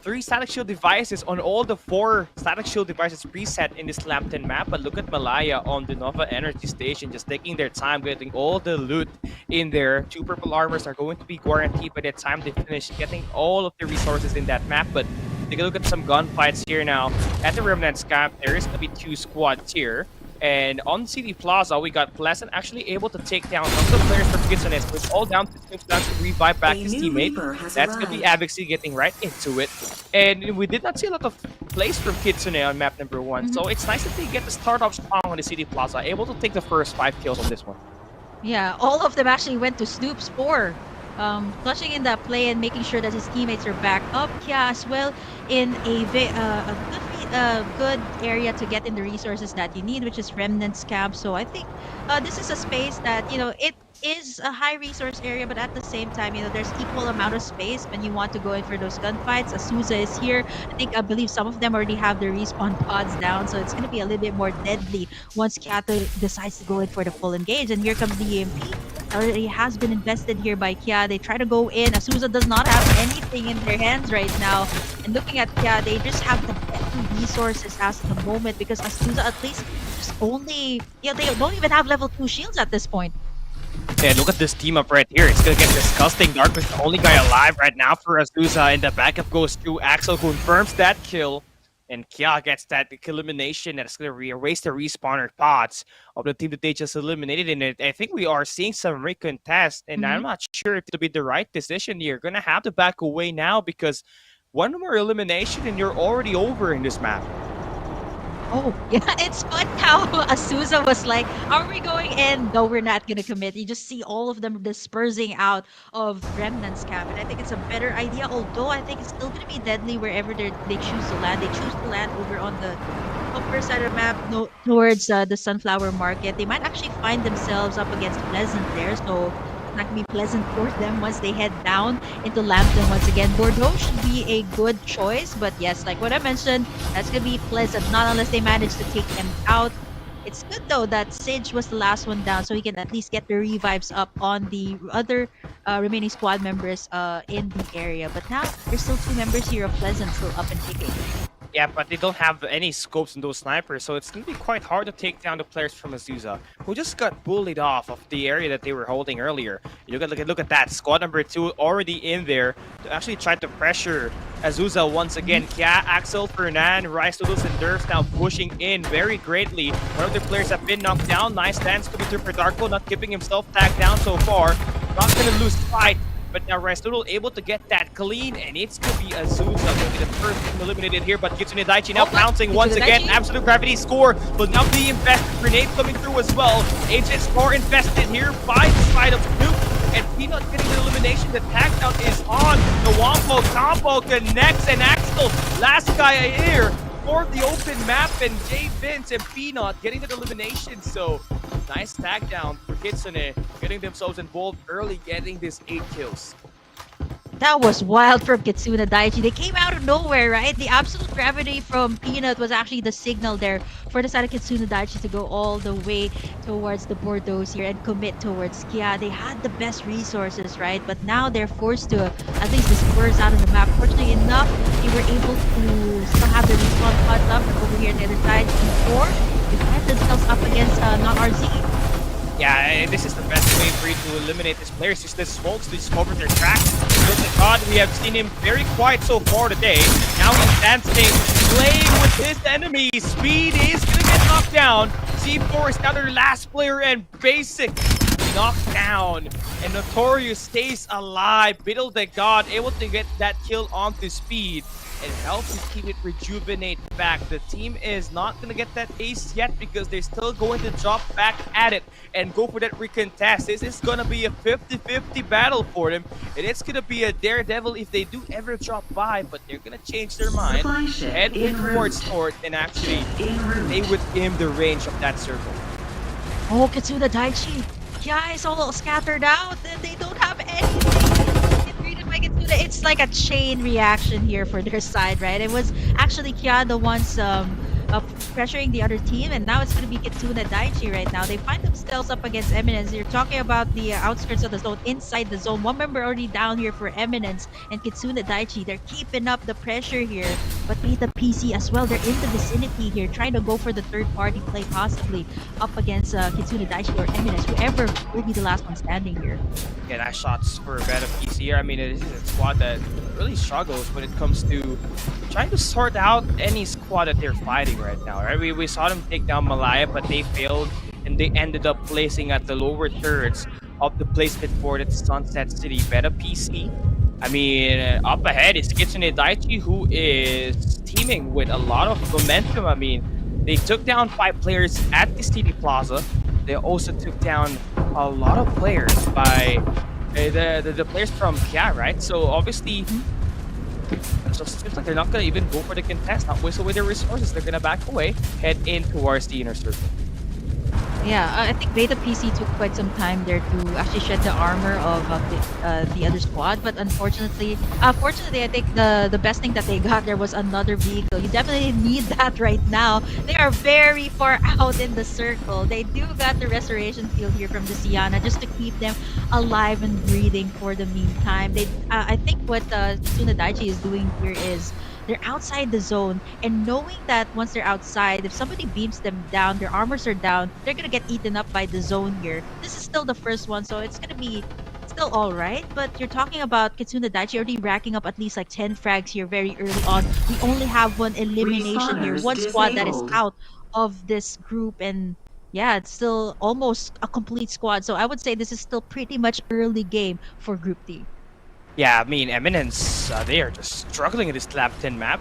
3 static shield devices on all the 4 static shield devices preset in this Lambton map. But look at Malaya on the Nova Energy Station, just taking their time getting all the loot in there. 2 purple armors are going to be guaranteed by the time they finish getting all of the resources in that map. But take a look at some gunfights here now. At the Remnants camp, there is going to be 2 squads here. And on City Plaza, we got Pleasant actually able to take down some of the players from Kitsune. So it's all down to Tombs to revive back his teammate. That's going to be Avixi getting right into it. And we did not see a lot of plays from Kitsune on map number 1. So it's nice that they get to start off strong on the City Plaza, able to take the first 5 kills on this one. Yeah, all of them actually went to Snoop's 4. Clutching in that play and making sure that his teammates are back up. Kia as well in a good area to get in the resources that you need, which is Remnants camp. So I think this is a space that, it is a high resource area, but at the same time, there's equal amount of space when you want to go in for those gunfights. Azusa is here. I believe some of them already have their respawn pods down, so it's going to be a little bit more deadly once Kato decides to go in for the full engage. And here comes the EMP. Already has been invested here by Kia. They try to go in. Azusa does not have anything in their hands right now. And looking at Kia, they just have the better resources as of the moment, because Azusa at least just only, they don't even have level 2 shields at this point. Yeah, look at this team up right here. It's gonna get disgusting. Dark is the only guy alive right now for Azusa, and the backup goes to Axel, confirms that kill. And Kia gets that elimination that's going to erase the respawner pods of the team that they just eliminated. And I think we are seeing some recontest, and I'm not sure if it'll be the right decision. You're going to have to back away now because one more elimination and you're already over in this map. Oh, yeah, it's fun how Azusa was like, are we going in? No, we're not going to commit. You just see all of them dispersing out of Remnants camp. And I think it's a better idea, although I think it's still going to be deadly wherever they choose to land. They choose to land over on the upper side of the map towards the Sunflower Market. They might actually find themselves up against Pleasant there, so it's not going to be pleasant for them once they head down into Lambton once again. Bordeaux should be a good choice, but yes, like what I mentioned, that's going to be Pleasant, not unless they manage to take them out. It's good though that Sage was the last one down, so he can at least get the revives up on the other remaining squad members in the area. But now, there's still 2 members here of Pleasant still up and kicking. Yeah, but they don't have any scopes in those snipers, so it's going to be quite hard to take down the players from Azusa, who just got bullied off of the area that they were holding earlier. You look at that. Squad number 2 already in there to actually try to pressure Azusa once again. Kia, Axel, Fernan, Rice Noodles, and Durf now pushing in very greatly. One of the players have been knocked down. Nice stance coming through for Darko, not keeping himself tagged down so far. Not going to lose fight but now Restoodle able to get that clean, and it's going to be Azusa going to be the first team eliminated here, but Kitsune Daichi now pouncing once again. Absolute Gravity score will now be invested. Grenade coming through as well. Agents more invested here by the side of Snoop, and Peanut getting the elimination. The tag out is on. The Wombo combo connects, and Axel, last guy here for the open map, and Jay Vince and Peanut getting the elimination. So nice tag down for Kitsune, getting themselves involved early, getting this 8 kills. That was wild from Kitsune Daichi. They came out of nowhere, right? The absolute gravity from Peanut was actually the signal there for the side of Kitsune Daichi to go all the way towards the Bordeaux here and commit towards Kia. They had the best resources, right? But now they're forced to at least disperse out of the map. Fortunately enough, they were able to still have the respawn pods up. And over here on the other side, before they find themselves up against not RZ. Yeah, this is the best way for you to eliminate these players. Just the smokes to discover their tracks. But God, we have seen him very quiet so far today. Now he's dancing, playing with his enemies. Speed is gonna get knocked down. C4 is now their last player, and Basic knocked down. And Notorious stays alive. Biddle the God able to get that kill onto Speed. It helps his teammate rejuvenate back. The team is not going to get that ace yet because they're still going to drop back at it and go for that recontest. This is going to be a 50-50 battle for them. And it's going to be a daredevil if they do ever drop by, but they're going to change their mind, head towards north, and actually stay within the range of that circle. Oh, Kitsune Daichi. Yeah, it's all scattered out and they don't have anything. It's like a chain reaction here for their side, right? It was actually Kia the ones pressuring the other team, and now it's going to be Kitsune Daichi right now. They find themselves up against Eminence. You're talking about the outskirts of the zone, inside the zone. One member already down here for Eminence, and Kitsune Daichi, they're keeping up the pressure here. But Beta PC as well, they're in the vicinity here, trying to go for the third party play possibly up against Kitsune Daichi or Eminence, whoever will be the last one standing here. Yeah, nice shots for Beta PC here. I mean, this is a squad that really struggles when it comes to trying to sort out any squad that they're fighting right now, right? We saw them take down Malaya, but they failed, and they ended up placing at the lower thirds of the placement for the Sunset City. Beta PC, I mean, up ahead is Kitsune Daichi, who is teaming with a lot of momentum. I mean, they took down 5 players at the City Plaza. They also took down a lot of players by the players from Kia, right? So obviously, so it seems like they're not going to even go for the contest, not waste away their resources. They're going to back away, head in towards the inner circle. Yeah, I think Beta PC took quite some time there to actually shed the armor of the other squad, but unfortunately, fortunately, I think the best thing that they got there was another vehicle. You definitely need that right now. They are very far out in the circle. They do got the restoration field here from the Sienna just to keep them alive and breathing for the meantime. I think what Kitsune Daichi is doing here is they're outside the zone, and knowing that once they're outside, if somebody beams them down, their armors are down, they're gonna get eaten up by the zone here. This is still the first one, so it's gonna be still all right. But you're talking about Kitsune Daichi already racking up at least like 10 frags here very early on. We only have one elimination here, one squad that is out of this group, and yeah, it's still almost a complete squad. So I would say this is still pretty much early game for Group D. Yeah, I mean, Eminence, they are just struggling in this lap 10 map.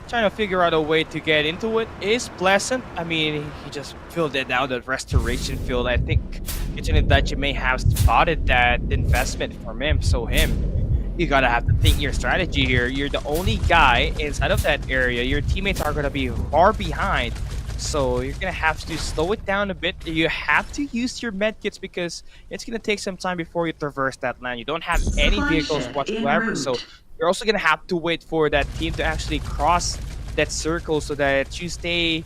Trying to figure out a way to get into it is pleasant. I mean, he just filled it down, the restoration field. I think Kitsune Daichi may have spotted that investment from him. So you gotta have to think your strategy here. You're the only guy inside of that area. Your teammates are gonna be far behind. So you're gonna have to slow it down a bit. You have to use your medkits because it's gonna take some time before you traverse that land. You don't have any vehicles whatsoever, so you're also gonna have to wait for that team to actually cross that circle so that you stay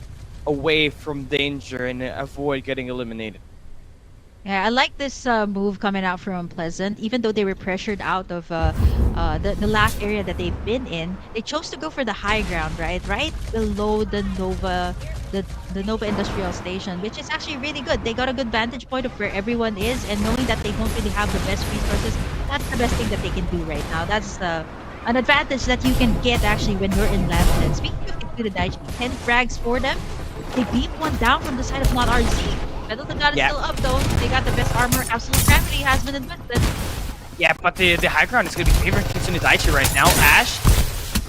away from danger and avoid getting eliminated. Yeah, I like this move coming out from Pleasant. Even though they were pressured out of the last area that they've been in, they chose to go for the high ground, right? Right below the Nova Industrial Station, which is actually really good. They got a good vantage point of where everyone is, and knowing that they don't really have the best resources, that's the best thing that they can do right now. That's an advantage that you can get actually when you're in Lambton. Speaking of Kitsune Daichi, 10 frags for them. They beat one down from the side of Not RZ. Battle the God is still up though. They got the best armor. Absolute Gravity has been invented. Yeah, but the high ground is going to be favoring Kitsune Daichi right now. Ash,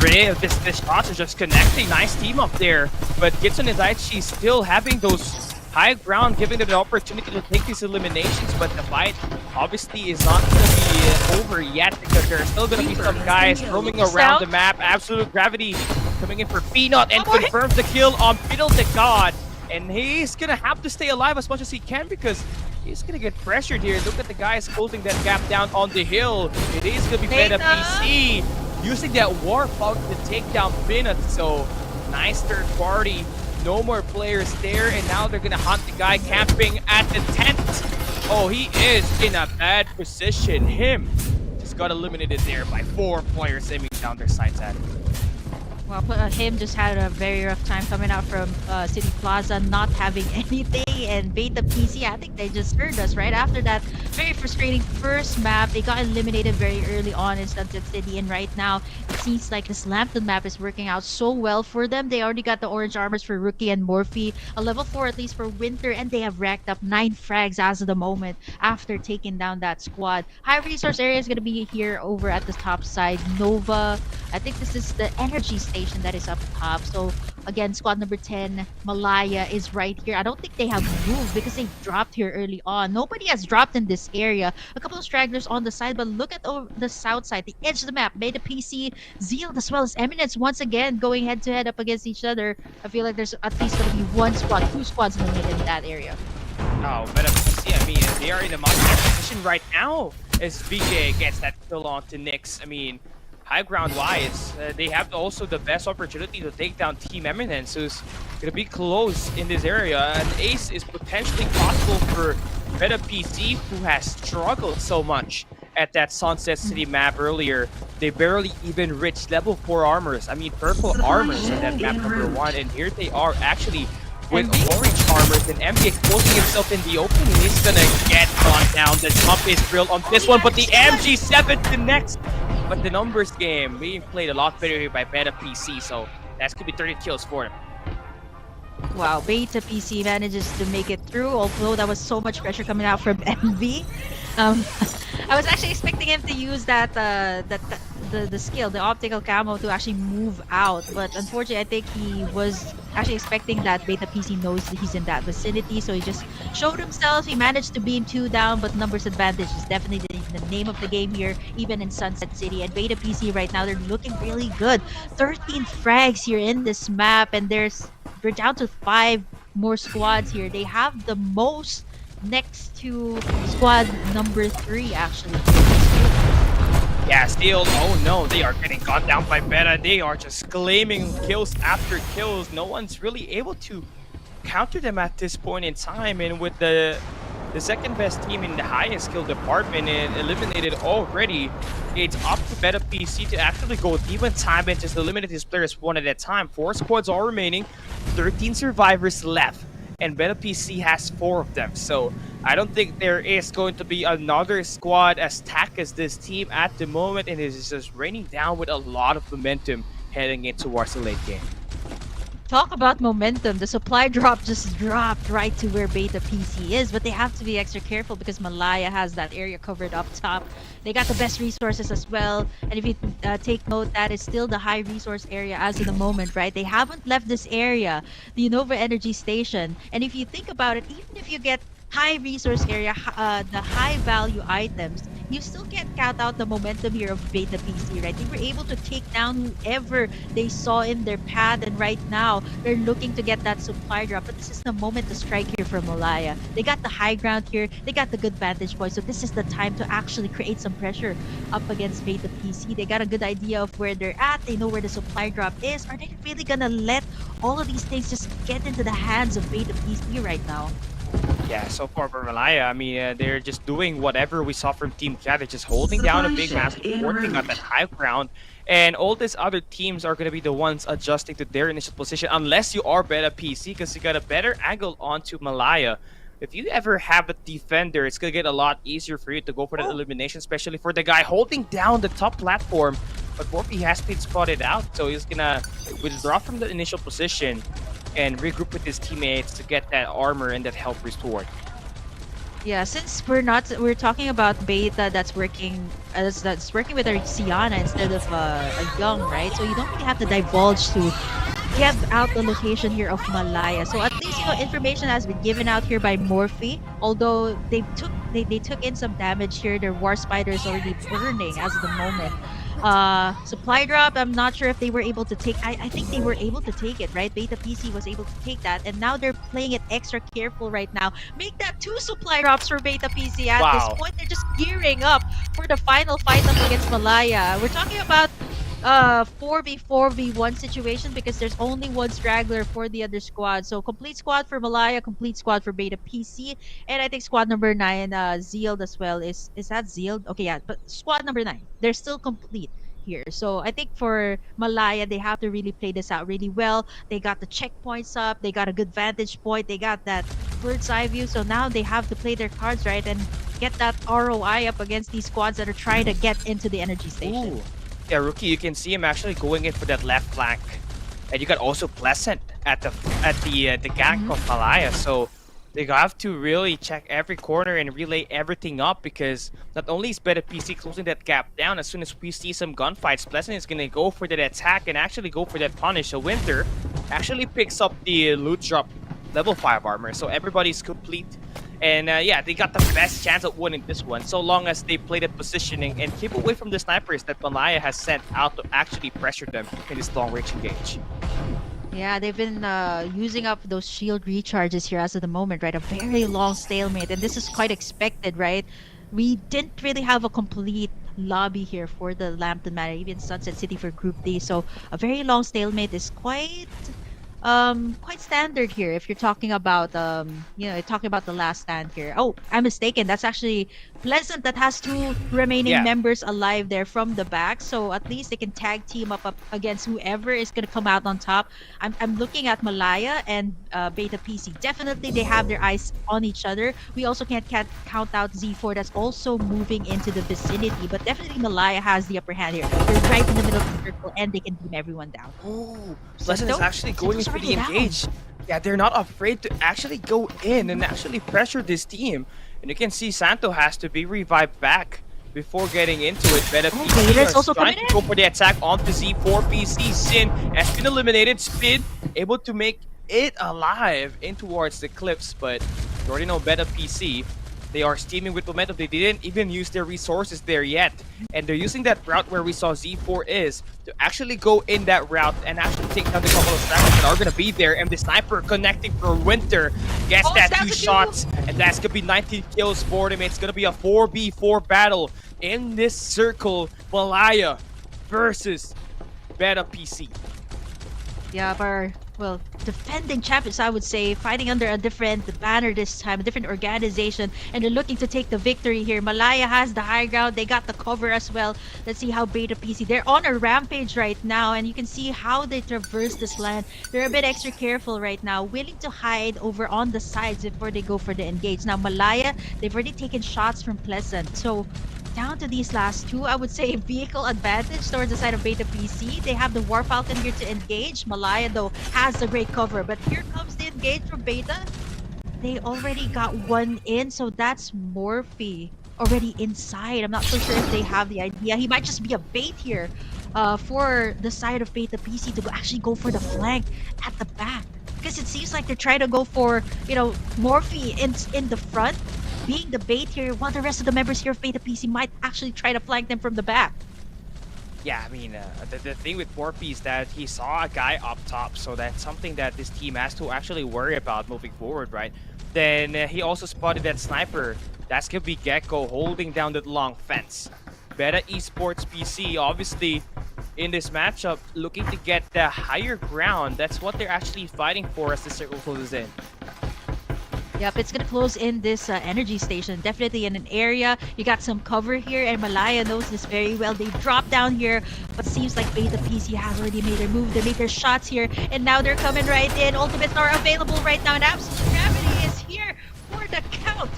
Ray, this shots are just connecting. Nice team up there. But Kitsune Daichi still having those high ground, giving them the opportunity to take these eliminations. But the fight obviously is not going to be over yet because there are still going to be some guys roaming around the map. Absolute Gravity coming in for Peanut and confirms the kill on Fiddle the God. And he's going to have to stay alive as much as he can because he's going to get pressured here. Look at the guys closing that gap down on the hill. It is going to be Beta PC using that War Fog to take down Peanut. So nice third party. No more players there. And now they're going to hunt the guy camping at the tent. Oh, he is in a bad position. Him just got eliminated there by 4 players aiming down their sights at him. Well, him just had a very rough time coming out from City Plaza, not having anything, and Beta PC, I think they just heard us right after that very frustrating first map. They got eliminated very early on in Sunset City, and right now it seems like this Lambton map is working out so well for them. They already got the orange armors for Rookie and Morphe, a level 4 at least for Winter, and they have racked up 9 frags as of the moment after taking down that squad. High resource area is going to be here over at the top side. Nova, I think this is the energy station that is up top. So again, squad number 10, Malaya, is right here. I don't think they have moved because they dropped here early on. Nobody has dropped in this area. A couple of stragglers on the side, but look at the south side, the edge of the map. Beta PC, Zeal, as well as Eminence once again going head to head up against each other. I feel like there's at least going to be 1 squad, 2 squads eliminated in that area. Oh, Beta PC, I mean, they are in a much better position right now as BJ gets that kill on to Nyx. I mean, high ground wise, they have also the best opportunity to take down Team Eminence, who's gonna be close in this area. And ace is potentially possible for Beta PC, who has struggled so much at that Sunset City map earlier. They barely even reached level 4 armors. I mean, purple armors on that map number 1, and here they are actually with orange armors, and MB exposing himself in the open, and he's gonna get gone down. The jump is drilled on this one, but the MG7 connects. But the numbers game being played a lot better here by Beta PC, so that's gonna be 30 kills for him. Wow, Beta PC manages to make it through, although that was so much pressure coming out from MV. I was actually expecting him to use that the skill, the optical camo, to actually move out, but unfortunately I think he was actually expecting that Beta PC knows that he's in that vicinity, so he just showed himself. He managed to beam 2 down, but numbers advantage is definitely the name of the game here, even in Sunset City. And Beta PC right now, they're looking really good. 13 frags here in this map, and we're down to 5 more squads here. They have the most next to squad number 3 actually. Yeah, still, oh no, they are getting gone down by Beta. They are just claiming kills after kills. No one's really able to counter them at this point in time. And with the second best team in the highest skill department and eliminated already, it's up to Beta PC to actually go deep in time and just eliminate his players one at a time. 4 squads are remaining, 13 survivors left, and Beta PC has 4 of them. So I don't think there is going to be another squad as tack as this team at the moment, and it is just raining down with a lot of momentum heading in towards the late game. Talk about momentum. The supply drop just dropped right to where Beta PC is, but they have to be extra careful because Malaya has that area covered up top. They got the best resources as well, and if you take note, that is still the high resource area as of the moment, right? They haven't left this area, the Nova Energy Station, and if you think about it, even if you get high resource area, the high value items, you still can't count out the momentum here of Beta PC, right? They were able to take down whoever they saw in their path, and right now they're looking to get that supply drop. But this is the moment to strike here for Malaya. They got the high ground here, they got the good vantage point, so this is the time to actually create some pressure up against Beta PC. They got a good idea of where they're at, they know where the supply drop is. Are they really gonna let all of these things just get into the hands of Beta PC right now? Yeah, so far for Malaya, I mean, they're just doing whatever we saw from Team Cat. They're just holding down a big massive working on that high ground. And all these other teams are going to be the ones adjusting to their initial position, unless you are Beta PC, because you got a better angle onto Malaya. If you ever have a defender, it's going to get a lot easier for you to go for that elimination, especially for the guy holding down the top platform. But Morphe has been spotted out, so he's going to withdraw from the initial position and regroup with his teammates to get that armor and that health restored. Yeah, since we're talking about beta that's working with our Siana instead of a young, right? So you don't really have to divulge to give out the location here of Malaya. So at least information has been given out here by Morphe. Although they took in some damage here. Their War Spider is already burning as of the moment. Supply drop, I'm not sure if they were able to take. I think they were able to take it, right? Beta PC was able to take that, and now they're playing it extra careful right now. Make that 2 supply drops for Beta PC at this Wow. point. They're just gearing up for the final fight up against Malaya. We're talking about 4v1 situation because there's only one straggler for the other squad. So complete squad for Malaya, complete squad for Beta PC, and I think squad number 9, Zealed as well. Is that Zealed? Okay, yeah, but squad number 9, they're still complete here. So I think for Malaya, they have to really play this out really well. They got the checkpoints up, they got a good vantage point, they got that bird's eye view. So now they have to play their cards right and get that ROI up against these squads that are trying to get into the energy station. Ooh. Yeah, Rookie, you can see him actually going in for that left flank. And you got also Pleasant at the gank of Malaya. So they have to really check every corner and relay everything up, because not only is Beta PC closing that gap down, as soon as we see some gunfights, Pleasant is gonna go for that attack and actually go for that punish. So Winter actually picks up the loot drop level 5 armor. So everybody's complete. And yeah, they got the best chance of winning this one, so long as they play that positioning and keep away from the snipers that Malaya has sent out to actually pressure them in this long-range engage. Yeah, they've been using up those shield recharges here as of the moment, right? A very long stalemate, and this is quite expected, right? We didn't really have a complete lobby here for the Lambton Manor, even Sunset City for Group D, so a very long stalemate is quite standard here if you're talking about talking about the last stand here. Oh, I'm mistaken, that's actually Pleasant that has 2 remaining members alive there from the back, so at least they can tag team up against whoever is going to come out on top. I'm looking at Malaya and Beta PC. Definitely they have their eyes on each other. We also can't count out Z4 that's also moving into the vicinity, but definitely Malaya has the upper hand here. They're right in the middle of the circle and they can beam everyone down. Ooh, Pleasant is actually going for the engage. Yeah, they're not afraid to actually go in and actually pressure this team. And you can see Santo has to be revived back before getting into it. Beta PC is also trying to go for the attack onto Z4 PC. Sin has been eliminated. Speed able to make it alive in towards the cliffs, but you already know Beta PC. They are steaming with momentum. They didn't even use their resources there yet. And they're using that route where we saw Z4 is to actually go in that route and actually take down the couple of stragglers that are going to be there. And the sniper connecting for Winter gets that 2 shots. And that's going to be 19 kills for them. It's going to be a 4v4 battle in this circle. Malaya versus Beta PC. Yeah, our defending champions, I would say, fighting under a different banner this time, a different organization, and they're looking to take the victory here. Malaya has the high ground, they got the cover as well. Let's see how Beta PC, they're on a rampage right now, and you can see how they traverse this land. They're a bit extra careful right now, willing to hide over on the sides before they go for the engage. Now Malaya, they've already taken shots from Pleasant, so down to these last 2, I would say vehicle advantage towards the side of Beta PC. They have the War Falcon here to engage. Malaya, though, has a great cover. But here comes the engage from Beta. They already got 1 in, so that's Morphe already inside. I'm not so sure if they have the idea. He might just be a bait here for the side of Beta PC to actually go for the flank at the back. Because it seems like they're trying to go for, Morphe in the front, being the bait here, while the rest of the members here of Beta PC might actually try to flank them from the back. Yeah, I mean, the thing with Morphe is that he saw a guy up top, so that's something that this team has to actually worry about moving forward, right? Then he also spotted that sniper. That's gonna be Gecko holding down that long fence. Beta Esports PC, obviously, in this matchup, looking to get the higher ground. That's what they're actually fighting for as the circle closes in. Yep, it's gonna close in this energy station. Definitely in an area. You got some cover here, and Malaya knows this very well. They dropped down here, but seems like Beta PC has already made their move. They made their shots here, and now they're coming right in. Ultimates are available right now, and Absolute Gravity is here for the count.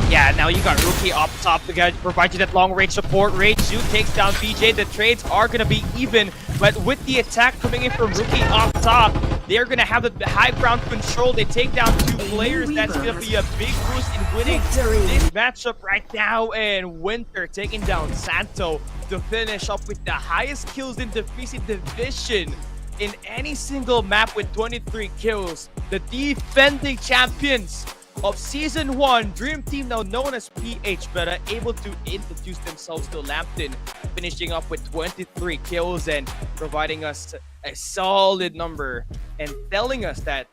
Yeah, now you got Rookie up top to provide you that long-range support. Rage Zoo takes down BJ. The trades are going to be even, but with the attack coming in from Rookie up top, They're going to have the high ground control. They take down 2 players. That's going to be a big boost in winning this matchup right now. And Winter taking down Santo to finish up with the highest kills in the PC division in any single map with 23 kills. The defending champions of Season 1, Dream Team, now known as PH Beta, able to introduce themselves to Lambton, finishing up with 23 kills and providing us a solid number and telling us that,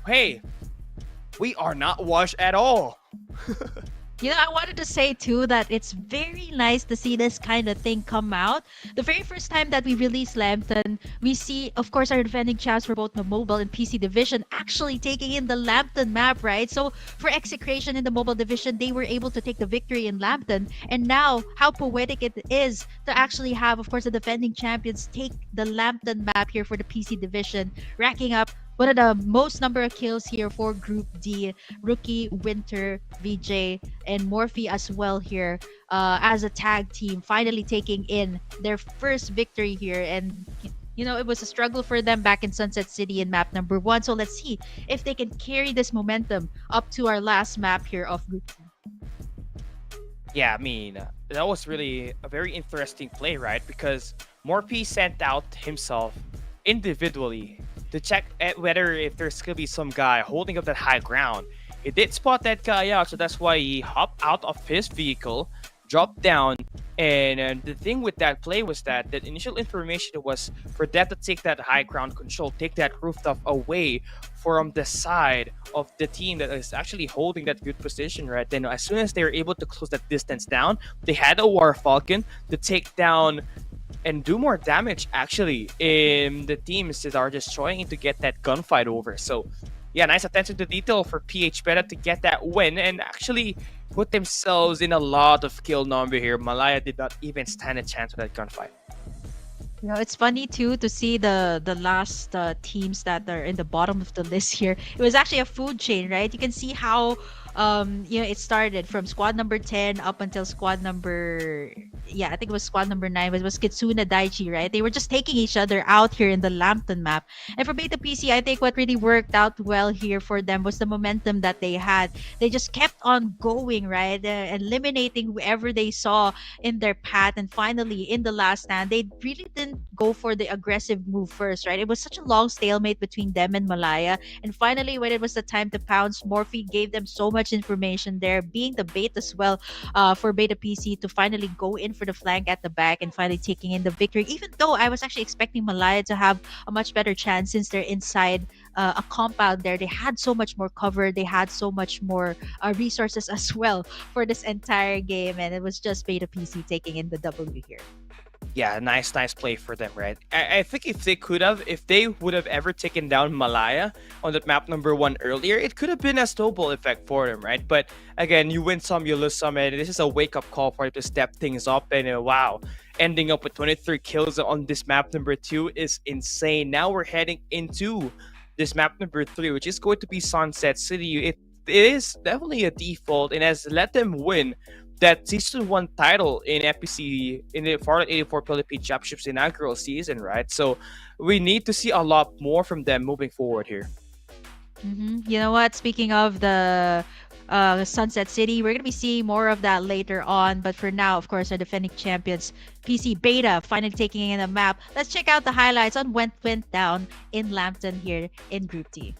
hey, we are not washed at all. You know, I wanted to say too that it's very nice to see this kind of thing come out. The very first time that we released Lambton, we see, of course, our defending champs for both the mobile and PC division actually taking in the Lambton map, right? So for Execration in the mobile division, they were able to take the victory in Lambton. And now, how poetic it is to actually have, of course, the defending champions take the Lambton map here for the PC division, racking up one of the most number of kills here for Group D. Rookie, Winter, VJ, and Morphe as well here as a tag team, finally taking in their first victory here. And you know, it was a struggle for them back in Sunset City in map number 1. So let's see if they can carry this momentum up to our last map here of Group D. Yeah, I mean, that was really a very interesting play, right? Because Morphe sent out himself individually to check whether if there's gonna be some guy holding up that high ground. He did spot that guy out, so that's why he hopped out of his vehicle, dropped down, and the thing with that play was that the initial information was for them to take that high ground control, take that rooftop away from the side of the team that is actually holding that good position, right? Then as soon as they were able to close that distance down, they had a War Falcon to take down and do more damage actually in the teams that are just trying to get that gunfight over. So yeah, nice attention to detail for PH Beta to get that win and actually put themselves in a lot of kill number here. Malaya did not even stand a chance with that gunfight. You know, it's funny too to see the last teams that are in the bottom of the list here. It was actually a food chain, right? You can see how you know, it started from squad number 10 up until squad number, I think it was squad number 9, but it was Kitsuna Daichi, right? They were just taking each other out here in the Lambton map. And for Beta PC, I think what really worked out well here for them was the momentum that they had. They just kept on going, right? Eliminating whoever they saw in their path. And finally, in the last stand, they really didn't go for the aggressive move first, right? It was such a long stalemate between them and Malaya. And finally, when it was the time to pounce, Morphe gave them so much information there, being the bait as well for Beta PC to finally go in for the flank at the back and finally taking in the victory, even though I was actually expecting Malaya to have a much better chance since they're inside a compound there. They had so much more cover, they had so much more resources as well for this entire game, and it was just Beta PC taking in the W here. Yeah, nice play for them, right? I think if they would have ever taken down Malaya on that map number 1 earlier, it could have been a snowball effect for them, right? But again, you win some, you lose some, and this is a wake-up call for them to step things up. And wow, ending up with 23 kills on this map number 2 is insane. Now we're heading into this map number 3, which is going to be Sunset City. It is definitely a default and has let them win that Season 1 title in FPC in the Farlight 84 Philippine Championships inaugural season, right? So we need to see a lot more from them moving forward here. You know what? Speaking of the Sunset City, we're going to be seeing more of that later on. But for now, of course, our defending champions, PC Beta, finally taking in a map. Let's check out the highlights on what went down in Lambton here in Group D.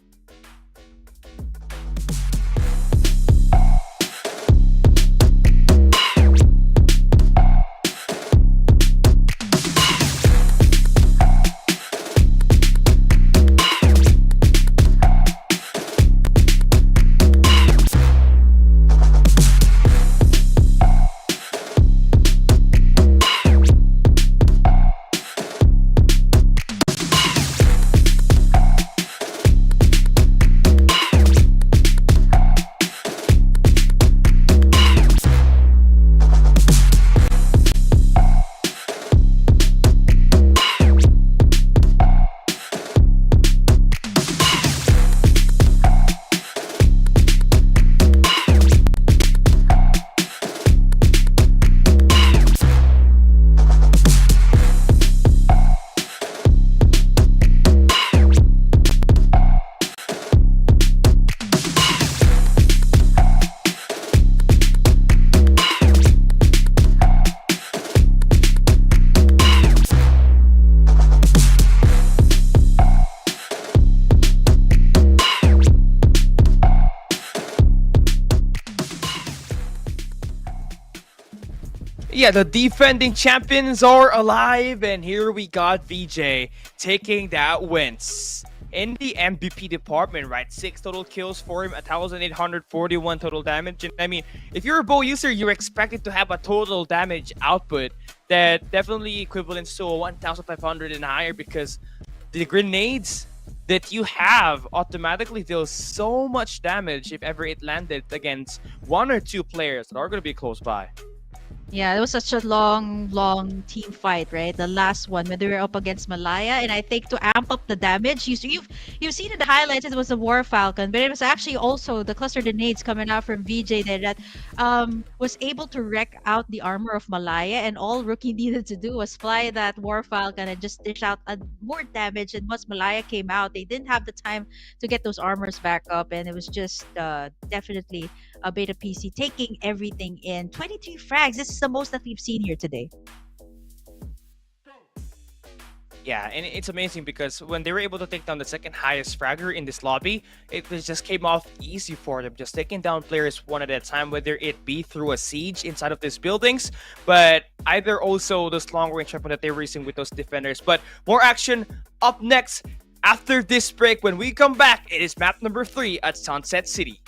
Yeah, the defending champions are alive, and here we got VJ taking that wins. In the MVP department, right? 6 total kills for him, 1,841 total damage. And I mean, if you're a bow user, you're expected to have a total damage output that definitely equivalents to a 1,500 and higher, because the grenades that you have automatically deal so much damage if ever it landed against 1 or 2 players that are going to be close by. Yeah, it was such a long team fight, right? The last one when they were up against Malaya, and I think to amp up the damage, you've seen in the highlights it was a War Falcon, but it was actually also the cluster grenades coming out from VJ that was able to wreck out the armor of Malaya, and all Rookie needed to do was fly that War Falcon and just dish out more damage. And once Malaya came out, they didn't have the time to get those armors back up, and it was just definitely a Beta PC taking everything in. 23 frags. This is the most that we've seen here today. Yeah, and it's amazing because when they were able to take down the second highest fragger in this lobby, just came off easy for them, just taking down players one at a time, whether it be through a siege inside of these buildings, but either also those long range weapon that they were using with those defenders. But more action up next after this break. When we come back, it is map number 3 at Sunset City.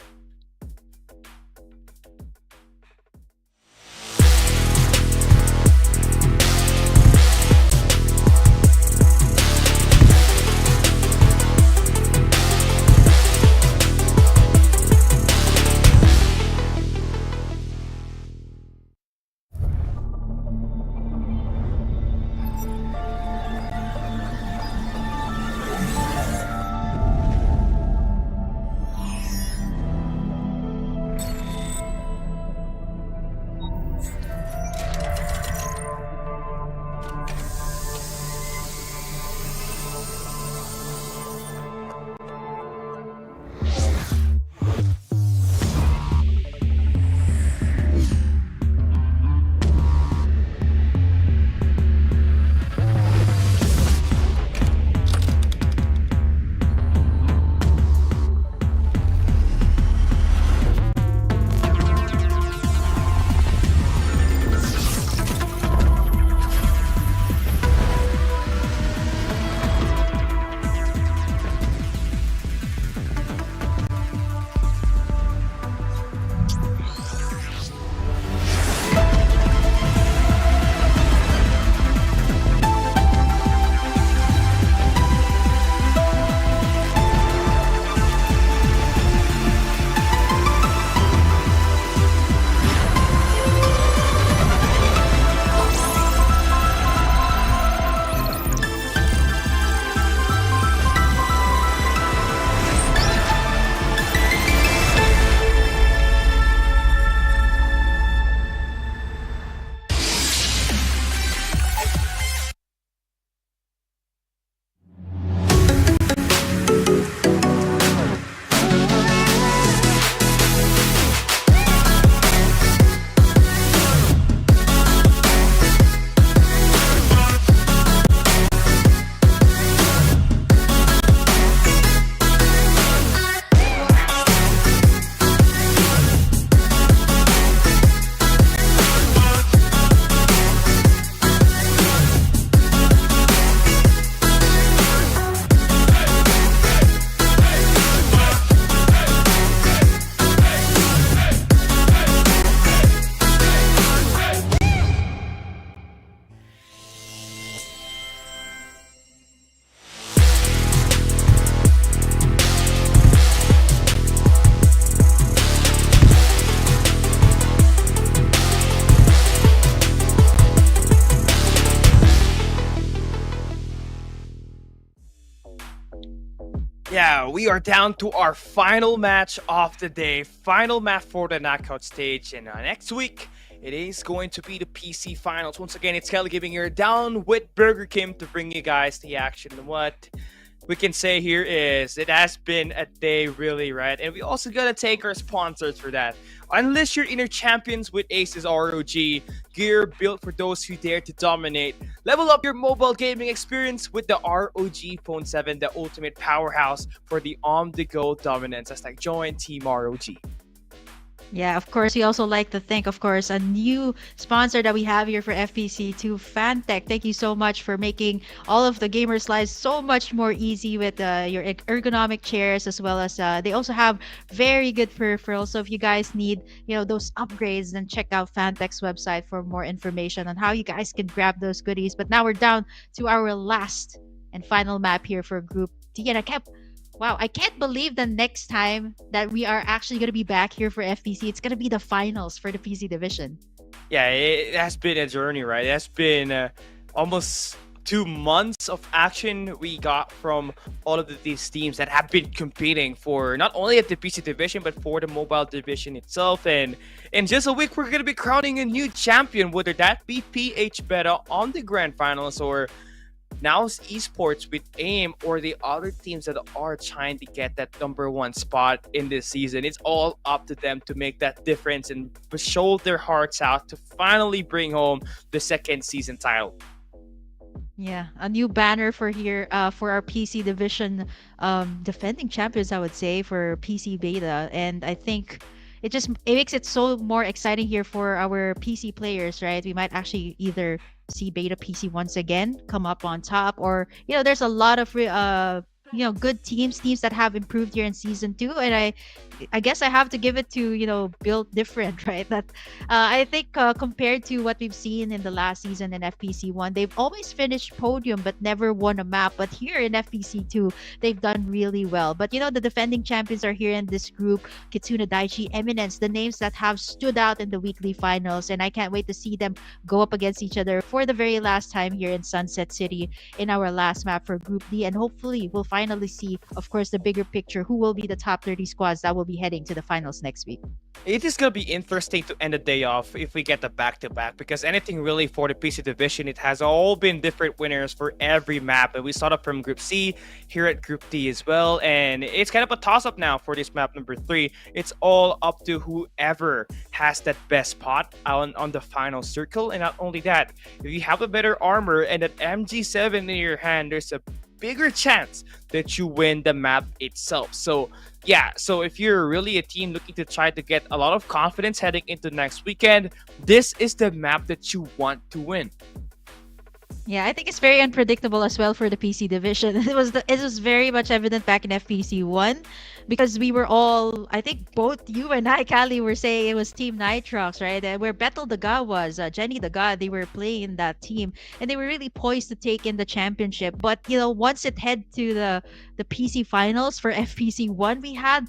Yeah, we are down to our final match of the day, final match for the knockout stage, and next week it is going to be the PC finals. Once again, it's Kelly giving you down with Burger King to bring you guys the action. What we can say here is it has been a day, really, right? And we also gotta thank our sponsors for that. Unleash your inner champions with Aces ROG, gear built for those who dare to dominate. Level up your mobile gaming experience with the ROG Phone 7, the ultimate powerhouse for the on-the-go dominance. As like join Team ROG. Yeah, of course, we also like to thank, of course, a new sponsor that we have here for FPC to Fantech. Thank you so much for making all of the gamers' lives so much more easy with your ergonomic chairs, as well as they also have very good peripherals. So if you guys need, those upgrades, then check out Fantech's website for more information on how you guys can grab those goodies. But now we're down to our last and final map here for Group D, and wow, I can't believe the next time that we are actually going to be back here for FPC, it's going to be the finals for the PC division. Yeah, it has been a journey, right? It has been almost 2 months of action we got from all of these teams that have been competing for not only at the PC division but for the mobile division itself. And in just a week, we're going to be crowning a new champion, whether that be PH Beta on the grand finals or now's esports with AIM or the other teams that are trying to get that #1 spot in this season. It's all up to them to make that difference and show their hearts out to finally bring home the second season title. Yeah, a new banner for here for our PC division defending champions, I would say, for PC beta. And I think it makes it so more exciting here for our PC players, right? We might actually either see beta PC once again come up on top, or there's a lot of good teams that have improved here in season 2, and I guess I have to give it to built different, right? That I think compared to what we've seen in the last season in FPC 1, they've always finished podium but never won a map. But here in FPC 2, they've done really well. But the defending champions are here in this group: Kitsuna Daichi, Eminence, the names that have stood out in the weekly finals, and I can't wait to see them go up against each other for the very last time here in Sunset City in our last map for Group D. And hopefully we'll finally see, of course, the bigger picture, who will be the top 30 squads that will be heading to the finals next week. It is going to be interesting to end the day off if we get the back-to-back, because anything really for the PC division, it has all been different winners for every map. And we saw that from Group C, here at Group D as well. And it's kind of a toss-up now for this map number 3. It's all up to whoever has that best spot on the final circle. And not only that, if you have a better armor and an MG7 in your hand, there's a bigger chance that you win the map itself. So yeah, so if you're really a team looking to try to get a lot of confidence heading into next weekend, this is the map that you want to win. Yeah, I think it's very unpredictable as well for the PC division. It was very much evident back in FPC 1, because we were all, I think both you and I, Callie, were saying it was Team Nitrox, right? Where Betel Daga was, Jenny Daga, they were playing in that team, and they were really poised to take in the championship. But once it head to the PC finals for FPC 1, we had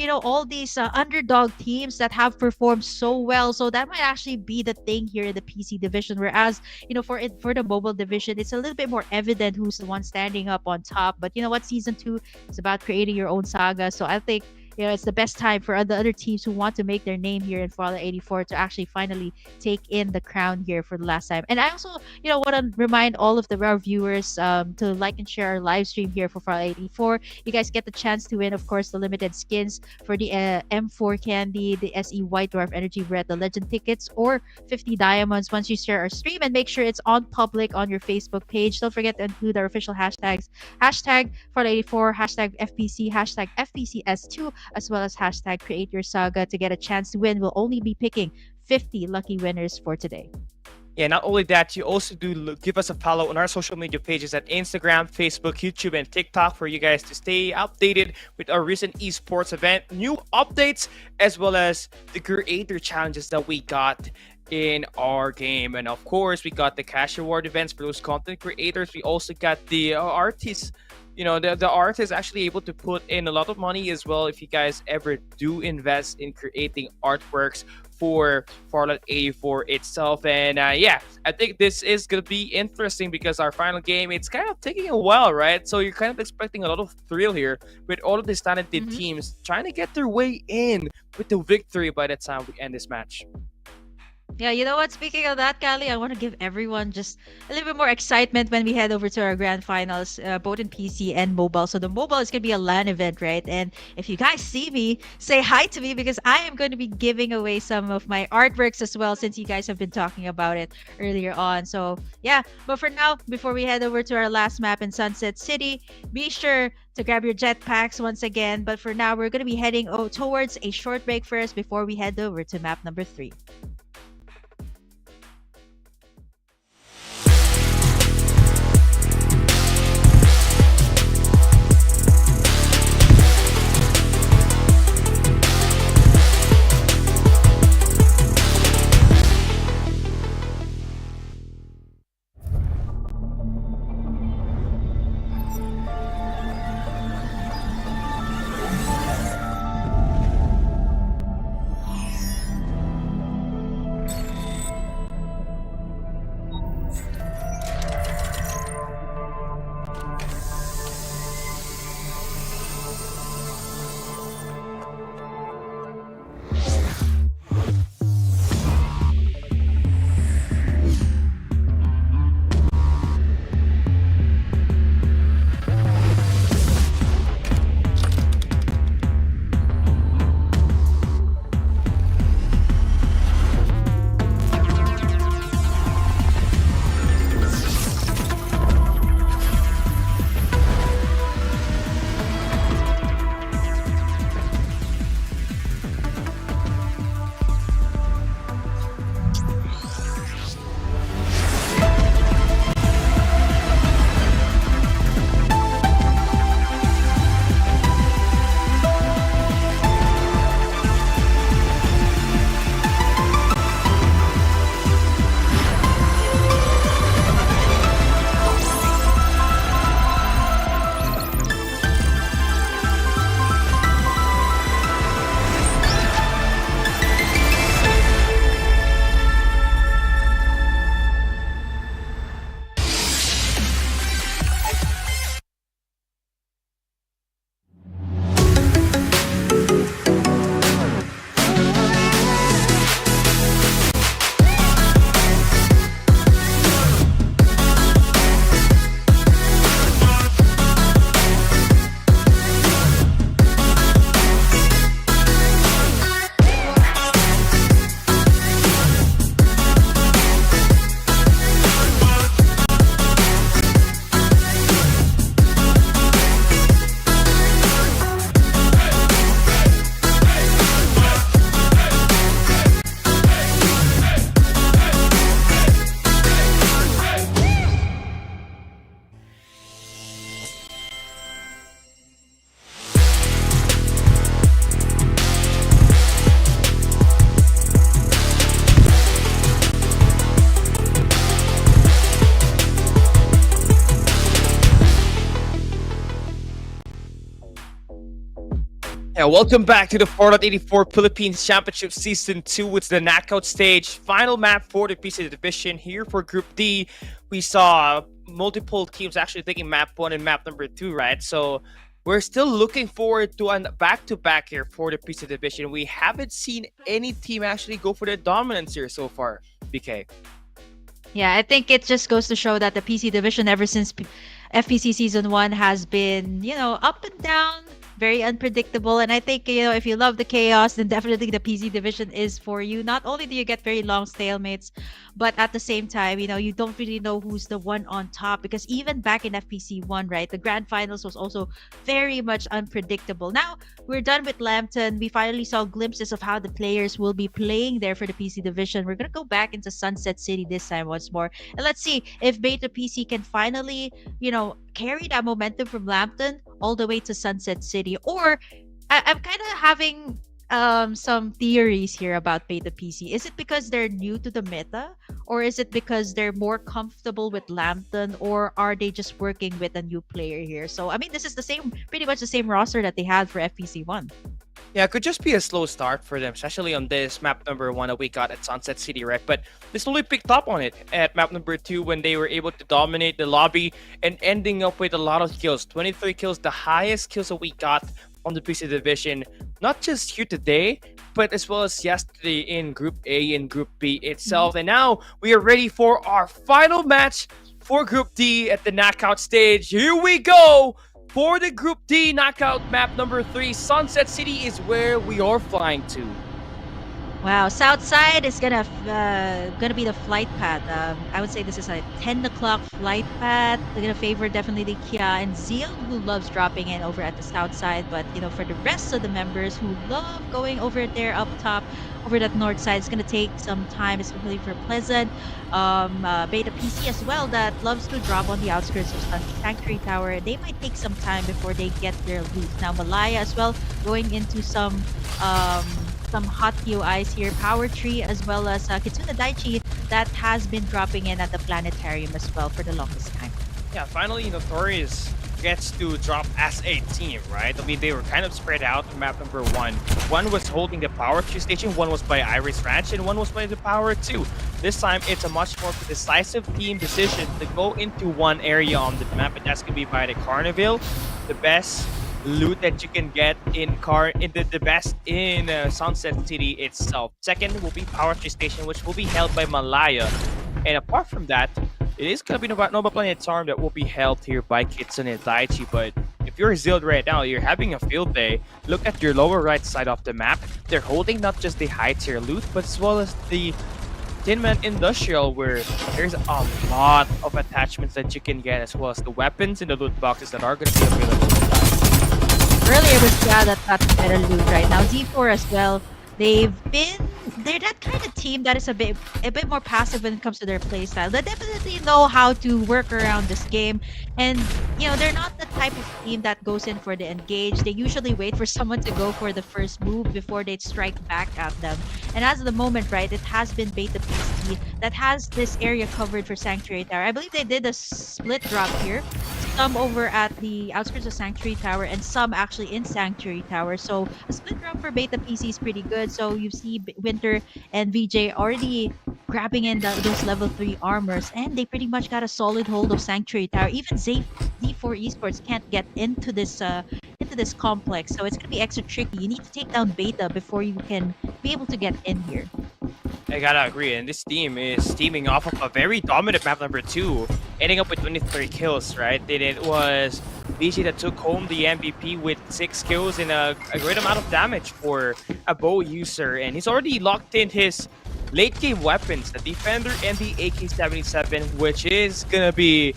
all these underdog teams that have performed so well. So that might actually be the thing here in the PC division. Whereas for the mobile division, it's a little bit more evident who's the one standing up on top. But season 2 is about creating your own saga. So I think it's the best time for the other teams who want to make their name here in Farlight 84 to actually finally take in the crown here for the last time. And I also, want to remind all of our viewers to like and share our live stream here for Farlight 84. You guys get the chance to win, of course, the limited skins for the M4 Candy, the SE White Dwarf Energy Red, the Legend tickets, or 50 diamonds once you share our stream. And make sure it's on public on your Facebook page. Don't forget to include our official hashtags, hashtag Farlight 84, hashtag FPC, hashtag FPCS2, as well as hashtag Create Your Saga to get a chance to win. We'll only be picking 50 lucky winners for today. Yeah, not only that, you also do give us a follow on our social media pages at Instagram, Facebook, YouTube, and TikTok for you guys to stay updated with our recent esports event, new updates, as well as the creator challenges that we got in our game. And of course, we got the cash reward events for those content creators. We also got the artists. The art is actually able to put in a lot of money as well if you guys ever do invest in creating artworks for Farlight 84 itself. And yeah, I think this is going to be interesting because our final game, it's kind of taking a while, right? So you're kind of expecting a lot of thrill here with all of these talented teams trying to get their way in with the victory by the time we end this match. Yeah, you know what? Speaking of that, Callie, I want to give everyone just a little bit more excitement when we head over to our grand finals, both in PC and mobile. So the mobile is going to be a LAN event, right? And if you guys see me, say hi to me because I am going to be giving away some of my artworks as well, since you guys have been talking about it earlier on. So yeah, but for now, before we head over to our last map in Sunset City, be sure to grab your jetpacks once again. But for now, we're going to be heading towards a short break first before we head over to map number 3. Yeah, welcome back to the Farlight 84 Philippines Championship Season 2. It's the knockout stage. Final map for the PC division. Here for Group D, we saw multiple teams actually taking map 1 and map number 2, right? So we're still looking forward to a back-to-back here for the PC division. We haven't seen any team actually go for the dominance here so far, BK. Yeah, I think it just goes to show that the PC division ever since FPC Season 1 has been, up and down, very unpredictable. And I think, if you love the chaos, then definitely the PC division is for you. Not only do you get very long stalemates, but at the same time, you don't really know who's the one on top, because even back in FPC 1, right, the grand finals was also very much unpredictable. Now, we're done with Lambton. We finally saw glimpses of how the players will be playing there for the PC division. We're going to go back into Sunset City this time once more. And let's see if Beta PC can finally, carry that momentum from Lambton all the way to Sunset City. Or I'm kind of having some theories here about Beta PC. Is it because they're new to the meta, or is it because they're more comfortable with Lambton, or are they just working with a new player here? So I mean, this is pretty much the same roster that they had for FPC 1. Yeah, it could just be a slow start for them, especially on this map number 1 that we got at Sunset City, right? But they slowly picked up on it at map number 2 when they were able to dominate the lobby and ending up with a lot of kills. 23 kills, the highest kills that we got on the PC division, not just here today, but as well as yesterday in Group A and Group B itself. And now we are ready for our final match for Group D at the knockout stage. Here we go for the Group D knockout map number 3. Sunset City is where we are flying to. Wow, Southside is gonna be the flight path. I would say this is a 10 o'clock flight path. They're gonna favor definitely Kia and Zeal, who loves dropping in over at the south side. But for the rest of the members who love going over there up top, over that north side, it's gonna take some time, especially for Pleasant. Beta PC as well that loves to drop on the outskirts of Sanctuary Tower. They might take some time before they get their loot. Now Malaya as well going into some hot UIs here, Power Tree as well as Kitsuna Daichi that has been dropping in at the planetarium as well for the longest time. Yeah, finally Notorious gets to drop as a team, right? I mean, they were kind of spread out on map number 1. One was holding the Power Tree station, one was by Iris Ranch, and one was by the Power 2. This time, it's a much more decisive team decision to go into one area on the map, and that's going to be by the Carnival. The best loot that you can get in the best in Sunset City itself. Second will be Power Tree Station, which will be held by Malaya. And apart from that, it is going to be Nova Planetarium that will be held here by Kitsune Daichi. But if you're Zild right now, you're having a field day. Look at your lower right side of the map. They're holding not just the high tier loot, but as well as the Tinman Industrial, where there's a lot of attachments that you can get, as well as the weapons in the loot boxes that are going to be available. Earlier was that got better loot right now. Z4 as well. They're that kind of team that is a bit more passive when it comes to their playstyle. They definitely know how to work around this game, and they're not the type of team that goes in for the engage. They usually wait for someone to go for the first move before they strike back at them. And as of the moment, right, it has been Beta PC that has this area covered for Sanctuary Tower. I believe they did a split drop here. Some over at the outskirts of Sanctuary Tower and some actually in Sanctuary Tower. So a split drop for Beta PC is pretty good. So you see Winter and VJ already grabbing in those level 3 armors, and they pretty much got a solid hold of Sanctuary Tower. Even Z4 Esports can't get into this complex, so it's gonna be extra tricky. You need to take down Beta before you can be able to get in here. I gotta agree, and this team is teaming off of a very dominant map number 2, ending up with 23 kills, right? It was VG that took home the MVP with 6 kills and a great amount of damage for a bow user, and he's already locked in his late game weapons, the Defender and the AK-77, which is gonna be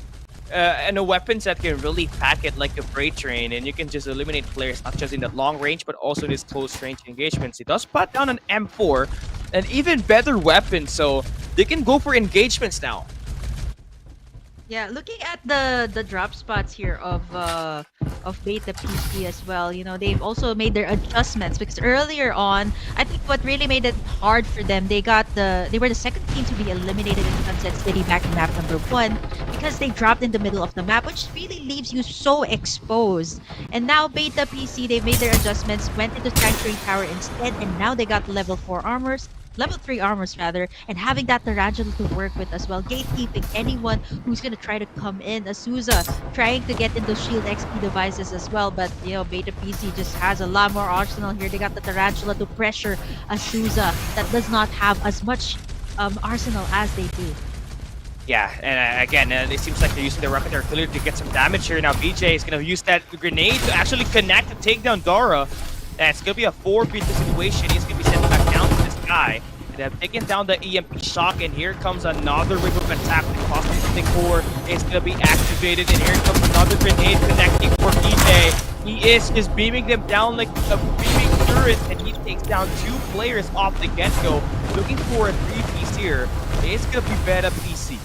weapons that can really pack it like a freight train, and you can just eliminate players not just in that long range but also in these close range engagements. He does put down an M4, an even better weapon, so they can go for engagements now. Yeah, looking at the drop spots here of Beta PC as well, they've also made their adjustments, because earlier on, I think what really made it hard for them, they were the second team to be eliminated in Sunset City back in map number 1, because they dropped in the middle of the map, which really leaves you so exposed. And now Beta PC, they made their adjustments, went into Sanctuary Tower instead, and now they got level 4 armors. Level 3 armors rather, and having that Tarantula to work with as well, gatekeeping anyone who's gonna try to come in. Azusa trying to get into shield XP devices as well, but Beta PC just has a lot more arsenal here. They got the Tarantula to pressure Azusa that does not have as much arsenal as they do. Yeah, and again, it seems like they're using the rocket artillery to get some damage here. Now BJ is going to use that grenade to actually connect to take down Dara. And it's going to be a 4-beta situation. He's going to be sent back down to this guy. They have taken down the EMP shock, and here comes another wave of attack. The Cosmic Core is going to be activated, and here comes another grenade connecting for BJ. He is just beaming them down like a beaming turret, and he takes down 2 players off the get-go. Looking for a 3-piece here. It's going to be Beta PC.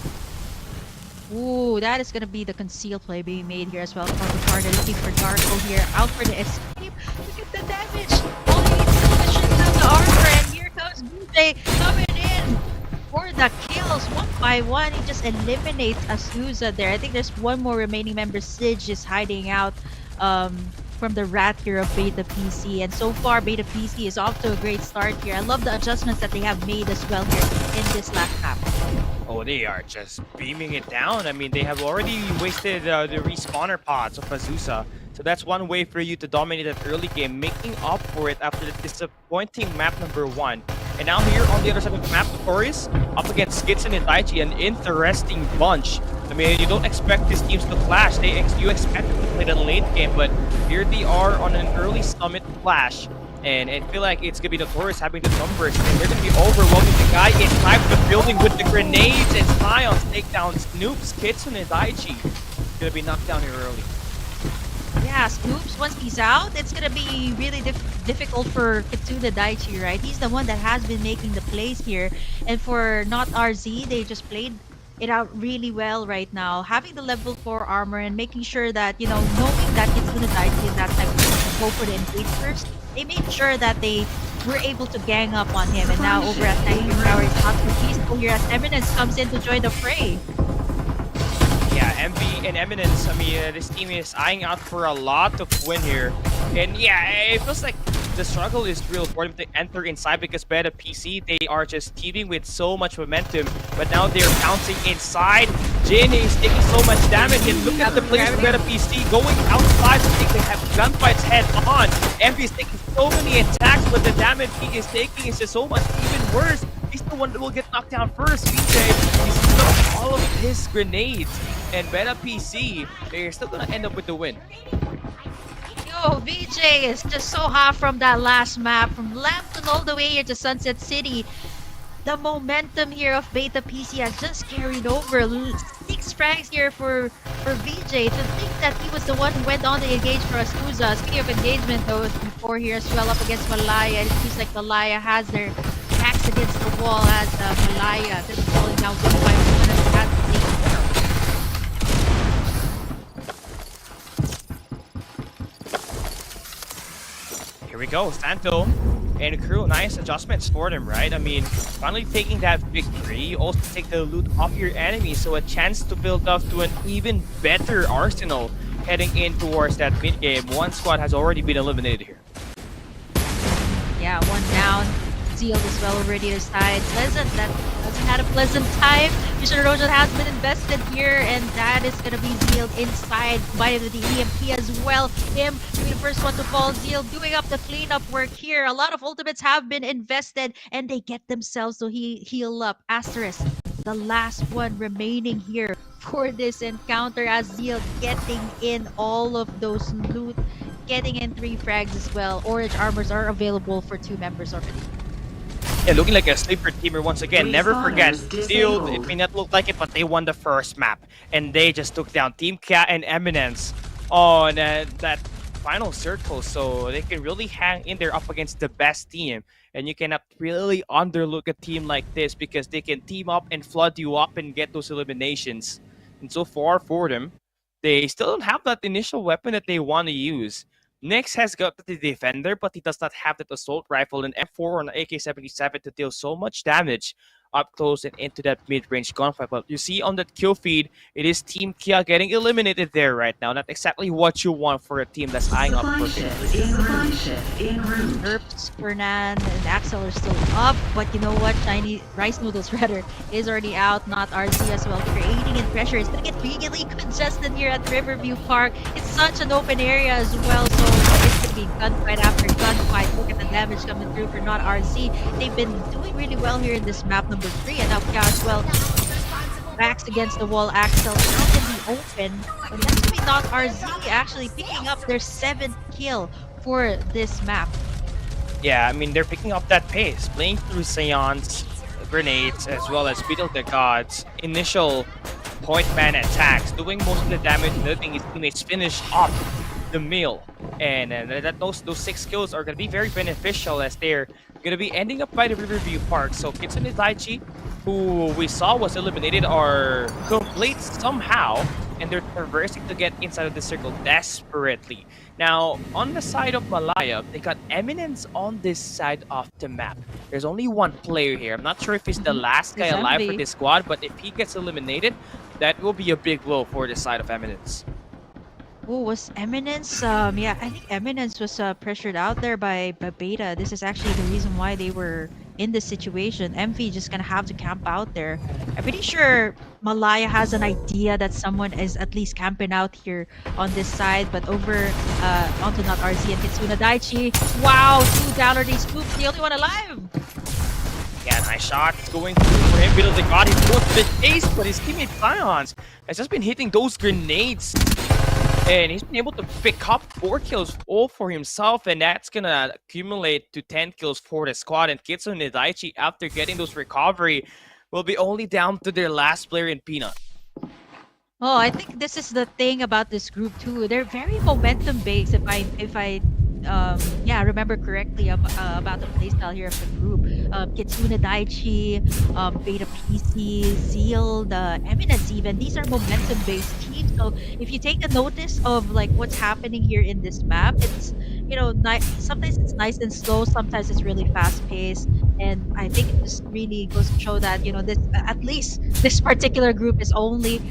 Ooh, that is going to be the concealed play being made here as well from the corner. Looking for Darko here, out for the escape. Look at the damage. Only position down the armor, and here comes BJ coming in for the kills 1 by 1. He just eliminates Azusa there. I think there's one more remaining member. Sige is hiding out from the rat here of Beta PC, and so far Beta PC is off to a great start here. I love the adjustments that they have made as well here in this last half. Oh, they are just beaming it down. I mean, they have already wasted the respawner pods of Azusa. So So that's one way for you to dominate that early game, making up for it after the disappointing map number 1. And now here on the other side of the map, Taurus up against Skitson and Daichi, an interesting bunch. I mean, you don't expect these teams to clash. You expect them to play the late game, but here they are on an early summit clash. And I feel like it's going to be Notorious having the numbers, and they're going to be overwhelming the guy inside the building with the grenades and Scions take down Snoops, Kitsune, and Daichi. Going to be knocked down here early. Yeah, Scoops, once he's out, it's gonna be really difficult for Kitsune Daichi, right? He's the one that has been making the plays here. And for not RZ, they just played it out really well right now. Having the level 4 armor and making sure that, you know, knowing that Kitsune Daichi is that type of person to go for the engage first, they made sure that they were able to gang up on him. And now over at 90 Tower, it's not so peaceful here as Eminence comes in to join the fray. Yeah, MV and Eminence, I mean, this team is eyeing out for a lot of win here. And yeah, it feels like the struggle is real for them to enter inside because by the PC, they are just teaming with so much momentum. But now they're bouncing inside. Jin is taking so much damage. And look at the players from the PC going outside. I think they have gunfights head on. MV is taking so many attacks, but the damage he is taking is just so much even worse. He's the one that will get knocked down first. VJ is still all of his grenades. And Beta PC, they're still gonna end up with the win. Yo, VJ is just so hot from that last map, from Lambton all the way here to Sunset City. The momentum here of Beta PC has just carried over. 6 frags here for VJ. To think that he was the one who went on to engage for Astuza. Speaking of engagement though, before here as well up against Malaya. It seems like Malaya has their backs against the wall as Malaya is falling down 1-5 has the lead. Here we go, Santo and crew, nice adjustments for them, right? I mean, finally taking that victory, you also take the loot off your enemy, so a chance to build up to an even better arsenal heading in towards that mid game. One squad has already been eliminated here. Yeah, one down. Sealed as well already to side. Pleasant, that hasn't had a pleasant time. Mission Erosion has been invested here, and that is going to be Zeal inside by the EMP as well. Him being the first one to fall. Zeal doing up the cleanup work here. A lot of ultimates have been invested, and they get themselves to heal up. Asterisk, the last one remaining here for this encounter as Zeal getting in all of those loot, getting in 3 frags as well. Orange armors are available for 2 members already. Yeah, looking like a sleeper teamer once again. Never forget, Sealed, it may not look like it, but they won the first map. And they just took down Team Kia and Eminence on that final circle. So they can really hang in there up against the best team. And you cannot really underlook a team like this because they can team up and flood you up and get those eliminations. And so far for them, they still don't have that initial weapon that they want to use. Nyx has got the Defender, but he does not have that Assault Rifle and M4 or an AK-77 to deal so much damage up close and into that mid-range gunfight. But you see on that kill feed, it is Team Kia getting eliminated there right now. Not exactly what you want for a team that's eyeing up for victory. Herbs, Fernan, and Axel are still up, but you know what? Shiny Rice Noodles rather is already out. Not RZ as well, creating in pressure. It's gonna get really congested here at Riverview Park. It's such an open area as well, so it's gonna be gunfight after gunfight. Look at the damage coming through for Not RZ. They've been doing really well here in this map number 3, and now Kia as well. Backs against the wall, Axel out in the open. But that's gonna be Not RZ actually picking up their 7th kill for this map. Yeah, I mean, they're picking up that pace, playing through Seance, grenades, as well as Beetle the Gods, initial point man attacks, doing most of the damage, and letting his teammates finish off the meal. And those 6 kills are going to be very beneficial as they're going to be ending up by the Riverview Park. So Kitsune Daichi, who we saw was eliminated, are complete somehow, and they're traversing to get inside of the circle desperately. Now, on the side of Malaya, they got Eminence on this side of the map. There's only one player here. I'm not sure if he's the last guy alive for this squad, but if he gets eliminated, that will be a big blow for the side of Eminence. Oh, was Eminence? Yeah, I think Eminence was pressured out there by Beta. This is actually the reason why they were in this situation. MV just gonna have to camp out there. I'm pretty sure Malaya has an idea that someone is at least camping out here on this side, but over onto not RZ and Kitsuna Daichi. Wow, 2 downer, they scoop, the only one alive. Yeah, nice shot. It's going through for him. Middle of the god, he goes to the chase, but his teammate Sions has just been hitting those grenades. And he's been able to pick up 4 kills all for himself, and that's gonna accumulate to 10 kills for the squad. And Kitsune Daichi, after getting those recovery, will be only down to their last player in Peanut. Oh, I think this is the thing about this group too. They're very momentum based. If I remember correctly about the playstyle here of the group. Kitsune Daichi, Beta PC, Zeal, the Eminence even. These are momentum based teams. So if you take a notice of like what's happening here in this map, it's sometimes it's nice and slow, sometimes it's really fast paced. And I think it just really goes to show that this at least this particular group is only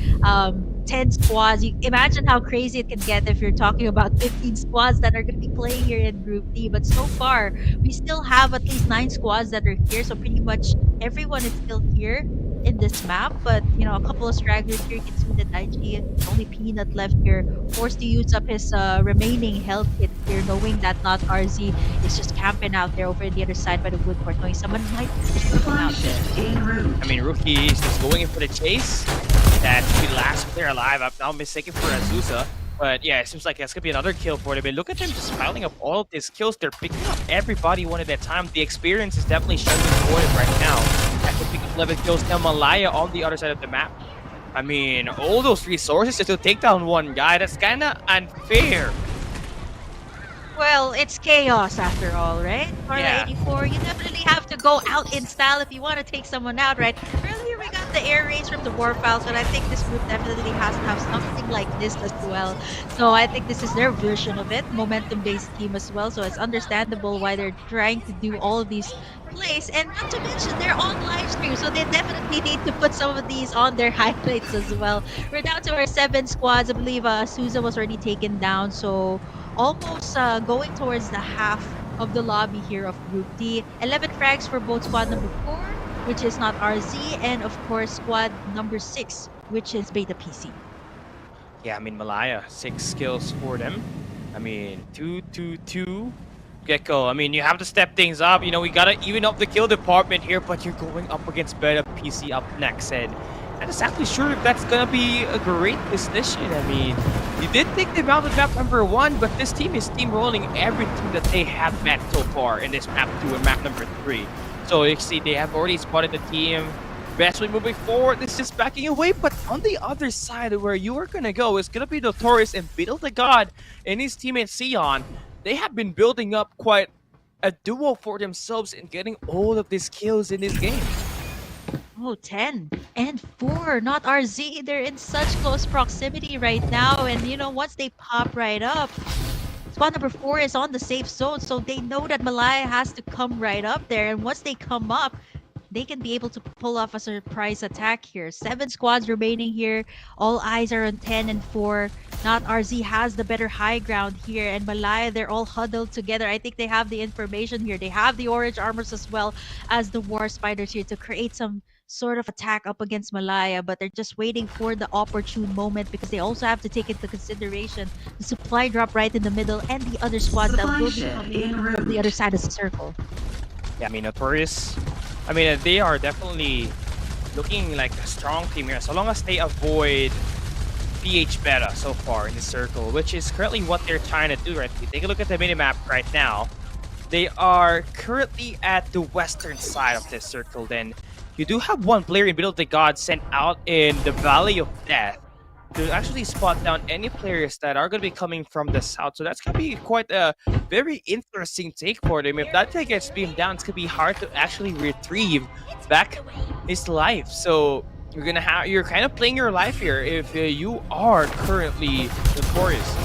10 squads. You imagine how crazy it can get if you're talking about 15 squads that are going to be playing here in Group D. But so far, we still have at least 9 squads that are here. So pretty much everyone is still here in this map. But a couple of stragglers here. Kitsune Daichi, only Peanut left here, forced to use up his remaining health kit here, knowing that not RZ is just camping out there over the other side by the wood court, knowing someone might just come out there. I mean, Rookie is just going in for the chase. That should be the last player alive. I'm now mistaken for Azusa. But yeah, it seems like that's going to be another kill for them. And look at them just piling up all of these kills. They're picking up everybody one at a time. The experience is definitely shining for them right now. After picking up 11 kills, now Malaya on the other side of the map. I mean, all those resources just to take down one guy, that's kind of unfair. Well, it's chaos after all, right? Yeah. Farlight 84, you definitely have to go out in style if you want to take someone out, right? Earlier we got the air raids from the Dwarf files, but I think this group definitely has to have something like this as well. So I think this is their version of it, momentum-based team as well. So it's understandable why they're trying to do all of these plays, and not to mention they're on live stream, so they definitely need to put some of these on their highlights as well. We're down to our 7 squads. I believe Souza was already taken down, so almost going towards the half of the lobby here of Group D. 11 frags for both squad number 4, which is not RZ, and of course squad number 6, which is Beta PC. Yeah, I mean, Malaya, 6 kills for them. I mean, 2-2-2. Gecko, I mean, you have to step things up. We gotta even up the kill department here, but you're going up against Beta PC up next, and I'm not exactly sure if that's gonna be a great decision. I mean, you did take them out of map number 1, but this team is steamrolling everything that they have met so far in this map 2 and map number 3. So you see, they have already spotted the team. Best way moving forward is just backing away, but on the other side where you are gonna go is gonna be Notorious and Beetle the God and his teammate Sion. They have been building up quite a duo for themselves in getting all of these kills in this game. Oh, 10 and 4, not RZ. They're in such close proximity right now, and once they pop right up, squad number 4 is on the safe zone, so they know that Malaya has to come right up there, and once they come up, they can be able to pull off a surprise attack here. 7 squads remaining here. All eyes are on 10 and 4. Not RZ has the better high ground here, and Malaya, they're all huddled together. I think they have the information here. They have the orange armors as well as the war spiders here to create some sort of attack up against Malaya, but they're just waiting for the opportune moment because they also have to take into consideration the supply drop right in the middle and the other squads that will be coming from the other side of the circle. Yeah, I mean, Notorious, I mean, they are definitely looking like a strong team here, so long as they avoid PH Beta so far in the circle, which is currently what they're trying to do, right? If you take a look at the minimap right now, they are currently at the western side of this circle. Then you do have one player in Middle of the Gods sent out in the Valley of Death to actually spot down any players that are going to be coming from the south. So that's going to be quite a very interesting take for them. If that guy gets beamed down, it's going to be hard to actually retrieve back his life. So you're kind of playing your life here if you are currently Notorious.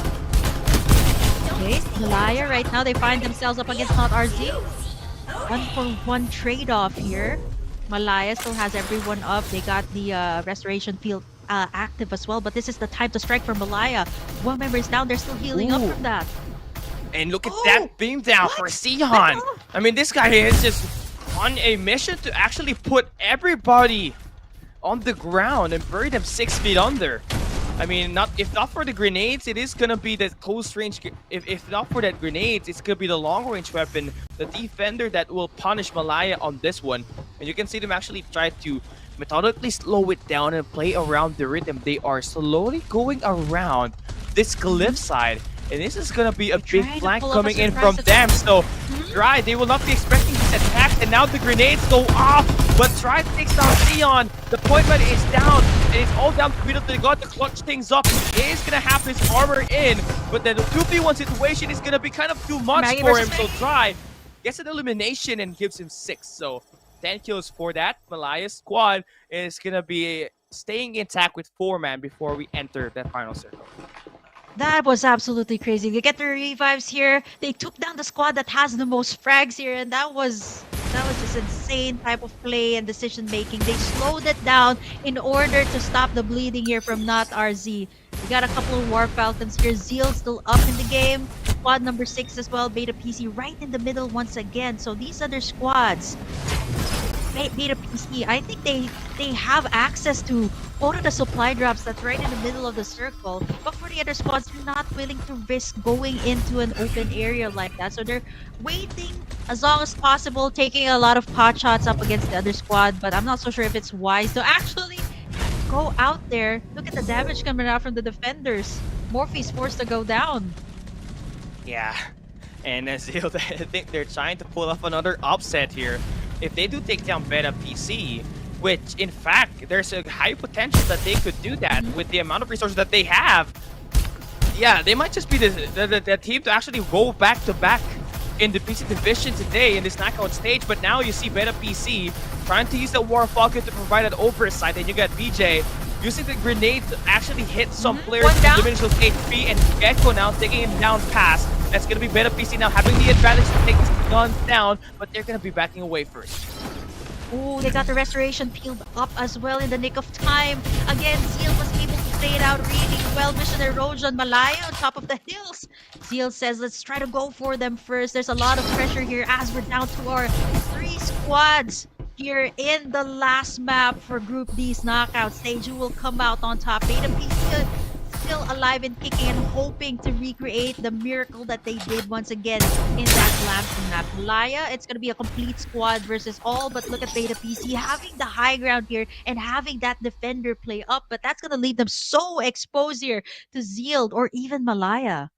Okay, Malaya right now, they find themselves up against not RZ. 1-for-1 trade-off here. Malaya still has everyone up. They got the restoration field active as well, but this is the time to strike for Malaya. One member is down, they're still healing up from that. And look at that beam down for Sion. I mean, this guy is just on a mission to actually put everybody on the ground and bury them 6 feet under. I mean, if not for the grenades, it is gonna be the close range. If not for that grenades, it's gonna be the long range weapon, the defender that will punish Malaya on this one. And you can see them actually try to methodically slow it down and play around the rhythm. They are slowly going around this cliff side. And this is gonna be a big flank coming in from them. So Dry, they will not be expecting these attacks, and now the grenades go off. But Dry takes down Theon. The point man is down, and it's all down to Middle. They got to clutch things up. He is gonna have his armor in, but then the 2v1 situation is gonna be kind of too much for him. So Dry gets an elimination and gives him 6. So 10 kills for that. Malaya's squad is gonna be staying intact with 4-man before we enter that final circle. That was absolutely crazy. They get the revives here. They took down the squad that has the most frags here, and that was just insane type of play and decision making. They slowed it down in order to stop the bleeding here from Not RZ. We got a couple of War Falcons here. Zeal still up in the game. Squad number 6 as well. Beta PC right in the middle once again. So these other squads, Beta PC, I think they have access to all of the supply drops that's right in the middle of the circle. But for the other squads, they're not willing to risk going into an open area like that. So they're waiting as long as possible, taking a lot of pot shots up against the other squad. But I'm not so sure if it's wise to actually go out there. Look at the damage coming out from the defenders. Morphe's forced to go down. Yeah, and Zeal, I think they're trying to pull off another upset here. If they do take down Beta PC, which in fact there's a high potential that they could do that with the amount of resources that they have. Yeah, they might just be the team to actually go back to back in the PC division today in this knockout stage. But now you see Beta PC trying to use the War Falcon to provide an oversight, and you got BJ using the grenade to actually hit some players to diminish those HP, and Gecko now taking him down fast. That's gonna be Beta PC now having the advantage to take his guns down, but they're gonna be backing away first. Oh, they got the restoration peeled up as well in the nick of time. Again, Zeal was able to play it out really well. Mission erosion, Malaya on top of the hills. Zeal says, let's try to go for them first. There's a lot of pressure here as we're down to our 3 squads here in the last map for Group D's knockout stage. Who will come out on top? Beta PC still alive and kicking and hoping to recreate the miracle that they did once again in that Lambton map. Malaya, it's going to be a complete squad versus all, but look at Beta PC having the high ground here and having that defender play up, but that's going to leave them so exposed here to Zeal or even Malaya.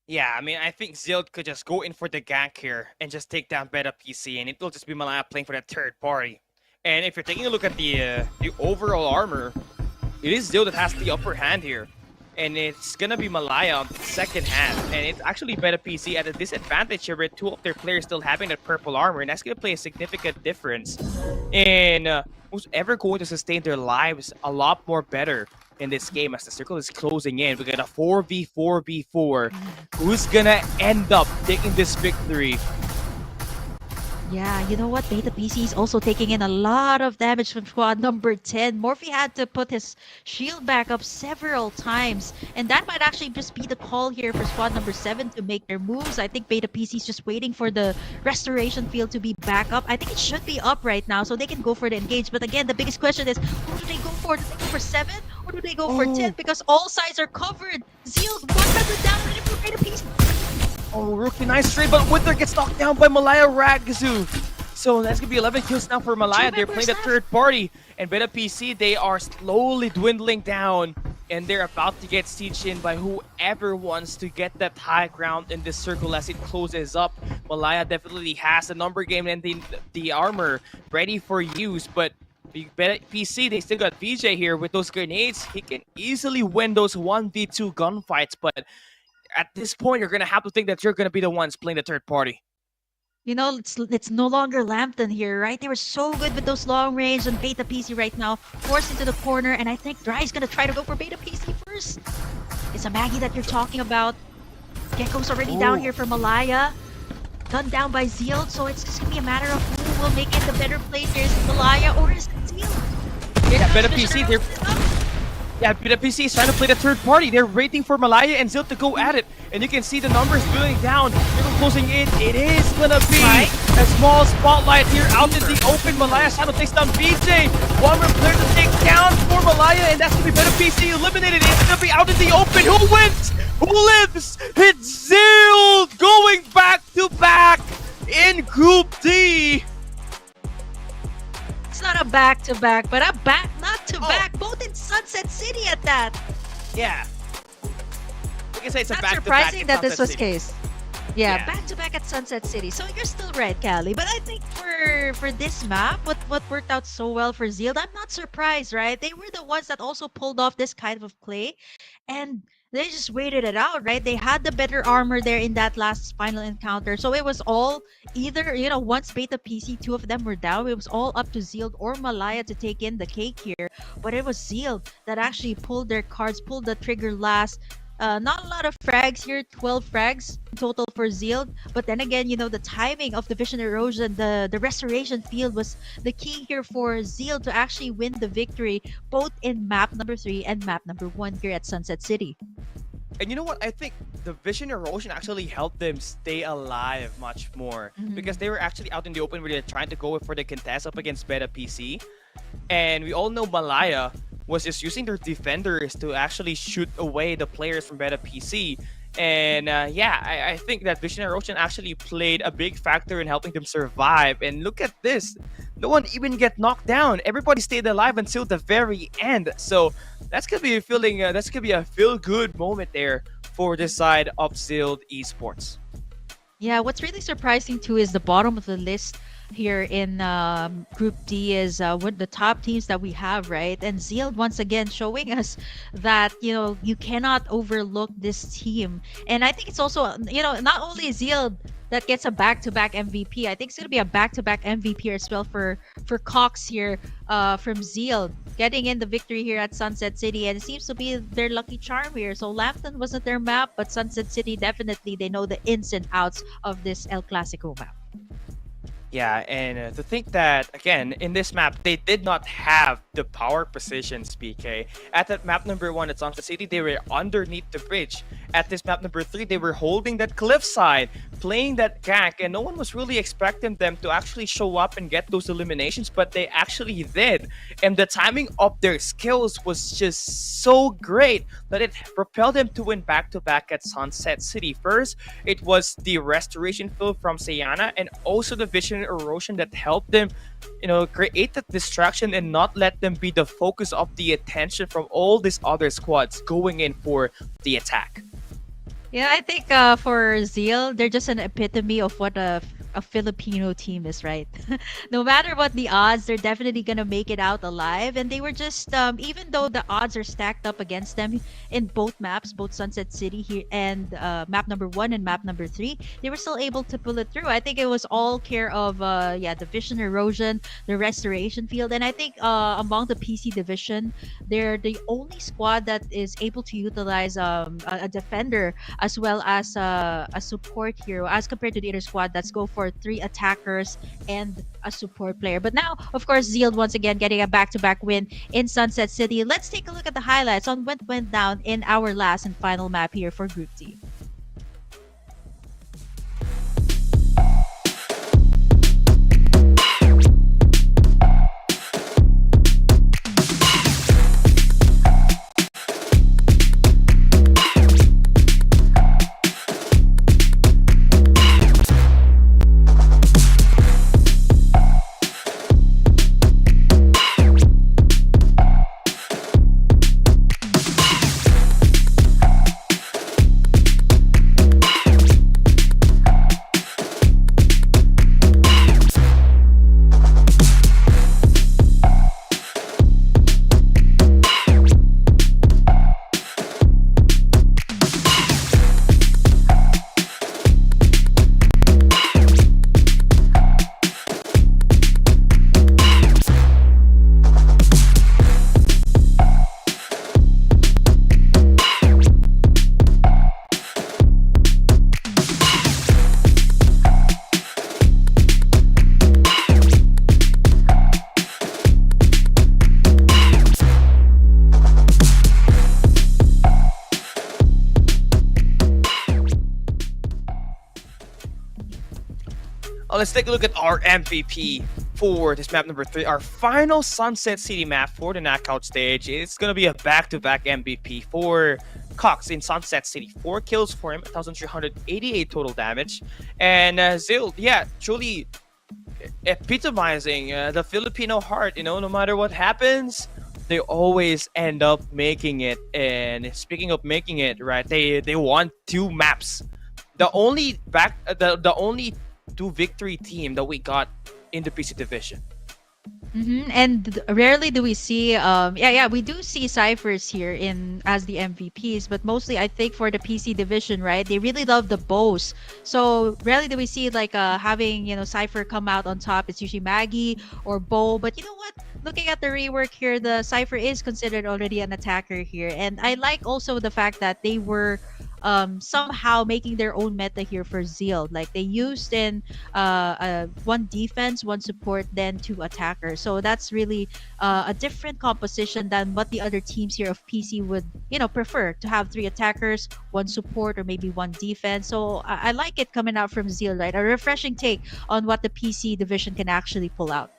Yeah, I mean, I think Zeal could just go in for the gank here and just take down Beta PC, and it will just be Malaya playing for that third party. And if you're taking a look at the overall armor, it is Zeal that has the upper hand here. And it's gonna be Malaya on the second hand. And it's actually Beta PC at a disadvantage here with 2 of their players still having that purple armor. And that's gonna play a significant difference in who's ever going to sustain their lives a lot more better in this game as the circle is closing in. We got a 4v4v4. Who's gonna end up taking this victory? Yeah, you know what? Beta PC is also taking in a lot of damage from squad number 10. Morphe had to put his shield back up several times. And that might actually just be the call here for squad number 7 to make their moves. I think Beta PC is just waiting for the restoration field to be back up. I think it should be up right now so they can go for the engage. But again, the biggest question is, who do they go for? Do they go for 7 or do they go for 10? Because all sides are covered. Zeal 100 down ready for Beta PC. Oh, rookie, nice trade, but Winter gets knocked down by Malaya Ragazoo. So that's going to be 11 kills now for Malaya. They're playing the third party. And Beta PC, they are slowly dwindling down. And they're about to get sieged in by whoever wants to get that high ground in this circle as it closes up. Malaya definitely has the number game and the armor ready for use. But Beta PC, they still got VJ here with those grenades. He can easily win those 1v2 gunfights. But at this point, you're going to have to think that you're going to be the ones playing the third party. You know, it's no longer Lambton here, right? They were so good with those long range and Beta PC right now. Forced into the corner, and I think Dry's going to try to go for Beta PC first. It's a Maggie that you're talking about. Gecko's already down here for Malaya. Gunned down by Zeal, so it's just going to be a matter of who will make it the better place here. Is it Malaya or is it Zeal? Yeah, Beta PC, Yeah, FPC is trying to play the third party. They're waiting for Malaya and Zilt to go at it. And you can see the numbers building down. They're closing in. It is gonna be a small spotlight here out in the open. Malaya Shadow takes down BJ. One more player to take down for Malaya, and that's gonna be FPC eliminated. It's gonna be out in the open. Who wins? Who lives? It's Zilt going back to back in Group D. It's not a back-to-back, but a not-to-back, both in Sunset City at that. Yeah. We can say it's a Not back-to-back. surprising in that this Sunset was City. case. Yeah, Yeah. back-to-back at Sunset City. So you're still right, Callie. But I think for this map, what worked out so well for Zeal, I'm not surprised, right? They were the ones that also pulled off this kind of play, and they just waited it out, right? They had the better armor there in that last final encounter. So it was all either, once Beta PC, two of them were down, it was all up to Zeal or Malaya to take in the cake here. But it was Zeal that actually pulled their cards, pulled the trigger last. Not a lot of frags here, 12 frags total for Zeal. But then again, the timing of the vision erosion, the restoration field was the key here for Zeal to actually win the victory, both in map number 3 and map number 1 here at Sunset City. And you know what? I think the vision erosion actually helped them stay alive much more because they were actually out in the open where they're trying to go for the contest up against Beta PC. And we all know Malaya was just using their defenders to actually shoot away the players from Beta PC. And I think that Vision Erosion actually played a big factor in helping them survive. And look at this. No one even get knocked down. Everybody stayed alive until the very end. So that's gonna be a feeling. That's gonna be a feel-good moment there for this side of Zild Esports. Yeah, what's really surprising too is the bottom of the list here in Group D is what the top teams that we have, right? And Zeal once again showing us that you cannot overlook this team. And I think it's also not only Zeal that gets a back-to-back MVP. I think it's gonna be a back-to-back MVP as well for Cox here from Zeal, getting in the victory here at Sunset City, and it seems to be their lucky charm here. So Lambton wasn't their map, but Sunset City definitely they know the ins and outs of this El Clasico map. Yeah, and to think that, again, in this map, they did not have the power positions, PK. At that map number 1 at Sunset City, they were underneath the bridge. At this map number 3, they were holding that cliffside, playing that gank, and no one was really expecting them to actually show up and get those eliminations, but they actually did. And the timing of their skills was just so great that it propelled them to win back-to-back at Sunset City. First, it was the restoration field from Sayana, and also the vision erosion that helped them create that distraction and not let them be the focus of the attention from all these other squads going in for the attack. Yeah, I think for Zeal, they're just an epitome of what a Filipino team is, right? No matter what the odds, they're definitely gonna make it out alive. And they were just, even though the odds are stacked up against them in both maps, both Sunset City here and map number 1 and map number 3, they were still able to pull it through. I think it was all care of the vision erosion, the restoration field, and I think among the PC division, they're the only squad that is able to utilize a defender as well as a support hero, as compared to the other squad that's go for 3 attackers and a support player. But now, of course, Zeal once again getting a back-to-back win in Sunset City. Let's take a look at the highlights on what went down in our last and final map here for Group D. let's take a look at our MVP for this map number 3. Our final Sunset City map for the knockout stage. It's gonna be a back-to-back MVP for Cox in Sunset City. 4 kills for him, 1,388 total damage. And Zil, yeah, truly epitomizing the Filipino heart. You know, no matter what happens, they always end up making it. And speaking of making it, right, they won 2 maps. The only the only 2 victory team that we got in the PC division. And rarely do we see we do see ciphers here in as the MVPs, but mostly I think for the PC division, right, they really love the bows, so rarely do we see like having Cypher come out on top. It's usually Maggie or Bo, but you know what, looking at the rework here, the Cypher is considered already an attacker here, and I like also the fact that they were somehow making their own meta here for Zeal. Like they used in 1 defense, 1 support, then 2 attackers. So that's really a different composition than what the other teams here of PC would prefer, to have 3 attackers, 1 support, or maybe 1 defense. So I like it coming out from Zeal, right? A refreshing take on what the PC division can actually pull out.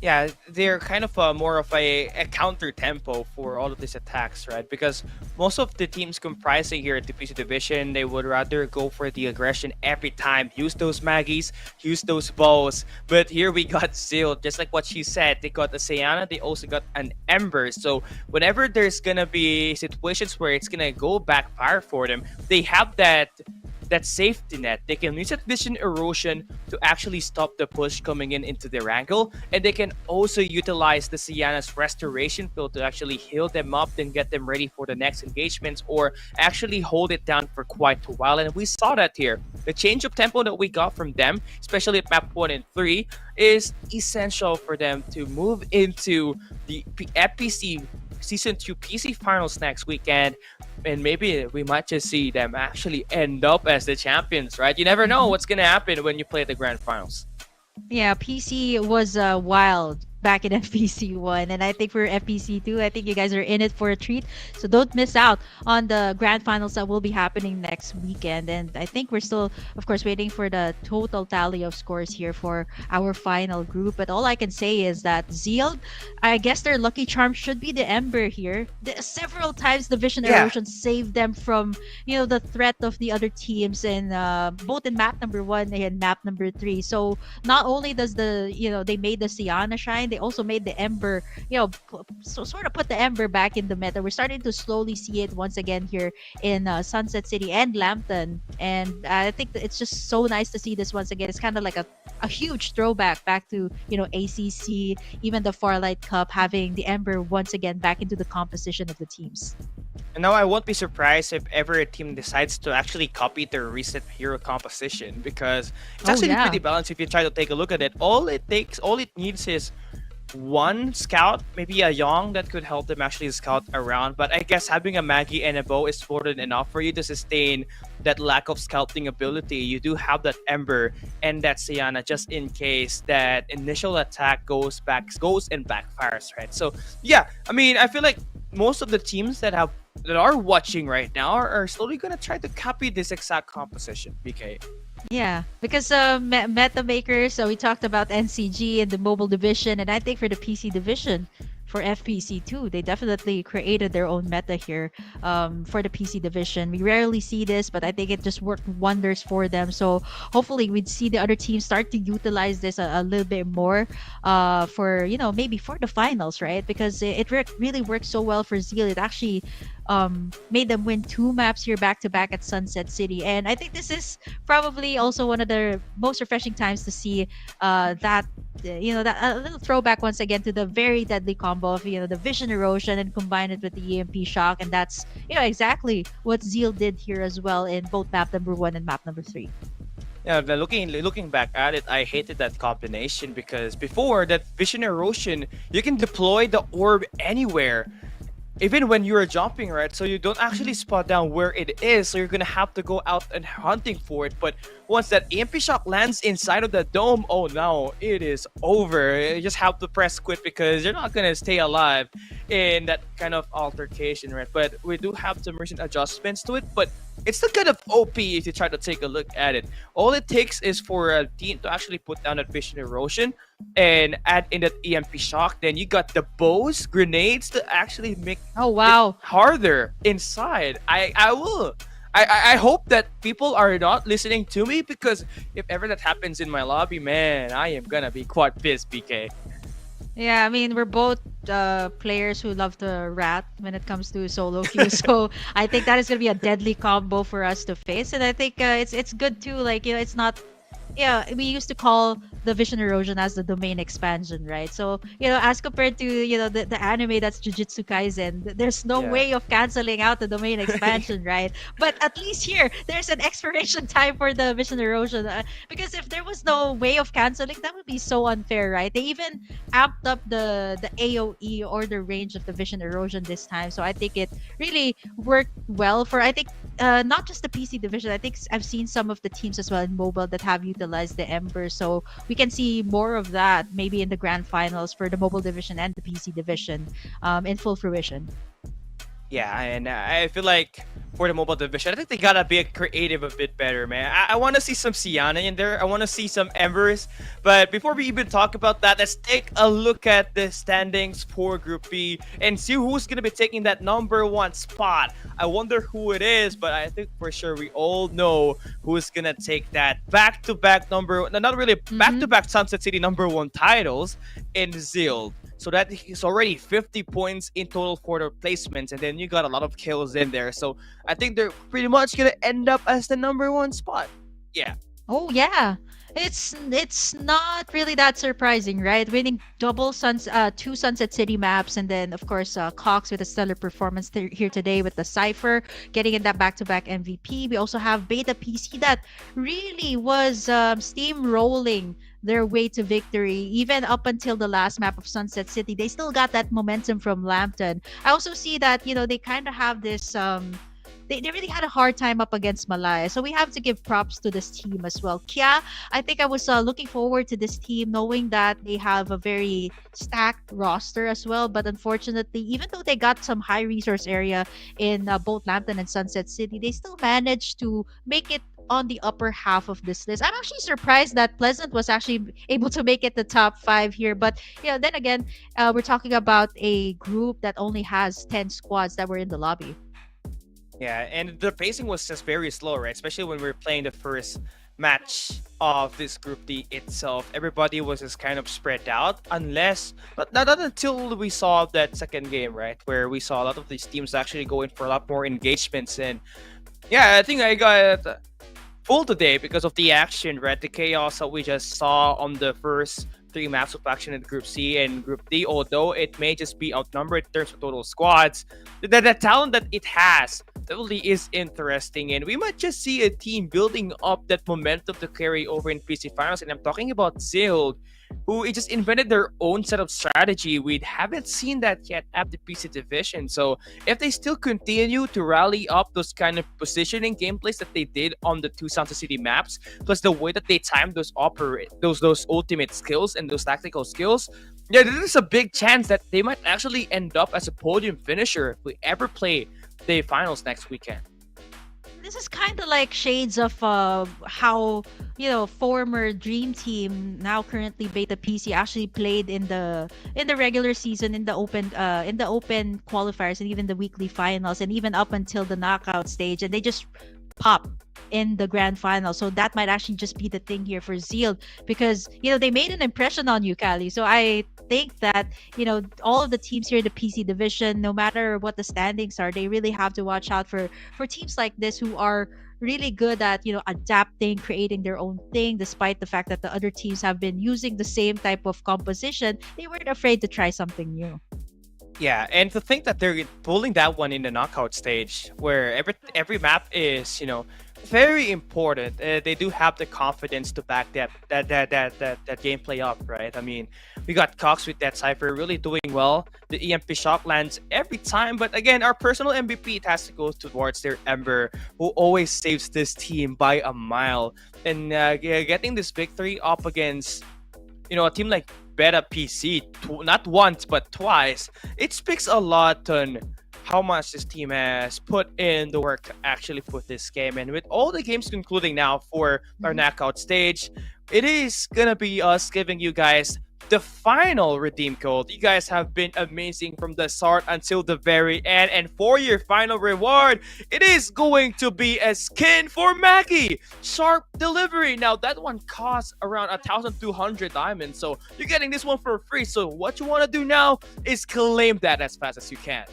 Yeah, they're kind of more of a counter tempo for all of these attacks, right? Because most of the teams comprising here at the PC division, they would rather go for the aggression every time, use those Maggies, use those bows. But here we got Zeal, just like what she said, they got a Sayana, they also got an Ember. So whenever there's gonna be situations where it's gonna go backfire for them, they have that safety net. They can use that vision erosion to actually stop the push coming into their angle, and they can also utilize the Sienna's restoration field to actually heal them up and get them ready for the next engagements, or actually hold it down for quite a while. And we saw that here. The change of tempo that we got from them, especially at map 1 and 3, is essential for them to move into the FPC Season 2 PC Finals next weekend, and maybe we might just see them actually end up as the champions, right? You never know what's gonna happen when you play the Grand Finals. Yeah, PC was wild back in FPC 1, and I think for FPC 2, I think you guys are in it for a treat. So don't miss out on the grand finals that will be happening next weekend. And I think we're still, of course, waiting for the total tally of scores here for our final group. But all I can say is that Zeal, I guess their lucky charm should be the Ember here. Several times the Vision Erosion saved them from, the threat of the other teams, in both in map number 1 and map number 3. So not only does they made the Sienna shine, they also made the Ember, sort of put the Ember back in the meta. We're starting to slowly see it once again here in Sunset City and Lambton, and I think that it's just so nice to see this once again. It's kind of like a huge throwback back to ACC, even the Farlight Cup, having the Ember once again back into the composition of the teams. And now I won't be surprised if ever a team decides to actually copy their recent hero composition, because it's actually pretty balanced if you try to take a look at it. All it needs is 1 scout, maybe a Young that could help them actually scout around. But I guess having a Maggie and a Bow is more than enough for you to sustain that lack of scouting ability. You do have that Ember and that Sienna just in case that initial attack goes and backfires, right? So yeah, I mean, I feel like most of the teams that are watching right now are slowly gonna try to copy this exact composition, BK. Yeah, because meta makers, we talked about NCG and the mobile division, and I think for the PC division, for FPC too, they definitely created their own meta here for the PC division. We rarely see this, but I think it just worked wonders for them. So hopefully we'd see the other teams start to utilize this a little bit more for, maybe for the finals, right? Because it really worked so well for Zeal. It actually made them win 2 maps here back-to-back at Sunset City. And I think this is probably also one of the most refreshing times to see that a little throwback once again to the very deadly combo of the Vision Erosion and combine it with the EMP Shock, and that's exactly what Zeal did here as well in both map number 1 and map number 3. Yeah, looking back at it, I hated that combination, because before that Vision Erosion, you can deploy the orb anywhere, even when you're jumping, right? So you don't actually spot down where it is, so you're gonna have to go out and hunting for it. But once that EMP Shock lands inside of the dome, oh no, it is over. You just have to press quit, because you're not gonna stay alive in that kind of altercation, right? But we do have some recent adjustments to it, but it's still kind of OP if you try to take a look at it. All it takes is for a team to actually put down that vision erosion and add in that EMP shock. Then you got the bows, grenades to actually make it harder inside. I hope that people are not listening to me, because if ever that happens in my lobby, man, I am gonna be quite pissed, BK. Yeah, I mean, we're both players who love to rat when it comes to solo queue. So I think that is going to be a deadly combo for us to face. And I think it's good too. Like, it's not. Yeah, we used to call the vision erosion as the domain expansion, right? So, as compared to, the anime that's Jujutsu Kaisen, there's no way of canceling out the domain expansion, right? But at least here, there's an expiration time for the vision erosion. Because if there was no way of canceling, that would be so unfair, right? They even amped up the AoE or the range of the vision erosion this time. So I think it really worked well for, I think, not just the PC division. I think I've seen some of the teams as well in mobile that have utilized the Ember. So we can see more of that maybe in the grand finals for the mobile division and the PC division in full fruition. Yeah, and I feel like for the mobile division, I think they gotta be creative a bit better, man. I want to see some Siana in there. I want to see some Embers. But before we even talk about that, let's take a look at the standings for Group B and see who's gonna be taking that #1 spot. I wonder who it is, but I think for sure we all know who's gonna take that back-to-back not really back-to-back Sunset City #1 titles in Zild. So that is already 50 points in total for the placements, and then you got a lot of kills in there. So I think they're pretty much gonna end up as the #1 spot. Yeah. Oh yeah. It's not really that surprising, right? Winning two Sunset City maps, and then of course Cox with a stellar performance here today with the Cypher getting in that back-to-back MVP. We also have Beta PC that really was steamrolling their way to victory, even up until the last map of Sunset City. They still got that momentum from Lambton. I also see that they kind of have this they really had a hard time up against Malaya. So we have to give props to this team as well. Kia, I think I was looking forward to this team, knowing that they have a very stacked roster as well. But unfortunately, even though they got some high resource area in both Lambton and Sunset City, they still managed to make it on the upper half of this list. I'm actually surprised that Pleasant was actually able to make it the top 5 here. But then again, we're talking about a group that only has 10 squads that were in the lobby. Yeah, and the pacing was just very slow, right? Especially when we were playing the first match of this Group D itself. Everybody was just kind of spread out, but not until we saw that second game, right? Where we saw a lot of these teams actually going for a lot more engagements. And yeah, I think I got full today because of the action, right? The chaos that we just saw on the first 3 maps of action in Group C and Group D, although it may just be outnumbered in terms of total squads, the talent that it has definitely is interesting, and we might just see a team building up that momentum to carry over in PC finals. And I'm talking about Zild, who just invented their own set of strategy. We haven't seen that yet at the PC division. So if they still continue to rally up those kind of positioning gameplays that they did on the 2 Sunset City maps, plus the way that they timed those ultimate skills and those tactical skills, yeah, there's a big chance that they might actually end up as a podium finisher if we ever play the finals next weekend. This is kind of like shades of how former Dream Team, now currently Beta PC, actually played in the regular season, in the open qualifiers, and even the weekly finals, and even up until the knockout stage, and they just pop in the grand final. So that might actually just be the thing here for Zild, because they made an impression on you, Kali. So I think that all of the teams here in the PC division, no matter what the standings are, they really have to watch out for teams like this who are really good at adapting, creating their own thing, despite the fact that the other teams have been using the same type of composition. They weren't afraid to try something new. Yeah, and to think that they're pulling that one in the knockout stage, where every map is very important. They do have the confidence to back that gameplay up, right? I mean, we got Cox with that Cypher really doing well. The EMP shock lands every time, but again, our personal MVP, it has to go towards their Ember, who always saves this team by a mile. And getting this victory up against a team like Beta PC, not once but twice, it speaks a lot on how much this team has put in the work to actually put this game in. With all the games concluding now for our knockout stage, it is gonna be us giving you guys the final redeem code. You guys have been amazing from the start until the very end, and for your final reward, it is going to be a skin for Maggie. Sharp delivery. Now that one costs around 1,200 diamonds, so you're getting this one for free. So what you want to do now is claim that as fast as you can.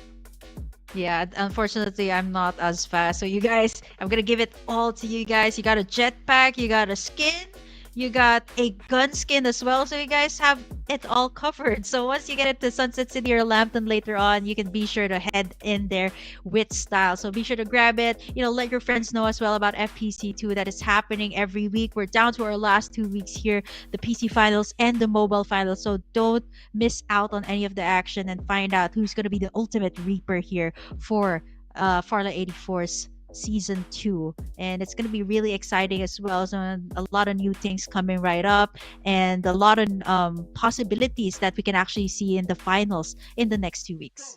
Yeah, unfortunately, I'm not as fast. So you guys, I'm gonna give it all to you guys. You got a jetpack, you got a skin, you got a gun skin as well. So you guys have it all covered. So once you get it to Sunset City or Lambton later on, you can be sure to head in there with style. So be sure to grab it. Let your friends know as well about FPC 2 that is happening every week. We're down to our last 2 weeks here, the PC finals and the mobile finals. So don't miss out on any of the action and find out who's going to be the ultimate reaper here for Farlight 84's season 2, and it's going to be really exciting as well. So a lot of new things coming right up, and a lot of possibilities that we can actually see in the finals in the next 2 weeks.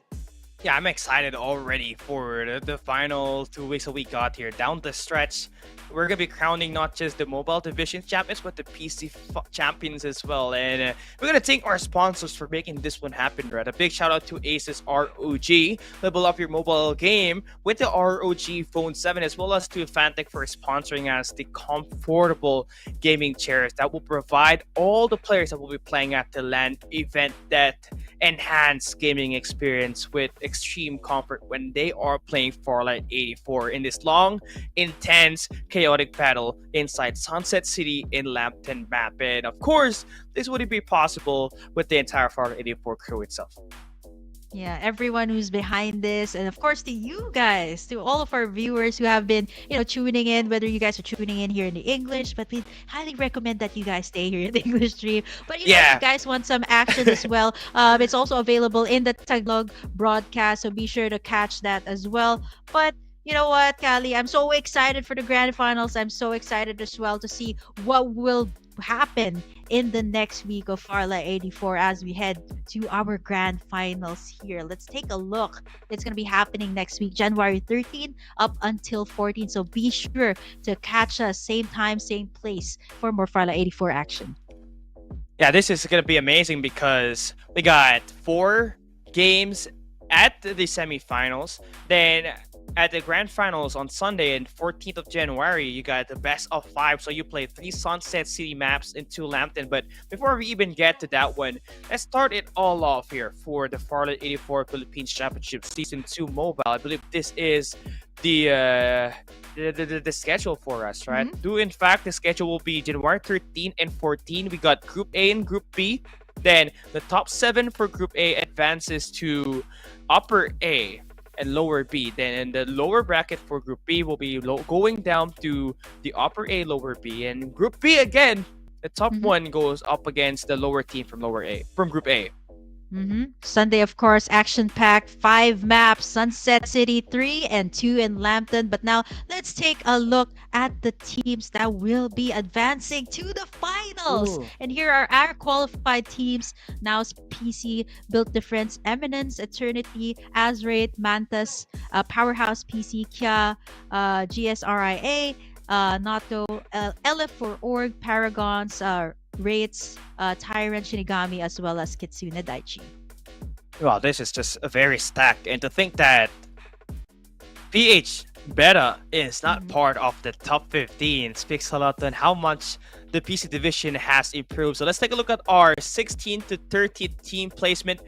Yeah, I'm excited already for the final 2 weeks that we got here. Down the stretch, we're going to be crowning not just the mobile division champions, but the PC champions as well. And we're going to thank our sponsors for making this one happen, right? A big shout out to Asus ROG. Level up your mobile game with the ROG Phone 7, as well as to Fantech for sponsoring us the comfortable gaming chairs that will provide all the players that will be playing at the LAN event that enhance gaming experience with extreme comfort when they are playing Farlight 84 in this long, intense, chaotic battle inside Sunset City in Lambton map. And of course, this wouldn't be possible with the entire Farlight 84 crew itself. Yeah, everyone who's behind this, and of course to you guys, to all of our viewers who have been, tuning in, whether you guys are tuning in here in the English, but we highly recommend that you guys stay here in the English stream. But if you guys want some action as well, it's also available in the Tagalog broadcast, so be sure to catch that as well. But you know what, Callie, I'm so excited for the grand finals. I'm so excited as well to see what will happen in the next week of Farlight 84 as we head to our grand finals here. Let's take a look. It's going to be happening next week, January 13 up until 14. So be sure to catch us same time, same place for more Farlight 84 action. Yeah, this is going to be amazing because we got 4 games at the semifinals. Then at the grand finals on Sunday and 14th of January, you got the best of 5. So you play 3 Sunset City maps in 2 Lambton. But before we even get to that one, let's start it all off here for the Farlight 84 Philippines Championship Season 2 Mobile. I believe this is the schedule for us, right? In fact, the schedule will be January 13 and 14. We got Group A and Group B. Then the top 7 for Group A advances to Upper A and Lower B. Then the lower bracket for Group B will be going down to the Upper A, Lower B. And Group B again, the top one goes up against the lower team from Group A. Sunday, of course, action-packed 5 maps, Sunset City 3 and 2 in Lambton. But now let's take a look at the teams that will be advancing to the finals. And here are our qualified teams. Now's PC, Built Difference, Eminence, Eternity, Azrate, Mantas, Powerhouse PC, Kia, GSRIA, Nato, LF for Org, Paragons, Rates, Tyrant, Shinigami, as well as Kitsune Daichi. Well, this is just very stacked. And to think that PH Beta is not part of the top 15 speaks a lot on how much the PC division has improved. So let's take a look at our 16th to 30th team placement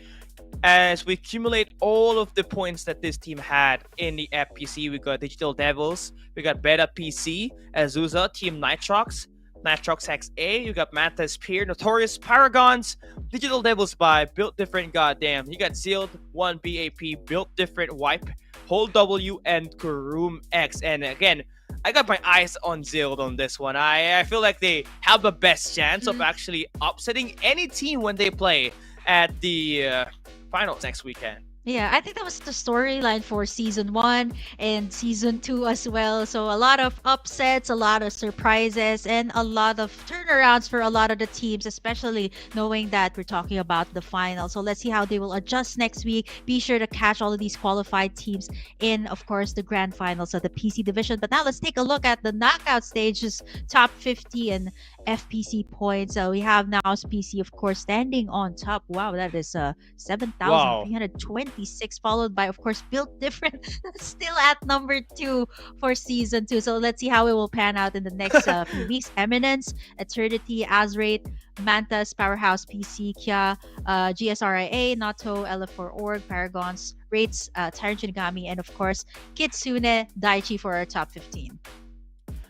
as we accumulate all of the points that this team had in the FPC. We got Digital Devils, we got Beta PC, Azusa, Team Nitrox, Nitrox XA, you got Manta Spear, Notorious Paragons, Digital Devils by Built Different, goddamn. You got Zild, 1 BAP, Built Different, Wipe, Hold W, and Kurum X. And again, I got my eyes on Zild on this one. I feel like they have the best chance of actually upsetting any team when they play at the finals next weekend. Yeah, I think that was the storyline for season 1 and season 2 as well. So a lot of upsets, a lot of surprises, and a lot of turnarounds for a lot of the teams, especially knowing that we're talking about the final. So let's see how they will adjust next week. Be sure to catch all of these qualified teams in, of course, the grand finals of the PC division. But now let's take a look at the knockout stages, top 50 and FPC points. So we have now PC, of course, standing on top. Wow, that is 7,326, followed by, of course, Built Different, still at number 2 for season 2. So let's see how it will pan out in the next few weeks. Eminence, Eternity, Azrate, Mantas, Powerhouse PC, Kya, GSRIA, Nato, LF4 Org, Paragons, Rates, Tyrant Shinigami, and of course, Kitsune, Daichi for our top 15.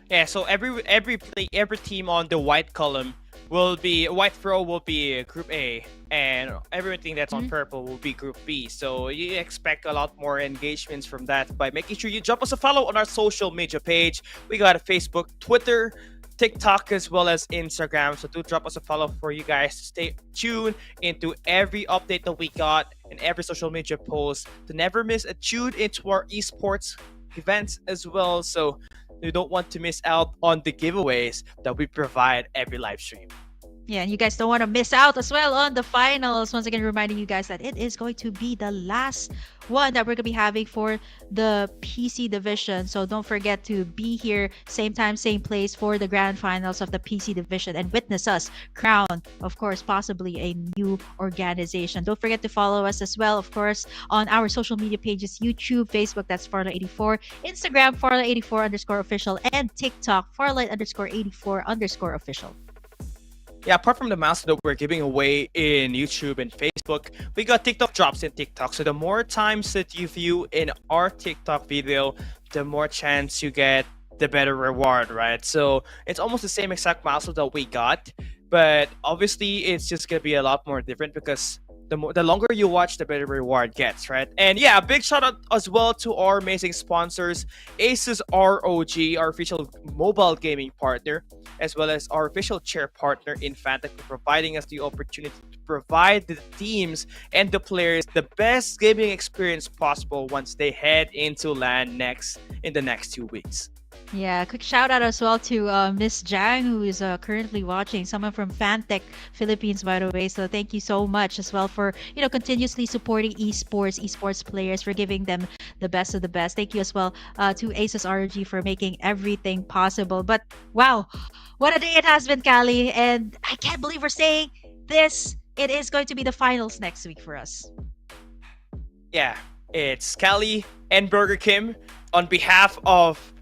Yeah, so every team on the white column white throw will be Group A, and everything that's on purple will be Group B. So you expect a lot more engagements from that by making sure you drop us a follow on our social media page. We got a Facebook, Twitter, TikTok, as well as Instagram. So do drop us a follow for you guys to stay tuned into every update that we got and every social media post to never miss a tune into our esports events as well. So you don't want to miss out on the giveaways that we provide every live stream. Yeah, and you guys don't want to miss out as well on the finals. Once again, reminding you guys that it is going to be the last one that we're going to be having for the PC division. So don't forget to be here, same time, same place for the grand finals of the PC division and witness us crown, of course, possibly a new organization. Don't forget to follow us as well, of course, on our social media pages, YouTube, Facebook, that's Farlight84, Instagram, Farlight84_official, and TikTok, Farlight_84_official. Yeah, apart from the milestone that we're giving away in YouTube and Facebook, we got TikTok drops in TikTok. So the more times that you view in our TikTok video, the more chance you get, the better reward, right? So it's almost the same exact milestone that we got, but obviously it's just gonna be a lot more different because the longer you watch, the better reward gets, right? And yeah, a big shout out as well to our amazing sponsors, Asus ROG, our official mobile gaming partner, as well as our official chair partner in Fantech, for providing us the opportunity to provide the teams and the players the best gaming experience possible once they head into LAN in the next 2 weeks. Yeah, quick shout out as well to Miss Jang, who is currently watching, someone from Fantech Philippines, by the way. So thank you so much as well for, continuously supporting esports players, for giving them the best of the best. Thank you as well to Asus ROG for making everything possible. But wow, what a day it has been, Kali. And I can't believe we're saying this. It is going to be the finals next week for us. Yeah, it's Kali and Burger Kim on behalf of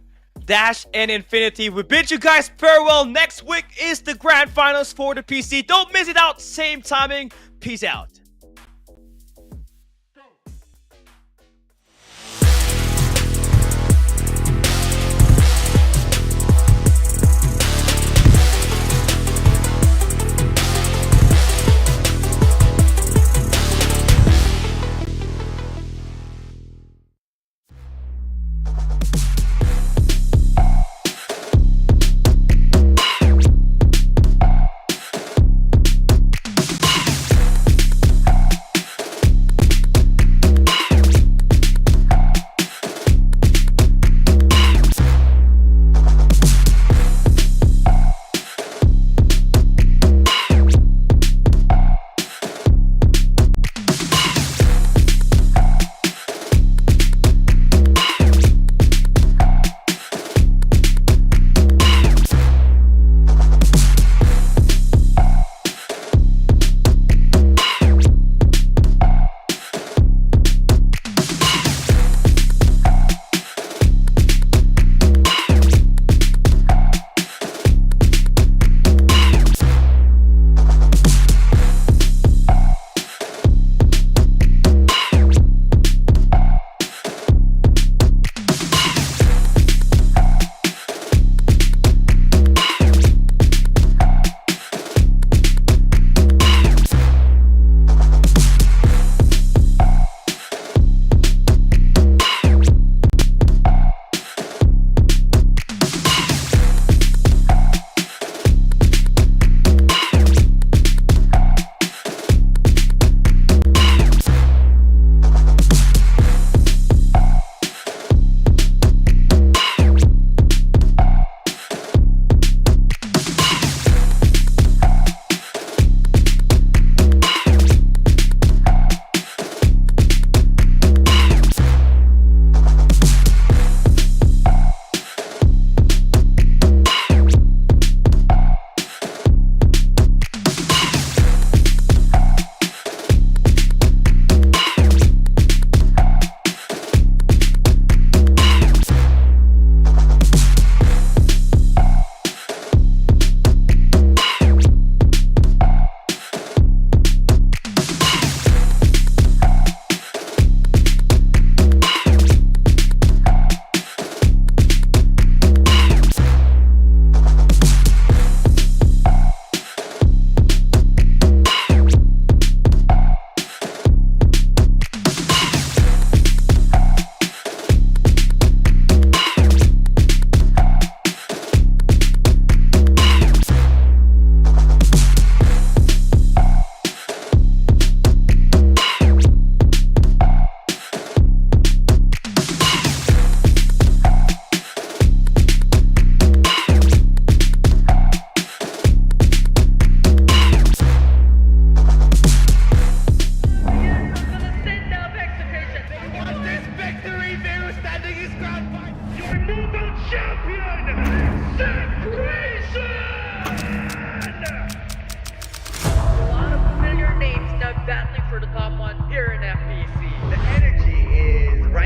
Dash and Infinity. We bid you guys farewell. Next week is the grand finals for the PC. Don't miss it out. Same timing. Peace out.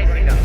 rising up.